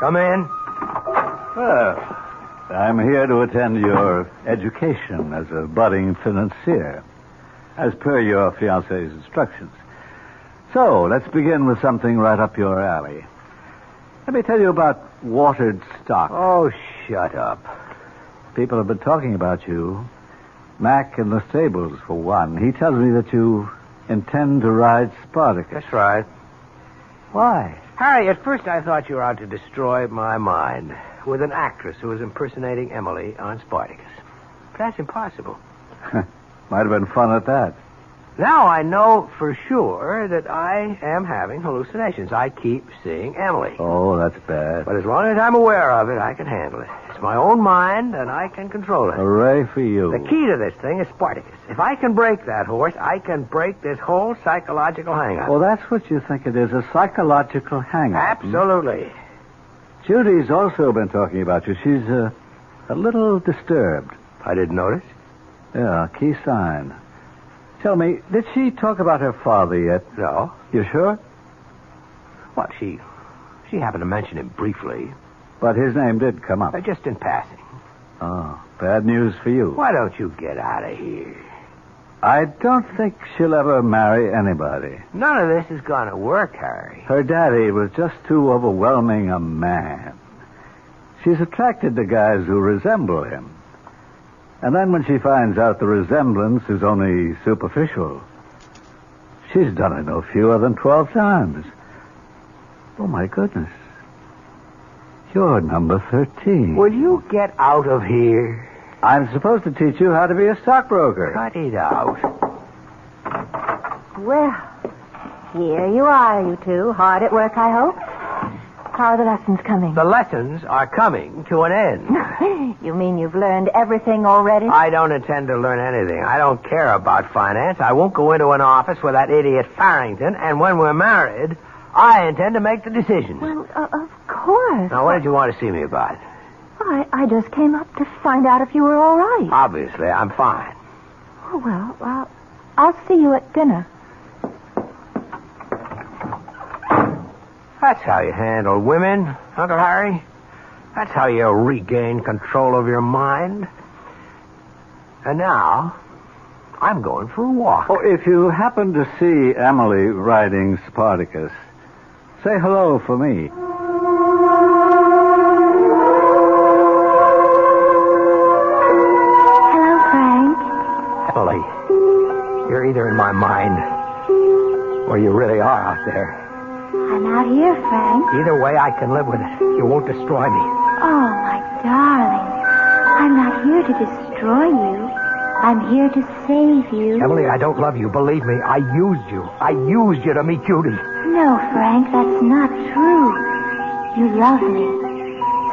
Come in. Well, I'm here to attend your education as a budding financier, as per your fiancé's instructions. So, let's begin with something right up your alley. Let me tell you about watered stock. Oh, shut up. People have been talking about you. Mac in the stables, for one. He tells me that you intend to ride Spartacus. That's right. Why? Harry, at first I thought you were out to destroy my mind with an actress who was impersonating Emily on Spartacus. But that's impossible. Might have been fun at that. Now I know for sure that I am having hallucinations. I keep seeing Emily. Oh, that's bad. But as long as I'm aware of it, I can handle it. It's my own mind, and I can control it. Hooray for you. The key to this thing is Spartacus. If I can break that horse, I can break this whole psychological hang-up. Well, that's what you think it is, a psychological hang-up. Absolutely. Judy's also been talking about you. She's a little disturbed. I didn't notice. Yeah, key sign. Tell me, did she talk about her father yet? No. You sure? Well, she happened to mention him briefly. But his name did come up. Just in passing. Oh, bad news for you. Why don't you get out of here? I don't think she'll ever marry anybody. None of this is going to work, Harry. Her daddy was just too overwhelming a man. She's attracted to guys who resemble him. And then when she finds out the resemblance is only superficial, she's done it no fewer than 12 times. Oh, my goodness. You're number 13. Will you get out of here? I'm supposed to teach you how to be a stockbroker. Cut it out. Well, here you are, you two. Hard at work, I hope. How are the lessons coming? The lessons are coming to an end. You mean you've learned everything already? I don't intend to learn anything. I don't care about finance. I won't go into an office with that idiot Farrington. And when we're married, I intend to make the decisions. Well, of course. Now, what did you want to see me about? I just came up to find out if you were all right. Obviously, I'm fine. Oh, well, I'll see you at dinner. That's how you handle women, Uncle Harry. That's how you regain control of your mind. And now, I'm going for a walk. Oh, if you happen to see Emily riding Spartacus, say hello for me. Hello, Frank. Emily, you're either in my mind or you really are out there. I'm out here, Frank. Either way, I can live with it. You won't destroy me. Oh, my darling. I'm not here to destroy you. I'm here to save you. Emily, I don't love you. Believe me, I used you. I used you to meet Judy. No, Frank, that's not true. You love me.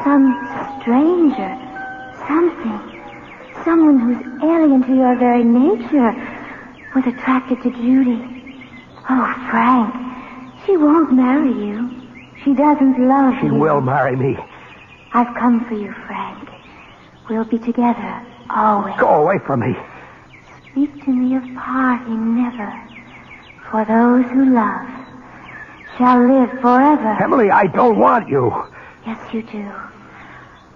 Some stranger. Something. Someone who's alien to your very nature was attracted to Judy. Oh, Frank, she won't marry you. She doesn't love you. She will marry me. I've come for you, Frank. We'll be together, always. Go away from me. Speak to me of parting never. For those who love shall live forever. Emily, I don't want you. Yes, you do.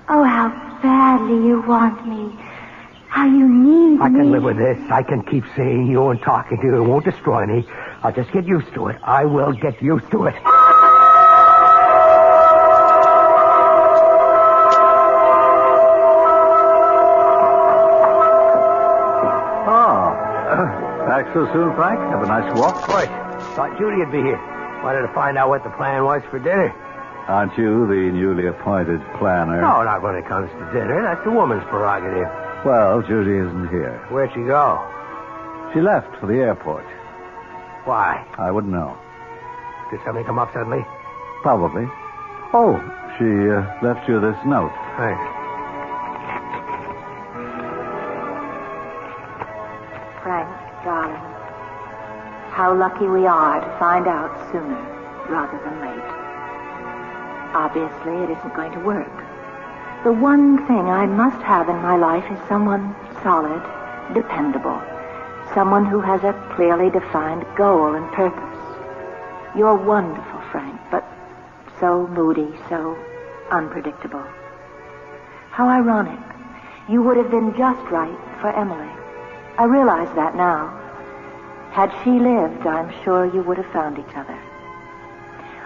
Oh, how badly you want me. How you need me. I can live with this. I can keep seeing you and talking to you. It won't destroy me. I'll just get used to it. I will get used to it. Back so soon, Frank? Have a nice walk? Of course. Thought Judy would be here. Wanted to find out what the plan was for dinner. Aren't you the newly appointed planner? No, not when it comes to dinner. That's the woman's prerogative. Well, Judy isn't here. Where'd she go? She left for the airport. Why? I wouldn't know. Did something come up suddenly? Probably. Oh, she left you this note. Thanks. Frank, darling, how lucky we are to find out sooner rather than late. Obviously, it isn't going to work. The one thing I must have in my life is someone solid, dependable, someone who has a clearly defined goal and purpose. You're wonderful, Frank, but so moody, so unpredictable. How ironic. You would have been just right for Emily. I realize that now. Had she lived, I'm sure you would have found each other.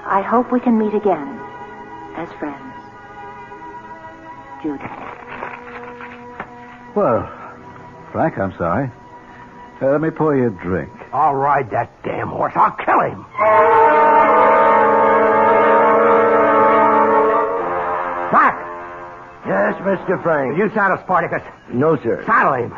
I hope we can meet again as friends. Judy. Well, Frank, I'm sorry. Let me pour you a drink. I'll ride that damn horse. I'll kill him. Frank! Yes, Mr. Frank. You saddle Spartacus. No, sir. Saddle him.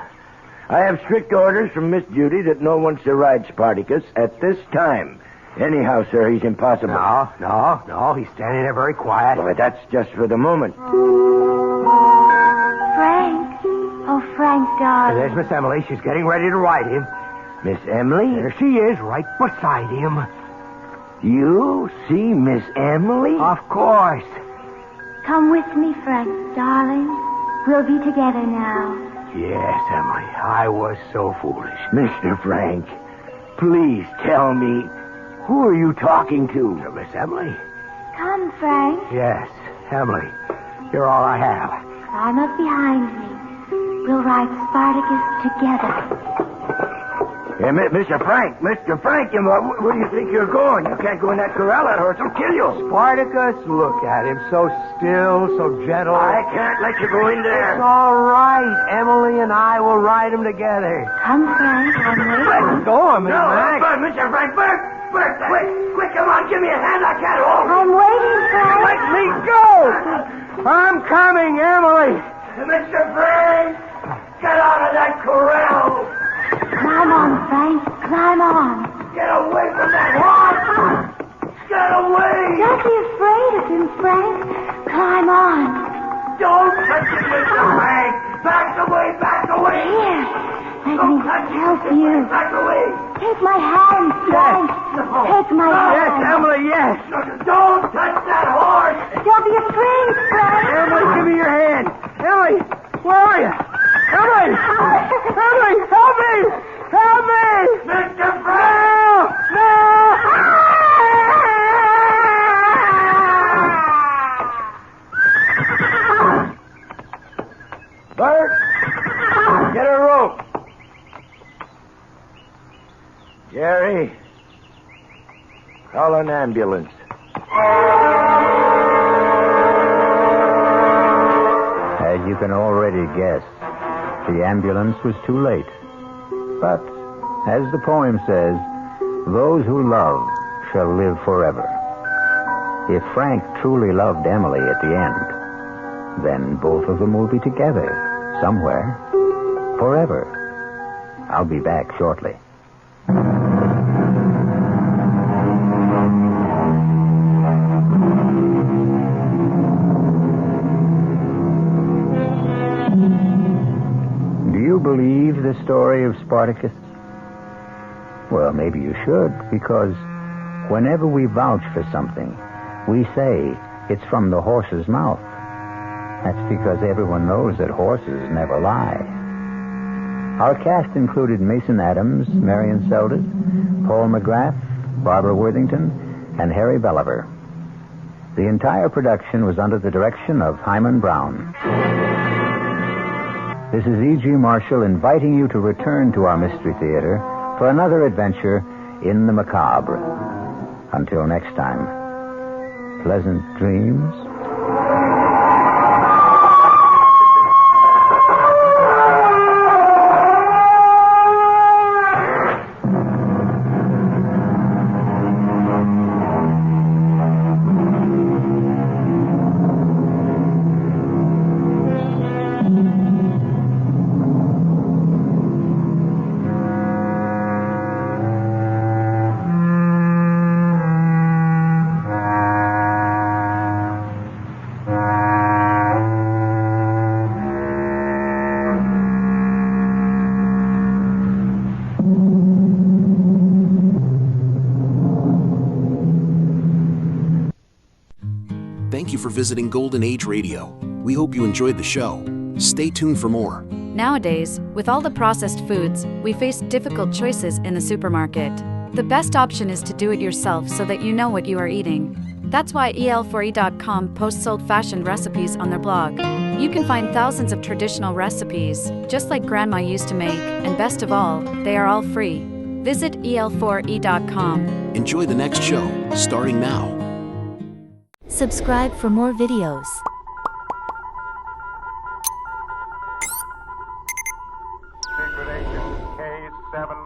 I have strict orders from Miss Judy that no one shall ride Spartacus at this time. Anyhow, sir, he's impossible. No. He's standing there very quiet. Well, that's just for the moment. Frank. Oh, Frank, darling. There's Miss Emily. She's getting ready to ride him. Miss Emily? There she is, right beside him. You see Miss Emily? Of course. Come with me, Frank, darling. We'll be together now. Yes, Emily. I was so foolish. Mr. Frank, please tell me, who are you talking to? Miss Emily? Come, Frank. Yes, Emily. You're all I have. Climb up behind me. We'll ride Spartacus together. Hey, Mr. Frank, where do you think you're going? You can't go in that corral. That horse will kill you. Spartacus, look at him. So still, so gentle. I can't let you go in there. It's all right. Emily and I will ride him together. Come, Frank. I'm waiting. Let go of me, Mac. Mr. Frank, Bert, quick, come on, give me a hand. I can't hold. I'm waiting, Frank. Let me go. I'm coming, Emily. Mr. Frank, get out of that corral. Climb on, Frank. Climb on. Get away from that horse. Get away. Don't be afraid of him, Frank. Climb on. Don't touch it, Mr. Frank. Back away. Here. Let me help you. Back away. Take my hand, Frank. Take my hand. Yes, Emily, yes. Don't touch that horse. Don't be afraid, Frank. Emily, give me your hand. Emily, where are you? Emily! Emily, help me! Help me! Mr. Frank! No! Bert, get a rope. Jerry, call an ambulance. As you can already guess, the ambulance was too late. But, as the poem says, those who love shall live forever. If Frank truly loved Emily at the end, then both of them will be together, somewhere, forever. I'll be back shortly. Do you believe the story of Spartacus? Well, maybe you should, because whenever we vouch for something, we say it's from the horse's mouth. That's because everyone knows that horses never lie. Our cast included Mason Adams, Marion Seldes, Paul McGrath, Barbara Worthington, and Harry Belliver. The entire production was under the direction of Hyman Brown. This is E.G. Marshall inviting you to return to our Mystery Theater for another adventure in the macabre. Until next time, pleasant dreams. you for visiting Golden Age Radio. We hope you enjoyed the show. Stay tuned for more. Nowadays, with all the processed foods, we face difficult choices in the supermarket. The best option is to do it yourself so that you know what you are eating. That's why EL4E.com posts old-fashioned recipes on their blog. You can find thousands of traditional recipes, just like Grandma used to make, and best of all, they are all free. Visit EL4E.com. Enjoy the next show, starting now. Subscribe for more videos. Secret Agent K7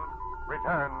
returns.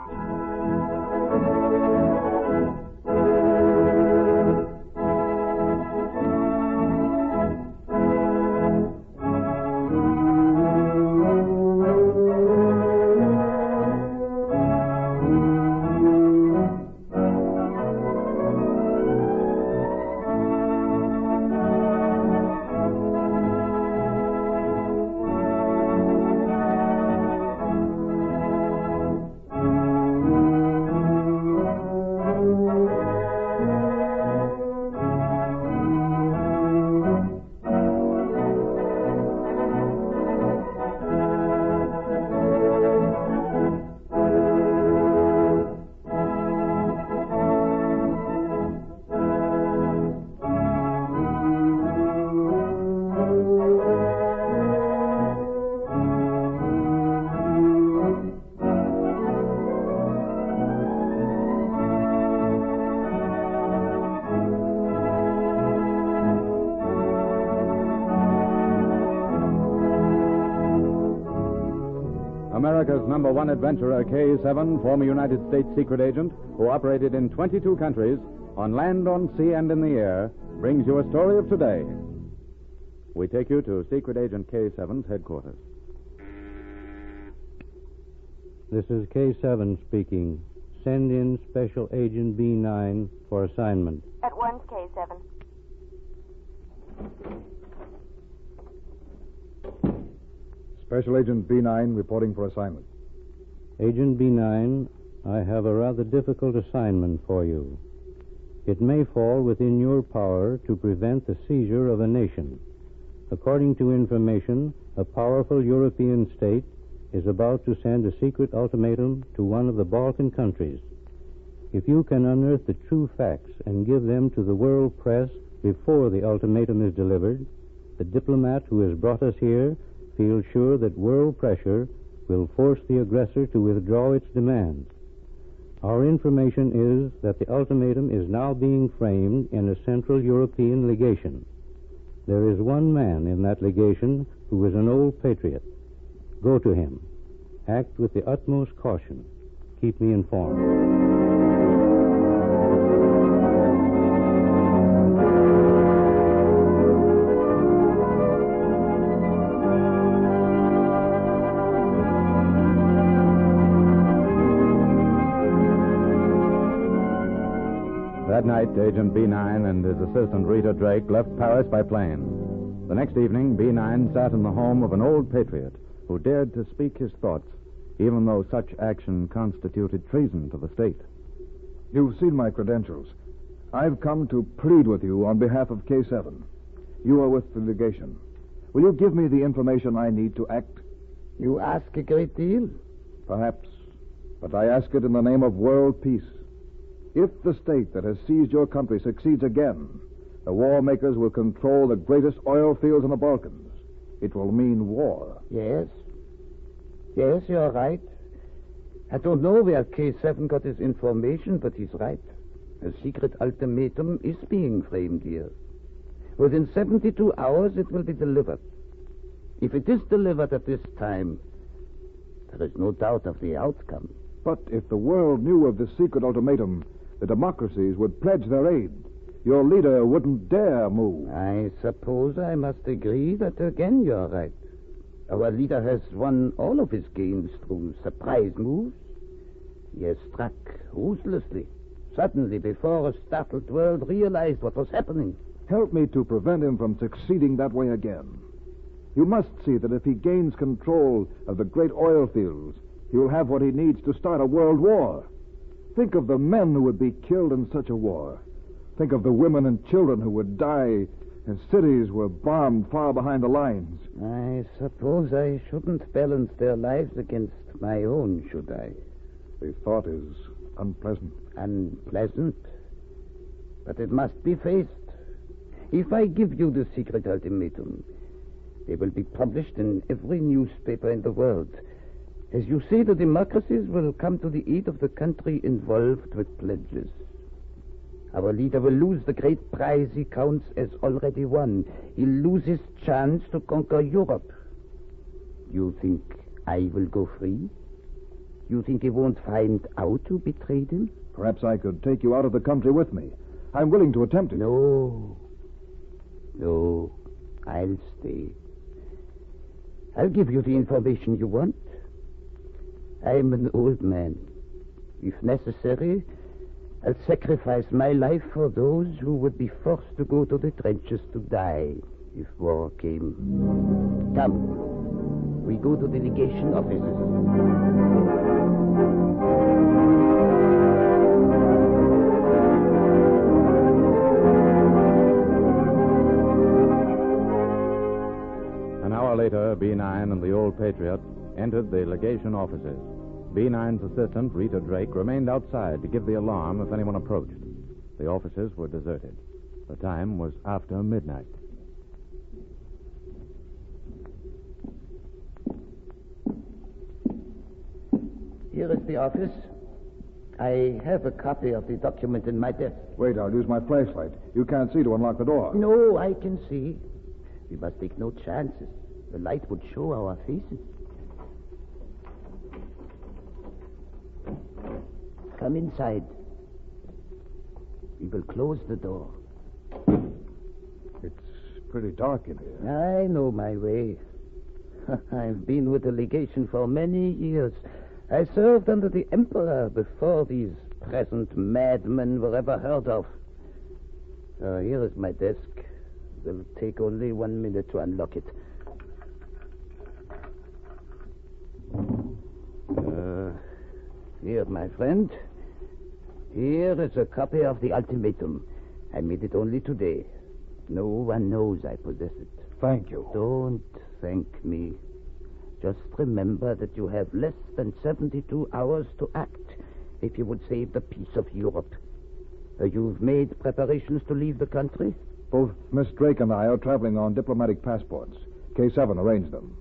America's #1 adventurer, K7, former United States secret agent, who operated in 22 countries, on land, on sea, and in the air, brings you a story of today. We take you to Secret Agent K7's headquarters. This is K7 speaking. Send in Special Agent B9 for assignment. At once, K7. Special Agent B9 reporting for assignment. Agent B9, I have a rather difficult assignment for you. It may fall within your power to prevent the seizure of a nation. According to information, a powerful European state is about to send a secret ultimatum to one of the Balkan countries. If you can unearth the true facts and give them to the world press before the ultimatum is delivered, the diplomat who has brought us here feels sure that world pressure will force the aggressor to withdraw its demands. Our information is that the ultimatum is now being framed in a Central European legation. There is one man in that legation who is an old patriot. Go to him. Act with the utmost caution. Keep me informed. That night, Agent B9 and his assistant Rita Drake left Paris by plane. The next evening, B9 sat in the home of an old patriot who dared to speak his thoughts, even though such action constituted treason to the state. You've seen my credentials. I've come to plead with you on behalf of K7. You are with the legation. Will you give me the information I need to act? You ask a great deal. Perhaps, but I ask it in the name of world peace. If the state that has seized your country succeeds again, the war makers will control the greatest oil fields in the Balkans. It will mean war. Yes. Yes, you're right. I don't know where K7 got his information, but he's right. A secret ultimatum is being framed here. Within 72 hours, it will be delivered. If it is delivered at this time, there is no doubt of the outcome. But if the world knew of this secret ultimatum, the democracies would pledge their aid. Your leader wouldn't dare move. I suppose I must agree that again you're right. Our leader has won all of his games through surprise moves. He has struck ruthlessly, suddenly before a startled world realized what was happening. Help me to prevent him from succeeding that way again. You must see that if he gains control of the great oil fields, he will have what he needs to start a world war. Think of the men who would be killed in such a war. Think of the women and children who would die as cities were bombed far behind the lines. I suppose I shouldn't balance their lives against my own, should I? The thought is unpleasant. Unpleasant? But it must be faced. If I give you the secret ultimatum, they will be published in every newspaper in the world. As you say, the democracies will come to the aid of the country involved with pledges. Our leader will lose the great prize he counts as already won. He'll lose his chance to conquer Europe. You think I will go free? You think he won't find out who betrayed him? Perhaps I could take you out of the country with me. I'm willing to attempt it. No, I'll stay. I'll give you the information you want. I'm an old man. If necessary, I'll sacrifice my life for those who would be forced to go to the trenches to die if war came. Come, we go to the legation offices. An hour later, B9 and the old patriot entered the legation offices. B9's assistant, Rita Drake, remained outside to give the alarm if anyone approached. The offices were deserted. The time was after midnight. Here is the office. I have a copy of the document in my desk. Wait, I'll use my flashlight. You can't see to unlock the door. No, I can see. We must take no chances. The light would show our faces. Come inside. We will close the door. It's pretty dark in here. I know my way. I've been with the legation for many years. I served under the Emperor before these present madmen were ever heard of. Here is my desk. It will take only 1 minute to unlock it. Here, my friend. Here is a copy of the ultimatum. I made it only today. No one knows I possess it. Thank you. Don't thank me. Just remember that you have less than 72 hours to act if you would save the peace of Europe. You've made preparations to leave the country? Both Miss Drake and I are traveling on diplomatic passports. K7 arranged them.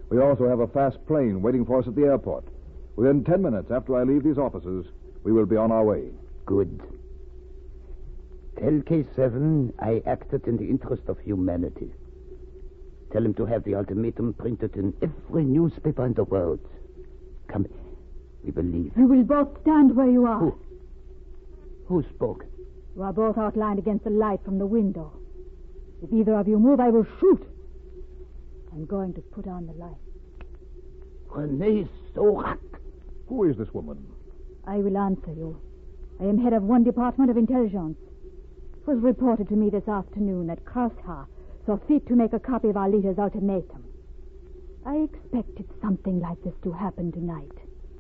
We also have a fast plane waiting for us at the airport. Within 10 minutes after I leave these offices, we will be on our way. Good. Tell K7 I acted in the interest of humanity. Tell him to have the ultimatum printed in every newspaper in the world. Come, we will leave. You will both stand where you are. Who spoke? You are both outlined against the light from the window. If either of you move, I will shoot. I'm going to put on the light. Renée Zorak. Who is this woman? I will answer you. I am head of one department of intelligence. It was reported to me this afternoon that Krasha saw fit to make a copy of our leader's ultimatum. I expected something like this to happen tonight.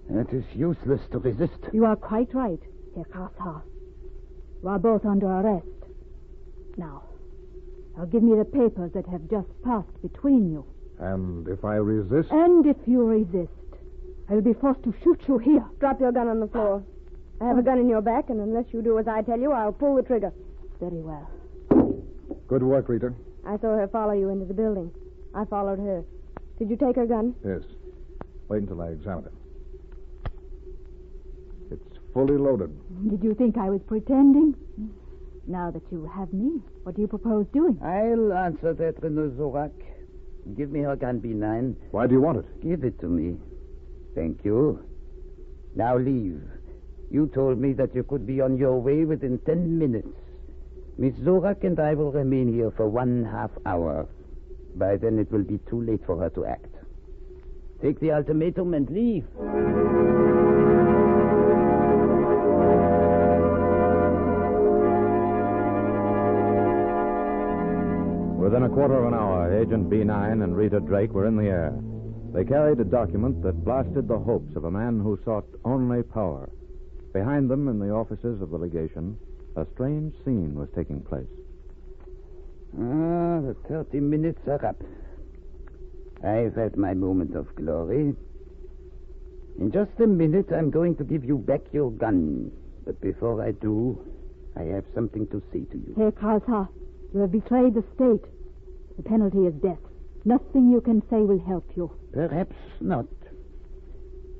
It is useless to resist. You are quite right, Herr Krasha. You are both under arrest. Now give me the papers that have just passed between you. And if I resist? And if you resist, I will be forced to shoot you here. Drop your gun on the floor. I have a gun in your back, and unless you do as I tell you, I'll pull the trigger. Very well. Good work, Rita. I saw her follow you into the building. I followed her. Did you take her gun? Yes. Wait until I examine it. It's fully loaded. Did you think I was pretending? Now that you have me, what do you propose doing? I'll answer that, Renée Zorak. Give me her gun, B9. Why do you want it? Give it to me. Thank you. Now leave. You told me that you could be on your way within 10 minutes. Miss Zorak and I will remain here for 1/2 hour. By then it will be too late for her to act. Take the ultimatum and leave. Within a quarter of an hour, Agent B9 and Rita Drake were in the air. They carried a document that blasted the hopes of a man who sought only power. Behind them, in the offices of the legation, a strange scene was taking place. The 30 minutes are up. I've had my moment of glory. In just a minute, I'm going to give you back your gun. But before I do, I have something to say to you. Herr Krauser, you have betrayed the state. The penalty is death. Nothing you can say will help you. Perhaps not.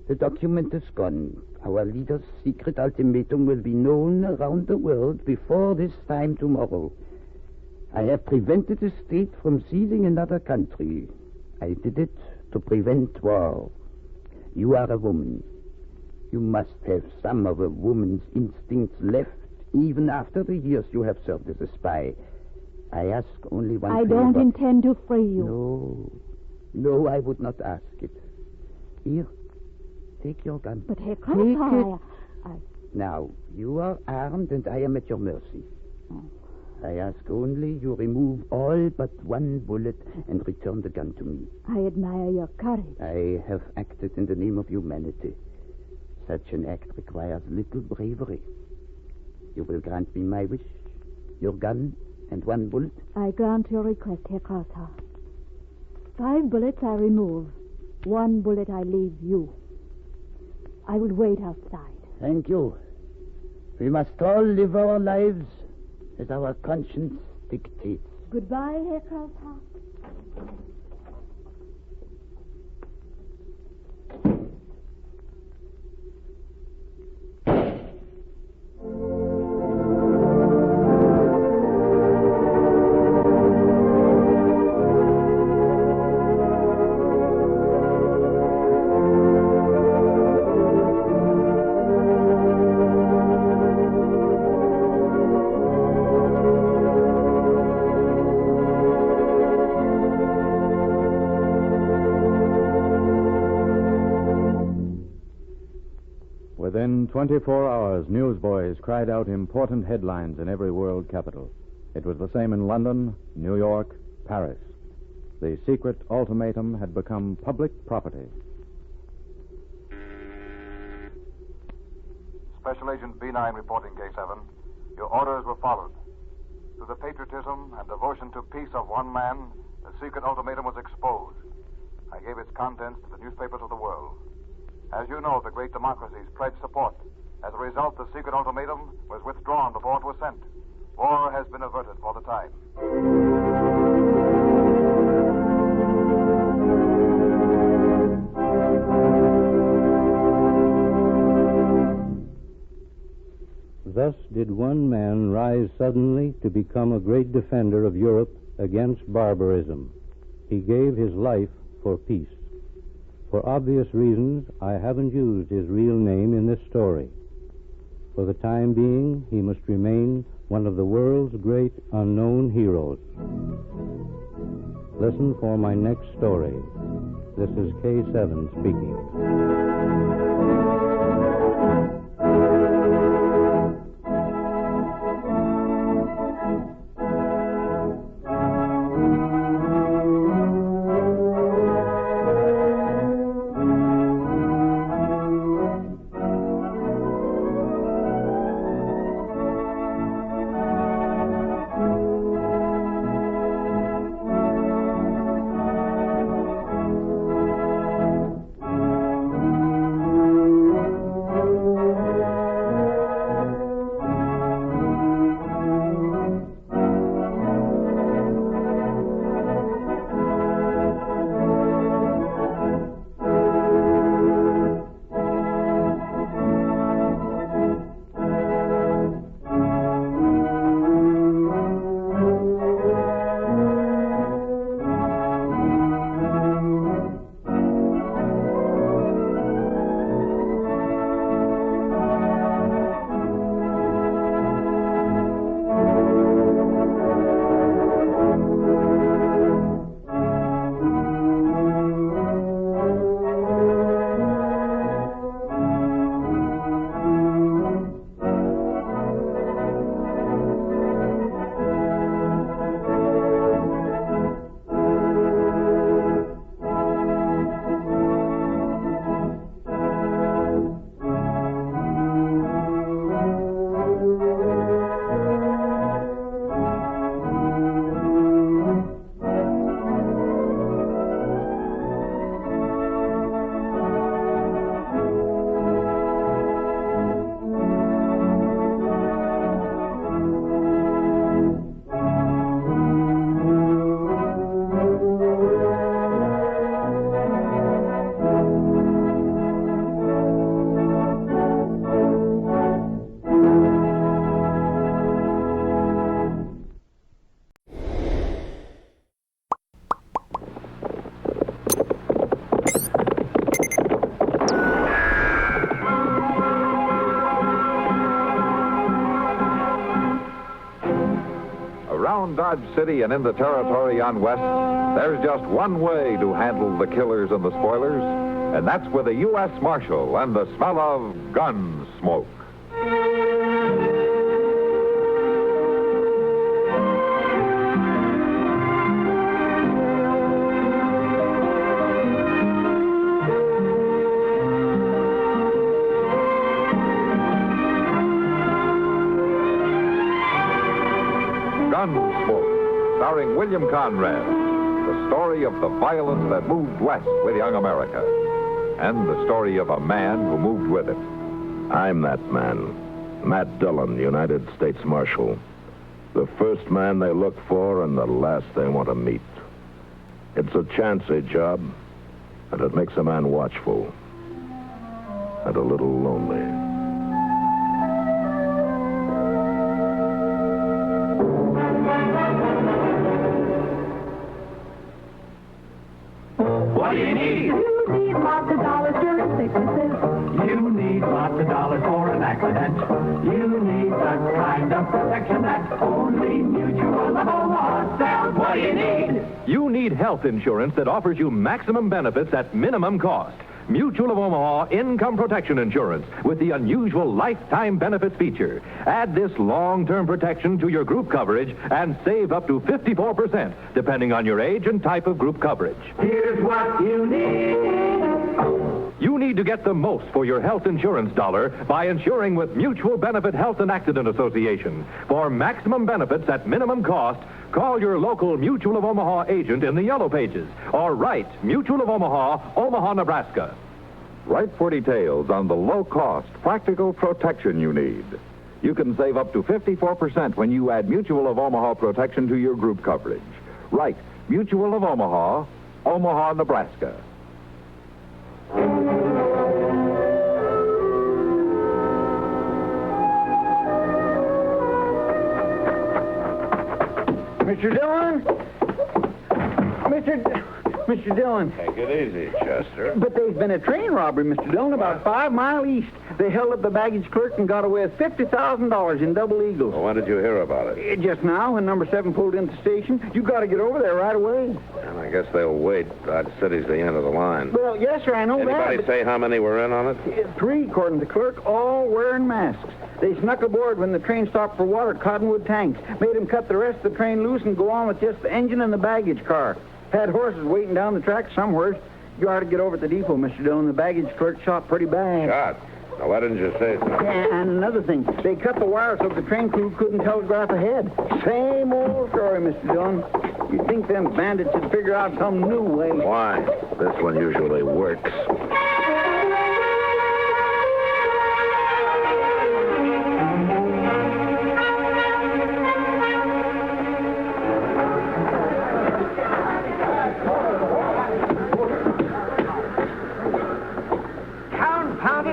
The document is gone. Our leader's secret ultimatum will be known around the world before this time tomorrow. I have prevented the state from seizing another country. I did it to prevent war. You are a woman. You must have some of a woman's instincts left, even after the years you have served as a spy. I ask only one favor. I don't intend to free you. No, I would not ask it. Here, take your gun. But Herr Take Krauser, it. Now, you are armed and I am at your mercy. I ask only you remove all but one bullet and return the gun to me. I admire your courage. I have acted in the name of humanity. Such an act requires little bravery. You will grant me my wish, your gun, and one bullet? I grant your request, Herr Krauser. 5 bullets I remove. 1 bullet I leave you. I will wait outside. Thank you. We must all live our lives as our conscience dictates. Goodbye, Herr Krauser. Within 24 hours, newsboys cried out important headlines in every world capital. It was the same in London, New York, Paris. The secret ultimatum had become public property. Special Agent B9 reporting K7. Your orders were followed. Through the patriotism and devotion to peace of one man, the secret ultimatum was exposed. I gave its contents to the newspapers of the world. As you know, the great democracies pledged support. As a result, the secret ultimatum was withdrawn before it was sent. War has been averted for the time. Thus did one man rise suddenly to become a great defender of Europe against barbarism. He gave his life for peace. For obvious reasons, I haven't used his real name in this story. For the time being, he must remain one of the world's great unknown heroes. Listen for my next story. This is K7 speaking. Around Dodge City and in the territory on West, there's just one way to handle the killers and the spoilers, and that's with a U.S. Marshal and the smell of gun smoke. Gunsmoke, starring William Conrad. The story of the violence that moved west with young America. And the story of a man who moved with it. I'm that man. Matt Dillon, United States Marshal. The first man they look for and the last they want to meet. It's a chancy job, and it makes a man watchful. And a little lonely. What do you need? You need lots of dollars during sicknesses. You need lots of dollars for an accident. You need the kind of protection that only Mutual of Omaha sells. What do you need? You need health insurance that offers you maximum benefits at minimum cost. Mutual of Omaha Income Protection Insurance with the unusual lifetime benefits feature. Add this long-term protection to your group coverage and save up to 54%, depending on your age and type of group coverage. Here's what you need. You need to get the most for your health insurance dollar by insuring with Mutual Benefit Health and Accident Association. For maximum benefits at minimum cost, call your local Mutual of Omaha agent in the Yellow Pages or write Mutual of Omaha, Omaha, Nebraska. Write for details on the low-cost, practical protection you need. You can save up to 54% when you add Mutual of Omaha protection to your group coverage. Write Mutual of Omaha, Omaha, Nebraska. Mr. Dillon? Mr. Dillon. Take it easy, Chester. But there's been a train robbery, Mr. Dillon, about 5 miles east. They held up the baggage clerk and got away with $50,000 in Double Eagles. Well, when did you hear about it? Just now, when number 7 pulled into the station. You got to get over there right away. And I guess they'll wait. Dodge City's the end of the line. Well, yes, sir, I know Anybody that. say how many were in on it? 3, according to the clerk, all wearing masks. They snuck aboard when the train stopped for water, Cottonwood tanks. Made them cut the rest of the train loose and go on with just the engine and the baggage car. Had horses waiting down the track somewhere. You ought to get over at the depot, Mr. Dillon. The baggage clerk shot pretty bad. Shot? Now, why didn't you say so? Yeah, and another thing. They cut the wire so the train crew couldn't telegraph ahead. Same old story, Mr. Dillon. You'd think them bandits would figure out some new way. Why? This one usually works.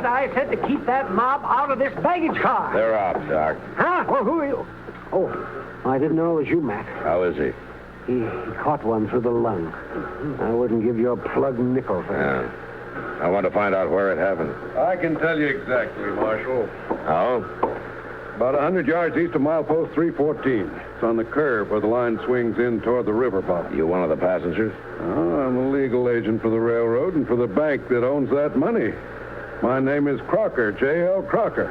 I said to keep that mob out of this baggage car. They're out, Doc. Huh? Well, who are you? Oh, I didn't know it was you, Matt. How is he? He caught one through the lung. I wouldn't give you a plug nickel for that. Yeah. I want to find out where it happened. I can tell you exactly, Marshal. How? About 100 yards east of milepost 314. It's on the curve where the line swings in toward the river bottom. You one of the passengers? Oh, I'm a legal agent for the railroad and for the bank that owns that money. My name is Crocker, J.L. Crocker.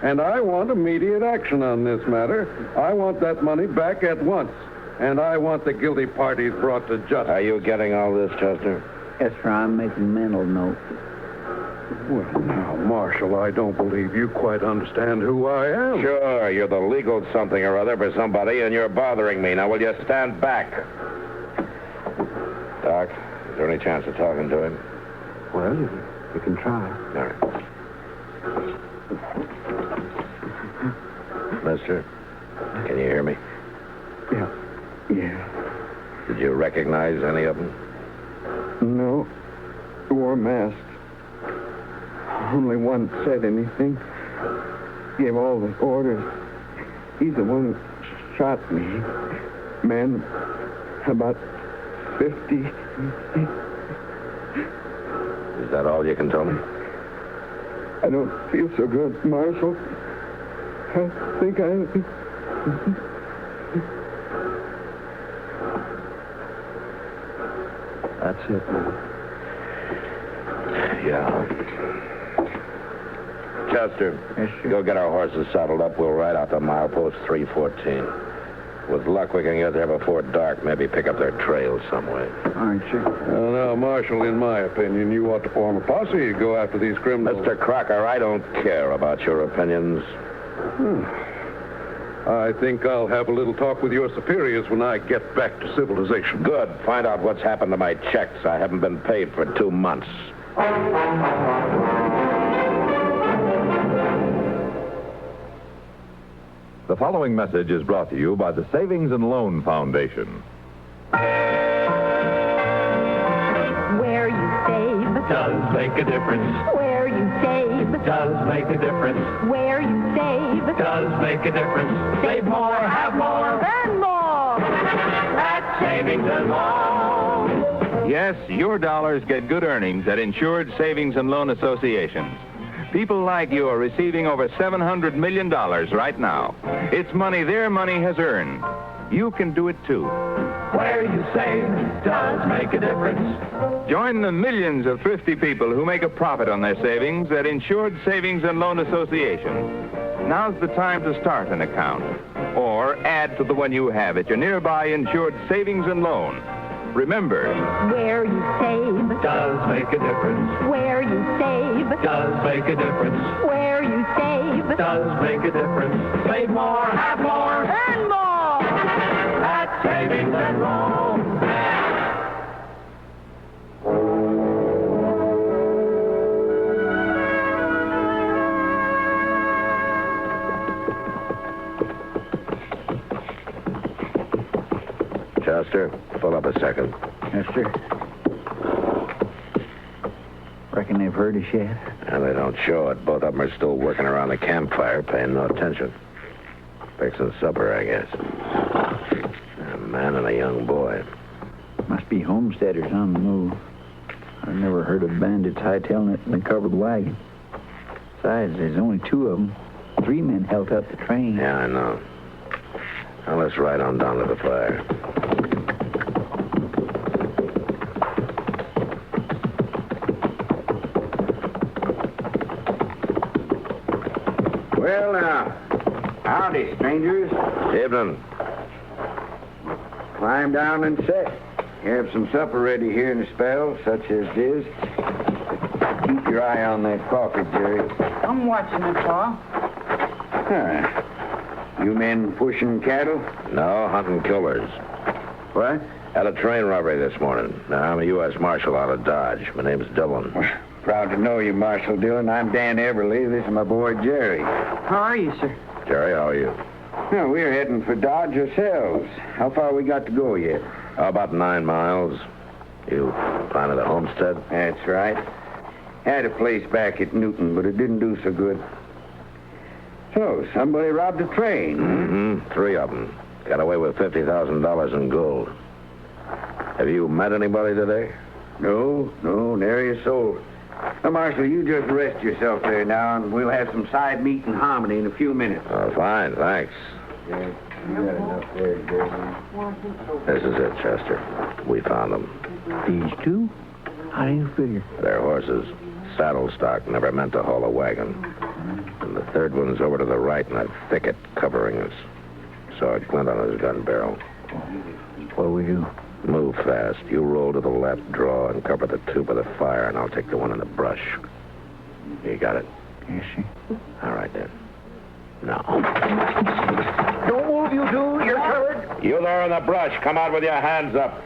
And I want immediate action on this matter. I want that money back at once. And I want the guilty parties brought to justice. Are you getting all this, Chester? Yes, sir, I'm making mental notes. Well, now, Marshal, I don't believe you quite understand who I am. Sure, you're the legal something or other for somebody, and you're bothering me. Now, will you stand back? Doc, is there any chance of talking to him? Well, you can try. All right. Mister, can you hear me? Yeah. Did you recognize any of them? No. They wore masks. Only one said anything. Gave all the orders. He's the one who shot me. Man, about 50. Is that all you can tell me? I don't feel so good, Marshal. I think That's it. Yeah. Chester, go get our horses saddled up. We'll ride out to milepost 314. With luck, we can get there before dark. Maybe pick up their trail some way. All right, sure. Now, Marshal, in my opinion, you ought to form a posse to go after these criminals. Mr. Crocker, I don't care about your opinions. I think I'll have a little talk with your superiors when I get back to civilization. Good. Find out what's happened to my checks. I haven't been paid for 2 months. The following message is brought to you by the Savings and Loan Foundation. Where you save does make a difference. Where you save does make a difference. Where you save does make a difference. Save more, have more, earn more. At Savings and Loan. Yes, your dollars get good earnings at Insured Savings and Loan Associations. People like you are receiving over $700 million right now. It's money their money has earned. You can do it too. Where you save does make a difference. Join the millions of thrifty people who make a profit on their savings at Insured Savings and Loan Association. Now's the time to start an account or add to the one you have at your nearby Insured Savings and Loan. Remember, where you save does make a difference. Where you save does make a difference. Where you save does make a difference. Save more, have more, earn more. At Savings and Loan. Chester, pull up a second. Yes, sir. Reckon they've heard us yet? And they don't show it. Both of them are still working around the campfire, paying no attention. Fixing supper, I guess. A man and a young boy. Must be homesteaders on the move. I've never heard of bandits hightailing it in a covered wagon. Besides, there's only 2 of them. 3 men held up the train. Yeah, I know. Now let's ride on down to the fire. Well, now, howdy, strangers. Evening. Climb down and sit. Have some supper ready here in a spell, such as this. Keep your eye on that coffee, Jerry. I'm watching it, Pa. You men pushing cattle? No, hunting killers. What? Had a train robbery this morning. Now, I'm a U.S. Marshal out of Dodge. My name's Dillon. Proud to know you, Marshal Dillon. I'm Dan Everly. This is my boy, Jerry. How are you, sir? Jerry, how are you? Well, we're heading for Dodge ourselves. How far we got to go yet? About 9 miles. You planted a homestead? That's right. Had a place back at Newton, but it didn't do so good. So, somebody robbed a train. Mm-hmm. 3 of them. Got away with $50,000 in gold. Have you met anybody today? No, nary a soul. Now, Marshal, you just rest yourself there now, and we'll have some side meat and hominy in a few minutes. Oh, fine, thanks. Yeah, you got enough there, Jerry. This is it, Chester. We found them. These 2? How do you figure? They're horses. Saddle stock, never meant to haul a wagon. And the 3rd one's over to the right in that thicket covering us. Saw a glint on his gun barrel. What will we do? Move fast. You roll to the left, draw, and cover the 2 by the fire, and I'll take the one in the brush. You got it? Yes, sir. All right, then. Now. Don't move, you 2. You're covered. You there in the brush. Come out with your hands up.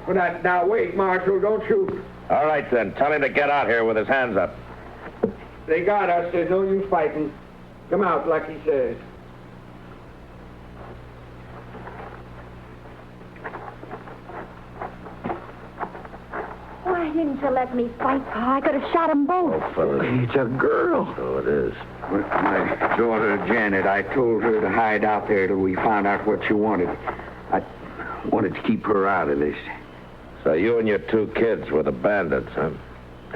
Now, wait, Marshal. Don't shoot. All right, then. Tell him to get out here with his hands up. They got us. There's no use fighting. Come out, like he says. Why didn't you let me fight, Pa? I could have shot them both. Oh, fellas. It's a girl. So it is. With my daughter, Janet, I told her to hide out there till we found out what she wanted. I wanted to keep her out of this. So you and your 2 kids were the bandits, huh?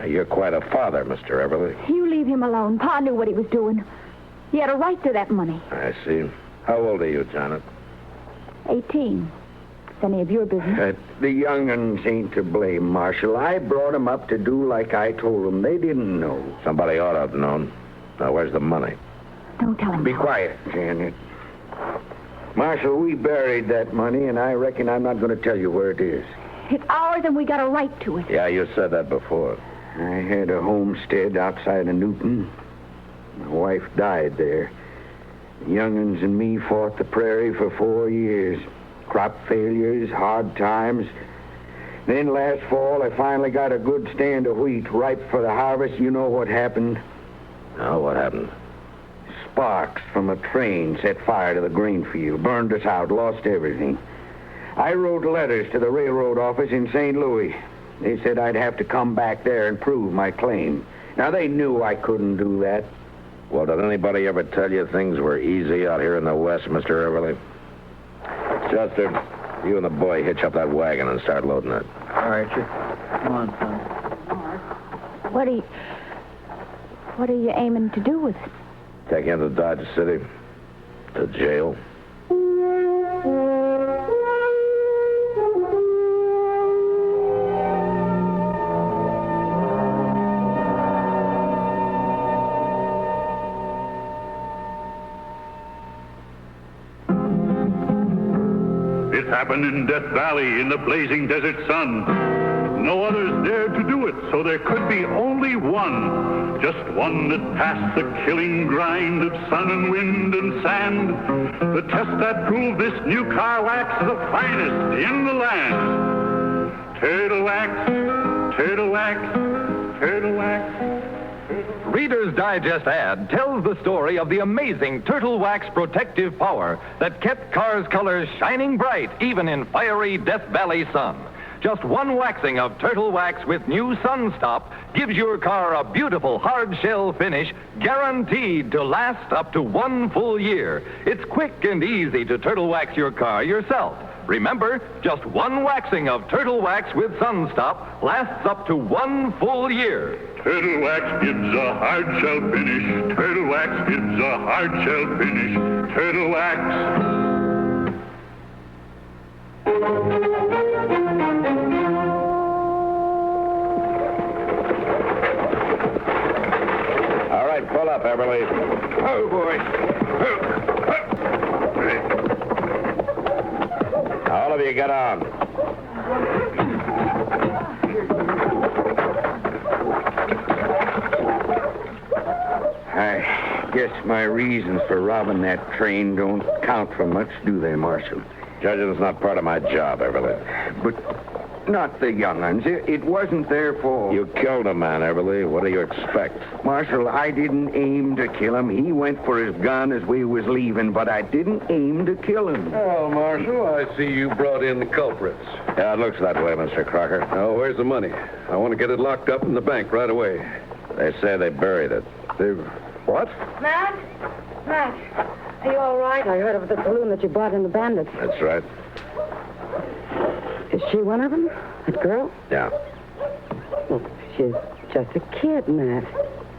You're quite a father, Mr. Everly. You leave him alone. Pa knew what he was doing. He had a right to that money. I see. How old are you, Janet? 18. it's any of your business. The young'uns ain't to blame, Marshal. I brought 'em up to do like I told 'em. They didn't know. Somebody ought to have known. Now, where's the money? Don't tell him. Be quiet, Janet. Marshal, we buried that money, and I reckon I'm not going to tell you where it is. It's ours, and we got a right to it. Yeah, you said that before. I had a homestead outside of Newton. My wife died there. The young'uns and me fought the prairie for 4 years. Crop failures, hard times. Then last fall, I finally got a good stand of wheat ripe for the harvest. You know what happened? Now, what happened? Sparks from a train set fire to the grain field, burned us out, lost everything. I wrote letters to the railroad office in St. Louis. They said I'd have to come back there and prove my claim. Now, they knew I couldn't do that. Well, did anybody ever tell you things were easy out here in the West, Mr. Everly? Chester, you and the boy hitch up that wagon and start loading it. All right, sir. Come on, son. What are you aiming to do with it? Take you into Dodge City. To jail. It happened in Death Valley in the blazing desert sun. No others dared to do it, so there could be only one. Just one that passed the killing grind of sun and wind and sand. The test that proved this new car wax the finest in the land. Turtle wax, turtle wax, turtle wax. Reader's Digest ad tells the story of the amazing Turtle Wax protective power that kept cars' colors shining bright even in fiery Death Valley sun. Just one waxing of Turtle Wax with new Sun Stop gives your car a beautiful hard shell finish guaranteed to last up to 1 full year. It's quick and easy to Turtle Wax your car yourself. Remember, just one waxing of Turtle Wax with Sun Stop lasts up to 1 full year. Turtle Wax gives a hard shell finish. Turtle Wax gives a hard shell finish. Turtle Wax. All right, pull up, Everly. Oh, boy. All of you get on. I guess my reasons for robbing that train don't count for much, do they, Marshal? Judging's not part of my job, Everly. But not the young'uns. It wasn't their fault. You killed a man, Everly. What do you expect? Marshal, I didn't aim to kill him. He went for his gun as we was leaving, but I didn't aim to kill him. Well, Marshal, I see you brought in the culprits. Yeah, it looks that way, Mr. Crocker. Now, where's the money? I want to get it locked up in the bank right away. They say they buried it. What? Matt? Matt, are you all right? I heard of the balloon that you bought in the Bandits. That's right. Is she one of them? That girl? Yeah. Well, she's just a kid, Matt.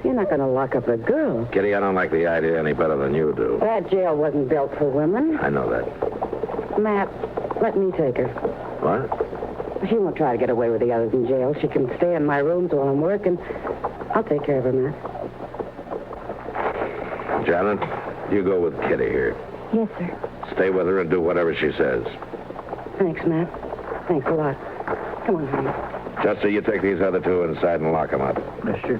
You're not going to lock up a girl. Kitty, I don't like the idea any better than you do. That jail wasn't built for women. I know that. Matt, let me take her. What? She won't try to get away with the others in jail. She can stay in my rooms while I'm working. I'll take care of her, Matt. Janet, you go with Kitty here. Yes, sir. Stay with her and do whatever she says. Thanks, Matt. Thanks a lot. Come on, honey. Chester, you take these other two inside and lock them up. Yes, sir.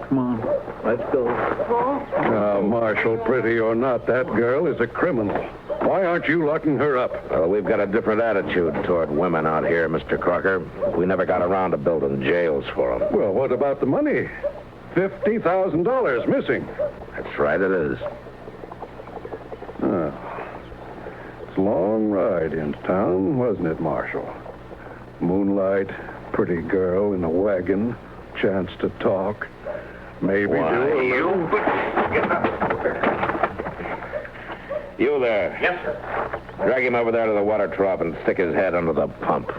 Come on. Let's go. Now, Marshal, pretty or not, that girl is a criminal. Why aren't you locking her up? Well, we've got a different attitude toward women out here, Mr. Crocker. We never got around to building jails for them. Well, what about the money? $50,000 missing. That's right, it is. It's a long ride into town, wasn't it, Marshal? Moonlight, pretty girl in a wagon, chance to talk. Maybe Why, do a little... You there. Yes, sir. Drag him over there to the water trough and stick his head under the pump.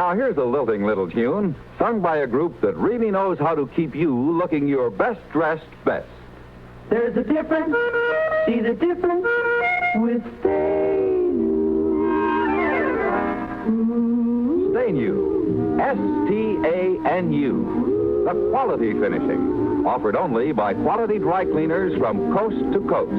Now, here's a lilting little tune sung by a group that really knows how to keep you looking your best dressed best. There's a difference, see the difference with Stanu. S-T-A-N-U. The quality finishing. Offered only by quality dry cleaners from coast to coast.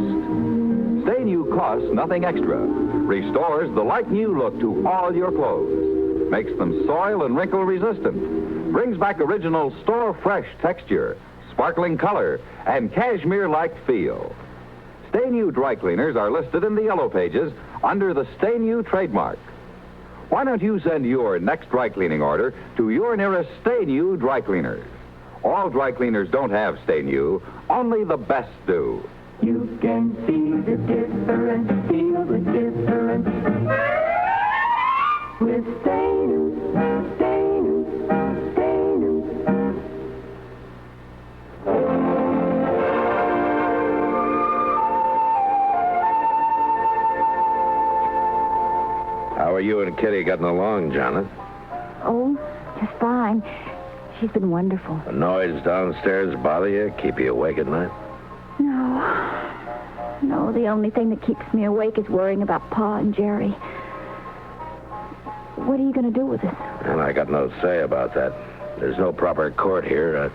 Stanu costs nothing extra. Restores the like-new look to all your clothes. Makes them soil and wrinkle resistant. Brings back original store-fresh texture, sparkling color, and cashmere-like feel. Stanu dry cleaners are listed in the yellow pages under the Stanu trademark. Why don't you send your next dry cleaning order to your nearest Stanu dry cleaners? All dry cleaners don't have Stanu, only the best do. You can see the difference, feel the difference with Stanu, Stanu, Stanu. How are you and Kitty getting along, Janet? Oh, just fine. She's been wonderful. The noise downstairs bother you? Keep you awake at night? No, the only thing that keeps me awake is worrying about Pa and Jerry. What are you going to do with us? And I got no say about that. There's no proper court here.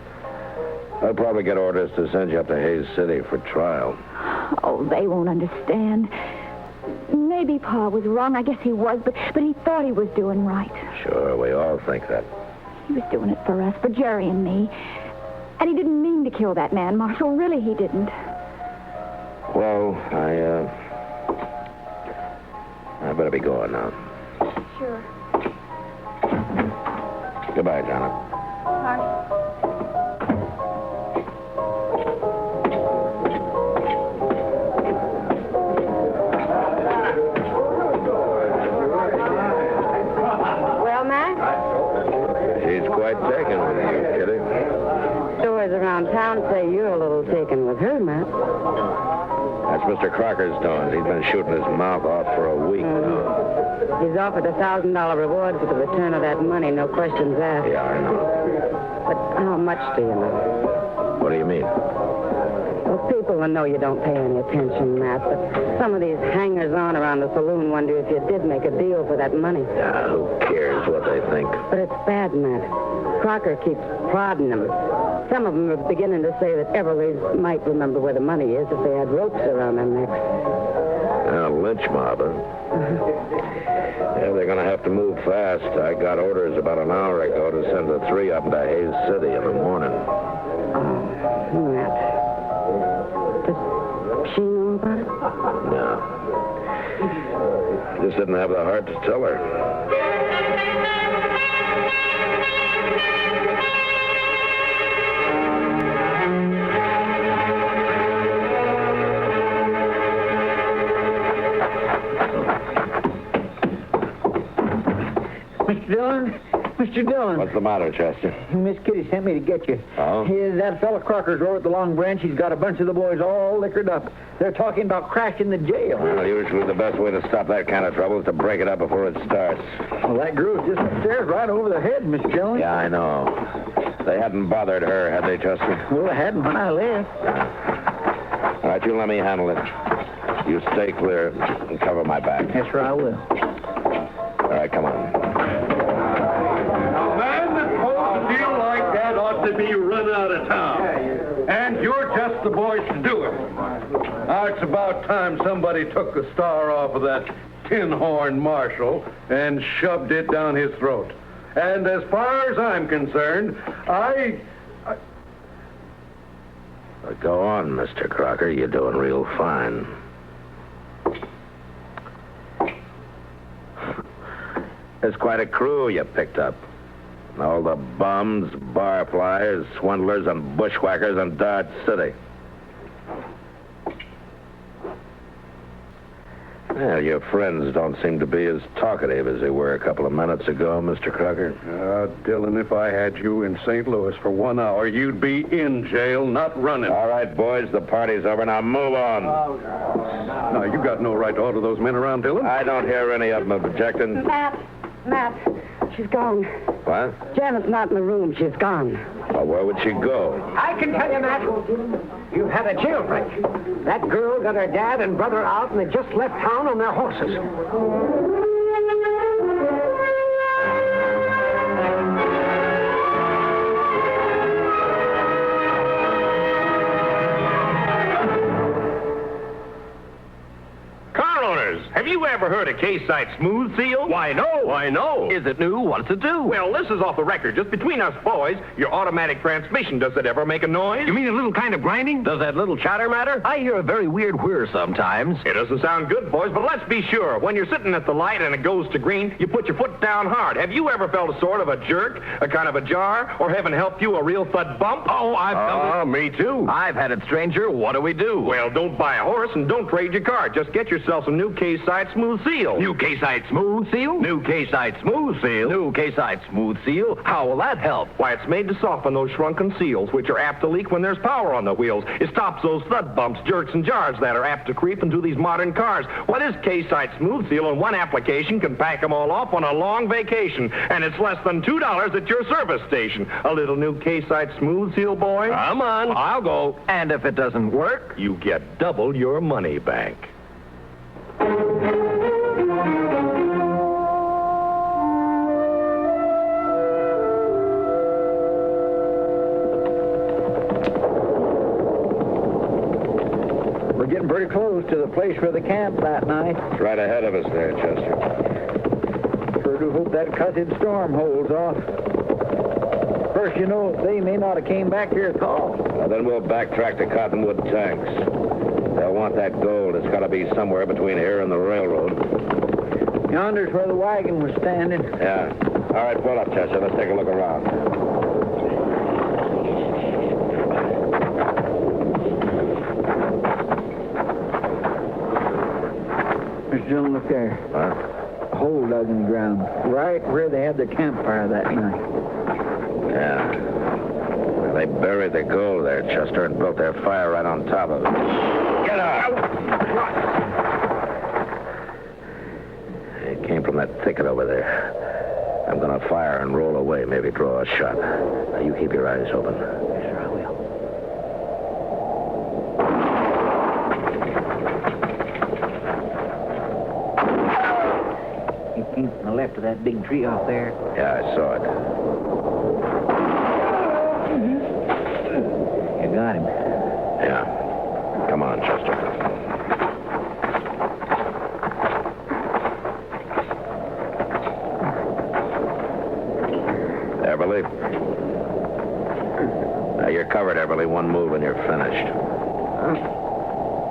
I'll probably get orders to send you up to Hayes City for trial. Oh, they won't understand. Maybe Pa was wrong. I guess he was, but he thought he was doing right. Sure, we all think that. He was doing it for us, for Jerry and me. And he didn't mean to kill that man, Marshal. Really, he didn't. Well, I better be going now. Sure. Goodbye, Janet. Well, Mac? She's quite taken with you, Kitty. Stores around town say you're a little taken with her, Matt. That's Mr. Crocker's doing. He's been shooting his mouth off for a week now. He's offered a $1,000 reward for the return of that money, no questions asked. Yeah, I know. But how much do you know? What do you mean? Well, people will know you don't pay any attention, Matt, but some of these hangers-on around the saloon wonder if you did make a deal for that money. Yeah, who cares what they think? But it's bad, Matt. Crocker keeps prodding them. Some of them are beginning to say that Everly's might remember where the money is if they had ropes around their necks. Lynch mob, huh? Yeah, they're going to have to move fast. I got orders about an hour ago to send the 3 up to Hayes City in the morning. Oh, Matt. Does she know about it? No. Just didn't have the heart to tell her. Mr. Dillon. What's the matter, Chester? Miss Kitty sent me to get you. Oh? That fella Crocker's over at the Long Branch. He's got a bunch of the boys all liquored up. They're talking about crashing the jail. Well, usually the best way to stop that kind of trouble is to break it up before it starts. Well, that girl's just upstairs right over the head, Miss Dillon. Yeah, I know. They hadn't bothered her, had they, Chester? Well, they hadn't when I left. All right, you let me handle it. You stay clear and cover my back. Yes, sir, I will. All right, come on. To be run out of town. And you're just the boys to do it. Now, it's about time somebody took the star off of that tin-horn Marshal and shoved it down his throat. And as far as I'm concerned, Go on, Mr. Crocker. You're doing real fine. There's quite a crew you picked up. All the bums, barflies, swindlers, and bushwhackers in Dodge City. Well, your friends don't seem to be as talkative as they were a couple of minutes ago, Mr. Crocker. Dillon, if I had you in St. Louis for 1 hour, you'd be in jail, not running. All right, boys, the party's over. Now move on. Now, you got no right to order those men around, Dillon. I don't hear any of them objecting. Matt, Matt, she's gone. What? Janet's not in the room. She's gone. Well, where would she go? I can tell you, Matt. You've had a jailbreak. That girl got her dad and brother out, and they just left town on their horses. Have you ever heard of K-Site Smooth Seal? Why, no. Why, no. Is it new? What's it do? Well, this is off the record. Just between us boys, your automatic transmission, does it ever make a noise? You mean a little kind of grinding? Does that little chatter matter? I hear a very weird whir sometimes. It doesn't sound good, boys, but let's be sure. When you're sitting at the light and it goes to green, you put your foot down hard. Have you ever felt a sort of a jerk, a kind of a jar, or heaven help you, a real thud bump? Oh, I've felt it. Me too. I've had it, stranger. What do we do? Well, don't buy a horse and don't trade your car. Just get yourself some new K-Site Smooth Seal. New K-Site Smooth Seal? New K-Site Smooth Seal? New K-Site Smooth Seal? How will that help? Why, it's made to soften those shrunken seals, which are apt to leak when there's power on the wheels. It stops those thud bumps, jerks, and jars that are apt to creep into these modern cars. Well, this K-Site Smooth Seal in one application can pack them all off on a long vacation, and it's less than $2 at your service station. A little new K-Site Smooth Seal, boy? Come on. I'll go. And if it doesn't work? You get double your money back. We're getting pretty close to the place for the camp that night. It's right ahead of us there, Chester. Sure do hope that cussed storm holds off. First, you know, they may not have came back here at all. Well, then we'll backtrack to Cottonwood Tanks. They'll want that gold. It's got to be somewhere between here and the railroad. Yonder's where the wagon was standing. Yeah. All right, pull up, Chester. Let's take a look around. Mr. Dillon, look there. What? A hole dug in the ground, right where they had the campfire that night. Yeah. Well, they buried the gold there, Chester, and built their fire right on top of it. Get out! It came from that thicket over there. I'm going to fire and roll away, maybe draw a shot. Now, you keep your eyes open. Sure, I will. On the left of that big tree off there. Yeah, I saw it. You got him. Yeah. Come on, Chester. Everly. Now, you're covered, Everly. One move and you're finished.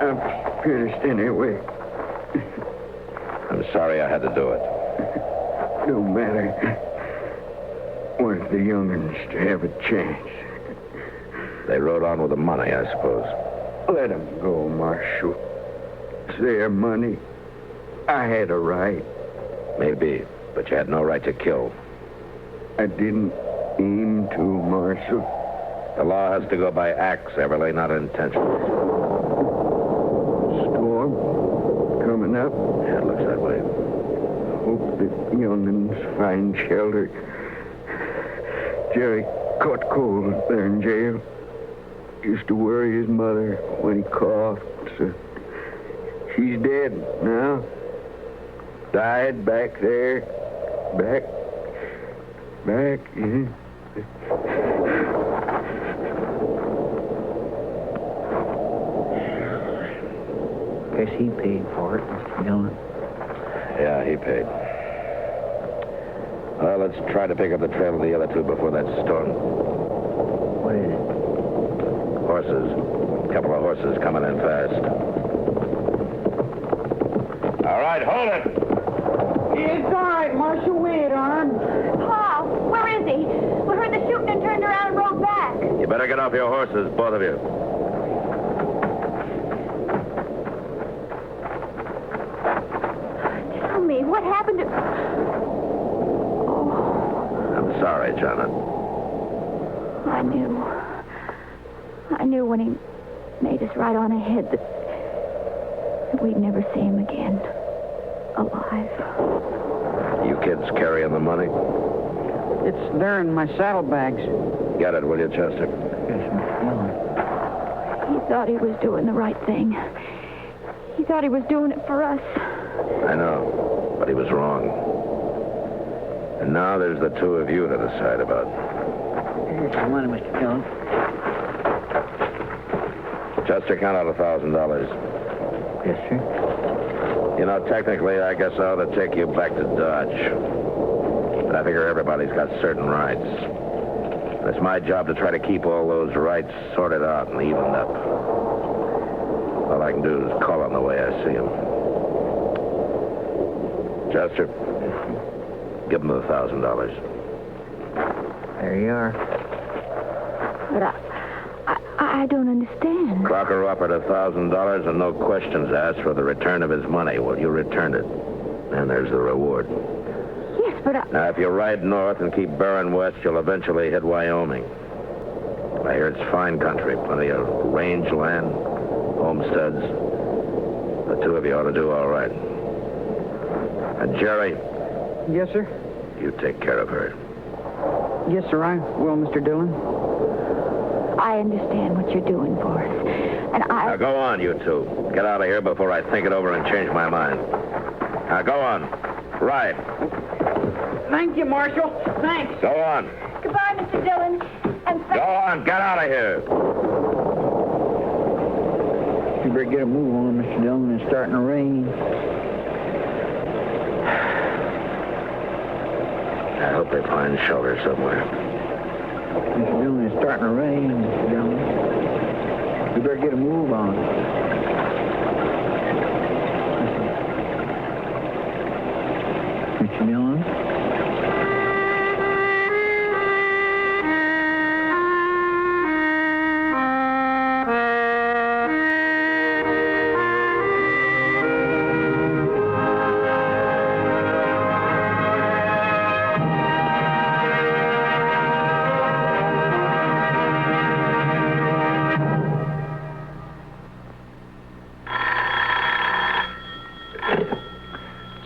I'm finished anyway. I'm sorry I had to do it. No matter. Want the young'uns to have a chance. They rode on with the money, I suppose. Let them go, Marshal. It's their money. I had a right. Maybe, but you had no right to kill. I didn't aim to, Marshal. The law has to go by acts, Everly, not intentions. Storm coming up. Yeah, it looks that way. Hope the young'uns find shelter. Jerry caught cold there in jail. Used to worry his mother when he coughed. So she's dead now. Died back there. Back. Yeah. Guess he paid for it, Mr. Dillon. Yeah, he paid. Well, let's try to pick up the trail of the other two before that storm. What is it? Horses. A couple of horses coming in fast. All right, hold it. It's all right, Marshal. Wait on. Pa, where is he? We heard the shooting and turned around and rode back. You better get off your horses, both of you. Tell me, what happened to... I'm sorry, Janet. I knew when he made us right on ahead that we'd never see him again. Alive. You kid's carrying the money? It's there in my saddlebags. Get it, will you, Chester? He thought he was doing the right thing. He thought he was doing it for us. I know, but he was wrong. And now there's the two of you to decide about. Here's the money, Mr. Dillon. Chester, count out $1,000. Yes, sir. You know, technically, I guess I ought to take you back to Dodge. But I figure everybody's got certain rights. And it's my job to try to keep all those rights sorted out and evened up. All I can do is call them the way I see them. Chester, give him the $1,000. There you are. But I don't understand. Crocker offered $1,000 and no questions asked for the return of his money. Well, you returned it. And there's the reward. Yes, but Now, if you ride north and keep bearing west, you'll eventually hit Wyoming. I hear it's fine country, plenty of range land, homesteads. The two of you ought to do all right. And Jerry. Yes, sir? You take care of her. Yes, sir, I will, Mr. Dillon. I understand what you're doing for us. And Now, go on, you two. Get out of here before I think it over and change my mind. Now, go on. Ride. Thank you, Marshal. Thanks. Go on. Goodbye, Mr. Dillon. And Go on. Get out of here. You better get a move on, Mr. Dillon. It's starting to rain. I hope they find shelter somewhere. Mr. Dillon, it's starting to rain, Mr. Dillon. You better get a move on. Mr. Dillon?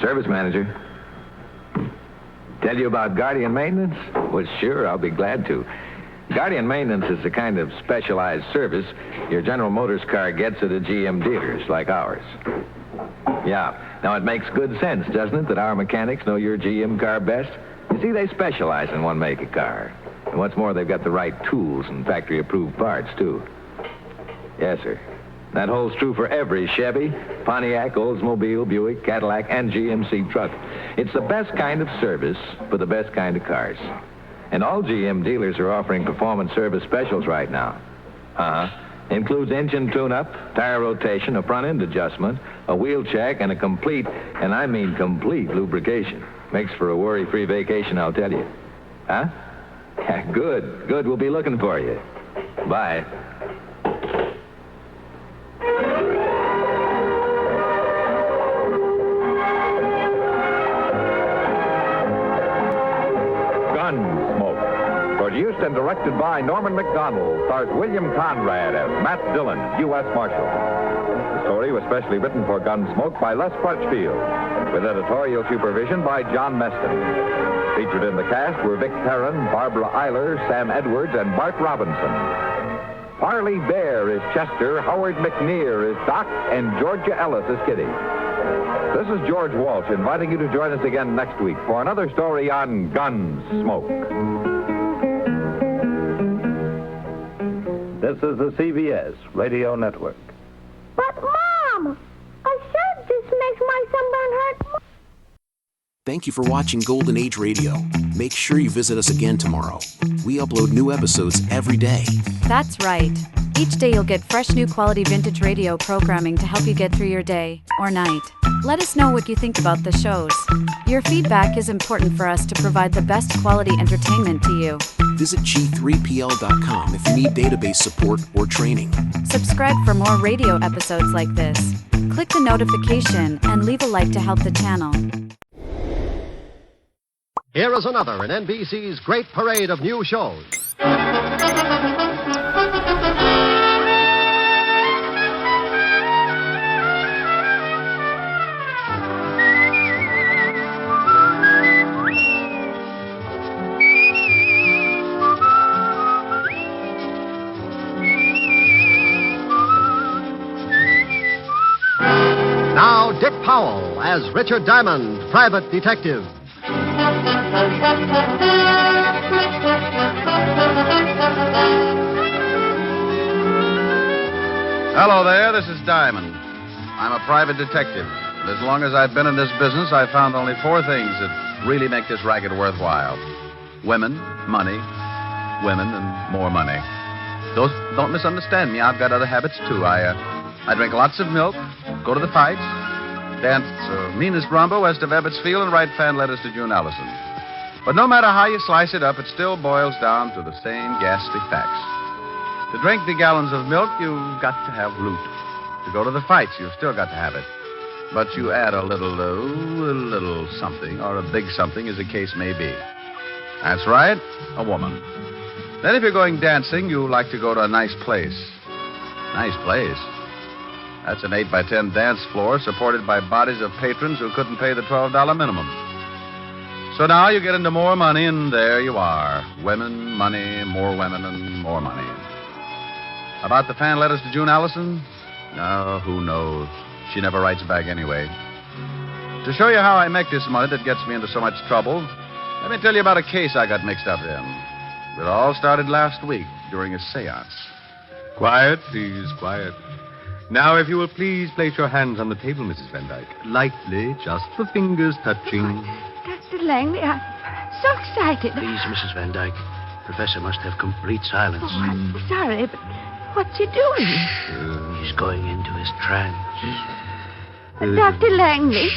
Service manager. Tell you about Guardian Maintenance? Well, sure, I'll be glad to. Guardian Maintenance is the kind of specialized service your General Motors car gets at a GM dealers like ours. Yeah. Now, it makes good sense, doesn't it, that our mechanics know your GM car best? You see, they specialize in one make of car. And what's more, they've got the right tools and factory-approved parts, too. Yes, sir. That holds true for every Chevy, Pontiac, Oldsmobile, Buick, Cadillac, and GMC truck. It's the best kind of service for the best kind of cars. And all GM dealers are offering performance service specials right now. Includes engine tune-up, tire rotation, a front-end adjustment, a wheel check, and a complete, and I mean complete, lubrication. Makes for a worry-free vacation, I'll tell you. Huh? Yeah, good. Good. We'll be looking for you. Bye. Gunsmoke. Produced and directed by Norman McDonald, stars William Conrad as Matt Dillon, U.S. Marshal. The story was specially written for Gunsmoke by Les Crutchfield, with editorial supervision by John Meston. Featured in the cast were Vic Perrin, Barbara Eiler, Sam Edwards, and Bart Robinson. Parley Bear is Chester, Howard McNear is Doc, and Georgia Ellis is Kitty. This is George Walsh inviting you to join us again next week for another story on Gunsmoke. This is the CBS Radio Network. But, Mom, a shirt just makes my sunburn hurt. Thank you for watching Golden Age Radio. Make sure you visit us again tomorrow. We upload new episodes every day. That's right. Each day you'll get fresh new quality vintage radio programming to help you get through your day or night. Let us know what you think about the shows. Your feedback is important for us to provide the best quality entertainment to you. Visit G3PL.com if you need database support or training. Subscribe for more radio episodes like this. Click the notification and leave a like to help the channel. Here is another in NBC's great parade of new shows. Howell as Richard Diamond, private detective. Hello there, this is Diamond. I'm a private detective. And as long as I've been in this business, I've found only 4 things that really make this racket worthwhile. Women, money, women, and more money. Don't misunderstand me. I've got other habits, too. I drink lots of milk, go to the fights, dance meanest rumba west of Ebbets Field, and write fan letters to June Allison. But no matter how you slice it up, it still boils down to the same ghastly facts. To drink the gallons of milk, you've got to have loot. To go to the fights, you've still got to have it. But you add a little something, or a big something, as the case may be. That's right, a woman. Then if you're going dancing, you like to go to a nice place. Nice place? That's an 8x10 dance floor supported by bodies of patrons who couldn't pay the $12 minimum. So now you get into more money, and there you are. Women, money, more women, and more money. About the fan letters to June Allison? Oh, who knows? She never writes back anyway. To show you how I make this money that gets me into so much trouble, let me tell you about a case I got mixed up in. It all started last week during a seance. Quiet, please, quiet. Now, if you will please place your hands on the table, Mrs. Van Dyke. Lightly, just the fingers touching. Dr. Langley, I'm so excited. Please, Mrs. Van Dyke. Professor must have complete silence. Oh, I'm sorry, but what's he doing? He's going into his trance. Dr. Langley.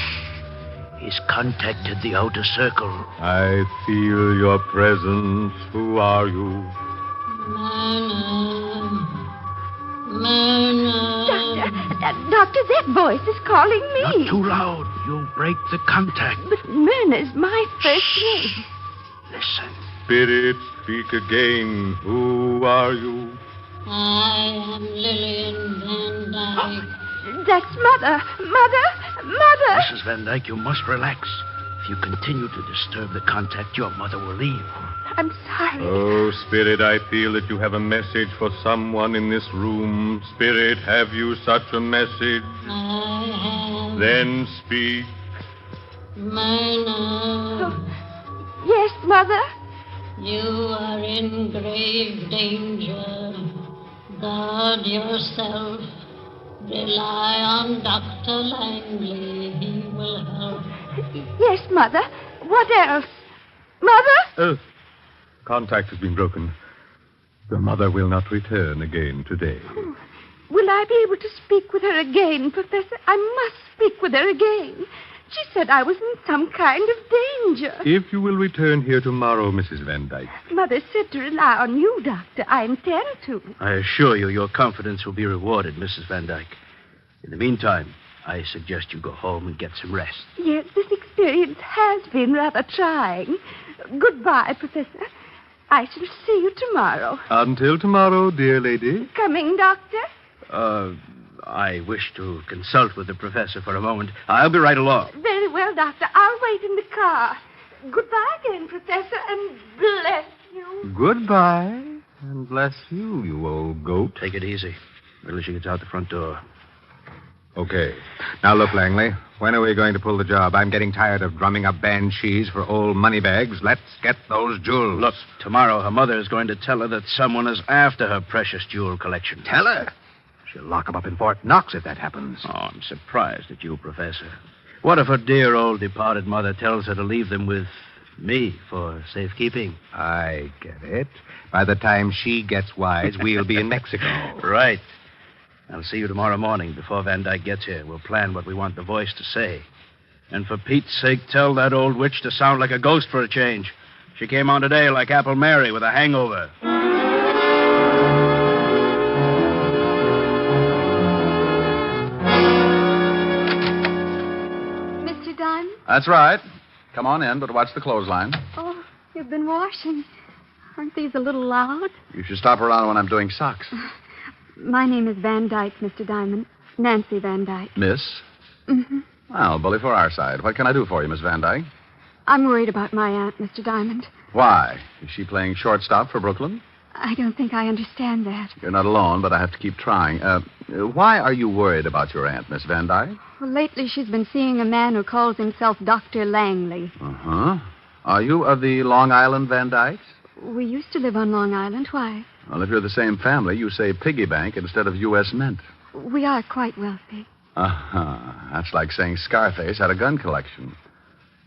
He's contacted the outer circle. I feel your presence. Who are you? Doctor, that voice is calling me. Not too loud. You'll break the contact. But Myrna's my first name. Listen. Spirit, speak again. Who are you? I am Lillian Van Dyke. That's Mother. Mother! Mrs. Van Dyke, you must relax. If you continue to disturb the contact, your mother will leave. I'm sorry. Oh, Spirit, I feel that you have a message for someone in this room. Spirit, have you such a message? I have. Then speak. Myrna. Oh, yes, Mother? You are in grave danger. Guard yourself. Rely on Dr. Langley. He will help. Yes, Mother. What else? Mother? Contact has been broken. The mother will not return again today. Oh, will I be able to speak with her again, Professor? I must speak with her again. She said I was in some kind of danger. If you will return here tomorrow, Mrs. Van Dyke. Mother said to rely on you, Doctor. I intend to. I assure you your confidence will be rewarded, Mrs. Van Dyke. In the meantime, I suggest you go home and get some rest. Yes, this experience has been rather trying. Goodbye, Professor. I shall see you tomorrow. Until tomorrow, dear lady. Coming, Doctor? I wish to consult with the professor for a moment. I'll be right along. Very well, Doctor. I'll wait in the car. Goodbye again, Professor, and bless you. Goodbye, and bless you, you old goat. Take it easy. Wait till she gets out the front door. Okay. Now, look, Langley. When are we going to pull the job? I'm getting tired of drumming up banshees for old moneybags. Let's get those jewels. Look, tomorrow her mother is going to tell her that someone is after her precious jewel collection. Tell her? She'll lock him up in Fort Knox if that happens. Oh, I'm surprised at you, Professor. What if her dear old departed mother tells her to leave them with me for safekeeping? I get it. By the time she gets wise, we'll be in Mexico. Right. I'll see you tomorrow morning before Van Dyke gets here. We'll plan what we want the voice to say. And for Pete's sake, tell that old witch to sound like a ghost for a change. She came on today like Apple Mary with a hangover. Mr. Diamond? That's right. Come on in, but watch the clothesline. Oh, you've been washing. Aren't these a little loud? You should stop around when I'm doing socks. My name is Van Dyke, Mr. Diamond. Nancy Van Dyke. Miss? Mm-hmm. Well, bully for our side. What can I do for you, Miss Van Dyke? I'm worried about my aunt, Mr. Diamond. Why? Is she playing shortstop for Brooklyn? I don't think I understand that. You're not alone, but I have to keep trying. Why are you worried about your aunt, Miss Van Dyke? Well, lately she's been seeing a man who calls himself Dr. Langley. Uh-huh. Are you of the Long Island Van Dykes? We used to live on Long Island. Why? Well, if you're the same family, you say piggy bank instead of U.S. Mint. We are quite wealthy. Uh-huh. That's like saying Scarface had a gun collection.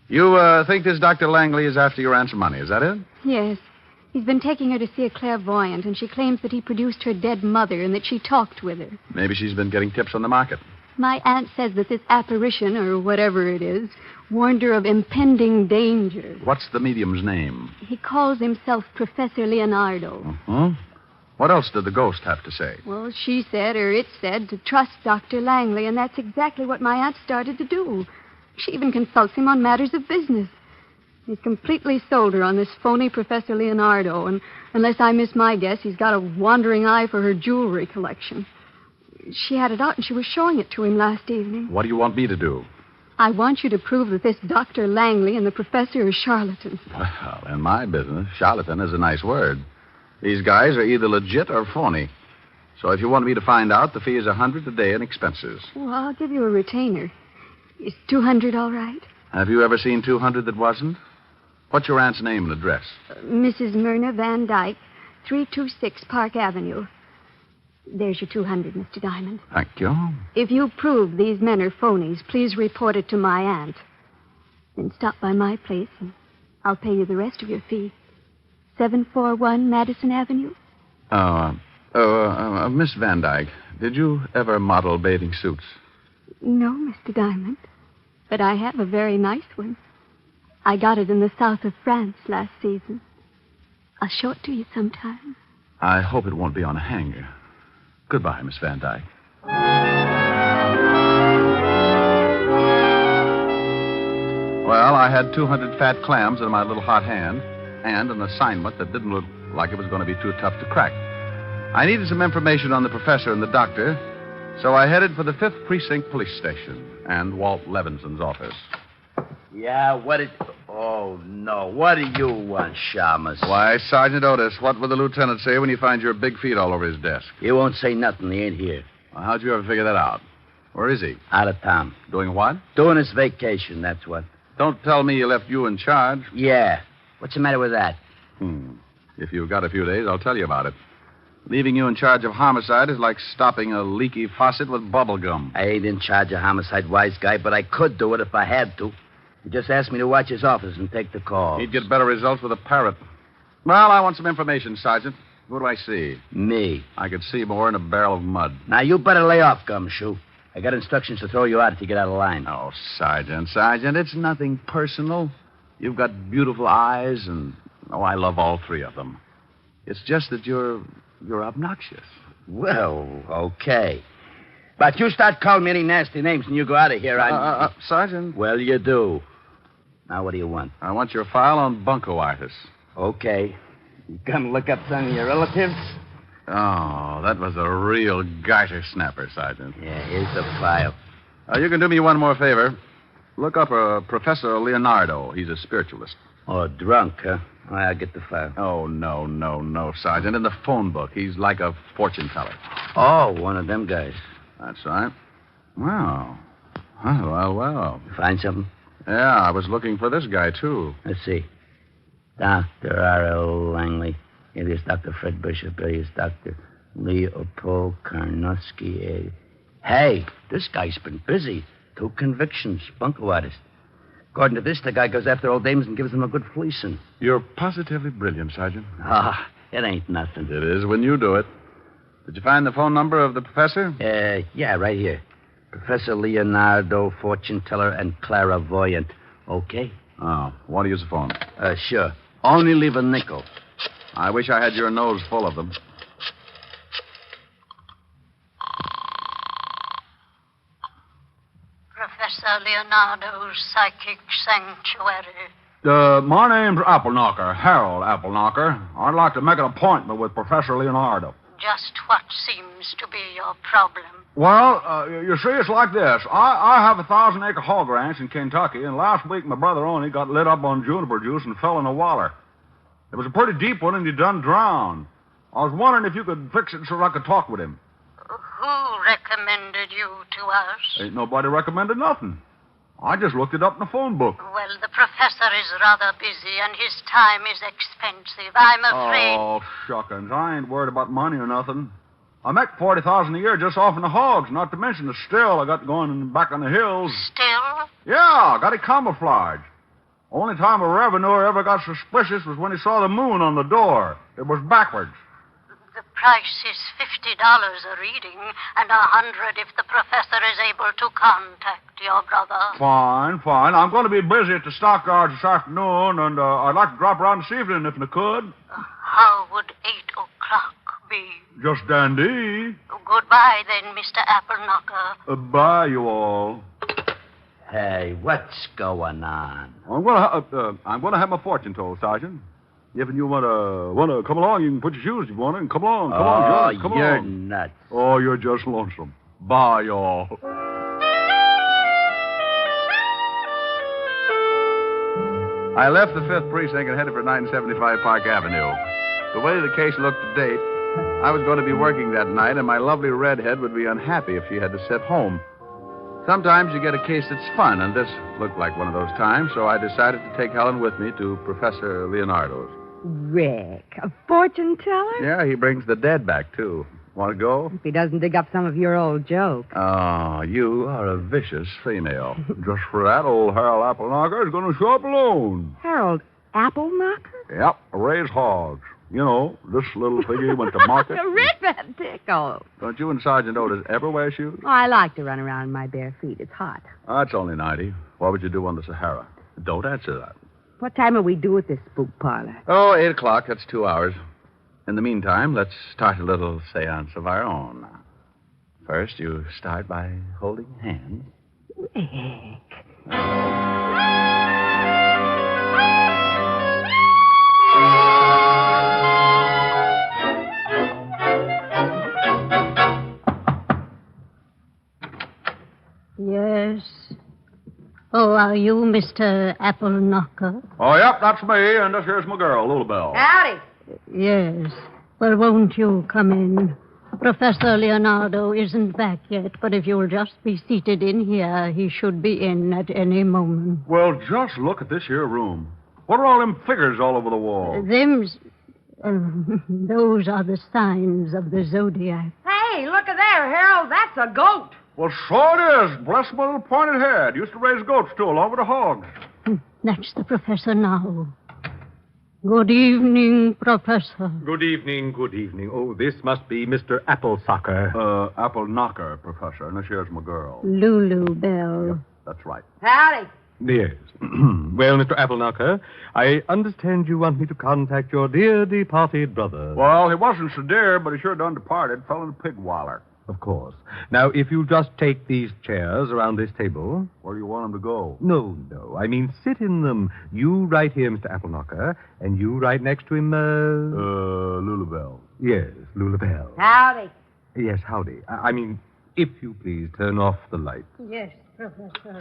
You think this Dr. Langley is after your aunt's money, is that it? Yes. He's been taking her to see a clairvoyant, and she claims that he produced her dead mother and that she talked with her. Maybe she's been getting tips on the market. My aunt says that this apparition, or whatever it is, warned her of impending danger. What's the medium's name? He calls himself Professor Leonardo. Uh-huh. What else did the ghost have to say? Well, she said, or it said, to trust Dr. Langley, and that's exactly what my aunt started to do. She even consults him on matters of business. He's completely sold her on this phony Professor Leonardo, and unless I miss my guess, he's got a wandering eye for her jewelry collection. She had it out, and she was showing it to him last evening. What do you want me to do? I want you to prove that this Dr. Langley and the professor are charlatans. Well, in my business, charlatan is a nice word. These guys are either legit or phony. So if you want me to find out, the fee is $100 a day in expenses. Well, I'll give you a retainer. Is $200 all right? Have you ever seen 200 that wasn't? What's your aunt's name and address? Mrs. Myrna Van Dyke, 326 Park Avenue. There's your 200, Mr. Diamond. Thank you. If you prove these men are phonies, please report it to my aunt. Then stop by my place, and I'll pay you the rest of your fee. 741 Madison Avenue. Miss Van Dyke, did you ever model bathing suits? No, Mr. Diamond. But I have a very nice one. I got it in the south of France last season. I'll show it to you sometime. I hope it won't be on a hanger. Goodbye, Miss Van Dyke. Well, I had 200 fat clams in my little hot hand and an assignment that didn't look like it was going to be too tough to crack. I needed some information on the professor and the doctor, so I headed for the 5th Precinct Police Station and Walt Levinson's office. Yeah, what did... Oh, no. What do you want, Shamus? Why, Sergeant Otis, what will the lieutenant say when he finds your big feet all over his desk? He won't say nothing. He ain't here. Well, how'd you ever figure that out? Where is he? Out of town. Doing what? Doing his vacation, that's what. Don't tell me he left you in charge. Yeah. What's the matter with that? If you've got a few days, I'll tell you about it. Leaving you in charge of homicide is like stopping a leaky faucet with bubble gum. I ain't in charge of homicide, wise guy, but I could do it if I had to. He just asked me to watch his office and take the call. He'd get better results with a parrot. Well, I want some information, Sergeant. Who do I see? Me. I could see more in a barrel of mud. Now, you better lay off, Gumshoe. I got instructions to throw you out if you get out of line. Oh, Sergeant, it's nothing personal. You've got beautiful eyes, and, I love all three of them. It's just that you're obnoxious. Well, okay. But you start calling me any nasty names and you go out of here, Sergeant. Well, you do. Now, what do you want? I want your file on buncoitis. Okay. You come look up some of your relatives? Oh, that was a real garter snapper, Sergeant. Yeah, here's the file. You can do me one more favor. Look up Professor Leonardo. He's a spiritualist. Oh, drunk, huh? I'll get the file. Oh, no, Sergeant. In the phone book, he's like a fortune teller. Oh, one of them guys. That's right. Wow. Well. Find something? Yeah, I was looking for this guy, too. Let's see. Dr. R.L. Langley. Alias Dr. Fred Bishop. Alias Dr. Leopold Karnowski. Hey, this guy's been busy. 2 convictions. Bunco artist. According to this, the guy goes after old dames and gives them a good fleecing. You're positively brilliant, Sergeant. It ain't nothing. It is when you do it. Did you find the phone number of the professor? Yeah, right here. Professor Leonardo, fortune teller, and clairvoyant. Okay? Oh, want to use the phone? Sure. Only leave a nickel. I wish I had your nose full of them. Professor Leonardo's Psychic Sanctuary. My name's Appleknocker, Harold Appleknocker. I'd like to make an appointment with Professor Leonardo. Just what seems to be your problem? Well, you see, it's like this. I have a 1,000-acre hog ranch in Kentucky, and last week my brother Oney got lit up on juniper juice and fell in a waller. It was a pretty deep one, and he done drowned. I was wondering if you could fix it so I could talk with him. Who recommended you to us? Ain't nobody recommended nothing. I just looked it up in the phone book. Well, the professor is rather busy, and his time is expensive. I'm afraid... Oh, shuckins. I ain't worried about money or nothing. I make $40,000 a year just off in the hogs, not to mention the still I got going back on the hills. Still? Yeah, got it camouflaged. Only time a revenuer ever got suspicious was when he saw the moon on the door. It was backwards. The price is $50 a reading, and $100 if the professor is able to contact your brother. Fine. I'm going to be busy at the stockyards this afternoon, and I'd like to drop around this evening if I could. How would 8 o'clock be? Just dandy. Goodbye, then, Mr. Appleknocker. Bye, you all. Hey, what's going on? I'm going to have my fortune told, Sergeant. If you want to come along, you can put your shoes if you want to, and come along, John, come you're along. Nuts. Oh, you're just lonesome. Bye, y'all. I left the 5th Precinct and headed for 975 Park Avenue. The way the case looked to date, I was going to be working that night, and my lovely redhead would be unhappy if she had to sit home. Sometimes you get a case that's fun, and this looked like one of those times, so I decided to take Helen with me to Professor Leonardo's. Rick, a fortune teller? Yeah, he brings the dead back, too. Want to go? If he doesn't dig up some of your old jokes. Oh, you are a vicious female. Just for that, old Harold Appleknocker is going to show up alone. Harold Appleknocker? Yep, raise hogs. You know, this little figgy went to market. Rick, that tickle. Don't you and Sergeant Otis ever wear shoes? Oh, I like to run around in my bare feet. It's hot. That's only 90. What would you do on the Sahara? Don't answer that. What time will we do at this spook parlor? Oh, 8 o'clock. That's 2 hours. In the meantime, let's start a little seance of our own. First, you start by holding hands. Rick. Yes. Oh, are you Mr. Appleknocker? Oh, yep, that's me, and this here's my girl, Lulabelle. Howdy. Yes. Well, won't you come in? Professor Leonardo isn't back yet, but if you'll just be seated in here, he should be in at any moment. Well, just look at this here room. What are all them figures all over the wall? Those are the signs of the zodiac. Hey, look at there, Harold. That's a goat. Well, so it is. Bless my little pointed head. Used to raise goats, too, along with the hogs. That's the professor now. Good evening, Professor. Good evening. Oh, this must be Mr. Applesucker. Appleknocker, Professor. And this here's my girl. Lulabelle. Yep, that's right. Howdy. Yes. Well, Mr. Appleknocker, I understand you want me to contact your dear departed brother. Well, he wasn't so dear, but he sure done departed. Fell in a pig waller. Of course. Now, if you just take these chairs around this table... Where do you want him to go? No. I mean, sit in them. You right here, Mr. Appleknocker, and you right next to him, Lulabelle. Yes, Lulabelle. Howdy. Yes, howdy. I mean, if you please, turn off the light. Yes, Professor.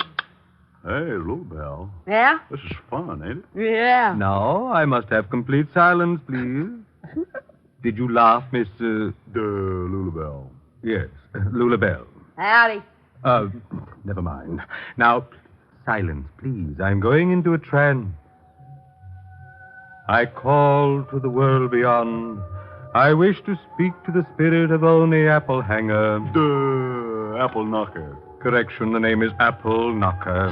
Hey, Lulabelle. Yeah? This is fun, ain't it? Yeah. Now, I must have complete silence, please. Did you laugh, Miss... Lulabelle. Yes, Lulabelle. Howdy. Never mind. Now, silence, please. I'm going into a trance. I call to the world beyond. I wish to speak to the spirit of Oni Applehanger. Appleknocker. Correction, the name is Appleknocker.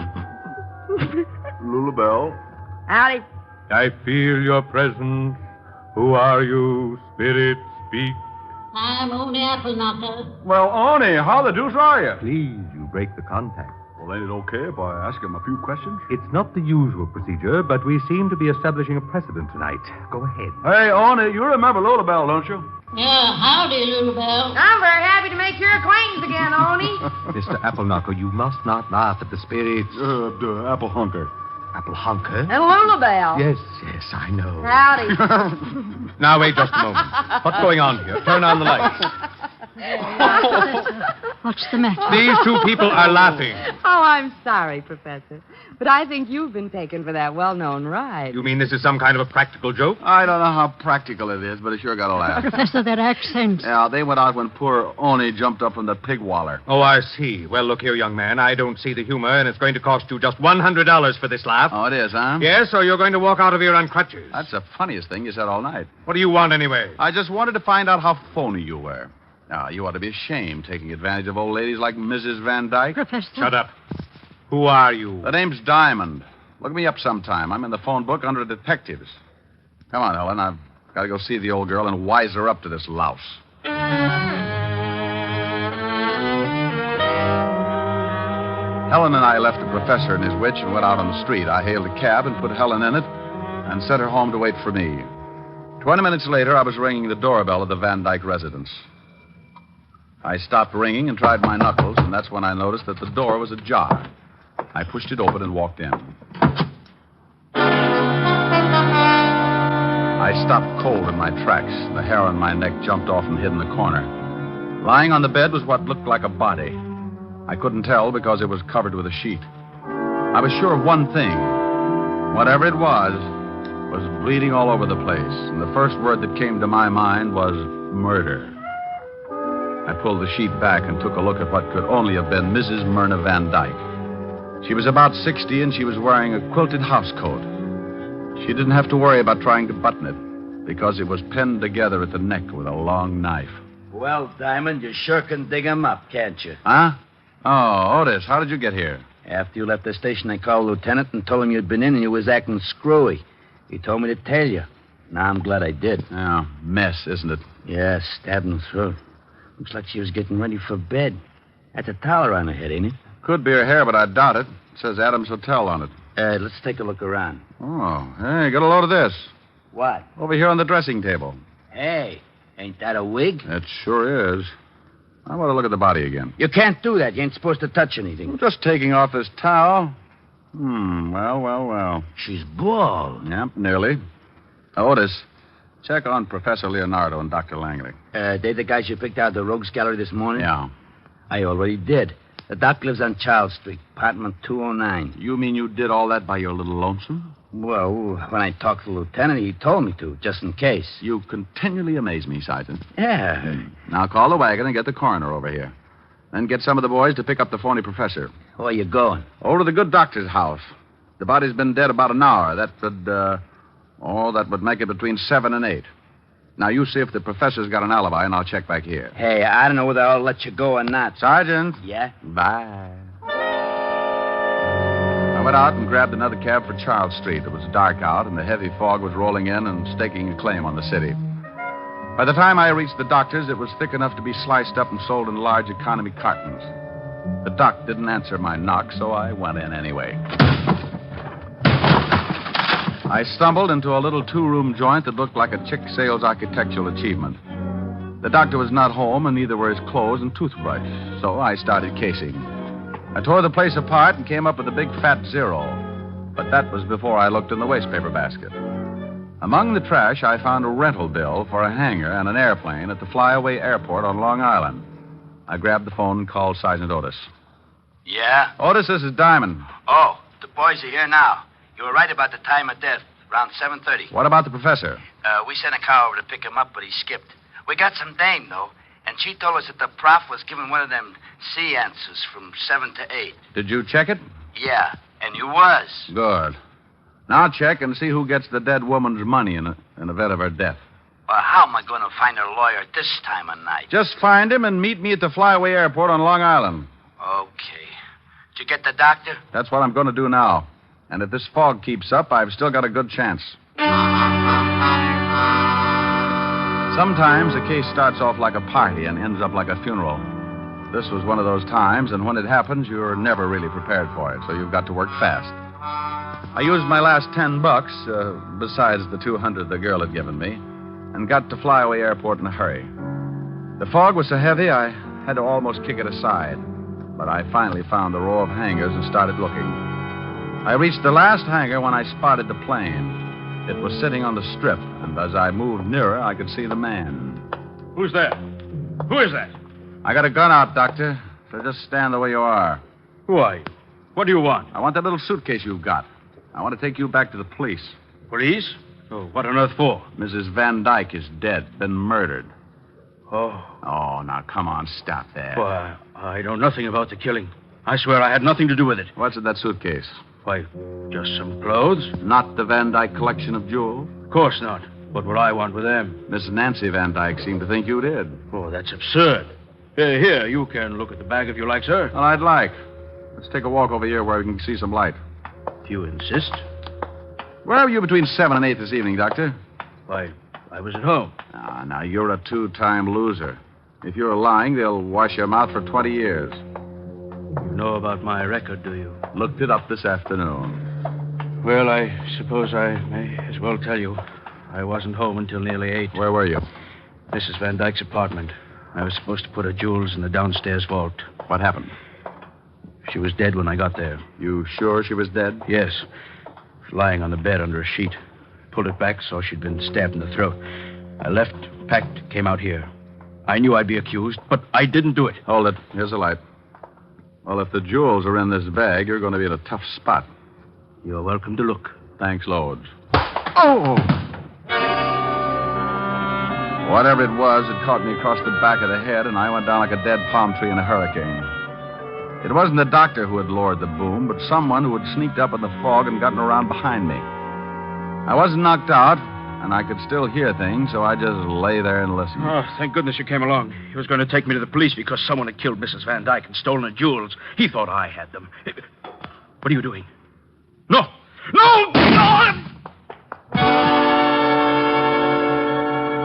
Lulabelle. Howdy. I feel your presence. Who are you, spirit? Speak. I'm Oni Appleknocker. Well, Oni, how the deuce are you? Please, you break the contact. Well, ain't it okay if I ask him a few questions? It's not the usual procedure, but we seem to be establishing a precedent tonight. Go ahead. Hey, Oni, you remember Lulabelle, don't you? Yeah, howdy, Lulabelle. I'm very happy to make your acquaintance again, Oni. Mr. Appleknocker, you must not laugh at the spirits. Applehunker. Applehunker? And Lulabelle. Yes, I know. Howdy. Now, wait just a moment. What's going on here? Turn on the lights. What's the matter? These two people are laughing. Oh, I'm sorry, Professor. But I think you've been taken for that well-known ride. You mean this is some kind of a practical joke? I don't know how practical it is, but it sure got a laugh. Professor, their accents. Yeah, they went out when poor Oni jumped up from the pig waller. Oh, I see. Well, look here, young man. I don't see the humor, and it's going to cost you just $100 for this laugh. Oh, it is, huh? Yes, or you're going to walk out of here on crutches. That's the funniest thing you said all night. What do you want, anyway? I just wanted to find out how phony you were. Now, you ought to be ashamed taking advantage of old ladies like Mrs. Van Dyke. Professor. Shut up. Who are you? The name's Diamond. Look me up sometime. I'm in the phone book under detectives. Come on, Helen. I've got to go see the old girl and wise her up to this louse. Helen and I left the professor and his witch and went out on the street. I hailed a cab and put Helen in it and sent her home to wait for me. 20 minutes later, I was ringing the doorbell of the Van Dyke residence. I stopped ringing and tried my knuckles, and that's when I noticed that the door was ajar. I pushed it open and walked in. I stopped cold in my tracks. The hair on my neck jumped off and hid in the corner. Lying on the bed was what looked like a body. I couldn't tell because it was covered with a sheet. I was sure of one thing. Whatever it was bleeding all over the place, and the first word that came to my mind was murder. I pulled the sheet back and took a look at what could only have been Mrs. Myrna Van Dyke. She was about 60, and she was wearing a quilted housecoat. She didn't have to worry about trying to button it, because it was pinned together at the neck with a long knife. Well, Diamond, you sure can dig 'em up, can't you? Huh? Oh, Otis, how did you get here? After you left the station, I called the lieutenant and told him you'd been in and you was acting screwy. He told me to tell you. Now, I'm glad I did. Oh, mess, isn't it? Yeah, stabbed in the throat. Looks like she was getting ready for bed. That's a towel around her head, ain't it? Could be her hair, but I doubt it. It says Adams Hotel on it. Let's take a look around. Oh, hey, get a load of this. What? Over here on the dressing table. Hey, ain't that a wig? It sure is. I want to look at the body again. You can't do that. You ain't supposed to touch anything. I'm just taking off this towel. Well. She's bald. Yep, nearly. Otis, check on Professor Leonardo and Dr. Langley. They the guys you picked out of the Rogues Gallery this morning? Yeah. I already did. The doc lives on Charles Street, apartment 209. You mean you did all that by your little lonesome? Well, when I talked to the lieutenant, he told me to, just in case. You continually amaze me, Sergeant. Yeah. Now call the wagon and get the coroner over here. Then get some of the boys to pick up the phony professor. Where you going? Over to the good doctor's house. The body's been dead about an hour. That would make it between 7 and 8. Now, you see if the professor's got an alibi, and I'll check back here. Hey, I don't know whether I'll let you go or not. Sergeant. Yeah? Bye. I went out and grabbed another cab for Charles Street. It was dark out, and the heavy fog was rolling in and staking a claim on the city. By the time I reached the doctor's, it was thick enough to be sliced up and sold in large economy cartons. The doc didn't answer my knock, so I went in anyway. I stumbled into a little two-room joint that looked like a chick sales architectural achievement. The doctor was not home, and neither were his clothes and toothbrush, so I started casing. I tore the place apart and came up with a big fat zero, but that was before I looked in the wastepaper basket. Among the trash, I found a rental bill for a hangar and an airplane at the Flyaway Airport on Long Island. I grabbed the phone and called Sergeant Otis. Yeah? Otis, this is Diamond. Oh, the boys are here now. You were right about the time of death, around 7:30. What about the professor? We sent a car over to pick him up, but he skipped. We got some dame, though, and she told us that the prof was giving one of them sea answers from 7 to 8. Did you check it? Yeah, and you was. Good. Now check and see who gets the dead woman's money in event of her death. Well, how am I going to find her lawyer at this time of night? Just find him and meet me at the Flyaway Airport on Long Island. Okay. Did you get the doctor? That's what I'm going to do now. And if this fog keeps up, I've still got a good chance. Sometimes a case starts off like a party and ends up like a funeral. This was one of those times, and when it happens, you're never really prepared for it, so you've got to work fast. I used my last $10, besides the $200 the girl had given me, and got to Flyaway Airport in a hurry. The fog was so heavy, I had to almost kick it aside, but I finally found the row of hangars and started looking. I reached the last hangar when I spotted the plane. It was sitting on the strip, and as I moved nearer, I could see the man. Who's there? Who is that? I got a gun out, Doctor. So just stand the way you are. Who are you? What do you want? I want that little suitcase you've got. I want to take you back to the police. Police? Oh, what on earth for? Mrs. Van Dyke is dead, been murdered. Oh. Oh, now, come on, stop that. Why, I know nothing about the killing. I swear I had nothing to do with it. What's in that suitcase? Why, just some clothes. Not the Van Dyke collection of jewels? Of course not. What would I want with them? Miss Nancy Van Dyke seemed to think you did. Oh, that's absurd. Here, you can look at the bag if you like, sir. Well, I'd like. Let's take a walk over here where we can see some light. If you insist. Where were you between 7 and 8 this evening, Doctor? Why, I was at home. Now, you're a two-time loser. If you're lying, they'll wash your mouth for 20 years. You know about my record, do you? Looked it up this afternoon. Well, I suppose I may as well tell you. I wasn't home until nearly 8. Where were you? Mrs. Van Dyke's apartment. I was supposed to put her jewels in the downstairs vault. What happened? She was dead when I got there. You sure she was dead? Yes. She was lying on the bed under a sheet. Pulled it back, saw she'd been stabbed in the throat. I left, packed, came out here. I knew I'd be accused, but I didn't do it. Hold it. Here's a light. Well, if the jewels are in this bag, you're going to be in a tough spot. You're welcome to look. Thanks loads. Oh! Whatever it was, it caught me across the back of the head, and I went down like a dead palm tree in a hurricane. It wasn't the doctor who had lowered the boom, but someone who had sneaked up in the fog and gotten around behind me. I wasn't knocked out, and I could still hear things, so I just lay there and listened. Oh, thank goodness you came along. He was going to take me to the police because someone had killed Mrs. Van Dyke and stolen her jewels. He thought I had them. What are you doing? No! No! No!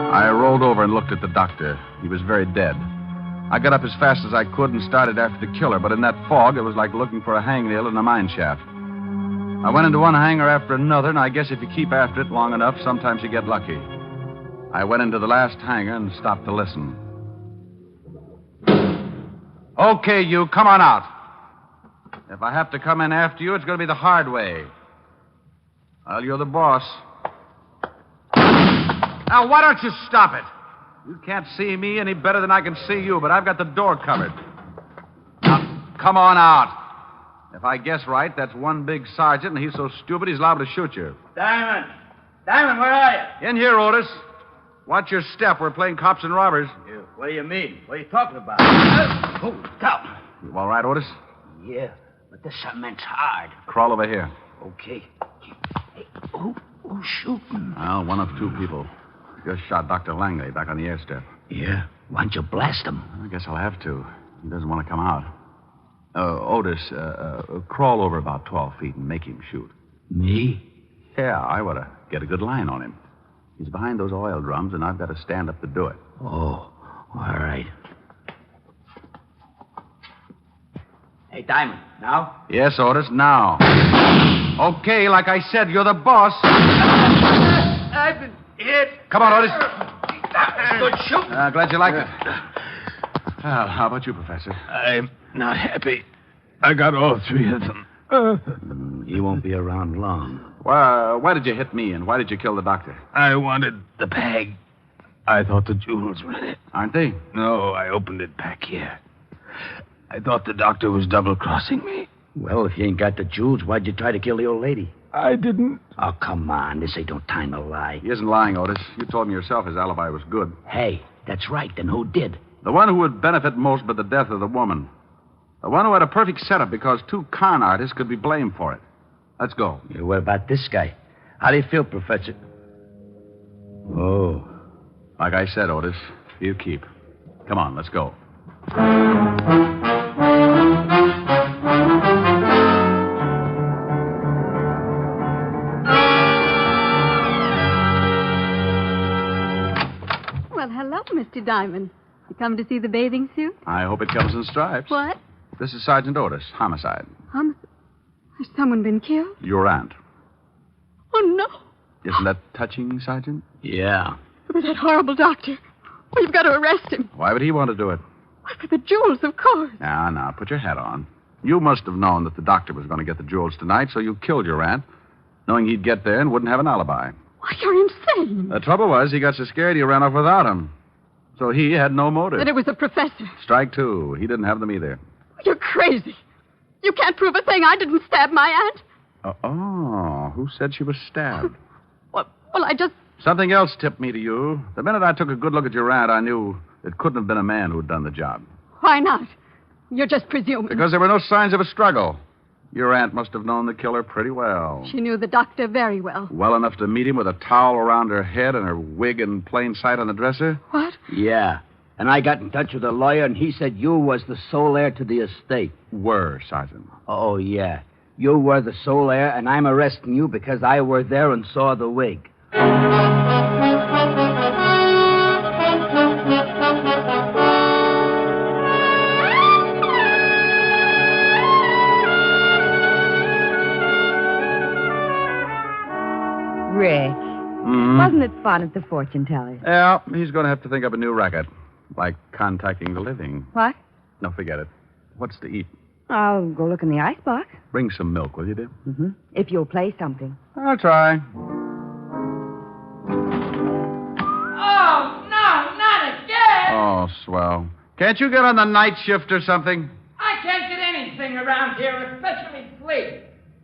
I rolled over and looked at the doctor. He was very dead. I got up as fast as I could and started after the killer, but in that fog, it was like looking for a hangnail in a mine shaft. I went into one hangar after another, and I guess if you keep after it long enough, sometimes you get lucky. I went into the last hangar and stopped to listen. Okay, you, come on out. If I have to come in after you, it's going to be the hard way. Well, you're the boss. Now, why don't you stop it? You can't see me any better than I can see you, but I've got the door covered. Now, come on out. If I guess right, that's one big sergeant, and he's so stupid he's liable to shoot you. Diamond! Diamond, where are you? In here, Otis. Watch your step. We're playing cops and robbers. What do you mean? What are you talking about? Oh, stop. You all right, Otis? Yeah, but this cement's hard. Crawl over here. Okay. Hey, who's shooting? Well, one of two people. Just shot Dr. Langley back on the airstrip. Yeah? Why don't you blast him? I guess I'll have to. He doesn't want to come out. Otis, crawl over about 12 feet and make him shoot. Me? Yeah, I want to get a good line on him. He's behind those oil drums, and I've got to stand up to do it. Oh, all right. Hey, Diamond, now? Yes, Otis, now. Okay, like I said, you're the boss. I've been hit. Come on, Otis. That was good shooting. Glad you liked it. Well, how about you, Professor? I'm not happy. I got all 3 of them. You won't be around long. Why did you hit me, and why did you kill the doctor? I wanted the bag. I thought the jewels were in it. Aren't they? No, I opened it back here. I thought the doctor was double-crossing me. Well, if you ain't got the jewels, why'd you try to kill the old lady? I didn't. Oh, come on. This ain't no time to lie. He isn't lying, Otis. You told me yourself his alibi was good. Hey, that's right. Then who did? The one who would benefit most by the death of the woman. The one who had a perfect setup because 2 con artists could be blamed for it. Let's go. Yeah, what about this guy? How do you feel, Professor? Oh. Like I said, Otis, you keep. Come on, let's go. Well, hello, Mr. Diamond. You come to see the bathing suit? I hope it comes in stripes. What? This is Sergeant Otis, homicide. Has someone been killed? Your aunt. Oh, no. Isn't that touching, Sergeant? Yeah. But that horrible doctor. Oh, you've got to arrest him. Why would he want to do it? Why, for the jewels, of course. Now, put your hat on. You must have known that the doctor was going to get the jewels tonight, so you killed your aunt, knowing he'd get there and wouldn't have an alibi. Why, you're insane. The trouble was, he got so scared he ran off without him. So he had no motive. That it was a professor. Strike 2. He didn't have them either. You're crazy. You can't prove a thing. I didn't stab my aunt. Who said she was stabbed? Well, I just... Something else tipped me to you. The minute I took a good look at your aunt, I knew it couldn't have been a man who'd done the job. Why not? You're just presuming. Because there were no signs of a struggle. Your aunt must have known the killer pretty well. She knew the doctor very well. Well enough to meet him with a towel around her head and her wig in plain sight on the dresser? What? Yeah. And I got in touch with the lawyer, and he said you was the sole heir to the estate. Were, Sergeant. Oh, yeah. You were the sole heir, and I'm arresting you because I were there and saw the wig. Rick, wasn't it fun at the fortune teller? Yeah, he's going to have to think up a new racket. Like contacting the living. What? No, forget it. What's to eat? I'll go look in the icebox. Bring some milk, will you, dear? Mm-hmm. If you'll play something. I'll try. Oh, no, not again! Oh, swell. Can't you get on the night shift or something? I can't get anything around here, especially sleep.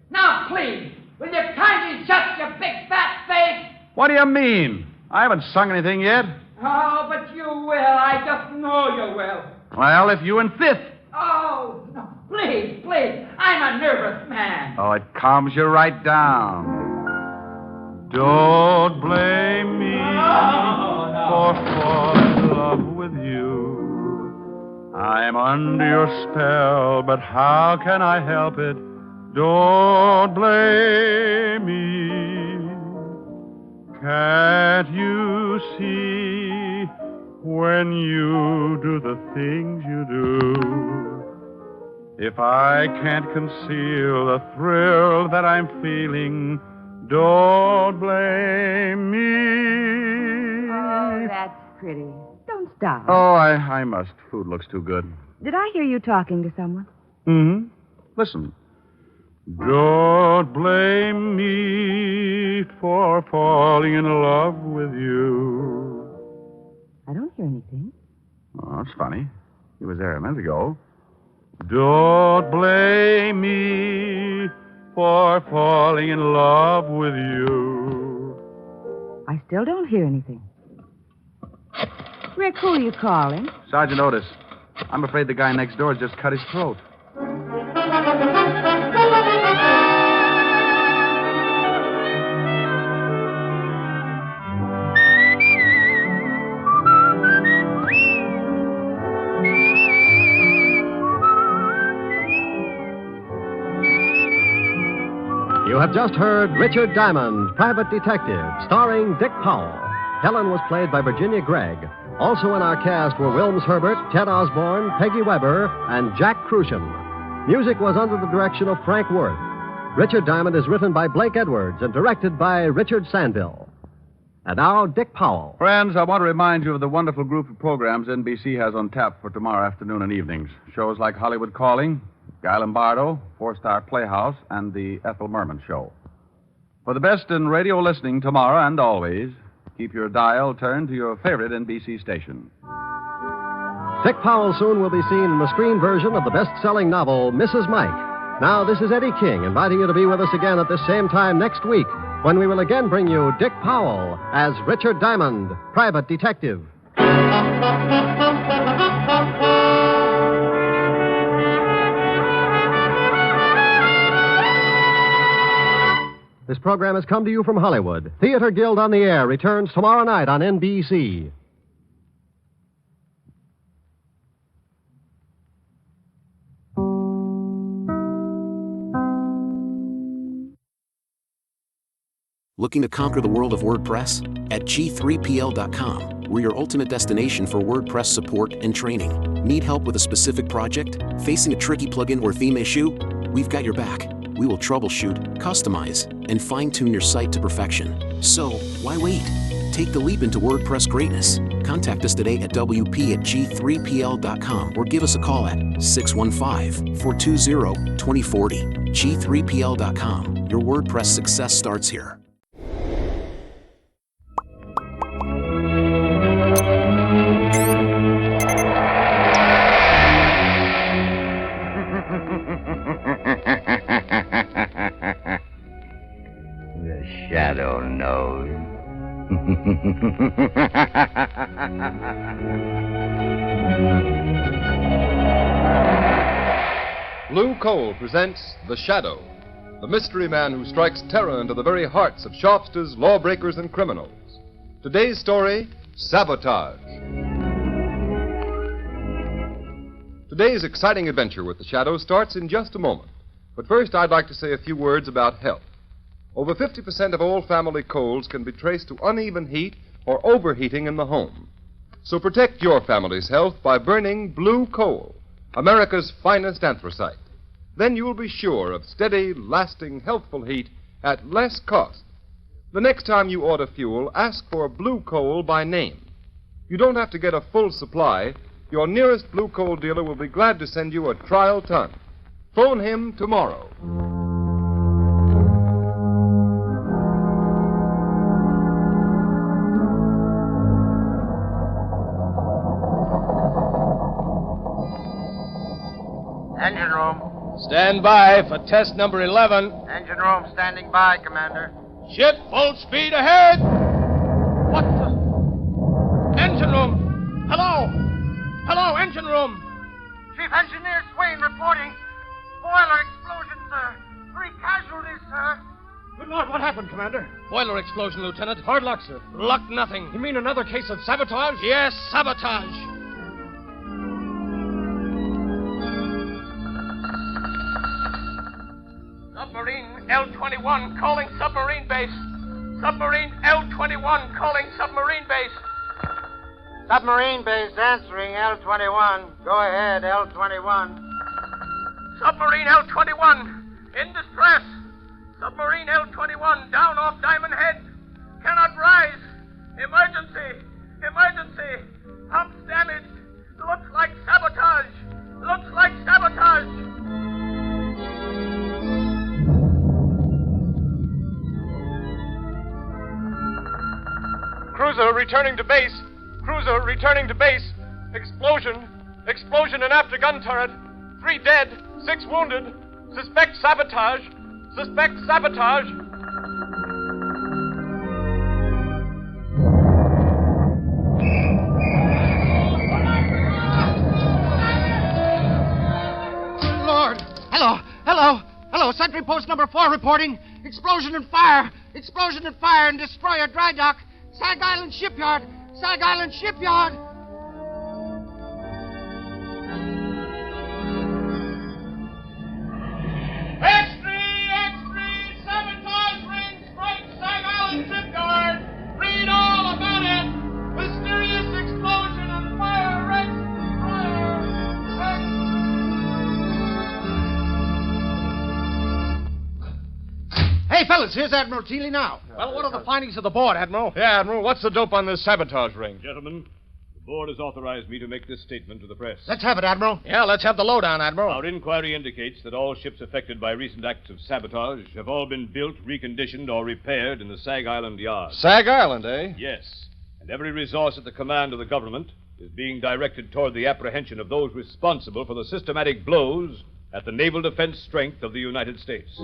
Now, please, will you kindly shut your big fat face? What do you mean? I haven't sung anything yet. Oh, but you will. I just know you will. Well, if you insist. Oh, no, please, please. I'm a nervous man. Oh, it calms you right down. Don't blame me for falling in love with you. I'm under your spell, but how can I help it? Don't blame me. Can't you see when you do the things you do? If I can't conceal the thrill that I'm feeling, don't blame me. Oh, that's pretty. Don't stop. Oh, I must. Food looks too good. Did I hear you talking to someone? Mm-hmm. Listen. Don't blame me for falling in love with you. I don't hear anything. Oh, that's funny. He was there a minute ago. Don't blame me for falling in love with you. I still don't hear anything. Rick, who are you calling? Sergeant Otis. I'm afraid the guy next door has just cut his throat. You have just heard Richard Diamond, Private Detective, starring Dick Powell. Helen was played by Virginia Gregg. Also in our cast were Wilms Herbert, Ted Osborne, Peggy Weber, and Jack Crucian. Music was under the direction of Frank Worth. Richard Diamond is written by Blake Edwards and directed by Richard Sandville. And now, Dick Powell. Friends, I want to remind you of the wonderful group of programs NBC has on tap for tomorrow afternoon and evenings. Shows like Hollywood Calling, Guy Lombardo, Four-Star Playhouse, and the Ethel Merman Show. For the best in radio listening tomorrow and always, keep your dial turned to your favorite NBC station. Dick Powell soon will be seen in the screen version of the best-selling novel, Mrs. Mike. Now, this is Eddie King inviting you to be with us again at this same time next week when we will again bring you Dick Powell as Richard Diamond, Private Detective. This program has come to you from Hollywood. Theater Guild on the Air returns tomorrow night on NBC. Looking to conquer the world of WordPress? At G3PL.com, we're your ultimate destination for WordPress support and training. Need help with a specific project? Facing a tricky plugin or theme issue? We've got your back. We will troubleshoot, customize, and fine-tune your site to perfection. So, why wait? Take the leap into WordPress greatness. Contact us today at WP@G3PL.com or give us a call at 615-420-2040. G3PL.com. Your WordPress success starts here. Blue Coal presents The Shadow, the mystery man who strikes terror into the very hearts of shopsters, lawbreakers, and criminals. Today's story, Sabotage. Today's exciting adventure with The Shadow starts in just a moment. But first, I'd like to say a few words about health. Over 50% of all family colds can be traced to uneven heat or overheating in the home. So protect your family's health by burning Blue Coal, America's finest anthracite. Then you'll be sure of steady, lasting, healthful heat at less cost. The next time you order fuel, ask for Blue Coal by name. You don't have to get a full supply. Your nearest Blue Coal dealer will be glad to send you a trial ton. Phone him tomorrow. Engine room. Stand by for test number 11. Engine room standing by, Commander. Ship full speed ahead. What the? Engine room. Hello. Hello, engine room. Chief Engineer Swain reporting. Boiler explosion, sir. 3 casualties, sir. Good Lord, what happened, Commander? Boiler explosion, Lieutenant. Hard luck, sir. Luck nothing. You mean another case of sabotage? Yes, sabotage. Submarine L-21 calling submarine base. Submarine L-21 calling submarine base. Submarine base answering L-21. Go ahead, L-21. Submarine L-21 in distress. Submarine L-21 down off Diamond Head. Cannot rise. Emergency. Emergency. Pumps damaged. Looks like sabotage. Looks like sabotage. Cruiser returning to base. Cruiser returning to base. Explosion. Explosion in after gun turret. 3 dead. 6 wounded. Suspect sabotage. Suspect sabotage. Lord. Hello. Hello. Hello. Sentry post number 4 reporting. Explosion and fire. Explosion and fire in destroyer dry dock. Sag Island Shipyard. Sag Island Shipyard. Sabotage ring strikes Sag Island Shipyard. Read all about it. Mysterious explosion and fire wrecks destroyer. Hey, fellas, here's Admiral Teely now. Well, what are the findings of the board, Admiral? Yeah, Admiral, what's the dope on this sabotage ring? Gentlemen, the board has authorized me to make this statement to the press. Let's have it, Admiral. Yeah, let's have the lowdown, Admiral. Our inquiry indicates that all ships affected by recent acts of sabotage have all been built, reconditioned, or repaired in the Sag Island yard. Sag Island, eh? Yes. And every resource at the command of the government is being directed toward the apprehension of those responsible for the systematic blows at the naval defense strength of the United States.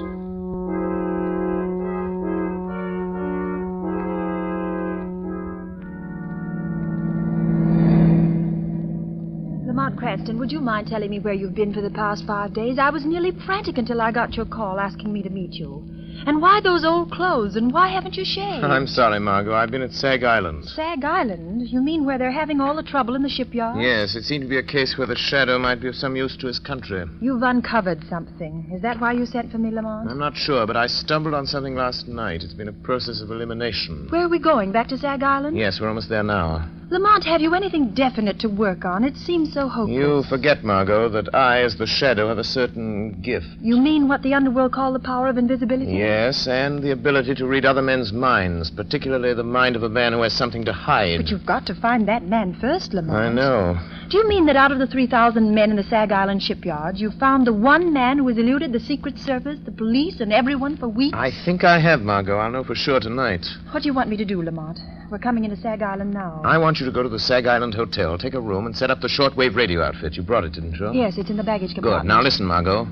Lamont Cranston, would you mind telling me where you've been for the past 5 days? I was nearly frantic until I got your call asking me to meet you. And why those old clothes? And why haven't you shaved? I'm sorry, Margot. I've been at Sag Island. Sag Island? You mean where they're having all the trouble in the shipyard? Yes, it seemed to be a case where the Shadow might be of some use to his country. You've uncovered something. Is that why you sent for me, Lamont? I'm not sure, but I stumbled on something last night. It's been a process of elimination. Where are we going? Back to Sag Island? Yes, we're almost there now. Lamont, have you anything definite to work on? It seems so hopeless. You forget, Margot, that I, as the Shadow, have a certain gift. You mean what the underworld call the power of invisibility? Yes, and the ability to read other men's minds, particularly the mind of a man who has something to hide. But you've got to find that man first, Lamont. I know. Do you mean that out of the 3,000 men in the Sag Island shipyard, you found the one man who has eluded the Secret Service, the police, and everyone for weeks? I think I have, Margot. I'll know for sure tonight. What do you want me to do, Lamont? We're coming into Sag Island now. I want you to go to the Sag Island Hotel, take a room, and set up the shortwave radio outfit. You brought it, didn't you? Yes, it's in the baggage compartment. Good. Now listen, Margot.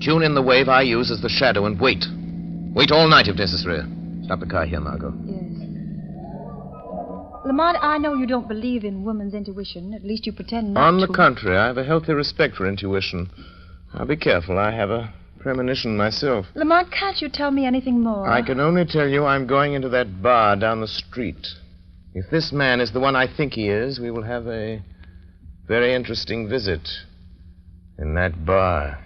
Tune in the wave I use as the Shadow and wait. Wait all night if necessary. Stop the car here, Margot. Yes. Lamont, I know you don't believe in woman's intuition. At least you pretend not to. On the contrary, I have a healthy respect for intuition. I'll be careful. I have a premonition myself. Lamont, can't you tell me anything more? I can only tell you I'm going into that bar down the street. If this man is the one I think he is, we will have a very interesting visit in that bar.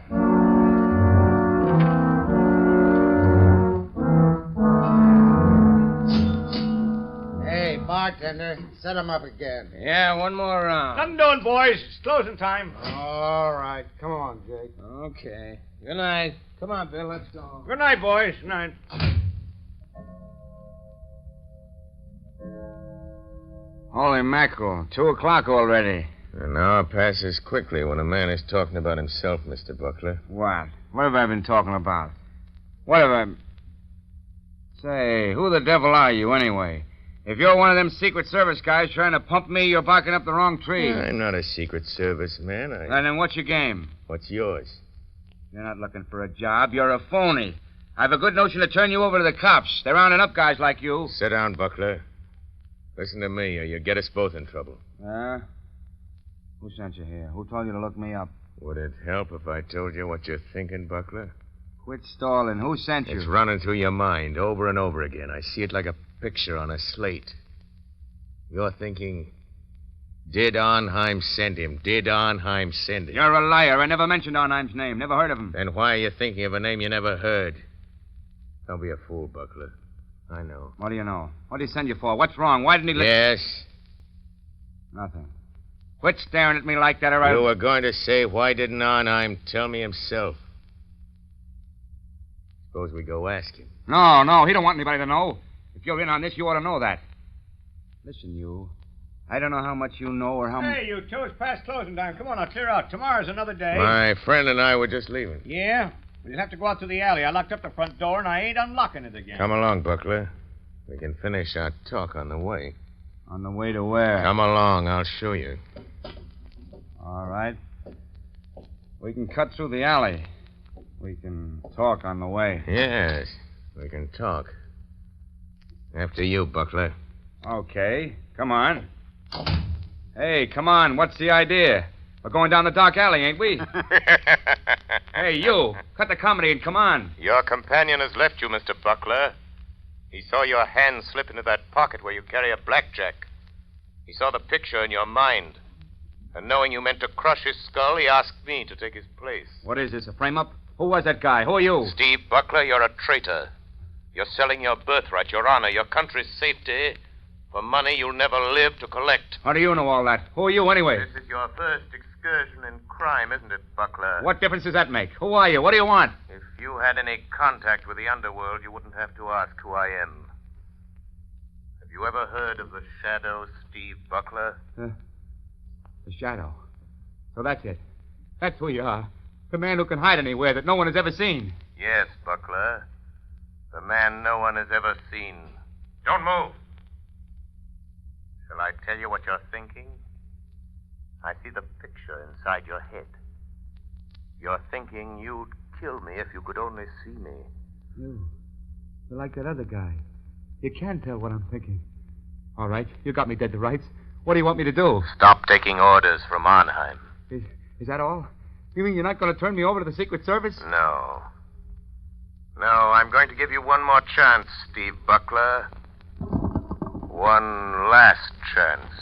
Hey, bartender, set him up again. Yeah, one more round. Nothing doing, boys. It's closing time. All right, come on, Jake. Okay. Good night. Come on, Bill, let's go. Good night, boys. Good night. Holy mackerel. 2:00 already. An hour passes quickly when a man is talking about himself, Mr. Buckler. What? What have I been talking about? What have I... Say, who the devil are you, anyway? If you're one of them Secret Service guys trying to pump me, you're barking up the wrong tree. I'm not a Secret Service man. And then what's your game? What's yours? You're not looking for a job. You're a phony. I have a good notion to turn you over to the cops. They're rounding up guys like you. Sit down, Buckler. Listen to me, or you get us both in trouble. Who sent you here? Who told you to look me up? Would it help if I told you what you're thinking, Buckler? Quit stalling. Who sent you? It's running through your mind over and over again. I see it like a picture on a slate. You're thinking, did Arnheim send him? Did Arnheim send him? You're a liar. I never mentioned Arnheim's name. Never heard of him. Then why are you thinking of a name you never heard? Don't be a fool, Buckler. I know. What do you know? What did he send you for? What's wrong? Why didn't he... Yes. Nothing. Quit staring at me like that, or I... You were going to say, why didn't Arnheim tell me himself? Suppose we go ask him. No, he don't want anybody to know. If you're in on this, you ought to know that. Listen, you. I don't know how much you know or how much... Hey, you two, it's past closing time. Come on, I'll clear out. Tomorrow's another day. My friend and I were just leaving. Yeah? Well, you'll have to go out to the alley. I locked up the front door, and I ain't unlocking it again. Come along, Buckler. We can finish our talk on the way. On the way to where? Come along, I'll show you. All right. We can cut through the alley. We can talk on the way. Yes, we can talk. After you, Buckler. Okay, come on. Hey, come on, what's the idea? We're going down the dark alley, ain't we? Hey, you, cut the comedy and come on. Your companion has left you, Mr. Buckler. He saw your hand slip into that pocket where you carry a blackjack. He saw the picture in your mind. And knowing you meant to crush his skull, he asked me to take his place. What is this, a frame-up? Who was that guy? Who are you? Steve Buckler, you're a traitor. You're selling your birthright, your honor, your country's safety for money you'll never live to collect. How do you know all that? Who are you, anyway? This is your first excursion in crime, isn't it, Buckler? What difference does that make? Who are you? What do you want? If you had any contact with the underworld, you wouldn't have to ask who I am. Have you ever heard of the Shadow, Steve Buckler? The Shadow. So that's it. That's who you are. The man who can hide anywhere that no one has ever seen. Yes, Buckler. The man no one has ever seen. Don't move. Shall I tell you what you're thinking? I see the picture inside your head. You're thinking you'd kill me if you could only see me. You're like that other guy. You can't tell what I'm thinking. All right, you got me dead to rights. What do you want me to do? Stop taking orders from Arnheim. Is that all? You mean you're not going to turn me over to the Secret Service? No. No, I'm going to give you one more chance, Steve Buckler. One last chance.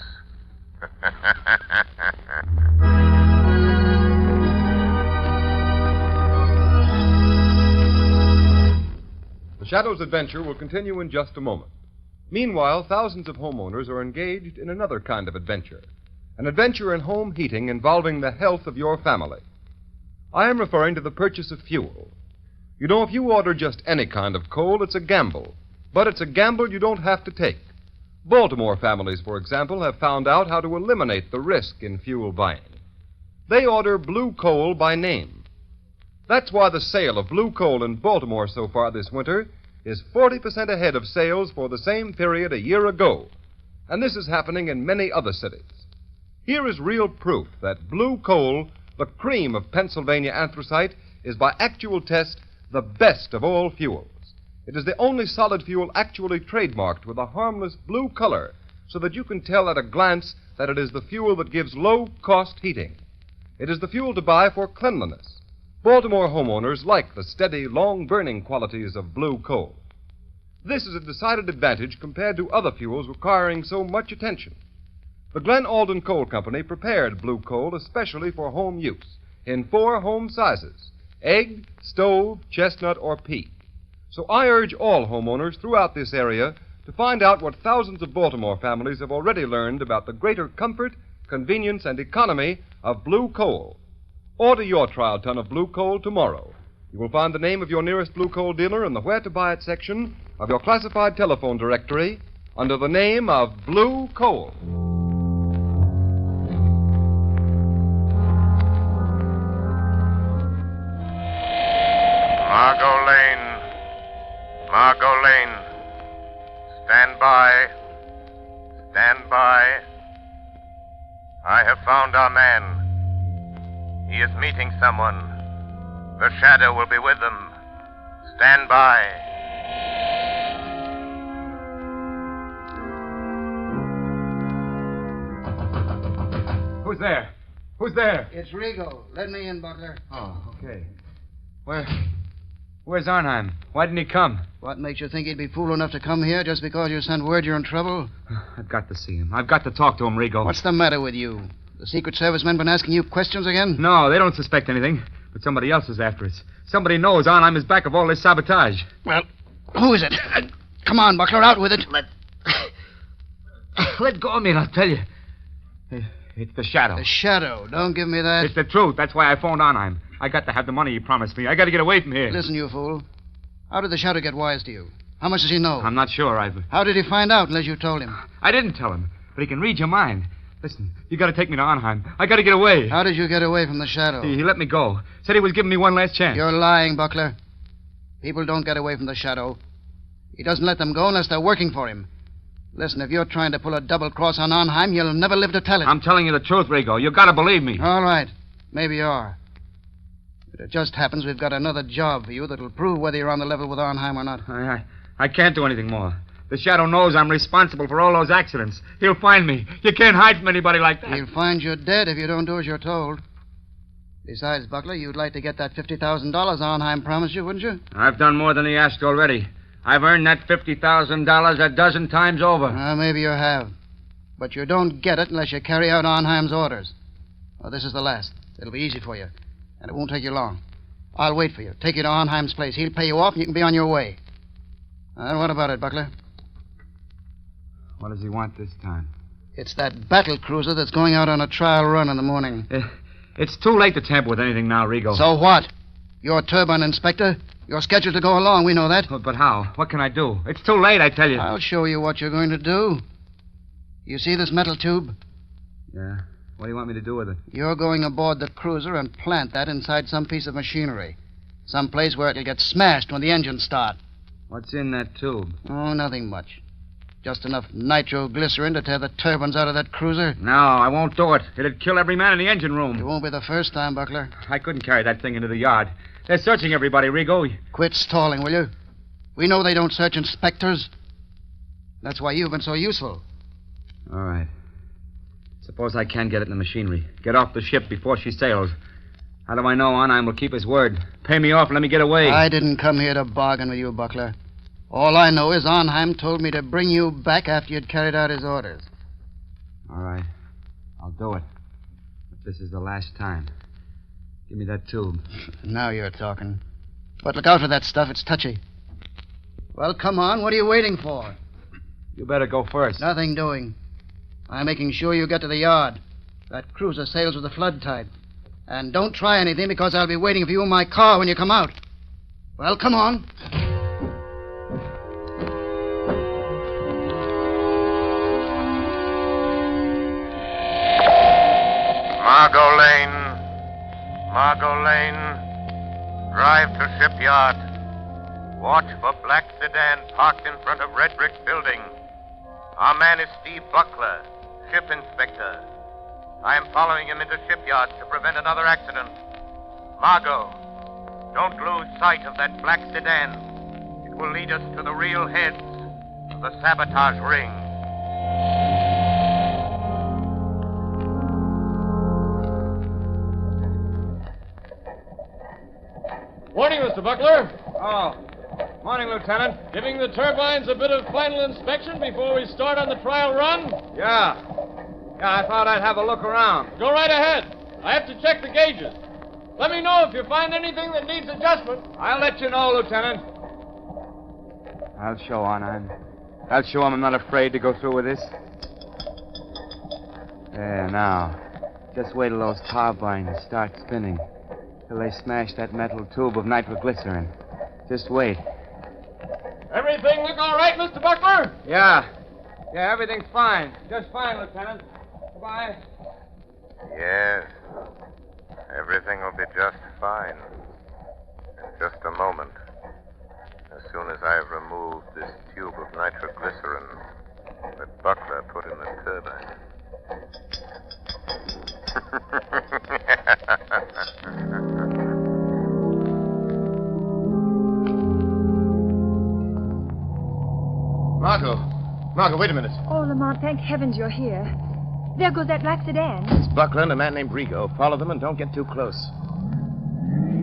The Shadow's adventure will continue in just a moment. Meanwhile, thousands of homeowners are engaged in another kind of adventure. An adventure in home heating involving the health of your family. I am referring to the purchase of fuel. You know, if you order just any kind of coal, it's a gamble. But it's a gamble you don't have to take. Baltimore families, for example, have found out how to eliminate the risk in fuel buying. They order blue coal by name. That's why the sale of blue coal in Baltimore so far this winter is 40% ahead of sales for the same period a year ago. And this is happening in many other cities. Here is real proof that blue coal, the cream of Pennsylvania anthracite, is by actual test the best of all fuels. It is the only solid fuel actually trademarked with a harmless blue color so that you can tell at a glance that it is the fuel that gives low-cost heating. It is the fuel to buy for cleanliness. Baltimore homeowners like the steady, long-burning qualities of blue coal. This is a decided advantage compared to other fuels requiring so much attention. The Glen Alden Coal Company prepared blue coal especially for home use in 4 home sizes: egg, stove, chestnut, or peat. So I urge all homeowners throughout this area to find out what thousands of Baltimore families have already learned about the greater comfort, convenience, and economy of blue coal. Order your trial ton of blue coal tomorrow. You will find the name of your nearest blue coal dealer in the Where to Buy It section of your classified telephone directory under the name of Blue Coal. Margot Lane. Margot Lane. Stand by. Stand by. I have found our man. He is meeting someone. The shadow will be with them. Stand by. Who's there? Who's there? It's Rigo. Let me in, Butler. Oh, okay. Where's Arnheim? Why didn't he come? What makes you think he'd be fool enough to come here just because you sent word you're in trouble? I've got to see him. I've got to talk to him, Rigo. What's the matter with you? The Secret Service men been asking you questions again? No, they don't suspect anything. But somebody else is after us. Somebody knows Arnheim is back of all this sabotage. Well, who is it? Come on, Buckler, out with it. Let go of me and I'll tell you. It's the Shadow. The Shadow. Don't give me that. It's the truth. That's why I phoned Arnheim. I got to have the money he promised me. I got to get away from here. Listen, you fool. How did the Shadow get wise to you? How much does he know? I'm not sure, Ivor. How did he find out unless you told him? I didn't tell him, but he can read your mind. Listen, you got to take me to Arnheim. I got to get away. How did you get away from the Shadow? He let me go. Said he was giving me one last chance. You're lying, Buckler. People don't get away from the Shadow. He doesn't let them go unless they're working for him. Listen, if you're trying to pull a double cross on Arnheim, you'll never live to tell it. I'm telling you the truth, Rigo. You got to believe me. All right. Maybe you are. But it just happens we've got another job for you that'll prove whether you're on the level with Arnheim or not. I can't do anything more. The Shadow knows I'm responsible for all those accidents. He'll find me. You can't hide from anybody like that. He'll find you dead if you don't do as you're told. Besides, Buckler, you'd like to get that $50,000 Arnheim promised you, wouldn't you? I've done more than he asked already. I've earned that $50,000 a dozen times over. Maybe you have. But you don't get it unless you carry out Arnheim's orders. Well, this is the last. It'll be easy for you. And it won't take you long. I'll wait for you. Take you to Arnheim's place. He'll pay you off and you can be on your way. What about it, Buckler? What does he want this time? It's that battle cruiser that's going out on a trial run in the morning. It's too late to tamper with anything now, Rigo. So what? You're turbine inspector. You're scheduled to go along. We know that. But how? What can I do? It's too late, I tell you. I'll show you what you're going to do. You see this metal tube? Yeah. What do you want me to do with it? You're going aboard the cruiser and plant that inside some piece of machinery. Some place where it'll get smashed when the engines start. What's in that tube? Oh, nothing much. Just enough nitroglycerin to tear the turbines out of that cruiser. No, I won't do it. It'd kill every man in the engine room. It won't be the first time, Buckler. I couldn't carry that thing into the yard. They're searching everybody, Rigo. Quit stalling, will you? We know they don't search inspectors. That's why you've been so useful. All right. Suppose I can get it in the machinery. Get off the ship before she sails. How do I know Arnheim will keep his word? Pay me off and let me get away. I didn't come here to bargain with you, Buckler. All I know is Arnheim told me to bring you back after you'd carried out his orders. All right. I'll do it. But this is the last time. Give me that tube. Now you're talking. But look out for that stuff. It's touchy. Well, come on. What are you waiting for? You better go first. Nothing doing. I'm making sure you get to the yard. That cruiser sails with the flood tide. And don't try anything because I'll be waiting for you in my car when you come out. Well, come on. Margot Lane. Margot Lane. Drive to shipyard. Watch for black sedan parked in front of Red Brick Building. Our man is Steve Buckler, ship inspector. I am following him into shipyard to prevent another accident. Margot, don't lose sight of that black sedan. It will lead us to the real heads of the sabotage ring. Morning, Mr. Buckler. Oh. Morning, Lieutenant. Giving the turbines a bit of final inspection before we start on the trial run? Yeah. Yeah, I thought I'd have a look around. Go right ahead. I have to check the gauges. Let me know if you find anything that needs adjustment. I'll let you know, Lieutenant. I'll show Arnheim. I'll show him I'm not afraid to go through with this. There, now. Just wait till those turbines start spinning. Till they smash that metal tube of nitroglycerin. Just wait. Everything look all right, Mr. Buckler? Yeah. Yeah, everything's fine. Just fine, Lieutenant. Goodbye. Yes. Everything will be just fine. In just a moment. As soon as I've removed this tube of nitroglycerin that Buckler put in the turbine. Margot, wait a minute. Oh, Lamont, thank heavens you're here. There goes that black sedan. It's Buckler and a man named Rigo. Follow them and don't get too close.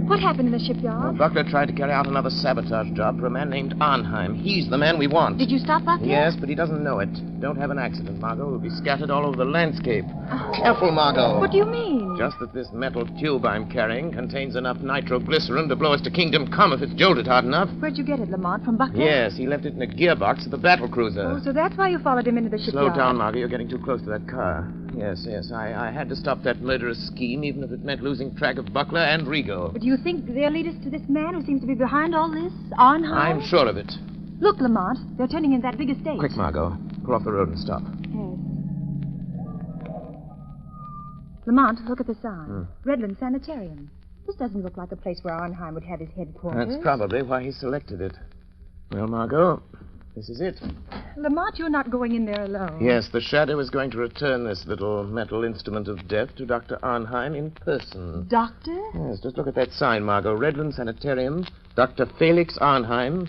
What happened in the shipyard? Buckler tried to carry out another sabotage job for a man named Arnheim. He's the man we want. Did you stop Buckler? Yes, but he doesn't know it. Don't have an accident, Margot. We'll be scattered all over the landscape. Careful, Margot. What do you mean? Just that this metal tube I'm carrying contains enough nitroglycerin to blow us to Kingdom Come if it's jolted hard enough. Where'd you get it, Lamont? From Buckler? Yes, he left it in a gearbox at the battle cruiser. Oh, so that's why you followed him into the shipyard. Slow down, Margot. You're getting too close to that car. Yes. I had to stop that murderous scheme, even if it meant losing track of Buckler and Rigo. But do you think they'll lead us to this man who seems to be behind all this? Arnheim? I'm sure of it. Look, Lamont. They're turning in that big estate. Quick, Margot. Pull off the road and stop. Yes. Lamont, look at the sign. Redland Sanitarium. This doesn't look like a place where Arnheim would have his headquarters. That's probably why he selected it. Well, Margot, this is it. Lamont, you're not going in there alone. Yes, the Shadow is going to return this little metal instrument of death to Dr. Arnheim in person. Doctor? Yes, just look at that sign, Margot. Redland Sanitarium, Dr. Felix Arnheim,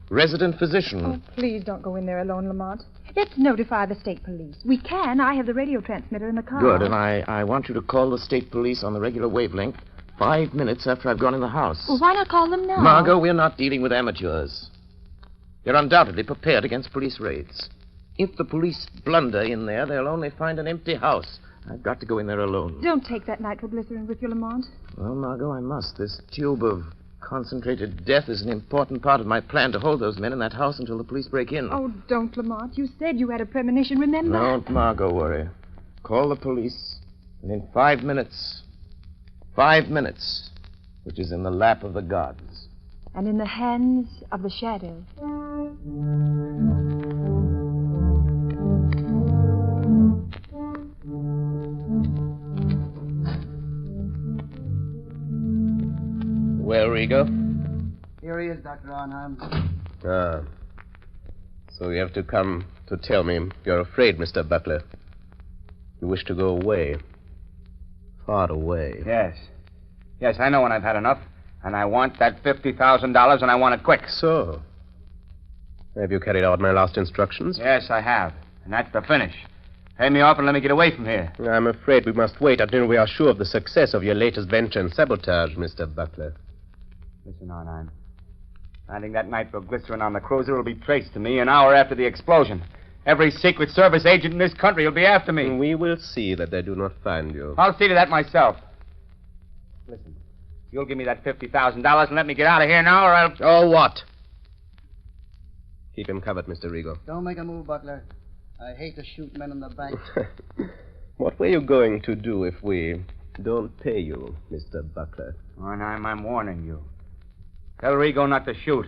resident physician. Oh, please don't go in there alone, Lamont. Let's notify the state police. We can. I have the radio transmitter in the car. Good, and I want you to call the state police on the regular wavelength 5 minutes after I've gone in the house. Well, why not call them now? Margot, we're not dealing with amateurs. They're undoubtedly prepared against police raids. If the police blunder in there, they'll only find an empty house. I've got to go in there alone. Don't take that nitroglycerin with you, Lamont. Well, Margot, I must. This tube of concentrated death is an important part of my plan to hold those men in that house until the police break in. Oh, don't, Lamont. You said you had a premonition, remember? Don't, Margot, worry. Call the police, and in 5 minutes, which is in the lap of the gods. And in the hands of the Shadow. Well, Rigo? Here he is, Dr. Arnheim. Ah. So you have to come to tell me you're afraid, Mr. Buckler. You wish to go away. Far away. Yes. Yes, I know when I've had enough. And I want that $50,000, and I want it quick. So? Have you carried out my last instructions? Yes, I have. And that's the finish. Pay me off and let me get away from here. I'm afraid we must wait until we are sure of the success of your latest venture in sabotage, Mr. Buckler. Listen, Arnheim. Finding that nitroglycerin on the cruiser will be traced to me an hour after the explosion. Every Secret Service agent in this country will be after me. We will see that they do not find you. I'll see to that myself. Listen, you'll give me that $50,000 and let me get out of here now, or I'll... Oh, what? Keep him covered, Mr. Rigo. Don't make a move, Buckler. I hate to shoot men in the back. What were you going to do if we don't pay you, Mr. Buckler? Arnheim, I'm warning you. Tell Rigo not to shoot.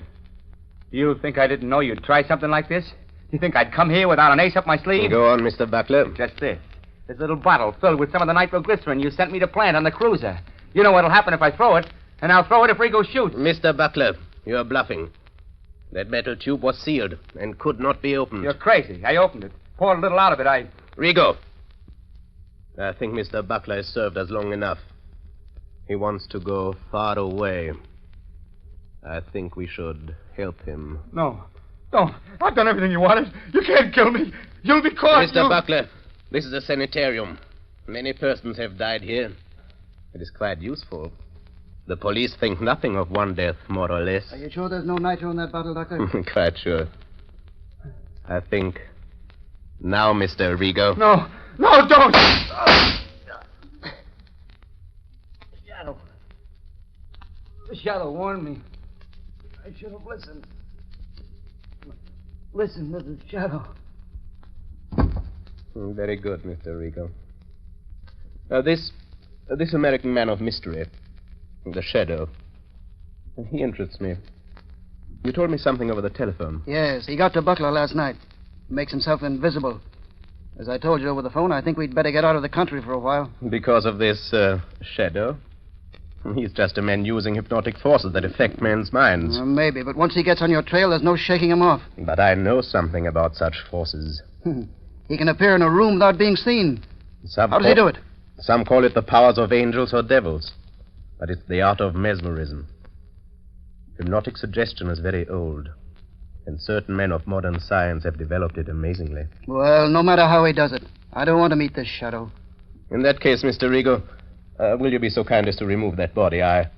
Do you think I didn't know you'd try something like this? Do you think I'd come here without an ace up my sleeve? Go on, Mr. Buckler. Just this. This little bottle filled with some of the nitroglycerin you sent me to plant on the cruiser. You know what'll happen if I throw it, and I'll throw it if Rigo shoots. Mr. Buckler, you're bluffing. That metal tube was sealed and could not be opened. You're crazy. I opened it. Poured a little out of it. Rigo. I think Mr. Buckler has served us long enough. He wants to go far away. I think we should help him. No. Don't. I've done everything you wanted. You can't kill me. You'll be caught. Mr. Buckler, this is a sanitarium. Many persons have died here. It is quite useful. The police think nothing of one death, more or less. Are you sure there's no nitro in that bottle, Doctor? Quite sure. I think... Now, Mr. Rigo. No, don't! Shadow. The Shadow warned me. I should have listened. Listen to the Shadow. Very good, Mr. Rigo. This American man of mystery, the Shadow, he interests me. You told me something over the telephone. Yes, he got to Buckler last night. Makes himself invisible. As I told you over the phone, I think we'd better get out of the country for a while. Because of this, Shadow? He's just a man using hypnotic forces that affect men's minds. Maybe, but once he gets on your trail, there's no shaking him off. But I know something about such forces. He can appear in a room without being seen. How does he do it? Some call it the powers of angels or devils. But it's the art of mesmerism. Hypnotic suggestion is very old. And certain men of modern science have developed it amazingly. Well, no matter how he does it, I don't want to meet this Shadow. In that case, Mr. Rigo, will you be so kind as to remove that body? I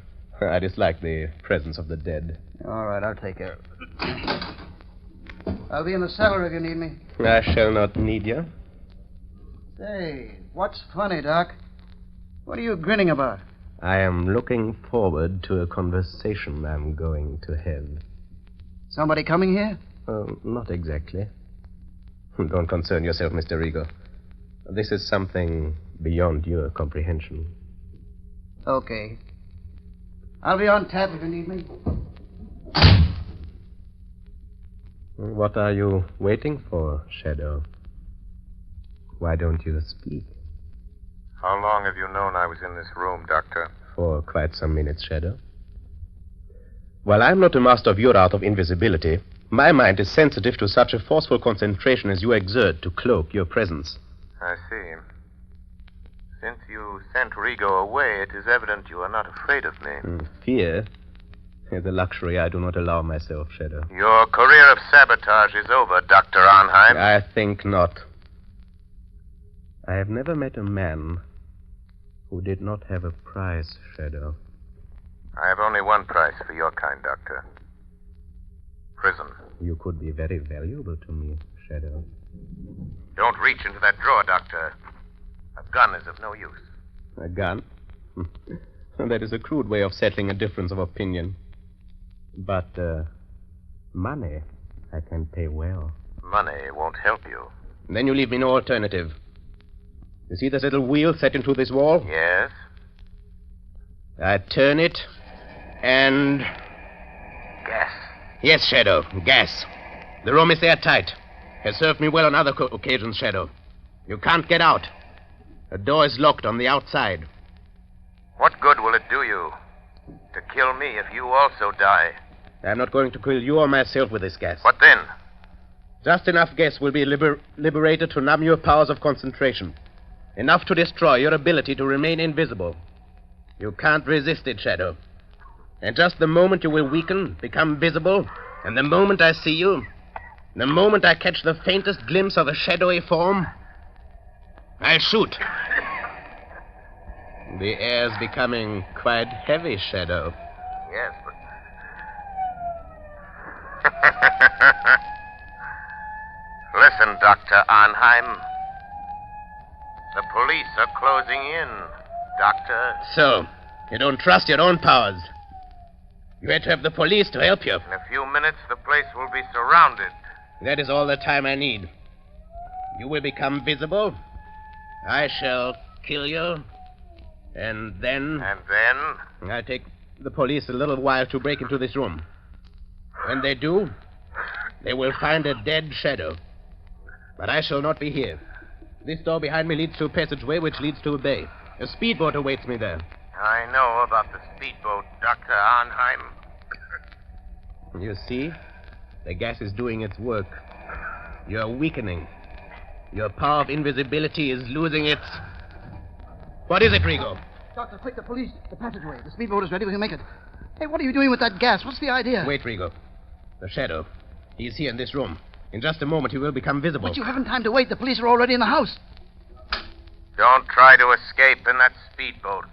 dislike the presence of the dead. All right, I'll take care of it. I'll be in the cellar if you need me. I shall not need you. Say, what's funny, Doc? What are you grinning about? I am looking forward to a conversation I'm going to have. Somebody coming here? Not exactly. Don't concern yourself, Mr. Rigo. This is something beyond your comprehension. Okay. I'll be on tap if you need me. What are you waiting for, Shadow? Why don't you speak? How long have you known I was in this room, Doctor? For quite some minutes, Shadow. While I'm not a master of your art of invisibility, my mind is sensitive to such a forceful concentration as you exert to cloak your presence. I see. Since you sent Rigo away, it is evident you are not afraid of me. Fear is a luxury I do not allow myself, Shadow. Your career of sabotage is over, Dr. Arnheim. I think not. I have never met a man who did not have a price, Shadow. I have only one price for your kind, Doctor. Prison. You could be very valuable to me, Shadow. Don't reach into that drawer, Doctor. A gun is of no use. A gun? That is a crude way of settling a difference of opinion. But, money, I can pay well. Money won't help you. Then you leave me no alternative. You see this little wheel set into this wall? Yes? I turn it, and... Gas. Yes, Shadow, gas. The room is airtight. Has served me well on other occasions, Shadow. You can't get out. The door is locked on the outside. What good will it do you to kill me if you also die? I'm not going to kill you or myself with this gas. What then? Just enough gas will be liberated to numb your powers of concentration. Enough to destroy your ability to remain invisible. You can't resist it, Shadow. And just the moment you will weaken, become visible, and the moment I see you, the moment I catch the faintest glimpse of a shadowy form, I'll shoot. The air's becoming quite heavy, Shadow. Yes, but... Listen, Dr. Arnheim. The police are closing in, Doctor. So, you don't trust your own powers. You had to have the police to help you. In a few minutes, the place will be surrounded. That is all the time I need. You will become visible. I shall kill you. And then... And then? I take the police a little while to break into this room. When they do, they will find a dead Shadow. But I shall not be here. This door behind me leads to a passageway which leads to a bay. A speedboat awaits me there. I know about the speedboat, Dr. Arnheim. You see? The gas is doing its work. You're weakening. Your power of invisibility is losing its... What is it, Rigo? Doctor, quick, the police. The passageway. The speedboat is ready. We can make it. Hey, what are you doing with that gas? What's the idea? Wait, Rigo. The Shadow. He's here in this room. In just a moment, he will become visible. But you haven't time to wait. The police are already in the house. Don't try to escape in that speedboat.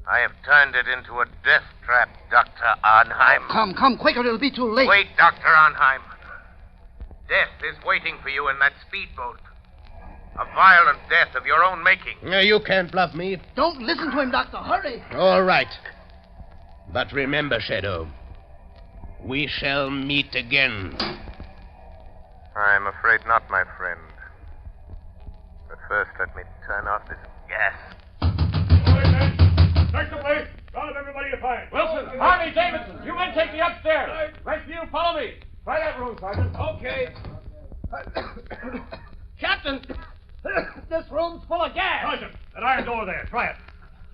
I have turned it into a death trap, Dr. Arnheim. Come, quick, or it'll be too late. Wait, Dr. Arnheim. Death is waiting for you in that speedboat. A violent death of your own making. No, you can't bluff me. Don't listen to him, Doctor. Hurry. All right. But remember, Shadow, we shall meet again. I'm afraid not, my friend. But first, let me turn off this gas. Search the place. Round up everybody you find. Wilson, Harvey, Davidson, you men take me upstairs. Rescue, follow me. Try that room, Sergeant. Okay. Captain, this room's full of gas. Sergeant, that iron door there. Try it.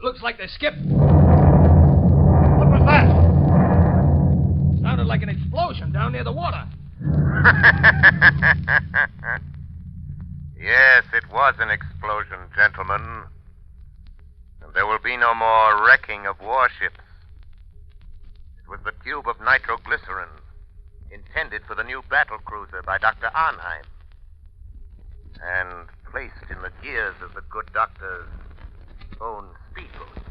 Looks like they skipped. What was that? Sounded like an explosion down near the water. Yes, it was an explosion, gentlemen. And there will be no more wrecking of warships. It was the tube of nitroglycerin intended for the new battle cruiser by Dr. Arnheim. And placed in the gears of the good doctor's own speedboat.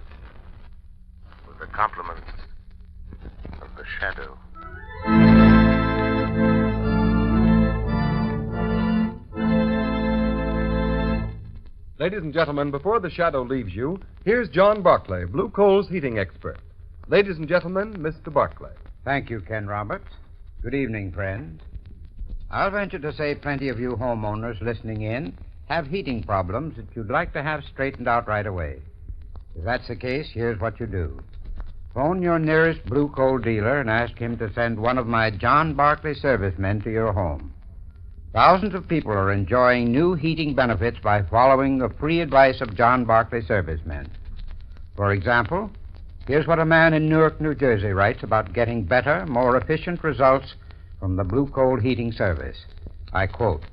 With the compliments of the Shadow. Ladies and gentlemen, before the Shadow leaves you, here's John Barclay, Blue Coal's heating expert. Ladies and gentlemen, Mr. Barclay. Thank you, Ken Roberts. Good evening, friends. I'll venture to say plenty of you homeowners listening in have heating problems that you'd like to have straightened out right away. If that's the case, here's what you do. Phone your nearest Blue Coal dealer and ask him to send one of my John Barclay servicemen to your home. Thousands of people are enjoying new heating benefits by following the free advice of John Barclay servicemen. For example, here's what a man in Newark, New Jersey writes about getting better, more efficient results from the Blue Coal heating service. I quote,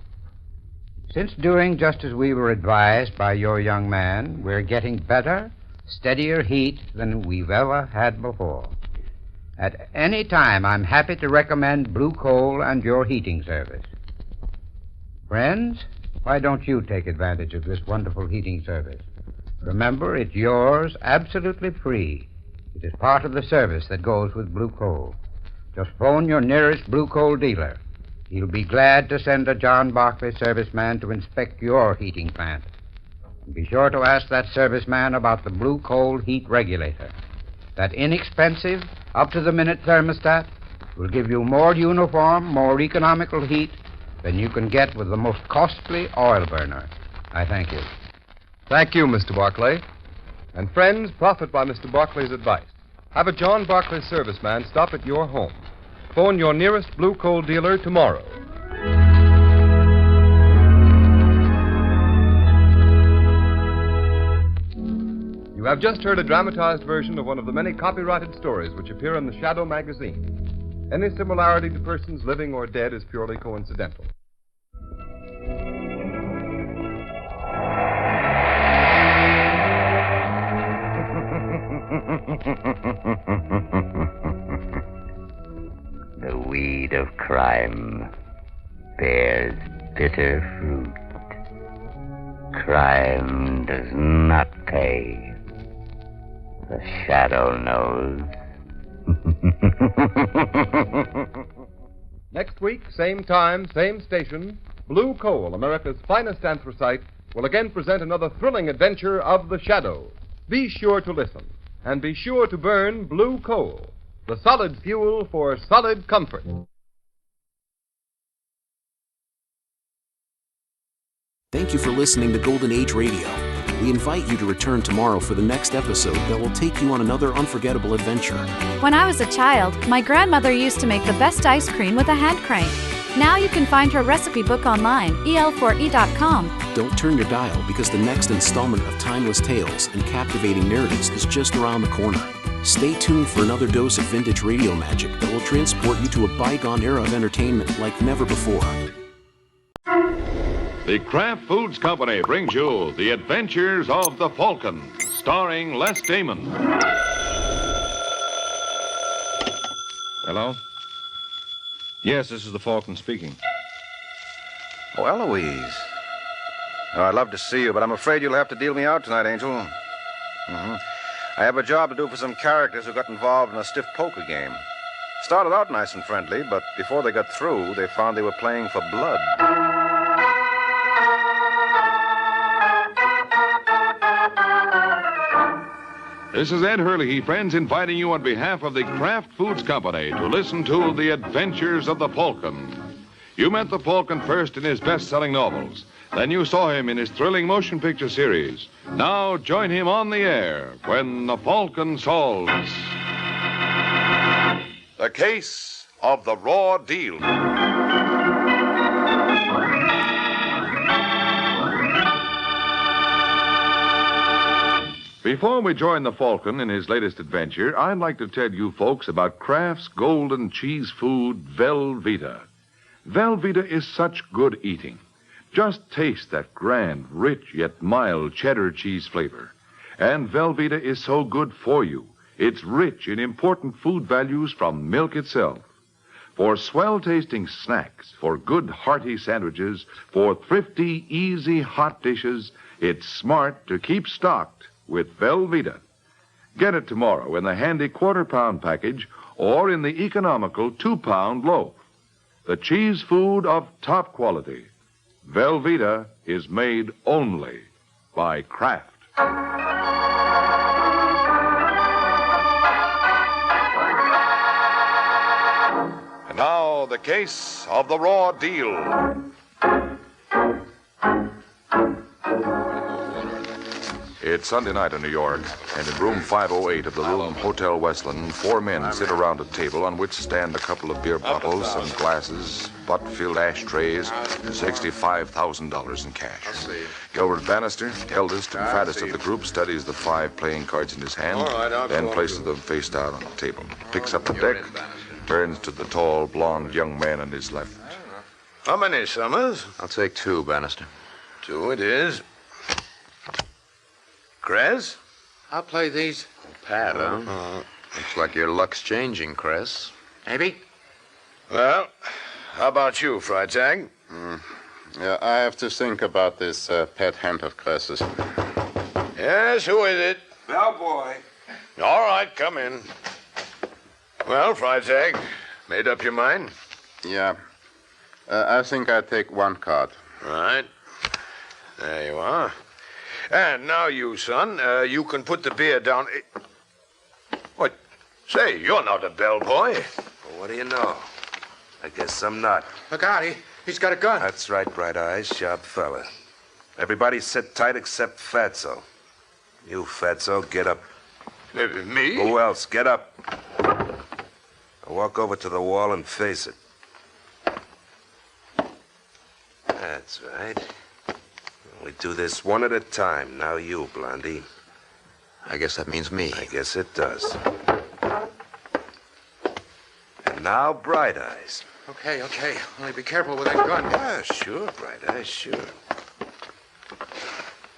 "Since doing just as we were advised by your young man, we're getting better, steadier heat than we've ever had before. At any time, I'm happy to recommend Blue Coal and your heating service. Friends, why don't you take advantage of this wonderful heating service? Remember, it's yours absolutely free. It is part of the service that goes with Blue Coal. Just phone your nearest Blue Coal dealer. He'll be glad to send a John Barclay serviceman to inspect your heating plant. And be sure to ask that serviceman about the Blue Coal heat regulator. That inexpensive, up-to-the-minute thermostat will give you more uniform, more economical heat than you can get with the most costly oil burner. I thank you. Thank you, Mr. Barclay. And friends, profit by Mr. Barclay's advice. Have a John Barclay serviceman stop at your home. Phone your nearest Blue Coal dealer tomorrow. You have just heard a dramatized version of one of the many copyrighted stories which appear in the Shadow magazine. Any similarity to persons living or dead is purely coincidental. The weed of crime bears bitter fruit. Crime does not pay. The Shadow knows. Next week, same time, same station, Blue Coal, America's finest anthracite, will again present another thrilling adventure of the Shadow. Be sure to listen, and be sure to burn Blue Coal, the solid fuel for solid comfort. Thank you for listening to Golden Age Radio. We invite you to return tomorrow for the next episode that will take you on another unforgettable adventure. When I was a child, my grandmother used to make the best ice cream with a hand crank. Now you can find her recipe book online, el4e.com. Don't turn your dial because the next installment of timeless tales and captivating narratives is just around the corner. Stay tuned for another dose of vintage radio magic that will transport you to a bygone era of entertainment like never before. The Kraft Foods Company brings you The Adventures of the Falcon, starring Les Damon. Hello? Yes, this is the Falcon speaking. Oh, Eloise. Oh, I'd love to see you, but I'm afraid you'll have to deal me out tonight, Angel. I have a job to do for some characters who got involved in a stiff poker game. Started out nice and friendly, but before they got through, they found they were playing for blood. This is Ed Hurley, friends, inviting you on behalf of the Kraft Foods Company to listen to The Adventures of the Falcon. You met the Falcon first in his best-selling novels. Then you saw him in his thrilling motion picture series. Now join him on the air when the Falcon solves The Case of the Raw Deal. Before we join the Falcon in his latest adventure, I'd like to tell you folks about Kraft's golden cheese food, Velveeta. Velveeta is such good eating. Just taste that grand, rich, yet mild cheddar cheese flavor. And Velveeta is so good for you. It's rich in important food values from milk itself. For swell-tasting snacks, for good, hearty sandwiches, for thrifty, easy, hot dishes, it's smart to keep stocked with Velveeta. Get it tomorrow in the handy quarter-pound package or in the economical 2-pound loaf. The cheese food of top quality. Velveeta is made only by Kraft. And now, the case of the raw deal. It's Sunday night in New York, and in room 508 of the Room Hotel Westland, 4 men sit around a table on which stand a couple of beer bottles, some glasses, butt-filled ashtrays, and $65,000 in cash. Gilbert Bannister, eldest and fattest of the group, studies the 5 playing cards in his hand, then places them face down on the table. Picks up the deck, turns to the tall, blond young man on his left. How many, Summers? I'll take 2, Bannister. 2 it is. Kress? I'll play these. Pat, huh? Looks like your luck's changing, Kress. Maybe? Well, how about you, Freitag? Yeah, I have to think about this pet hand of Kress's. Yes, who is it? Bellboy. All right, come in. Well, Freitag, made up your mind? Yeah. I think I take 1 card. Right. There you are. And now you, son, you can put the beer down. What? Say, you're not a bellboy. Well, what do you know? I guess I'm not. Look out, he's got a gun. That's right, Bright Eyes, sharp fella. Everybody sit tight except Fatso. You, Fatso, get up. Me? Who else? Get up. Now walk over to the wall and face it. That's right. We do this one at a time. Now you, Blondie. I guess that means me. I guess it does. And now, Bright Eyes. Okay. Only be careful with that gun. Yeah, sure, Bright Eyes, sure.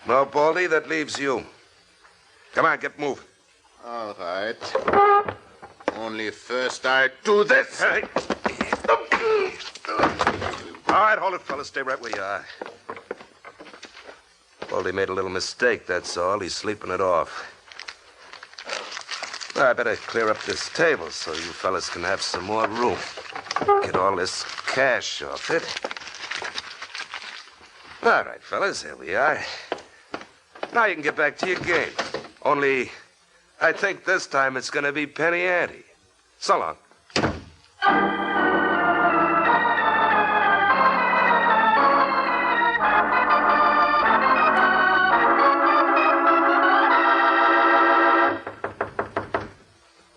No, Baldy, that leaves you. Come on, get moving. All right. Only first I do this. Hey. All right, hold it, fellas. Stay right where you are. Baldy made a little mistake, that's all. He's sleeping it off. Well, I better clear up this table so you fellas can have some more room. Get all this cash off it. All right, fellas, here we are. Now you can get back to your game. Only, I think this time it's going to be penny ante. So long.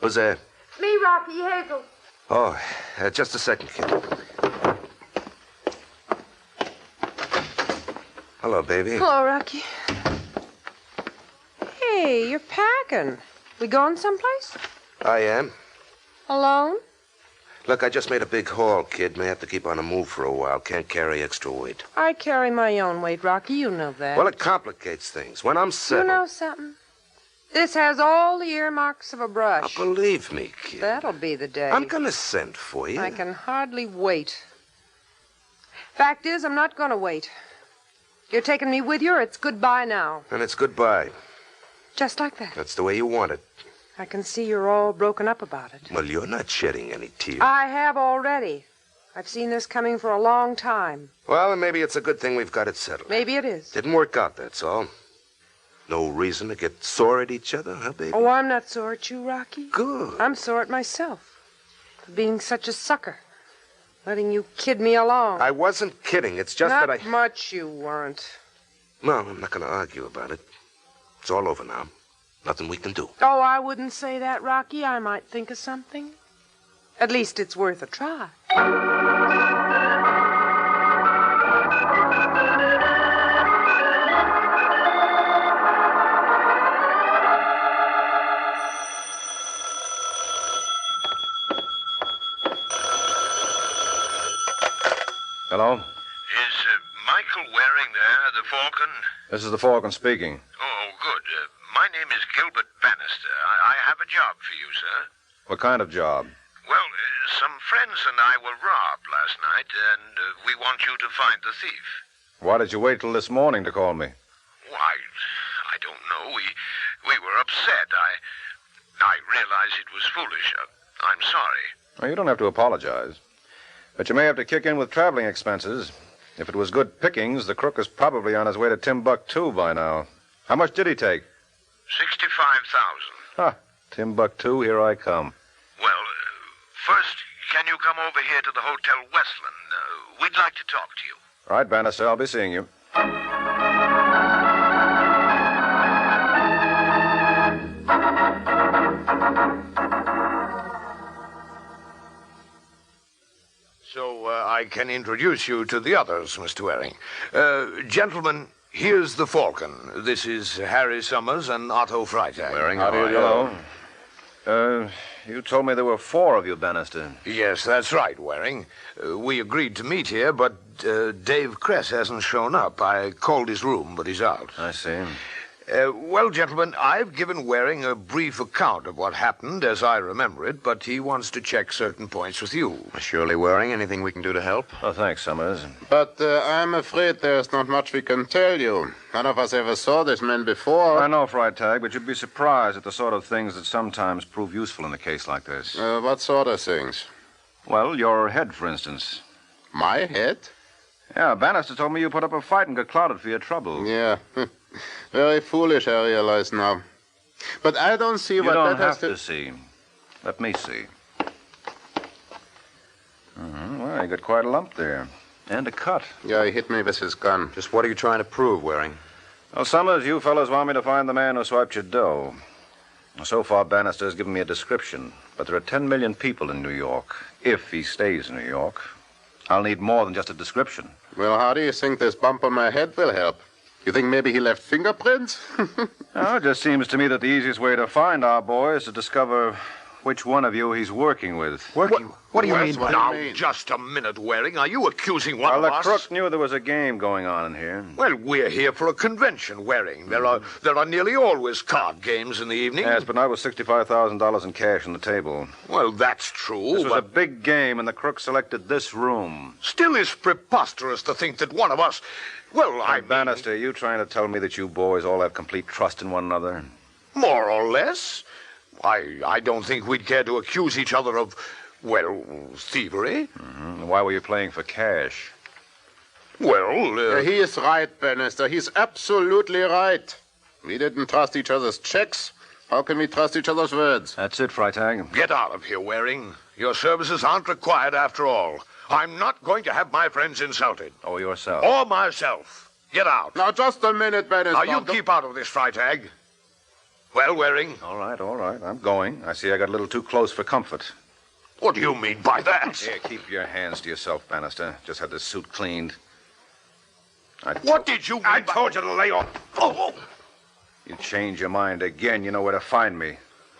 Who's there? Me, Rocky Hazel. Oh, just a second, kid. Hello, baby. Hello, Rocky. Hey, you're packing. We going someplace? I am. Alone? Look, I just made a big haul, kid. May have to keep on the move for a while. Can't carry extra weight. I carry my own weight, Rocky. You know that. Well, it complicates things. When I'm settled... You know something? This has all the earmarks of a brush. Now, believe me, kid. That'll be the day. I'm going to send for you. I can hardly wait. Fact is, I'm not going to wait. You're taking me with you, or it's goodbye now. And it's goodbye. Just like that. That's the way you want it. I can see you're all broken up about it. Well, you're not shedding any tears. I have already. I've seen this coming for a long time. Well, maybe it's a good thing we've got it settled. Maybe it is. Didn't work out, that's all. No reason to get sore at each other, huh, baby? Oh, I'm not sore at you, Rocky. Good. I'm sore at myself for being such a sucker. Letting you kid me along. I wasn't kidding. It's just not that I... much you weren't. No, I'm not going to argue about it. It's all over now. Nothing we can do. Oh, I wouldn't say that, Rocky. I might think of something. At least it's worth a try. Hello? Is Michael Waring there, the Falcon? This is the Falcon speaking. Oh, good. My name is Gilbert Bannister. I have a job for you, sir. What kind of job? Well, some friends and I were robbed last night, and we want you to find the thief. Why did you wait till this morning to call me? Why, I don't know. We were upset. I realize it was foolish. I'm sorry. Well, you don't have to apologize. But you may have to kick in with traveling expenses. If it was good pickings, the crook is probably on his way to Timbuktu by now. How much did he take? $65,000. Ha! Timbuktu, here I come. Well, first, can you come over here to the Hotel Westland? We'd like to talk to you. All right, Bannister, I'll be seeing you. So I can introduce you to the others, Mr. Waring. Gentlemen, here's the Falcon. This is Harry Summers and Otto Freitag. Waring, how do you do? Hello. You told me there were 4 of you, Bannister. Yes, that's right, Waring. We agreed to meet here, but Dave Kress hasn't shown up. I called his room, but he's out. I see. Well, gentlemen, I've given Waring a brief account of what happened as I remember it, but he wants to check certain points with you. Surely, Waring, anything we can do to help? Oh, thanks, Summers. But I'm afraid there's not much we can tell you. None of us ever saw this man before. I know, Freitag, but you'd be surprised at the sort of things that sometimes prove useful in a case like this. What sort of things? Well, your head, for instance. My head? Yeah, Bannister told me you put up a fight and got clouded for your trouble. Yeah. Very foolish, I realize now. But I don't see you what don't that has have to see. Let me see. Well, you got quite a lump there. And a cut. Yeah, he hit me with his gun. Just what are you trying to prove, Waring? Well, Summers, you fellows want me to find the man who swiped your dough. So far, Bannister has given me a description. But there are 10 million people in New York. If he stays in New York. I'll need more than just a description. Well, how do you think this bump on my head will help? You think maybe he left fingerprints? No, it just seems to me that the easiest way to find our boy is to discover which one of you he's working with. What do you mean? Now, just a minute, Waring. Are you accusing one Well, of the us? crook knew there was a game going on in here. Well, we're here for a convention, Waring. There are nearly always card games in the evening. Yes, but not with $65,000 in cash on the table. Well, that's true, This was but a big game, and the crook selected this room. still is preposterous to think that one of us... Well, Bannister, you trying to tell me that you boys all have complete trust in one another? More or less. I don't think we'd care to accuse each other of, well, thievery. Why were you playing for cash? Well, he is right, Bannister. He's absolutely right. We didn't trust each other's checks. How can we trust each other's words? That's it, Freitag. Get out of here, Waring. Your services aren't required after all. I'm not going to have my friends insulted. Or yourself. Or myself. Get out. Now, just a minute, Bannister. Now, you keep out of this, Freitag. Well, Waring? All right. I'm going. I see I got a little too close for comfort. What do you mean by that? Here, keep your hands to yourself, Bannister. Just had this suit cleaned. What did you mean I told you to lay off. Oh! You change your mind again, you know where to find me.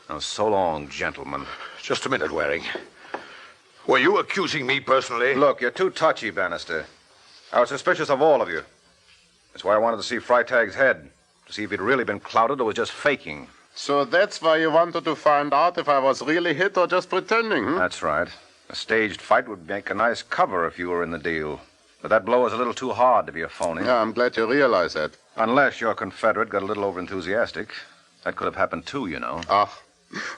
Now, so long, gentlemen. Just a minute, Waring. Were you accusing me personally? Look, you're too touchy, Bannister. I was suspicious of all of you. That's why I wanted to see Freitag's head. To see if he'd really been clouded or was just faking. So that's why you wanted to find out if I was really hit or just pretending, hmm? That's right. A staged fight would make a nice cover if you were in the deal. But that blow is a little too hard to be a phony. Yeah, I'm glad you realize that. Unless your Confederate got a little overenthusiastic. That could have happened too, you know.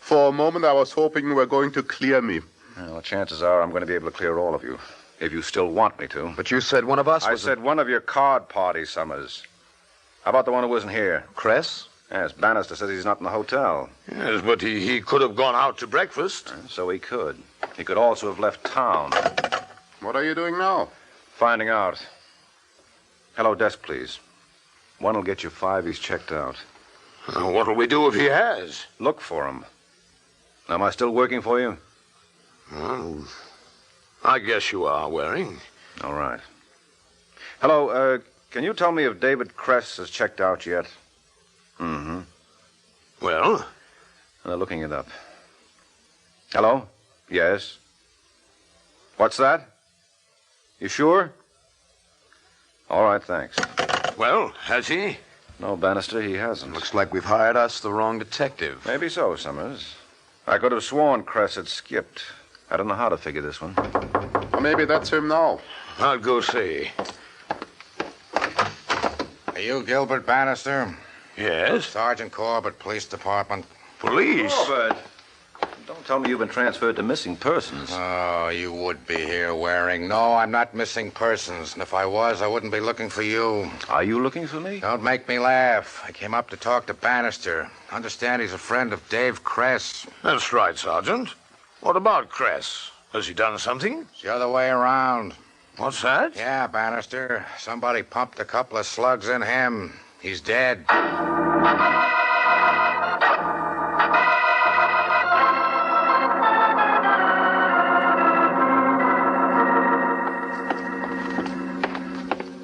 For a moment I was hoping you were going to clear me. Well, chances are I'm going to be able to clear all of you. If you still want me to. But you said one of us I was... said one of your card parties, Summers. How about the one who wasn't here? Cress? Yes, Bannister says he's not in the hotel. Yes, but he could have gone out to breakfast. So he could. He could also have left town. What are you doing now? Finding out. Hello, desk, please. One will get you 5. He's checked out. What'll we do if he has? Look for him. Am I still working for you? Well, I guess you are, Waring. All right. Hello, can you tell me if David Cress has checked out yet? Mm-hmm. Well? They're looking it up. Hello? Yes. What's that? You sure? All right, thanks. Well, has he? No, Bannister, he hasn't. Looks like we've hired us the wrong detective. Maybe so, Summers. I could have sworn Cress had skipped. I don't know how to figure this one. Or maybe that's him now. I'll go see. Are you Gilbert Bannister? Yes? Sergeant Corbett, Police Department. Police? Corbett! Don't tell me you've been transferred to missing persons. Oh, you would be here, Waring. No, I'm not missing persons. And if I was, I wouldn't be looking for you. Are you looking for me? Don't make me laugh. I came up to talk to Bannister. Understand he's a friend of Dave Cress. That's right, Sergeant. What about Cress? Has he done something? It's the other way around. What's that? Yeah, Bannister. Somebody pumped a couple of slugs in him. He's dead.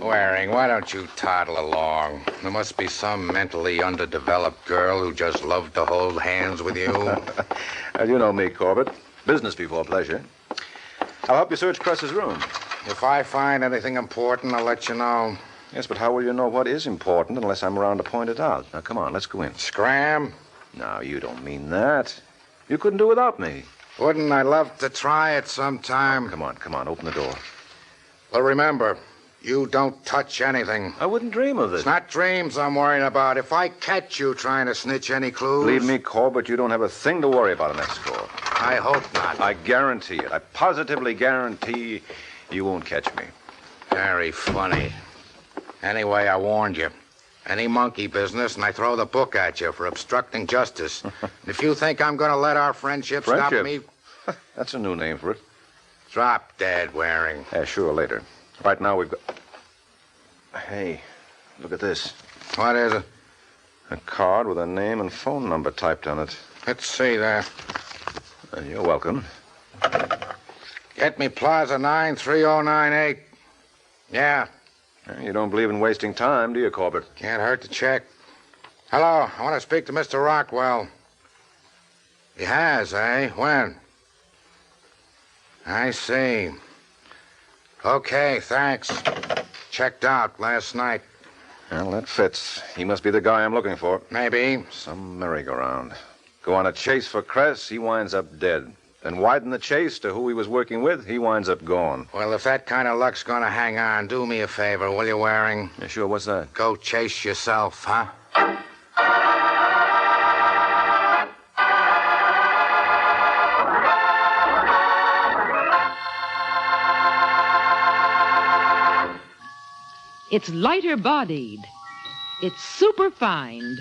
Waring, why don't you toddle along? There must be some mentally underdeveloped girl who just loved to hold hands with you. You know me, Corbett. Business before pleasure. I'll help you search Cress's room. If I find anything important, I'll let you know. Yes, but how will you know what is important unless I'm around to point it out? Now, come on, let's go in. Scram? No, you don't mean that. You couldn't do without me. Wouldn't I love to try it sometime? Come on, open the door. Well, remember, you don't touch anything. I wouldn't dream of this. It's not dreams I'm worrying about. If I catch you trying to snitch any clues... Believe me, Corbett, you don't have a thing to worry about on that score. I hope not. I guarantee it. I positively guarantee you won't catch me. Very funny. Anyway, I warned you. Any monkey business, and I throw the book at you for obstructing justice. If you think I'm going to let our friendship stop me... That's a new name for it. Drop dead, Waring. Yeah, sure, later. Right now we've got... Hey, look at this. What is it? A card with a name and phone number typed on it. Let's see that. You're welcome. Get me Plaza 93098. Yeah. You don't believe in wasting time, do you, Corbett? Can't hurt to check. Hello, I want to speak to Mr. Rockwell. He has, eh? When? I see. Okay, thanks. Checked out last night. Well, that fits. He must be the guy I'm looking for. Maybe. Some merry-go-round. Go on a chase for Cress, he winds up dead. Then widen the chase to who he was working with, he winds up gone. Well, if that kind of luck's going to hang on, do me a favor, will you, Waring? Yeah, sure, what's that? Go chase yourself, huh? It's lighter-bodied. It's superfined.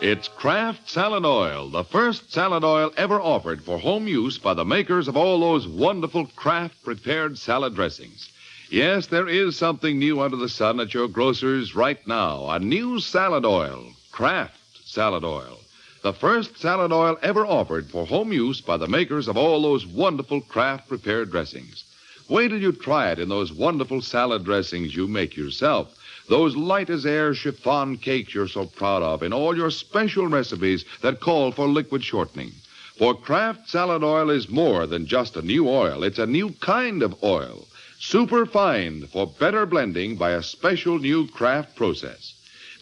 It's Kraft Salad Oil, the first salad oil ever offered for home use by the makers of all those wonderful Kraft prepared salad dressings. Yes, there is something new under the sun at your grocer's right now. A new salad oil, Kraft Salad Oil. The first salad oil ever offered for home use by the makers of all those wonderful Kraft prepared dressings. Wait till you try it in those wonderful salad dressings you make yourself. Those light-as-air chiffon cakes you're so proud of in all your special recipes that call for liquid shortening. For Kraft Salad Oil is more than just a new oil. It's a new kind of oil. Superfined for better blending by a special new Kraft process.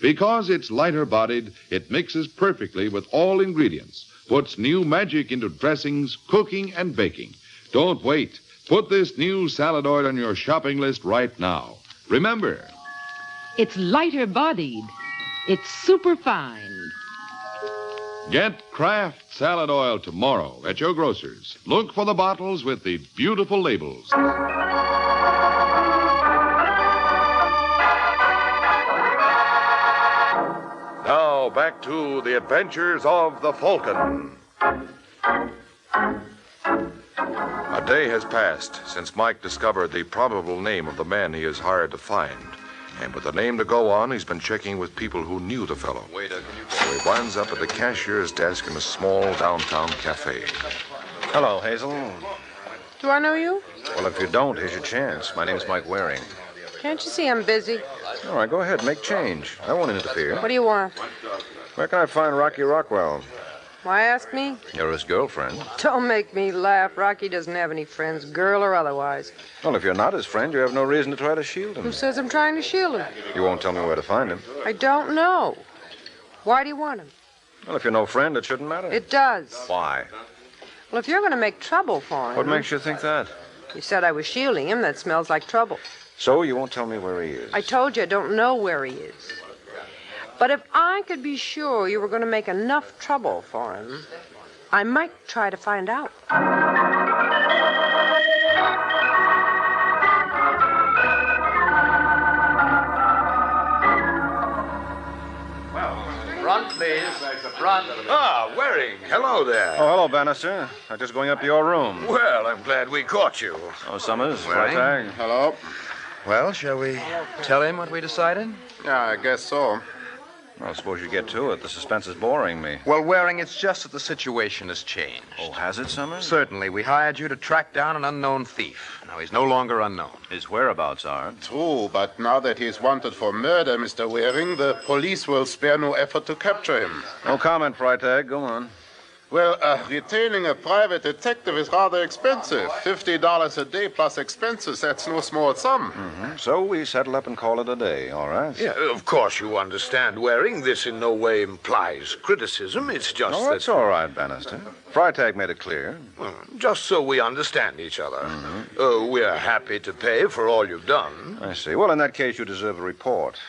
Because it's lighter-bodied, it mixes perfectly with all ingredients, puts new magic into dressings, cooking, and baking. Don't wait. Put this new salad oil on your shopping list right now. Remember, It's lighter-bodied. It's superfine. Get Kraft salad oil tomorrow at your grocer's. Look for the bottles with the beautiful labels. Now back to the adventures of the Falcon. A day has passed since Mike discovered the probable name of the man he is hired to find. And with the name to go on, he's been checking with people who knew the fellow. So he winds up at the cashier's desk in a small downtown cafe. Hello, Hazel. Do I know you? Well, if you don't, here's your chance. My name's Mike Waring. Can't you see I'm busy? All right, go ahead. Make change. I won't interfere. What do you want? Where can I find Rocky Rockwell? Why ask me? You're his girlfriend. Don't make me laugh. Rocky doesn't have any friends, girl or otherwise. Well, if you're not his friend, you have no reason to try to shield him. Who says I'm trying to shield him? You won't tell me where to find him. I don't know. Why do you want him? Well, if you're no friend, it shouldn't matter. It does. Why? Well, if you're going to make trouble for him... What makes you think that? You said I was shielding him. That smells like trouble. So you won't tell me where he is? I told you I don't know where he is. But if I could be sure you were going to make enough trouble for him, I might try to find out. Front, please. Front. Ah, Waring. Hello there. Oh, hello, Bannister. I'm just going up to your room. Well, I'm glad we caught you. Oh, Summers. Waring. Freitag. Hello. Well, shall we tell him what we decided? Yeah, I guess so. Well, suppose you get to it. The suspense is boring me. Well, Waring, it's just that the situation has changed. Oh, has it, Summers? Certainly. We hired you to track down an unknown thief. Now, he's no longer unknown. His whereabouts are. True, but now that he's wanted for murder, Mr. Waring, the police will spare no effort to capture him. No comment, Freitag. Go on. Well, retaining a private detective is rather expensive. $50 a day plus expenses, that's no small sum. Mm-hmm. So we settle up and call it a day, all right? Yeah, of course you understand, Waring. This in no way implies criticism. It's just No, that's all right, Bannister. Freitag made it clear. Just so we understand each other. We're happy to pay for all you've done. I see. Well, in that case, you deserve a report.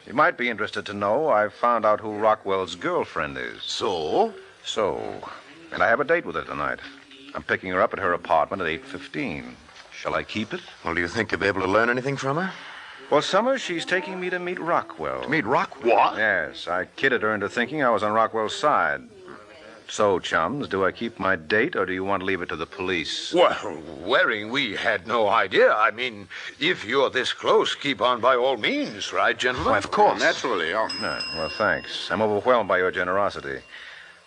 You might be interested to know I've found out who Rockwell's girlfriend is. So? And I have a date with her tonight. I'm picking her up at her apartment at 8:15. Shall I keep it? Well, do you think you'll be able to learn anything from her? Well, Summers, she's taking me to meet Rockwell. To meet Rockwell? Yes, I kidded her into thinking I was on Rockwell's side. So, chums, do I keep my date, or do you want to leave it to the police? Well, Waring, we had no idea. I mean, if you're this close, keep on by all means, right, gentlemen? Why, of course. Naturally, No, well, thanks. I'm overwhelmed by your generosity.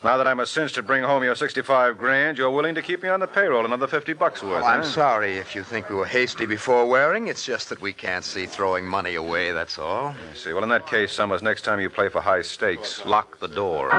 Now that I'm a cinch to bring home your 65 grand, you're willing to keep me on the payroll another $50 worth, Well, I'm sorry if you think we were hasty before Waring. It's just that we can't see throwing money away, that's all. I see. Well, in that case, Summers, next time you play for high stakes, lock the door.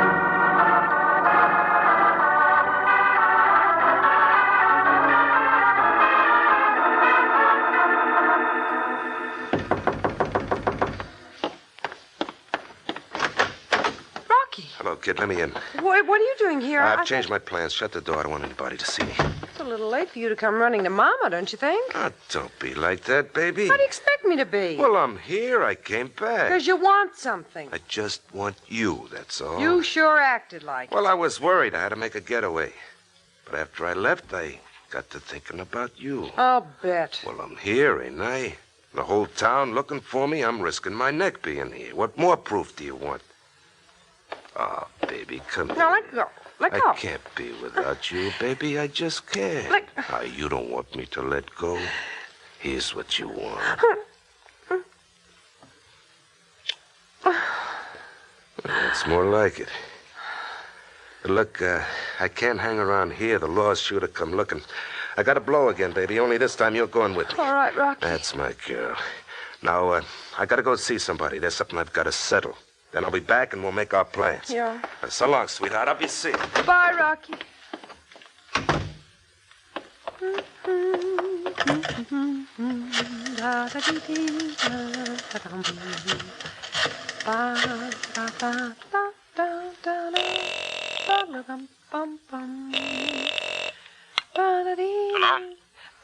Hello, kid. Let me in. What are you doing here? I've changed my plans. Shut the door. I don't want anybody to see me. It's a little late for you to come running to Mama, don't you think? Oh, don't be like that, baby. How do you expect me to be? Well, I'm here. I came back. Because you want something. I just want you, that's all. You sure acted like it. Well, I was worried I had to make a getaway. But after I left, I got to thinking about you. I'll bet. Well, I'm here, ain't I? The whole town looking for me. I'm risking my neck being here. What more proof do you want? Oh, baby, come here. Now, let go. Let go. I can't be without you, baby. I just can't. You don't want me to let go. Here's what you want. That's more like it. But look, I can't hang around here. The law's sure to come looking. I got to blow again, baby. Only this time you're going with me. All right, Rocky. That's my girl. Now, I got to go see somebody. There's something I've got to settle. Then I'll be back and we'll make our plans. Yeah. So long, sweetheart. I'll be seeing you. Bye, Rocky.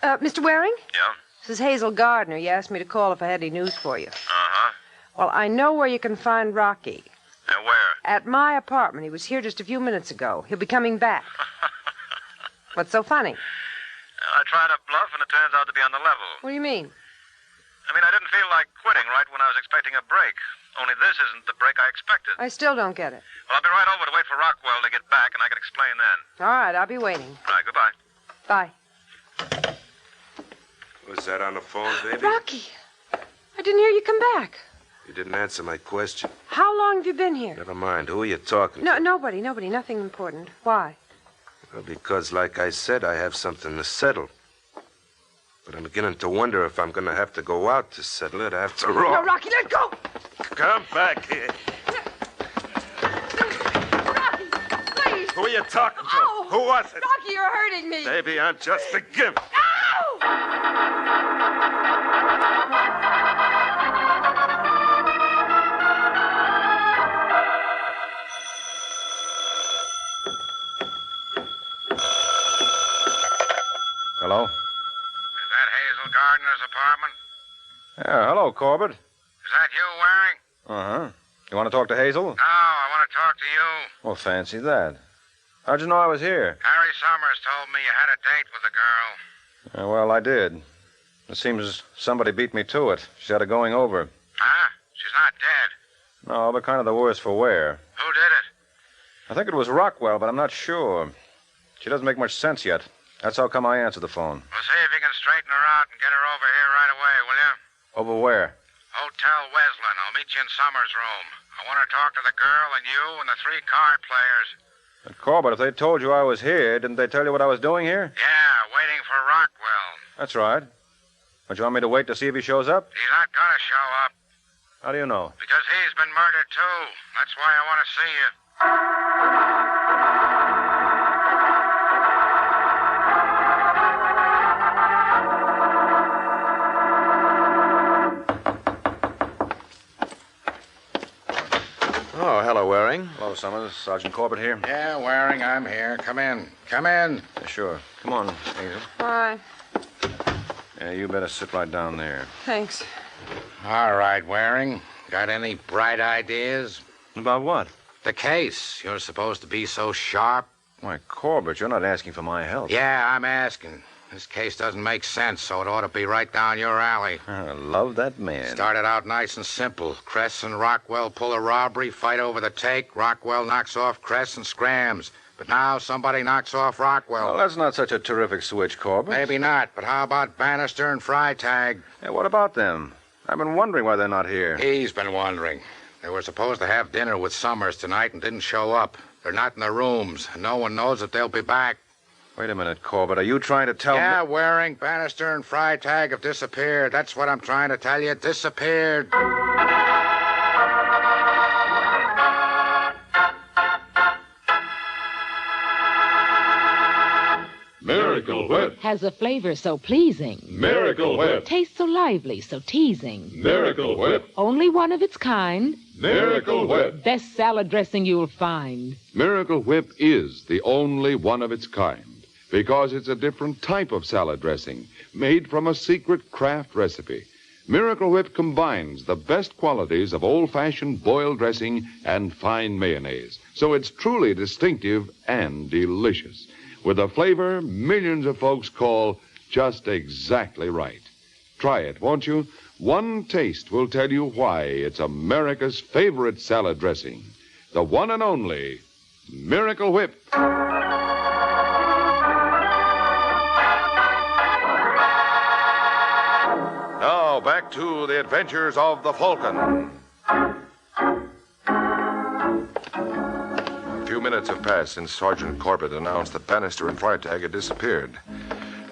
Hello? Mr. Waring? Yeah? This is Hazel Gardner. You asked me to call if I had any news for you. Uh-huh. Well, I know where you can find Rocky. At my apartment. He was here just a few minutes ago. He'll be coming back. What's so funny? I tried to bluff, and it turns out to be on the level. What do you mean? I mean, I didn't feel like quitting right when I was expecting a break. Only this isn't the break I expected. I still don't get it. Well, I'll be right over to wait for Rockwell to get back, and I can explain then. All right, I'll be waiting. All right, goodbye. Bye. Was that on the phone, baby? Rocky, I didn't hear you come back. You didn't answer my question. How long have you been here? Never mind. Who are you talking No, to? nobody. Nothing important. Why? Well, because, like I said, I have something to settle. But I'm beginning to wonder if I'm going to have to go out to settle it after all. No, Rocky, let go! Come back here. Rocky, please! Who are you talking to? Oh! Who was it? Rocky, you're hurting me! Baby, I'm just a gimp. Hello? Is that Hazel Gardner's apartment? Yeah, hello, Corbett. Is that you, Waring? Uh-huh. You want to talk to Hazel? No, I want to talk to you. Well, fancy that. How'd you know I was here? Harry Summers told me you had a date with a girl. Well, I did. It seems somebody beat me to it. She had a going over. Huh? She's not dead. No, but kind of the worse for wear. Who did it? I think it was Rockwell, but I'm not sure. She doesn't make much sense yet. That's how come I answered the phone. Well, see if you can straighten her out and get her over here right away, will you? Over where? Hotel Wesleyan. I'll meet you in Summers' room. I want to talk to the girl and you and the 3 card players. But Corbett, if they told you I was here, didn't they tell you what I was doing here? Yeah, waiting for Rockwell. That's right. But you want me to wait to see if he shows up? He's not going to show up. How do you know? Because he's been murdered, too. That's why I want to see you. Oh, hello, Waring. Hello, Summers. Sergeant Corbett here. Yeah, Waring, I'm here. Come in. Come in. Yeah, sure. Come on, Hazel. Why? Yeah, you better sit right down there. Thanks. All right, Waring. Got any bright ideas? About what? The case. You're supposed to be so sharp. Why, Corbett, you're not asking for my help. Yeah, I'm asking. This case doesn't make sense, so it ought to be right down your alley. I love that man. Started out nice and simple. Kress and Rockwell pull a robbery, fight over the take. Rockwell knocks off Kress and scrams. But now somebody knocks off Rockwell. Well, that's not such a terrific switch, Corbett. Maybe not, but how about Bannister and Freitag? Yeah, what about them? I've been wondering why they're not here. He's been wondering. They were supposed to have dinner with Summers tonight and didn't show up. They're not in their rooms, and no one knows if they'll be back. Wait a minute, Corbett. Are you trying to tell me... Yeah, Waring, Bannister, and Freitag have disappeared. That's what I'm trying to tell you. Disappeared. Miracle Whip. Has a flavor so pleasing. Miracle Whip. Tastes so lively, so teasing. Miracle Whip. Only one of its kind. Miracle Whip. Best salad dressing you'll find. Miracle Whip is the only one of its kind because it's a different type of salad dressing made from a secret craft recipe. Miracle Whip combines the best qualities of old-fashioned boiled dressing and fine mayonnaise, so it's truly distinctive and delicious, with a flavor millions of folks call just exactly right. Try it, won't you? One taste will tell you why it's America's favorite salad dressing. The one and only Miracle Whip. Now, back to the adventures of the Falcon. A few minutes have passed since Sergeant Corbett announced that Bannister and Freitag had disappeared.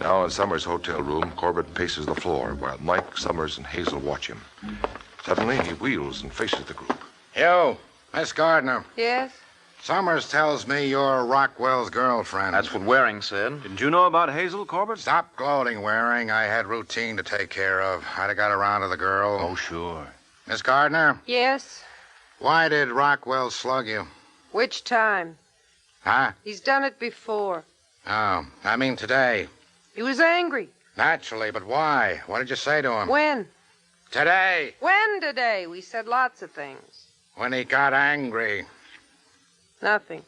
Now, in Summers' hotel room, Corbett paces the floor while Mike, Summers, and Hazel watch him. Suddenly, he wheels and faces the group. You, Miss Gardner. Yes? Summers tells me you're Rockwell's girlfriend. That's what Waring said. Didn't you know about Hazel, Corbett? Stop gloating, Waring. I had routine to take care of. I'd have got around to the girl. Oh, sure. Miss Gardner, Yes? why did Rockwell slug you? Which time? Huh? He's done it before. Oh, I mean today. He was angry. Naturally, but why? What did you say to him? When? Today, When today? We said lots of things. when he got angry. Nothing.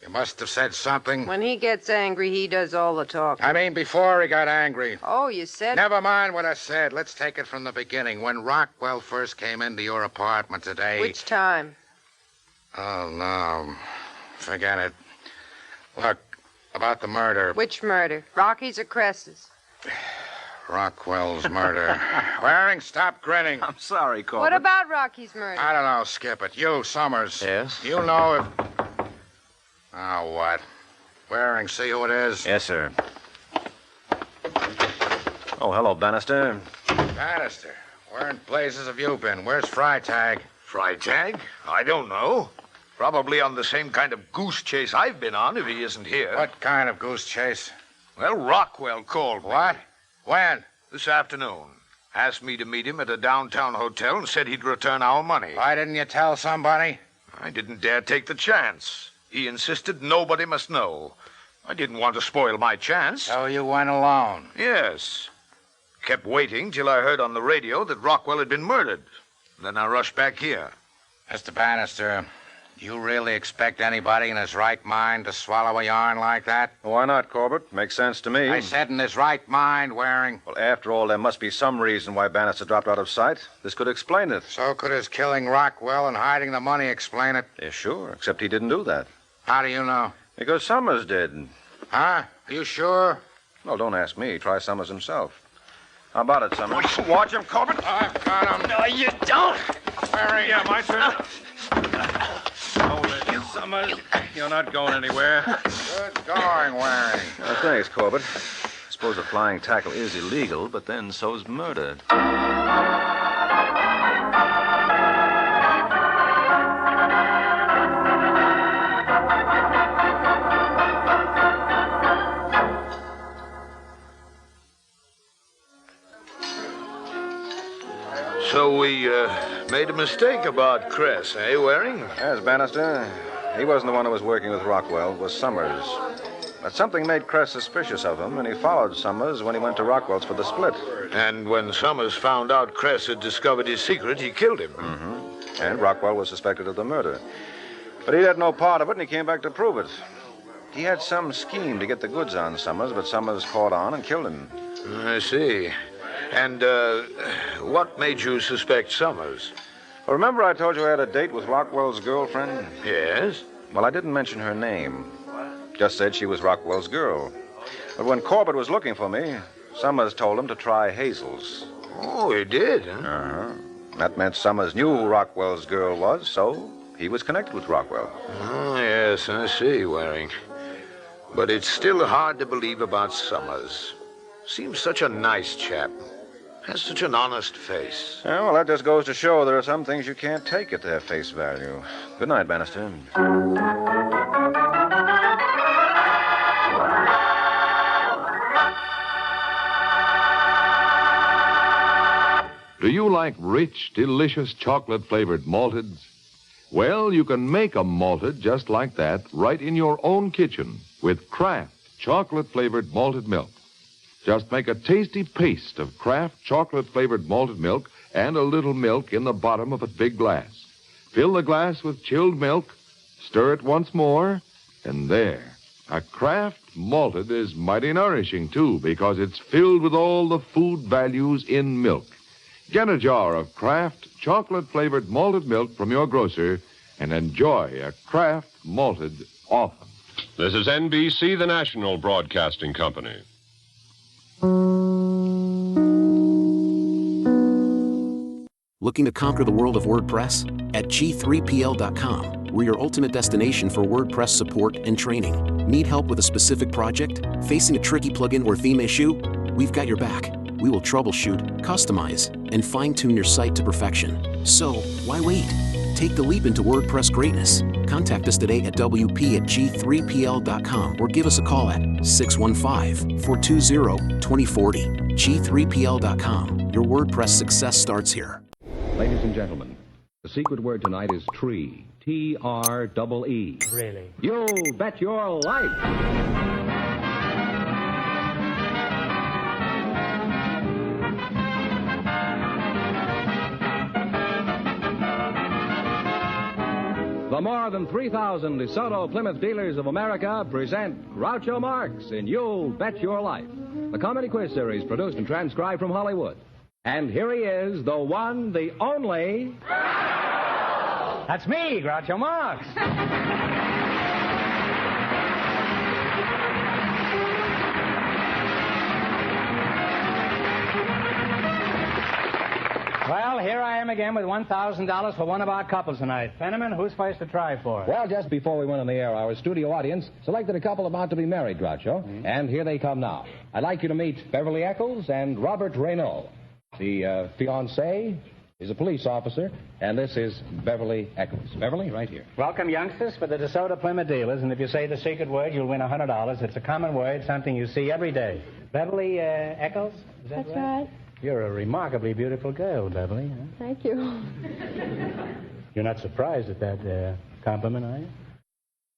You must have said something. When he gets angry, he does all the talking. I mean, before he got angry. Oh, you said... Never mind what I said. Let's take it from the beginning. When Rockwell first came into your apartment today... Which time? Oh, no. Forget it. Look, about the murder. Which murder? Rocky's or Cress's? Rockwell's murder. Waring, stop grinning. I'm sorry, Corbett. What about Rocky's murder? I don't know, skip it. You, Summers. Yes? You know if... Oh, what? Waring, see who it is? Yes, sir. Oh, hello, Bannister. Bannister, where in blazes have you been? Where's Freitag? Freitag? I don't know. Probably on the same kind of goose chase I've been on if he isn't here. What kind of goose chase? Well, Rockwell called me. What? When? This afternoon. Asked me to meet him at a downtown hotel and said he'd return our money. Why didn't you tell somebody? I didn't dare take the chance. He insisted nobody must know. I didn't want to spoil my chance. So you went alone? Yes. Kept waiting till I heard on the radio that Rockwell had been murdered. Then I rushed back here. Mr. Bannister, you really expect anybody in his right mind to swallow a yarn like that? Why not, Corbett? Makes sense to me. I said in his right mind, Waring. Well, after all, there must be some reason why Bannister dropped out of sight. This could explain it. So could his killing Rockwell and hiding the money explain it? Yeah, sure, except he didn't do that. How do you know? Because Summers did. Huh? Are you sure? Well, don't ask me. Try Summers himself. How about it, Summers? Watch him, Corbett. I've got him. No, you don't. Waring. Yeah, my turn. Hold it, Summers. You're not going anywhere. Good going, Waring. Thanks, Corbett. I suppose a flying tackle is illegal, but then so's murder. So we made a mistake about Cress, eh, Waring? Yes, Bannister. He wasn't the one who was working with Rockwell. It was Summers. But something made Cress suspicious of him, and he followed Summers when he went to Rockwell's for the split. And when Summers found out Cress had discovered his secret, he killed him. Mm-hmm. And Rockwell was suspected of the murder. But he had no part of it, and he came back to prove it. He had some scheme to get the goods on Summers, but Summers caught on and killed him. I see. And, what made you suspect Summers? Well, remember I told you I had a date with Rockwell's girlfriend? Yes? Well, I didn't mention her name. Just said she was Rockwell's girl. But when Corbett was looking for me, Summers told him to try Hazel's. Oh, he did, huh? Uh-huh. That meant Summers knew who Rockwell's girl was, so he was connected with Rockwell. Oh, yes, I see, Waring. But it's still hard to believe about Summers. Seems such a nice chap. Has such an honest face. Yeah, well, that just goes to show there are some things you can't take at their face value. Good night, Bannister. Do you like rich, delicious chocolate-flavored malteds? Well, you can make a malted just like that right in your own kitchen with Kraft chocolate-flavored malted milk. Just make a tasty paste of Kraft chocolate-flavored malted milk and a little milk in the bottom of a big glass. Fill the glass with chilled milk, stir it once more, and there. A Kraft malted is mighty nourishing, too, because it's filled with all the food values in milk. Get a jar of Kraft chocolate-flavored malted milk from your grocer and enjoy a Kraft malted often. This is NBC, the national broadcasting company. Looking to conquer the world of WordPress? At G3PL.com, we're your ultimate destination for WordPress support and training. Need help with a specific project? Facing a tricky plugin or theme issue? We've got your back. We will troubleshoot, customize, and fine-tune your site to perfection. So, why wait? Take the leap into WordPress greatness. Contact us today at WP@G3PL.com or give us a call at 615-420-2040. G3PL.com. Your WordPress success starts here. Ladies and gentlemen, the secret word tonight is tree. T-R-E-E. Really? You bet your life. The The more than 3,000 DeSoto Plymouth dealers of America present Groucho Marx in You Bet Your Life, the comedy quiz series produced and transcribed from Hollywood. And here he is, the one, the only... That's me, Groucho Marx. Well, here I am again with $1,000 for one of our couples tonight. Fenneman, who's first to try for it? Well, just before we went on the air, our studio audience selected a couple about to be married, Groucho. And here they come now. I'd like you to meet Beverly Eccles and Robert Renault. The fiancé is a police officer, and this is Beverly Eccles. Beverly, right here. Welcome, youngsters, for the DeSoto Plymouth dealers. And if you say the secret word, you'll win $100. It's a common word, something you see every day. Beverly Eccles? Is that That's right. You're a remarkably beautiful girl, Beverly. Huh? Thank you. You're not surprised at that compliment, are you?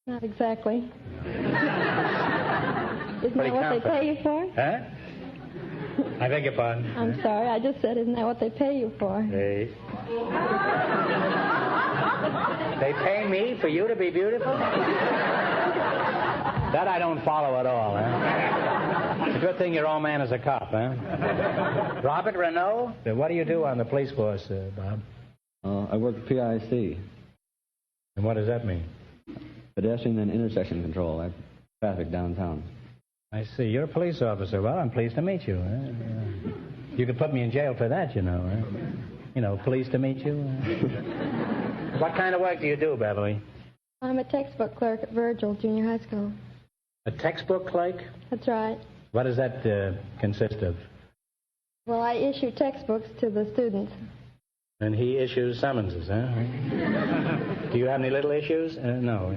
Not exactly. Isn't Pretty that what they confident. pay you for? Huh? I beg your pardon. I'm sorry, I just said, isn't that what they pay you for? They pay me for you to be beautiful? That I don't follow at all, huh? It's a good thing your old man is a cop, huh? Robert Renault? What do you do on the police force, Bob? I work at PIC. And what does that mean? Pedestrian and intersection control. I have traffic downtown. I see. You're a police officer. Well, I'm pleased to meet you. You could put me in jail for that, you know. You know, pleased to meet you. What kind of work do you do, Beverly? I'm a textbook clerk at Virgil Junior High School. A textbook clerk? That's right. What does that consist of? Well, I issue textbooks to the students. And he issues summonses, huh? Do you have any little issues? No.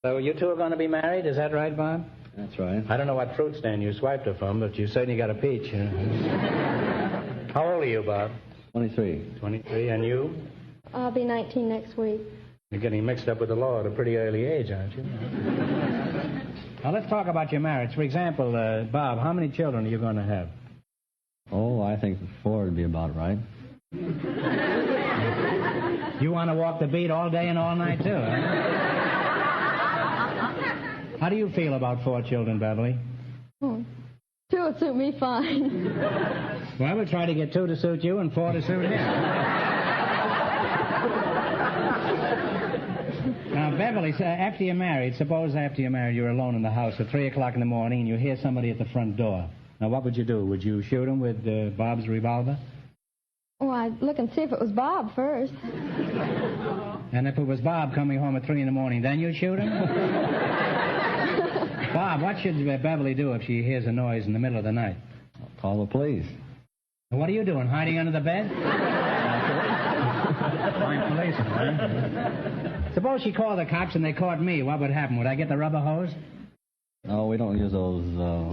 So you two are going to be married, is that right, Bob? That's right. I don't know what fruit stand you swiped her from, but you certainly got a peach. How old are you, Bob? 23. 23, and you? I'll be 19 next week. You're getting mixed up with the law at a pretty early age, aren't you? Now, let's talk about your marriage. For example, Bob, how many children are you going to have? Oh, I think 4 would be about right. You want to walk the beat all day and all night, too, huh? How do you feel about 4 children, Beverly? Oh, 2 would suit me fine. Well, we'll try to get 2 to suit you and 4 to suit him. Now, Beverly, after you're married, suppose after you're married you're alone in the house at 3 o'clock in the morning and you hear somebody at the front door. Now, what would you do? Would you shoot him with Bob's revolver? Oh, I'd look and see if it was Bob first. And if it was Bob coming home at 3 in the morning, then you'd shoot him? Bob, what should Beverly do if she hears a noise in the middle of the night? Call the police. And what are you doing, hiding under the bed? Fine policeman, huh? Suppose she called the cops and they caught me. What would happen? Would I get the rubber hose? No, we don't use those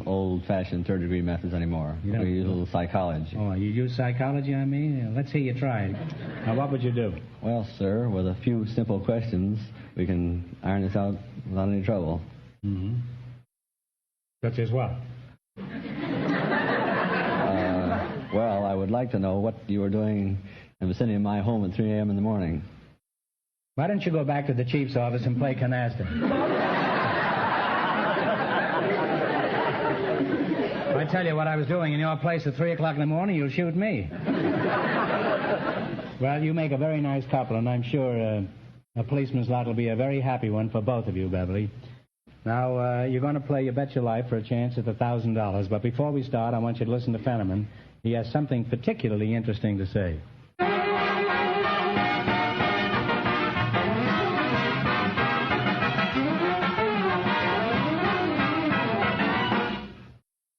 old-fashioned third-degree methods anymore. We use a little psychology. Oh, you use psychology on me? Let's see you try it. Now, what would you do? Well, sir, with a few simple questions, we can iron this out without any trouble. Mm-hmm. Such as what? Well, I would like to know what you were doing in the vicinity of my home at 3 a.m. in the morning. Why don't you go back to the chief's office and play canasta? If I tell you what I was doing in your place at 3 o'clock in the morning, you'll shoot me. Well, you make a very nice couple, and I'm sure a policeman's lot will be a very happy one for both of you, Beverly. Now, you're going to play You Bet Your Life for a chance at $1,000, but before we start, I want you to listen to Fenneman. He has something particularly interesting to say.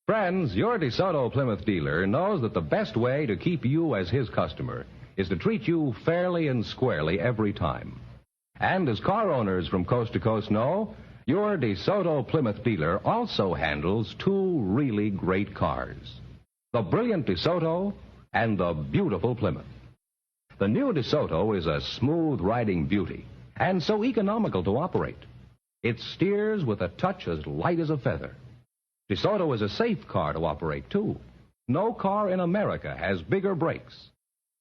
Friends, your DeSoto Plymouth dealer knows that the best way to keep you as his customer is to treat you fairly and squarely every time. And as car owners from coast to coast know, your DeSoto Plymouth dealer also handles 2 really great cars. The brilliant DeSoto and the beautiful Plymouth. The new DeSoto is a smooth riding beauty and so economical to operate. It steers with a touch as light as a feather. DeSoto is a safe car to operate, too. No car in America has bigger brakes.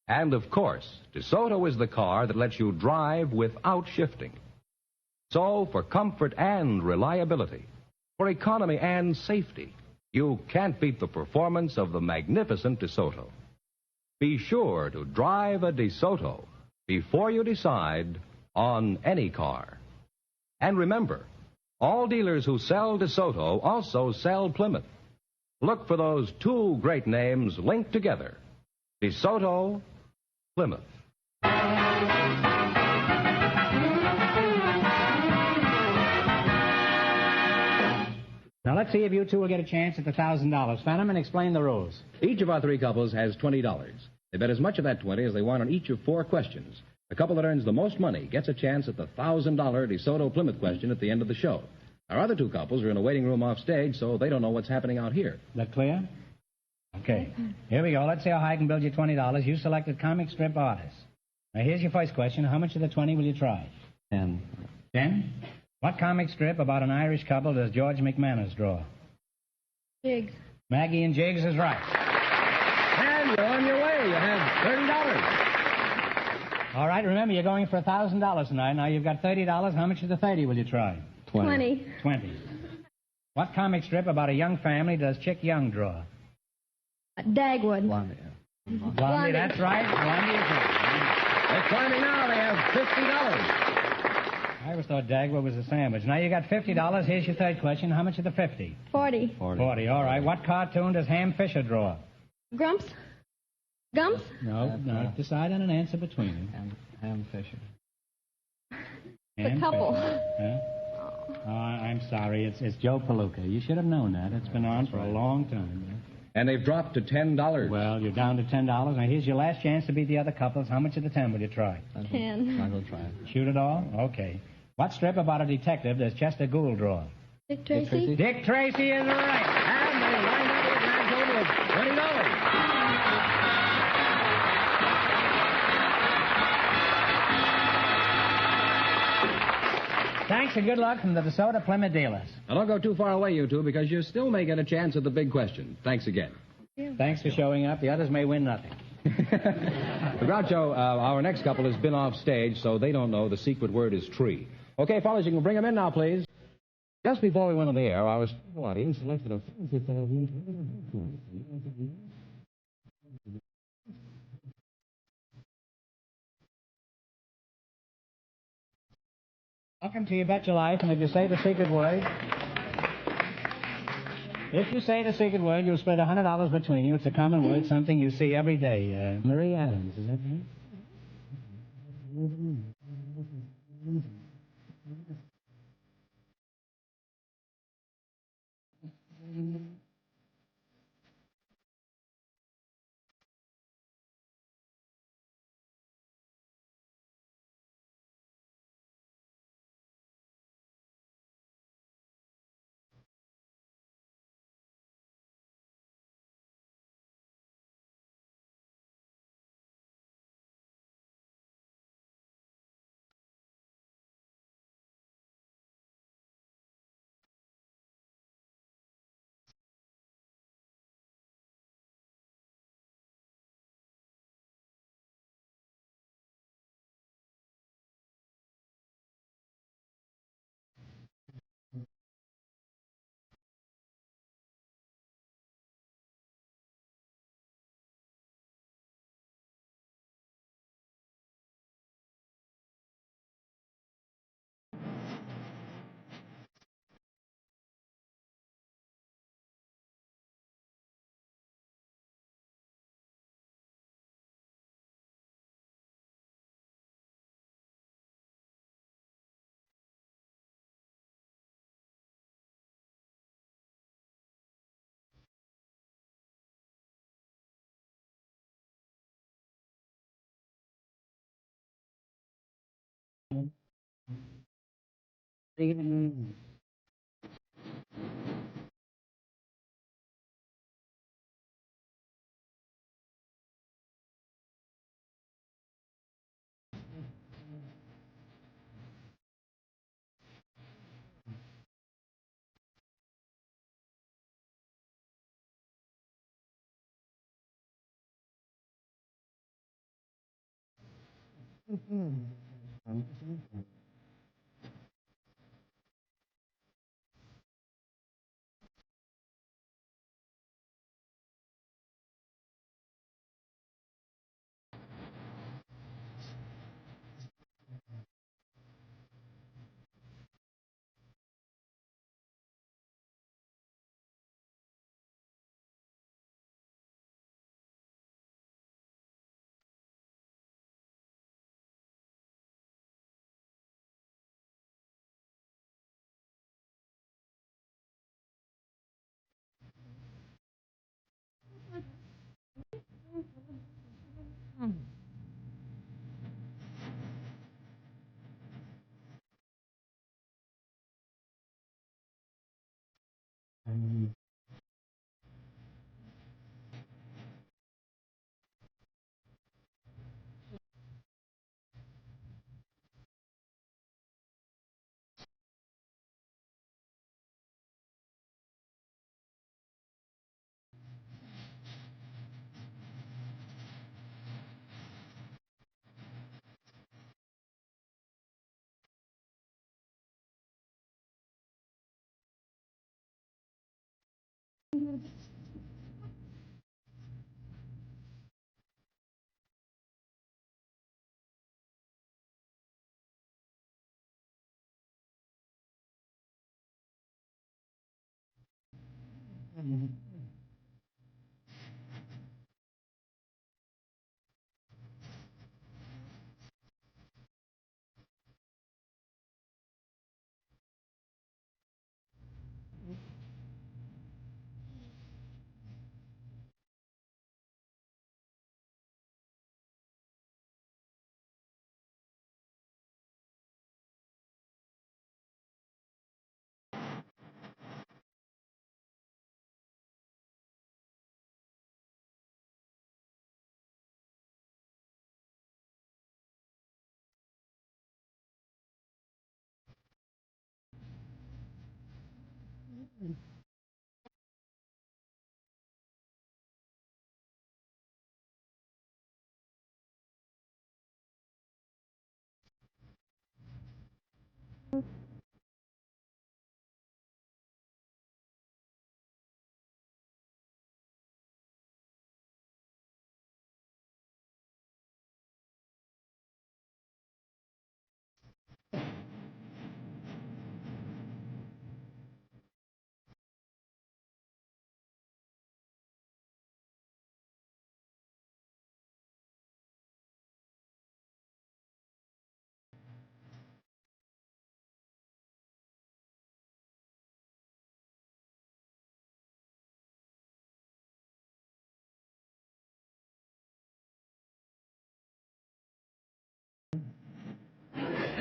And of course, DeSoto is the car that lets you drive without shifting. So, for comfort and reliability, for economy and safety, you can't beat the performance of the magnificent DeSoto. Be sure to drive a DeSoto before you decide on any car. And remember, all dealers who sell DeSoto also sell Plymouth. Look for those two great names linked together. DeSoto, Plymouth. Now, let's see if you two will get a chance at the $1,000. Fenneman, explain the rules. Each of our three couples has $20. They bet as much of that 20 as they want on each of 4 questions. The couple that earns the most money gets a chance at the $1,000 DeSoto Plymouth question at the end of the show. Our other 2 couples are in a waiting room off stage, so they don't know what's happening out here. That clear? Okay. Here we go. Let's see how I can build you $20. You selected comic strip artists. Now, here's your first question. How much of the 20 will you try? 10. 10? What comic strip about an Irish couple does George McManus draw? Jiggs. Maggie and Jiggs is right. And you're on your way. You have $30. All right, remember, you're going for $1,000 tonight. Now, you've got $30. How much of the 30 will you try? 20. 20. What comic strip about a young family does Chick Young draw? Dagwood. Blondie. Blondie, that's right. Blondie is right. They're climbing now. They have $50. I always thought Dagwood was a sandwich. Now you got $50. Here's your third question. How much of the 50? 40. 40. All right. What cartoon does Ham Fisher draw? Grumps? Gumps? No. Decide on an answer between them. Ham Fisher. The couple. Huh? Oh, I'm sorry. It's Joe Palooka. You should have known that. It's been on for a long time. And they've dropped to $10. Well, you're down to $10. Now, here's your last chance to beat the other couples. How much of the 10 will you try? 10. I'll go try it. Shoot it all? Okay. What strip about a detective does Chester Gould draw? Dick Tracy? Dick Tracy is right. And they wind up with a grand total of $20. Thanks and good luck from the DeSoto Plymouth dealers. Now, don't go too far away, you two, because you still may get a chance at the big question. Thanks again. Thanks for showing up. The others may win nothing. Groucho, our next couple has been off stage, so they don't know the secret word is tree. Okay, fellas, you can bring them in now, please. Just before we went on the air, our audience selected a Welcome to You Bet Your Life, and if you say the secret word, you'll split $100 between you. It's a common word, something you see every day. Marie Adams, is that right?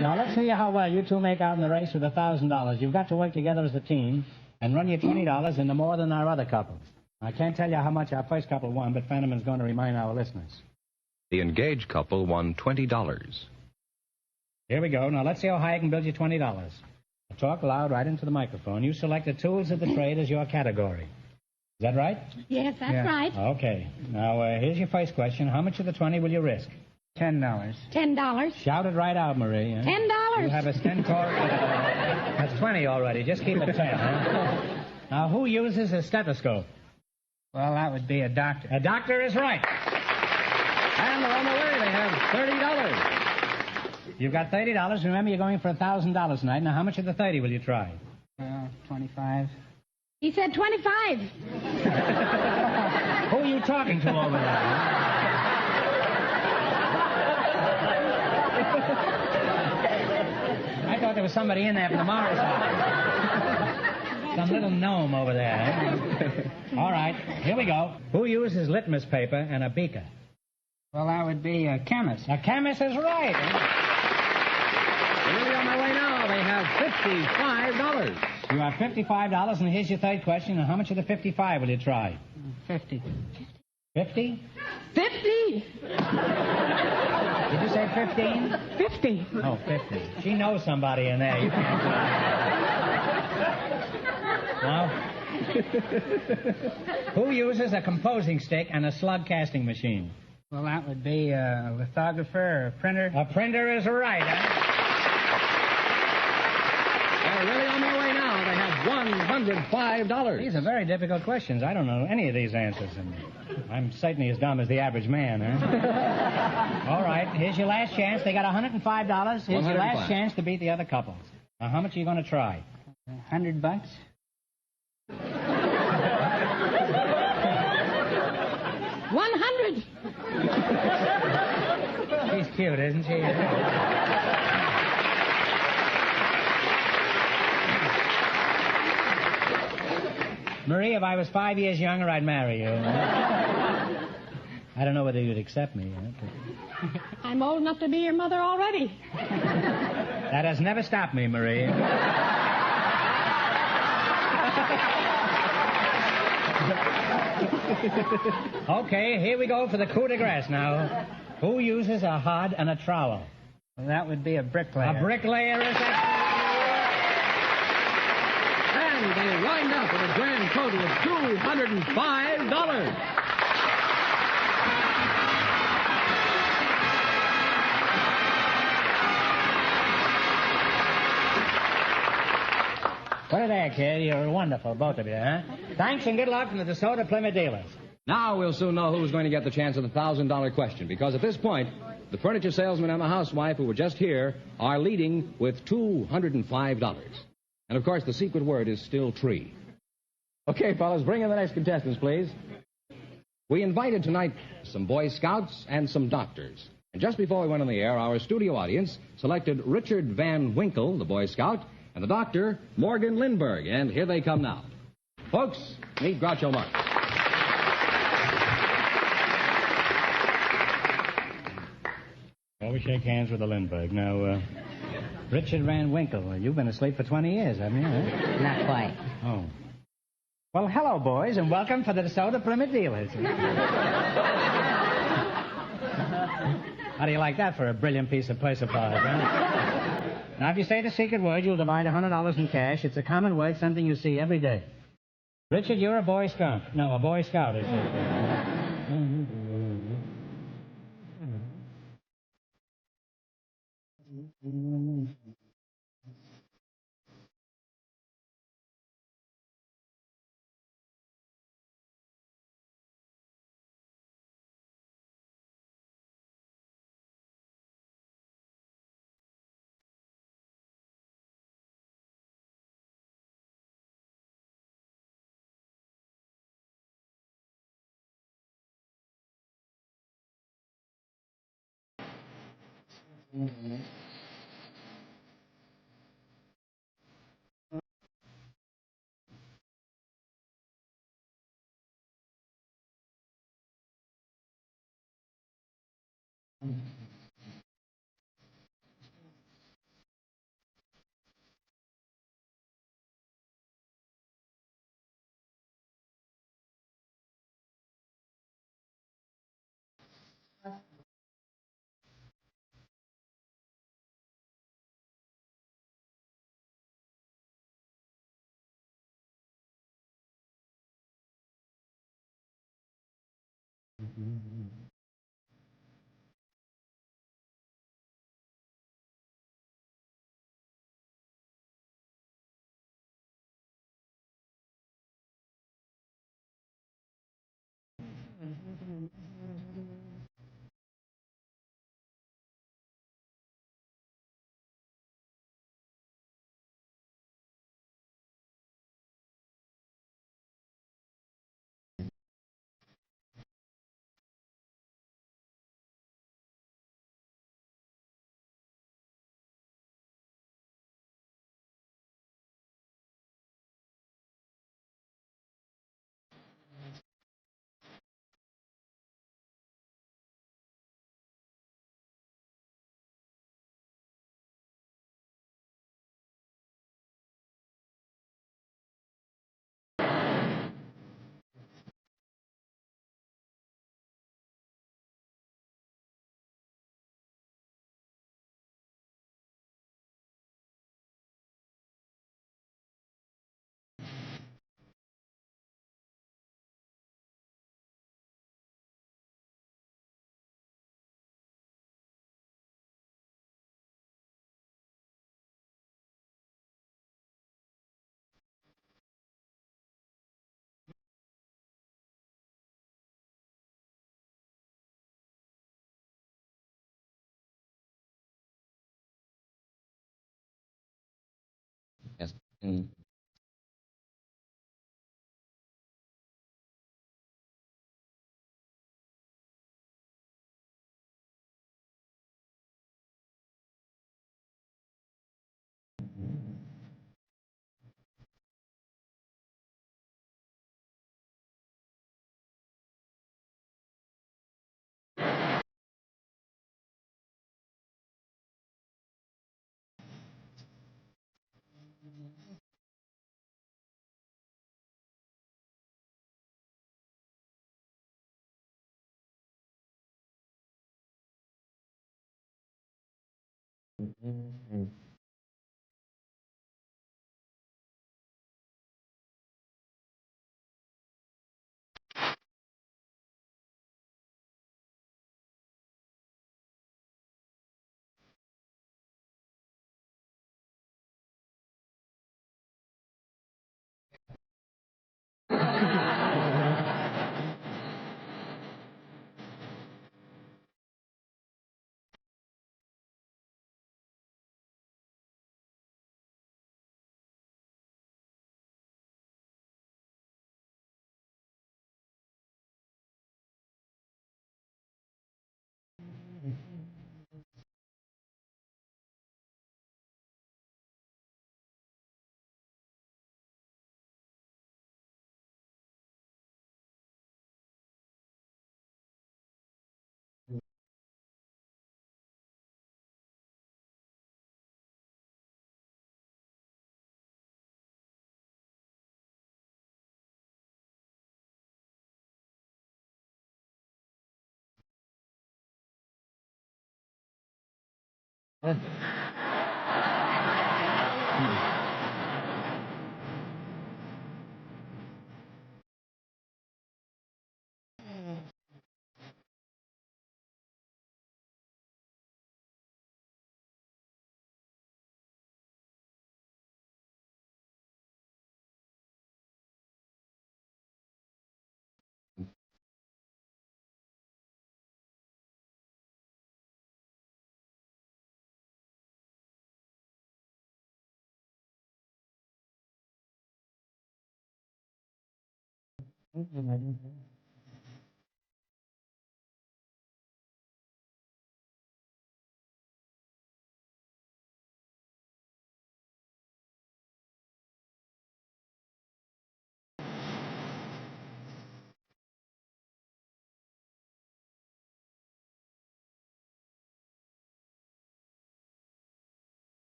Now, let's see how well you two make out in the race with $1,000. You've got to work together as a team and run your $20 into more than our other couple. I can't tell you how much our first couple won, but Fenneman's going to remind our listeners. The engaged couple won $20. Here we go. Now, let's see how high I can build you $20. Now, talk loud right into the microphone. You selected tools of the trade as your category. Is that right? Yes, that's right. Okay. Now, here's your first question. How much of the 20 will you risk? $10. $10. Shout it right out, Marie. Huh? $10. You have a stentor. That's 20 already. Just keep it 10, huh? Now, who uses a stethoscope? Well, that would be a doctor. A doctor is right. And they're on the way. They have $30. You've got $30. Remember, you're going for $1,000 tonight. Now, how much of the 30 will you try? 25. He said 25. Who are you talking to over there? I thought there was somebody in there from the Morris house. Some little gnome over there. Eh? All right, here we go. Who uses litmus paper and a beaker? Well, that would be a chemist. A chemist is right. Really on my way now. They have $55. You have $55, and here's your third question. Now, how much of the 55 will you try? 50. 50? 50. Did you say 15? 50. Oh, 50. She knows somebody in there. You can't Now, who uses a composing stick and a slug casting machine? Well, that would be a lithographer or a printer. A printer is right, huh? They're really on their way now. They have $105. These are very difficult questions. I don't know any of these answers, and I'm certainly as dumb as the average man, huh? All right, here's your last chance. They got $105. Here's your last chance to beat the other couple. Now, how much are you going to try? $100. 100. She's cute, isn't she? Marie, if I was 5 years younger, I'd marry you. I don't know whether you'd accept me. I'm old enough to be your mother already. That has never stopped me, Marie. Okay, here we go for the coup de grace now. Who uses a hod and a trowel? Well, that would be a bricklayer. A bricklayer is that? And they wind up with a grand total of $205. What a day, kid. You're wonderful, both of you, huh? Thanks and good luck from the DeSoto Plymouth dealers. Now we'll soon know who's going to get the chance at the $1,000 question, because at this point, the furniture salesman and the housewife who were just here are leading with $205. And, of course, the secret word is still tree. Okay, fellas, bring in the next contestants, please. We invited tonight some Boy Scouts and some doctors. And just before we went on the air, our studio audience selected Richard Van Winkle, the Boy Scout, and the doctor, Morgan Lindbergh. And here they come now. Folks, meet Groucho Marx. Well, we shake hands with the Lindbergh. Now, Richard Van Winkle, you've been asleep for 20 years, haven't you? Huh? Not quite. Oh. Well, hello, boys, and welcome for the DeSoto Plymouth dealers. How do you like that for a brilliant piece of persiflage, huh? Now, if you say the secret word, you'll divide $100 in cash. It's a common word, something you see every day. Richard, you're a Boy Scout. No, a Boy Scout is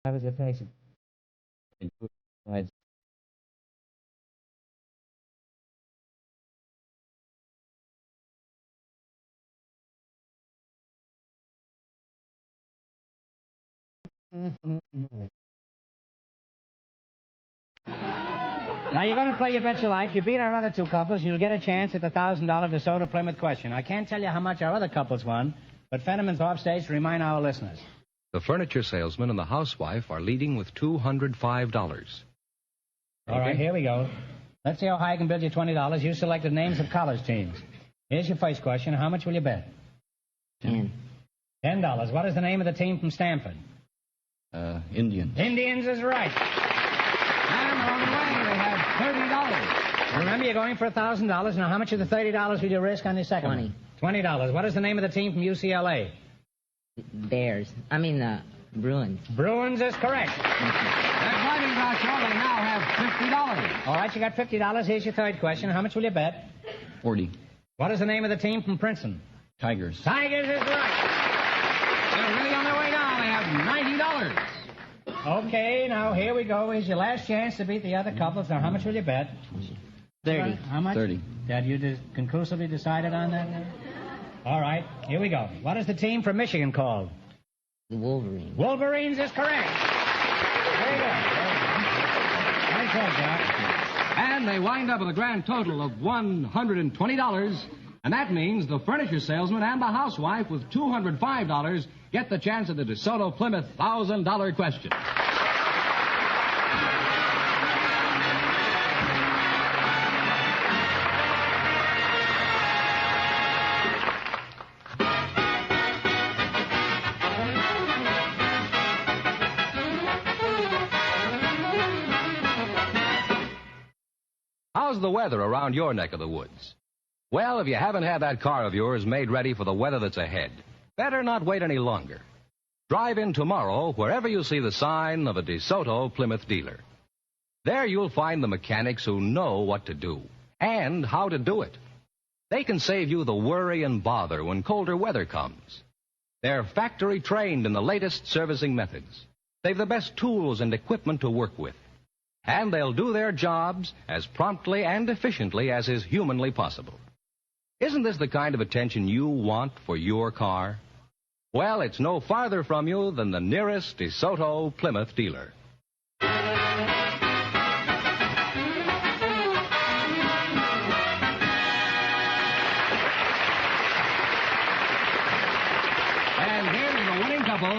How was it facing? Right. Now, you're going to play your bet your life. You beat our other two couples, you'll get a chance at the $1,000 DeSoto Plymouth question. I can't tell you how much our other couples won, but Fenneman's off stage to remind our listeners. The furniture salesman and the housewife are leading with $205. All right, here we go. Let's see how high I can build you $20. You selected names of college teams. Here's your first question. How much will you bet? $10. What is the name of the team from Stanford? Indians. Indians is right. And on the way, they have $30. Remember, you're going for $1,000. Now, how much of the $30 will you risk on the second one? $20. What is the name of the team from UCLA? Bruins. Bruins is correct. They're driving down shore. They now have $50. All right, you got $50. Here's your third question. How much will you bet? 40. What is the name of the team from Princeton? Tigers. Tigers is right. They're really on their way down. They have $90. Okay, now here we go. Here's your last chance to beat the other couples. Now, how much will you bet? 30. How much? 30. Have you conclusively decided on that? All right, here we go. What is the team from Michigan called? The Wolverines. Wolverines is correct. Very good. Nice work, Doc. And they wind up with a grand total of $120 And that means the furniture salesman and the housewife with $205 get the chance at the DeSoto Plymouth $1,000 question. How's the weather around your neck of the woods? Well, if you haven't had that car of yours made ready for the weather that's ahead, better not wait any longer. Drive in tomorrow wherever you see the sign of a DeSoto Plymouth dealer. There you'll find the mechanics who know what to do and how to do it. They can save you the worry and bother when colder weather comes. They're factory trained in the latest servicing methods. They've the best tools and equipment to work with. And they'll do their jobs as promptly and efficiently as is humanly possible. Isn't this the kind of attention you want for your car? Well, it's no farther from you than the nearest DeSoto Plymouth dealer.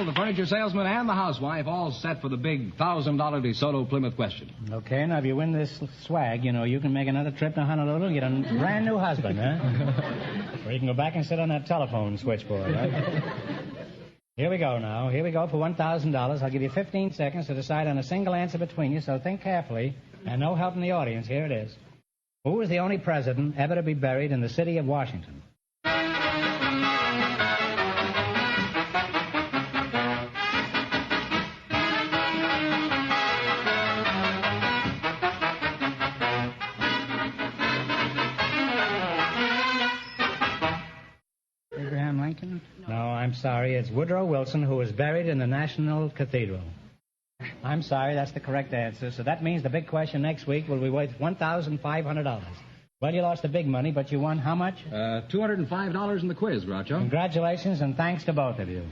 The furniture salesman and the housewife all set for the big $1,000 DeSoto Plymouth question. Okay, now if you win this swag, you can make another trip to Honolulu and get a brand new husband, huh? Or you can go back and sit on that telephone switchboard, right? Here we go now. Here we go for $1,000. I'll give you 15 seconds to decide on a single answer between you, so think carefully. And no help in the audience. Here it is. Who was the only president ever to be buried in the city of Washington? No, I'm sorry. It's Woodrow Wilson, who was buried in the National Cathedral. I'm sorry, that's the correct answer. So that means the big question next week will be worth $1,500. Well, you lost the big money, but you won how much? $205 in the quiz, Groucho. Congratulations, and thanks to both of you.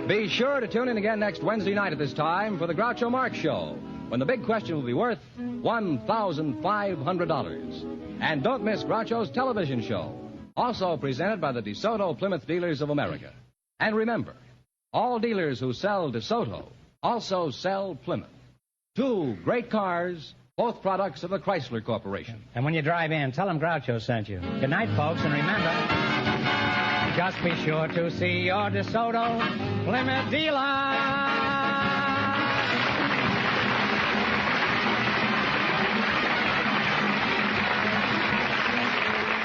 Be sure to tune in again next Wednesday night at this time for the Groucho Marx Show, when the big question will be worth $1,500. And don't miss Groucho's television show, also presented by the DeSoto Plymouth Dealers of America. And remember, all dealers who sell DeSoto also sell Plymouth. Two great cars, both products of the Chrysler Corporation. And when you drive in, tell them Groucho sent you. Good night, folks, and remember, just be sure to see your DeSoto Plymouth dealer.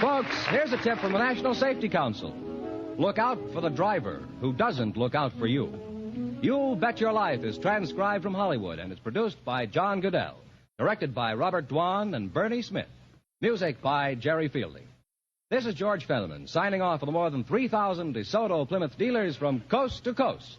Folks, here's a tip from the National Safety Council. Look out for the driver who doesn't look out for you. You Bet Your Life is transcribed from Hollywood, and it's produced by John Goodell. Directed by Robert Dwan and Bernie Smith. Music by Jerry Fielding. This is George Fenneman, signing off for the more than 3,000 DeSoto Plymouth dealers from coast to coast.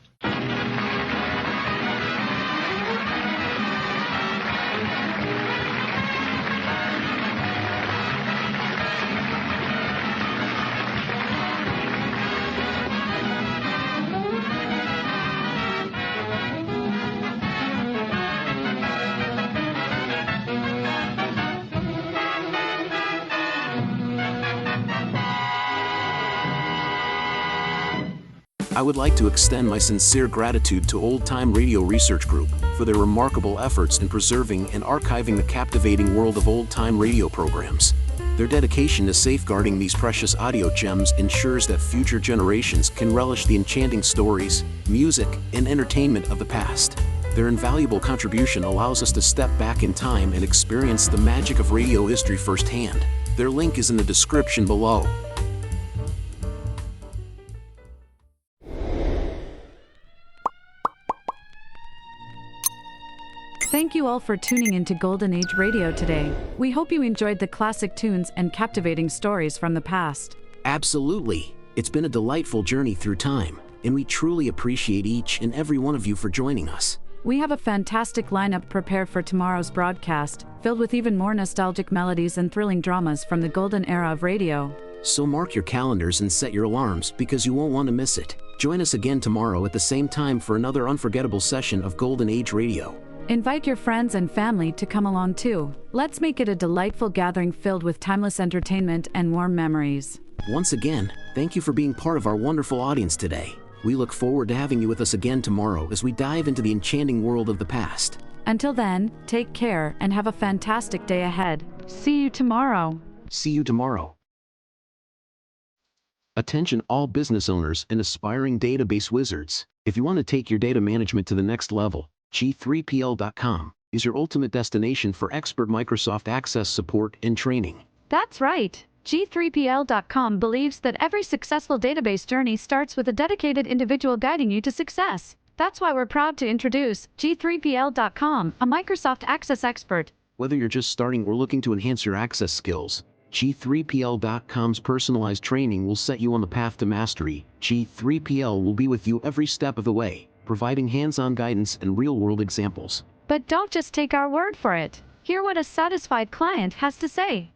I would like to extend my sincere gratitude to Old Time Radio Research Group for their remarkable efforts in preserving and archiving the captivating world of old-time radio programs. Their dedication to safeguarding these precious audio gems ensures that future generations can relish the enchanting stories, music, and entertainment of the past. Their invaluable contribution allows us to step back in time and experience the magic of radio history firsthand. Their link is in the description below. Thank you all for tuning into Golden Age Radio today. We hope you enjoyed the classic tunes and captivating stories from the past. Absolutely. It's been a delightful journey through time, and we truly appreciate each and every one of you for joining us. We have a fantastic lineup prepared for tomorrow's broadcast, filled with even more nostalgic melodies and thrilling dramas from the golden era of radio. So mark your calendars and set your alarms because you won't want to miss it. Join us again tomorrow at the same time for another unforgettable session of Golden Age Radio. Invite your friends and family to come along too. Let's make it a delightful gathering filled with timeless entertainment and warm memories. Once again, thank you for being part of our wonderful audience today. We look forward to having you with us again tomorrow as we dive into the enchanting world of the past. Until then, take care and have a fantastic day ahead. See you tomorrow. See you tomorrow. Attention all business owners and aspiring database wizards. If you want to take your data management to the next level, G3PL.com is your ultimate destination for expert Microsoft Access support and training. That's right. G3PL.com believes that every successful database journey starts with a dedicated individual guiding you to success. That's why we're proud to introduce G3PL.com, a Microsoft Access expert. Whether you're just starting or looking to enhance your Access skills, G3PL.com's personalized training will set you on the path to mastery. G3PL will be with you every step of the way, providing hands-on guidance and real-world examples. But don't just take our word for it. Hear what a satisfied client has to say.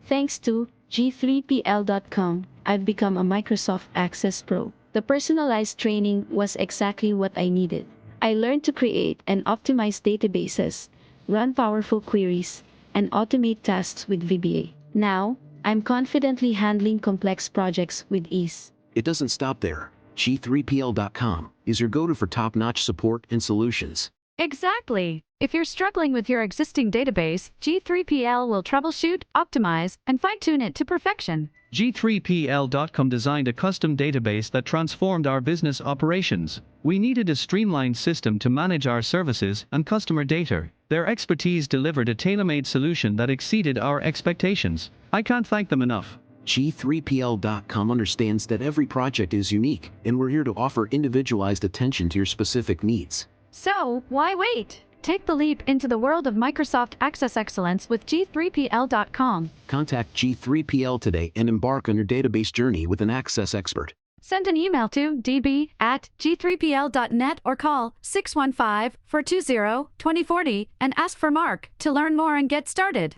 Thanks to G3PL.com, I've become a Microsoft Access Pro. The personalized training was exactly what I needed. I learned to create and optimize databases, run powerful queries, and automate tasks with VBA. Now, I'm confidently handling complex projects with ease. It doesn't stop there. G3PL.com is your go-to for top-notch support and solutions. Exactly. If you're struggling with your existing database, G3PL will troubleshoot, optimize, and fine-tune it to perfection. G3PL.com designed a custom database that transformed our business operations. We needed a streamlined system to manage our services and customer data. Their expertise delivered a tailor-made solution that exceeded our expectations. I can't thank them enough. G3PL.com understands that every project is unique, and we're here to offer individualized attention to your specific needs. So, why wait? Take the leap into the world of Microsoft Access Excellence with G3PL.com. Contact G3PL today and embark on your database journey with an Access expert. Send an email to db@g3pl.net or call 615-420-2040 and ask for Mark to learn more and get started.